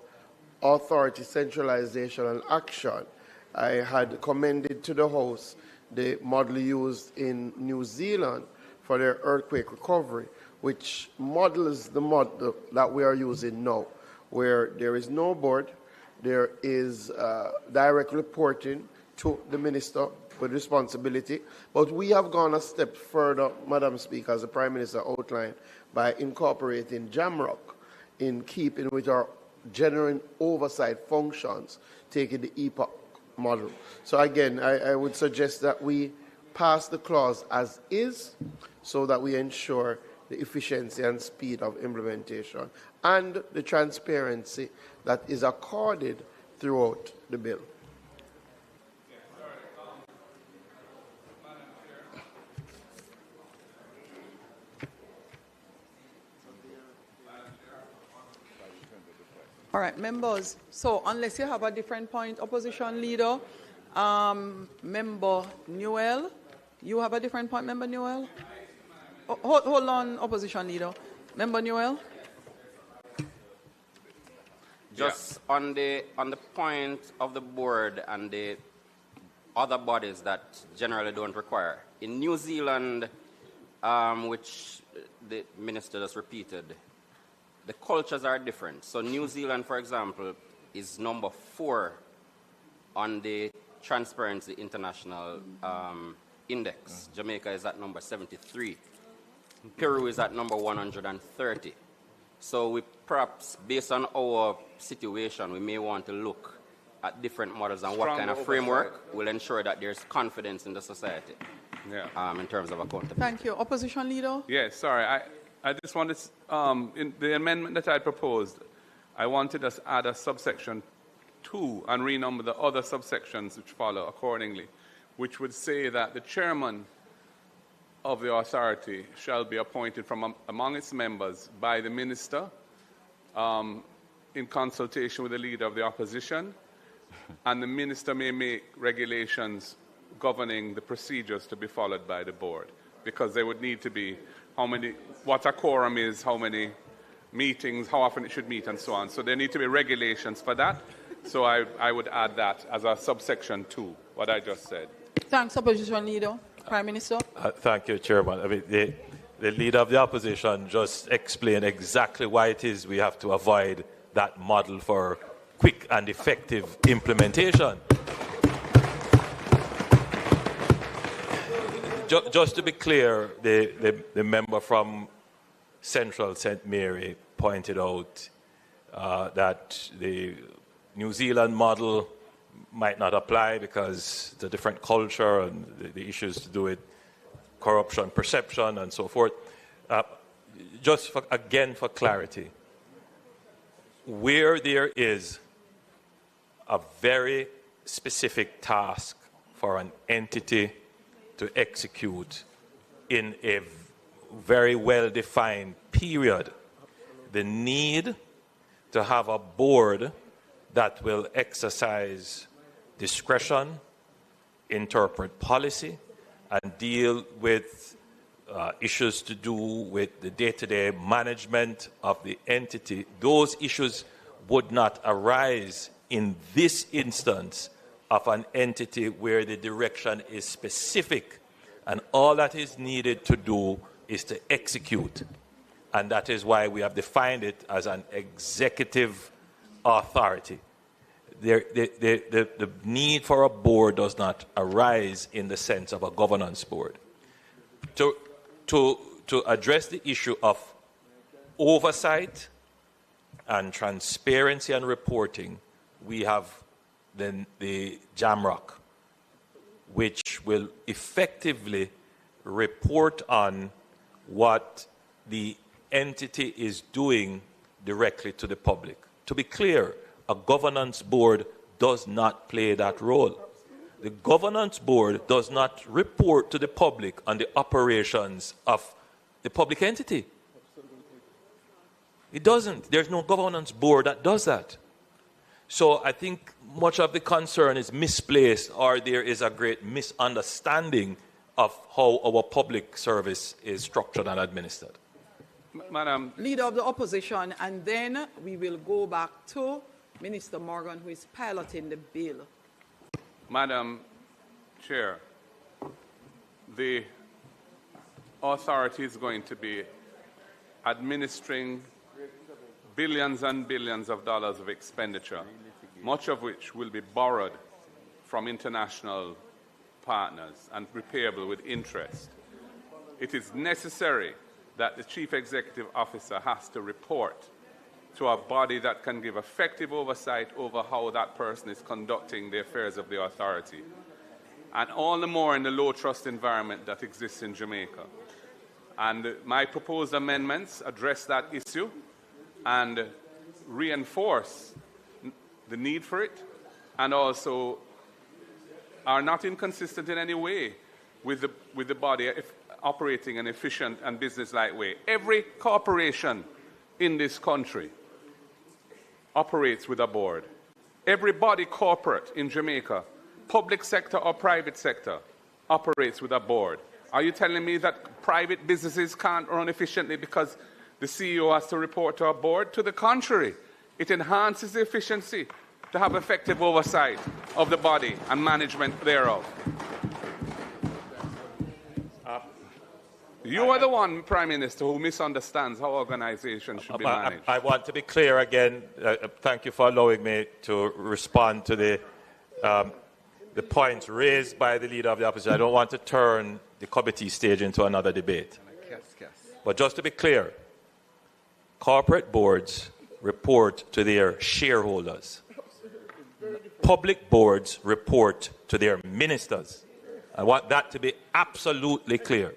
authority centralization and action, I had commended to the House the model used in New Zealand for their earthquake recovery, which models the model that we are using now, where there is no board, there is direct reporting to the minister with responsibility. But we have gone a step further, Madam Speaker, as the Prime Minister outlined, by incorporating JAMROC in keeping with our general oversight functions, taking the EPOC model. So again, I would suggest that we pass the clause as is so that we ensure the efficiency and speed of implementation and the transparency that is accorded throughout the bill.
All right, members. So unless you have a different point, opposition leader, Member Newell, you have a different point, Member Newell? Hold on, opposition leader. Member Newell?
Just on the point of the board and the other bodies that generally don't require. In New Zealand, which the minister just repeated, the cultures are different. So New Zealand, for example, is number 4 on the Transparency International Index. Jamaica is at number 73. Peru is at number 130. So we perhaps, based on our situation, we may want to look at different models and what kind of framework will ensure that there's confidence in the society in terms of accountability.
Thank you. Opposition leader?
Yes, sorry. I just wanted, in the amendment that I proposed, I wanted us to add a subsection 2 and renumber the other subsections which follow accordingly, which would say that the chairman of the authority shall be appointed from among its members by the minister in consultation with the leader of the opposition, and the minister may make regulations governing the procedures to be followed by the board, because there would need to be what a quorum is, how many meetings, how often it should meet, and so on. So there need to be regulations for that. So I would add that as a subsection 2, what I just said.
Thanks, opposition leader. Prime Minister.
Thank you, Chairman. I mean, the leader of the opposition just explained exactly why it is we have to avoid that model for quick and effective implementation. Just to be clear, the member from Central St. Mary pointed out that the New Zealand model might not apply because it's a different culture and the issues to do with corruption, perception, and so forth. Just again for clarity, where there is a very specific task for an entity to execute in a very well-defined period, the need to have a board that will exercise discretion, interpret policy, and deal with issues to do with the day-to-day management of the entity. Those issues would not arise in this instance of an entity where the direction is specific, and all that is needed to do is to execute. And that is why we have defined it as an executive authority. The need for a board does not arise in the sense of a governance board. To address the issue of oversight and transparency and reporting, we have then the JAMROC, which will effectively report on what the entity is doing directly to the public. To be clear, a governance board does not play that role. The governance board does not report to the public on the operations of the public entity. It doesn't. There's no governance board that does that. So I think much of the concern is misplaced, or there is a great misunderstanding of how our public service is structured and administered.
Madam
Leader of the Opposition, and then we will go back to Minister Morgan, who is piloting the bill.
Madam Chair, the authority is going to be administering billions and billions of dollars of expenditure, much of which will be borrowed from international partners and repayable with interest. It is necessary that the Chief Executive Officer has to report to a body that can give effective oversight over how that person is conducting the affairs of the authority, and all the more in the low-trust environment that exists in Jamaica. And my proposed amendments address that issue and reinforce the need for it, and also are not inconsistent in any way with the body operating an efficient and business-like way. Every corporation in this country operates with a board. Every body corporate in Jamaica, public sector or private sector, operates with a board. Are you telling me that private businesses can't run efficiently because the CEO has to report to a board? To the contrary, it enhances the efficiency to have effective oversight of the body and management thereof. You are the one, Prime Minister, who misunderstands how organizations should be managed.
I want to be clear again. Thank you for allowing me to respond to the points raised by the Leader of the Opposition. I don't want to turn the committee stage into another debate. But just to be clear, corporate boards report to their shareholders. Public boards report to their ministers. I want that to be absolutely clear.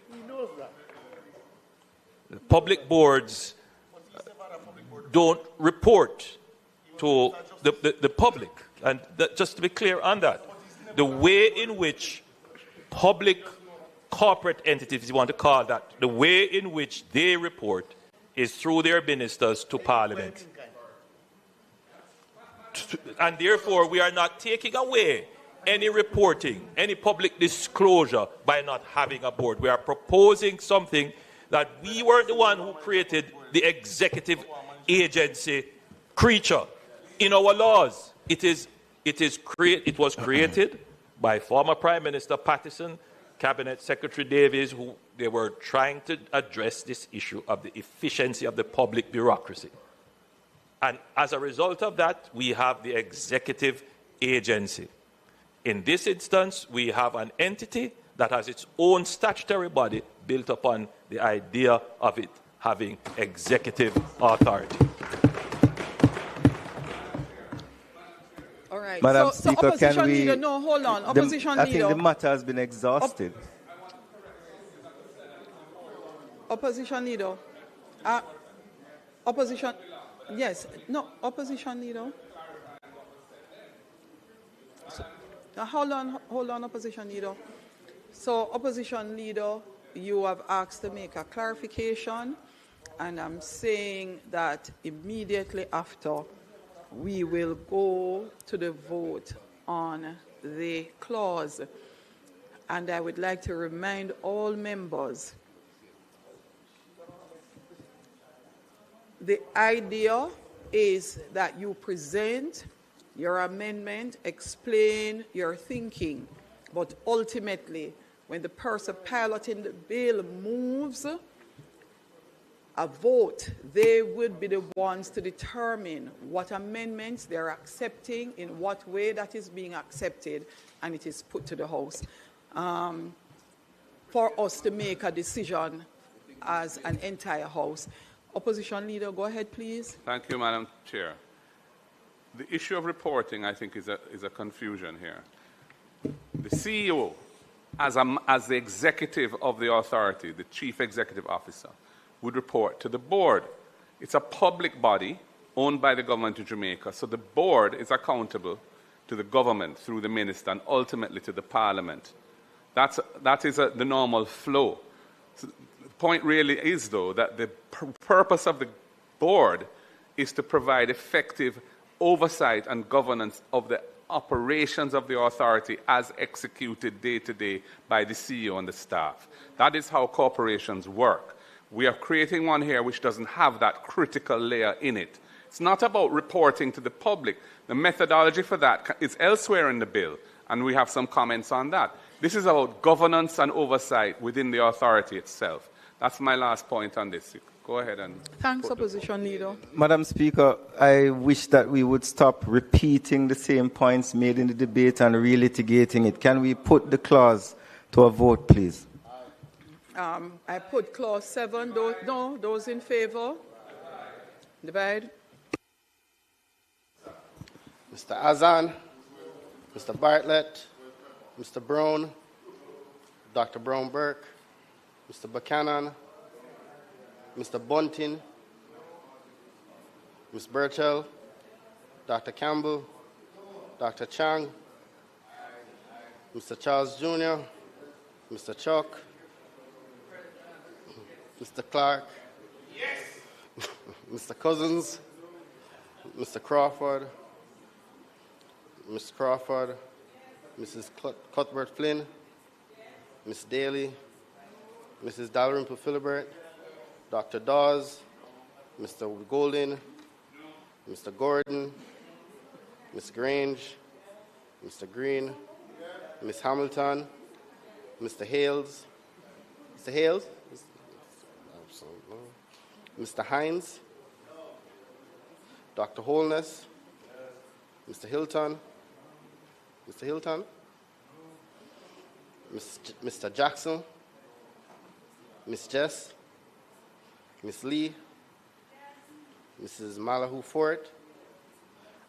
The public boards don't report to the public. And just to be clear on that, the way in which public corporate entities, if you want to call that, the way in which they report is through their ministers to Parliament. And therefore, we are not taking away any reporting, any public disclosure by not having a board. We are proposing something that we were the one who created the executive agency creature in our laws. It was created by former Prime Minister Pattison, Cabinet Secretary Davies, who they were trying to address this issue of the efficiency of the public bureaucracy. And as a result of that, we have the executive agency. In this instance, we have an entity that has its own statutory body built upon the idea of it having executive authority.
All right.
Madam
So
Speaker,
opposition
can we...
leader, no, hold on. Opposition leader.
I think the matter has been exhausted.
Opposition leader. Opposition. Yes. No. Opposition leader. Hold on, opposition leader. So, opposition leader, you have asked to make a clarification, and I'm saying that immediately after, we will go to the vote on the clause. And I would like to remind all members, the idea is that you present your amendment, explain your thinking, but ultimately, when the person piloting the bill moves a vote, they would be the ones to determine what amendments they're accepting, in what way that is being accepted, and it is put to the House. For us to make a decision as an entire House. Opposition Leader, go ahead, please.
Thank you, Madam Chair. The issue of reporting, I think, is a confusion here. The CEO, as the executive of the authority, the chief executive officer, would report to the board. It's a public body owned by the government of Jamaica, so the board is accountable to the government through the minister and ultimately to the parliament. That is the normal flow. So the point really is, though, that the purpose of the board is to provide effective oversight and governance of the operations of the authority as executed day to day by the CEO and the staff. That is how corporations work. We are creating one here which doesn't have that critical layer in it. It's not about reporting to the public. The methodology for that is elsewhere in the bill, and we have some comments on that. This is about governance and oversight within the authority itself. That's my last point on this. Go ahead and...
Thanks, Opposition Leader.
Madam Speaker, I wish that we would stop repeating the same points made in the debate and relitigating it. Can we put the clause to a vote, please?
I put clause 7. Those in favor? Divide.
Mr. Azan, Mr. Bartlett, Mr. Brown, Dr. Brown-Burke, Mr. Buchanan, Mr. Bunting, Ms. Burchell, Dr. Campbell, Dr. Chang, Mr. Charles Jr., Mr. Chuck, Mr. Clark, yes. Mr. Cousins, Mr. Crawford, Ms. Crawford, Mrs. Cuthbert Flynn, Ms. Daly, Mrs. Dalrymple Philibert, Dr. Dawes, Mr. Golding, Mr. Gordon, Ms. Grange, Mr. Green, Ms. Hamilton, Mr. Hales, Mr. Hales, Mr. Hines, Dr. Holness, Mr. Hilton, Mr. Jackson, Ms. Jess, Ms. Lee, Mrs. Malahoo Fort,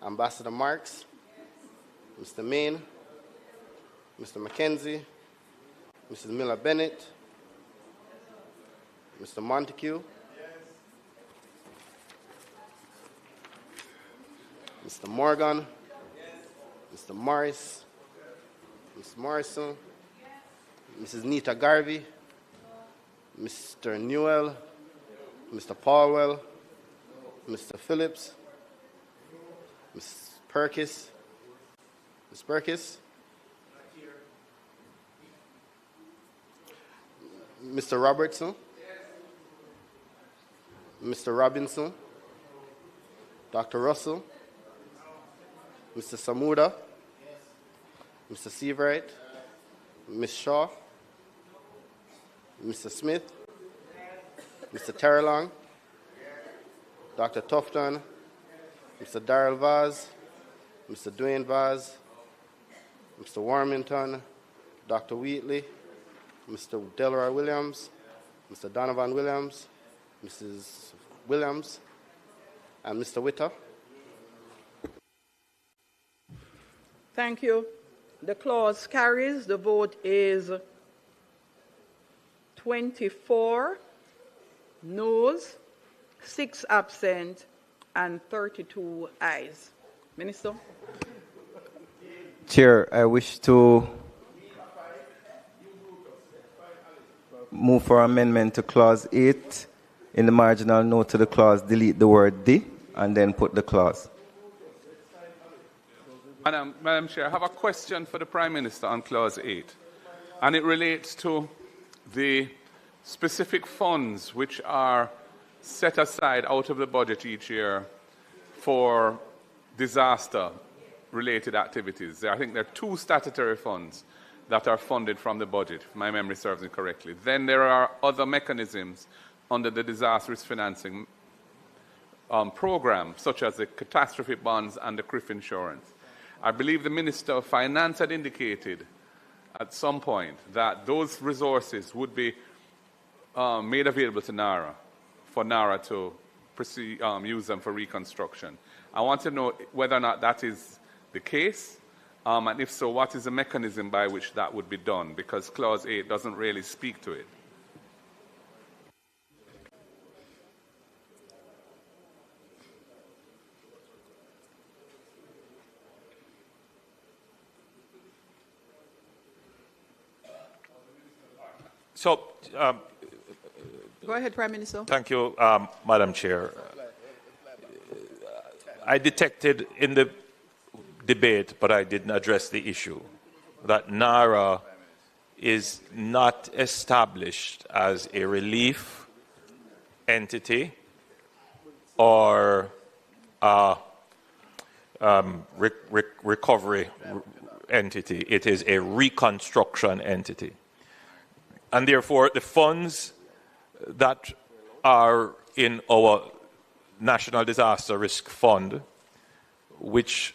Ambassador Marks, Mr. Main, Mr. McKenzie, Mrs. Miller Bennett, Mr. Montague, Mr. Morgan, Mr. Morris, Ms. Morrison, Mrs. Nita Garvey, Mr. Newell, Mr. Paulwell, Mr. Phillips, Ms. Perkis, Ms. Perkis, Mr. Robertson, Mr. Robinson, Dr. Russell, Mr. Samuda, Mr. Seabright, Ms. Shaw, Mr. Smith, Mr. Terrelong, Dr. Tufton, Mr. Darrell Vaz, Mr. Dwayne Vaz, Mr. Warmington, Dr. Wheatley, Mr. Delroy Williams, Mr. Donovan Williams, Mrs. Williams, and Mr. Witter.
Thank you. The clause carries. The vote is 24 noes, 6 absent, and 32 ayes. Minister?
Chair, I wish to move for amendment to clause 8. In the marginal note to the clause, delete the word "the" and then put the clause.
Madam Chair, I have a question for the Prime Minister on clause 8, and it relates to the specific funds which are set aside out of the budget each year for disaster-related activities. I think there are 2 statutory funds that are funded from the budget, if my memory serves me correctly. Then there are other mechanisms under the disaster risk financing program, such as the catastrophe bonds and the CRIF insurance. I believe the Minister of Finance had indicated at some point that those resources would be made available to NARA, for NARA to proceed, use them for reconstruction. I want to know whether or not that is the case, and if so, what is the mechanism by which that would be done, because Clause 8 doesn't really speak to it.
So,
Go ahead, Prime Minister.
thank you, Madam Chair. I detected in the debate, but I didn't address the issue, that NARA is not established as a relief entity or a recovery entity. It is a reconstruction entity. And therefore, the funds that are in our National Disaster Risk Fund, which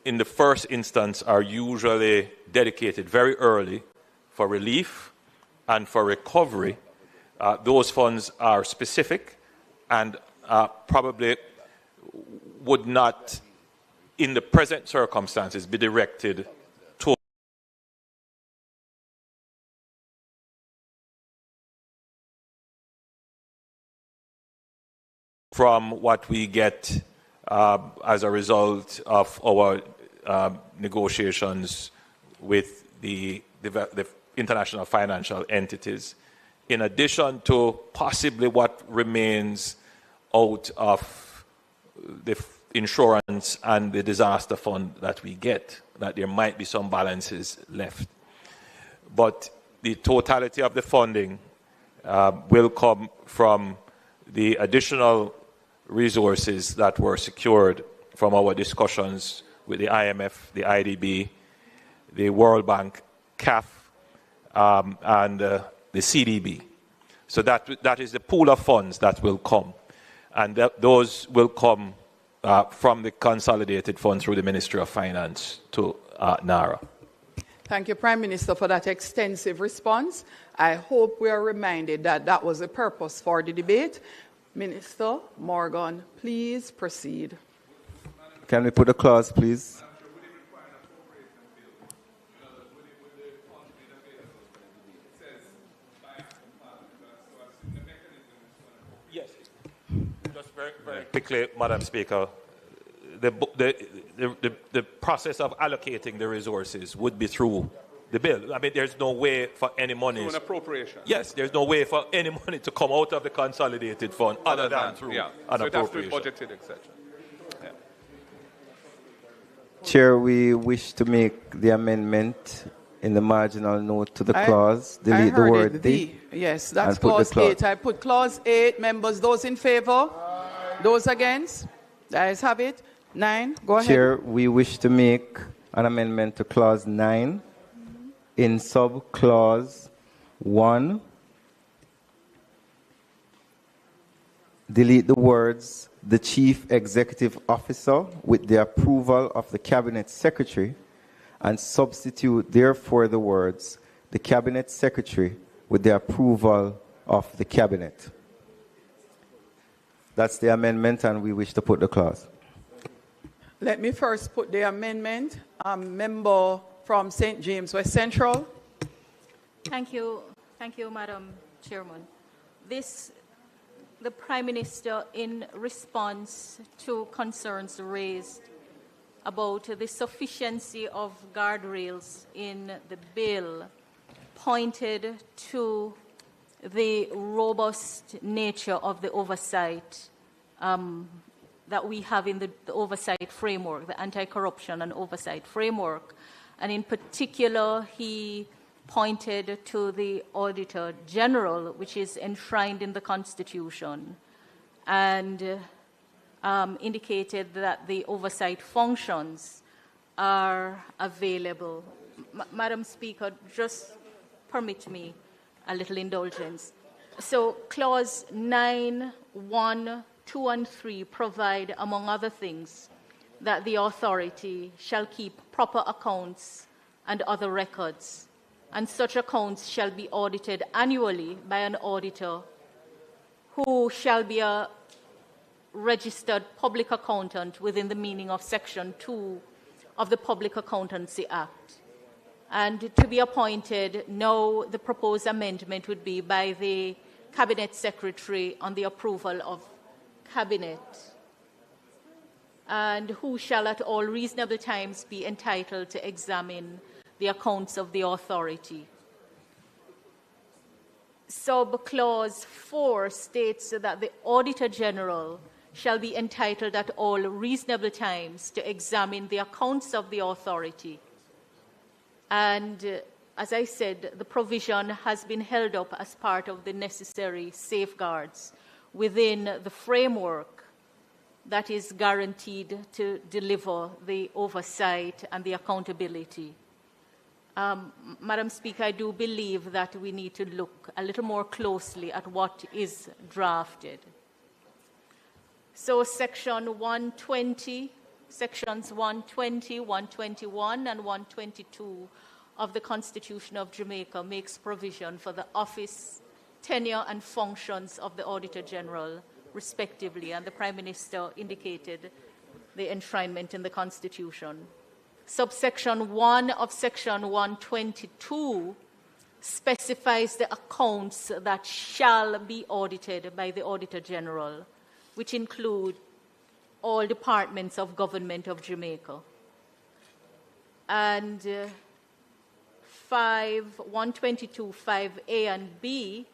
in the first instance are usually dedicated very early for relief and for recovery, those funds are specific and probably would not, in the present circumstances, be directed to from what we get as a result of our negotiations with the international financial entities, in addition to possibly what remains out of the insurance and the disaster fund that we get, that there might be some balances left. But the totality of the funding will come from the additional resources that were secured from our discussions with the IMF, the IDB, the World Bank, CAF, and the CDB. So that is the pool of funds that will come. And those will come from the consolidated fund through the Ministry of Finance to NARA.
Thank you, Prime Minister, for that extensive response. I hope we are reminded that that was the purpose for the debate. Minister Morgan, please proceed.
Can we put a clause, please?
Yes. Just very quickly, Madam Speaker, the process of allocating the resources would be through the bill. I mean, there's no way for any money.
Through an appropriation.
Yes, there's no way for any money to come out of the consolidated fund other than through an
so it has to be
appropriation.
budgeted, etc. Yeah.
Chair, we wish to make the amendment in the marginal note to the clause. Delete the word the.
Yes, that's clause 8. I put clause 8. Members, those in favor? Those against? The ayes have it. 9, go ahead.
Chair, we wish to make an amendment to clause 9 in sub-clause 1. Delete the words, the Chief Executive Officer with the approval of the Cabinet Secretary, and substitute therefore the words, the Cabinet Secretary with the approval of the Cabinet. That's the amendment, and we wish to put the clause.
Let me first put the amendment. Member from St. James West Central.
Thank you, Madam Chairman. The Prime Minister, in response to concerns raised about the sufficiency of guardrails in the bill, pointed to the robust nature of the oversight that we have in the oversight framework, the anti-corruption and oversight framework. And in particular, he pointed to the Auditor General, which is enshrined in the Constitution, and indicated that the oversight functions are available. Madam Speaker, just permit me a little indulgence. So clause 9, 1, 2, and 3 provide, among other things, that the authority shall keep proper accounts and other records, and such accounts shall be audited annually by an auditor who shall be a registered public accountant within the meaning of Section 2 of the Public Accountancy Act. And to be appointed, now the proposed amendment would be by the Cabinet Secretary on the approval of Cabinet, and who shall at all reasonable times be entitled to examine the accounts of the authority. Sub-clause 4 states that the Auditor General shall be entitled at all reasonable times to examine the accounts of the authority. And as I said, the provision has been held up as part of the necessary safeguards within the framework that is guaranteed to deliver the oversight and the accountability. Madam Speaker, I do believe that we need to look a little more closely at what is drafted. So Section 120, Sections 120, 121, and 122 of the Constitution of Jamaica makes provision for the office, tenure, and functions of the Auditor General, respectively, and the Prime Minister indicated the enshrinement in the Constitution. Subsection 1 of Section 122 specifies the accounts that shall be audited by the Auditor General, which include all departments of government of Jamaica. And 122, 5A and B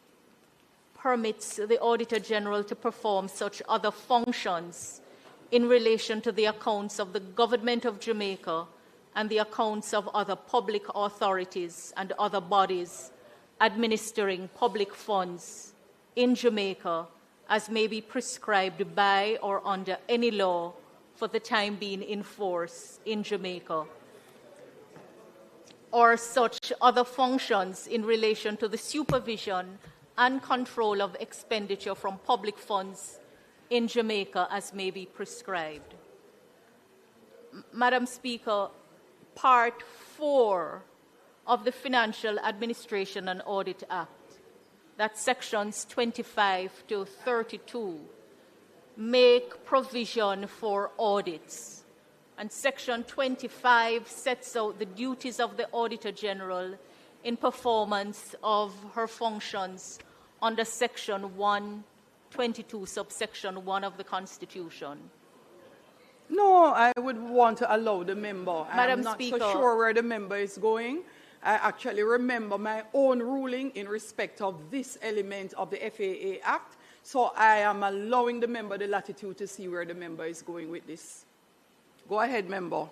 permits the Auditor General to perform such other functions in relation to the accounts of the government of Jamaica and the accounts of other public authorities and other bodies administering public funds in Jamaica as may be prescribed by or under any law for the time being in force in Jamaica, or such other functions in relation to the supervision and control of expenditure from public funds in Jamaica as may be prescribed. Madam Speaker, Part 4 of the Financial Administration and Audit Act, that's sections 25 to 32, make provision for audits. And Section 25 sets out the duties of the Auditor General in performance of her functions under Section 122, subsection 1 of the Constitution.
No, I would want to allow the member.
Madam
I'm not
Speaker,
so sure where the member is going. I actually remember my own ruling in respect of this element of the FAA Act, so I am allowing the member the latitude to see where the member is going with this. Go ahead, member.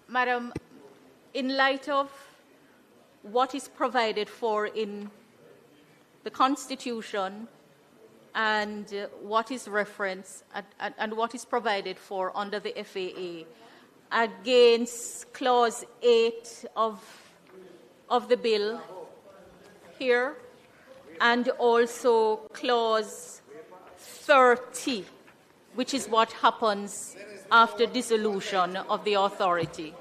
Madam, in light of what is provided for in the Constitution and what is referenced and what is provided for under the FAA against Clause 8 of the bill here, and also Clause 30, which is what happens after dissolution of the authority.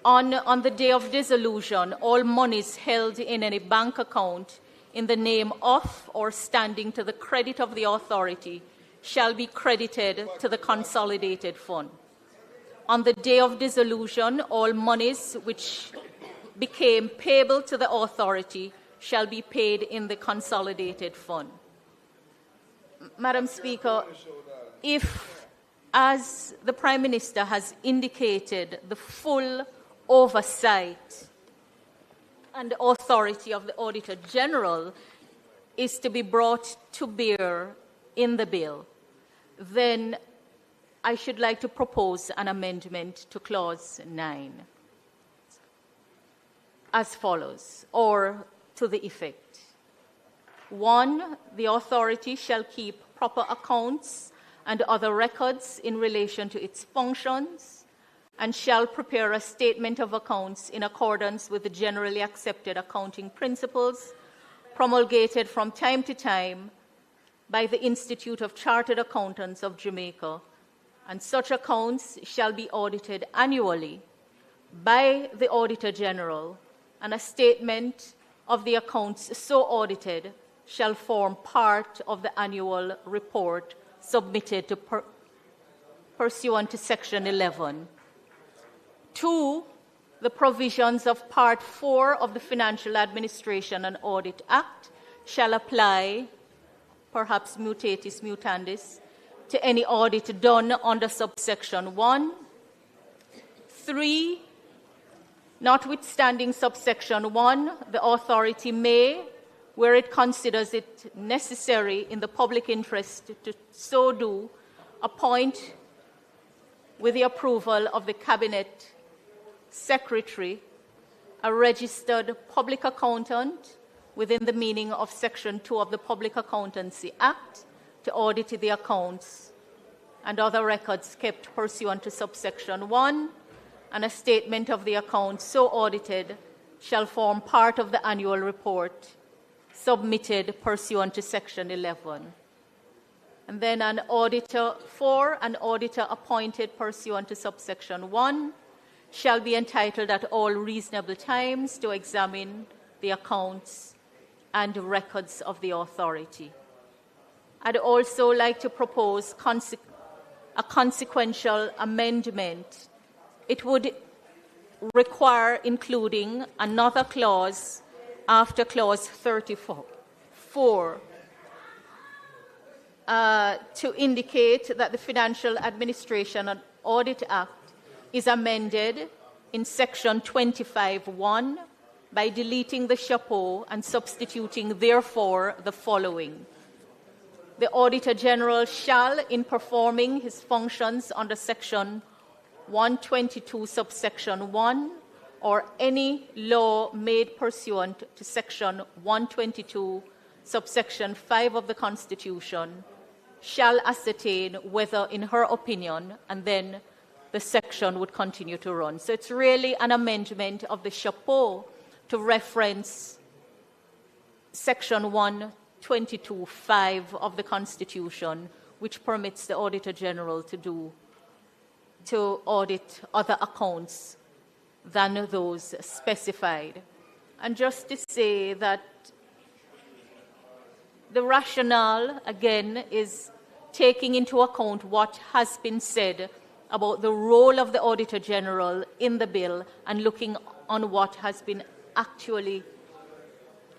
On the day of dissolution, all monies held in any bank account in the name of or standing to the credit of the authority shall be credited to the consolidated fund. On the day of dissolution, all monies which became payable to the authority shall be paid in the consolidated fund. Madam Speaker, if, as the Prime Minister has indicated, the full oversight and authority of the Auditor General is to be brought to bear in the bill, then I should like to propose an amendment to Clause 9 as follows, or to the effect. 1, the authority shall keep proper accounts and other records in relation to its functions, and shall prepare a statement of accounts in accordance with the generally accepted accounting principles promulgated from time to time by the Institute of Chartered Accountants of Jamaica, and such accounts shall be audited annually by the Auditor General, and a statement of the accounts so audited shall form part of the annual report submitted to pursuant to Section 11. 2, the provisions of Part 4 of the Financial Administration and Audit Act shall apply, perhaps mutatis mutandis, to any audit done under subsection 1. 3, Notwithstanding subsection 1, the authority may, where it considers it necessary in the public interest to so do, appoint, with the approval of the Cabinet Secretary, a registered public accountant within the meaning of Section 2 of the Public Accountancy Act to audit the accounts and other records kept pursuant to subsection 1, and a statement of the accounts so audited shall form part of the annual report submitted pursuant to Section 11. And then an auditor appointed pursuant to subsection 1 shall be entitled at all reasonable times to examine the accounts and records of the authority. I'd also like to propose a consequential amendment. It would require including another clause after clause 34 to indicate that the Financial Administration and Audit Act is amended in section 25(1) by deleting the chapeau and substituting therefore the following. The Auditor General shall, in performing his functions under section 122 subsection 1 or any law made pursuant to section 122 subsection 5 of the Constitution, shall ascertain whether, in her opinion, and then the section would continue to run. So it's really an amendment of the chapeau to reference section 122(5) of the Constitution, which permits the Auditor General to audit other accounts than those specified. And just to say that the rationale, again, is taking into account what has been said about the role of the Auditor General in the bill and looking on what has been actually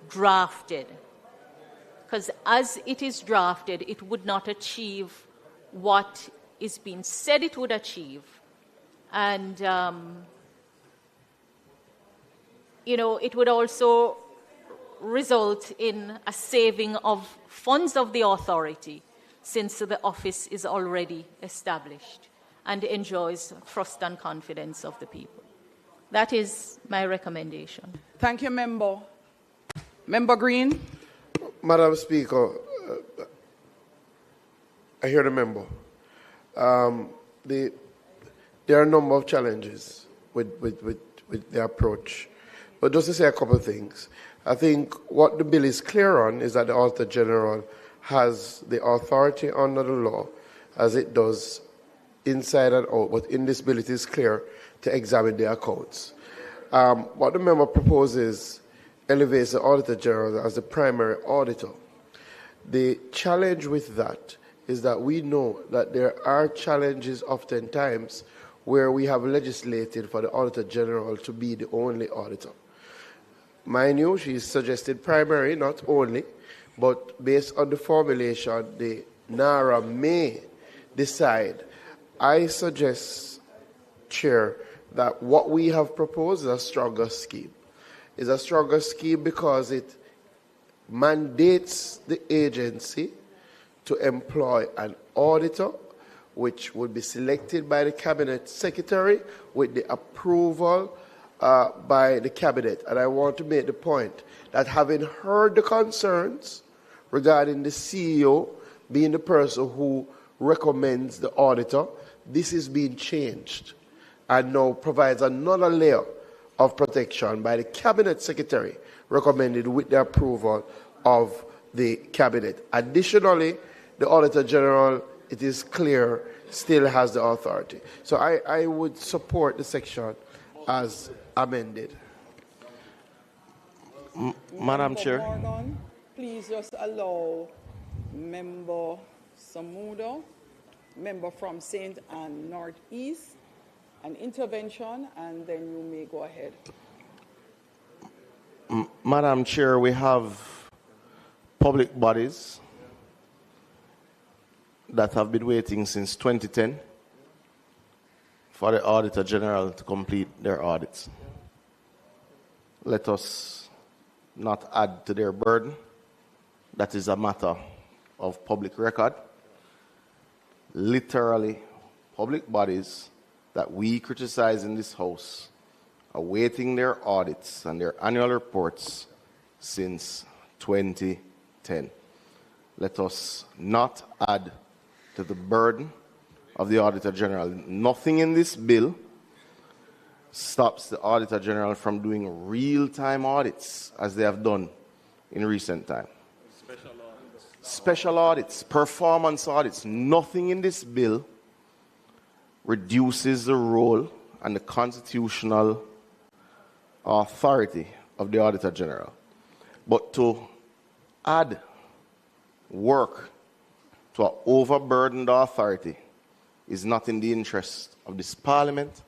drafted. Because as it is drafted, it would not achieve what is being said it would achieve. And, it would also result in a saving of funds of the authority, since the office is already established and enjoys trust and confidence of the people. That is my recommendation.
Thank you, Member. Member Green.
Madam Speaker, I hear the member. There are a number of challenges with the approach. But just to say a couple of things, I think what the bill is clear on is that the Auditor General has the authority under the law, as it does inside and out, but in this bill it is clear to examine the accounts. What the member proposes elevates the Auditor General as the primary auditor. The challenge with that is that we know that there are challenges oftentimes where we have legislated for the Auditor General to be the only auditor. Mind you, she suggested primary, not only, but based on the formulation, the NARA may decide. I suggest, Chair, that what we have proposed is a stronger scheme. It's a stronger scheme because it mandates the agency to employ an auditor, which would be selected by the Cabinet Secretary with the approval by the Cabinet. And I want to make the point that, having heard the concerns regarding the CEO being the person who recommends the auditor, this is being changed and now provides another layer of protection by the Cabinet Secretary, recommended with the approval of the Cabinet. Additionally, the Auditor General, it is clear, still has the authority. So I would support the section as amended.
Madam Chair.
Morgan, please just allow Member Samuda, member from St. Anne Northeast, an intervention, and then you may go ahead.
Madam Chair, we have public bodies that have been waiting since 2010 for the Auditor General to complete their audits. let us not add to their burden. That is a matter of public record. Literally, public bodies that we criticize in this House are awaiting their audits and their annual reports since 2010. Let us not add to the burden of the Auditor General. Nothing in this bill stops the Auditor General from doing real-time audits, as they have done in recent time. Special audits, performance audits. Nothing in this bill reduces the role and the constitutional authority of the Auditor General. But to add work to an overburdened authority is not in the interest of this Parliament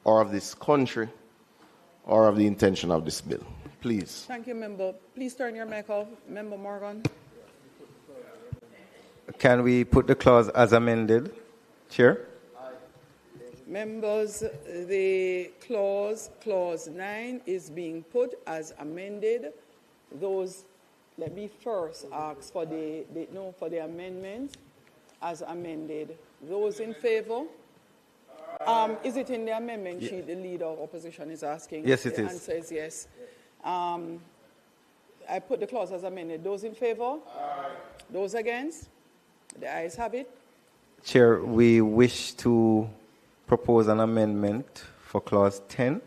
or of this country or of the intention of this bill. Please.
Thank you, Member. Please turn your mic off. Member Morgan.
Can we put the clause as amended, Chair?
Members, the clause 9 is being put as amended. Those, let me first ask for the amendment as amended. Those in favor? Is it in the amendment sheet the Leader of Opposition is asking?
Yes, it is.
The answer is yes. I put the clause as amended. Those in favor? Aye. Those against? The ayes have it.
Chair, we wish to propose an amendment for clause 10.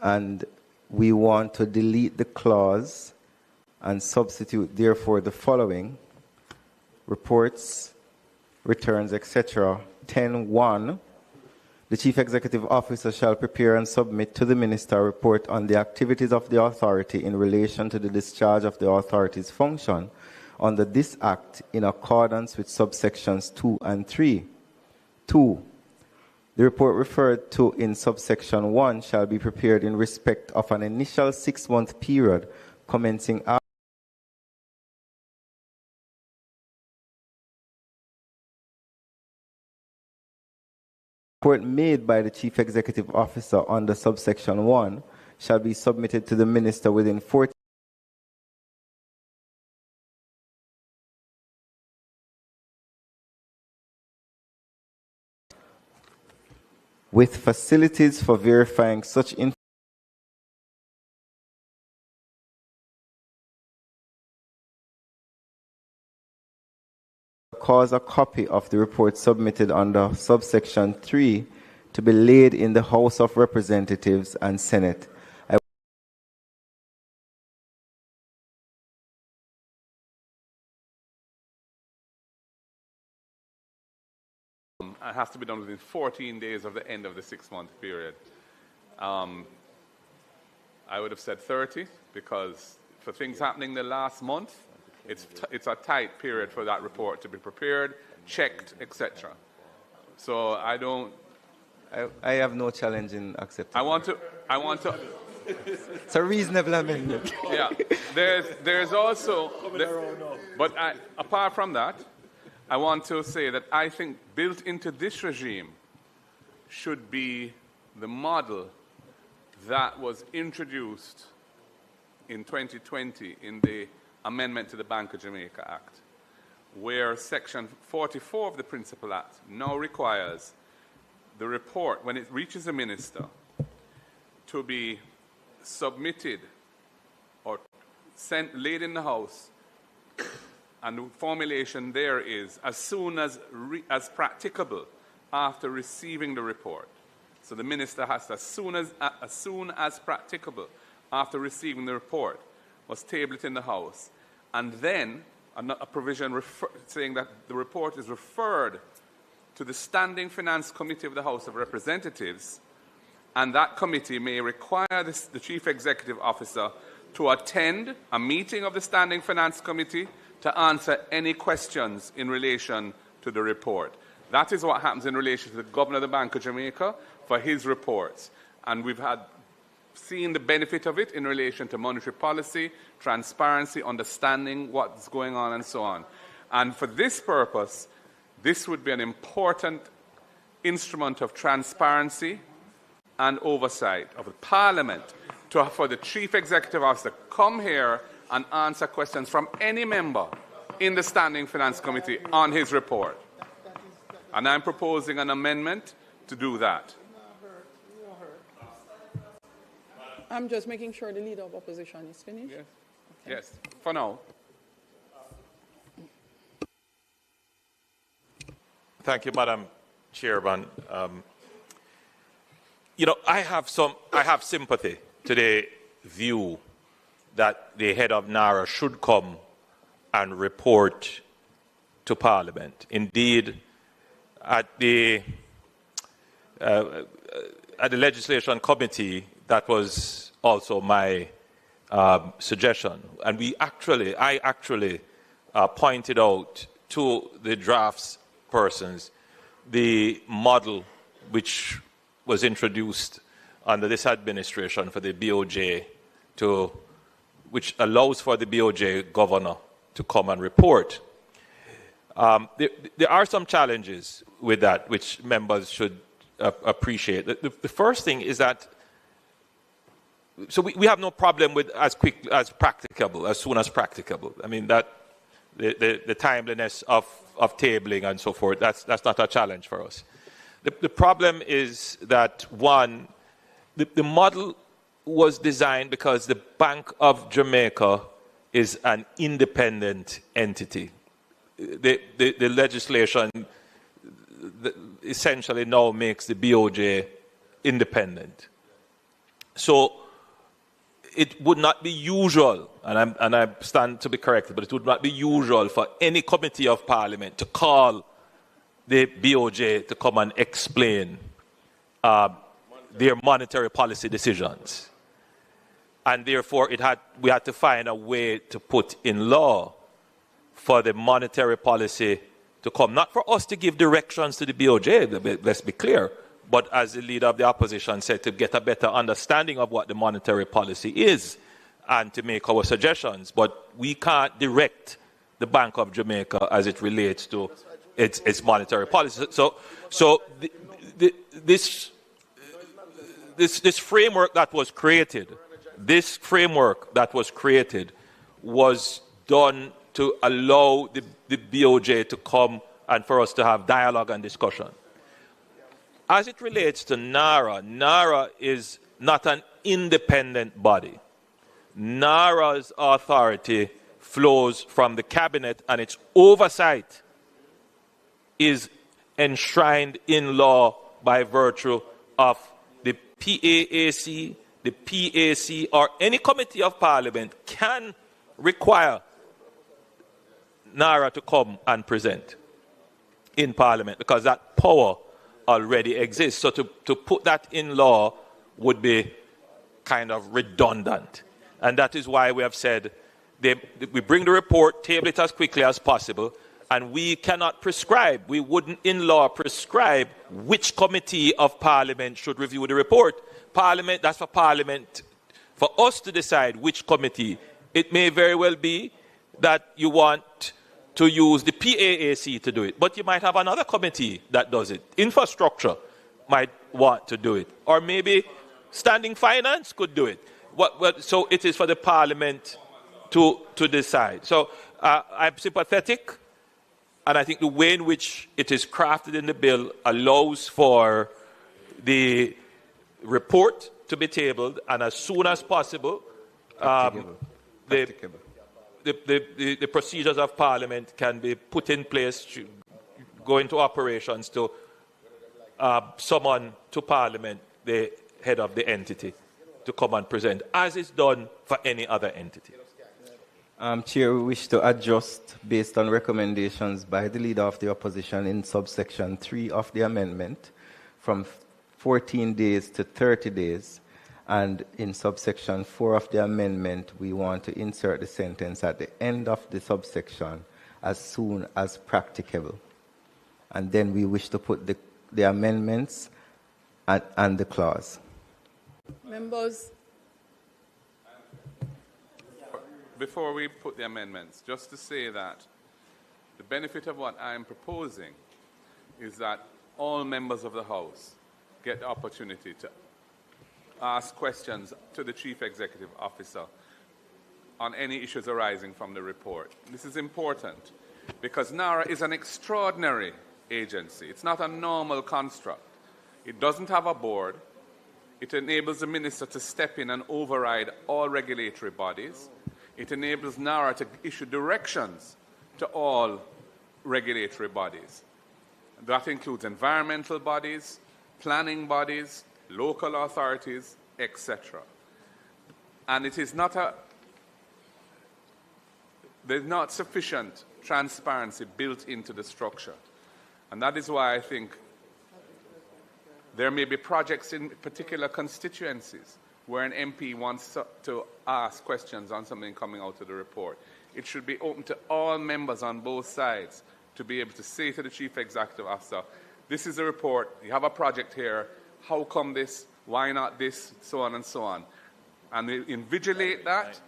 And we want to delete the clause and substitute, therefore, the following: reports, returns, etc. 10.1. The Chief Executive Officer shall prepare and submit to the Minister a report on the activities of the authority in relation to the discharge of the authority's function under this Act in accordance with subsections 2 and 3. 2. The report referred to in subsection 1 shall be prepared in respect of an initial 6-month period commencing after report made by the Chief Executive Officer under subsection 1 shall be submitted to the Minister within 14 with facilities for verifying such information. Cause a copy of the report submitted under subsection 3 to be laid in the House of Representatives and Senate.
It has to be done within 14 days of the end of the 6-month period. I would have said 30 because for things happening the last month, it's a tight period for that report to be prepared, checked, etc. So I
have no challenge in accepting.
I want to.
It's a reasonable amendment.
Yeah. There's also, but apart from that, I want to say that I think built into this regime should be the model that was introduced in 2020 in the amendment to the Bank of Jamaica Act, where Section 44 of the Principal Act now requires the report, when it reaches the Minister, to be submitted or laid in the House, and the formulation there is as soon as practicable after receiving the report. So the Minister has to, as soon as practicable after receiving the report, was tabled in the House, and then a provision saying that the report is referred to the Standing Finance Committee of the House of Representatives, and that committee may require the Chief Executive Officer to attend a meeting of the Standing Finance Committee to answer any questions in relation to the report. That is what happens in relation to the Governor of the Bank of Jamaica for his reports. And we've seen the benefit of it in relation to monetary policy, transparency, understanding what's going on, and so on. And for this purpose, this would be an important instrument of transparency and oversight of the Parliament for the Chief Executive Officer to come here and answer questions from any member in the Standing Finance Committee on his report. And I'm proposing an amendment to do that.
I'm just making sure the Leader of Opposition is finished.
Yes, yes, for now.
Thank you, Madam Chairman. I have sympathy to the view that the head of NARA should come and report to Parliament. Indeed, at the Legislation Committee, that was also my suggestion, and I actually pointed out to the drafts persons the model which was introduced under this administration for the BOJ which allows for the BOJ governor to come and report. There are some challenges with that which members should appreciate. The first thing is that we have no problem with as quick as practicable, as soon as practicable. I mean that the timeliness of tabling and so forth, that's not a challenge for us. The problem is that, one, the model was designed because the Bank of Jamaica is an independent entity. The legislation essentially now makes the BOJ independent. So it would not be usual, and I stand to be corrected, but it would not be usual for any committee of Parliament to call the BOJ to come and explain their monetary policy decisions. And therefore, we had to find a way to put in law for the monetary policy to come. Not for us to give directions to the BOJ, let's be clear, but as the Leader of the Opposition said, to get a better understanding of what the monetary policy is and to make our suggestions. But we can't direct the Bank of Jamaica as it relates to its monetary policy. So this framework that was created, was done to allow the BOJ to come and for us to have dialogue and discussion. As it relates to NARA, NARA is not an independent body. NARA's authority flows from the cabinet, and its oversight is enshrined in law by virtue of the PAAC, the PAC, or any committee of Parliament can require NARA to come and present in Parliament because that power already exists. So to put that in law would be kind of redundant. And that is why we have said we bring the report, table it as quickly as possible, and we cannot prescribe, we wouldn't in law prescribe which committee of Parliament should review the report. Parliament, that's for Parliament, for us to decide which committee. It may very well be that you want to use the PAAC to do it, but you might have another committee that does it. Infrastructure might want to do it, or maybe Standing Finance could do it. So it is for the Parliament to decide. So I'm sympathetic, and I think the way in which it is crafted in the bill allows for the report to be tabled, and as soon as possible, the procedures of Parliament can be put in place, to go into operations to summon to Parliament the head of the entity to come and present, as is done for any other entity.
Chair, we wish to adjust based on recommendations by the Leader of the Opposition in subsection 3 of the amendment from 14 days to 30 days. And in subsection 4 of the amendment, we want to insert the sentence at the end of the subsection, as soon as practicable. And then we wish to put the amendments and the clause.
Members.
Before we put the amendments, just to say that the benefit of what I am proposing is that all members of the House get the opportunity to ask questions to the Chief Executive Officer on any issues arising from the report. This is important because NARA is an extraordinary agency. It's not a normal construct. It doesn't have a board. It enables the minister to step in and override all regulatory bodies. It enables NARA to issue directions to all regulatory bodies. That includes environmental bodies, planning bodies, local authorities, etc. And it is not there's not sufficient transparency built into the structure. And that is why I think there may be projects in particular constituencies where an MP wants to ask questions on something coming out of the report. It should be open to all members on both sides to be able to say to the Chief Executive Officer, this is a report, you have a project here, how come this, why not this, so on and so on. And we invigilate that,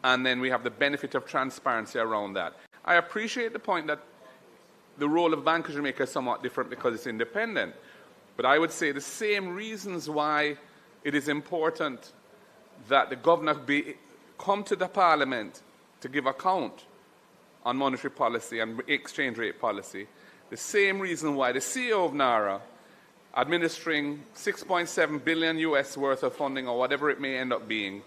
and then we have the benefit of transparency around that. I appreciate the point that the role of Bank of Jamaica is somewhat different because it's independent. But I would say the same reasons why it is important that the governor come to the Parliament to give account on monetary policy and exchange rate policy, the same reason why the CEO of NARA, administering $6.7 billion US worth of funding or whatever it may end up being,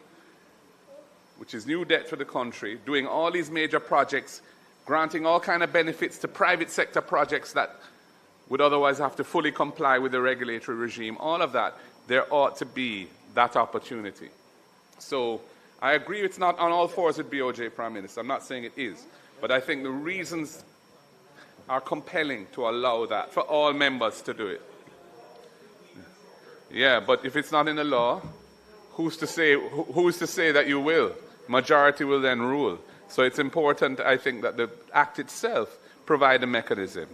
which is new debt for the country, doing all these major projects, granting all kind of benefits to private sector projects that would otherwise have to fully comply with the regulatory regime, all of that, there ought to be that opportunity. So I agree it's not on all fours with BOJ, Prime Minister. I'm not saying it is. But I think the reasons are compelling to allow that for all members to do it. Yeah, but if it's not in the law, who's to say that you will? Majority will then rule. So it's important, I think, that the Act itself provide a mechanism.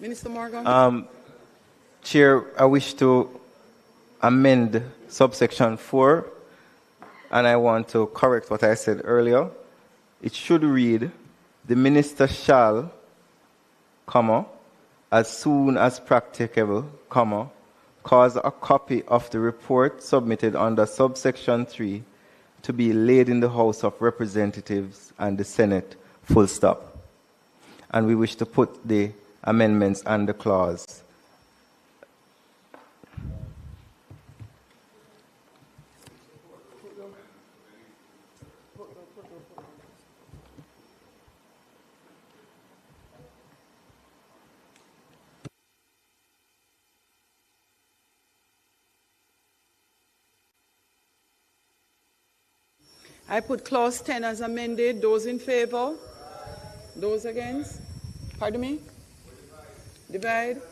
Minister Morgan.
Chair, I wish to amend subsection 4, and I want to correct what I said earlier. It should read, the minister shall, comma, as soon as practicable, comma, cause a copy of the report submitted under subsection 3 to be laid in the House of Representatives and the Senate, full stop. And we wish to put the amendments and the clause.
I put clause 10 as amended. Those in favor? Those against? Pardon me? Divide.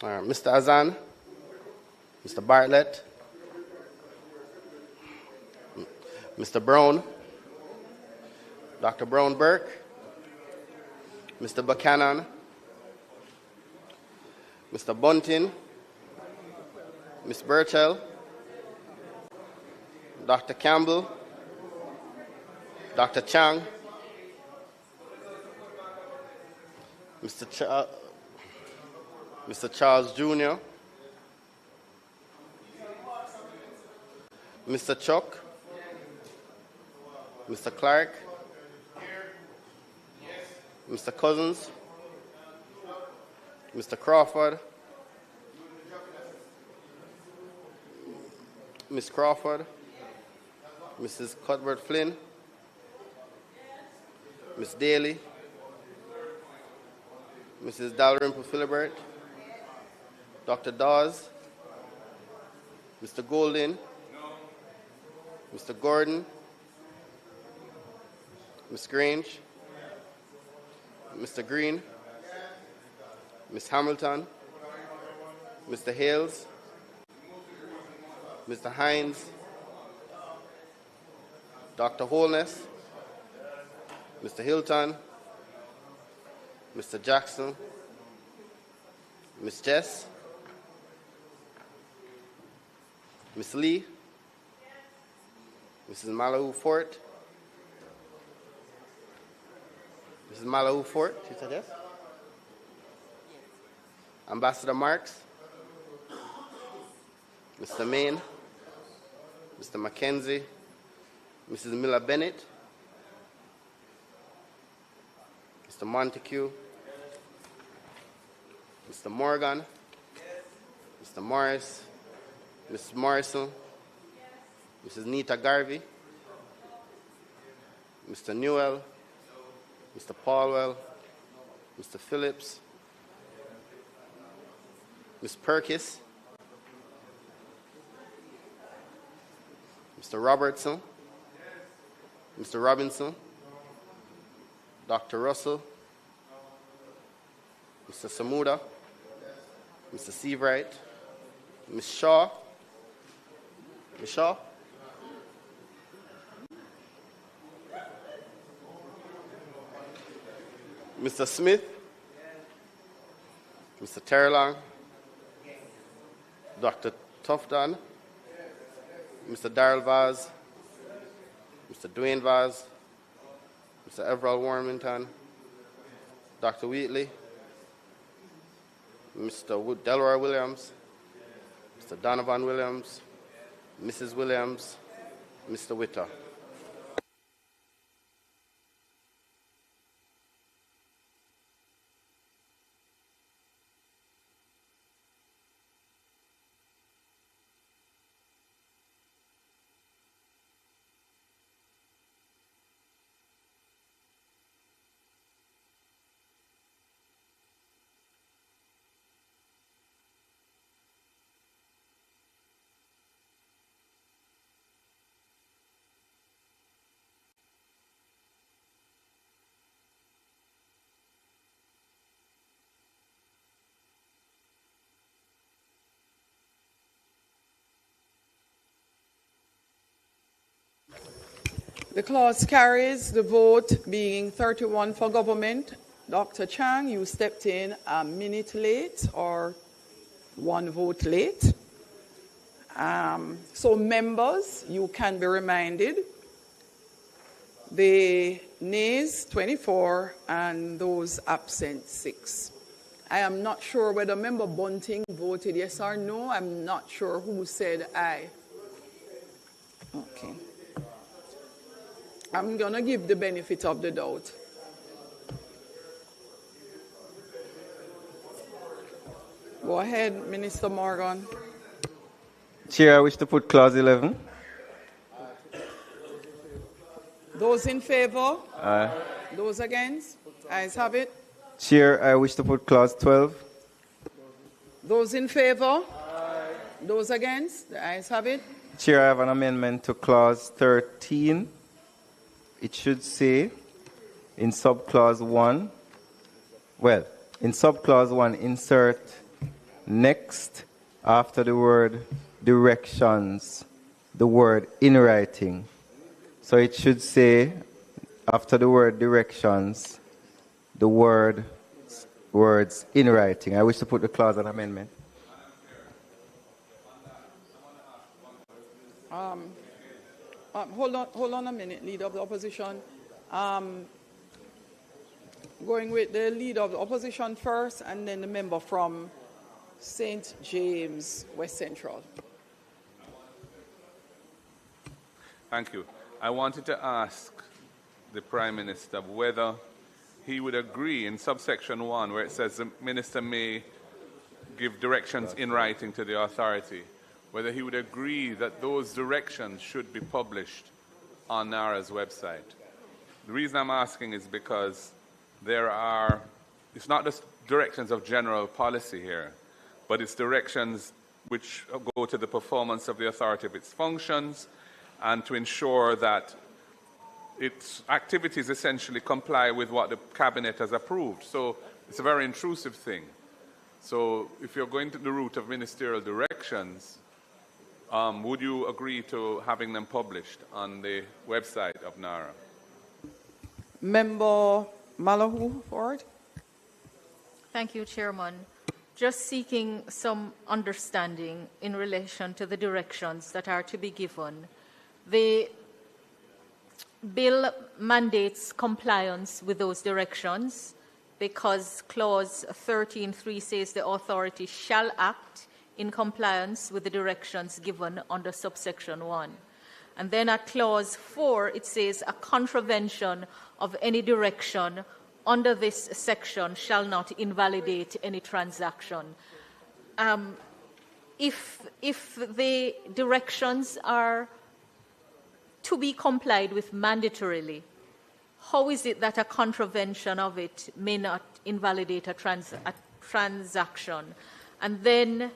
Mr. Azan, Mr. Bartlett, Mr. Brown, Dr. Brown-Burke, Mr. Buchanan, Mr. Bunting, Ms. Burchell, Dr. Campbell, Dr. Chang, Mr. Charles Jr., Mr. Chuck, Mr. Clark, Mr. Cousins, Mr. Crawford, Ms. Crawford, Mrs. Cuthbert Flynn, Ms. Daly, Mrs. Dalrymple Philibert, Dr. Dawes, Mr. Golding, Mr. Gordon, Ms. Grange, Mr. Green, Ms. Hamilton, Mr. Hales, Mr. Hines, Dr. Holness, Mr. Hilton, Mr. Jackson, Ms. Jess, Ms. Lee, Mrs. Malahu Fort, Mrs. Malahu Fort, she said yes. Ambassador Marks, Mr. Main, Mr. Mackenzie, Mrs. Miller Bennett, Mr. Montague, Mr. Morgan, Mr. Morris, Mrs. Morrison, Mrs. Nita Garvey, Mr. Newell, Mr. Paulwell, Mr. Phillips, Ms. Perkis, Mr. Robertson, Mr. Robinson, Dr. Russell, Mr. Samuda, Mr. Seavright, Ms. Shaw, Ms. Shaw, Mr. Smith, Mr. Terlong, Dr. Tufton, Mr. Darrell Vaz, Mr. Dwayne Vaz, Mr. Everall Warmington, Dr. Wheatley, Mr. Delroy Williams, Mr. Donovan Williams, Mrs. Williams, Mr. Witter.
The clause carries, the vote being 31 for government. Dr. Chang, you stepped in a minute late or 1 vote late. So members, you can be reminded, the nays 24 and those absent 6. I am not sure whether Member Bunting voted yes or no. I'm not sure who said aye. Okay. I'm going to give the benefit of the doubt. Go ahead, Minister Morgan.
Chair, I wish to put clause 11.
Those in favor?
Aye.
Those against? Ayes have it.
Chair, I wish to put clause 12.
Those in favor? Aye. Those against? The ayes have it.
Chair, I have an amendment to clause 13. It should say in subclause 1, in subclause 1, insert next after the word directions, the word in writing. So it should say after the word directions, the words in writing. I wish to put the clause on amendment.
Hold on a minute, Leader of the Opposition. Going with the Leader of the Opposition first, and then the member from St. James, West Central.
Thank you. I wanted to ask the Prime Minister whether he would agree in subsection 1, where it says the Minister may give directions in writing to the authority, whether he would agree that those directions should be published on NARA's website. The reason I'm asking is because it's not just directions of general policy here, but it's directions which go to the performance of the authority of its functions and to ensure that its activities essentially comply with what the Cabinet has approved. So it's a very intrusive thing. So if you're going to the route of ministerial directions, would you agree to having them published on the website of NARA?
Member Malahu Ford.
Thank you, Chairman. just seeking some understanding in relation to the directions that are to be given. The bill mandates compliance with those directions because Clause 13.3 says the authority shall act in compliance with the directions given under subsection 1. And then at Clause 4, it says a contravention of any direction under this section shall not invalidate any transaction. If the directions are to be complied with mandatorily, how is it that a contravention of it may not invalidate a transaction? And then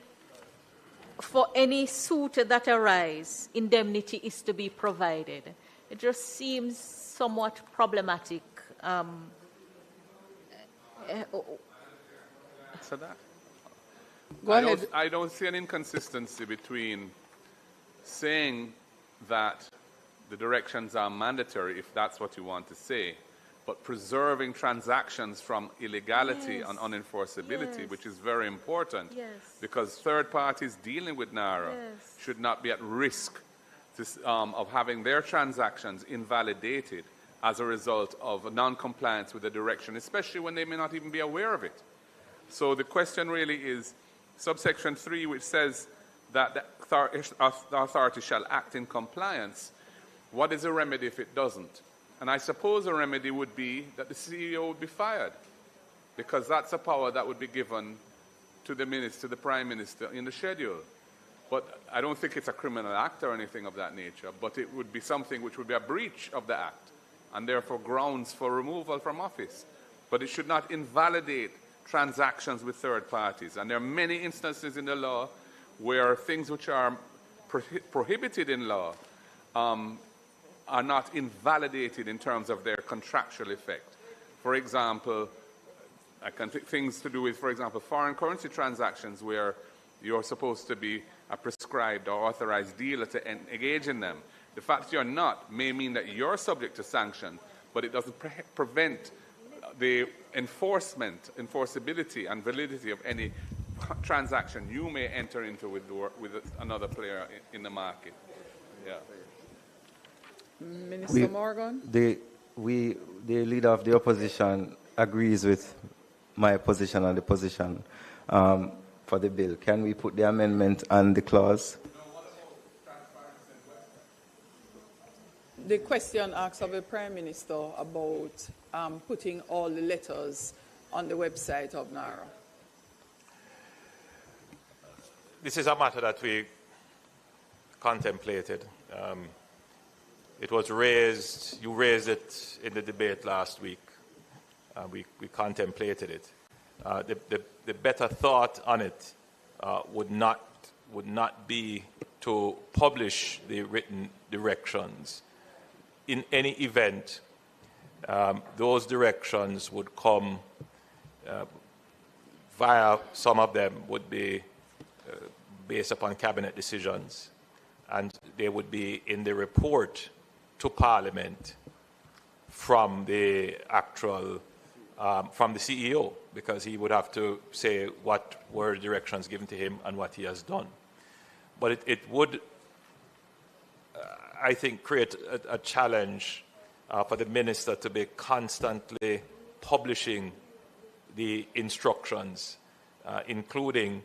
for any suit that arise, indemnity is to be provided. It just seems somewhat problematic.
So that.
Go ahead.
I don't see an inconsistency between saying that the directions are mandatory, if that's what you want to say, but preserving transactions from illegality and unenforceability, which is very important, because third parties dealing with NARA should not be at risk of having their transactions invalidated as a result of non-compliance with the direction, especially when they may not even be aware of it. So the question really is, subsection 3, which says that the authority shall act in compliance, what is the remedy if it doesn't? And I suppose a remedy would be that the CEO would be fired, because that's a power that would be given to the minister, the Prime Minister, in the schedule. But I don't think it's a criminal act or anything of that nature, but it would be something which would be a breach of the act, and therefore grounds for removal from office. But it should not invalidate transactions with third parties. And there are many instances in the law where things which are prohibited in law are not invalidated in terms of their contractual effect. For example, I can think things to do with, for example, foreign currency transactions where you're supposed to be a prescribed or authorized dealer to engage in them. The fact that you're not may mean that you're subject to sanction, but it doesn't prevent the enforceability and validity of any transaction you may enter into with another player in the market. Yeah.
Minister Morgan?
The leader of the opposition agrees with my position and the position for the bill. Can we put the amendment and the clause?
The question asks of the Prime Minister about putting all the letters on the website of NARA.
This is a matter that we contemplated. It was raised, you raised it in the debate last week. We contemplated it. The better thought on it would not be to publish the written directions. In any event, those directions would come via, some of them would be based upon cabinet decisions, and they would be in the report to Parliament from the actual, from the CEO, because he would have to say what were directions given to him and what he has done. But it would, I think, create a challenge for the minister to be constantly publishing the instructions, including,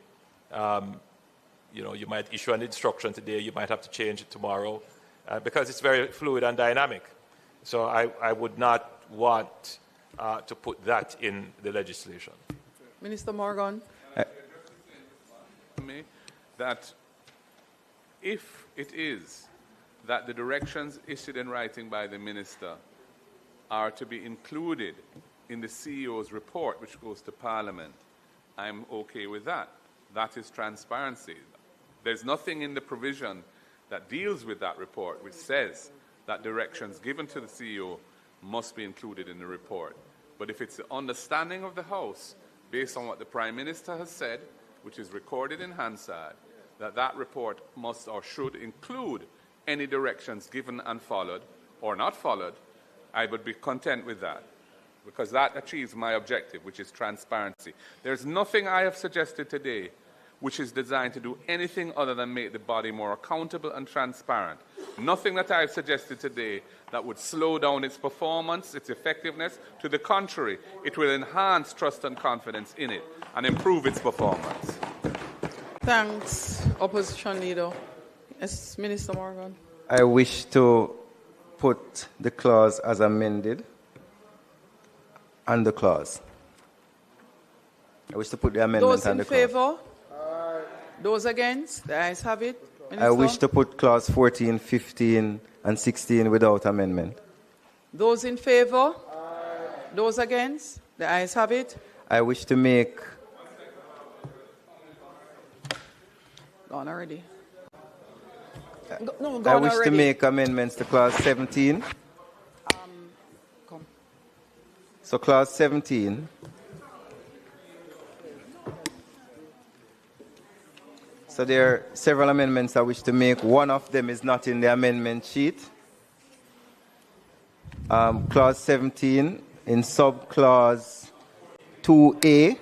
you might issue an instruction today, you might have to change it tomorrow, because it's very fluid and dynamic. So I would not want to put that in the legislation.
Minister Morgan?
That if it is that the directions issued in writing by the minister are to be included in the CEO's report, which goes to Parliament, I'm okay with that. That is transparency. There's nothing in the provision that deals with that report which says that directions given to the CEO must be included in the report. But if it's the understanding of the House, based on what the Prime Minister has said, which is recorded in Hansard, that that report must or should include any directions given and followed or not followed, I would be content with that. because that achieves my objective, which is transparency. There's nothing I have suggested today which is designed to do anything other than make the body more accountable and transparent. Nothing that I have suggested today that would slow down its performance, its effectiveness. To the contrary, it will enhance trust and confidence in it and improve its performance.
Thanks, Opposition Leader. Yes, Minister Morgan.
I wish to put the clause as amended and the clause. I wish to put the amendment
Those
and
in
the clause.
favor? Those against? The ayes have it. Minister?
I wish to put clause 14, 15, and 16 without amendment.
Those in favor? Those against? The ayes have it.
I wish to make...
Gone already.
I wish to make amendments to clause 17.
Come.
So clause 17. So there are several amendments I wish to make. One of them is not in the amendment sheet. Clause 17 in subclause 2A,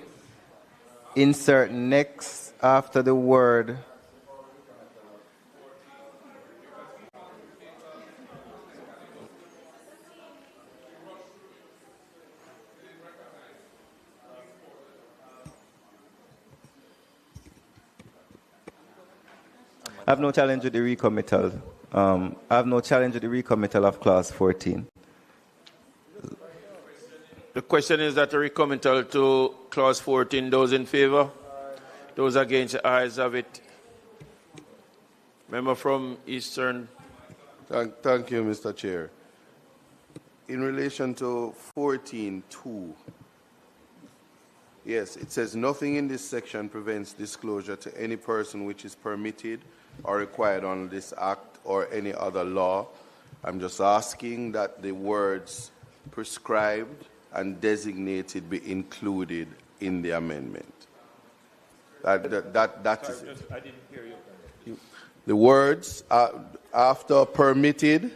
insert next after the word I have no challenge with the recommittal. I have no challenge with the recommittal of clause 14.
The question is that the recommittal to clause 14, those in favor? Those against, the ayes have it. Member from Eastern.
Thank you, Mr. Chair. In relation to 14.2, yes, it says nothing in this section prevents disclosure to any person which is permitted or required under this act or any other law. I'm just asking that the words prescribed and designated be included in the amendment. That is it.
I didn't hear you.
The words after permitted,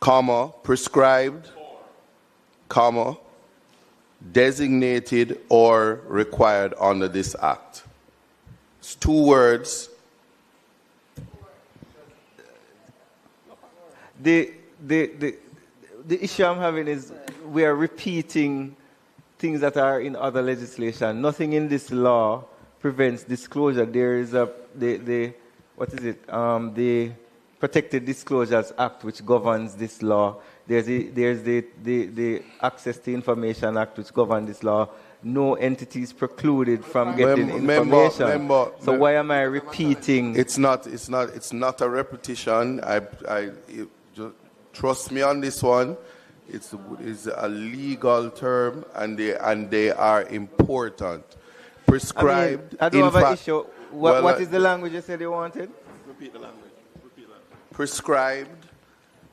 comma, prescribed, comma, designated or required under this act. It's two words.
The issue I'm having is we are repeating things that are in other legislation. Nothing in this law prevents disclosure. There is the Protected Disclosures Act which governs this law. There's the Access to Information Act which governs this law. No entity is precluded from getting information. So why am I repeating?
It's not a repetition. Just trust me on this one. It's a legal term, and they are important. Prescribed.
I don't have an issue. What is the language you said you wanted?
Repeat the language.
Prescribed.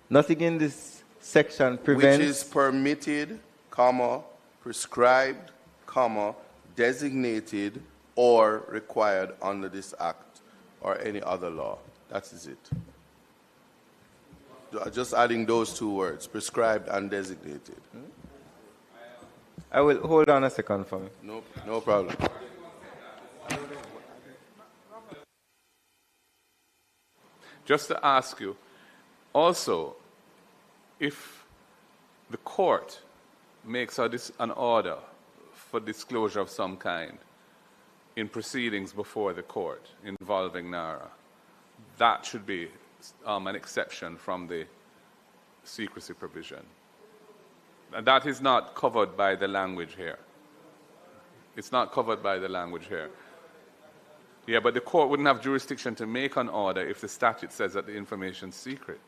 Nothing in this section prevents.
Which is permitted, comma, prescribed, comma, designated or required under this act or any other law. That is it. Just adding those two words, prescribed and designated.
I will hold on a second for me.
No problem.
Just to ask you, also, if the court makes an order for disclosure of some kind in proceedings before the court involving NARA, that should be an exception from the secrecy provision. And that is not covered by the language here. It's not covered by the language here. Yeah, but the court wouldn't have jurisdiction to make an order if the statute says that the information is secret.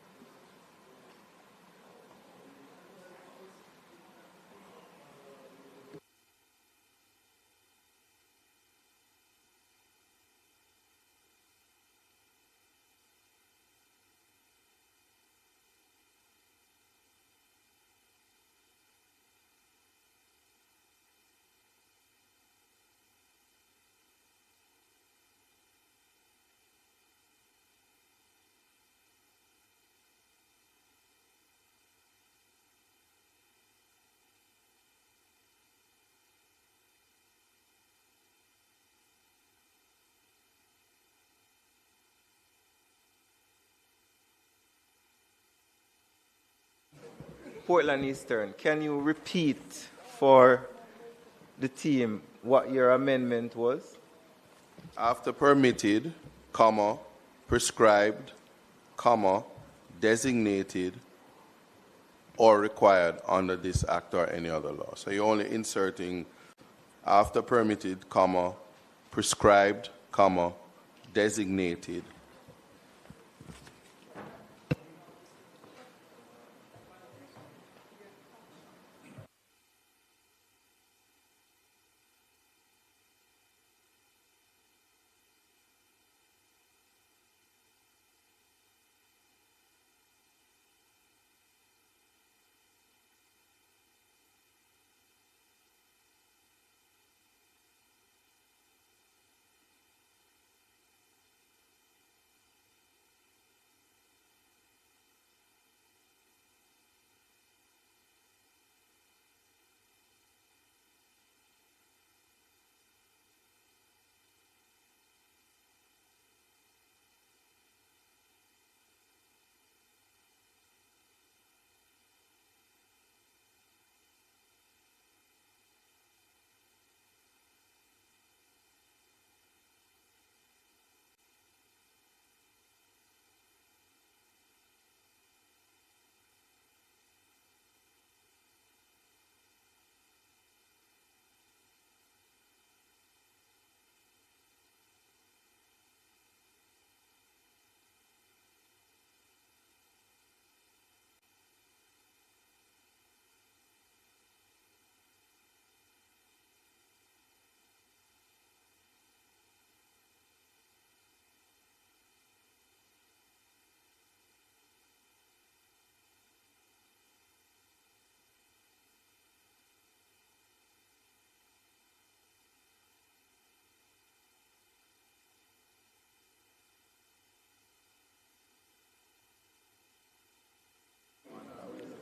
Portland Eastern, can you repeat for the team what your amendment was?
After permitted, comma, prescribed, comma, designated, or required under this act or any other law. So you're only inserting after permitted, comma, prescribed, comma, designated.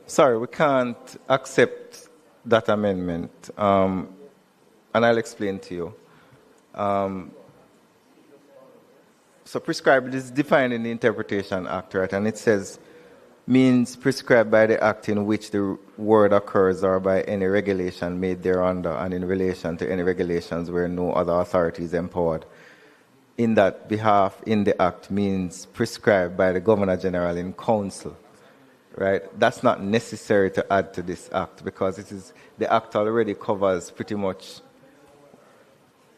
Sorry, we can't accept that amendment, and I'll explain to you. So prescribed is defined in the Interpretation Act, right? And it says, means prescribed by the act in which the word occurs or by any regulation made thereunder and in relation to any regulations where no other authority is empowered. In that behalf, in the act means prescribed by the Governor General in Council. Right? That's not necessary to add to this act because it is, the act already covers pretty much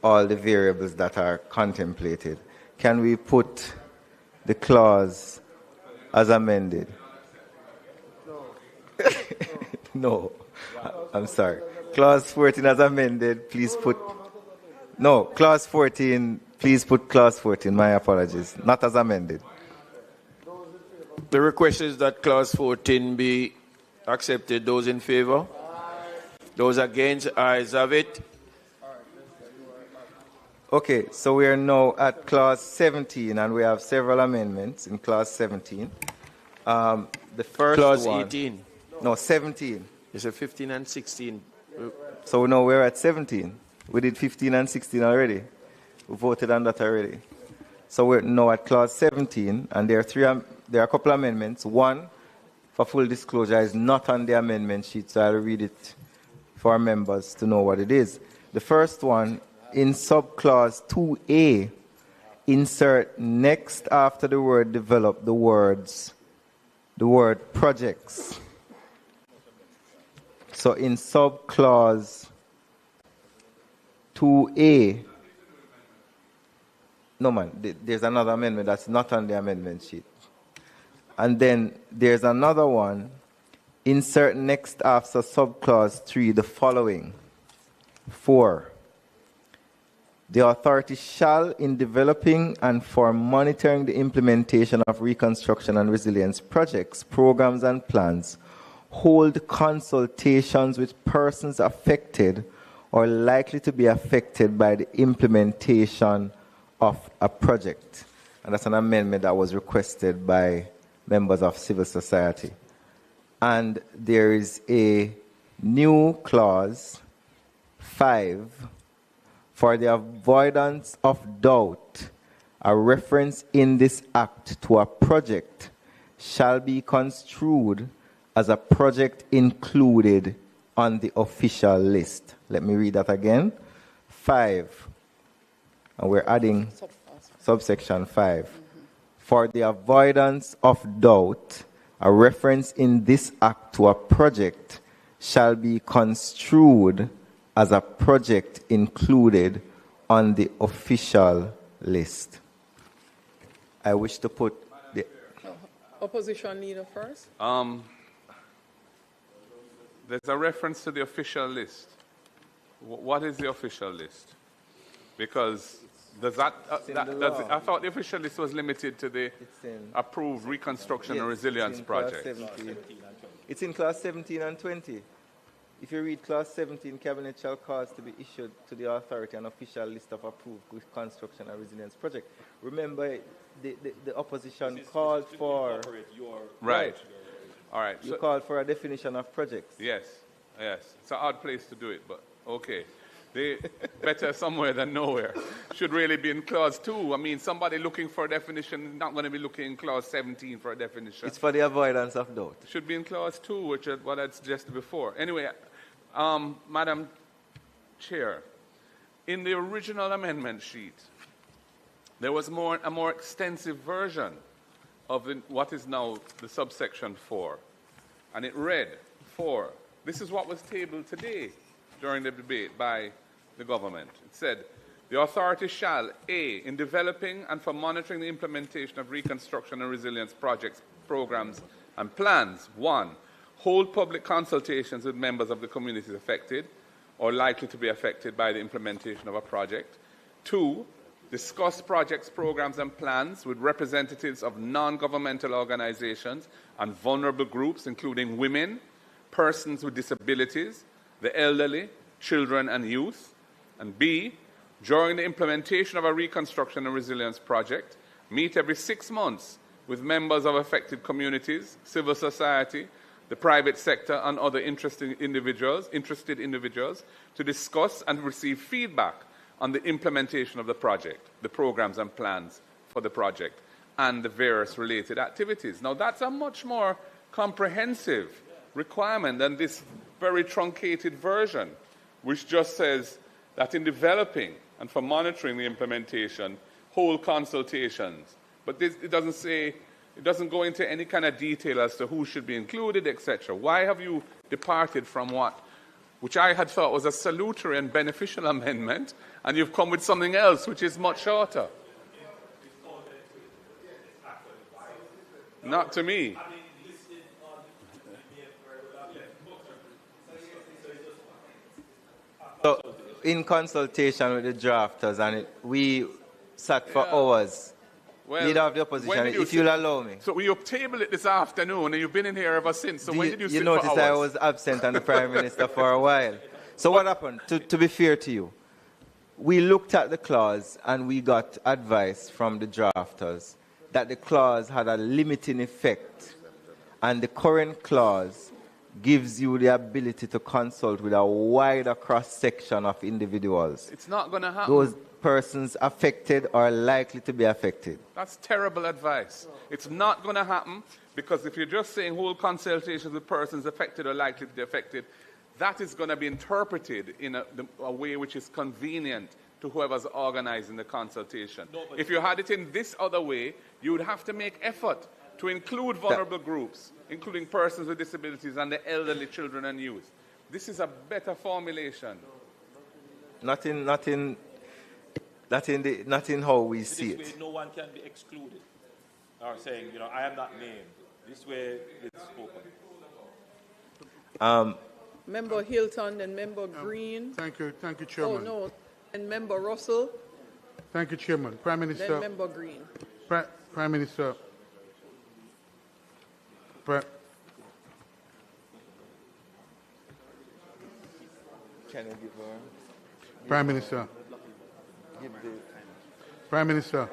all the variables that are contemplated. Can we put the clause as amended? No. I'm sorry. Clause 14 as amended, please put... No, clause 14, please put clause 14. My apologies. Not as amended.
The request is that clause 14 be accepted. Those in favor? Those against? Ayes have it.
Okay, so we are now at clause 17, and we have several amendments in clause 17. The first
clause
one...
18.
No, 17.
It's a 15 and 16.
So now we're at 17. We did 15 and 16 already. We voted on that already. So we're now at clause 17, and there are a couple of amendments. One, for full disclosure, is not on the amendment sheet, so I'll read it for our members to know what it is. The first one, in subclause 2A, insert next after the word develop the word projects. So in subclause 2A, no man, there's another amendment that's not on the amendment sheet. And then there's another one, insert next after subclause 3 the following. 4. The authority shall, in developing and for monitoring the implementation of reconstruction and resilience projects, programs and plans, hold consultations with persons affected or likely to be affected by the implementation of a project. And that's an amendment that was requested by members of civil society. And there is a new clause, 5, for the avoidance of doubt, a reference in this act to a project shall be construed as a project included on the official list. Let me read that again. 5, and we're adding subsection 5. For the avoidance of doubt, a reference in this act to a project shall be construed as a project included on the official list. I wish to put the
Opposition leader first.
There's a reference to the official list. What is the official list? Because does that, I thought the official list was limited to the approved Reconstruction and Resilience project.
It's in clause 17 and 20. If you read clause 17, Cabinet shall cause to be issued to the authority an official list of approved Reconstruction and Resilience project. Remember, the opposition called for...
Right. All right.
You called for a definition of projects.
Yes, yes. It's an odd place to do it, but okay. They better somewhere than nowhere. Should really be in clause 2. I mean, somebody looking for a definition is not going to be looking in clause 17 for a definition.
It's for the avoidance of doubt.
Should be in clause 2, which is what I suggested before. Anyway, Madam Chair, in the original amendment sheet, there was a more extensive version of what is now the subsection 4. And it read, 4, this is what was tabled today during the debate by the government. It said, the authority shall, A, in developing and for monitoring the implementation of reconstruction and resilience projects, programs, and plans, 1, hold public consultations with members of the communities affected or likely to be affected by the implementation of a project. 2, discuss projects, programs, and plans with representatives of non-governmental organizations and vulnerable groups, including women, persons with disabilities, the elderly, children, and youth. And B, during the implementation of a reconstruction and resilience project, meet every 6 months with members of affected communities, civil society, the private sector, and other interested individuals to discuss and receive feedback on the implementation of the project, the programs and plans for the project, and the various related activities. Now, that's a much more comprehensive requirement than this very truncated version, which just says that in developing and for monitoring the implementation, hold consultations. But it doesn't say, it doesn't go into any kind of detail as to who should be included, etc. Why have you departed from which I had thought was a salutary and beneficial amendment, and you've come with something else which is much shorter? Not to me.
So, in consultation with the drafters, and we sat for hours.
Well,
Leader of the opposition, if you'll allow me.
So we tabled it this afternoon, and you've been in here ever since. So when did you sit for hours?
You noticed I was absent on the Prime Minister for a while. So what happened? To be fair to you, we looked at the clause and we got advice from the drafters that the clause had a limiting effect, and the current clause gives you the ability to consult with a wider cross-section of individuals.
It's not going to happen.
Those persons affected or likely to be affected.
That's terrible advice. It's not going to happen, because if you're just saying hold consultations with persons affected or likely to be affected, that is going to be interpreted in a way which is convenient to whoever's organizing the consultation. If you had it in this other way, you would have to make effort to include vulnerable groups, including persons with disabilities and the elderly, children, and youth. This is a better formulation.
Not in how we see
This
it.
way, no one can be excluded. Or saying, I am not named. This way, it's spoken.
Member Hilton and Member Green.
Thank you, Chairman.
Oh, no. And Member Russell.
Thank you, Chairman. Prime Minister.
Then Member Green.
Prime Minister.
Can you give her?
Prime Minister. Prime Minister.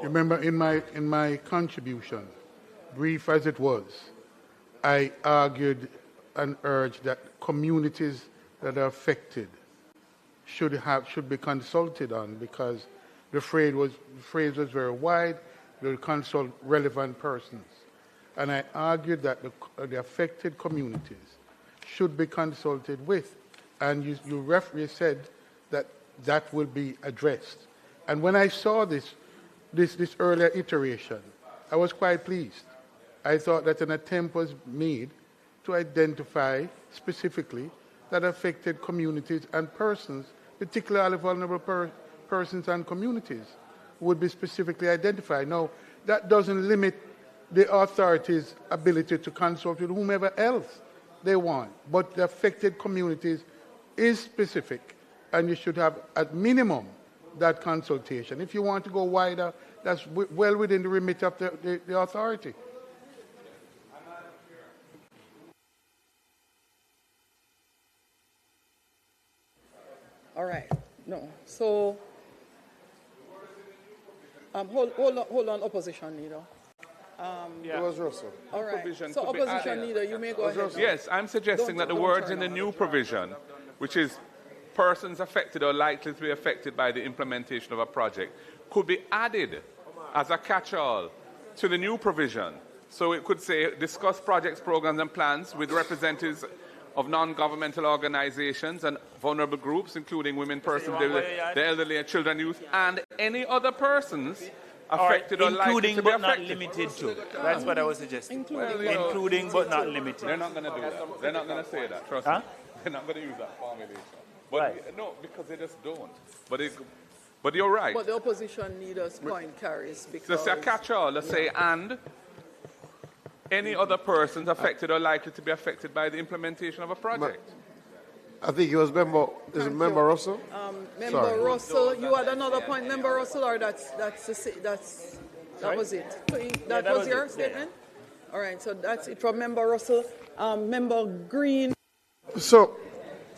Remember, in my contribution, brief as it was, I argued and urged that communities that are affected should be consulted on, because the phrase was very wide. They would consult relevant persons. And I argued that the affected communities should be consulted with. And you referee said that that will be addressed. And when I saw this earlier iteration, I was quite pleased. I thought that an attempt was made to identify specifically that affected communities and persons, particularly vulnerable persons and communities, would be specifically identified. Now, that doesn't limit the authorities' ability to consult with whomever else they want, but the affected communities is specific, and you should have, at minimum, that consultation. If you want to go wider, that's well within the remit of the authority.
All right. No. So, hold on, opposition leader.
It was Russell.
All right.
Provision
So,
could be
opposition
added.
leader, you may go ahead.
Yes, I'm suggesting that the words in the new provision, which is persons affected or likely to be affected by the implementation of a project, could be added as a catch-all to the new provision. So it could say, discuss projects, programs, and plans with representatives of non-governmental organizations and vulnerable groups, including women, persons, the elderly, and children, youth, and any other persons affected or likely to be affected.
Including but not limited to. That's what I was suggesting.
Including
but not limited.
They're not going to do that. They're not going to say that. Trust me. They're not going to use that formulation. But no, because they just don't. But you're right.
But the opposition leader's point carries because...
So say a catch-all. Let's say, and any other persons affected or likely to be affected by the implementation of a project.
I think it was Member Russell?
Member Russell, you had another point, Member Russell, or that was it? That was your statement? Yeah. All right, so that's it from Member Russell. Member Green.
So,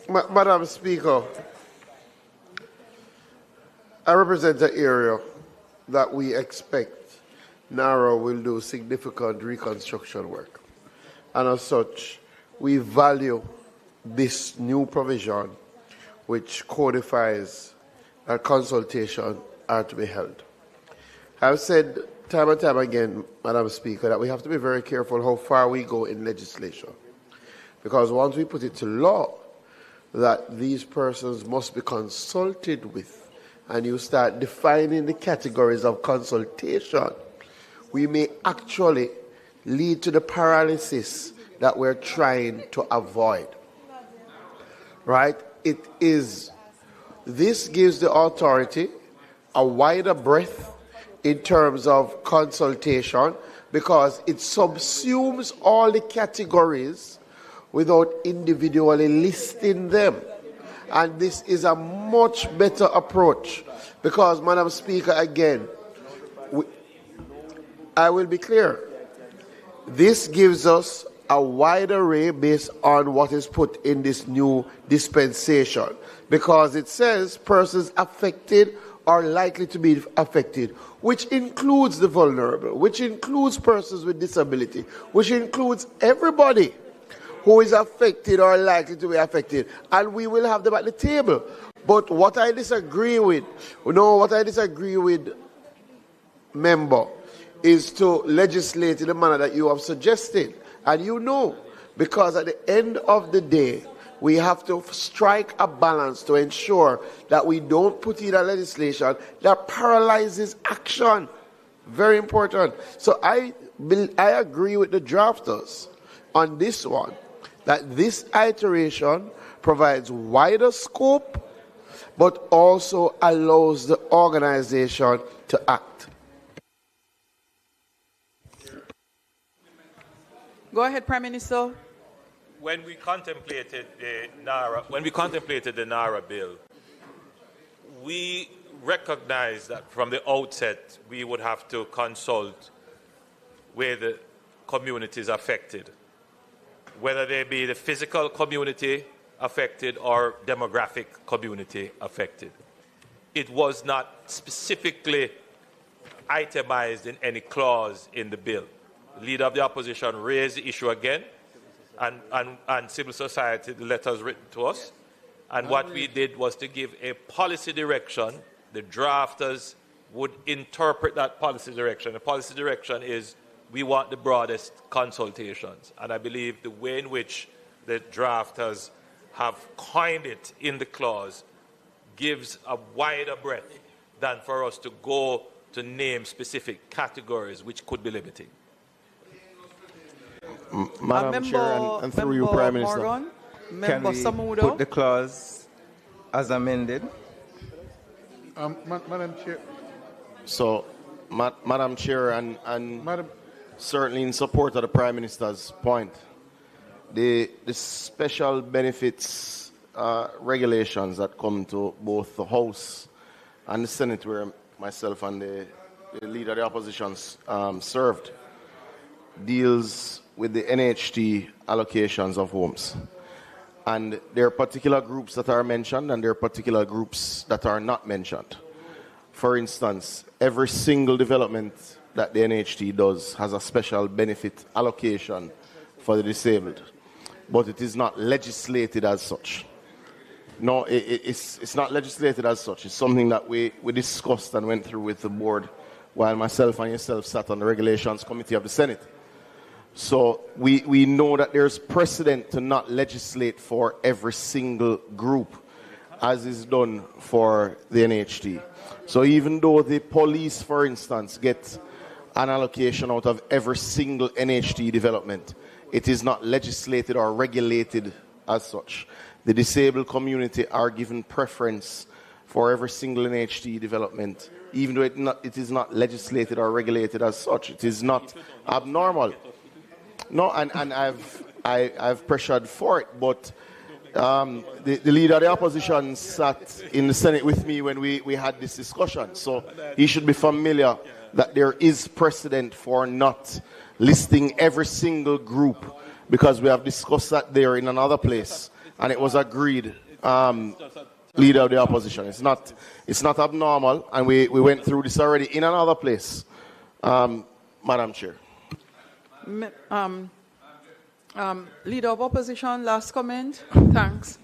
Madam Speaker, I represent an area that we expect NARA will do significant reconstruction work. And as such, we value this new provision which codifies that consultation are to be held. I've said time and time again, Madam Speaker, that we have to be very careful how far we go in legislation. Because once we put it to law, that these persons must be consulted with, and you start defining the categories of consultation, we may actually lead to the paralysis that we're trying to avoid. Right? This gives the authority a wider breadth in terms of consultation because it subsumes all the categories without individually listing them. And this is a much better approach because, Madam Speaker, again, I will be clear. This gives us a wide array based on what is put in this new dispensation because it says persons affected or likely to be affected, which includes the vulnerable, which includes persons with disability, which includes everybody who is affected or likely to be affected, and we will have them at the table. But what I disagree with, member, is to legislate in the manner that you have suggested. And you know, because at the end of the day, we have to strike a balance to ensure that we don't put in a legislation that paralyzes action. Very important. So I agree with the drafters on this one, that this iteration provides wider scope, but also allows the organization to act.
Go ahead, Prime Minister.
When we contemplated the NARA bill, we recognized that from the outset we would have to consult with the communities affected, whether they be the physical community affected or demographic community affected. It was not specifically itemized in any clause in the bill. The Leader of the Opposition raised the issue again, and civil society, the letters written to us. And what we did was to give a policy direction. The drafters would interpret that policy direction. The policy direction is we want the broadest consultations. And I believe the way in which the drafters have coined it in the clause gives a wider breadth than for us to go to name specific categories, which could be limiting.
Madam Chair, and through you, Prime Minister.
Morgan,
Can we
Samuda.
put the clause as amended?
Madam Chair.
So, Madam Chair, and certainly in support of the Prime Minister's point, the special benefits regulations that come to both the House and the Senate, where myself and the leader of the opposition served, deals with the NHT allocations of homes. And there are particular groups that are mentioned and there are particular groups that are not mentioned. For instance, every single development that the NHT does has a special benefit allocation for the disabled, but it is not legislated as such. No, it's not legislated as such. It's something that we discussed and went through with the board while myself and yourself sat on the Regulations Committee of the Senate. So we know that there's precedent to not legislate for every single group as is done for the NHT. So even though the police, for instance, get an allocation out of every single NHT development, it is not legislated or regulated as such. The disabled community are given preference for every single NHT development, even though it is not legislated or regulated as such. It is not abnormal. No, and I've pressured for it, but the leader of the opposition sat in the Senate with me when we had this discussion, so he should be familiar that there is precedent for not listing every single group, because we have discussed that there in another place, and it was agreed. Leader of the opposition, it's not abnormal, and we went through this already in another place, Madam Chair.
Leader of Opposition, last comment. Thanks.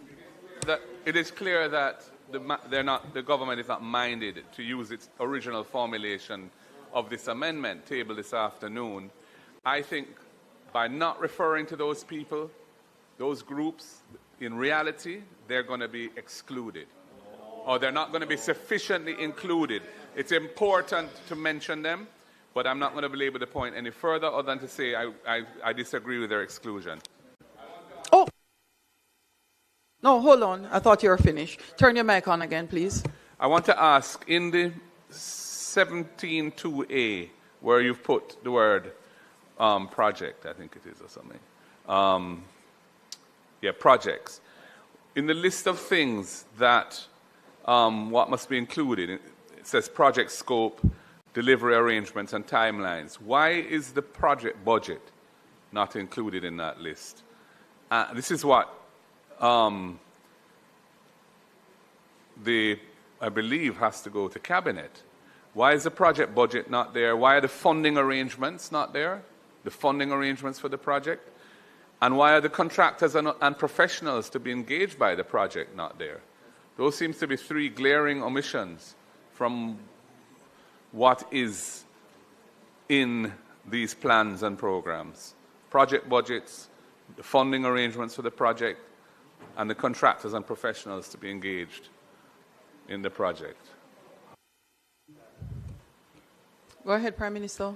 It is clear that the government is not minded to use its original formulation of this amendment tabled this afternoon. I think by not referring to those people, those groups, in reality, they're going to be excluded, or they're not going to be sufficiently included. It's important to mention them, but I'm not going to belabor the point any further other than to say I disagree with their exclusion.
Oh! No, hold on. I thought you were finished. Turn your mic on again, please.
I want to ask, in the 17.2a, where you've put the word project, I think it is, or something. Projects. In the list of things that what must be included, it says project scope, delivery arrangements, and timelines. Why is the project budget not included in that list? This is what I believe has to go to cabinet. Why is the project budget not there? Why are the funding arrangements not there? The funding arrangements for the project? And why are the contractors and professionals to be engaged by the project not there? Those seems to be three glaring omissions from what is in these plans and programs. Project budgets, the funding arrangements for the project, and the contractors and professionals to be engaged in the project.
Go ahead, Prime Minister.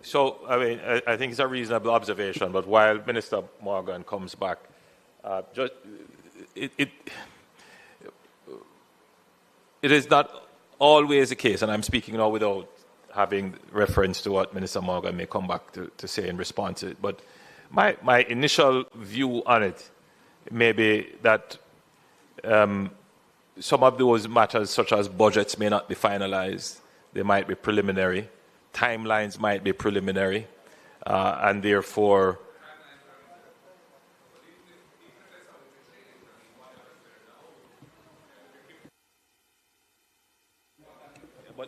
So, I think it's a reasonable observation, but while Minister Morgan comes back, it is not always the case, and I'm speaking now without having reference to what Minister Morgan may come back to say in response to it, but my initial view on it may be that some of those matters, such as budgets, may not be finalized. They might be preliminary. Timelines might be preliminary, and therefore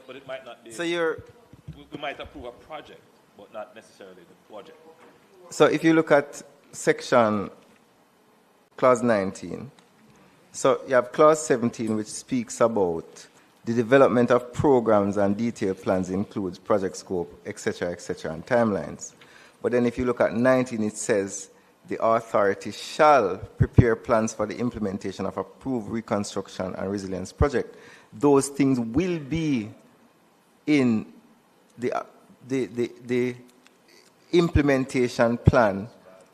but it might not be.
So
we might approve a project, but not necessarily the project.
So if you look at section clause 19, so you have clause 17, which speaks about The development of programs and detailed plans includes project scope, etc., and timelines. But then if you look at 19, it says the authority shall prepare plans for the implementation of approved reconstruction and resilience project. Those things will be in the implementation plan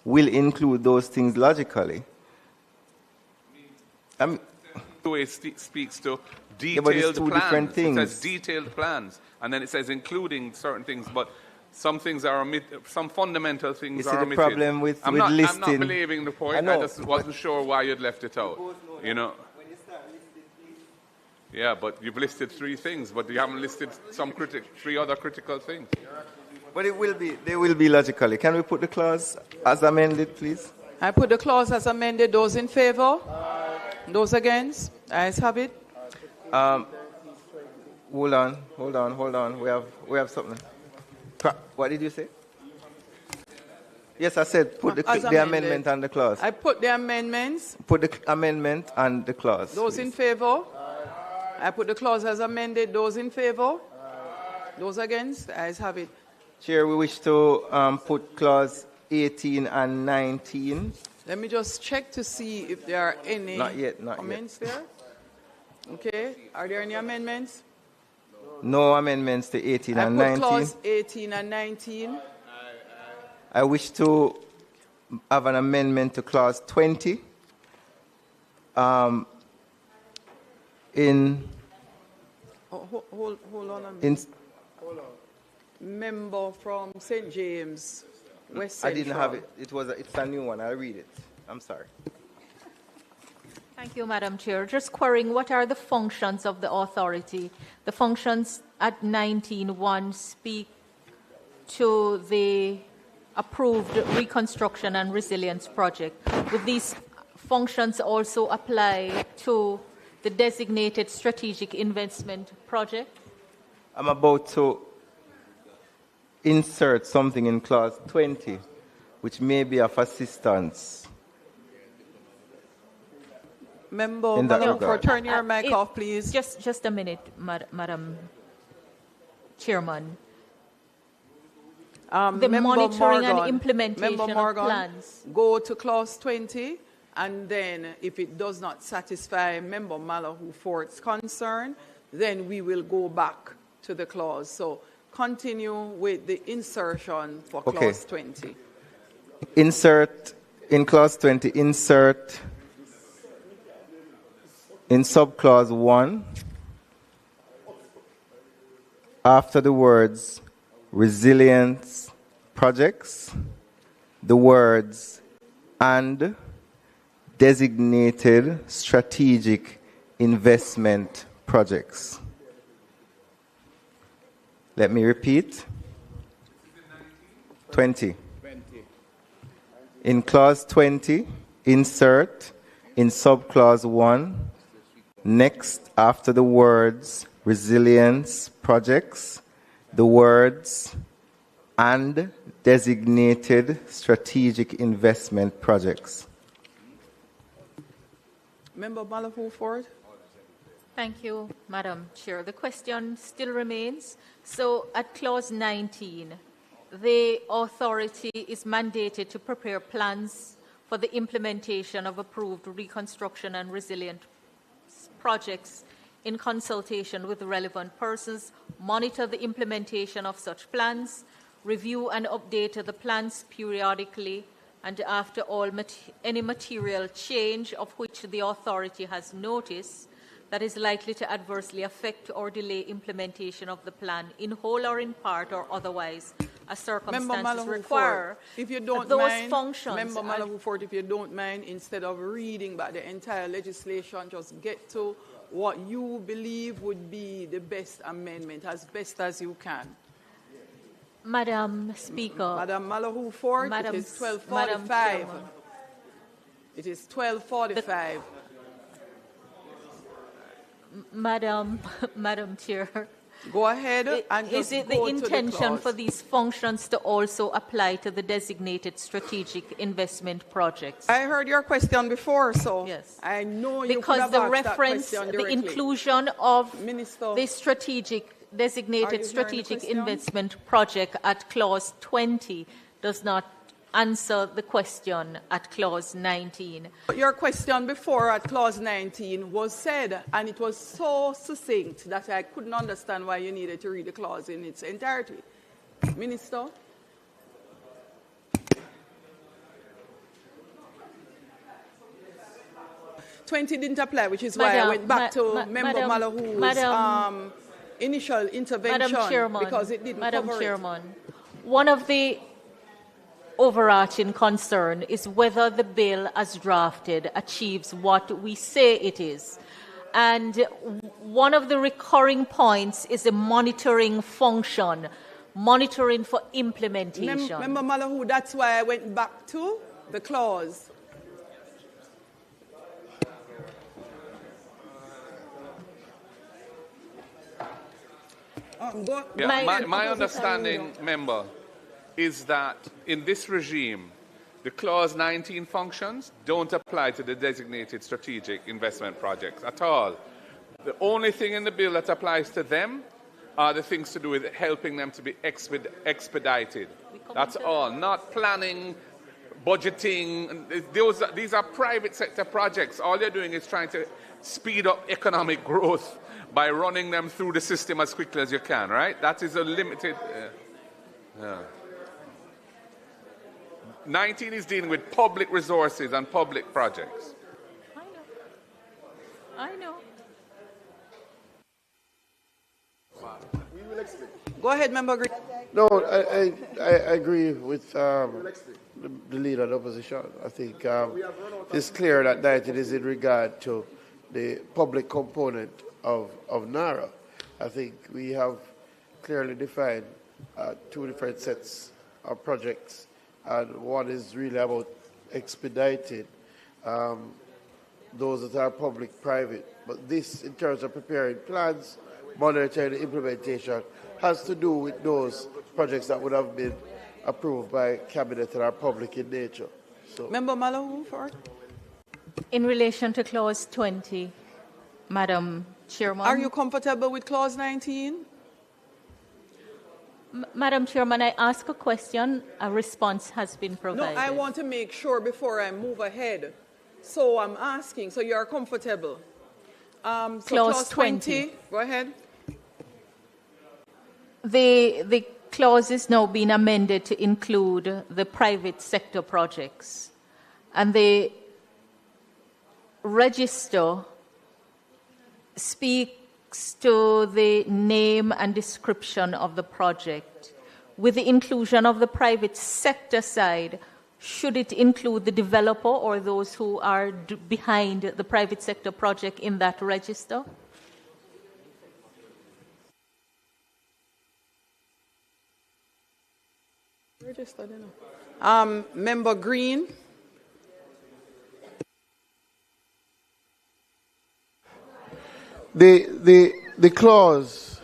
will include those things logically.
The way it speaks to detailed
but it's two
plans.
different things.
It says detailed plans, and then it says including certain things, but some things are omitted, some fundamental things are omitted.
The problem with
I'm
listing.
not believing the point. I just wasn't sure why you'd left it out. You know. Yeah, but you've listed 3 things, but you haven't listed 3 other critical things.
But they will be logically. Can we put the clause as amended, please?
I put the clause as amended. Those in favor? Those against? Ayes have it.
Hold on. We have something. What did you say? Yes, I said put the amendment and the clause.
I put the amendments.
Put the amendment and the clause.
Those in favor? I put the clause as amended. Those in favor? Those against? Ayes have it.
Chair, we wish to put clause 18 and 19.
Let me just check to see if there are any comments there. Okay. Are there any amendments?
No amendments to 18 and 19.
I put clause 18 and 19.
I wish to have an amendment to clause 20. Hold
on a minute. Hold on. Member from St. James, West Central.
I didn't have it. It's a new one. I'll read it. I'm sorry.
Thank you, Madam Chair. Just querying, what are the functions of the authority? The functions at 19.1 speak to the approved reconstruction and resilience project. Would these functions also apply to the designated strategic investment project?
I'm about to insert something in clause 20, which may be of assistance.
Member Malonford, turn your mic off, please.
Just a minute, Madam Chairman. The monitoring and implementation of plans.
Go to clause 20, and then if it does not satisfy Member Malonford's concern, then we will go back to the clause. So continue with the insertion for clause 20.
Insert in clause 20, insert in subclause 1, after the words resilience projects, the words and designated strategic investment projects. Let me repeat. 20. In clause 20, insert in subclause 1, next after the words resilience projects, the words and designated strategic investment projects.
Member Malonford.
Thank you, Madam Chair. The question still remains. So at clause 19, the authority is mandated to prepare plans for the implementation of approved reconstruction and resilience projects in consultation with the relevant persons, monitor the implementation of such plans, review and update the plans periodically, and after all any material change of which the authority has notice that is likely to adversely affect or delay implementation of the plan in whole or in part or otherwise as circumstances require.
If you don't
those
mind,
functions.
Member Malonford, if you don't mind, instead of reading back the entire legislation, just get to what you believe would be the best amendment as best as you can.
Madam Speaker.
Madam Malonford, it is 12:45. It is 12:45.
Madam Chair,
Go ahead and just
Is it
go
the
to
intention
clause.
for these functions to also apply to the designated strategic investment projects?
I heard your question before, so
yes.
I know you could
Because
have
the
asked that
reference,
question
the
directly.
inclusion of
Minister,
the designated strategic investment project at clause 20 does not answer the question at clause 19.
Your question before at clause 19 was said, and it was so succinct that I couldn't understand why you needed to read the clause in its entirety. Minister? '20 didn't apply, which is why I went back to Member Malahu's initial intervention, because it didn't
Madam
cover
Chairman, one of the overarching concern is whether the bill as drafted achieves what we say it is. And one of the recurring points is a monitoring function, monitoring for implementation.
Member Malahu, that's why I went back to the clause.
My understanding, member, is that in this regime, the clause 19 functions don't apply to the designated strategic investment projects at all. The only thing in the bill that applies to them are the things to do with helping them to be expedited. That's all, not planning, budgeting. These are private sector projects. All they're doing is trying to speed up economic growth by running them through the system as quickly as you can, right? That is a limited... 19 is dealing with public resources and public projects.
I know.
Go ahead, Member Green.
No, I agree with the leader of the opposition. I think it's clear that 19 is in regard to the public component of NARA. I think we have clearly defined two different sets of projects, and one is really about expediting those that are public-private. But this, in terms of preparing plans, monitoring the implementation, has to do with those projects that would have been approved by Cabinet and are public in nature. So,
Member Malahu, for
In relation to clause 20, Madam Chairman.
Are you comfortable with clause 19?
Madam Chairman, I ask a question. A response has been provided.
No, I want to make sure before I move ahead. So I'm asking, so you are comfortable? So clause 20, go ahead.
The clause is now being amended to include the private sector projects. And the register speaks to the name and description of the project. With the inclusion of the private sector side, should it include the developer or those who are behind the private sector project in that register?
Member Green.
The clause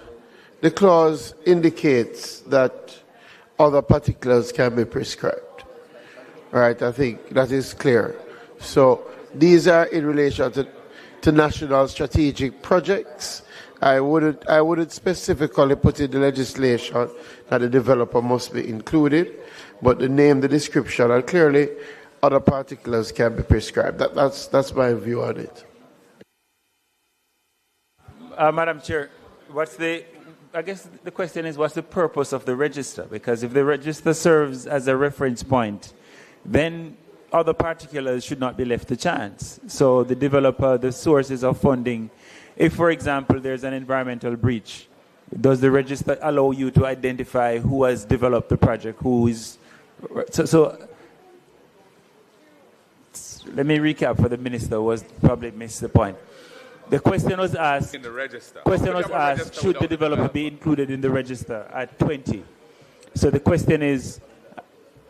indicates that other particulars can be prescribed. Right, I think that is clear. So these are in relation to national strategic projects. I wouldn't specifically put in the legislation that the developer must be included, but the name, the description, and clearly other particulars can be prescribed. That's my view on it.
Madam Chair, I guess the question is, what's the purpose of the register? Because if the register serves as a reference point, then other particulars should not be left to chance. So the developer, the sources of funding, if, for example, there's an environmental breach, does the register allow you to identify who has developed the project, who is... So let me recap for the minister who has probably missed the point. The question was asked,
in the register.
Should the developer be included in the register at 20? So the question is,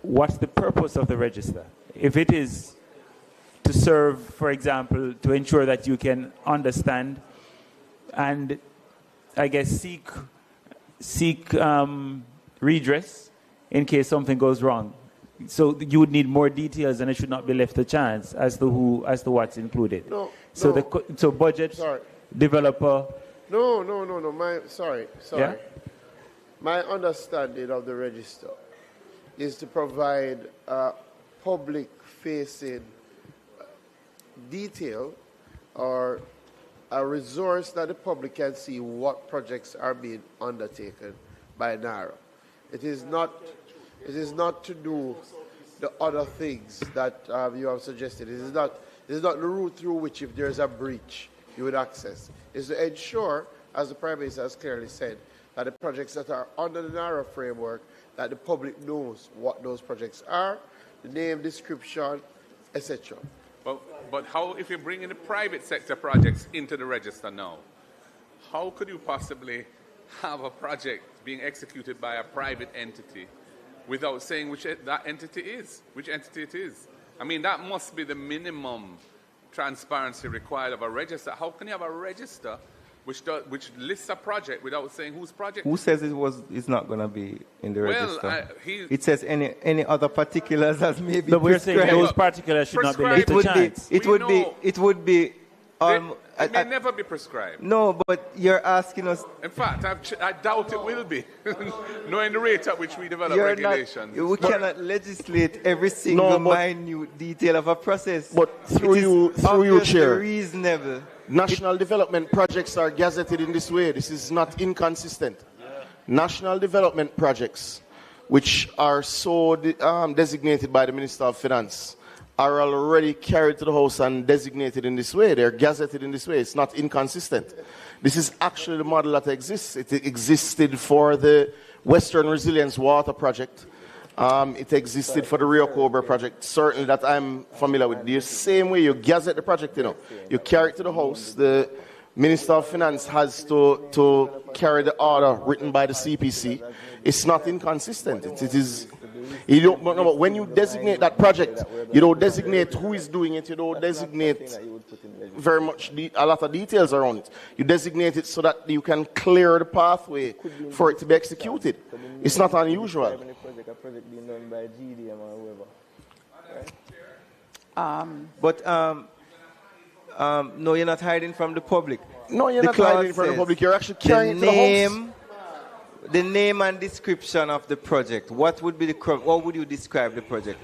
what's the purpose of the register? If it is to serve, for example, to ensure that you can understand and, I guess, seek seek redress in case something goes wrong. So you would need more details, and it should not be left to chance as to what's included. So budget, developer.
No. Sorry.
Yeah?
My understanding of the register is to provide public-facing detail or a resource that the public can see what projects are being undertaken by NARA. It is not to do the other things that you have suggested. It is not the route through which, if there is a breach, you would access. It's to ensure, as the Prime Minister has clearly said, that the projects that are under the NARA framework, that the public knows what those projects are, the name, description, etc.
But how, if you bring in the private sector projects into the register now, how could you possibly have a project being executed by a private entity without saying which that entity is, which entity it is? I mean, that must be the minimum transparency required of a register. How can you have a register which lists a project without saying whose project?
Who says it's not going to be in the register?
It
says any other particulars as may be
But we're saying
prescribed.
those particulars should not be left to chance.
It would be.
It may never be prescribed.
No, but you're asking us.
In fact, I doubt it will be, knowing the rate at which we develop regulations.
We cannot legislate every single minute detail of a process.
But through you, Chair,
reasonable.
National development projects are gazetted in this way. This is not inconsistent. National development projects, which are so designated by the Minister of Finance, are already carried to the House and designated in this way. They're gazetted in this way. It's not inconsistent. This is actually the model that exists. It existed for the Western Resilience Water Project. It existed for the Rio Cobra project, certainly that I'm familiar with. The same way you gazette the project, you carry it to the House. The Minister of Finance has to carry the order written by the CPC. It's not inconsistent. It is. You don't, but when you designate that project, you don't designate who is doing it. You don't designate very much a lot of details around it. You designate it so that you can clear the pathway for it to be executed. It's not unusual.
No, you're not hiding from the public.
No, you're not hiding from the public. You're actually carrying it to the House.
The name and description of the project. What would you describe the project?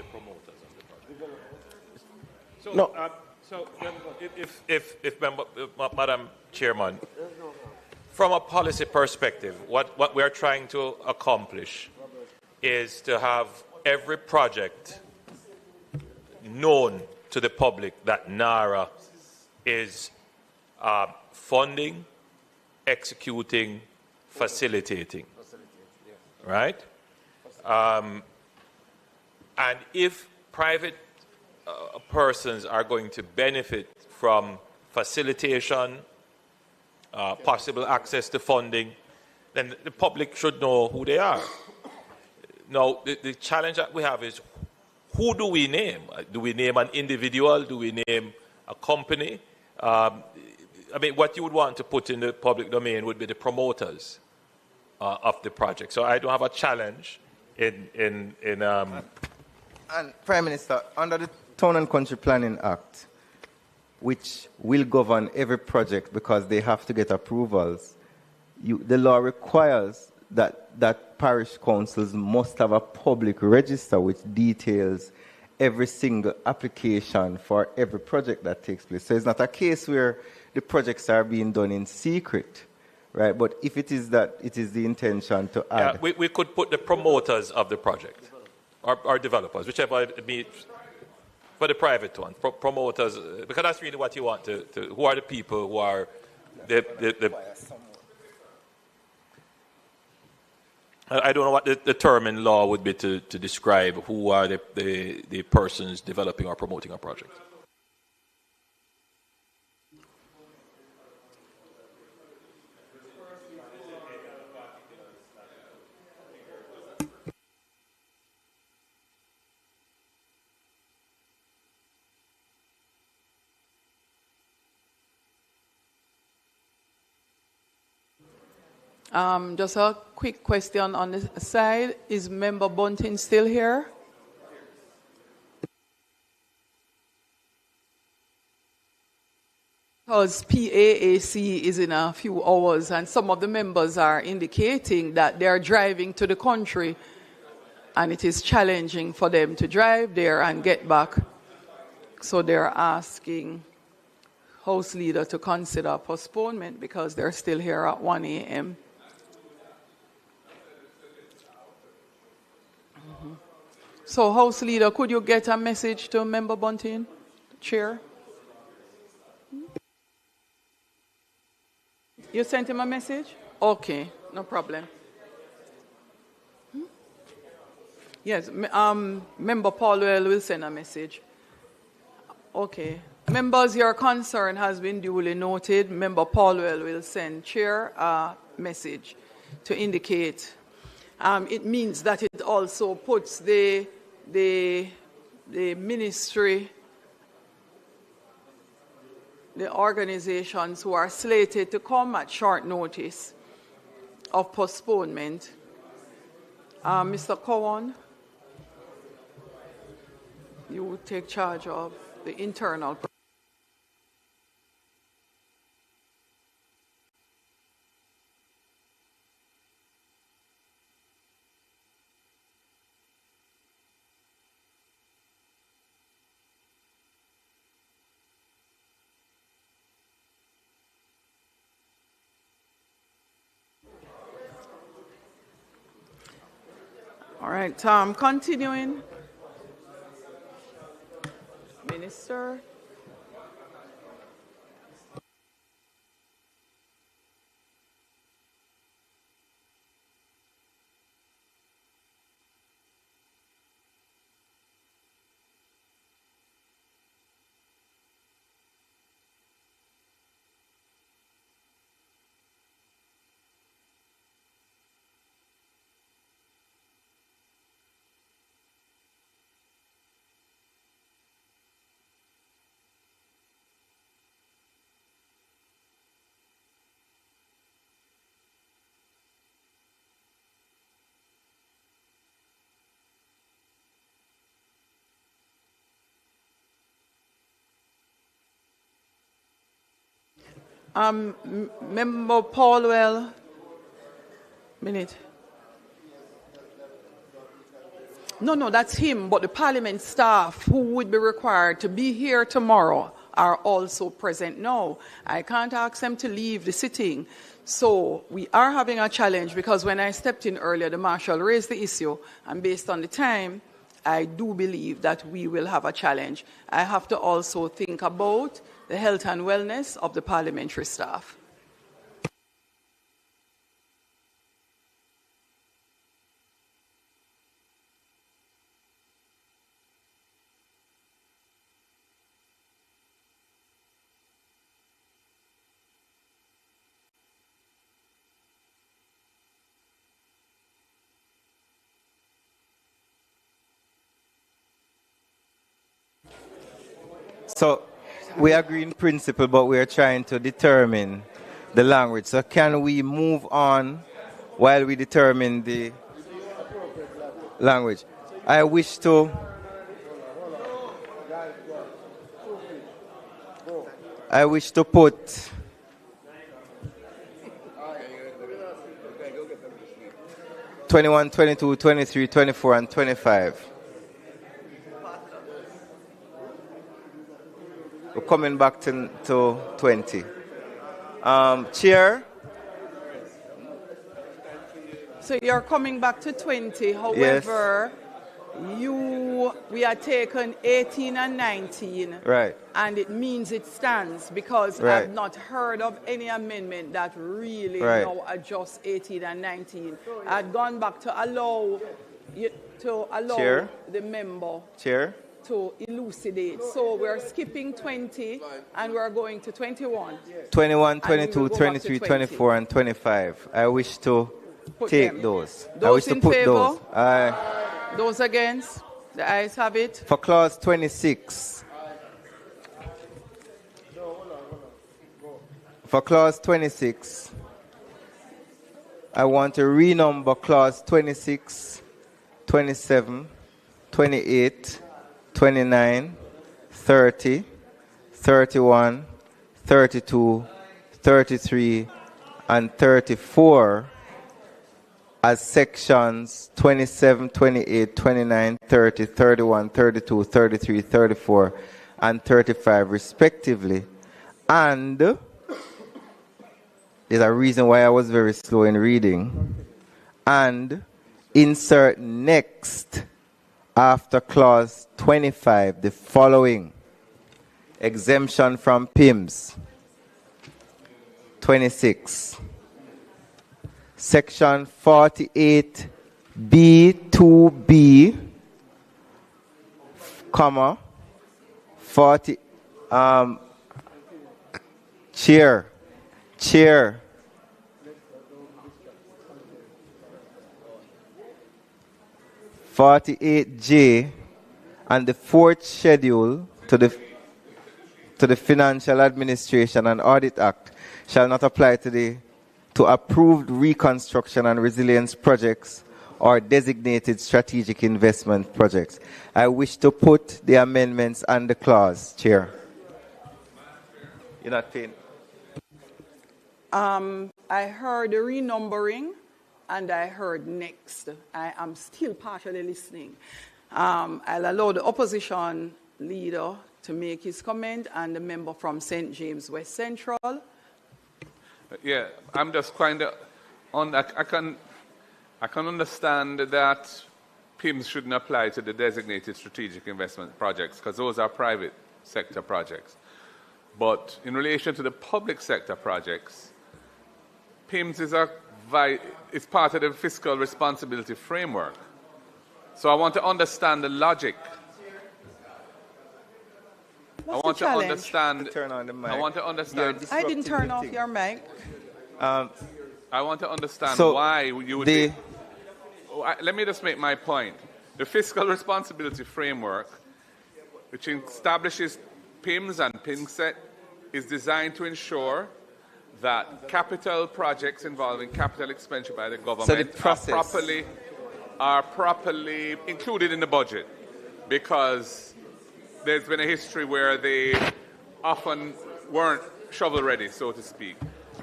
If Madam Chairman, from a policy perspective, what we are trying to accomplish is to have every project known to the public that NARA is funding, executing, facilitating. Right? And if private persons are going to benefit from facilitation, possible access to funding, then the public should know who they are. Now, the challenge that we have is, who do we name? Do we name an individual? Do we name a company? I mean, what you would want to put in the public domain would be the promoters of the project. So I don't have a challenge in
And Prime Minister, under the Town and Country Planning Act, which will govern every project because they have to get approvals, the law requires that parish councils must have a public register which details every single application for every project that takes place. So it's not a case where the projects are being done in secret. Right, but if it is that it is the intention to add...
Yeah, we could put the promoters of the project, or developers, whichever it be, for the private one, promoters, because that's really what you want to who are the people who are I don't know what the term in law would be to describe who are the persons developing or promoting a project.
Just a quick question on the side. Is Member Bunting still here? Because PAAC is in a few hours, and some of the members are indicating that they are driving to the country, and it is challenging for them to drive there and get back. So they're asking House Leader to consider postponement because they're still here at 1 a.m. So, House Leader, could you get a message to Member Bunting, Chair? You sent him a message? Okay, no problem. Yes, Member Paulwell will send a message. Okay. Members, your concern has been duly noted. Member Paulwell will send Chair a message to indicate. It means that it also puts the ministry, the organizations who are slated to come at short notice of postponement. Mr. Cowan, you will take charge of the internal. All right, continuing. Minister. Member Paulwell, minute. No, that's him, but the Parliament staff who would be required to be here tomorrow are also present now. I can't ask them to leave the sitting. So we are having a challenge because when I stepped in earlier, the Marshal raised the issue, and based on the time, I do believe that we will have a challenge. I have to also think about the health and wellness of the parliamentary staff.
So we agree in principle, but we are trying to determine the language. So can we move on while we determine the language? I wish to put '21, '22, '23, '24, and '25. We're coming back to 20. Chair?
So you're coming back to 20. However,
yes.
We are taken 18 and 19.
Right.
And it means it stands because
right.
I've not heard of any amendment that really
right.
now adjusts 18 and 19. I'd gone back to allow
Chair?
The member.
Chair?
To elucidate. So we're skipping 20 and we're going to 21.
21, 22, 23, 24, and 25. I wish to take those. I wish to put
favor?
Those.
Those against? The ayes have it.
For clause 26. For clause 26. I want to renumber clause 26, 27, 28, 29, 30, 31, 32, 33, and 34 as sections 27, 28, 29, 30, 31, 32, 33, 34, and 35 respectively. And there's a reason why I was very slow in reading. And insert next after clause 25 the following: exemption from PIMS. 26. Section 48B2B, comma, 40, Chair. 48J and the fourth schedule to the Financial Administration and Audit Act shall not apply to approved reconstruction and resilience projects or designated strategic investment projects. I wish to put the amendments and the clause, Chair. You're not paying.
I heard renumbering and I heard next. I am still partially listening. I'll allow the opposition leader to make his comment and the member from St. James West Central.
Yeah, I'm just kind of on. I can understand that PIMS shouldn't apply to the designated strategic investment projects because those are private sector projects. But in relation to the public sector projects, PIMS is part of the fiscal responsibility framework. So I want to understand the logic. I want to understand.
Turn on the mic.
I want to understand.
I didn't turn off your mic.
I want to understand why you would. Let me just make my point. The fiscal responsibility framework, which establishes PIMS and PIMSET, is designed to ensure that capital projects involving capital expenditure by the government are properly included in the budget, because there's been a history where they often weren't shovel-ready, so to speak.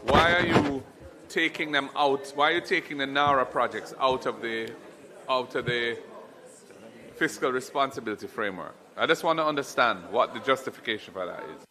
Why are you taking them out? Why are you taking the NARA projects out of the fiscal responsibility framework? I just want to understand what the justification for that is.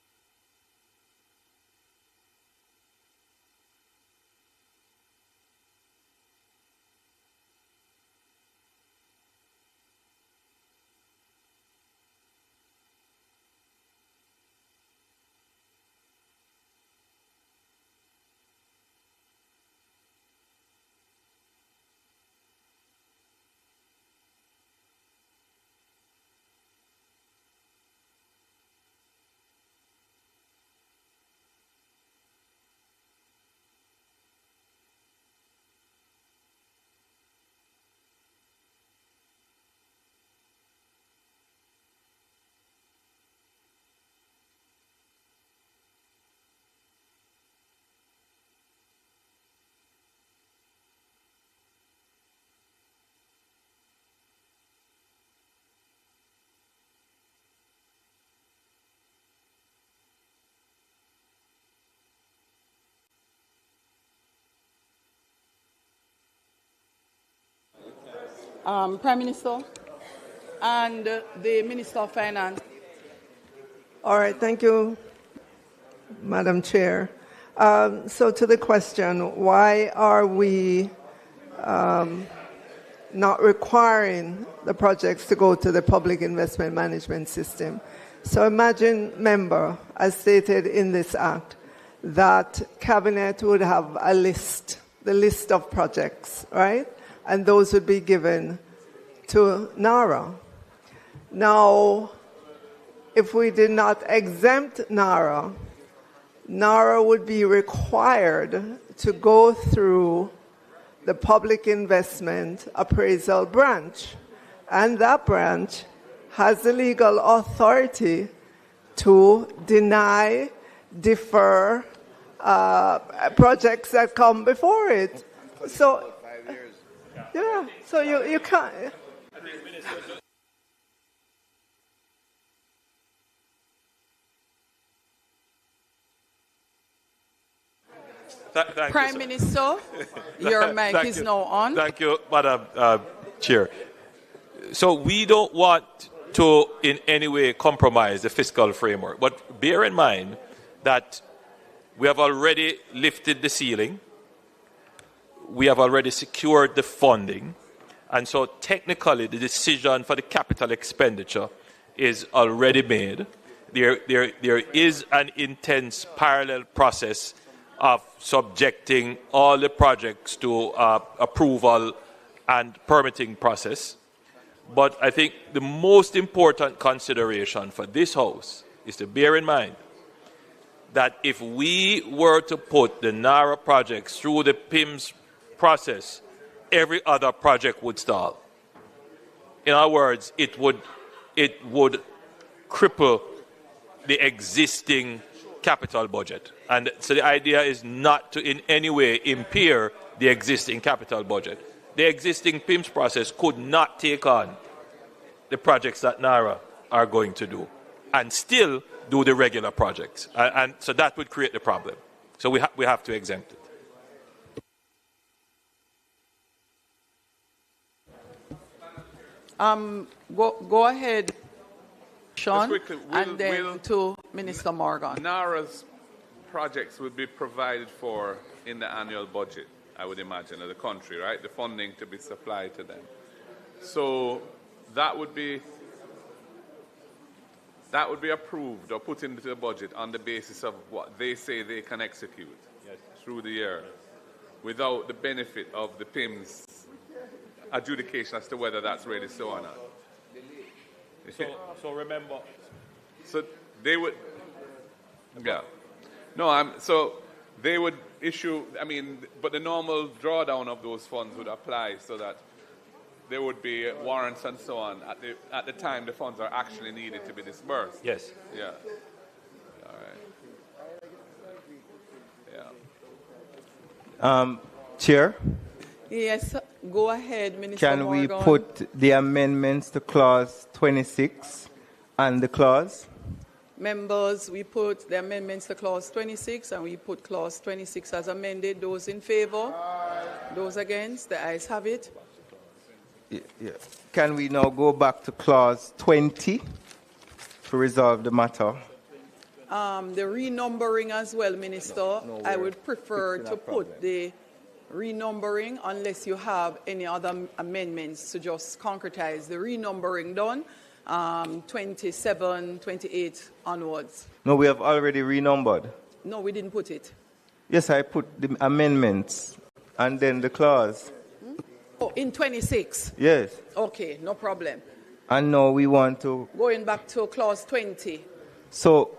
Prime Minister and the Minister of Finance.
All right, thank you, Madam Chair. So to the question, why are we not requiring the projects to go to the public investment management system? So imagine, member, as stated in this act, that Cabinet would have a list, the list of projects, right? And those would be given to NARA. Now, if we did not exempt NARA, NARA would be required to go through the public investment appraisal branch. And that branch has the legal authority to deny, defer projects that come before it. So, yeah, so you can't.
Prime Minister, your mic is now on.
Thank you, Madam Chair. So we don't want to in any way compromise the fiscal framework, but bear in mind that we have already lifted the ceiling, we have already secured the funding, and so technically the decision for the capital expenditure is already made. There is an intense parallel process of subjecting all the projects to approval and permitting process. But I think the most important consideration for this House is to bear in mind that if we were to put the NARA projects through the PIMS process, every other project would stall. In other words, it would cripple the existing capital budget. And so the idea is not to in any way impair the existing capital budget. The existing PIMS process could not take on the projects that NARA are going to do and still do the regular projects. And so that would create the problem. So we have to exempt it.
Go ahead, Sean,
quickly,
and then to Minister Morgan.
NARA's projects would be provided for in the annual budget, I would imagine, of the country, right? The funding to be supplied to them. So that would be approved or put into the budget on the basis of what they say they can execute through the year without the benefit of the PIMS adjudication as to whether that's really so or not.
So remember.
So they would, yeah. No, so they would issue, but the normal drawdown of those funds would apply so that there would be warrants and so on at the time the funds are actually needed to be disbursed.
Yes.
Yeah. All right. Yeah.
Chair?
Yes, go ahead, Minister
Can
Morgan.
we put the amendments to clause 26 and the clause?
Members, we put the amendments to clause 26 and we put clause 26 as amended. Those in favor? Those against? The ayes have it.
Yeah. Can we now go back to clause 20 to resolve the matter?
The renumbering as well, Minister. I would prefer to put the renumbering unless you have any other amendments to just concretize the renumbering done, 27, 28 onwards.
No, we have already renumbered.
No, we didn't put it.
Yes, I put the amendments and then the clause.
Oh, in 26?
Yes.
Okay, no problem.
And now we want to...
Going back to clause 20.
So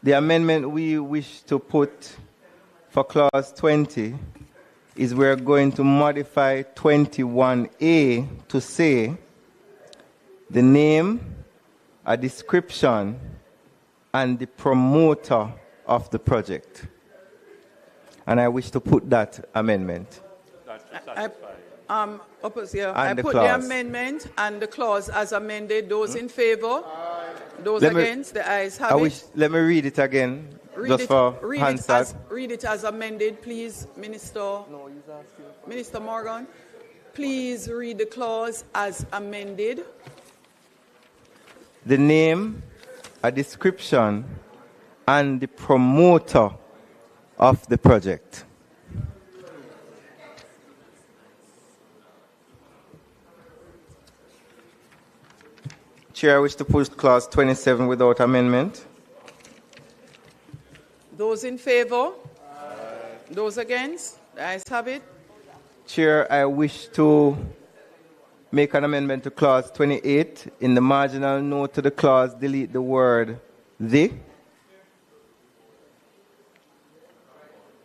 the amendment we wish to put for clause 20 is we're going to modify 21A to say the name, a description, and the promoter of the project. And I wish to put that amendment.
I put the amendment and the clause as amended. Those in favor? Those against? The ayes have it.
Let me read it again. Read
it as amended, please, Minister. Minister Morgan. Please read the clause as amended.
The name, a description, and the promoter of the project. Chair, I wish to push clause 27 without amendment.
Those in favor? Those against? The ayes have it.
Chair, I wish to make an amendment to clause 28. In the marginal note to the clause, delete the word the.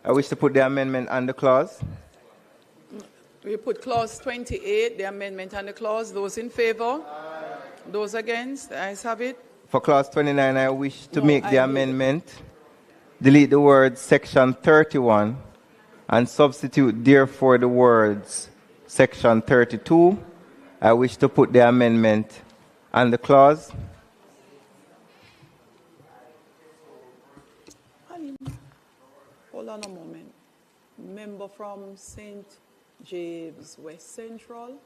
I wish to put the amendment and the clause.
We put clause 28, the amendment and the clause. Those in favor? Those against? The ayes have it.
For clause 29, I wish to make the amendment. Delete the word section 31 and substitute therefore the words Section 32. I wish to put the amendment and the clause.
Hold on a moment. Member from St. James West Central.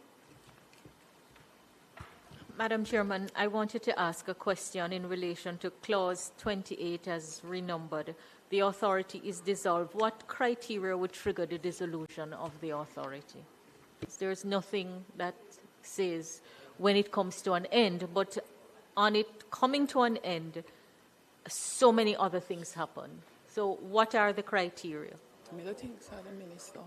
Madam Chairman, I wanted to ask a question in relation to Clause 28 as renumbered. The authority is dissolved. What criteria would trigger the dissolution of the authority? There's nothing that says when it comes to an end, but on it coming to an end, so many other things happen. So what are the criteria?
I don't think so, the minister.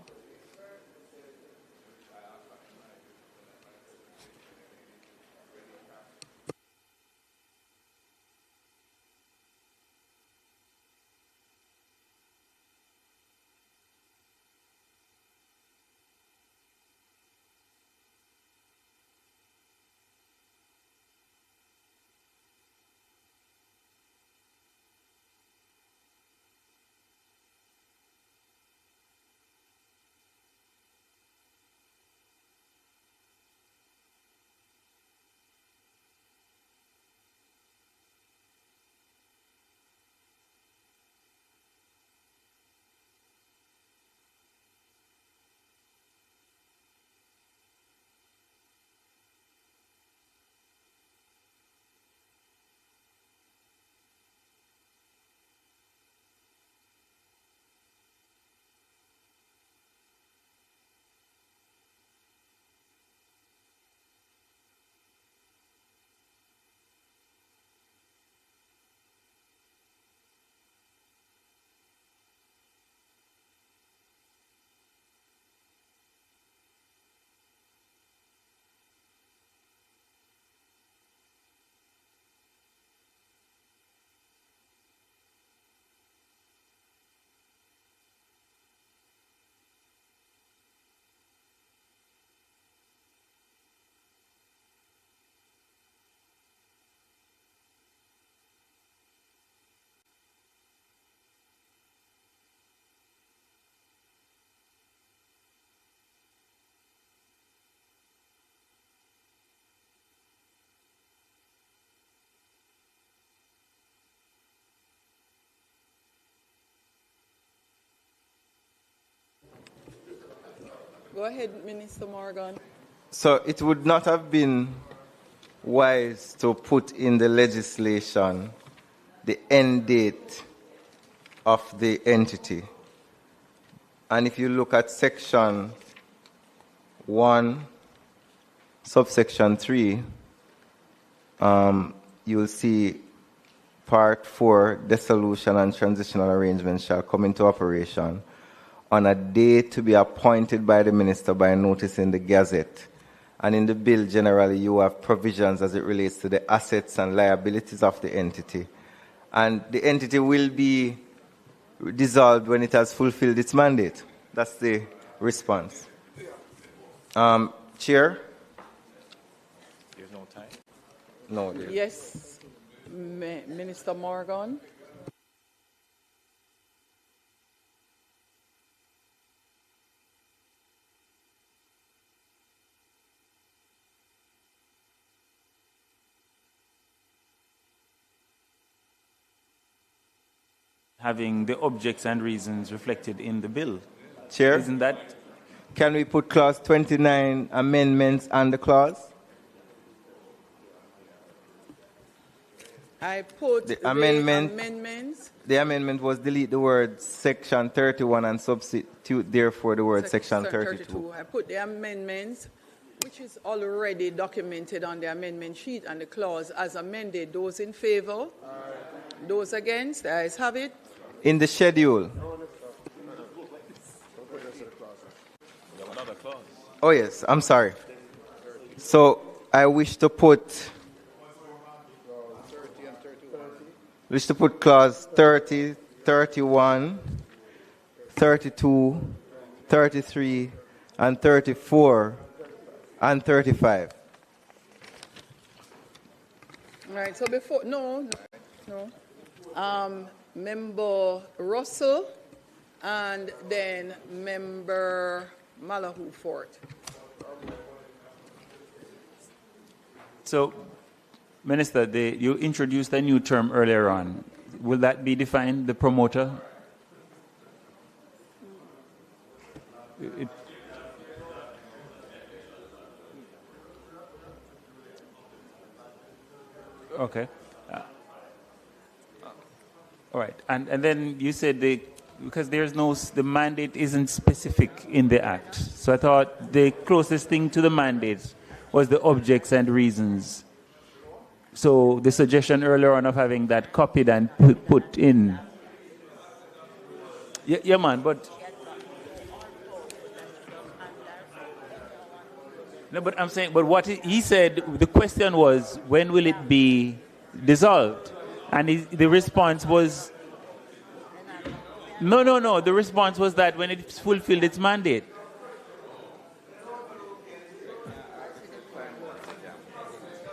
Go ahead, Minister Morgan.
So it would not have been wise to put in the legislation the end date of the entity. And if you look at Section 1, subsection 3, you'll see Part 4, dissolution and transitional arrangements shall come into operation on a date to be appointed by the minister by notice in the Gazette. And in the bill, generally, you have provisions as it relates to the assets and liabilities of the entity. And the entity will be dissolved when it has fulfilled its mandate. That's the response. Chair?
There's no time.
No.
Yes, Minister Morgan.
Having the objects and reasons reflected in the bill.
Chair?
Isn't that?
Can we put clause 29 amendments and the clause?
I put
the amendment.
Amendments.
The amendment was delete the word section 31 and substitute therefore the word section 32.
I put the amendments, which is already documented on the amendment sheet and the clause as amended. Those in favor? Those against? The ayes have it.
In the schedule. Oh yes, I'm sorry. So I wish to put clause 30, 31, 32, 33, and 34, and 35.
All right, so before, no. Member Russell, and then Member Malahoo Fort.
So, Minister, you introduced a new term earlier on. Will that be defined, the promoter? Okay. All right. And then you said because the mandate isn't specific in the Act. So I thought the closest thing to the mandate was the objects and reasons. So the suggestion earlier on of having that copied and put in. Yeah, man, but... No, but I'm saying, but what he said, the question was, when will it be dissolved? And the response was, no, the response was that when it's fulfilled its mandate.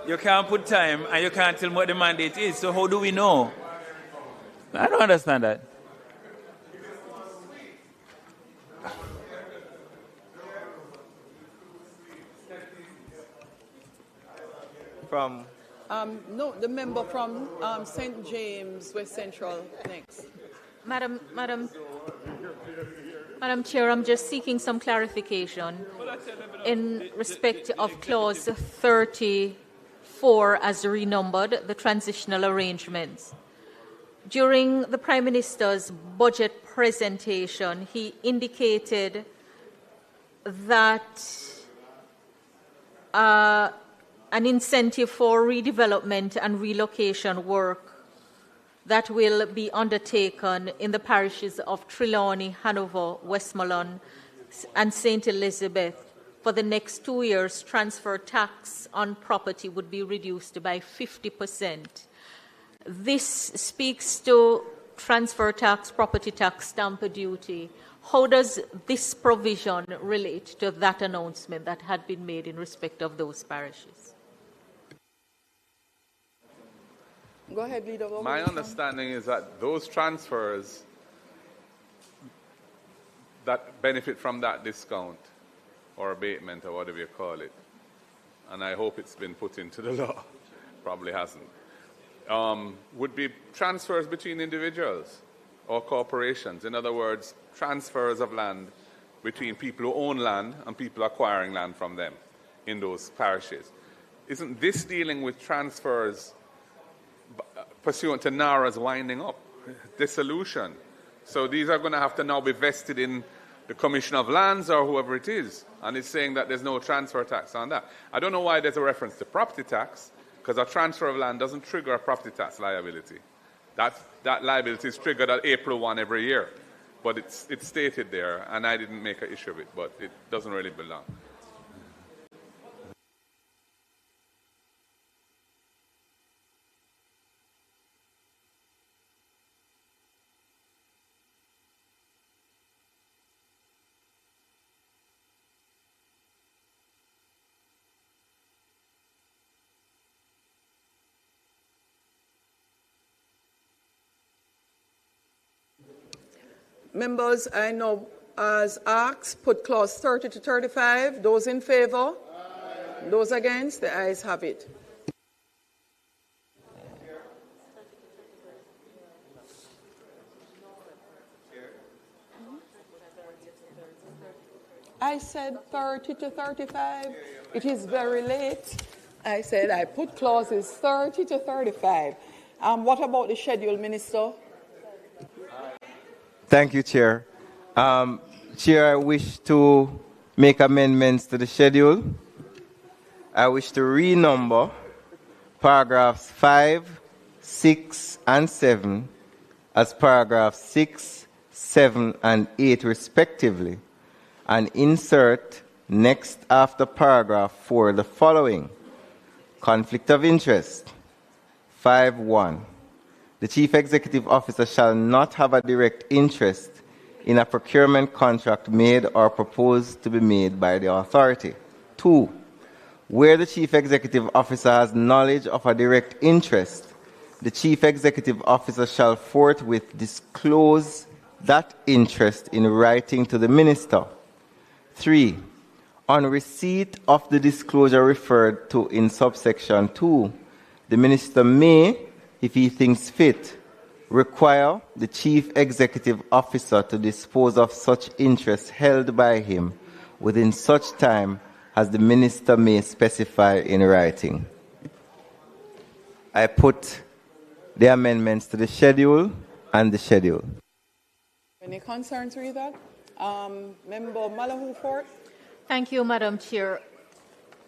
You can't put time and you can't tell me what the mandate is, so how do we know? I don't understand that.
From?
No, the member from St. James, West Central, next.
Madam Chair, I'm just seeking some clarification in respect of clause 34 as renumbered, the transitional arrangements. During the Prime Minister's budget presentation, he indicated that an incentive for redevelopment and relocation work that will be undertaken in the parishes of Trelawney, Hanover, Westmoreland, and St. Elizabeth for the next 2 years, transfer tax on property would be reduced by 50%. This speaks to transfer tax, property tax, stamp duty. How does this provision relate to that announcement that had been made in respect of those parishes?
Go ahead, Leader.
My understanding is that those transfers that benefit from that discount or abatement or whatever you call it, and I hope it's been put into the law, probably hasn't, would be transfers between individuals or corporations. In other words, transfers of land between people who own land and people acquiring land from them in those parishes. Isn't this dealing with transfers pursuant to NARA's winding up, dissolution? So these are going to have to now be vested in the Commission of Lands or whoever it is, and it's saying that there's no transfer tax on that. I don't know why there's a reference to property tax, because a transfer of land doesn't trigger a property tax liability. That liability is triggered at April 1 every year, but it's stated there, and I didn't make an issue of it, but it doesn't really belong.
Members, I know as asked, put clause 30 to 35. Those in favor? Aye. Those against? The ayes have it. I said 30 to 35. It is very late. I said I put clauses 30 to 35. What about the schedule, Minister?
Thank you, Chair. Chair, I wish to make amendments to the schedule. I wish to renumber paragraphs 5, 6, and 7 as paragraphs 6, 7, and 8 respectively, and insert next after paragraph 4 the following. Conflict of interest. 5.1. The Chief Executive Officer shall not have a direct interest in a procurement contract made or proposed to be made by the authority. 2. Where the Chief Executive Officer has knowledge of a direct interest, the Chief Executive Officer shall forthwith disclose that interest in writing to the minister. 3. On receipt of the disclosure referred to in subsection 2, the minister may, if he thinks fit, require the chief executive officer to dispose of such interest held by him within such time as the minister may specify in writing. I put the amendments to the schedule and the schedule.
Any concerns with that? Member Malahoo Fort.
Thank you, Madam Chair.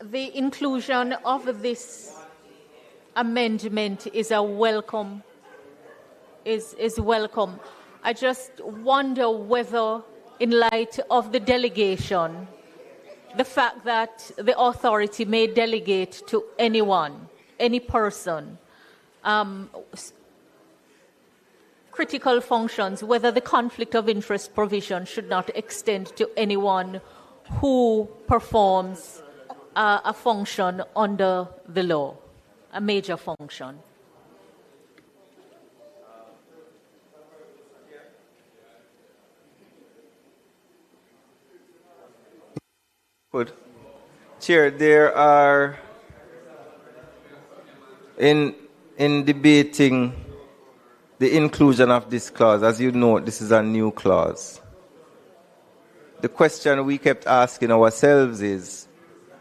The inclusion of this amendment is a welcome. Is welcome. I just wonder whether, in light of the delegation, the fact that the authority may delegate to anyone, any person, critical functions, whether the conflict of interest provision should not extend to anyone who performs a function under the law, a major function.
Good. Chair, there are, in debating the inclusion of this clause, as you know, this is a new clause. The question we kept asking ourselves is,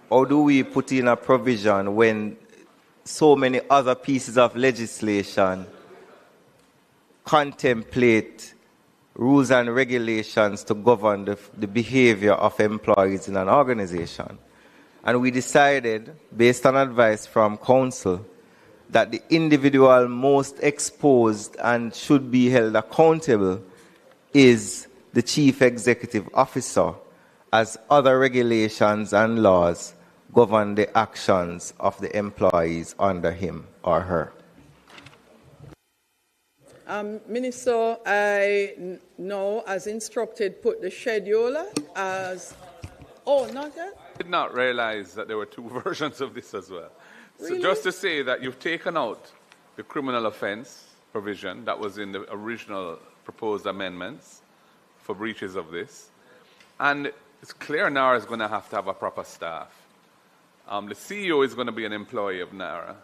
how do we put in a provision when so many other pieces of legislation contemplate rules and regulations to govern the behavior of employees in an organization? And we decided, based on advice from counsel, that the individual most exposed and should be held accountable is the chief executive officer, as other regulations and laws govern the actions of the employees under him or her.
Minister, I know, as instructed, put the schedule as... Oh, not yet?
I did not realize that there were two versions of this as well.
Really?
So just to say that you've taken out the criminal offense provision that was in the original proposed amendments for breaches of this. And it's clear NARA is going to have a proper staff. The CEO is going to be an employee of NARA.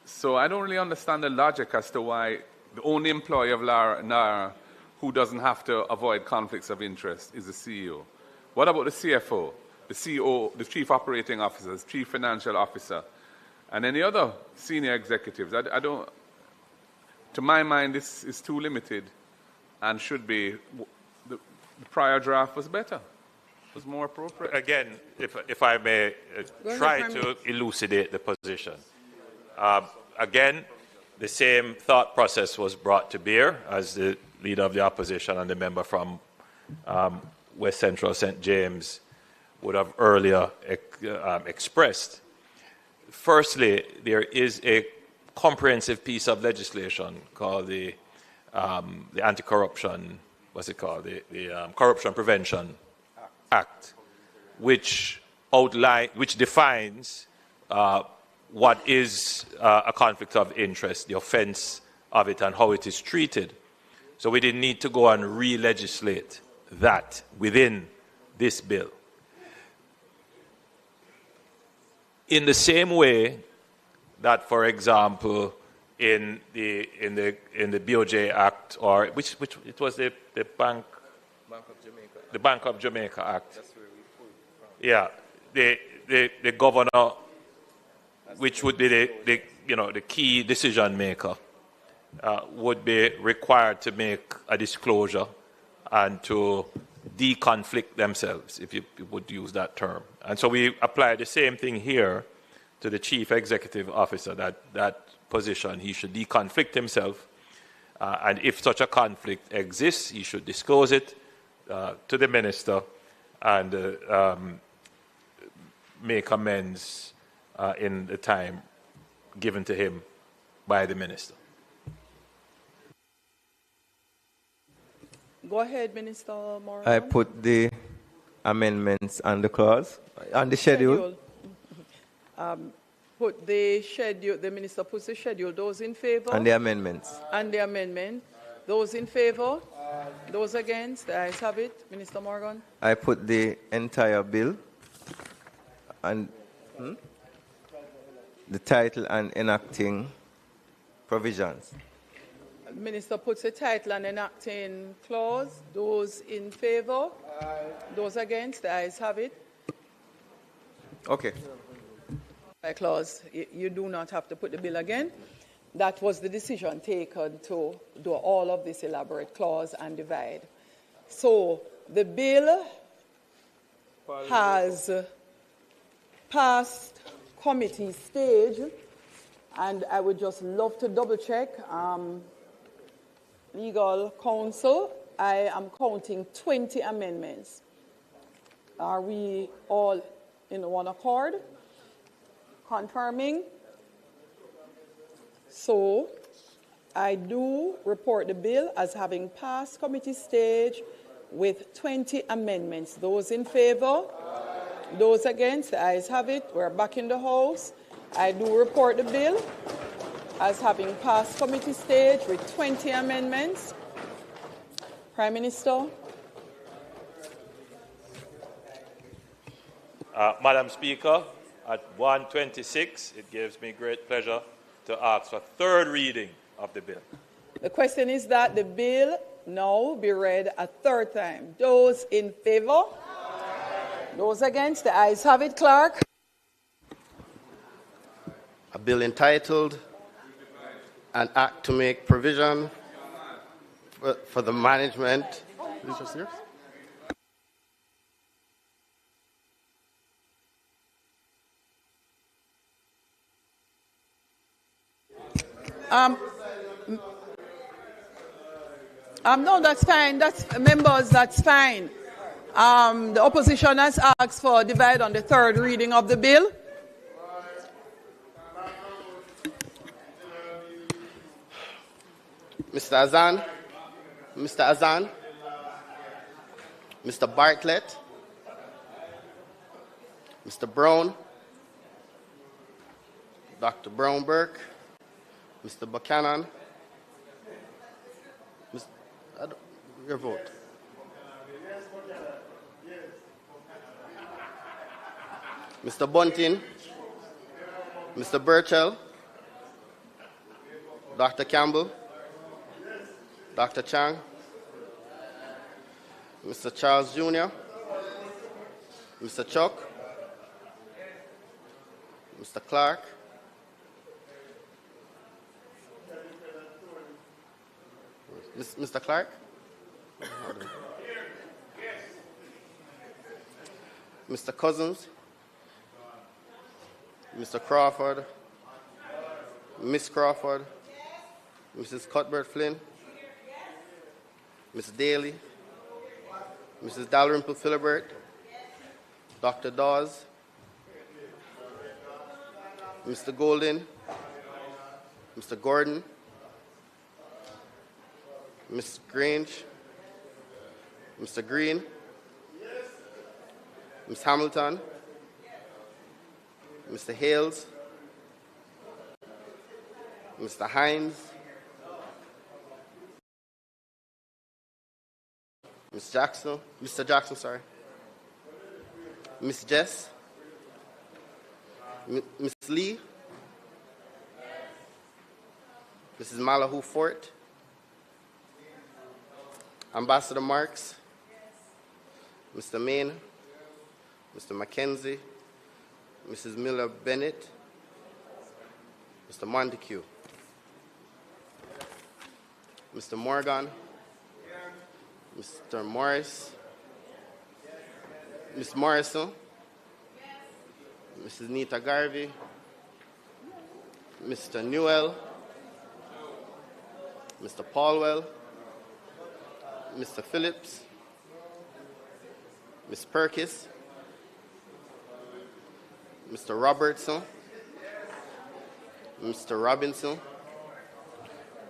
So I don't really understand the logic as to why the only employee of NARA who doesn't have to avoid conflicts of interest is the CEO. What about the CFO, the CEO, the Chief Operating Officer, the Chief Financial Officer, and any other senior executives? I don't, to my mind, this is too limited and should be, the prior draft was better, was more appropriate.
Again, if I may try to elucidate the position. Again, the same thought process was brought to bear as the leader of the opposition and the member from West Central St. James would have earlier expressed. Firstly, there is a comprehensive piece of legislation called the Anti-Corruption, what's it called? The Corruption Prevention Act, which defines what is a conflict of interest, the offense of it, and how it is treated. So we didn't need to go and re-legislate that within this bill. In the same way that, for example, in the BOJ Act, or which it was the Bank of Jamaica Act. That's where we pulled from. Yeah, the governor, which would be the key decision maker, would be required to make a disclosure and to deconflict themselves, if you would use that term. And so we apply the same thing here to the chief executive officer, that position. He should deconflict himself, and if such a conflict exists, he should disclose it to the minister and make amends in the time given to him by the minister.
Go ahead, Minister Moran.
I put the amendments on the clause, on the schedule.
Put the schedule, the minister puts the schedule. Those in favor?
And the amendments.
And the amendment. Those in favor? Those against, the ayes have it. Minister Morgan.
I put the entire bill and the title and enacting provisions.
Minister puts a title and enacting clause. Those in favor? Aye. Those against? The ayes have it.
Okay.
By clause, you do not have to put the bill again. That was the decision taken to do all of this elaborate clause and divide. So the bill has passed committee stage, and I would just love to double check. Legal counsel, I am counting 20 amendments. Are we all in one accord? Confirming? So, I do report the bill as having passed committee stage with 20 amendments. Those in favor? Those against? The ayes have it. We're back in the House. I do report the bill as having passed committee stage with 20 amendments. Prime Minister.
Madam Speaker, at 1:26, it gives me great pleasure to ask for third reading of the bill.
The question is that the bill now be read a third time. Those in favor? Those against? The ayes have it, Clerk.
A bill entitled An Act to Make Provision for the Management.
No, that's fine. That's members. That's fine. The opposition has asked for a divide on the third reading of the bill.
Mr. Azan, Mr. Bartlett, Mr. Brown, Dr. Brown-Burke, Mr. Buchanan, your vote. Mr. Bunting, Mr. Burchell, Dr. Campbell, Dr. Chang, Mr. Charles Jr., Mr. Chuck, Mr. Clark, Mr. Clark, Mr. Cousins, Mr. Crawford, Miss Crawford, Mrs. Cuthbert Flynn, Ms. Daly, Mrs. Dalrymple Philibert, Dr. Dawes, Mr. Golden, Mr. Gordon, Ms. Grange, Mr. Green, Ms. Hamilton, Mr. Hales, Mr. Hines, Mr. Jackson, sorry, Ms. Jess, Ms. Lee, Mrs. Malahoo Fort, Ambassador Marks, Mr. Main, Mr. Mackenzie, Mrs. Miller Bennett, Mr. Montague, Mr. Morgan, Mr. Morris, Ms. Morrison, Mrs. Nita Garvey, Mr. Newell, Mr. Paulwell, Mr. Phillips, Ms. Perkis, Mr. Robertson, Mr. Robinson,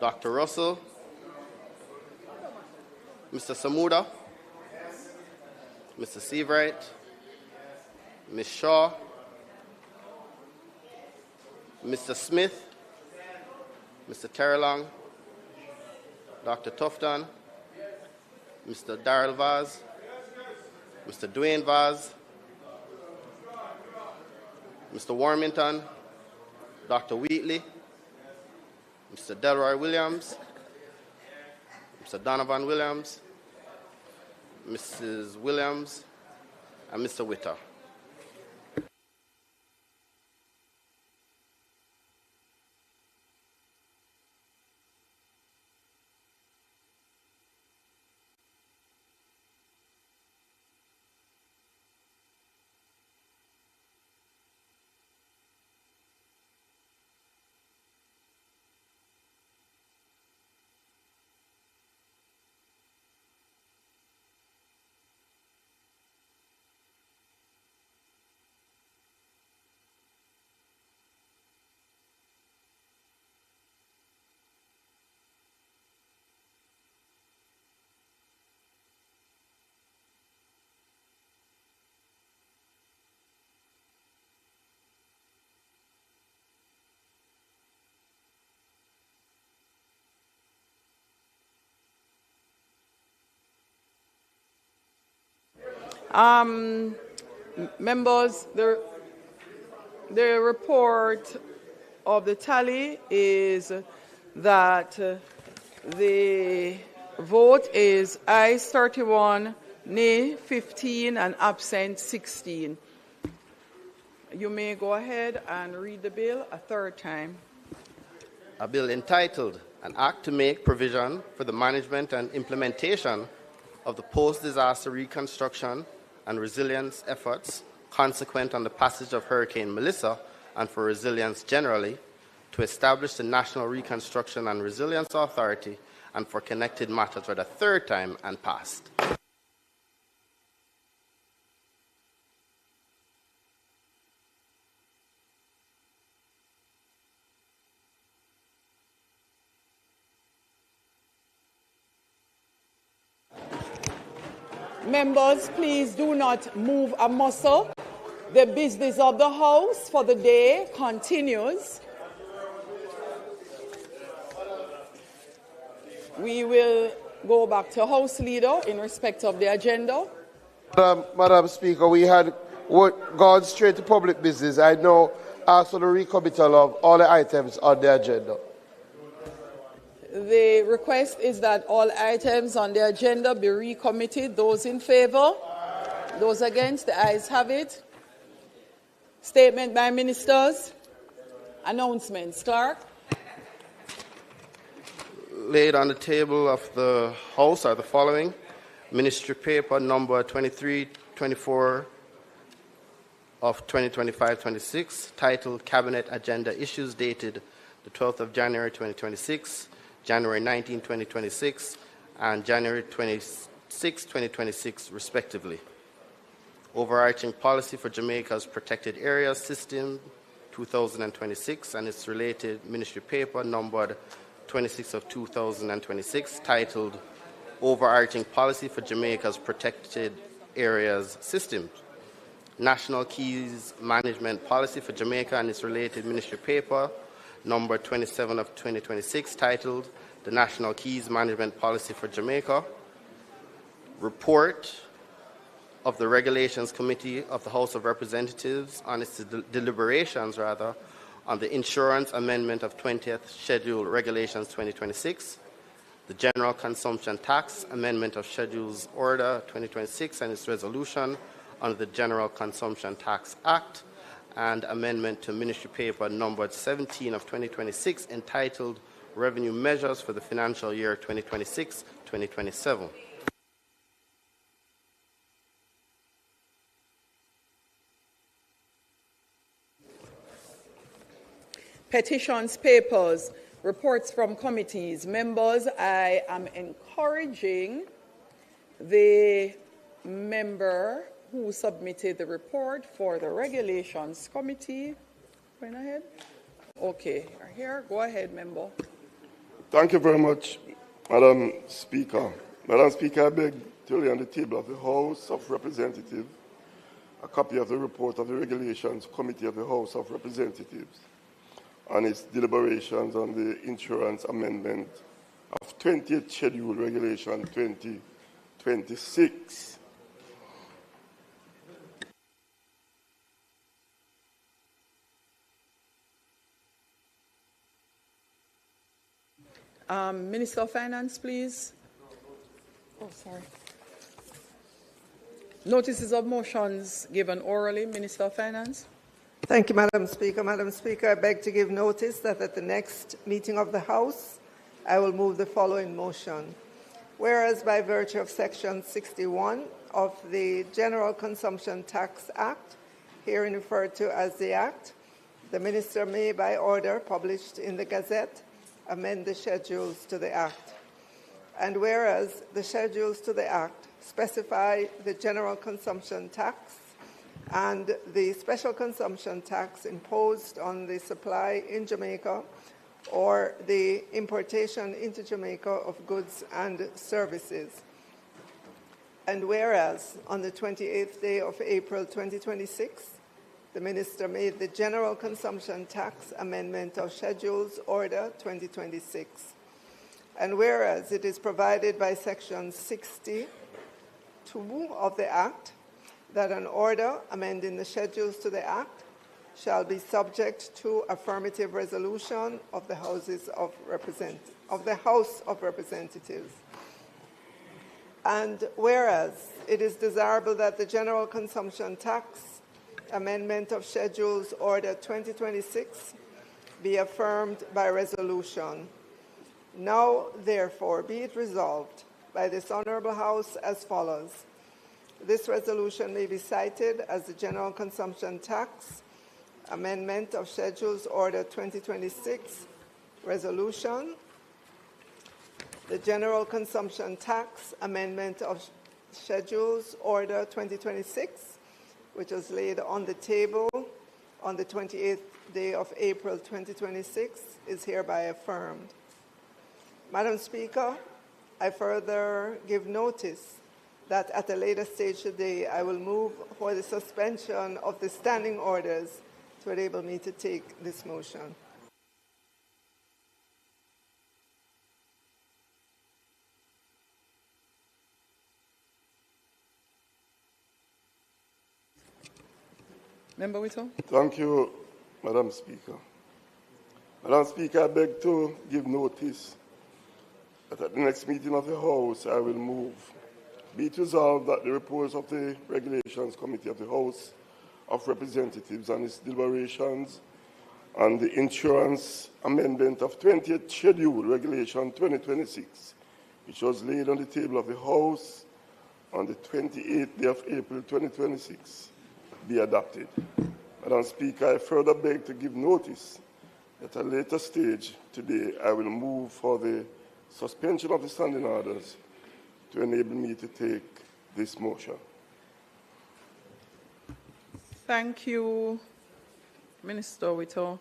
Dr. Russell, Mr. Samuda, Mr. Seavright, Ms. Shaw, Mr. Smith, Mr. Terrelong, Dr. Tufton, Mr. Darrell Vaz, Mr. Dwayne Vaz, Mr. Warmington, Dr. Wheatley, Mr. Delroy Williams, Mr. Donovan Williams, Mrs. Williams, and Mr. Witter.
Members, the report of the tally is that the vote is ayes 31, nay 15, and absent 16. You may go ahead and read the bill a third time.
A bill entitled, An Act to Make Provision for the Management and Implementation of the Post-Disaster Reconstruction and Resilience Efforts consequent on the passage of Hurricane Melissa and for resilience generally, to establish the National Reconstruction and Resilience Authority and for connected matters for the third time and passed.
Members, please do not move a muscle. The business of the House for the day continues. We will go back to House Leader in respect of the agenda.
Madam Speaker, we had gone straight to public business. I now ask for the recommittal of all the items on the agenda.
The request is that all items on the agenda be recommitted. Those in favour? Those against? The ayes have it. Statement by ministers. Announcements. Clerk.
Laid on the table of the House are the following. Ministry paper number 2324 of 2025-26, titled Cabinet Agenda Issues, dated the 12th of January 2026, January 19, 2026, and January 26, 2026, respectively. Overarching Policy for Jamaica's Protected Areas System 2026 and its related ministry paper numbered 26 of 2026, titled Overarching Policy for Jamaica's Protected Areas System. National Keys Management Policy for Jamaica and its related ministry paper number 27 of 2026, titled The National Keys Management Policy for Jamaica. Report of the Regulations Committee of the House of Representatives on its deliberations on the Insurance Amendment of 20th Schedule Regulations 2026, the General Consumption Tax Amendment of Schedules Order 2026 and its resolution under the General Consumption Tax Act, and amendment to Ministry Paper numbered 17 of 2026, entitled Revenue Measures for the Financial Year 2026-2027.
Petitions, papers, reports from committees. Members, I am encouraging the member who submitted the report for the Regulations Committee. Going ahead? Okay, here, go ahead, member.
Thank you very much, Madam Speaker. Madam Speaker, I beg to lay on the table of the House of Representatives a copy of the report of the Regulations Committee of the House of Representatives on its deliberations on the Insurance Amendment of 20th Schedule Regulation 2026 2026.
Minister of Finance, please. Oh, sorry. Notices of motions given orally. Minister of Finance.
Thank you, Madam Speaker. Madam Speaker, I beg to give notice that at the next meeting of the House, I will move the following motion. Whereas by virtue of Section 61 of the General Consumption Tax Act, herein referred to as the Act, the Minister may, by order published in the Gazette, amend the schedules to the Act. And whereas the schedules to the Act specify the general consumption tax and the special consumption tax imposed on the supply in Jamaica or the importation into Jamaica of goods and services. And whereas on the 28th day of April 2026, the Minister made the General Consumption Tax Amendment of Schedules Order 2026. And whereas it is provided by Section 62 of the Act that an order amending the schedules to the Act shall be subject to affirmative resolution of the House of Representatives. And whereas it is desirable that the General Consumption Tax Amendment of Schedules Order 2026 be affirmed by resolution. Now, therefore, be it resolved by this Honourable House as follows. This resolution may be cited as the General Consumption Tax Amendment of Schedules Order 2026 Resolution. The General Consumption Tax Amendment of Schedules Order 2026, which was laid on the table on the 28th day of April 2026, is hereby affirmed. Madam Speaker, I further give notice that at a later stage today, I will move for the suspension of the standing orders to enable me to take this motion.
Member Whittle.
Thank you, Madam Speaker. Madam Speaker, I beg to give notice that at the next meeting of the House, I will move. Be it resolved that the reports of the Regulations Committee of the House of Representatives and its deliberations on the Insurance Amendment of 20th Schedule, Regulation 2026, which was laid on the table of the House on the 28th day of April 2026, be adopted. Madam Speaker, I further beg to give notice that at a later stage today, I will move for the suspension of the standing orders to enable me to take this motion.
Thank you, Minister Whittle.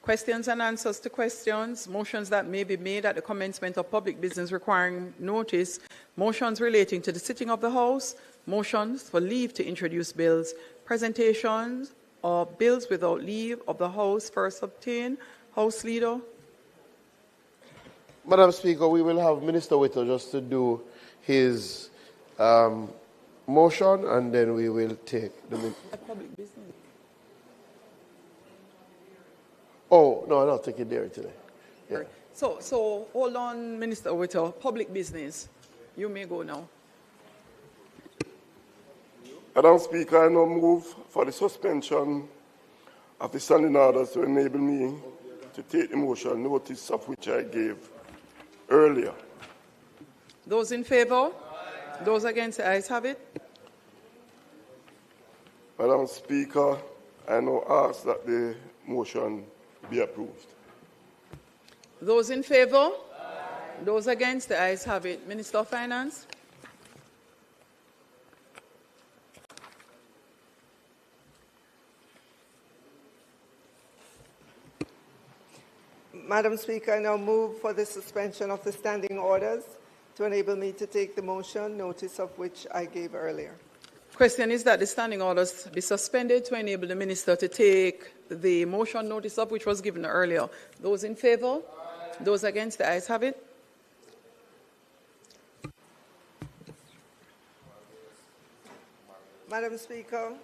Questions and answers to questions, motions that may be made at the commencement of public business requiring notice, motions relating to the sitting of the House, motions for leave to introduce bills, presentations of bills without leave of the House first obtained. House Leader.
Madam Speaker, we will have Minister Whittle just to do his motion, and then we will take the...
Public business.
Oh, no, I'll take it there today. Yeah.
Right. So hold on, Minister Whittle. Public business. You may go now.
Madam Speaker, I now move for the suspension of the standing orders to enable me to take the motion, notice of which I gave earlier.
Those in favour? Those against? The ayes have it.
Madam Speaker, I now ask that the motion be approved.
Those in favour? Those against? The ayes have it. Minister of Finance.
Madam Speaker, I now move for the suspension of the standing orders to enable me to take the motion, notice of which I gave earlier.
Question is that the standing orders be suspended to enable the Minister to take the motion, notice of which was given earlier. Those in favour? Those against? The ayes have it.
Madam Speaker,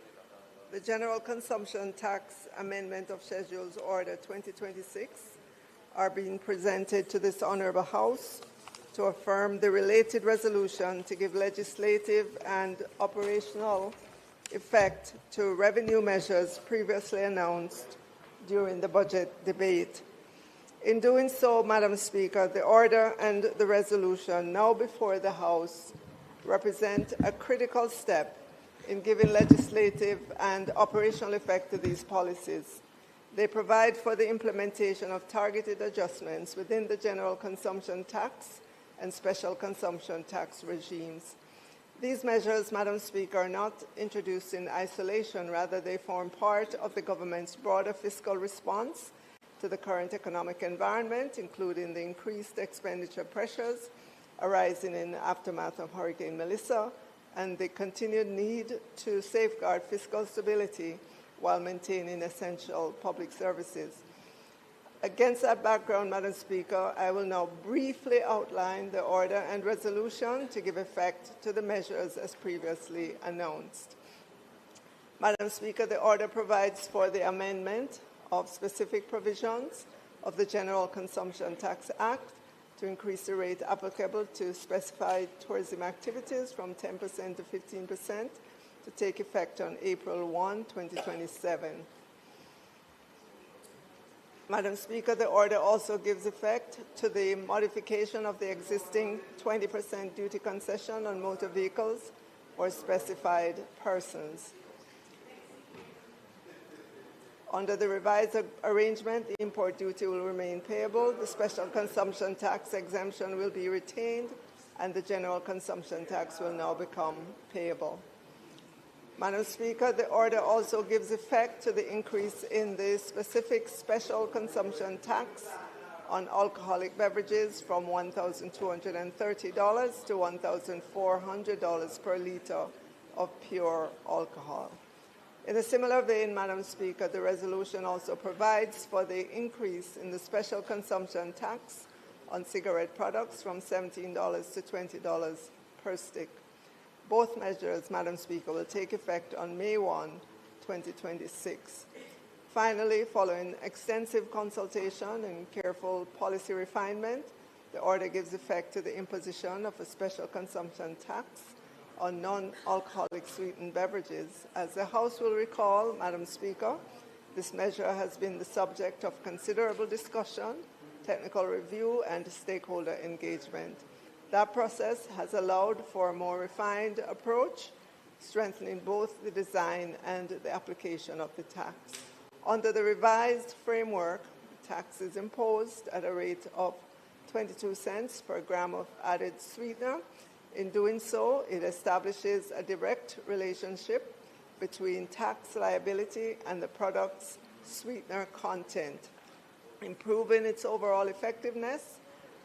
the General Consumption Tax Amendment of Schedules Order 2026 are being presented to this Honourable House to affirm the related resolution to give legislative and operational effect to revenue measures previously announced during the budget debate. In doing so, Madam Speaker, the order and the resolution now before the House represent a critical step in giving legislative and operational effect to these policies. They provide for the implementation of targeted adjustments within the general consumption tax and special consumption tax regimes. These measures, Madam Speaker, are not introduced in isolation. Rather, they form part of the government's broader fiscal response to the current economic environment, including the increased expenditure pressures arising in the aftermath of Hurricane Melissa and the continued need to safeguard fiscal stability while maintaining essential public services. Against that background, Madam Speaker, I will now briefly outline the order and resolution to give effect to the measures as previously announced. Madam Speaker, the order provides for the amendment of specific provisions of the General Consumption Tax Act to increase the rate applicable to specified tourism activities from 10% to 15% to take effect on April 1, 2027. Madam Speaker, the order also gives effect to the modification of the existing 20% duty concession on motor vehicles or specified persons. Under the revised arrangement, the import duty will remain payable, the special consumption tax exemption will be retained, and the general consumption tax will now become payable. Madam Speaker, the order also gives effect to the increase in the specific special consumption tax on alcoholic beverages from $1,230 to $1,400 per litre of pure alcohol. In a similar vein, Madam Speaker, the resolution also provides for the increase in the special consumption tax on cigarette products from $17 to $20 per stick. Both measures, Madam Speaker, will take effect on May 1, 2026. Finally, following extensive consultation and careful policy refinement, the order gives effect to the imposition of a special consumption tax on non-alcoholic sweetened beverages. As the House will recall, Madam Speaker, this measure has been the subject of considerable discussion, technical review, and stakeholder engagement. That process has allowed for a more refined approach, strengthening both the design and the application of the tax. Under the revised framework, tax is imposed at a rate of 22 cents per gram of added sweetener. In doing so, it establishes a direct relationship between tax liability and the product's sweetener content, improving its overall effectiveness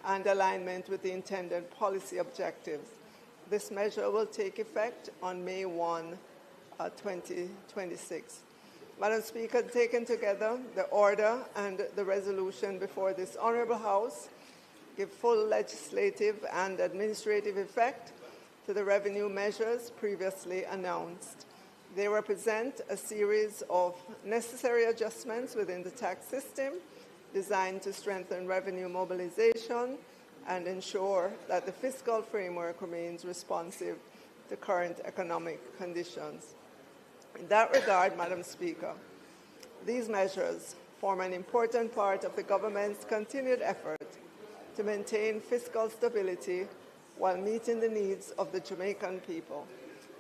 and alignment with the intended policy objectives. This measure will take effect on May 1, 2026. Madam Speaker, taken together, the order and the resolution before this Honourable House give full legislative and administrative effect to the revenue measures previously announced. They represent a series of necessary adjustments within the tax system designed to strengthen revenue mobilization and ensure that the fiscal framework remains responsive to current economic conditions. In that regard, Madam Speaker, these measures form an important part of the government's continued effort to maintain fiscal stability while meeting the needs of the Jamaican people.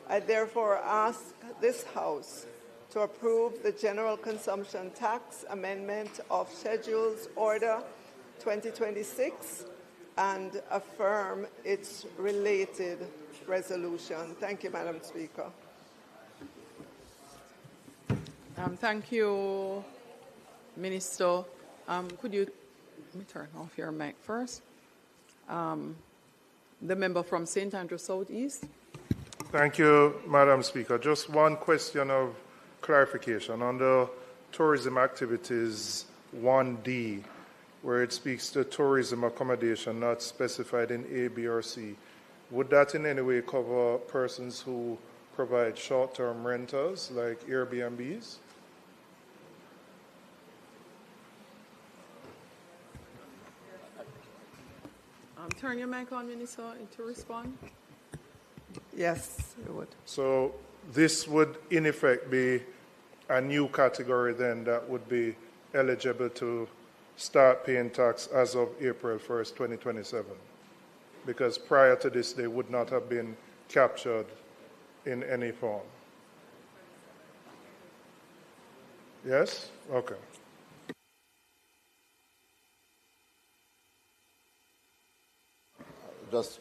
I therefore ask this House to approve the General Consumption Tax Amendment of Schedules Order 2026 and affirm its related resolution. Thank you, Madam Speaker.
Thank you, Minister. Could you let me turn off your mic first? The member from St. Andrew South East.
Thank you, Madam Speaker. Just one question of clarification. On the tourism activities 1D, where it speaks to tourism accommodation not specified in A, B, or C, would that in any way cover persons who provide short-term rentals like Airbnbs?
Turn your mic on, Minister, to respond.
Yes, it would.
So this would, in effect, be a new category then that would be eligible to start paying tax as of April 1st, 2027. Because prior to this, they would not have been captured in any form. Yes? Okay.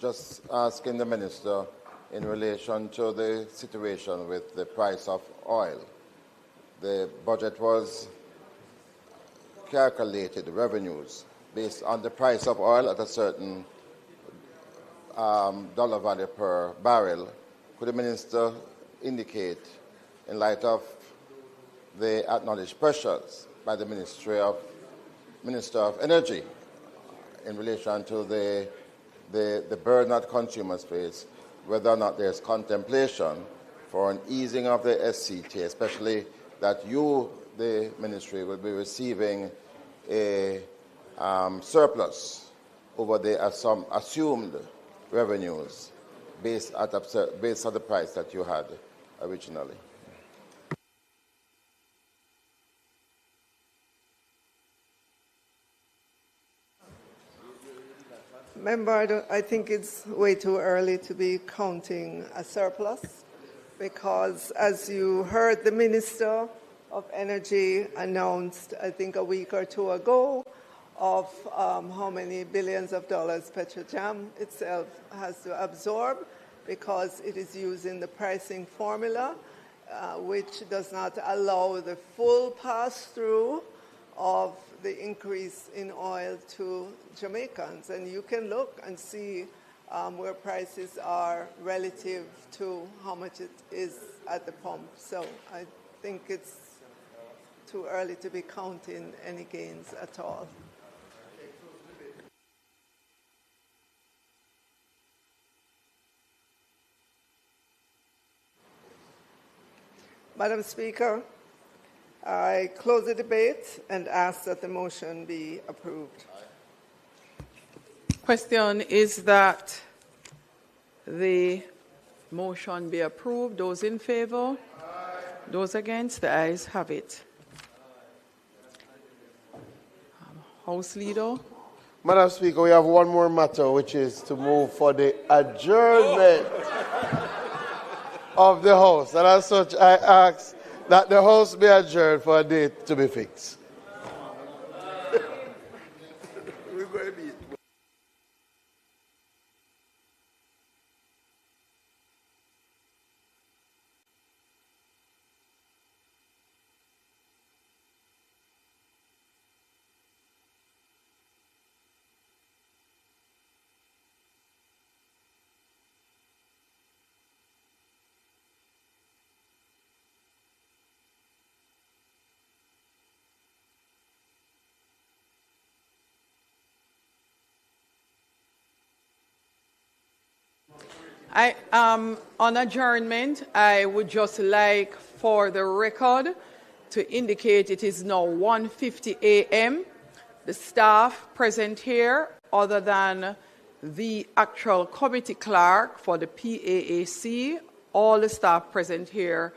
Just asking the Minister in relation to the situation with the price of oil. The budget was calculated, revenues, based on the price of oil at a certain dollar value per barrel. Could the Minister indicate, in light of the acknowledged pressures by the Minister of Energy in relation to the burden that consumers face, whether or not there's contemplation for an easing of the SCT, especially that you, the ministry, will be receiving a surplus over the assumed revenues based on the price that you had originally.
Member, I think it's way too early to be counting a surplus because, as you heard, the Minister of Energy announced, I think a week or two ago, of how many billions of dollars Petrojam itself has to absorb because it is using the pricing formula, which does not allow the full pass-through of the increase in oil to Jamaicans. And you can look and see where prices are relative to how much it is at the pump. So I think it's too early to be counting any gains at all. Madam Speaker, I close the debate and ask that the motion be approved.
Question is that the motion be approved. Those in favor? Those against? The ayes have it. House Leader.
Madam Speaker, we have one more matter, which is to move for the adjournment of the House. And as such, I ask that the House be adjourned for a date to be fixed.
On adjournment, I would just like for the record to indicate it is now 1:50 a.m. The staff present here, other than the actual committee clerk for the PAAC, all the staff present here,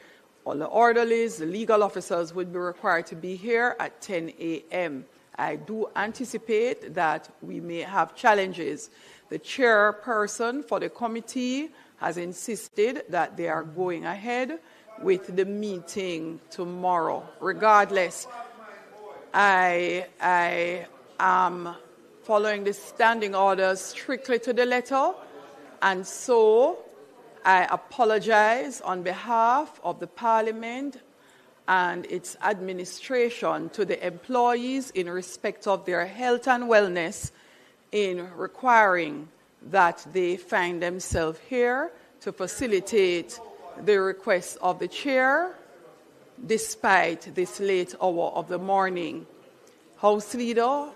all the orderlies, the legal officers would be required to be here at 10 a.m. I do anticipate that we may have challenges. The chairperson for the committee has insisted that they are going ahead with the meeting tomorrow. Regardless, I am following the standing orders strictly to the letter, and so I apologize on behalf of the Parliament and its administration to the employees in respect of their health and wellness in requiring that they find themselves here to facilitate the request of the chair despite this late hour of the morning. House Leader.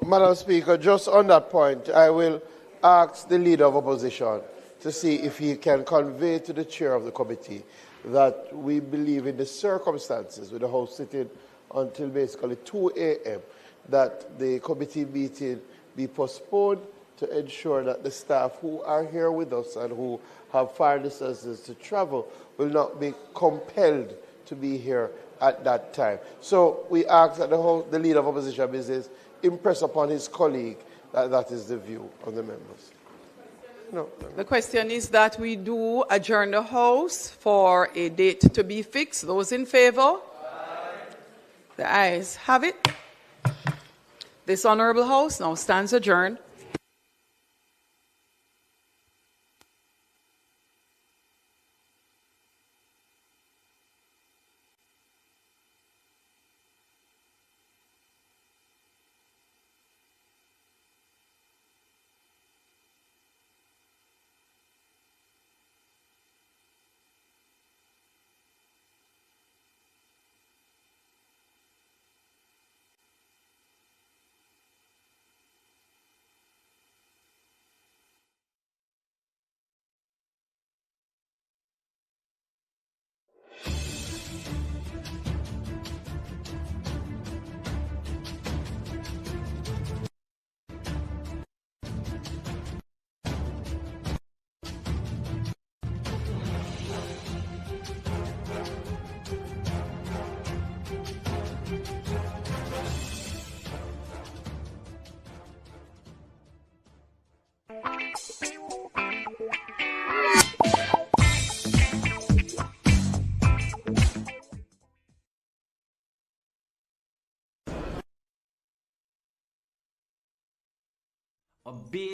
Madam Speaker, just on that point, I will ask the Leader of Opposition to see if he can convey to the chair of the committee that we believe in the circumstances with the House sitting until basically 2 a.m., that the committee meeting be postponed to ensure that the staff who are here with us and who have far distances to travel will not be compelled to be here at that time. So we ask that the Leader of Opposition Business impress upon his colleague that that is the view of the members. No.
The question is that we do adjourn the House for a date to be fixed. Those in favor? The ayes have it. This Honourable House now stands adjourned.